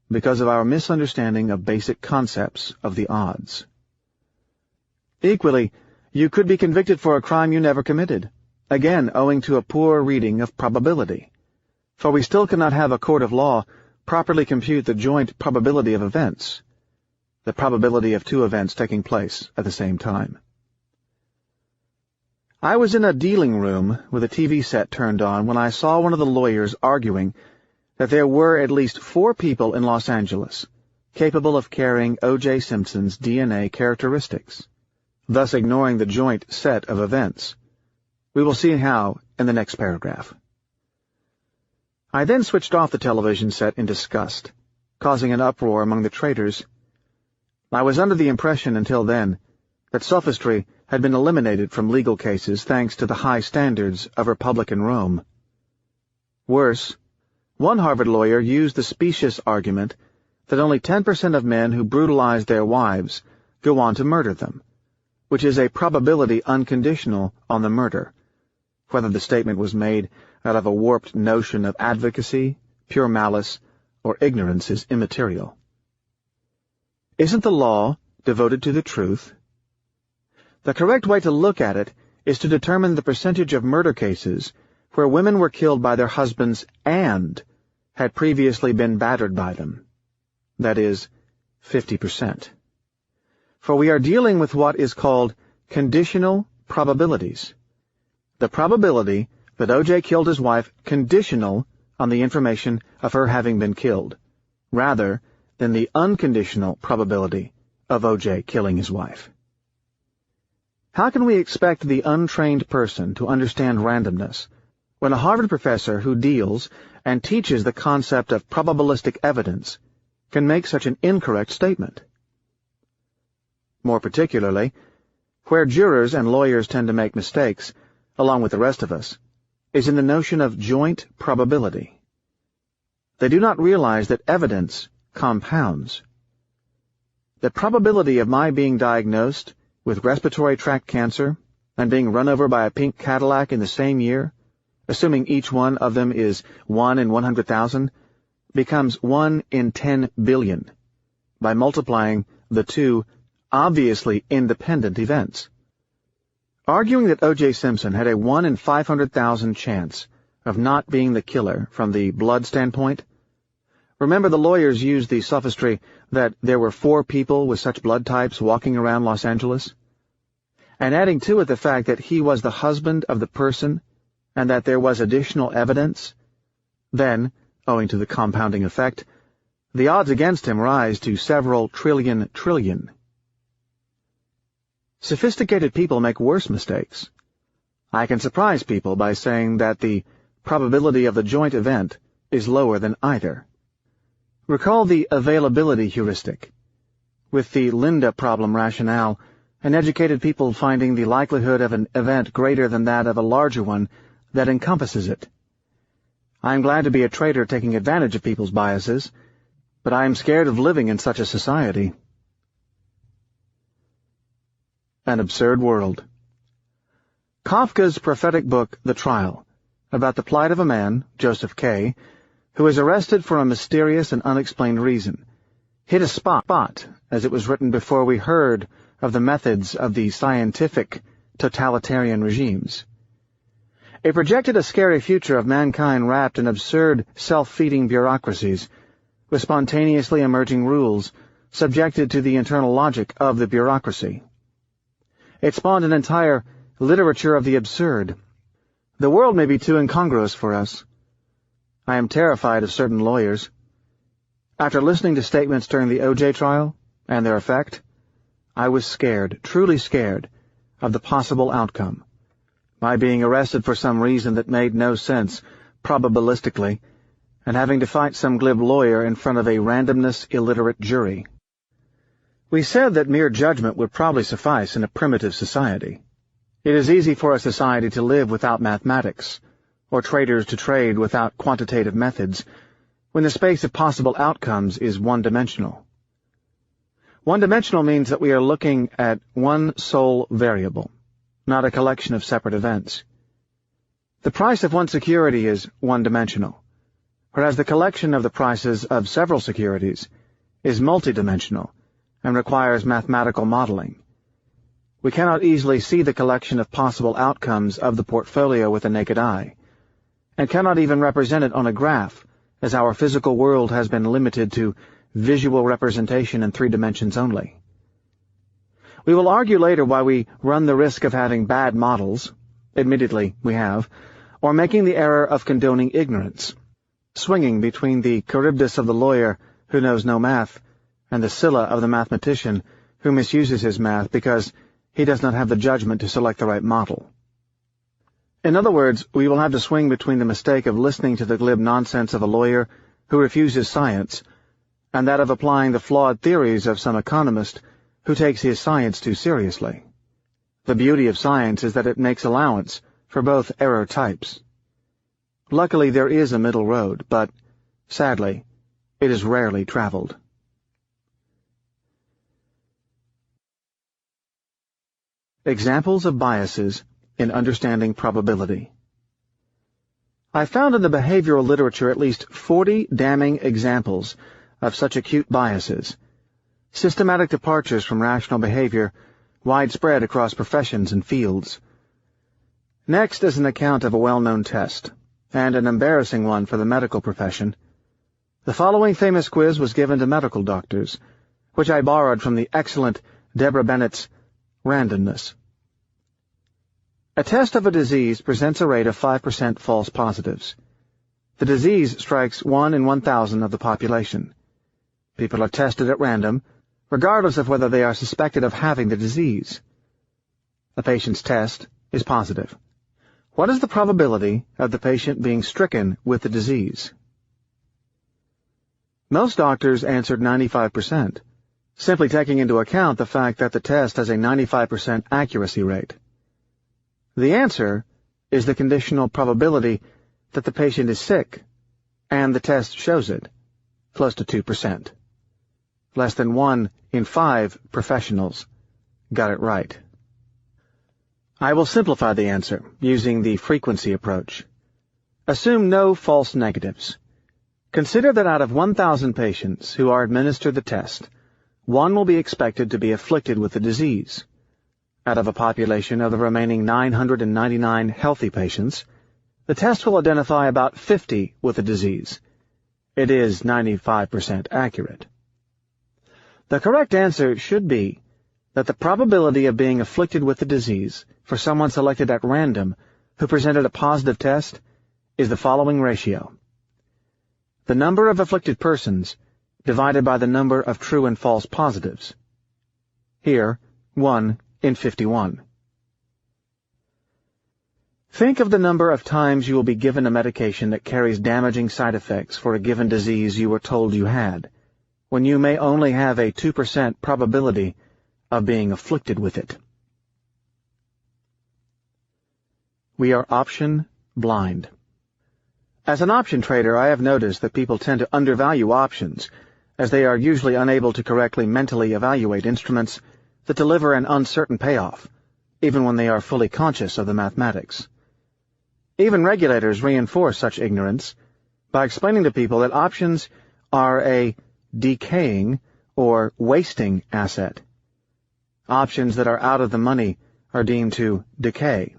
Speaker 1: because of our misunderstanding of basic concepts of the odds. Equally, you could be convicted for a crime you never committed, again owing to a poor reading of probability, for we still cannot have a court of law properly compute the joint probability of events, the probability of two events taking place at the same time. I was in a dealing room with a TV set turned on when I saw one of the lawyers arguing that there were at least 4 people in Los Angeles capable of carrying O.J. Simpson's DNA characteristics, thus ignoring the joint set of events. We will see how in the next paragraph. I then switched off the television set in disgust, causing an uproar among the traitors. I was under the impression until then that sophistry had been eliminated from legal cases thanks to the high standards of Republican Rome. Worse, one Harvard lawyer used the specious argument that only 10% of men who brutalize their wives go on to murder them, which is a probability unconditional on the murder. Whether the statement was made out of a warped notion of advocacy, pure malice, or ignorance is immaterial. Isn't the law devoted to the truth? The correct way to look at it is to determine the percentage of murder cases where women were killed by their husbands and had previously been battered by them. That is, 50%. For we are dealing with what is called conditional probabilities. The probability that O.J. killed his wife conditional on the information of her having been killed, rather than the unconditional probability of O.J. killing his wife. How can we expect the untrained person to understand randomness when a Harvard professor who deals and teaches the concept of probabilistic evidence can make such an incorrect statement? More particularly, where jurors and lawyers tend to make mistakes, along with the rest of us, is in the notion of joint probability. They do not realize that evidence compounds. The probability of my being diagnosed with respiratory tract cancer and being run over by a pink Cadillac in the same year, assuming each one of them is 1 in 100,000, becomes 1 in 10 billion by multiplying the two obviously independent events. Arguing that O.J. Simpson had a 1 in 500,000 chance of not being the killer from the blood standpoint. Remember, the lawyers used the sophistry that there were 4 people with such blood types walking around Los Angeles, and adding to it the fact that he was the husband of the person and that there was additional evidence. Then, owing to the compounding effect, the odds against him rise to several trillion. Sophisticated people make worse mistakes. I can surprise people by saying that the probability of the joint event is lower than either. Recall the availability heuristic. With the Linda problem rationale, uneducated people finding the likelihood of an event greater than that of a larger one that encompasses it. I am glad to be a trader taking advantage of people's biases, but I am scared of living in such a society. An Absurd World. Kafka's prophetic book, The Trial, about the plight of a man, Joseph K., who is arrested for a mysterious and unexplained reason, hit a spot, as it was written before we heard of the methods of the scientific totalitarian regimes. It projected a scary future of mankind wrapped in absurd, self-feeding bureaucracies, with spontaneously emerging rules subjected to the internal logic of the bureaucracy. It spawned an entire literature of the absurd. The world may be too incongruous for us. I am terrified of certain lawyers. After listening to statements during the O.J. trial and their effect, I was scared, truly scared, of the possible outcome. My being arrested for some reason that made no sense, probabilistically, and having to fight some glib lawyer in front of a randomness illiterate jury. We said that mere judgment would probably suffice in a primitive society. It is easy for a society to live without mathematics, or traders to trade without quantitative methods, when the space of possible outcomes is one-dimensional. One-dimensional means that we are looking at one sole variable, not a collection of separate events. The price of one security is one-dimensional, whereas the collection of the prices of several securities is multidimensional and requires mathematical modeling. We cannot easily see the collection of possible outcomes of the portfolio with the naked eye, and cannot even represent it on a graph, as our physical world has been limited to visual representation in 3 dimensions only. We will argue later why we run the risk of having bad models, admittedly we have, or making the error of condoning ignorance, swinging between the Charybdis of the lawyer who knows no math and the Scylla of the mathematician who misuses his math because he does not have the judgment to select the right model. In other words, we will have to swing between the mistake of listening to the glib nonsense of a lawyer who refuses science and that of applying the flawed theories of some economist who takes his science too seriously. The beauty of science is that it makes allowance for both error types. Luckily, there is a middle road, but, sadly, it is rarely traveled. Examples of biases in understanding probability. I found in the behavioral literature at least 40 damning examples of such acute biases, systematic departures from rational behavior, widespread across professions and fields. Next is an account of a well-known test, and an embarrassing one for the medical profession, The following famous quiz was given to medical doctors, which I borrowed from the excellent Deborah Bennett's Randomness. A test of a disease presents a rate of 5% false positives. The disease strikes 1 in 1,000 of the population. People are tested at random, regardless of whether they are suspected of having the disease. A patient's test is positive. What is the probability of the patient being stricken with the disease? Most doctors answered 95%, simply taking into account the fact that the test has a 95% accuracy rate. The answer is the conditional probability that the patient is sick, and the test shows it, close to 2%. Less than 1 in 5 professionals got it right. I will simplify the answer using the frequency approach. Assume no false negatives. Consider that out of 1,000 patients who are administered the test, 1 will be expected to be afflicted with the disease. Out of a population of the remaining 999 healthy patients, the test will identify about 50 with the disease. It is 95% accurate. The correct answer should be that the probability of being afflicted with the disease for someone selected at random who presented a positive test is the following ratio. The number of afflicted persons divided by the number of true and false positives. Here, 1 in 51. Think of the number of times you will be given a medication that carries damaging side effects for a given disease you were told you had, when you may only have a 2% probability of being afflicted with it. We are option blind. As an option trader, I have noticed that people tend to undervalue options, as they are usually unable to correctly mentally evaluate instruments that deliver an uncertain payoff, even when they are fully conscious of the mathematics. Even regulators reinforce such ignorance by explaining to people that options are a decaying or wasting asset. Options that are out of the money are deemed to decay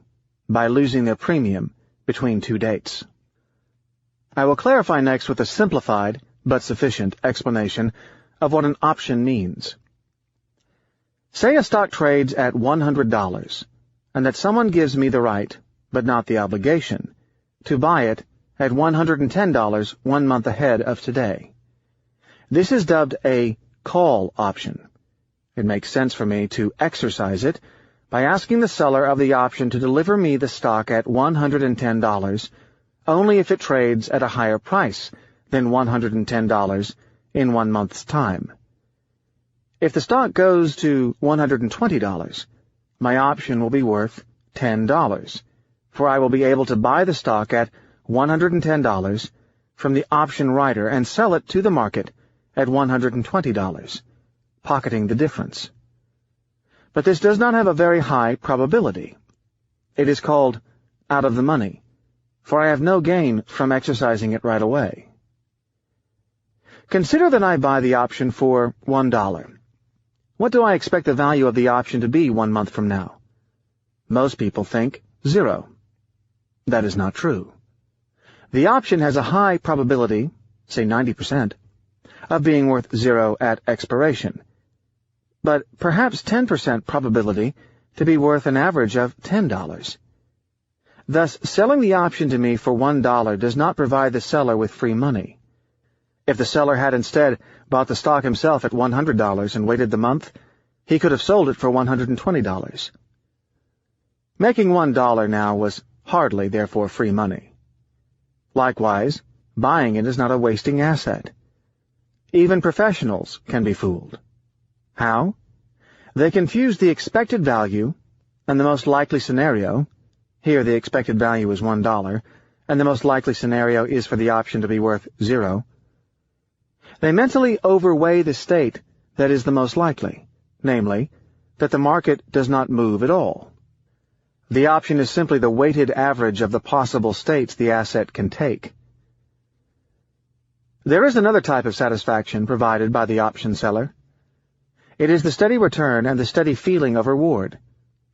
Speaker 1: by losing their premium between 2 dates. I will clarify next with a simplified but sufficient explanation of what an option means. Say a stock trades at $100, and that someone gives me the right, but not the obligation, to buy it at $110 1 month ahead of today. This is dubbed a call option. It makes sense for me to exercise it by asking the seller of the option to deliver me the stock at $110 only if it trades at a higher price than $110 in 1 month's time. If the stock goes to $120, my option will be worth $10, for I will be able to buy the stock at $110 from the option writer and sell it to the market at $120, pocketing the difference. But this does not have a very high probability. It is called out of the money, for I have no gain from exercising it right away. Consider that I buy the option for $1. What do I expect the value of the option to be 1 month from now? Most people think 0. That is not true. The option has a high probability, say 90%, of being worth 0 at expiration, but perhaps 10% probability to be worth an average of $10. Thus, selling the option to me for $1 does not provide the seller with free money. If the seller had instead bought the stock himself at $100 and waited the month, he could have sold it for $120. Making $1 now was hardly, therefore, free money. Likewise, buying it is not a wasting asset. Even professionals can be fooled. How? They confuse the expected value and the most likely scenario. Here the expected value is $1, and the most likely scenario is for the option to be worth 0. They mentally overweigh the state that is the most likely, namely, that the market does not move at all. The option is simply the weighted average of the possible states the asset can take. There is another type of satisfaction provided by the option seller. It is the steady return and the steady feeling of reward,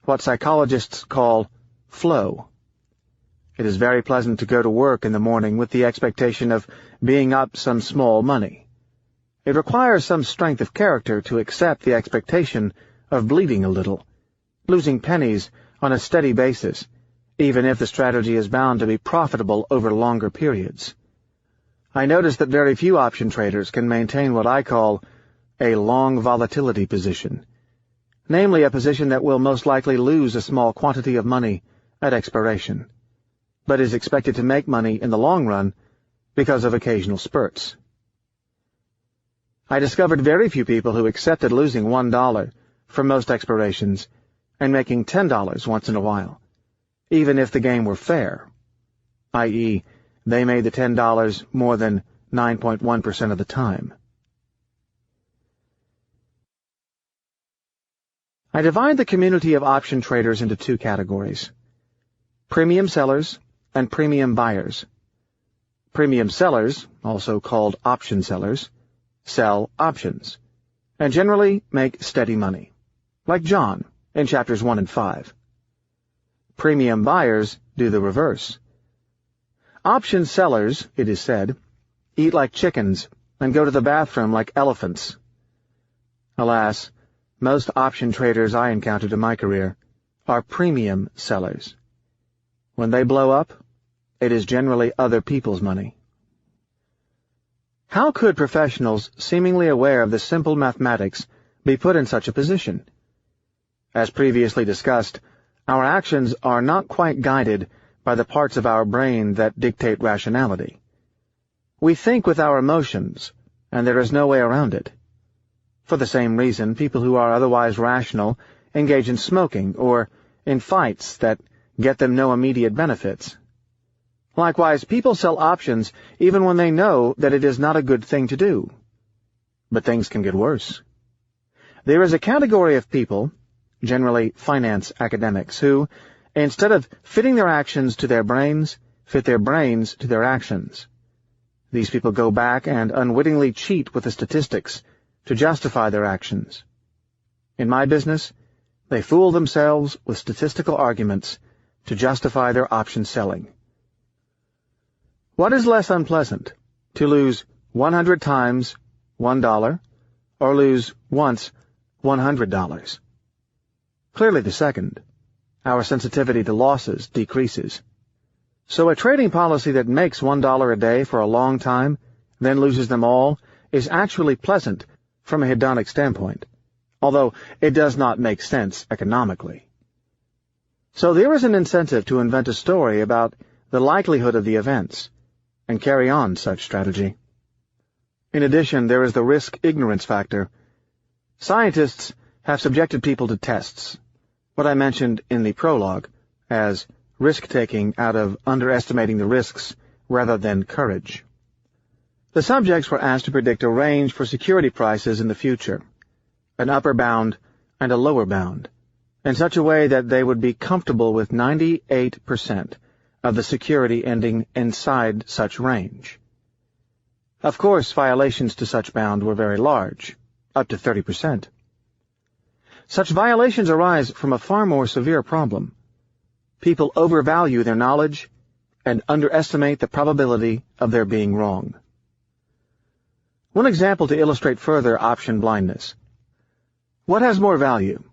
Speaker 1: what psychologists call flow. It is very pleasant to go to work in the morning with the expectation of being up some small money. It requires some strength of character to accept the expectation of bleeding a little, losing pennies on a steady basis, even if the strategy is bound to be profitable over longer periods. I notice that very few option traders can maintain what I call a long volatility position, namely a position that will most likely lose a small quantity of money at expiration, but is expected to make money in the long run because of occasional spurts. I discovered very few people who accepted losing $1 for most expirations and making $10 once in a while, even if the game were fair, i.e., they made the $10 more than 9.1% of the time. I divide the community of option traders into two categories: premium sellers and premium buyers. Premium sellers, also called option sellers, sell options, and generally make steady money, like John in chapters 1 and 5. Premium buyers do the reverse. Option sellers, it is said, eat like chickens and go to the bathroom like elephants. Alas, most option traders I encountered in my career are premium sellers. When they blow up, it is generally other people's money. How could professionals seemingly aware of the simple mathematics be put in such a position? As previously discussed, our actions are not quite guided by the parts of our brain that dictate rationality. We think with our emotions, and there is no way around it. For the same reason, people who are otherwise rational engage in smoking or in fights that get them no immediate benefits. Likewise, people sell options even when they know that it is not a good thing to do. But things can get worse. There is a category of people, generally finance academics, who, instead of fitting their actions to their brains, fit their brains to their actions. These people go back and unwittingly cheat with the statistics to justify their actions. In my business, they fool themselves with statistical arguments to justify their option selling. What is less unpleasant, to lose 100 times $1 or lose once $100? Clearly the second. Our sensitivity to losses decreases. So a trading policy that makes $1 a day for a long time, then loses them all, is actually pleasant from a hedonic standpoint, although it does not make sense economically. So there is an incentive to invent a story about the likelihood of the events, and carry on such strategy. In addition, there is the risk-ignorance factor. Scientists have subjected people to tests, what I mentioned in the prologue, as risk-taking out of underestimating the risks rather than courage. The subjects were asked to predict a range for security prices in the future, an upper bound and a lower bound, in such a way that they would be comfortable with 98% of the security ending inside such range. Of course, violations to such bound were very large, up to 30%. Such violations arise from a far more severe problem. People overvalue their knowledge and underestimate the probability of their being wrong. One example to illustrate further option blindness. What has more value?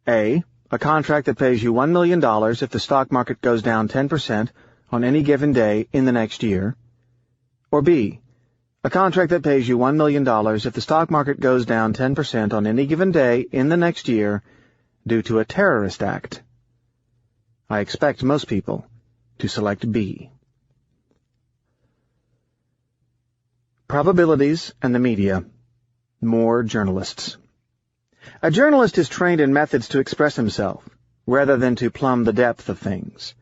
Speaker 1: A contract that pays you $1 million if the stock market goes down 10% on any given day in the next year. Or B, a contract that pays you $1 million if the stock market goes down 10% on any given day in the next year due to a terrorist act. I expect most people to select B. Probabilities and the media. More journalists. A journalist is trained in methods to express himself, rather than to plumb the depth of things.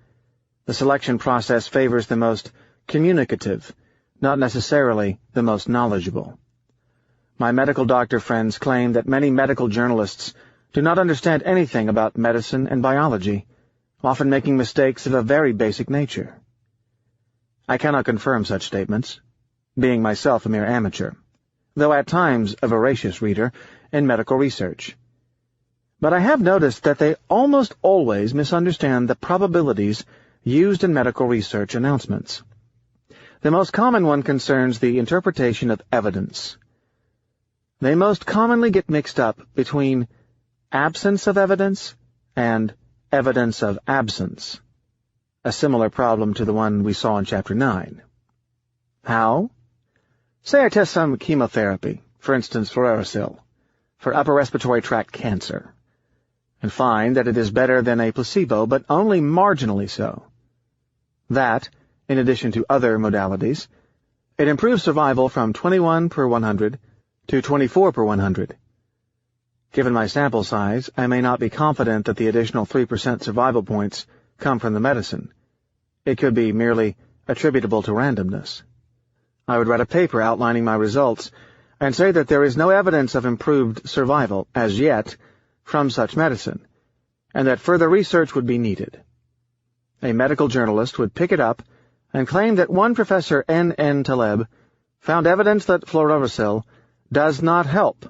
Speaker 1: The selection process favors the most communicative, not necessarily the most knowledgeable. My medical doctor friends claim that many medical journalists do not understand anything about medicine and biology, often making mistakes of a very basic nature. I cannot confirm such statements, being myself a mere amateur, though at times a voracious reader in medical research. But I have noticed that they almost always misunderstand the probabilities used in medical research announcements. The most common one concerns the interpretation of evidence. They most commonly get mixed up between absence of evidence and evidence of absence, a similar problem to the one we saw in Chapter 9. How? Say I test some chemotherapy, for instance fluorouracil, for upper respiratory tract cancer, and find that it is better than a placebo, but only marginally so. That, in addition to other modalities, it improves survival from 21 per 100 to 24 per 100. Given my sample size, I may not be confident that the additional 3% survival points come from the medicine. It could be merely attributable to randomness. I would write a paper outlining my results and say that there is no evidence of improved survival, as yet, from such medicine, and that further research would be needed. A medical journalist would pick it up and claim that one Professor N. Taleb found evidence that fluorouracil does not help,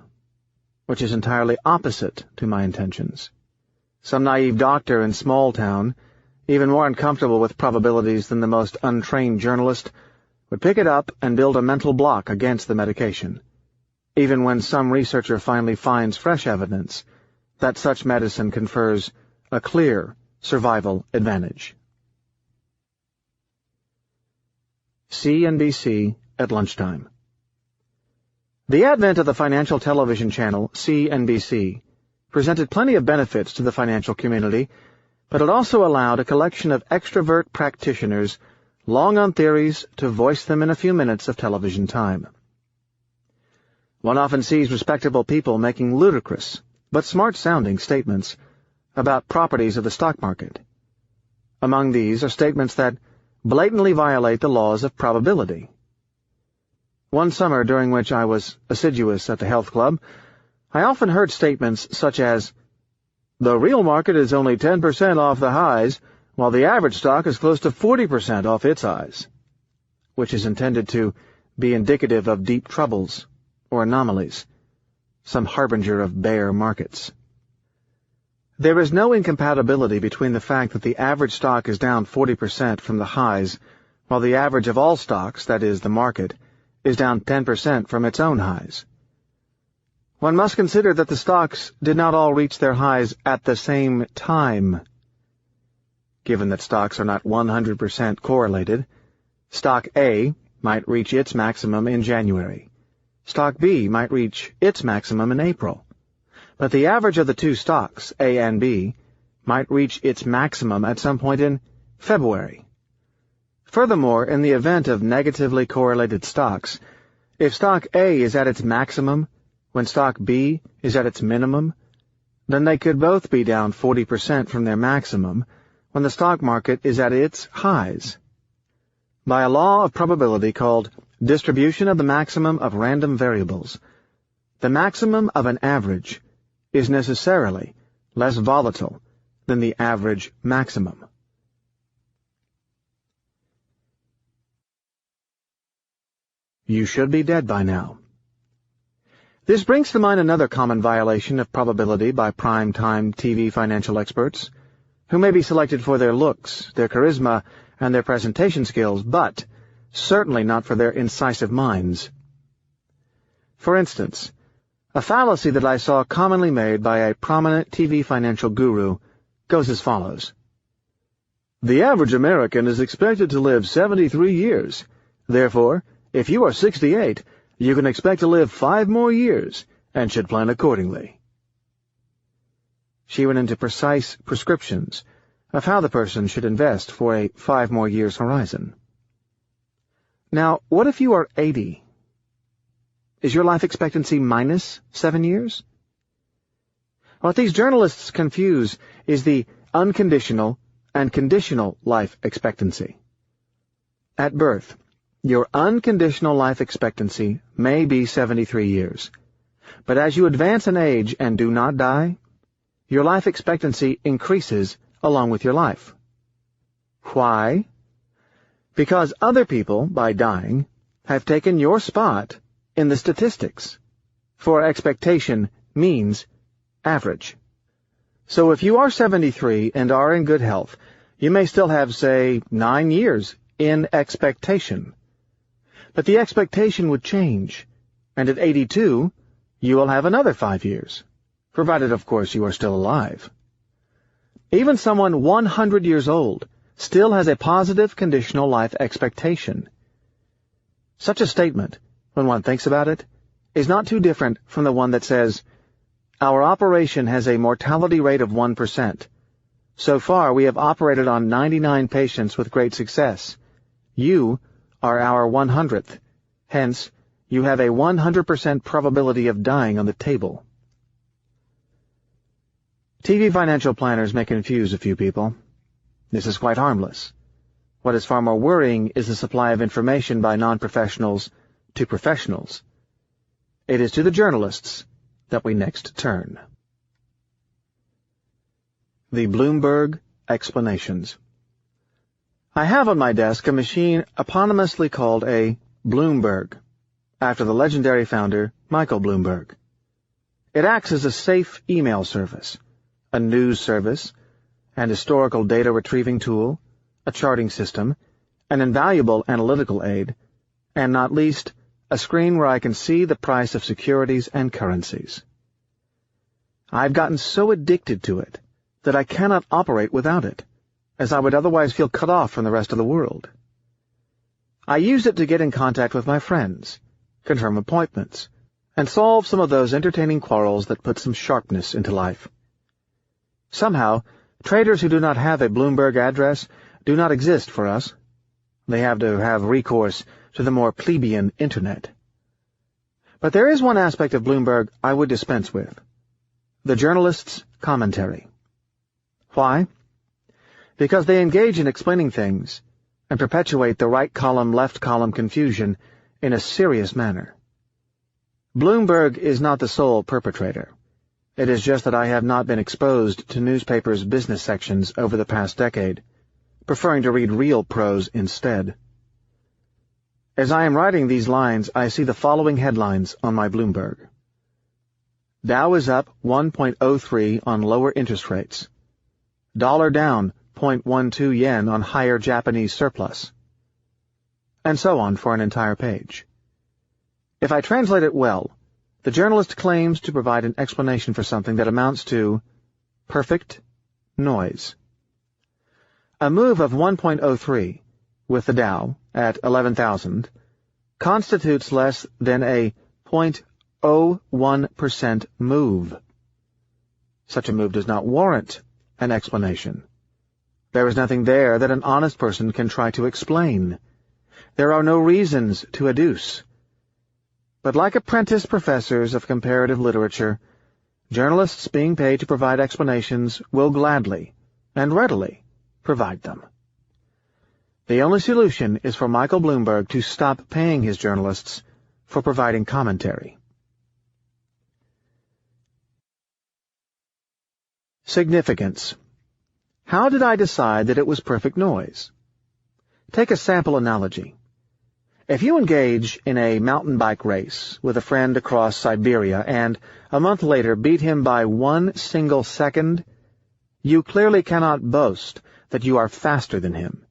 Speaker 1: which is entirely opposite to my intentions. Some naive doctor in small town, even more uncomfortable with probabilities than the most untrained journalist, would pick it up and build a mental block against the medication, even when some researcher finally finds fresh evidence that such medicine confers a clear survival advantage. CNBC at lunchtime. The advent of the financial television channel CNBC presented plenty of benefits to the financial community, but it also allowed a collection of extrovert practitioners long on theories to voice them in a few minutes of television time. One often sees respectable people making ludicrous but smart-sounding statements about properties of the stock market. Among these are statements that blatantly violate the laws of probability. One summer during which I was assiduous at the health club, I often heard statements such as, "The real market is only 10% off the highs, while the average stock is close to 40% off its highs," which is intended to be indicative of deep troubles or anomalies, some harbinger of bear markets. There is no incompatibility between the fact that the average stock is down 40% from the highs, while the average of all stocks, that is, the market, is down 10% from its own highs. One must consider that the stocks did not all reach their highs at the same time. Given that stocks are not 100% correlated, stock A might reach its maximum in January. Stock B might reach its maximum in April. But the average of the two stocks, A and B, might reach its maximum at some point in February. Furthermore, in the event of negatively correlated stocks, if stock A is at its maximum when stock B is at its minimum, then they could both be down 40% from their maximum when the stock market is at its highs. By a law of probability called distribution of the maximum of random variables, the maximum of an average is necessarily less volatile than the average maximum. You should be dead by now. This brings to mind another common violation of probability by prime-time TV financial experts, who may be selected for their looks, their charisma, and their presentation skills, but certainly not for their incisive minds. For instance, a fallacy that I saw commonly made by a prominent TV financial guru goes as follows. The average American is expected to live 73 years. Therefore, if you are 68, you can expect to live 5 more years and should plan accordingly. She went into precise prescriptions of how the person should invest for a 5 more years horizon. Now, what if you are 80? Is your life expectancy minus 7 years? What these journalists confuse is the unconditional and conditional life expectancy. At birth, your unconditional life expectancy may be 73 years, but as you advance in age and do not die, your life expectancy increases along with your life. Why? Because other people, by dying, have taken your spot in the statistics, for expectation means average. So if you are 73 and are in good health, You may still have, say, 9 years in expectation. But the expectation would change, and at 82, you will have another 5 years, provided, of course, you are still alive. Even someone 100 years old still has a positive conditional life expectation. Such a statement, when one thinks about it, is not too different from the one that says, "Our operation has a mortality rate of 1%. So far, we have operated on 99 patients with great success. You are our 100th. Hence, you have a 100% probability of dying on the table." TV financial planners may confuse a few people. This is quite harmless. What is far more worrying is the supply of information by non-professionals to professionals. It is to the journalists that we next turn. The Bloomberg Explanations. I have on my desk a machine eponymously called a Bloomberg, after the legendary founder Michael Bloomberg. It acts as a safe email service, a news service, an historical data retrieving tool, a charting system, an invaluable analytical aid, and not least, a screen where I can see the price of securities and currencies. I've gotten so addicted to it that I cannot operate without it, as I would otherwise feel cut off from the rest of the world. I use it to get in contact with my friends, confirm appointments, and solve some of those entertaining quarrels that put some sharpness into life. Somehow, traders who do not have a Bloomberg address do not exist for us. They have to have recourse to the more plebeian Internet. But there is one aspect of Bloomberg I would dispense with: the journalist's commentary. Why? Because they engage in explaining things and perpetuate the right column, left column confusion in a serious manner. Bloomberg is not the sole perpetrator. It is just that I have not been exposed to newspapers' business sections over the past decade, preferring to read real prose instead. As I am writing these lines, I see the following headlines on my Bloomberg. Dow is up 1.03 on lower interest rates. Dollar down 0.12 yen on higher Japanese surplus. And so on for an entire page. If I translate it well, the journalist claims to provide an explanation for something that amounts to perfect noise. A move of 1.03, with the Dow at 11,000, constitutes less than a 0.01% move. Such a move does not warrant an explanation. There is nothing there that an honest person can try to explain. There are no reasons to adduce. But like apprentice professors of comparative literature, journalists being paid to provide explanations will gladly and readily provide them. The only solution is for Michael Bloomberg to stop paying his journalists for providing commentary. Significance. How did I decide that it was perfect noise? Take a sample analogy. If you engage in a mountain bike race with a friend across Siberia and, a month later, beat him by 1 single second, you clearly cannot boast that you are faster than him.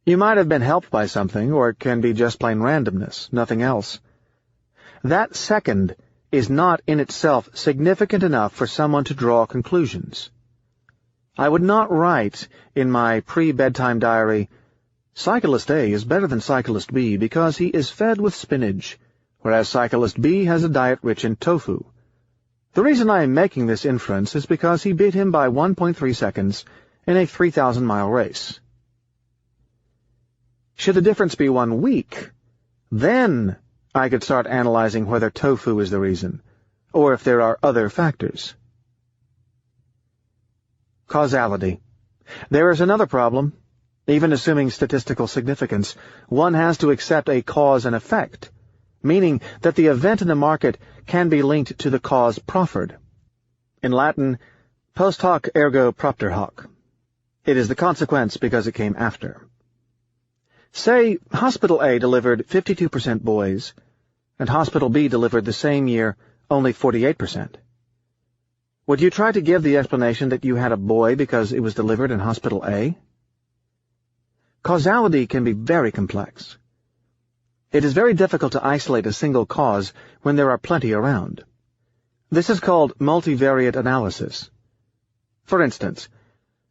Speaker 1: You might have been helped by something, or it can be just plain randomness, nothing else. That second is not in itself significant enough for someone to draw conclusions. I would not write in my pre-bedtime diary, "Cyclist A is better than Cyclist B because he is fed with spinach, whereas Cyclist B has a diet rich in tofu. The reason I am making this inference is because he beat him by 1.3 seconds in a 3,000-mile race." Should the difference be 1 week, then I could start analyzing whether tofu is the reason, or if there are other factors. Causality. There is another problem. Even assuming statistical significance, one has to accept a cause and effect, meaning that the event in the market can be linked to the cause proffered. In Latin, post hoc ergo propter hoc. It is the consequence because it came after. Say, Hospital A delivered 52% boys, and Hospital B delivered the same year only 48%. Would you try to give the explanation that you had a boy because it was delivered in Hospital A? Causality can be very complex. It is very difficult to isolate a single cause when there are plenty around. This is called multivariate analysis. For instance,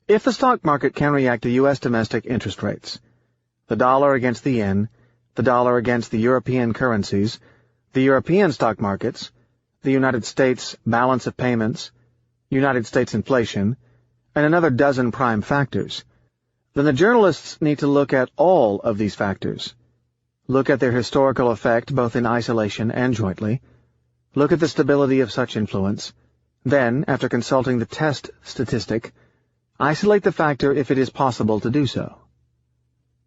Speaker 1: if the stock market can react to U.S. domestic interest rates, the dollar against the yen, the dollar against the European currencies, the European stock markets, the United States balance of payments, United States inflation, and another dozen prime factors, then the journalists need to look at all of these factors, look at their historical effect both in isolation and jointly, look at the stability of such influence, then, after consulting the test statistic, isolate the factor if it is possible to do so.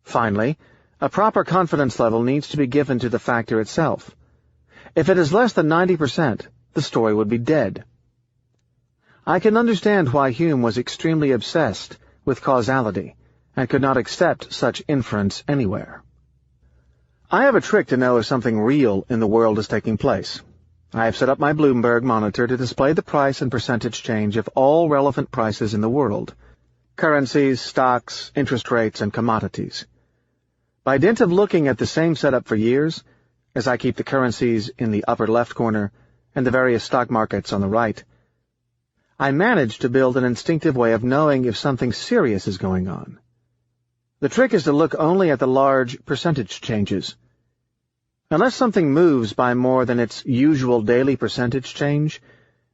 Speaker 1: Finally, a proper confidence level needs to be given to the factor itself. If it is less than 90%, the story would be dead. I can understand why Hume was extremely obsessed with causality and could not accept such inference anywhere. I have a trick to know if something real in the world is taking place. I have set up my Bloomberg monitor to display the price and percentage change of all relevant prices in the world: currencies, stocks, interest rates, and commodities. By dint of looking at the same setup for years, as I keep the currencies in the upper left corner and the various stock markets on the right, I manage to build an instinctive way of knowing if something serious is going on. The trick is to look only at the large percentage changes. Unless something moves by more than its usual daily percentage change,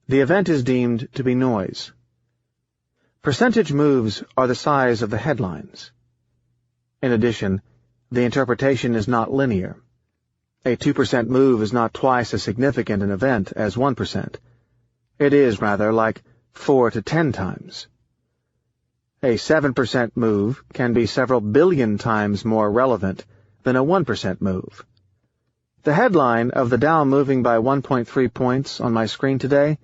Speaker 1: the event is deemed to be noise. Percentage moves are the size of the headlines. In addition, the interpretation is not linear. A 2% move is not twice as significant an event as 1%. It is, rather, like 4 to 10 times. A 7% move can be several billion times more relevant than a 1% move. The headline of the Dow moving by 1.3 points on my screen today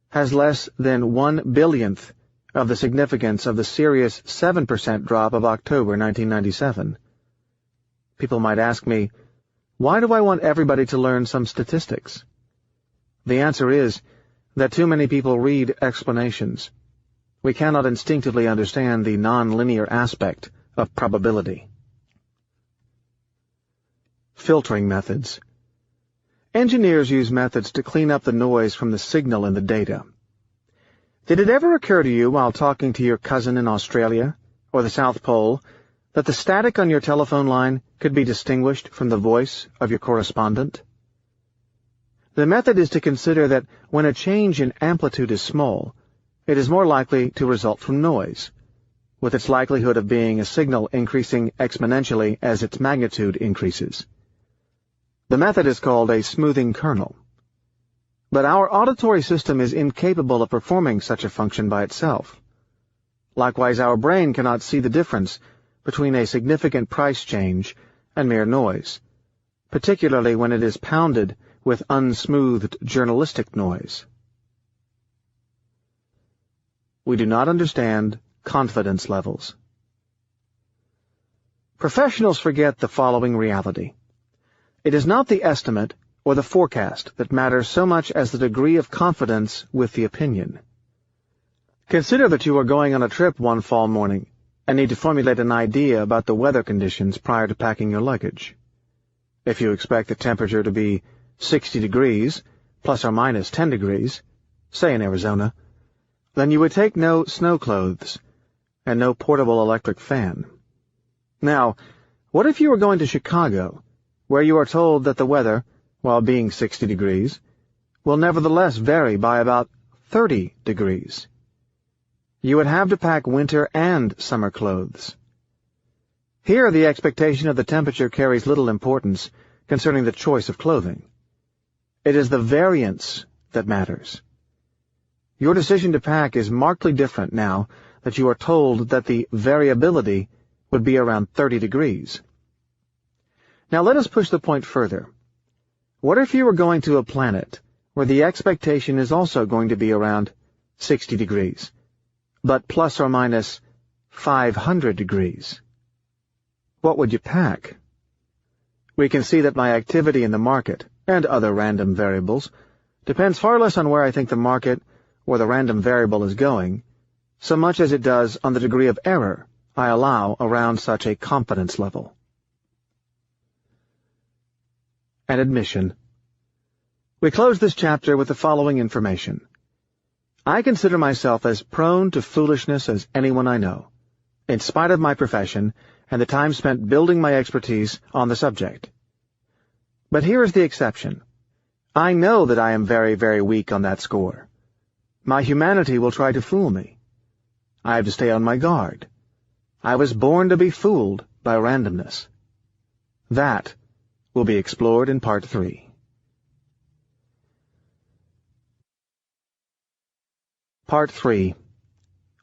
Speaker 1: has less than 1/billionth of the significance of the serious 7% drop of October 1997. People might ask me, why do I want everybody to learn some statistics? The answer is that too many people read explanations. We cannot instinctively understand the non-linear aspect of probability. Filtering methods. Engineers use methods to clean up the noise from the signal in the data. Did it ever occur to you while talking to your cousin in Australia or the South Pole that the static on your telephone line could be distinguished from the voice of your correspondent? The method is to consider that when a change in amplitude is small, it is more likely to result from noise, with its likelihood of being a signal increasing exponentially as its magnitude increases. The method is called a smoothing kernel. But our auditory system is incapable of performing such a function by itself. Likewise, our brain cannot see the difference between a significant price change and mere noise, particularly when it is pounded with unsmoothed journalistic noise. We do not understand confidence levels. Professionals forget the following reality. It is not the estimate or the forecast that matters so much as the degree of confidence with the opinion. Consider that you are going on a trip one fall morning and need to formulate an idea about the weather conditions prior to packing your luggage. If you expect the temperature to be 60 degrees, plus or minus 10 degrees, say in Arizona, then you would take no snow clothes and no portable electric fan. Now, what if you were going to Chicago, where you are told that the weather, while being 60 degrees, will nevertheless vary by about 30 degrees? You would have to pack winter and summer clothes. Here the expectation of the temperature carries little importance concerning the choice of clothing. It is the variance that matters. Your decision to pack is markedly different now that you are told that the variability would be around 30 degrees. Now let us push the point further. What if you were going to a planet where the expectation is also going to be around 60 degrees, but plus or minus 500 degrees? What would you pack? We can see that my activity in the market, and other random variables, depends far less on where I think the market or the random variable is going, so much as it does on the degree of error I allow around such a confidence level. An admission. We close this chapter with the following information. I consider myself as prone to foolishness as anyone I know, in spite of my profession and the time spent building my expertise on the subject. But here is the exception. I know that I am very, very weak on that score. My humanity will try to fool me. I have to stay on my guard. I was born to be fooled by randomness. That will be explored in Part 3. Part 3.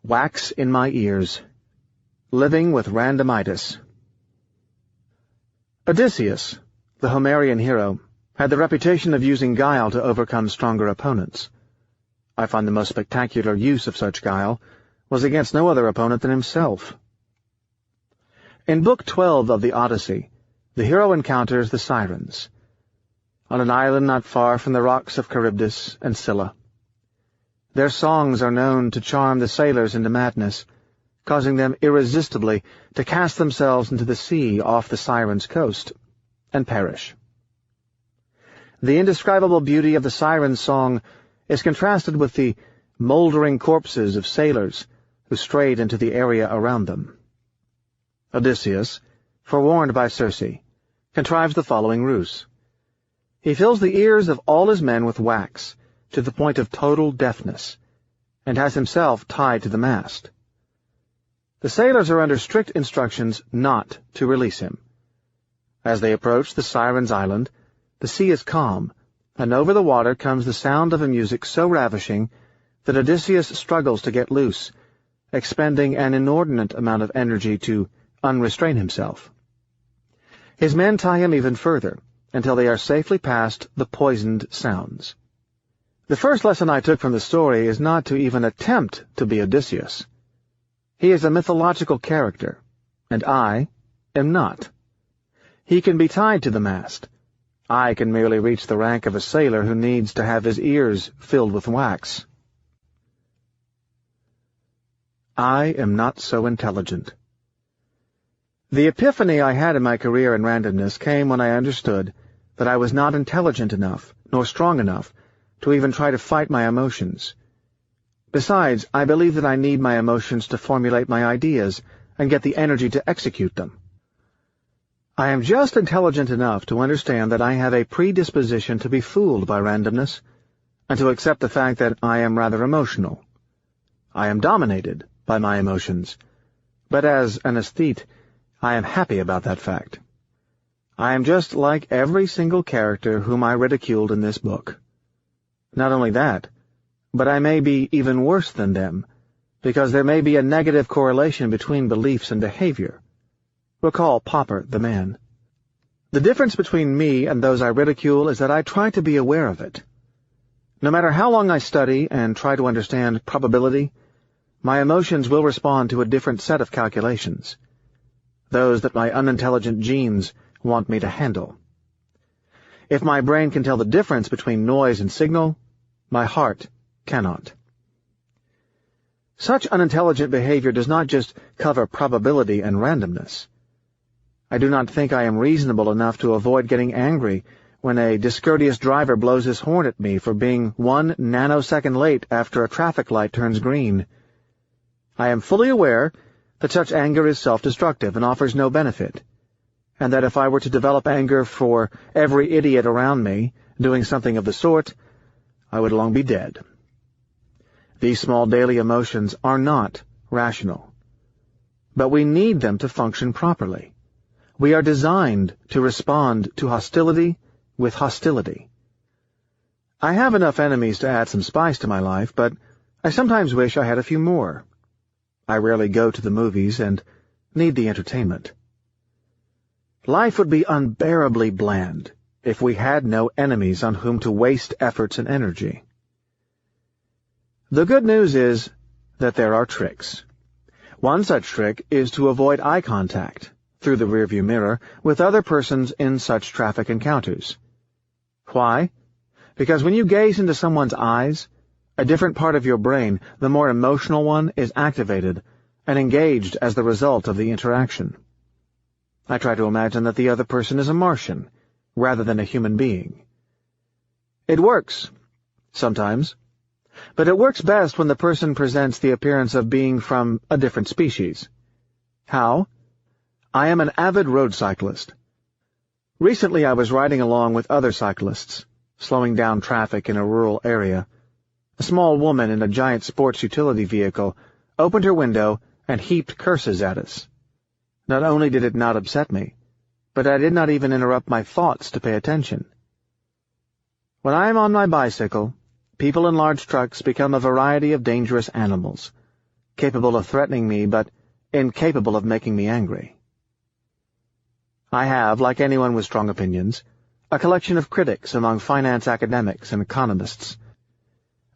Speaker 1: Wax in My Ears. Living with Randomitis. Odysseus, the Homerian hero, had the reputation of using guile to overcome stronger opponents. I find the most spectacular use of such guile was against no other opponent than himself. In Book 12 of the Odyssey, the hero encounters the Sirens, on an island not far from the rocks of Charybdis and Scylla. Their songs are known to charm the sailors into madness, causing them irresistibly to cast themselves into the sea off the Sirens' coast and perish. The indescribable beauty of the Sirens' song is contrasted with the moldering corpses of sailors who strayed into the area around them. Odysseus, forewarned by Circe, contrives the following ruse. He fills the ears of all his men with wax, to the point of total deafness, and has himself tied to the mast. The sailors are under strict instructions not to release him. As they approach the Sirens' Island, the sea is calm, and over the water comes the sound of a music so ravishing that Odysseus struggles to get loose, expending an inordinate amount of energy to unrestrain himself. His men tie him even further, until they are safely past the poisoned sounds. The first lesson I took from the story is not to even attempt to be Odysseus. He is a mythological character, and I am not. He can be tied to the mast. I can merely reach the rank of a sailor who needs to have his ears filled with wax. I am not so intelligent. The epiphany I had in my career in randomness came when I understood that I was not intelligent enough, nor strong enough, to even try to fight my emotions. Besides, I believe that I need my emotions to formulate my ideas and get the energy to execute them. I am just intelligent enough to understand that I have a predisposition to be fooled by randomness, and to accept the fact that I am rather emotional. I am dominated by my emotions, but as an aesthete, I am happy about that fact. I am just like every single character whom I ridiculed in this book. Not only that, but I may be even worse than them, because there may be a negative correlation between beliefs and behavior. Recall Popper, the man. The difference between me and those I ridicule is that I try to be aware of it. No matter how long I study and try to understand probability, my emotions will respond to a different set of calculations, those that my unintelligent genes want me to handle. If my brain can tell the difference between noise and signal, my heart cannot. Such unintelligent behavior does not just cover probability and randomness. I do not think I am reasonable enough to avoid getting angry when a discourteous driver blows his horn at me for being 1 nanosecond late after a traffic light turns green. I am fully aware that such anger is self-destructive and offers no benefit, and that if I were to develop anger for every idiot around me doing something of the sort, I would long be dead. These small daily emotions are not rational, but we need them to function properly. We are designed to respond to hostility with hostility. I have enough enemies to add some spice to my life, but I sometimes wish I had a few more. I rarely go to the movies and need the entertainment. Life would be unbearably bland if we had no enemies on whom to waste efforts and energy. The good news is that there are tricks. One such trick is to avoid eye contact through the rearview mirror with other persons in such traffic encounters. Why? Because when you gaze into someone's eyes, a different part of your brain, the more emotional one, is activated, and engaged as the result of the interaction. I try to imagine that the other person is a Martian, rather than a human being. It works, sometimes, but it works best when the person presents the appearance of being from a different species. How? I am an avid road cyclist. Recently I was riding along with other cyclists, slowing down traffic in a rural area. A small woman in a giant sports utility vehicle opened her window and heaped curses at us. Not only did it not upset me, but I did not even interrupt my thoughts to pay attention. When I am on my bicycle, people in large trucks become a variety of dangerous animals, capable of threatening me but incapable of making me angry. I have, like anyone with strong opinions, a collection of critics among finance academics and economists,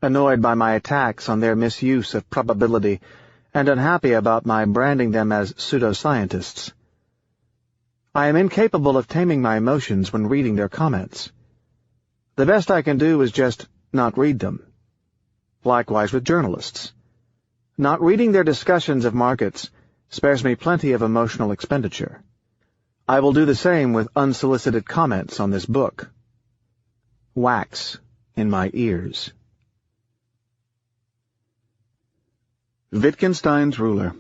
Speaker 1: annoyed by my attacks on their misuse of probability and unhappy about my branding them as pseudoscientists. I am incapable of taming my emotions when reading their comments. The best I can do is just not read them. Likewise with journalists. Not reading their discussions of markets spares me plenty of emotional expenditure. I will do the same with unsolicited comments on this book. Wax in my ears. Wittgenstein's ruler.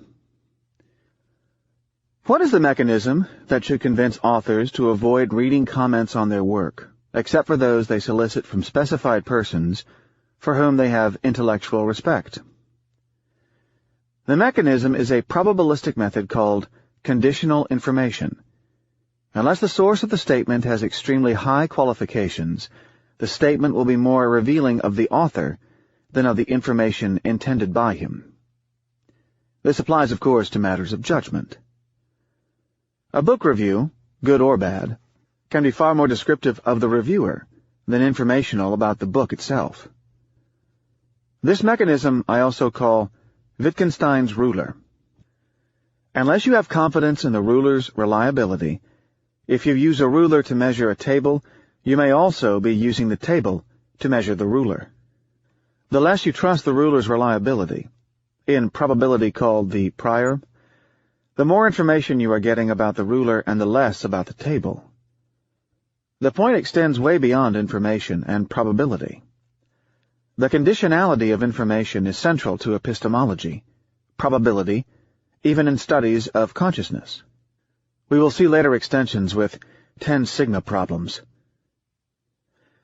Speaker 1: What is the mechanism that should convince authors to avoid reading comments on their work, except for those they solicit from specified persons for whom they have intellectual respect? The mechanism is a probabilistic method called conditional information. Unless the source of the statement has extremely high qualifications, the statement will be more revealing of the author than of the information intended by him. This applies, of course, to matters of judgment. A book review, good or bad, can be far more descriptive of the reviewer than informational about the book itself. This mechanism I also call Wittgenstein's ruler. Unless you have confidence in the ruler's reliability, if you use a ruler to measure a table, you may also be using the table to measure the ruler. The less you trust the ruler's reliability, in probability called the prior, the more information you are getting about the ruler and the less about the table. The point extends way beyond information and probability. The conditionality of information is central to epistemology, probability, even in studies of consciousness. We will see later extensions with 10 sigma problems.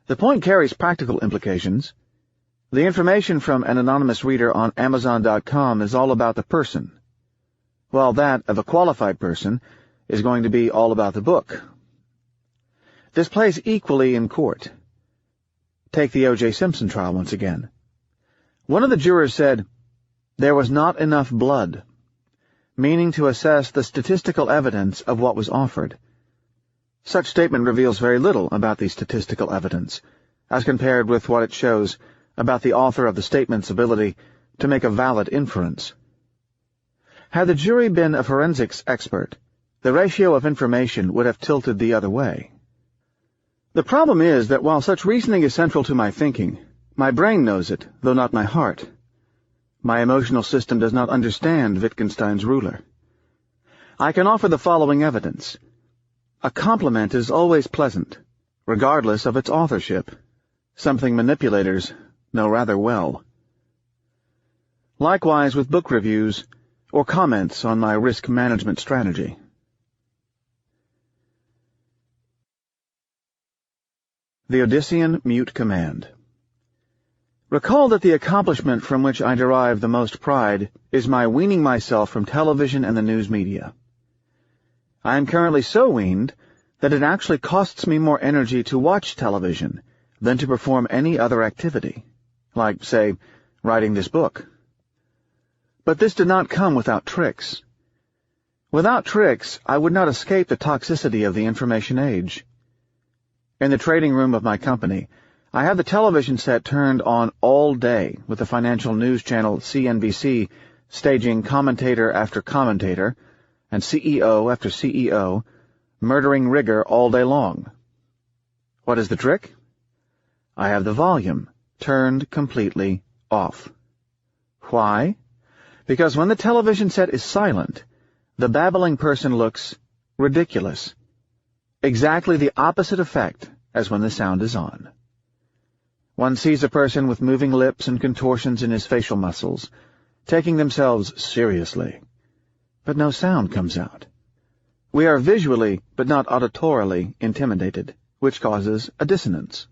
Speaker 1: The point carries practical implications. The information from an anonymous reader on Amazon.com is all about the person, while that of a qualified person is going to be all about the book. This plays equally in court. Take the O.J. Simpson trial once again. One of the jurors said, "There was not enough blood," meaning to assess the statistical evidence of what was offered. Such statement reveals very little about the statistical evidence, as compared with what it shows about the author of the statement's ability to make a valid inference. Had the jury been a forensics expert, the ratio of information would have tilted the other way. The problem is that while such reasoning is central to my thinking, my brain knows it, though not my heart. My emotional system does not understand Wittgenstein's ruler. I can offer the following evidence. A compliment is always pleasant, regardless of its authorship, something manipulators know rather well. Likewise with book reviews or comments on my risk management strategy. The Odyssean Mute Command. Recall that the accomplishment from which I derive the most pride is my weaning myself from television and the news media. I am currently so weaned that it actually costs me more energy to watch television than to perform any other activity, like, say, writing this book. But this did not come without tricks. Without tricks, I would not escape the toxicity of the information age. In the trading room of my company, I have the television set turned on all day with the financial news channel CNBC staging commentator after commentator and CEO after CEO, murdering rigor all day long. What is the trick? I have the volume turned completely off. Why? Because when the television set is silent, the babbling person looks ridiculous. Exactly the opposite effect as when the sound is on. One sees a person with moving lips and contortions in his facial muscles, taking themselves seriously, but no sound comes out. We are visually, but not auditorily, intimidated, which causes a dissonance.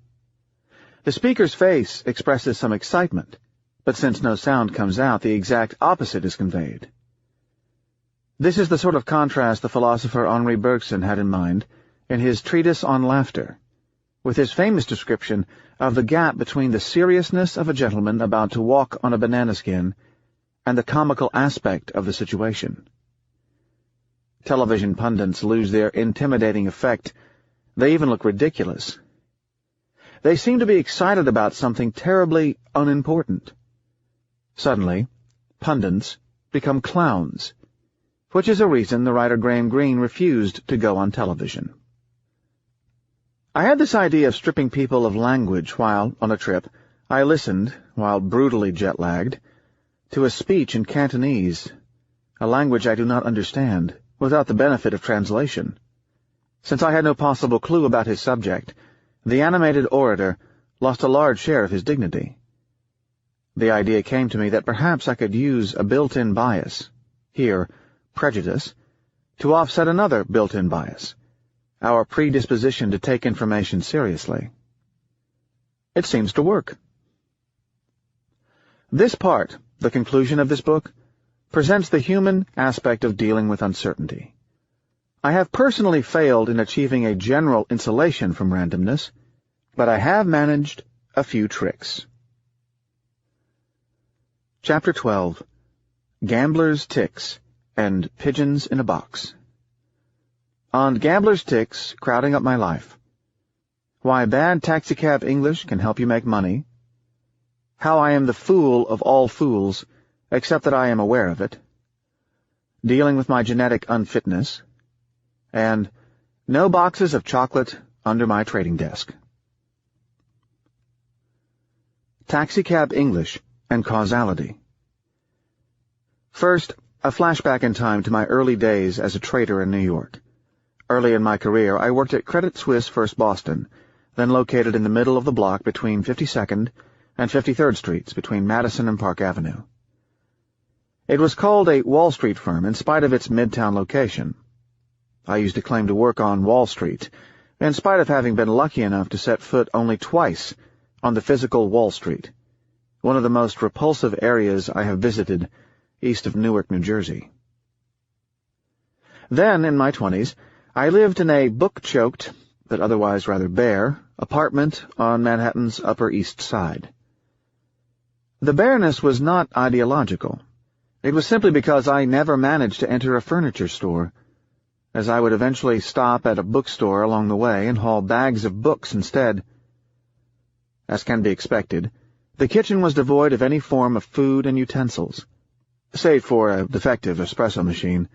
Speaker 1: The speaker's face expresses some excitement, but since no sound comes out, the exact opposite is conveyed. This is the sort of contrast the philosopher Henri Bergson had in mind in his treatise on laughter, with his famous description of the gap between the seriousness of a gentleman about to walk on a banana skin and the comical aspect of the situation. Television pundits lose their intimidating effect. They even look ridiculous. They seem to be excited about something terribly unimportant. Suddenly, pundits become clowns, which is a reason the writer Graham Greene refused to go on television. I had this idea of stripping people of language while, on a trip, I listened, while brutally jet-lagged, to a speech in Cantonese, a language I do not understand, without the benefit of translation. Since I had no possible clue about his subject, the animated orator lost a large share of his dignity. The idea came to me that perhaps I could use a built-in bias, here, prejudice, to offset another built-in bias, our predisposition to take information seriously. It seems to work. This part, the conclusion of this book, presents the human aspect of dealing with uncertainty. I have personally failed in achieving a general insulation from randomness, but I have managed a few tricks. Chapter 12. Gambler's Ticks and Pigeons in a Box. On gambler's ticks crowding up my life. Why bad taxicab English can help you make money. How I am the fool of all fools, except that I am aware of it. Dealing with my genetic unfitness. And no boxes of chocolate under my trading desk. Taxicab English and causality. First, a flashback in time to my early days as a trader in New York. Early in my career, I worked at Credit Suisse First Boston, then located in the middle of the block between 52nd and 53rd Streets, between Madison and Park Avenue. It was called a Wall Street firm in spite of its midtown location. I used to claim to work on Wall Street, in spite of having been lucky enough to set foot only twice on the physical Wall Street, one of the most repulsive areas I have visited east of Newark, New Jersey. Then, in my 20s, I lived in a book-choked, but otherwise rather bare, apartment on Manhattan's Upper East Side. The bareness was not ideological. It was simply because I never managed to enter a furniture store, as I would eventually stop at a bookstore along the way and haul bags of books instead. As can be expected, the kitchen was devoid of any form of food and utensils, save for a defective espresso machine,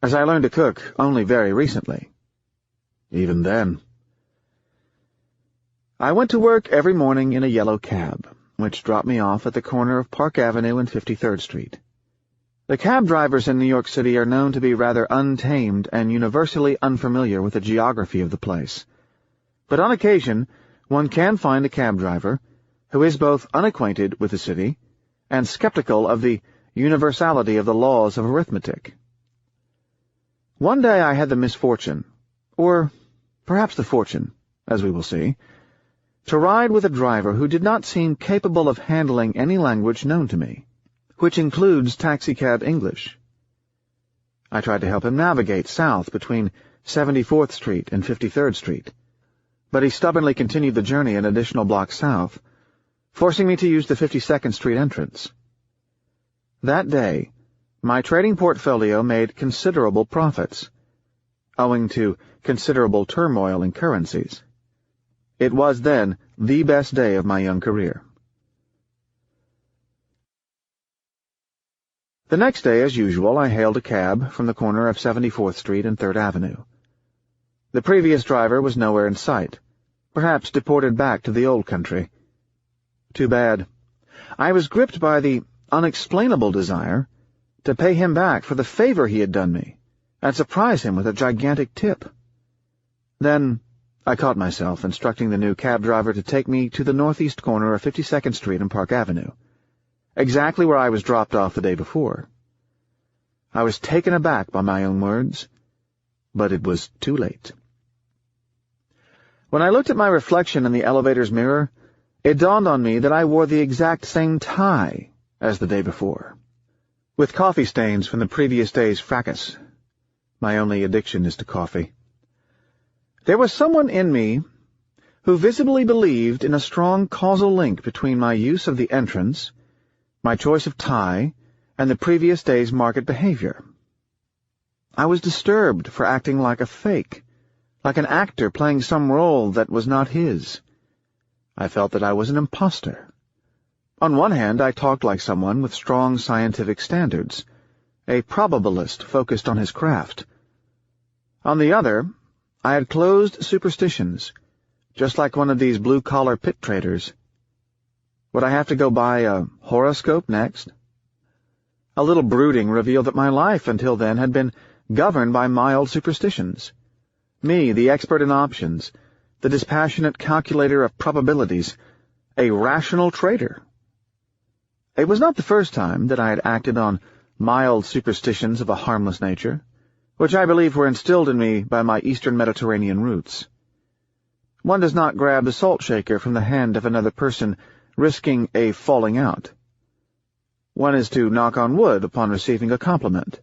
Speaker 1: as I learned to cook only very recently. Even then. I went to work every morning in a yellow cab, which dropped me off at the corner of Park Avenue and 53rd Street. The cab drivers in New York City are known to be rather untamed and universally unfamiliar with the geography of the place. But on occasion, one can find a cab driver who is both unacquainted with the city and skeptical of the universality of the laws of arithmetic. One day I had the misfortune, or perhaps the fortune, as we will see, to ride with a driver who did not seem capable of handling any language known to me, which includes taxicab English. I tried to help him navigate south between 74th Street and 53rd Street, but he stubbornly continued the journey an additional block south, forcing me to use the 52nd Street entrance. That day, my trading portfolio made considerable profits, owing to considerable turmoil in currencies. It was then the best day of my young career. The next day, as usual, I hailed a cab from the corner of 74th Street and 3rd Avenue. The previous driver was nowhere in sight, perhaps deported back to the old country. Too bad. I was gripped by the unexplainable desire to pay him back for the favor he had done me, and surprise him with a gigantic tip. Then I caught myself instructing the new cab driver to take me to the northeast corner of 52nd Street and Park Avenue, exactly where I was dropped off the day before. I was taken aback by my own words, but it was too late. When I looked at my reflection in the elevator's mirror, it dawned on me that I wore the exact same tie as the day before, with coffee stains from the previous day's fracas. My only addiction is to coffee. There was someone in me who visibly believed in a strong causal link between my use of the entrance, my choice of tie, and the previous day's market behavior. I was disturbed for acting like a fake, like an actor playing some role that was not his. I felt that I was an imposter. On one hand, I talked like someone with strong scientific standards, a probabilist focused on his craft. On the other, I had closed superstitions, just like one of these blue-collar pit traders. Would I have to go buy a horoscope next? A little brooding revealed that my life until then had been governed by mild superstitions. Me, the expert in options, the dispassionate calculator of probabilities, a rational trader. It was not the first time that I had acted on mild superstitions of a harmless nature, which I believe were instilled in me by my Eastern Mediterranean roots. One does not grab the salt shaker from the hand of another person, risking a falling out. One is to knock on wood upon receiving a compliment,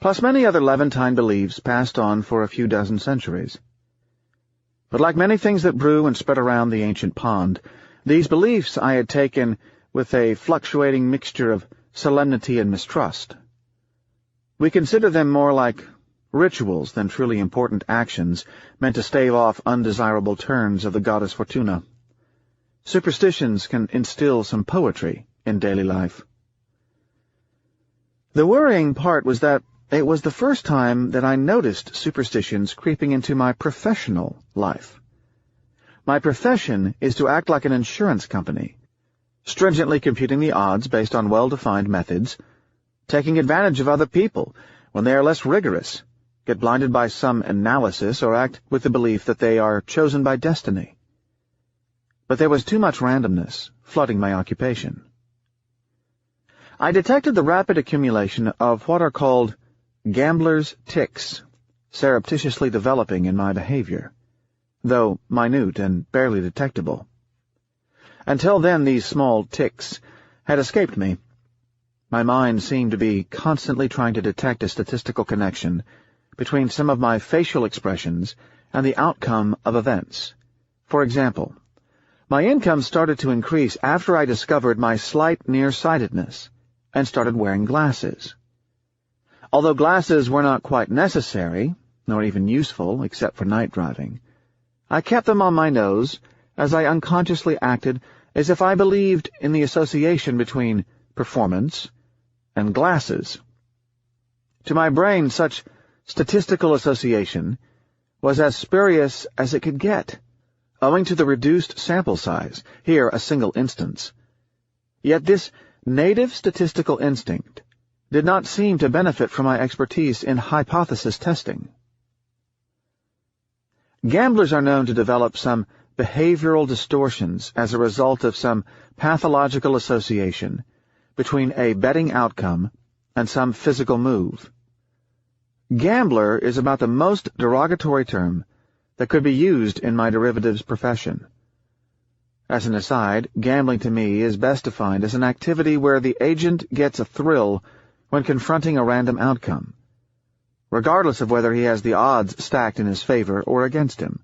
Speaker 1: plus many other Levantine beliefs passed on for a few dozen centuries. But like many things that brew and spread around the ancient pond, these beliefs I had taken with a fluctuating mixture of solemnity and mistrust. We consider them more like rituals than truly important actions meant to stave off undesirable turns of the goddess Fortuna. Superstitions can instill some poetry in daily life. The worrying part was that it was the first time that I noticed superstitions creeping into my professional life. My profession is to act like an insurance company, stringently computing the odds based on well-defined methods, taking advantage of other people when they are less rigorous, get blinded by some analysis, or act with the belief that they are chosen by destiny. But there was too much randomness flooding my occupation. I detected the rapid accumulation of what are called gambler's tics, surreptitiously developing in my behavior, though minute and barely detectable. Until then, these small tics had escaped me. My mind seemed to be constantly trying to detect a statistical connection between some of my facial expressions and the outcome of events. For example, my income started to increase after I discovered my slight nearsightedness and started wearing glasses. Although glasses were not quite necessary, nor even useful except for night driving, I kept them on my nose as I unconsciously acted as if I believed in the association between performance and glasses. To my brain, such statistical association was as spurious as it could get, owing to the reduced sample size, here a single instance. Yet this native statistical instinct did not seem to benefit from my expertise in hypothesis testing. Gamblers are known to develop some behavioral distortions as a result of some pathological association between a betting outcome and some physical move. Gambler is about the most derogatory term that could be used in my derivatives profession. As an aside, gambling to me is best defined as an activity where the agent gets a thrill when confronting a random outcome, regardless of whether he has the odds stacked in his favor or against him.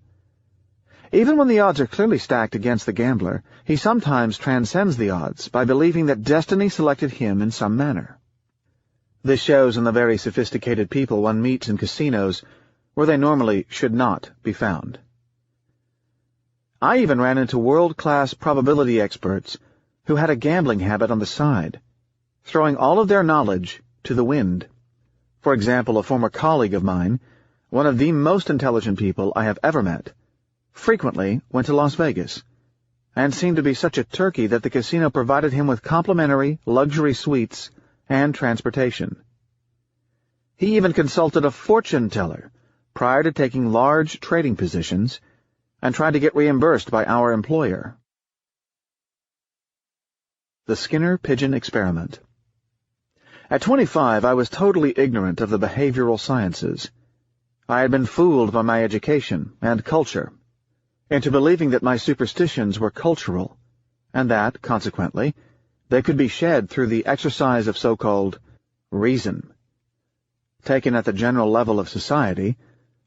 Speaker 1: Even when the odds are clearly stacked against the gambler, he sometimes transcends the odds by believing that destiny selected him in some manner. This shows in the very sophisticated people one meets in casinos where they normally should not be found. I even ran into world-class probability experts who had a gambling habit on the side, throwing all of their knowledge to the wind. For example, a former colleague of mine, one of the most intelligent people I have ever met, frequently went to Las Vegas, and seemed to be such a turkey that the casino provided him with complimentary luxury suites and transportation. He even consulted a fortune teller prior to taking large trading positions and tried to get reimbursed by our employer. The Skinner Pigeon Experiment. At 25, I was totally ignorant of the behavioral sciences. I had been fooled by my education and culture into believing that my superstitions were cultural, and that, consequently, they could be shed through the exercise of so-called reason. Taken at the general level of society,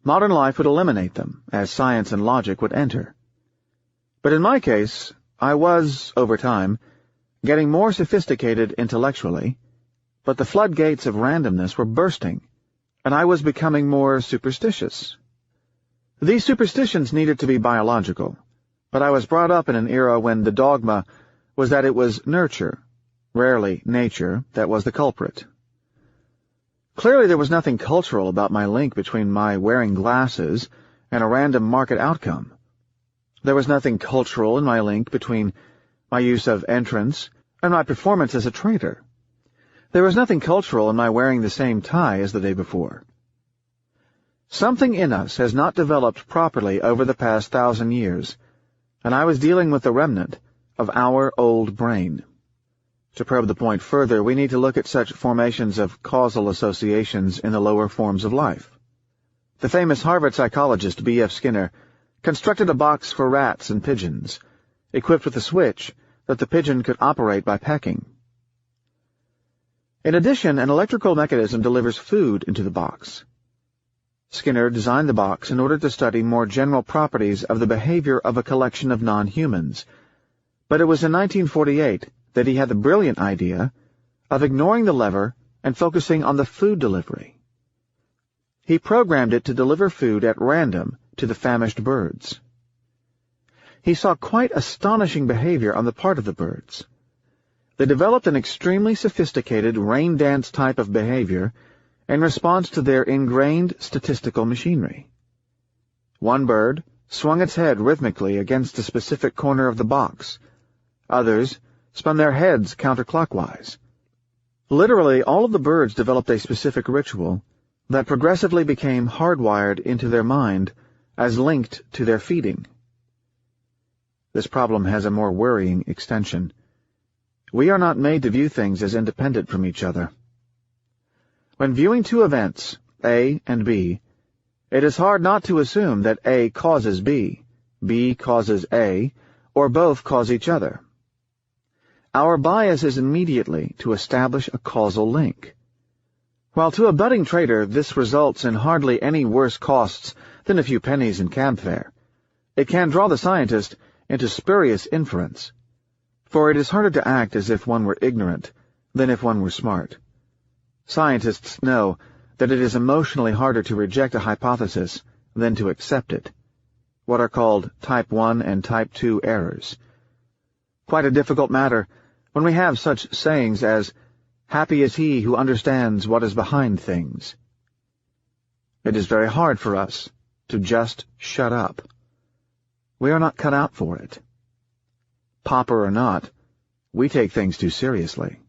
Speaker 1: modern life would eliminate them, as science and logic would enter. But in my case, I was, over time, getting more sophisticated intellectually, but the floodgates of randomness were bursting, and I was becoming more superstitious. These superstitions needed to be biological, but I was brought up in an era when the dogma was that it was nurture, rarely nature, that was the culprit. Clearly there was nothing cultural about my link between my wearing glasses and a random market outcome. There was nothing cultural in my link between my use of entrance and my performance as a trader. There was nothing cultural in my wearing the same tie as the day before. Something in us has not developed properly over the past 1,000 years, and I was dealing with the remnant of our old brain. To probe the point further, we need to look at such formations of causal associations in the lower forms of life. The famous Harvard psychologist B.F. Skinner constructed a box for rats and pigeons, equipped with a switch that the pigeon could operate by pecking. In addition, an electrical mechanism delivers food into the box. Skinner designed the box in order to study more general properties of the behavior of a collection of non-humans, but it was in 1948 that he had the brilliant idea of ignoring the lever and focusing on the food delivery. He programmed it to deliver food at random to the famished birds. He saw quite astonishing behavior on the part of the birds. They developed an extremely sophisticated rain dance type of behavior in response to their ingrained statistical machinery. One bird swung its head rhythmically against a specific corner of the box. Others spun their heads counterclockwise. Literally, all of the birds developed a specific ritual that progressively became hardwired into their mind as linked to their feeding. This problem has a more worrying extension. We are not made to view things as independent from each other. When viewing two events, A and B, it is hard not to assume that A causes B causes A, or both cause each other. Our bias is immediately to establish a causal link. While to a budding trader this results in hardly any worse costs than a few pennies in cab fare, it can draw the scientist into spurious inference, for it is harder to act as if one were ignorant than if one were smart. Scientists know that it is emotionally harder to reject a hypothesis than to accept it, what are called type 1 and type 2 errors. Quite a difficult matter when we have such sayings as, "Happy is he who understands what is behind things." It is very hard for us to just shut up. We are not cut out for it. Pauper or not, we take things too seriously.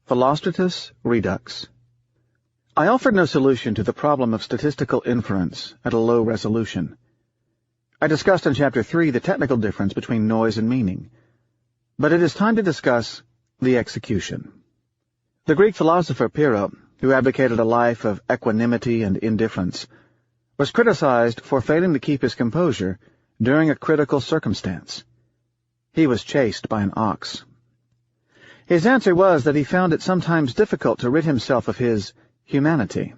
Speaker 1: Philostratus redux. I offered no solution to the problem of statistical inference at a low resolution. I discussed in Chapter 3 the technical difference between noise and meaning, but it is time to discuss the execution. The Greek philosopher Pyrrho, who advocated a life of equanimity and indifference, was criticized for failing to keep his composure during a critical circumstance. He was chased by an ox. His answer was that he found it sometimes difficult to rid himself of his humanity.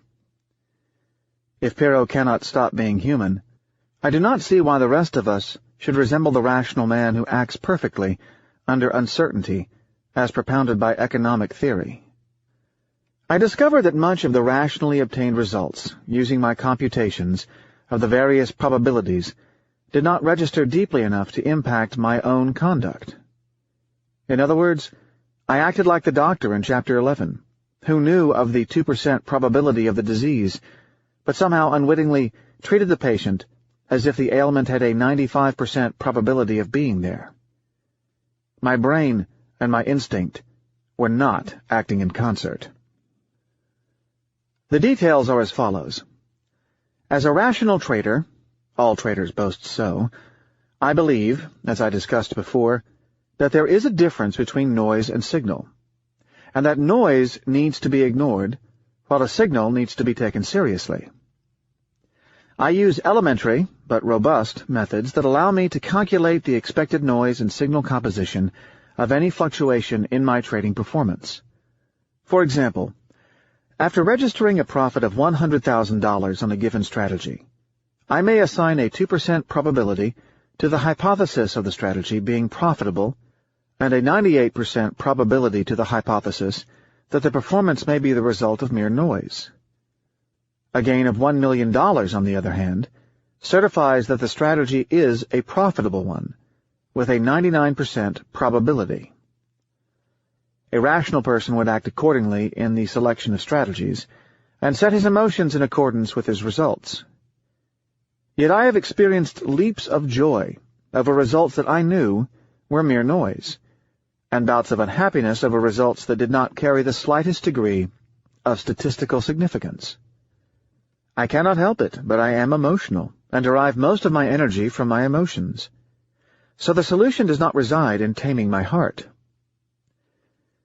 Speaker 1: If Pyrrho cannot stop being human, I do not see why the rest of us should resemble the rational man who acts perfectly under uncertainty, as propounded by economic theory. I discovered that much of the rationally obtained results, using my computations of the various probabilities, did not register deeply enough to impact my own conduct. In other words, I acted like the doctor in Chapter 11, who knew of the 2% probability of the disease, but somehow unwittingly treated the patient as if the ailment had a 95% probability of being there. My brain and my instinct were not acting in concert. The details are as follows. As a rational trader, all traders boast so, I believe, as I discussed before, that there is a difference between noise and signal, and that noise needs to be ignored, while a signal needs to be taken seriously. I use elementary, but robust, methods that allow me to calculate the expected noise and signal composition of any fluctuation in my trading performance. For example, after registering a profit of $100,000 on a given strategy, I may assign a 2% probability to the hypothesis of the strategy being profitable and a 98% probability to the hypothesis that the performance may be the result of mere noise. A gain of $1 million, on the other hand, certifies that the strategy is a profitable one, with a 99% probability. A rational person would act accordingly in the selection of strategies, and set his emotions in accordance with his results. Yet I have experienced leaps of joy over results that I knew were mere noise, and bouts of unhappiness over results that did not carry the slightest degree of statistical significance. I cannot help it, but I am emotional, and derive most of my energy from my emotions. So the solution does not reside in taming my heart.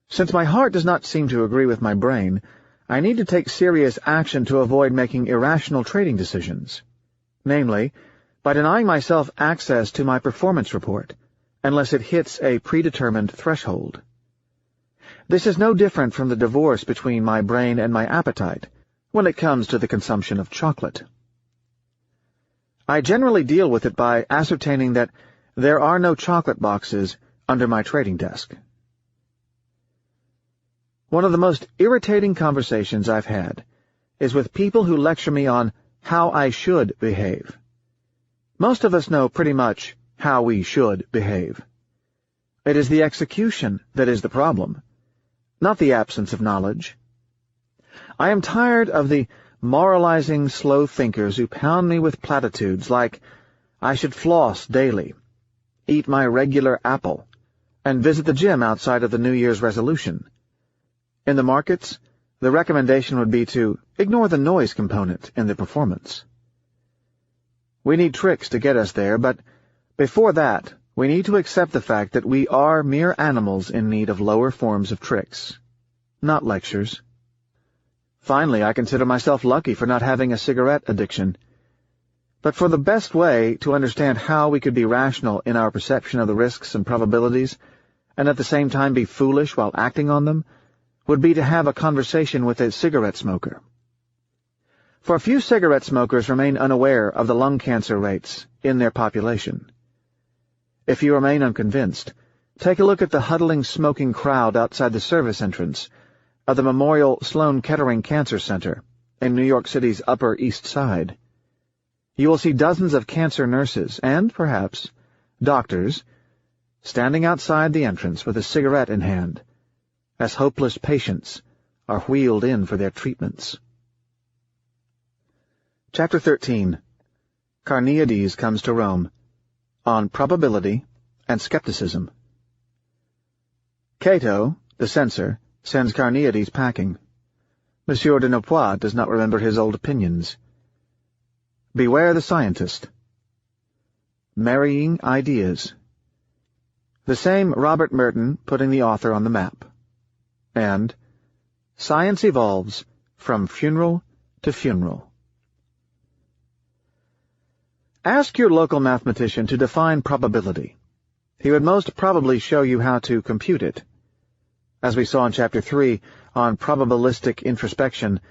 Speaker 1: Since my heart does not seem to agree with my brain, I need to take serious action to avoid making irrational trading decisions, namely, by denying myself access to my performance report, unless it hits a predetermined threshold. This is no different from the divorce between my brain and my appetite, when it comes to the consumption of chocolate. I generally deal with it by ascertaining that there are no chocolate boxes under my trading desk. One of the most irritating conversations I've had is with people who lecture me on how I should behave. Most of us know pretty much how we should behave. It is the execution that is the problem, not the absence of knowledge. I am tired of the moralizing slow thinkers who pound me with platitudes like, I should floss daily, eat my regular apple, and visit the gym outside of the New Year's resolution. In the markets, the recommendation would be to ignore the noise component in the performance. We need tricks to get us there, but before that, we need to accept the fact that we are mere animals in need of lower forms of tricks, not lectures. Finally, I consider myself lucky for not having a cigarette addiction. But for the best way to understand how we could be rational in our perception of the risks and probabilities, and at the same time be foolish while acting on them, would be to have a conversation with a cigarette smoker. For few cigarette smokers remain unaware of the lung cancer rates in their population. If you remain unconvinced, take a look at the huddling smoking crowd outside the service entrance of the Memorial Sloan Kettering Cancer Center in New York City's Upper East Side. You will see dozens of cancer nurses and, perhaps, doctors standing outside the entrance with a cigarette in hand, as hopeless patients are wheeled in for their treatments. Chapter 13. Carneades comes to Rome, on probability and skepticism. Cato, the censor, sends Carneades packing. Monsieur de Naupois does not remember his old opinions. Beware the scientist. Marrying ideas. The same Robert Merton putting the author on the map. And science evolves from funeral to funeral. Ask your local mathematician to define probability. He would most probably show you how to compute it. As we saw in Chapter 3 on probabilistic introspection,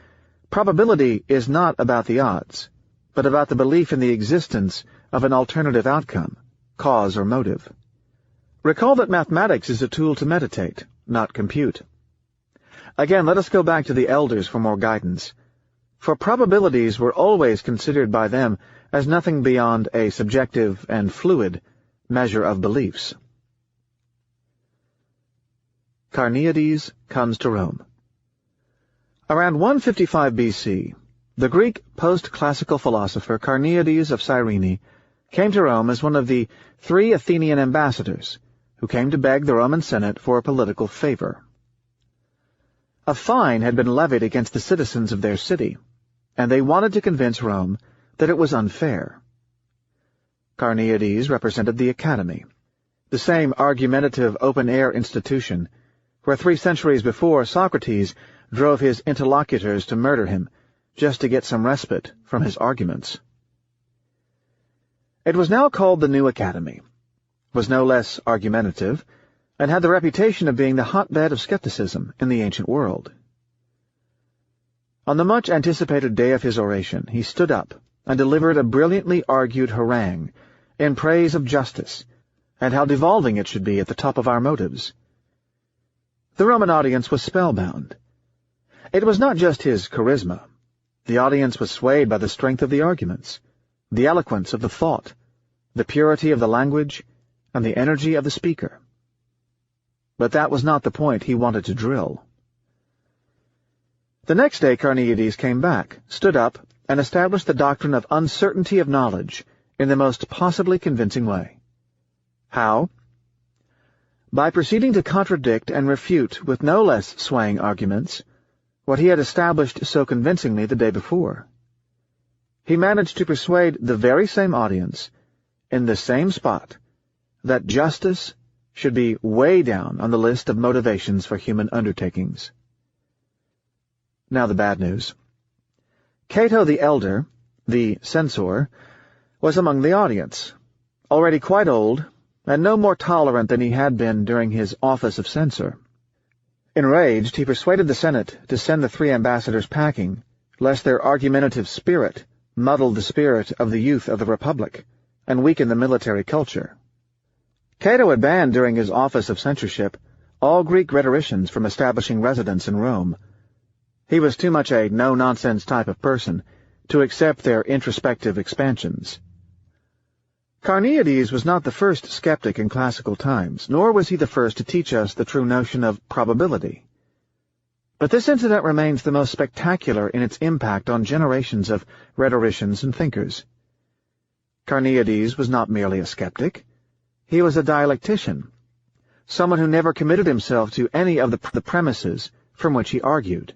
Speaker 1: probability is not about the odds, but about the belief in the existence of an alternative outcome, cause or motive. Recall that mathematics is a tool to meditate, not compute. Again, let us go back to the elders for more guidance, for probabilities were always considered by them as nothing beyond a subjective and fluid measure of beliefs. Carneades comes to Rome. Around 155 BC, the Greek post-classical philosopher Carneades of Cyrene came to Rome as one of the 3 Athenian ambassadors who came to beg the Roman Senate for a political favor. A fine had been levied against the citizens of their city, and they wanted to convince Rome that it was unfair. Carneades represented the Academy, the same argumentative open-air institution where 3 centuries before Socrates drove his interlocutors to murder him just to get some respite from his arguments. It was now called the New Academy, was no less argumentative, and had the reputation of being the hotbed of skepticism in the ancient world. On the much-anticipated day of his oration, he stood up and delivered a brilliantly argued harangue in praise of justice, and how devolving it should be at the top of our motives. The Roman audience was spellbound. It was not just his charisma. The audience was swayed by the strength of the arguments, the eloquence of the thought, the purity of the language, and the energy of the speaker. But that was not the point he wanted to drill. The next day Carneades came back, stood up, and established the doctrine of uncertainty of knowledge in the most possibly convincing way. How? By proceeding to contradict and refute with no less swaying arguments what he had established so convincingly the day before. He managed to persuade the very same audience, in the same spot, that justice should be way down on the list of motivations for human undertakings. Now the bad news. Cato the Elder, the censor, was among the audience, already quite old, and no more tolerant than he had been during his office of censor. Enraged, he persuaded the Senate to send the 3 ambassadors packing, lest their argumentative spirit muddle the spirit of the youth of the Republic and weaken the military culture. Cato had banned during his office of censorship all Greek rhetoricians from establishing residence in Rome. He was too much a no-nonsense type of person to accept their introspective expansions. Carneades was not the first skeptic in classical times, nor was he the first to teach us the true notion of probability. But this incident remains the most spectacular in its impact on generations of rhetoricians and thinkers. Carneades was not merely a skeptic. He was a dialectician, someone who never committed himself to any of the premises from which he argued,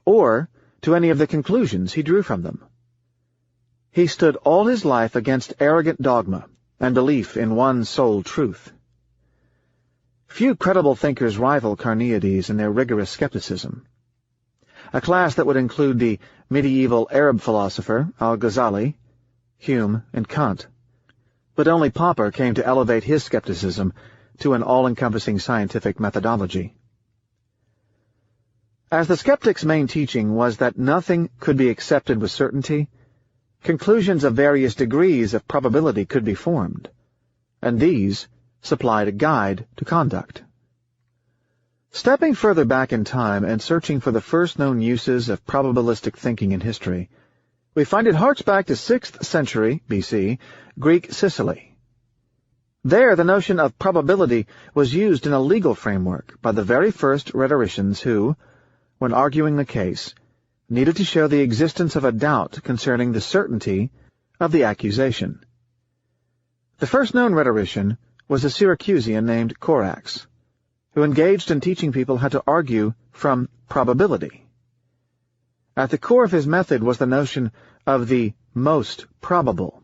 Speaker 1: or to any of the conclusions he drew from them. He stood all his life against arrogant dogma and belief in one sole truth. Few credible thinkers rival Carneades in their rigorous skepticism. A class that would include the medieval Arab philosopher Al-Ghazali, Hume, and Kant. But only Popper came to elevate his skepticism to an all-encompassing scientific methodology. As the skeptic's main teaching was that nothing could be accepted with certainty, conclusions of various degrees of probability could be formed, and these supplied a guide to conduct. Stepping further back in time and searching for the first known uses of probabilistic thinking in history, we find it harks back to 6th century BC, Greek Sicily. There the notion of probability was used in a legal framework by the very first rhetoricians who, when arguing the case, needed to show the existence of a doubt concerning the certainty of the accusation. The first known rhetorician was a Syracusan named Corax, who engaged in teaching people how to argue from probability. At the core of his method was the notion of the most probable.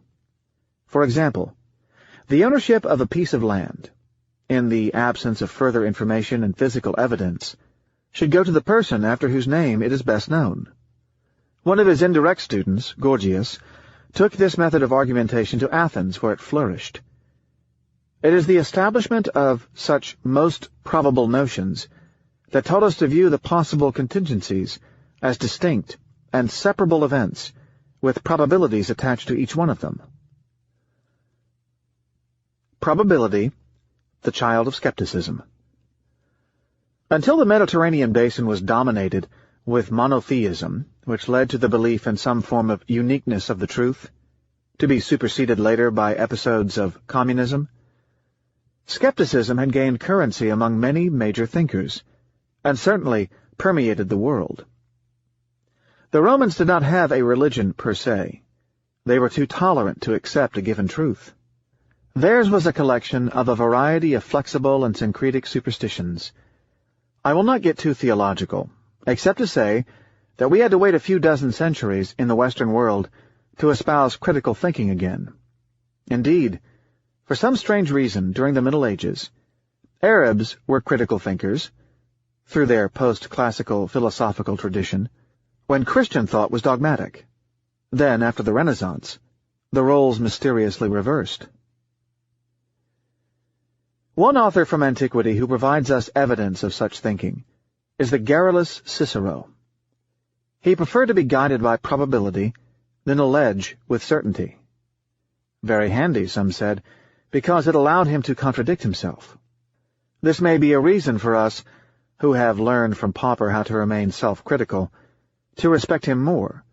Speaker 1: For example, the ownership of a piece of land, in the absence of further information and physical evidence, should go to the person after whose name it is best known. One of his indirect students, Gorgias, took this method of argumentation to Athens, where it flourished. It is the establishment of such most probable notions that taught us to view the possible contingencies as distinct and separable events, with probabilities attached to each one of them. Probability, the child of skepticism. Until the Mediterranean basin was dominated with monotheism, which led to the belief in some form of uniqueness of the truth, to be superseded later by episodes of communism, skepticism had gained currency among many major thinkers, and certainly permeated the world. The Romans did not have a religion per se. They were too tolerant to accept a given truth. Theirs was a collection of a variety of flexible and syncretic superstitions, I will not get too theological, except to say that we had to wait a few dozen centuries in the Western world to espouse critical thinking again. Indeed, for some strange reason, during the Middle Ages, Arabs were critical thinkers, through their post-classical philosophical tradition, when Christian thought was dogmatic. Then, after the Renaissance, the roles mysteriously reversed. One author from antiquity who provides us evidence of such thinking is the garrulous Cicero. He preferred to be guided by probability than allege with certainty. Very handy, some said, because it allowed him to contradict himself. This may be a reason for us, who have learned from Popper how to remain self-critical, to respect him more,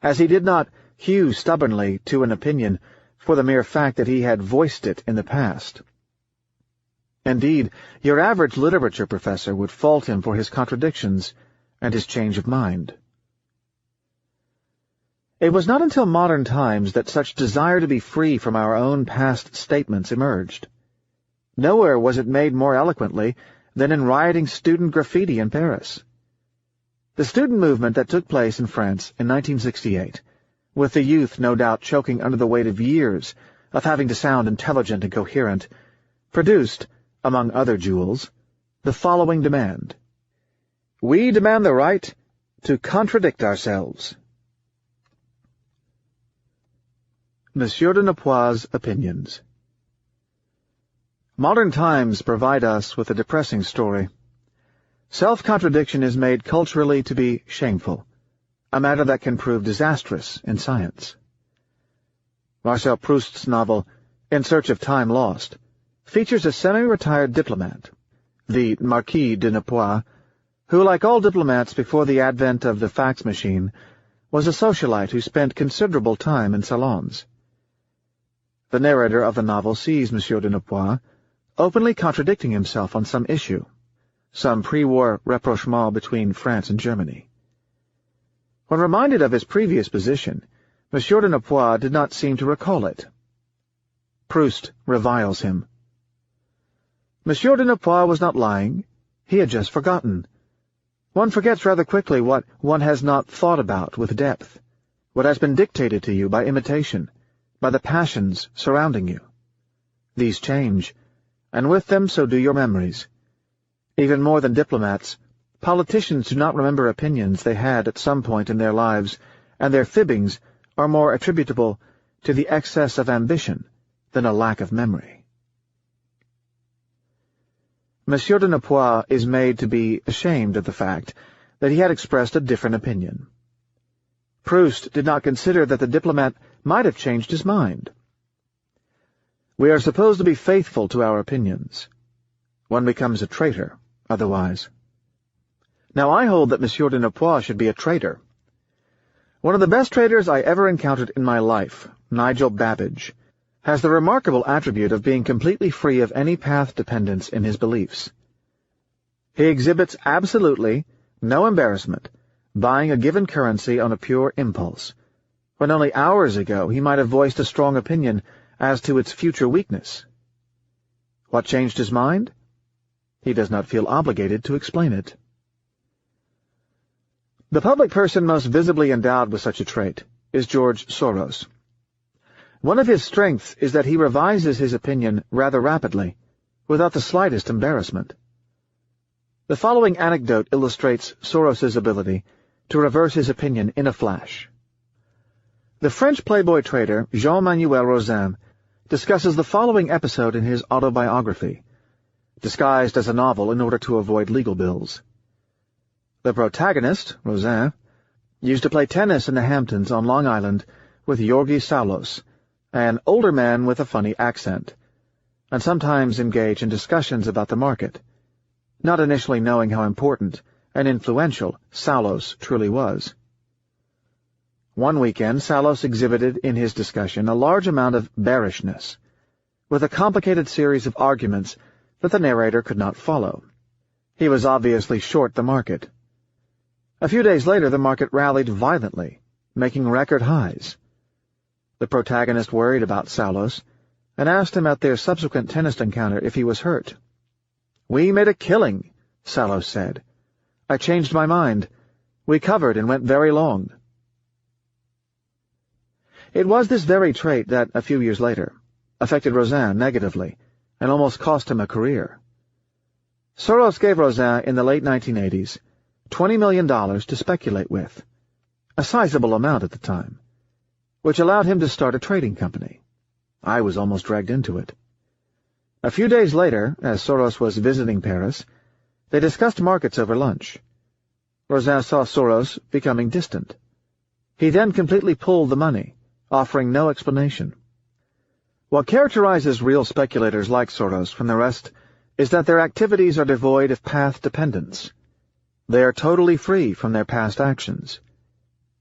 Speaker 1: as he did not hew stubbornly to an opinion for the mere fact that he had voiced it in the past. Indeed, your average literature professor would fault him for his contradictions and his change of mind. It was not until modern times that such desire to be free from our own past statements emerged. Nowhere was it made more eloquently than in rioting student graffiti in Paris. The student movement that took place in France in 1968, with the youth no doubt choking under the weight of years of having to sound intelligent and coherent, produced, among other jewels, the following demand. We demand the right to contradict ourselves. Monsieur de Napois' opinions. Modern times provide us with a depressing story. Self-contradiction is made culturally to be shameful, a matter that can prove disastrous in science. Marcel Proust's novel, In Search of Time Lost, features a semi-retired diplomat, the Marquis de Napois, who, like all diplomats before the advent of the fax machine, was a socialite who spent considerable time in salons. The narrator of the novel sees Monsieur de Napois openly contradicting himself on some issue, some pre-war rapprochement between France and Germany. When reminded of his previous position, Monsieur de Napois did not seem to recall it. Proust reviles him. Monsieur de Napois was not lying. He had just forgotten. One forgets rather quickly what one has not thought about with depth, what has been dictated to you by imitation, by the passions surrounding you. These change, and with them so do your memories. Even more than diplomats, politicians do not remember opinions they had at some point in their lives, and their fibbings are more attributable to the excess of ambition than a lack of memory. Monsieur de Napois is made to be ashamed of the fact that he had expressed a different opinion. Proust did not consider that the diplomat might have changed his mind. We are supposed to be faithful to our opinions. One becomes a traitor otherwise. Now I hold that Monsieur de Napois should be a traitor. One of the best traitors I ever encountered in my life, Nigel Babbage, has the remarkable attribute of being completely free of any path dependence in his beliefs. He exhibits absolutely no embarrassment, buying a given currency on a pure impulse, when only hours ago he might have voiced a strong opinion as to its future weakness. What changed his mind? He does not feel obligated to explain it. The public person most visibly endowed with such a trait is George Soros. One of his strengths is that he revises his opinion rather rapidly, without the slightest embarrassment. The following anecdote illustrates Soros's ability to reverse his opinion in a flash. The French playboy trader Jean-Manuel Rosin discusses the following episode in his autobiography, disguised as a novel in order to avoid legal bills. The protagonist, Rosin, used to play tennis in the Hamptons on Long Island with Yorgi Saulos, an older man with a funny accent, and sometimes engage in discussions about the market, not initially knowing how important and influential Saulos truly was. One weekend, Saulos exhibited in his discussion a large amount of bearishness, with a complicated series of arguments that the narrator could not follow. He was obviously short the market. A few days later, the market rallied violently, making record highs. The protagonist worried about Saulos and asked him at their subsequent tennis encounter if he was hurt. "We made a killing," Salos said. "I changed my mind. We covered and went very long." It was this very trait that, a few years later, affected Rosin negatively and almost cost him a career. Soros gave Rosin in the late 1980s $20 million to speculate with, a sizable amount at the time, which allowed him to start a trading company. I was almost dragged into it. A few days later, as Soros was visiting Paris, they discussed markets over lunch. Rosin saw Soros becoming distant. He then completely pulled the money, offering no explanation. What characterizes real speculators like Soros from the rest is that their activities are devoid of path dependence. They are totally free from their past actions.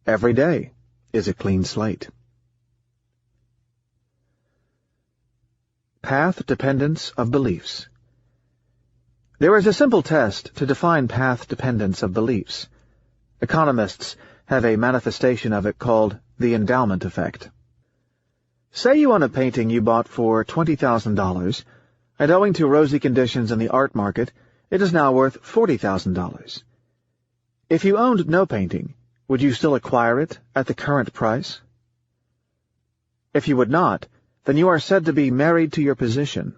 Speaker 1: Every day is a clean slate. Path dependence of beliefs. There is a simple test to define path dependence of beliefs. Economists have a manifestation of it called the endowment effect. Say you own a painting you bought for $20,000, and owing to rosy conditions in the art market, it is now worth $40,000. If you owned no painting, would you still acquire it at the current price? If you would not, then you are said to be married to your position.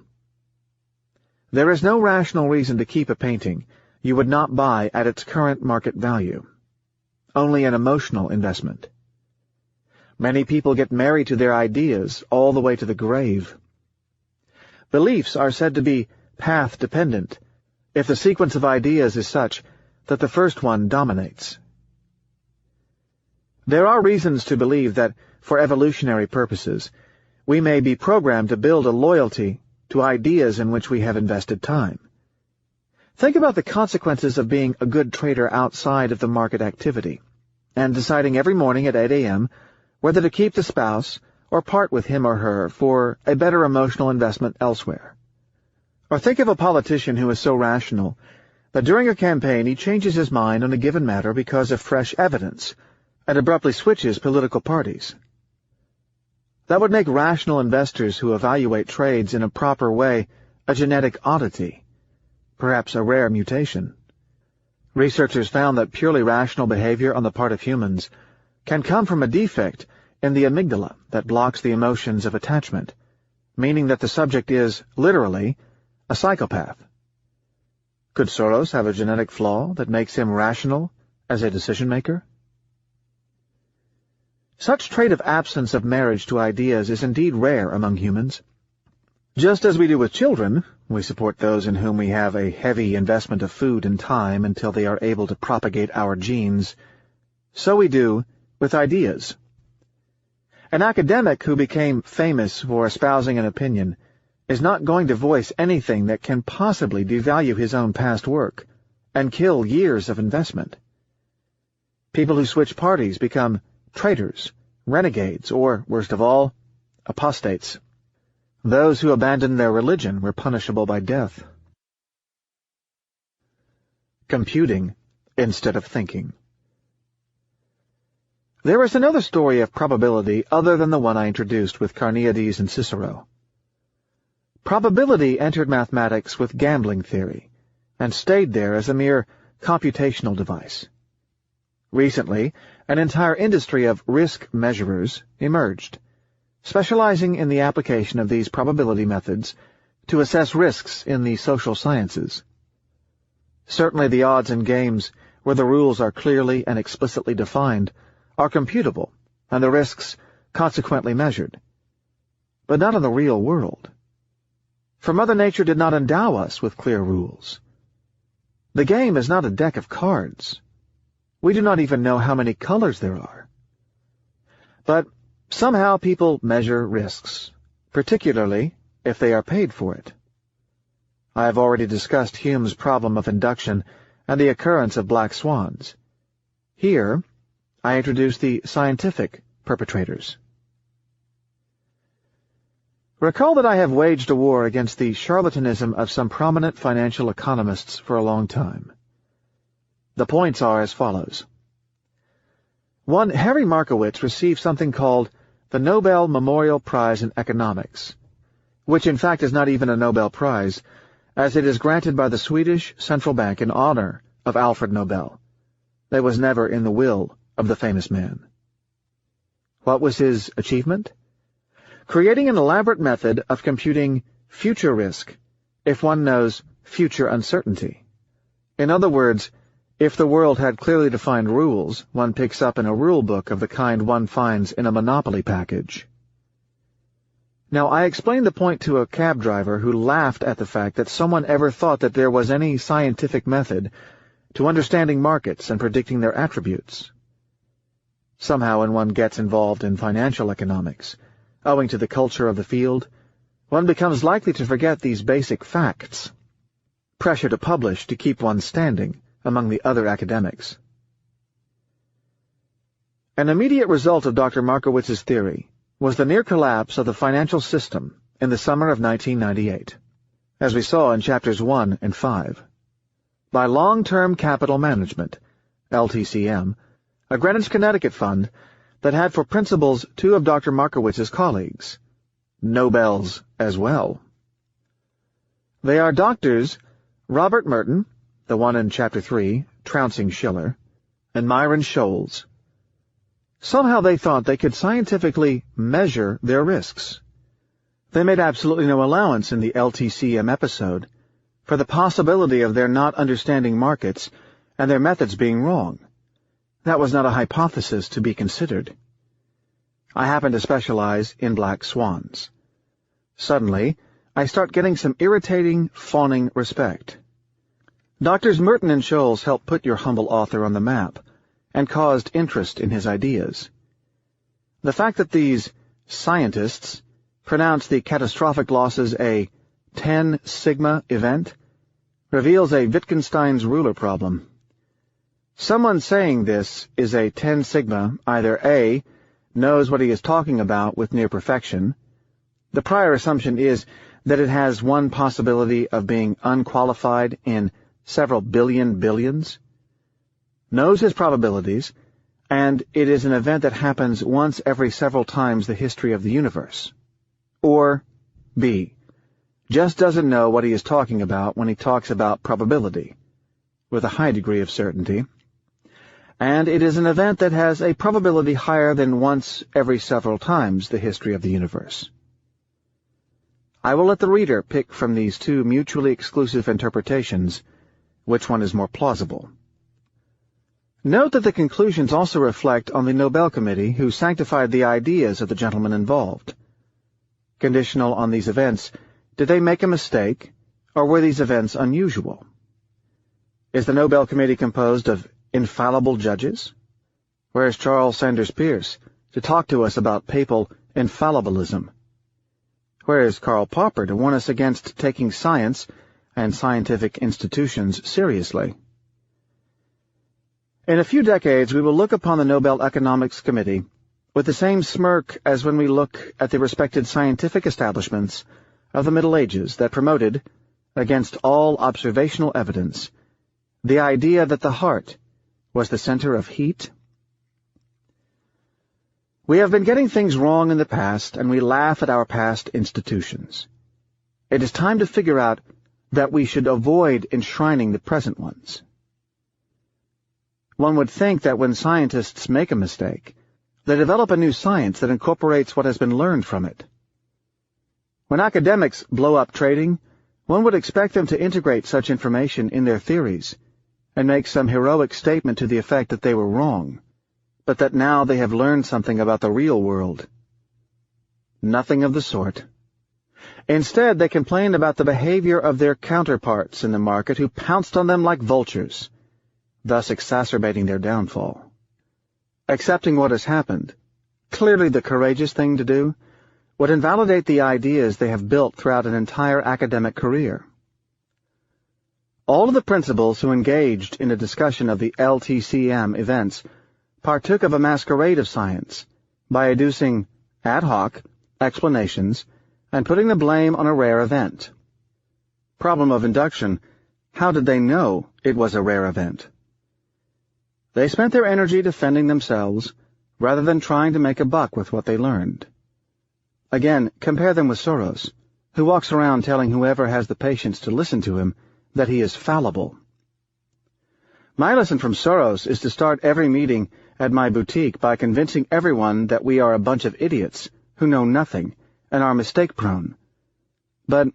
Speaker 1: There is no rational reason to keep a painting you would not buy at its current market value. Only an emotional investment. Many people get married to their ideas all the way to the grave. Beliefs are said to be path-dependent if the sequence of ideas is such that the first one dominates. There are reasons to believe that, for evolutionary purposes, we may be programmed to build a loyalty to ideas in which we have invested time. Think about the consequences of being a good trader outside of the market activity, and deciding every morning at 8 a.m. whether to keep the spouse or part with him or her for a better emotional investment elsewhere. Or think of a politician who is so rational that during a campaign he changes his mind on a given matter because of fresh evidence, and abruptly switches political parties. That would make rational investors who evaluate trades in a proper way a genetic oddity, perhaps a rare mutation. Researchers found that purely rational behavior on the part of humans can come from a defect in the amygdala that blocks the emotions of attachment, meaning that the subject is, literally, a psychopath. Could Soros have a genetic flaw that makes him rational as a decision-maker? Such trait of absence of marriage to ideas is indeed rare among humans. Just as we do with children, we support those in whom we have a heavy investment of food and time until they are able to propagate our genes, so we do with ideas. An academic who became famous for espousing an opinion is not going to voice anything that can possibly devalue his own past work and kill years of investment. People who switch parties become traitors, renegades, or, worst of all, apostates. Those who abandoned their religion were punishable by death. Computing instead of thinking. There is another story of probability other than the one I introduced with Carneades and Cicero. Probability entered mathematics with gambling theory, and stayed there as a mere computational device. Recently, an entire industry of risk measurers emerged, specializing in the application of these probability methods to assess risks in the social sciences. Certainly the odds in games where the rules are clearly and explicitly defined are computable, and the risks consequently measured. But not in the real world. For Mother Nature did not endow us with clear rules. The game is not a deck of cards. We do not even know how many colors there are. But somehow people measure risks, particularly if they are paid for it. I have already discussed Hume's problem of induction and the occurrence of black swans. Here, I introduce the scientific perpetrators. Recall that I have waged a war against the charlatanism of some prominent financial economists for a long time. The points are as follows. 1. Harry Markowitz received something called the Nobel Memorial Prize in Economics, which in fact is not even a Nobel Prize, as it is granted by the Swedish Central Bank in honor of Alfred Nobel. That was never in the will of the famous man. What was his achievement? Creating an elaborate method of computing future risk if one knows future uncertainty. In other words, if the world had clearly defined rules one picks up in a rule book of the kind one finds in a Monopoly package. Now, I explained the point to a cab driver who laughed at the fact that someone ever thought that there was any scientific method to understanding markets and predicting their attributes. Somehow, when one gets involved in financial economics, owing to the culture of the field, one becomes likely to forget these basic facts. Pressure to publish to keep one standing among the other academics. An immediate result of Dr. Markowitz's theory was the near collapse of the financial system in the summer of 1998, as we saw in chapters 1 and 5. By long-term capital management, LTCM, a Greenwich, Connecticut fund that had for principals two of Dr. Markowitz's colleagues, Nobels as well. They are Doctors Robert Merton, the one in Chapter 3, Trouncing Schiller, and Myron Scholes. Somehow they thought they could scientifically measure their risks. They made absolutely no allowance in the LTCM episode for the possibility of their not understanding markets and their methods being wrong. That was not a hypothesis to be considered. I happen to specialize in black swans. Suddenly, I start getting some irritating, fawning respect. Doctors Merton and Scholes helped put your humble author on the map and caused interest in his ideas. The fact that these scientists pronounce the catastrophic losses a 10 sigma event reveals a Wittgenstein's ruler problem. Someone saying this is a 10 sigma either A, knows what he is talking about with near perfection. The prior assumption is that it has one possibility of being unqualified in several billion billions, knows his probabilities, and it is an event that happens once every several times the history of the universe. Or B, just doesn't know what he is talking about when he talks about probability, with a high degree of certainty, and it is an event that has a probability higher than once every several times the history of the universe. I will let the reader pick from these two mutually exclusive interpretations which one is more plausible. Note that the conclusions also reflect on the Nobel Committee who sanctified the ideas of the gentlemen involved. Conditional on these events, did they make a mistake, or were these events unusual? Is the Nobel Committee composed of infallible judges? Where is Charles Sanders Peirce to talk to us about papal infallibilism? Where is Karl Popper to warn us against taking science and scientific institutions seriously? In a few decades, we will look upon the Nobel Economics Committee with the same smirk as when we look at the respected scientific establishments of the Middle Ages that promoted, against all observational evidence, the idea that the heart was the center of heat. We have been getting things wrong in the past, and we laugh at our past institutions. It is time to figure out that we should avoid enshrining the present ones. One would think that when scientists make a mistake, they develop a new science that incorporates what has been learned from it. When academics blow up trading, one would expect them to integrate such information in their theories and make some heroic statement to the effect that they were wrong, but that now they have learned something about the real world. Nothing of the sort. Instead, they complain about the behavior of their counterparts in the market who pounced on them like vultures, thus exacerbating their downfall. Accepting what has happened, clearly the courageous thing to do, would invalidate the ideas they have built throughout an entire academic career. All of the principals who engaged in a discussion of the LTCM events partook of a masquerade of science by adducing ad hoc explanations and putting the blame on a rare event. Problem of induction: how did they know it was a rare event? They spent their energy defending themselves rather than trying to make a buck with what they learned. Again, compare them with Soros, who walks around telling whoever has the patience to listen to him that he is fallible. My lesson from Soros is to start every meeting at my boutique by convincing everyone that we are a bunch of idiots who know nothing and are mistake-prone, but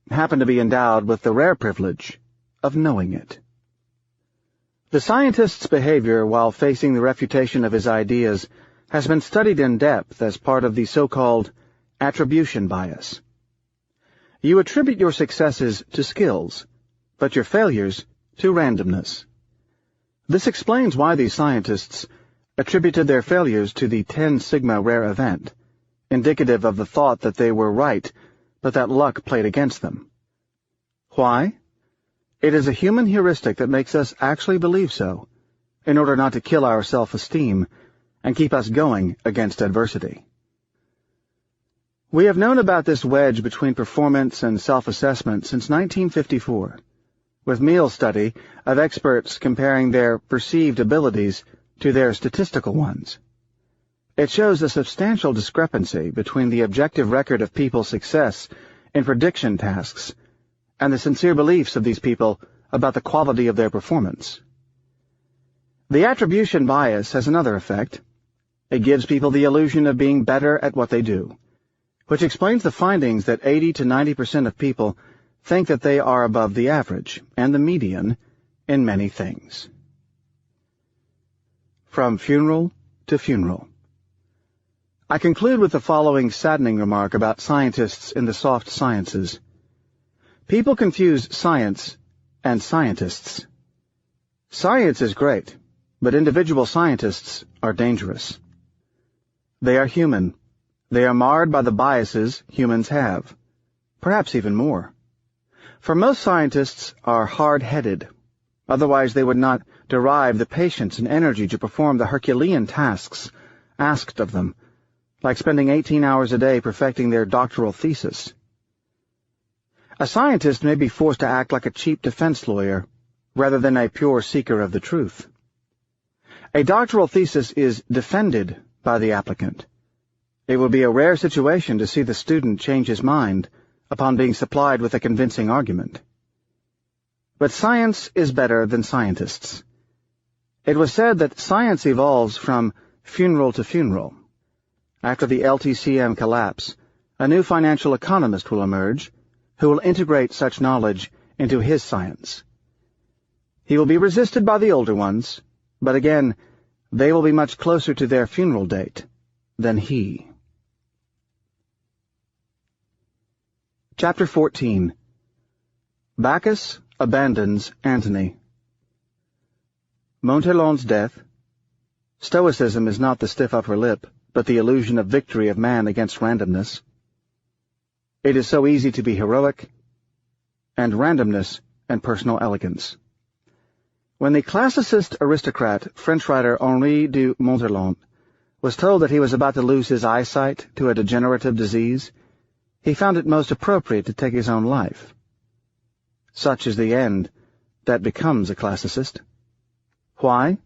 Speaker 1: happen to be endowed with the rare privilege of knowing it. The scientist's behavior while facing the refutation of his ideas has been studied in depth as part of the so-called attribution bias. You attribute your successes to skills, but your failures to randomness. This explains why these scientists attributed their failures to the 10 sigma rare event, indicative of the thought that they were right, but that luck played against them. Why? It is a human heuristic that makes us actually believe so, in order not to kill our self-esteem and keep us going against adversity. We have known about this wedge between performance and self-assessment since 1954, with meal study of experts comparing their perceived abilities to their statistical ones. It shows a substantial discrepancy between the objective record of people's success in prediction tasks and the sincere beliefs of these people about the quality of their performance. The attribution bias has another effect. It gives people the illusion of being better at what they do, which explains the findings that 80 to 90% of people think that they are above the average and the median in many things. From funeral to funeral. I conclude with the following saddening remark about scientists in the soft sciences. People confuse science and scientists. Science is great, but individual scientists are dangerous. They are human. They are marred by the biases humans have, perhaps even more. For most scientists are hard-headed, otherwise they would not derive the patience and energy to perform the Herculean tasks asked of them, like spending 18 hours a day perfecting their doctoral thesis. A scientist may be forced to act like a cheap defense lawyer, rather than a pure seeker of the truth. A doctoral thesis is defended by the applicant. It will be a rare situation to see the student change his mind upon being supplied with a convincing argument. But science is better than scientists. It was said that science evolves from funeral to funeral. After the LTCM collapse, a new financial economist will emerge, who will integrate such knowledge into his science. He will be resisted by the older ones, but again, they will be much closer to their funeral date than he. Chapter 14. Bacchus abandons Antony. Montherlon's death. Stoicism is not the stiff upper lip, but the illusion of victory of man against randomness. It is so easy to be heroic, and randomness and personal elegance. When the classicist aristocrat French writer Henri de Montherlant was told that he was about to lose his eyesight to a degenerative disease, he found it most appropriate to take his own life. Such is the end that becomes a classicist. Why?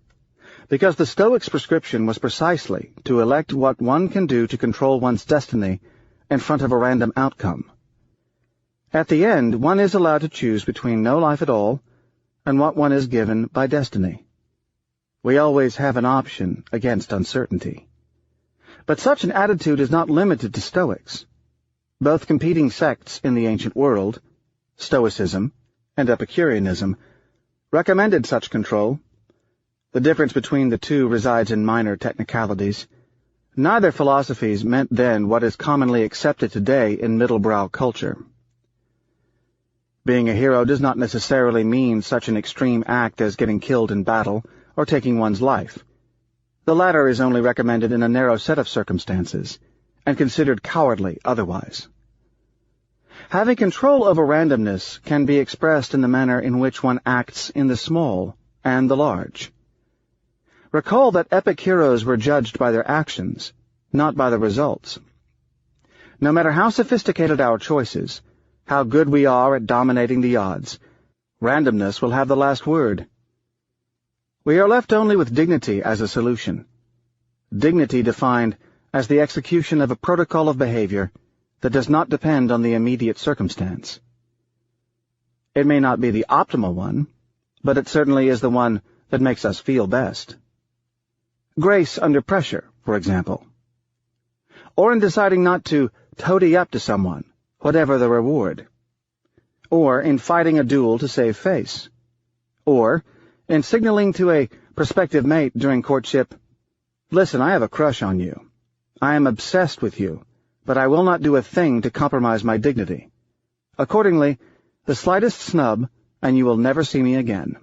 Speaker 1: Because the Stoic's prescription was precisely to elect what one can do to control one's destiny in front of a random outcome. At the end, one is allowed to choose between no life at all and what one is given by destiny. We always have an option against uncertainty. But such an attitude is not limited to Stoics. Both competing sects in the ancient world, Stoicism and Epicureanism, recommended such control. The difference between the two resides in minor technicalities. Neither philosophies meant then what is commonly accepted today in middle-brow culture. Being a hero does not necessarily mean such an extreme act as getting killed in battle or taking one's life. The latter is only recommended in a narrow set of circumstances, and considered cowardly otherwise. Having control over randomness can be expressed in the manner in which one acts in the small and the large. Recall that epic heroes were judged by their actions, not by the results. No matter how sophisticated our choices, how good we are at dominating the odds, randomness will have the last word. We are left only with dignity as a solution. Dignity defined as the execution of a protocol of behavior that does not depend on the immediate circumstance. It may not be the optimal one, but it certainly is the one that makes us feel best. Grace under pressure, for example. Or in deciding not to toady up to someone, whatever the reward. Or in fighting a duel to save face. Or in signaling to a prospective mate during courtship, "Listen, I have a crush on you. I am obsessed with you, but I will not do a thing to compromise my dignity. Accordingly, the slightest snub, and you will never see me again."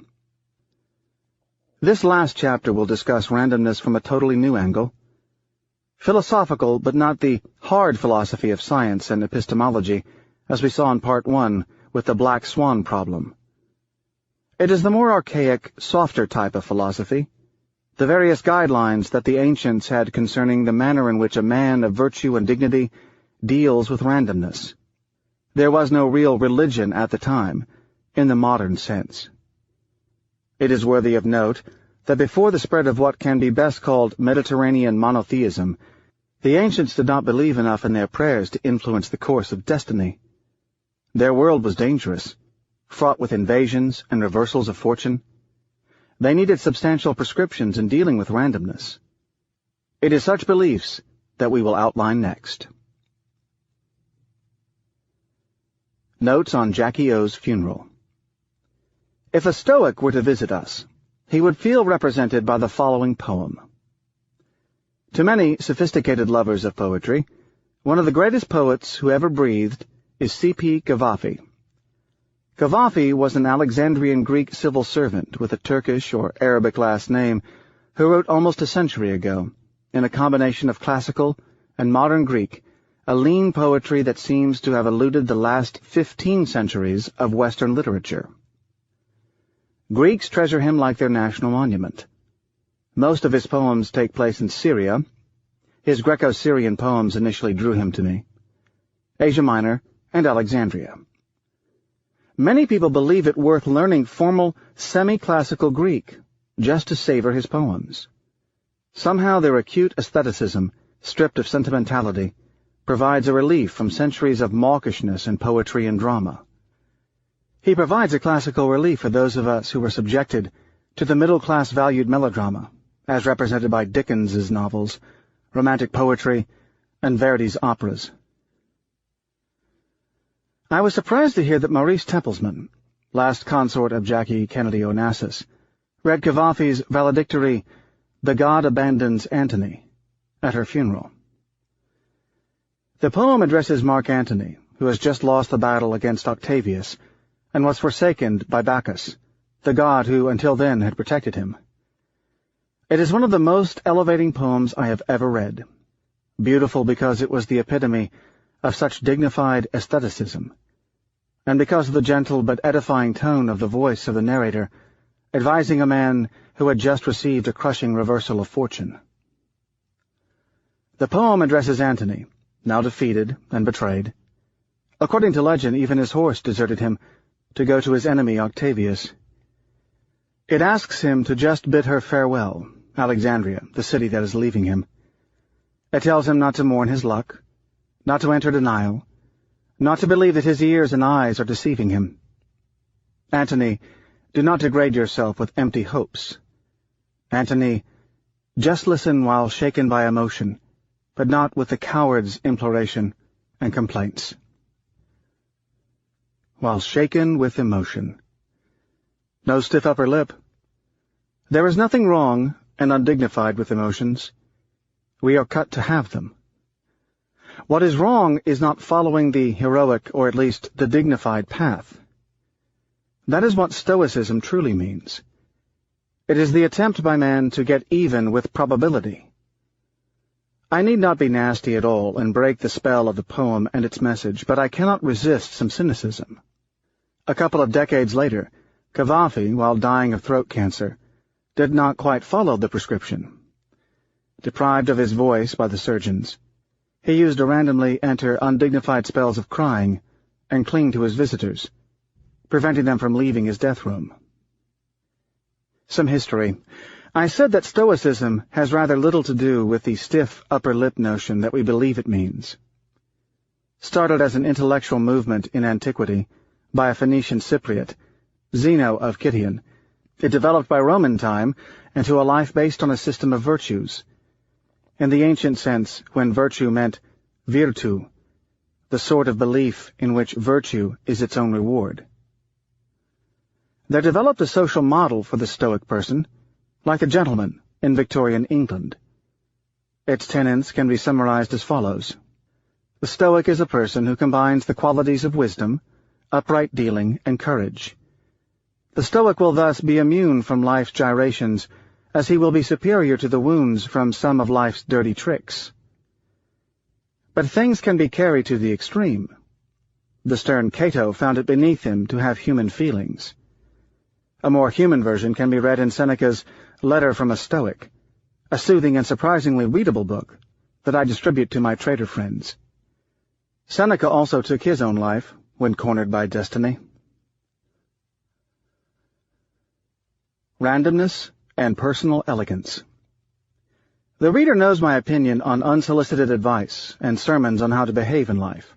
Speaker 1: This last chapter will discuss randomness from a totally new angle. Philosophical, but not the hard philosophy of science and epistemology, as we saw in Part 1 with the black swan problem. It is the more archaic, softer type of philosophy, the various guidelines that the ancients had concerning the manner in which a man of virtue and dignity deals with randomness. There was no real religion at the time, in the modern sense. It is worthy of note that before the spread of what can be best called Mediterranean monotheism, the ancients did not believe enough in their prayers to influence the course of destiny. Their world was dangerous, fraught with invasions and reversals of fortune. They needed substantial prescriptions in dealing with randomness. It is such beliefs that we will outline next. Notes on Jackie O's funeral. If a Stoic were to visit us, he would feel represented by the following poem. To many sophisticated lovers of poetry, one of the greatest poets who ever breathed is C.P. Cavafy. Cavafy was an Alexandrian Greek civil servant with a Turkish or Arabic last name who wrote almost a century ago, in a combination of classical and modern Greek, a lean poetry that seems to have eluded the last 15 centuries of Western literature. Greeks treasure him like their national monument. Most of his poems take place in Syria. His Greco-Syrian poems initially drew him to me. Asia Minor and Alexandria. Many people believe it worth learning formal, semi-classical Greek just to savor his poems. Somehow their acute aestheticism, stripped of sentimentality, provides a relief from centuries of mawkishness in poetry and drama. He provides a classical relief for those of us who were subjected to the middle-class valued melodrama, as represented by Dickens's novels, romantic poetry, and Verdi's operas. I was surprised to hear that Maurice Templesman, last consort of Jackie Kennedy Onassis, read Cavafy's valedictory, "The God Abandons Antony," at her funeral. The poem addresses Mark Antony, who has just lost the battle against Octavius, and was forsaken by Bacchus, the god who until then had protected him. It is one of the most elevating poems I have ever read, beautiful because it was the epitome of such dignified aestheticism, and because of the gentle but edifying tone of the voice of the narrator, advising a man who had just received a crushing reversal of fortune. The poem addresses Antony, now defeated and betrayed. According to legend, even his horse deserted him to go to his enemy Octavius. It asks him to just bid her farewell, Alexandria, the city that is leaving him. It tells him not to mourn his luck, not to enter denial, not to believe that his ears and eyes are deceiving him. Antony, do not degrade yourself with empty hopes. Antony, just listen while shaken by emotion, but not with the coward's imploration and complaints. While shaken with emotion. No stiff upper lip. There is nothing wrong and undignified with emotions. We are cut to have them. What is wrong is not following the heroic, or at least the dignified path. That is what Stoicism truly means. It is the attempt by man to get even with probability. I need not be nasty at all and break the spell of the poem and its message, but I cannot resist some cynicism. A couple of decades later, Cavafy, while dying of throat cancer, did not quite follow the prescription. Deprived of his voice by the surgeons, he used to randomly enter undignified spells of crying and cling to his visitors, preventing them from leaving his death room. Some history. I said that Stoicism has rather little to do with the stiff upper lip notion that we believe it means. Started as an intellectual movement in antiquity by a Phoenician Cypriot, Zeno of Kition, it developed by Roman time into a life based on a system of virtues. In the ancient sense, when virtue meant virtu, the sort of belief in which virtue is its own reward. There developed a social model for the Stoic person, like the gentleman in Victorian England. Its tenets can be summarized as follows. The Stoic is a person who combines the qualities of wisdom, upright dealing, and courage. The Stoic will thus be immune from life's gyrations, as he will be superior to the wounds from some of life's dirty tricks. But things can be carried to the extreme. The stern Cato found it beneath him to have human feelings. A more human version can be read in Seneca's Letter from a Stoic, a soothing and surprisingly readable book that I distribute to my trader friends. Seneca also took his own life when cornered by destiny. Randomness and personal elegance. The reader knows my opinion on unsolicited advice and sermons on how to behave in life.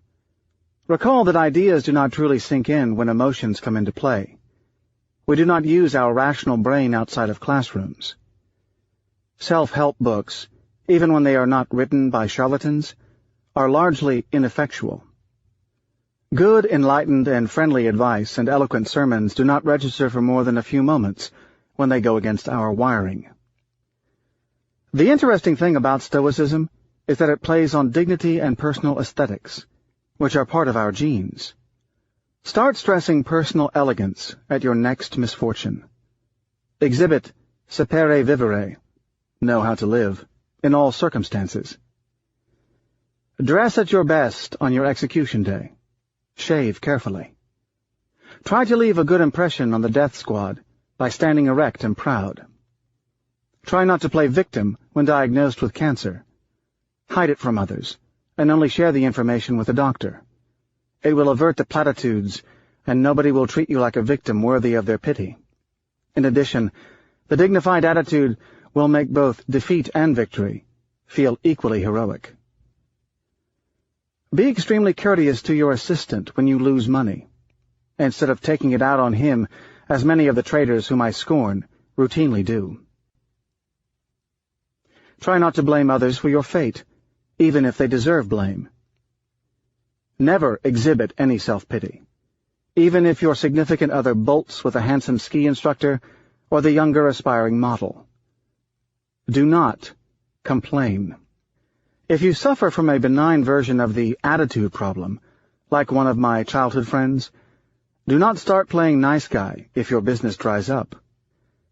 Speaker 1: Recall that ideas do not truly sink in when emotions come into play. We do not use our rational brain outside of classrooms. Self-help books, even when they are not written by charlatans, are largely ineffectual. Good, enlightened, and friendly advice and eloquent sermons do not register for more than a few moments when they go against our wiring. The interesting thing about Stoicism is that it plays on dignity and personal aesthetics, which are part of our genes. Start stressing personal elegance at your next misfortune. Exhibit sapere vivere, know how to live, in all circumstances. Dress at your best on your execution day. Shave carefully. Try to leave a good impression on the death squad by standing erect and proud. Try not to play victim when diagnosed with cancer. Hide it from others, and only share the information with a doctor. It will avert the platitudes, and nobody will treat you like a victim worthy of their pity. In addition, the dignified attitude will make both defeat and victory feel equally heroic. Be extremely courteous to your assistant when you lose money, instead of taking it out on him, as many of the traders whom I scorn routinely do. Try not to blame others for your fate, even if they deserve blame. Never exhibit any self-pity, even if your significant other bolts with a handsome ski instructor or the younger aspiring model. Do not complain. If you suffer from a benign version of the attitude problem, like one of my childhood friends, do not start playing nice guy if your business dries up.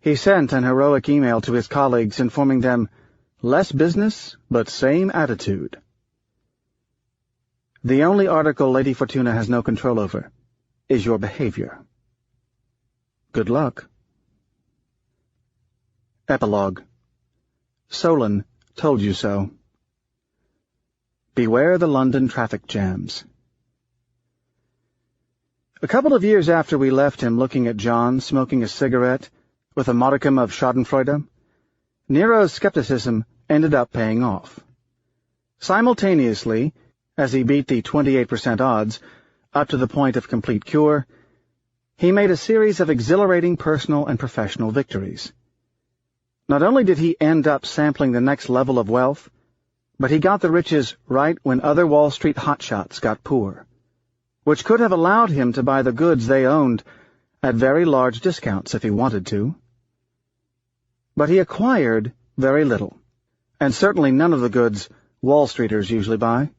Speaker 1: He sent an heroic email to his colleagues informing them, less business, but same attitude. The only article Lady Fortuna has no control over is your behavior. Good luck. Epilogue. Solon told you so. Beware the London traffic jams. A couple of years after we left him looking at John smoking a cigarette with a modicum of schadenfreude, Nero's skepticism ended up paying off. Simultaneously, as he beat the 28% odds up to the point of complete cure, he made a series of exhilarating personal and professional victories. Not only did he end up sampling the next level of wealth, but he got the riches right when other Wall Street hotshots got poor, which could have allowed him to buy the goods they owned at very large discounts if he wanted to. But he acquired very little, and certainly none of the goods Wall Streeters usually buy.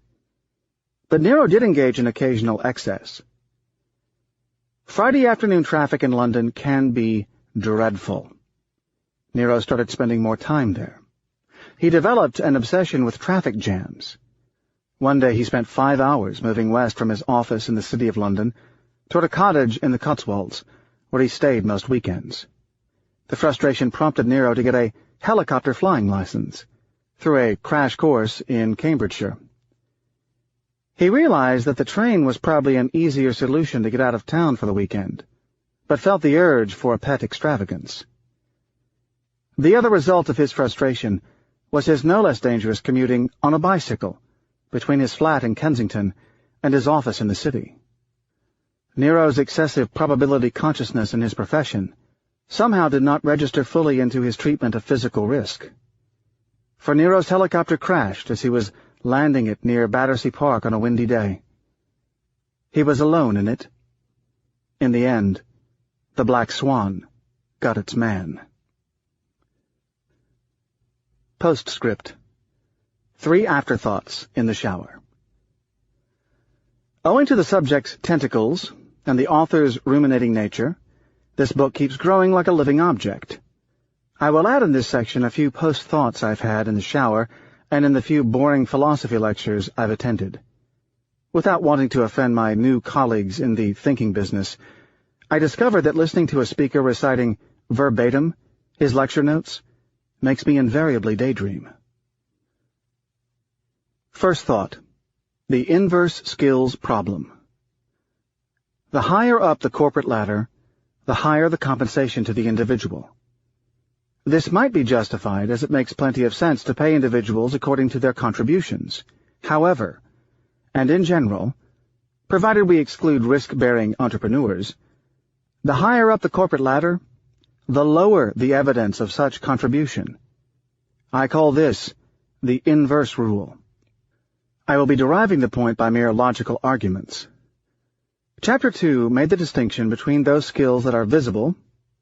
Speaker 1: But Nero did engage in occasional excess. Friday afternoon traffic in London can be dreadful. Nero started spending more time there. He developed an obsession with traffic jams. One day he spent 5 hours moving west from his office in the city of London toward a cottage in the Cotswolds, where he stayed most weekends. The frustration prompted Nero to get a helicopter flying license through a crash course in Cambridgeshire. He realized that the train was probably an easier solution to get out of town for the weekend, but felt the urge for a pet extravagance. The other result of his frustration was his no less dangerous commuting on a bicycle between his flat in Kensington and his office in the city. Nero's excessive probability consciousness in his profession somehow did not register fully into his treatment of physical risk. For Nero's helicopter crashed as he was landing it near Battersea Park on a windy day. He was alone in it. In the end, the Black Swan got its man. Postscript. 3 afterthoughts in the shower. Owing to the subject's tentacles and the author's ruminating nature, this book keeps growing like a living object. I will add in this section a few post-thoughts I've had in the shower and in the few boring philosophy lectures I've attended. Without wanting to offend my new colleagues in the thinking business, I discovered that listening to a speaker reciting verbatim his lecture notes makes me invariably daydream. First thought. The inverse skills problem. The higher up the corporate ladder, the higher the compensation to the individual. This might be justified as it makes plenty of sense to pay individuals according to their contributions. However, and in general, provided we exclude risk-bearing entrepreneurs, the higher up the corporate ladder, the lower the evidence of such contribution. I call this the inverse rule. I will be deriving the point by mere logical arguments. Chapter 2 made the distinction between those skills that are visible,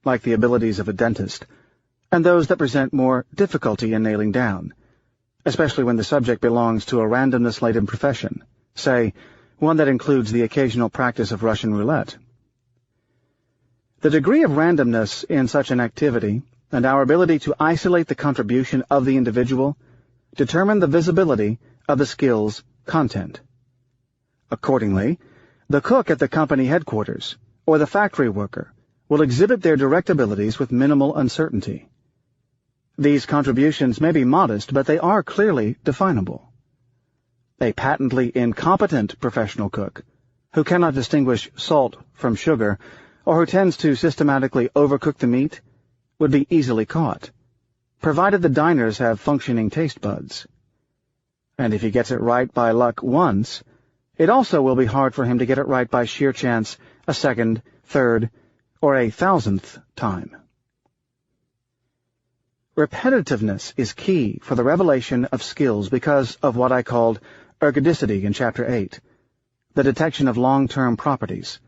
Speaker 1: like the abilities of a dentist, and those that present more difficulty in nailing down, especially when the subject belongs to a randomness-laden profession, say, one that includes the occasional practice of Russian roulette. The degree of randomness in such an activity and our ability to isolate the contribution of the individual determine the visibility of the skill's content. Accordingly, the cook at the company headquarters or the factory worker will exhibit their direct abilities with minimal uncertainty. These contributions may be modest, but they are clearly definable. A patently incompetent professional cook, who cannot distinguish salt from sugar, or who tends to systematically overcook the meat, would be easily caught, provided the diners have functioning taste buds. And if he gets it right by luck once, it also will be hard for him to get it right by sheer chance a second, third, or a 1,000th time. Repetitiveness is key for the revelation of skills because of what I called ergodicity in Chapter 8, the detection of long-term properties,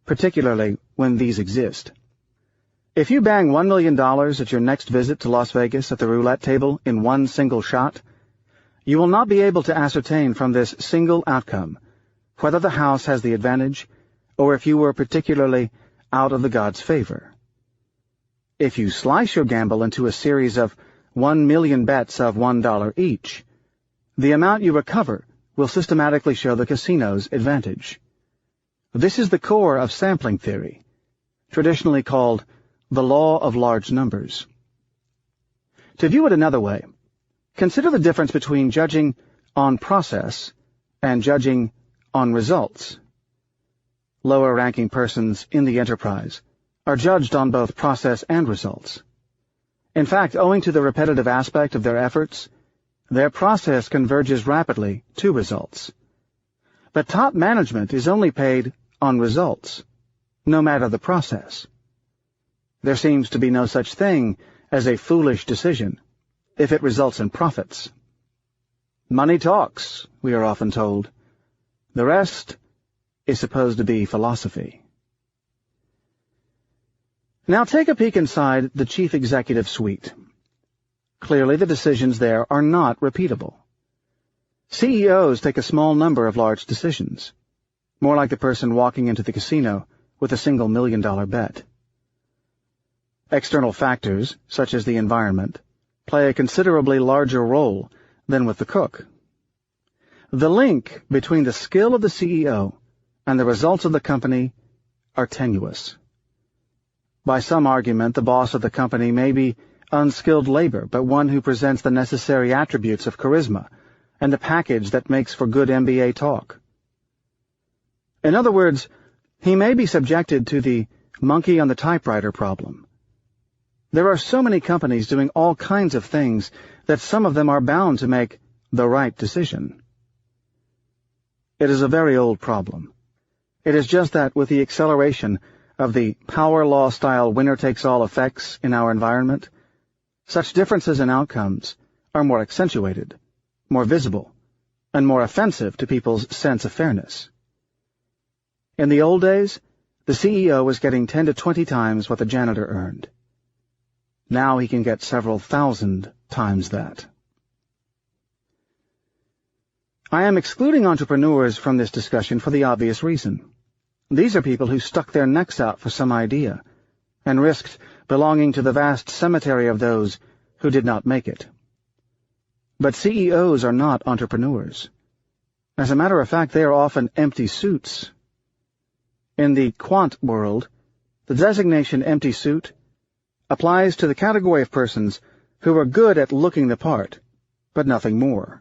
Speaker 1: particularly when these exist. If you bang $1 million at your next visit to Las Vegas at the roulette table in one single shot, you will not be able to ascertain from this single outcome whether the house has the advantage or if you were particularly out of the god's favor. If you slice your gamble into a series of 1 million bets of $1 each, the amount you recover will systematically show the casino's advantage. This is the core of sampling theory, traditionally called the law of large numbers. To view it another way, consider the difference between judging on process and judging on results. Lower-ranking persons in the enterprise are judged on both process and results. In fact, owing to the repetitive aspect of their efforts, their process converges rapidly to results. But top management is only paid on results, no matter the process. There seems to be no such thing as a foolish decision if it results in profits. Money talks, we are often told. The rest is supposed to be philosophy. Now take a peek inside the chief executive suite. Clearly the decisions there are not repeatable. CEOs take a small number of large decisions, more like the person walking into the casino with a single $1 million bet. External factors, such as the environment, play a considerably larger role than with the cook. The link between the skill of the CEO and the results of the company are tenuous. By some argument, the boss of the company may be unskilled labor, but one who presents the necessary attributes of charisma and the package that makes for good MBA talk. In other words, he may be subjected to the monkey on the typewriter problem. There are so many companies doing all kinds of things that some of them are bound to make the right decision. It is a very old problem. It is just that with the acceleration of the power law-style winner-takes-all effects in our environment, such differences in outcomes are more accentuated, more visible, and more offensive to people's sense of fairness. In the old days, the CEO was getting 10 to 20 times what the janitor earned. Now he can get several thousand times that. I am excluding entrepreneurs from this discussion for the obvious reason. These are people who stuck their necks out for some idea and risked belonging to the vast cemetery of those who did not make it. But CEOs are not entrepreneurs. As a matter of fact, they are often empty suits. In the quant world, the designation empty suit applies to the category of persons who are good at looking the part, but nothing more.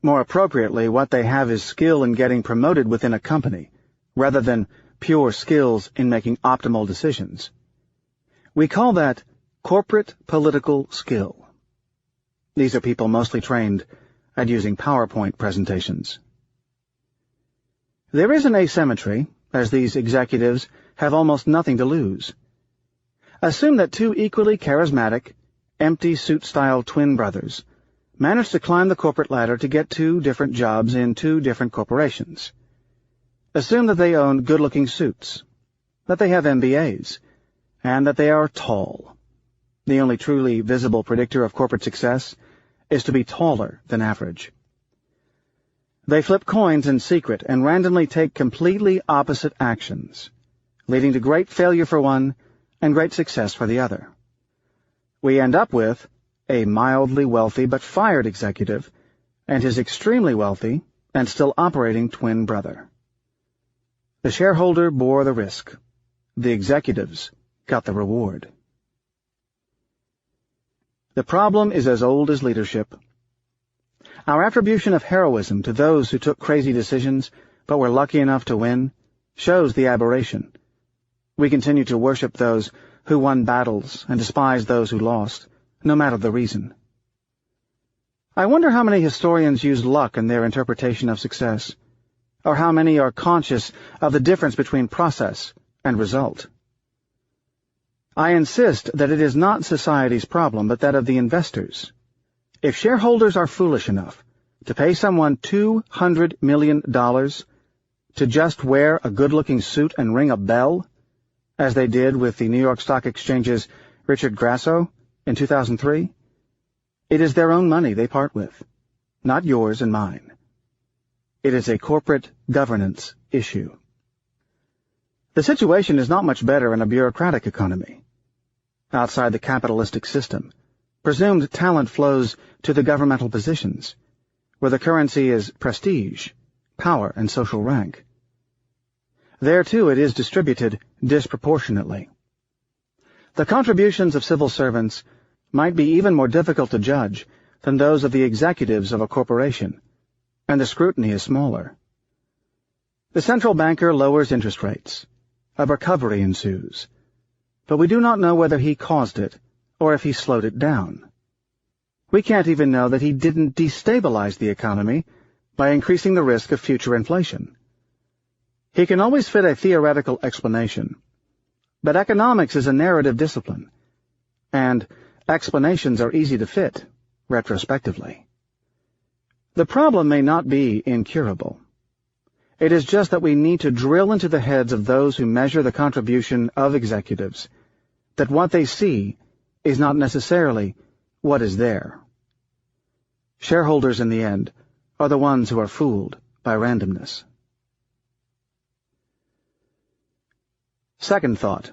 Speaker 1: More appropriately, what they have is skill in getting promoted within a company, rather than pure skills in making optimal decisions. We call that corporate political skill. These are people mostly trained at using PowerPoint presentations. There is an asymmetry, as these executives have almost nothing to lose. Assume that two equally charismatic, empty suit-style twin brothers manage to climb the corporate ladder to get two different jobs in two different corporations. Assume that they own good-looking suits, that they have MBAs, and that they are tall. The only truly visible predictor of corporate success is to be taller than average. They flip coins in secret and randomly take completely opposite actions, leading to great failure for one and great success for the other. We end up with a mildly wealthy but fired executive and his extremely wealthy and still operating twin brother. The shareholder bore the risk. The executives got the reward. The problem is as old as leadership. Our attribution of heroism to those who took crazy decisions but were lucky enough to win shows the aberration. We continue to worship those who won battles and despise those who lost, no matter the reason. I wonder how many historians use luck in their interpretation of success, or how many are conscious of the difference between process and result. I insist that it is not society's problem, but that of the investors. If shareholders are foolish enough to pay someone $200 million to just wear a good-looking suit and ring a bell, as they did with the New York Stock Exchange's Richard Grasso in 2003, it is their own money they part with, not yours and mine. It is a corporate governance issue. The situation is not much better in a bureaucratic economy. Outside the capitalistic system, presumed talent flows to the governmental positions, where the currency is prestige, power, and social rank. There, too, it is distributed disproportionately. The contributions of civil servants might be even more difficult to judge than those of the executives of a corporation, and the scrutiny is smaller. The central banker lowers interest rates. A recovery ensues, but we do not know whether he caused it or if he slowed it down. We can't even know that he didn't destabilize the economy by increasing the risk of future inflation. He can always fit a theoretical explanation, but economics is a narrative discipline, and explanations are easy to fit retrospectively. The problem may not be incurable. It is just that we need to drill into the heads of those who measure the contribution of executives that what they see is not necessarily what is there. Shareholders, in the end, are the ones who are fooled by randomness. Second thought,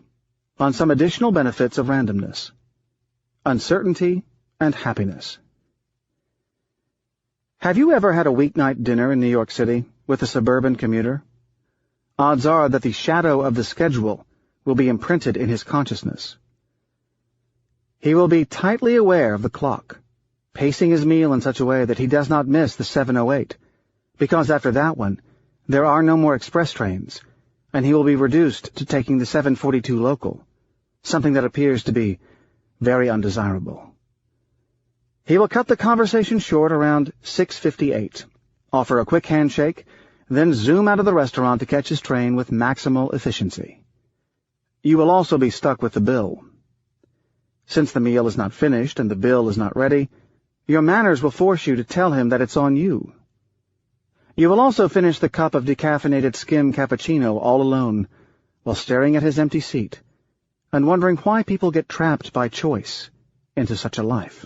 Speaker 1: on some additional benefits of randomness: uncertainty and happiness. Have you ever had a weeknight dinner in New York City with a suburban commuter? Odds are that the shadow of the schedule will be imprinted in his consciousness. He will be tightly aware of the clock, pacing his meal in such a way that he does not miss the 7:08, because after that one, there are no more express trains, and he will be reduced to taking the 7:42 local, something that appears to be very undesirable. He will cut the conversation short around 6:58, offer a quick handshake, then zoom out of the restaurant to catch his train with maximal efficiency. You will also be stuck with the bill. Since the meal is not finished and the bill is not ready, your manners will force you to tell him that it's on you. You will also finish the cup of decaffeinated skim cappuccino all alone, while staring at his empty seat, and wondering why people get trapped by choice into such a life.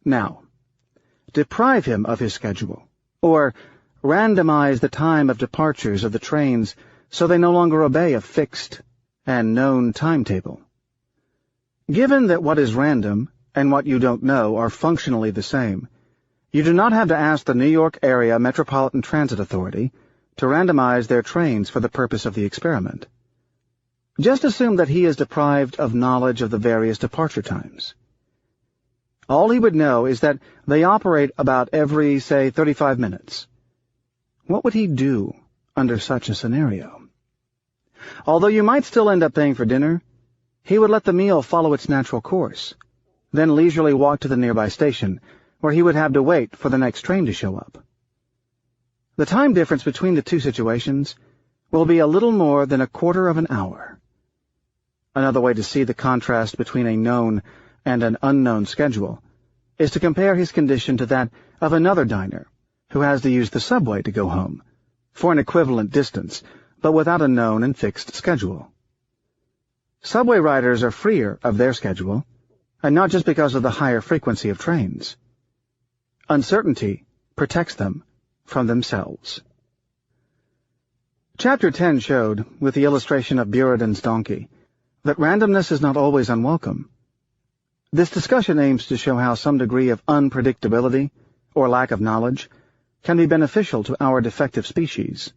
Speaker 1: Now, deprive him of his schedule, or randomize the time of departures of the trains so they no longer obey a fixed and known timetable. Given that what is random and what you don't know are functionally the same, you do not have to ask the New York Area Metropolitan Transit Authority to randomize their trains for the purpose of the experiment. Just assume that he is deprived of knowledge of the various departure times. All he would know is that they operate about every, say, 35 minutes. What would he do under such a scenario? Although you might still end up paying for dinner, he would let the meal follow its natural course, then leisurely walk to the nearby station, where he would have to wait for the next train to show up. The time difference between the two situations will be a little more than a quarter of an hour. Another way to see the contrast between a known and an unknown schedule is to compare his condition to that of another diner who has to use the subway to go home, for an equivalent distance, but without a known and fixed schedule. Subway riders are freer of their schedule, and not just because of the higher frequency of trains. Uncertainty protects them from themselves. Chapter 10 showed, with the illustration of Buridan's donkey, that randomness is not always unwelcome. This discussion aims to show how some degree of unpredictability, or lack of knowledge, can be beneficial to our defective species.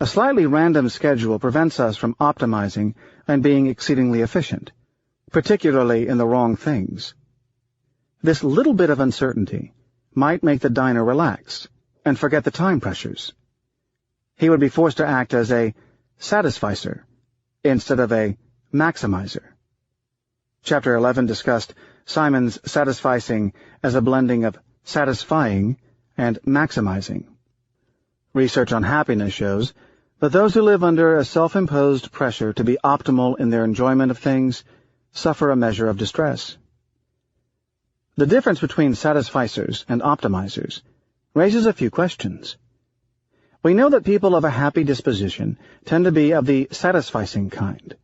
Speaker 1: A slightly random schedule prevents us from optimizing and being exceedingly efficient, particularly in the wrong things. This little bit of uncertainty might make the diner relax and forget the time pressures. He would be forced to act as a satisficer instead of a maximizer. Chapter 11 discussed Simon's satisficing as a blending of satisfying and maximizing. Research on happiness shows that those who live under a self-imposed pressure to be optimal in their enjoyment of things suffer a measure of distress. The difference between satisficers and optimizers raises a few questions. We know that people of a happy disposition tend to be of the satisficing kind,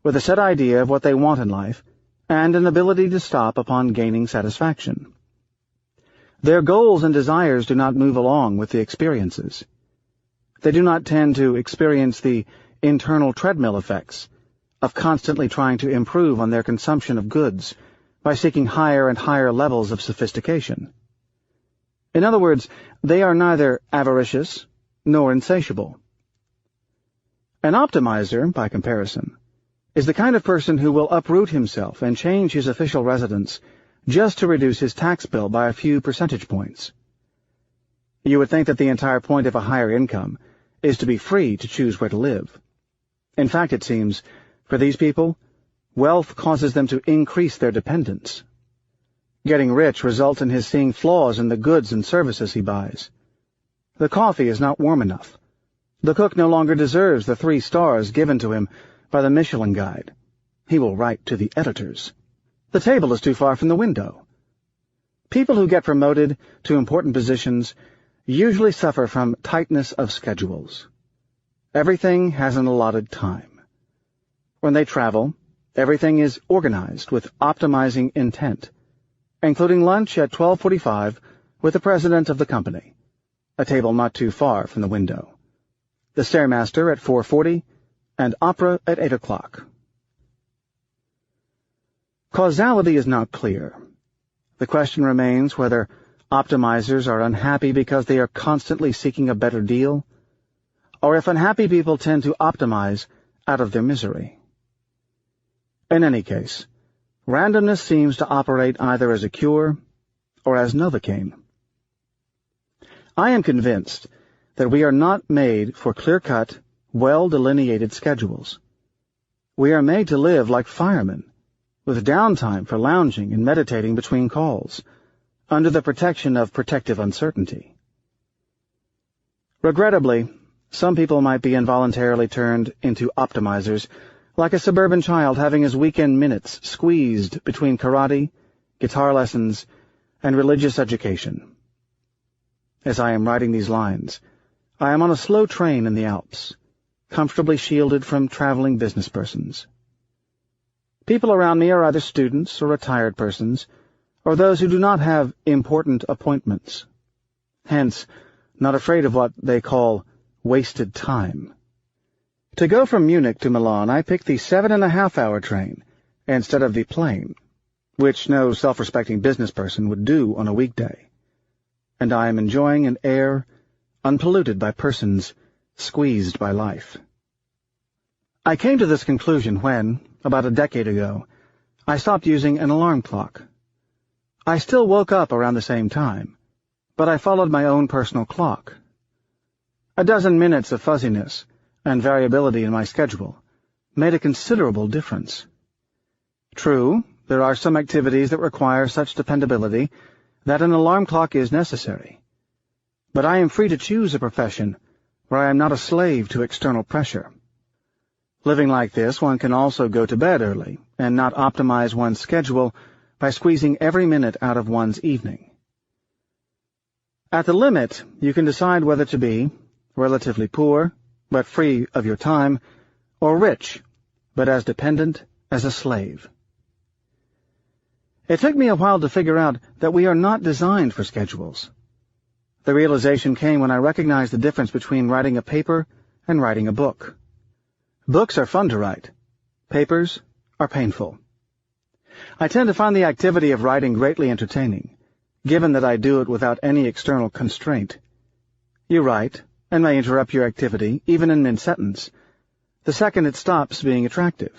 Speaker 1: with a set idea of what they want in life and an ability to stop upon gaining satisfaction. Their goals and desires do not move along with the experiences. They do not tend to experience the internal treadmill effects of constantly trying to improve on their consumption of goods by seeking higher and higher levels of sophistication. In other words, they are neither avaricious nor insatiable. An optimizer, by comparison, is the kind of person who will uproot himself and change his official residence just to reduce his tax bill by a few percentage points. You would think that the entire point of a higher income is to be free to choose where to live. In fact, it seems, for these people, wealth causes them to increase their dependence. Getting rich results in his seeing flaws in the goods and services he buys. The coffee is not warm enough. The cook no longer deserves the 3 stars given to him by the Michelin Guide. He will write to the editors. The table is too far from the window. People who get promoted to important positions usually suffer from tightness of schedules. Everything has an allotted time. When they travel, everything is organized with optimizing intent, including lunch at 12:45 with the president of the company, a table not too far from the window, the stairmaster at 4:40, and opera at 8 o'clock. Causality is not clear. The question remains whether optimizers are unhappy because they are constantly seeking a better deal, or if unhappy people tend to optimize out of their misery. In any case, randomness seems to operate either as a cure or as Novocaine. I am convinced that we are not made for clear-cut, well-delineated schedules. We are made to live like firemen, with downtime for lounging and meditating between calls, under the protection of protective uncertainty. Regrettably, some people might be involuntarily turned into optimizers, like a suburban child having his weekend minutes squeezed between karate, guitar lessons, and religious education. As I am writing these lines, I am on a slow train in the Alps, comfortably shielded from traveling business persons. People around me are either students or retired persons, or those who do not have important appointments, hence not afraid of what they call wasted time. To go from Munich to Milan, I picked the 7.5-hour train instead of the plane, which no self-respecting business person would do on a weekday, and I am enjoying an air unpolluted by persons squeezed by life. I came to this conclusion when, about a decade ago, I stopped using an alarm clock. I still woke up around the same time, but I followed my own personal clock. A dozen minutes of fuzziness and variability in my schedule made a considerable difference. True, there are some activities that require such dependability that an alarm clock is necessary, but I am free to choose a profession where I am not a slave to external pressure. Living like this, one can also go to bed early and not optimize one's schedule by squeezing every minute out of one's evening. At the limit, you can decide whether to be relatively poor, but free of your time, or rich, but as dependent as a slave. It took me a while to figure out that we are not designed for schedules. The realization came when I recognized the difference between writing a paper and writing a book. Books are fun to write. Papers are painful. I tend to find the activity of writing greatly entertaining, given that I do it without any external constraint. You write, and may interrupt your activity, even in mid-sentence, the second it stops being attractive.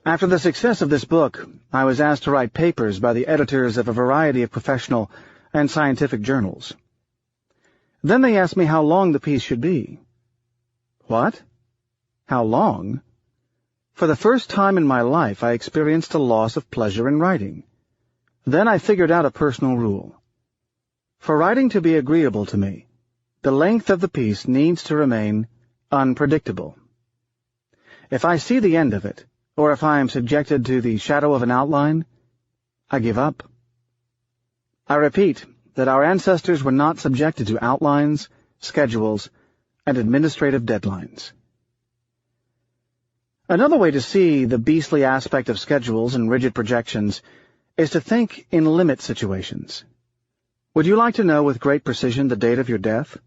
Speaker 1: After the success of this book, I was asked to write papers by the editors of a variety of professional and scientific journals. Then they asked me how long the piece should be. What? How long? For the first time in my life, I experienced a loss of pleasure in writing. Then I figured out a personal rule. For writing to be agreeable to me, the length of the piece needs to remain unpredictable. If I see the end of it, or if I am subjected to the shadow of an outline, I give up. I repeat that our ancestors were not subjected to outlines, schedules, and administrative deadlines. Another way to see the beastly aspect of schedules and rigid projections is to think in limit situations. Would you like to know with great precision the date of your death?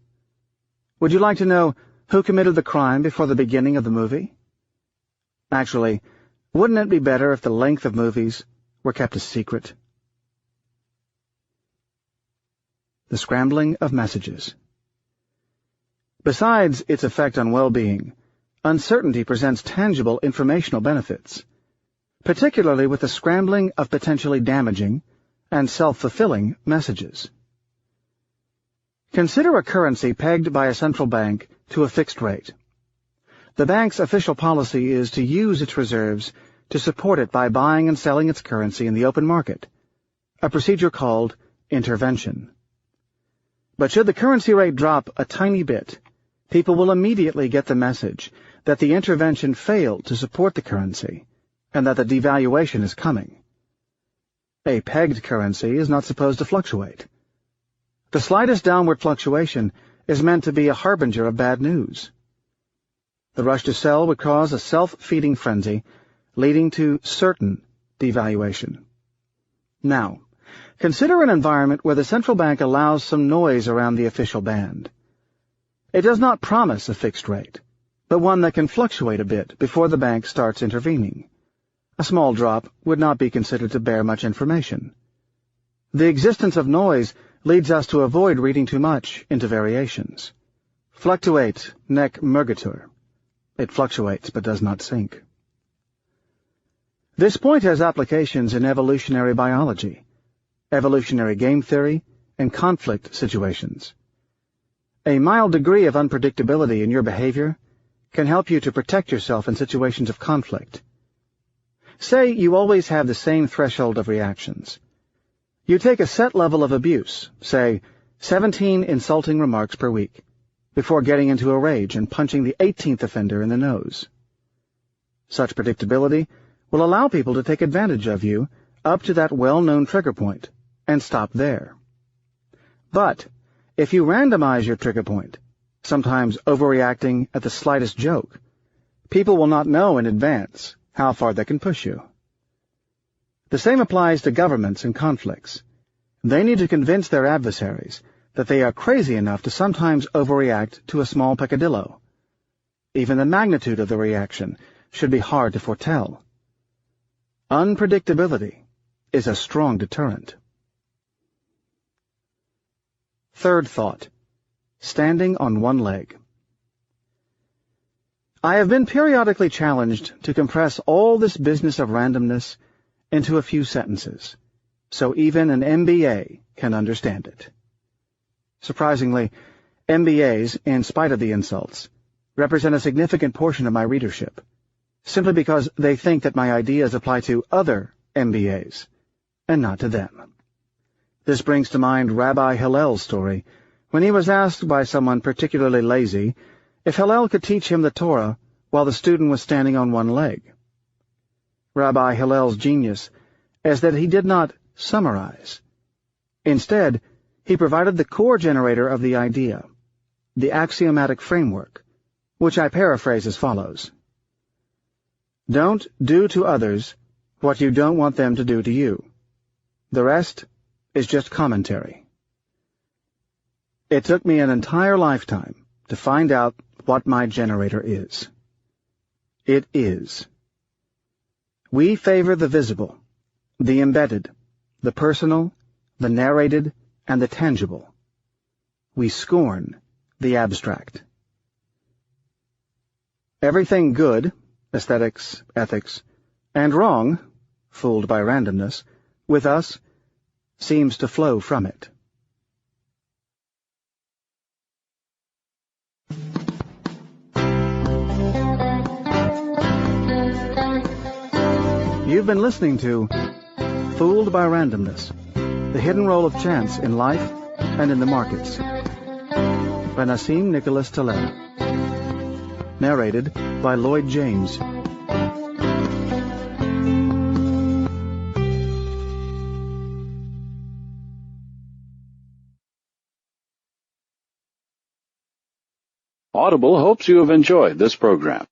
Speaker 1: Would you like to know who committed the crime before the beginning of the movie? Actually, wouldn't it be better if the length of movies were kept a secret? The scrambling of messages. Besides its effect on well-being, uncertainty presents tangible informational benefits, particularly with the scrambling of potentially damaging and self-fulfilling messages. Consider a currency pegged by a central bank to a fixed rate. The bank's official policy is to use its reserves to support it by buying and selling its currency in the open market, a procedure called intervention. But should the currency rate drop a tiny bit, people will immediately get the message that the intervention failed to support the currency and that the devaluation is coming. A pegged currency is not supposed to fluctuate. The slightest downward fluctuation is meant to be a harbinger of bad news. The rush to sell would cause a self-feeding frenzy, leading to certain devaluation. Now, consider an environment where the central bank allows some noise around the official band. It does not promise a fixed rate, but one that can fluctuate a bit before the bank starts intervening. A small drop would not be considered to bear much information. The existence of noise leads us to avoid reading too much into variations. Fluctuate nec mergitur. It fluctuates but does not sink. This point has applications in evolutionary biology, evolutionary game theory, and conflict situations. A mild degree of unpredictability in your behavior can help you to protect yourself in situations of conflict. Say you always have the same threshold of reactions. You take a set level of abuse, say 17 insulting remarks per week, before getting into a rage and punching the 18th offender in the nose. Such predictability will allow people to take advantage of you up to that well-known trigger point and stop there. But if you randomize your trigger point, sometimes overreacting at the slightest joke, people will not know in advance how far they can push you. The same applies to governments and conflicts. They need to convince their adversaries that they are crazy enough to sometimes overreact to a small peccadillo. Even the magnitude of the reaction should be hard to foretell. Unpredictability is a strong deterrent. Third thought, standing on one leg. I have been periodically challenged to compress all this business of randomness into a few sentences, so even an MBA can understand it. Surprisingly, MBAs, in spite of the insults, represent a significant portion of my readership, simply because they think that my ideas apply to other MBAs, and not to them. This brings to mind Rabbi Hillel's story, when he was asked by someone particularly lazy if Hillel could teach him the Torah while the student was standing on one leg. Rabbi Hillel's genius is that he did not summarize. Instead, he provided the core generator of the idea, the axiomatic framework, which I paraphrase as follows. Don't do to others what you don't want them to do to you. The rest is just commentary. It took me an entire lifetime to find out what my generator is. It is. We favor the visible, the embedded, the personal, the narrated, and the tangible. We scorn the abstract. Everything good, aesthetics, ethics, and wrong, fooled by randomness, with us, seems to flow from it. You've been listening to Fooled by Randomness, the hidden role of chance in life and in the markets, by Nassim Nicholas Taleb. Narrated by Lloyd James.
Speaker 3: Audible hopes you have enjoyed this program.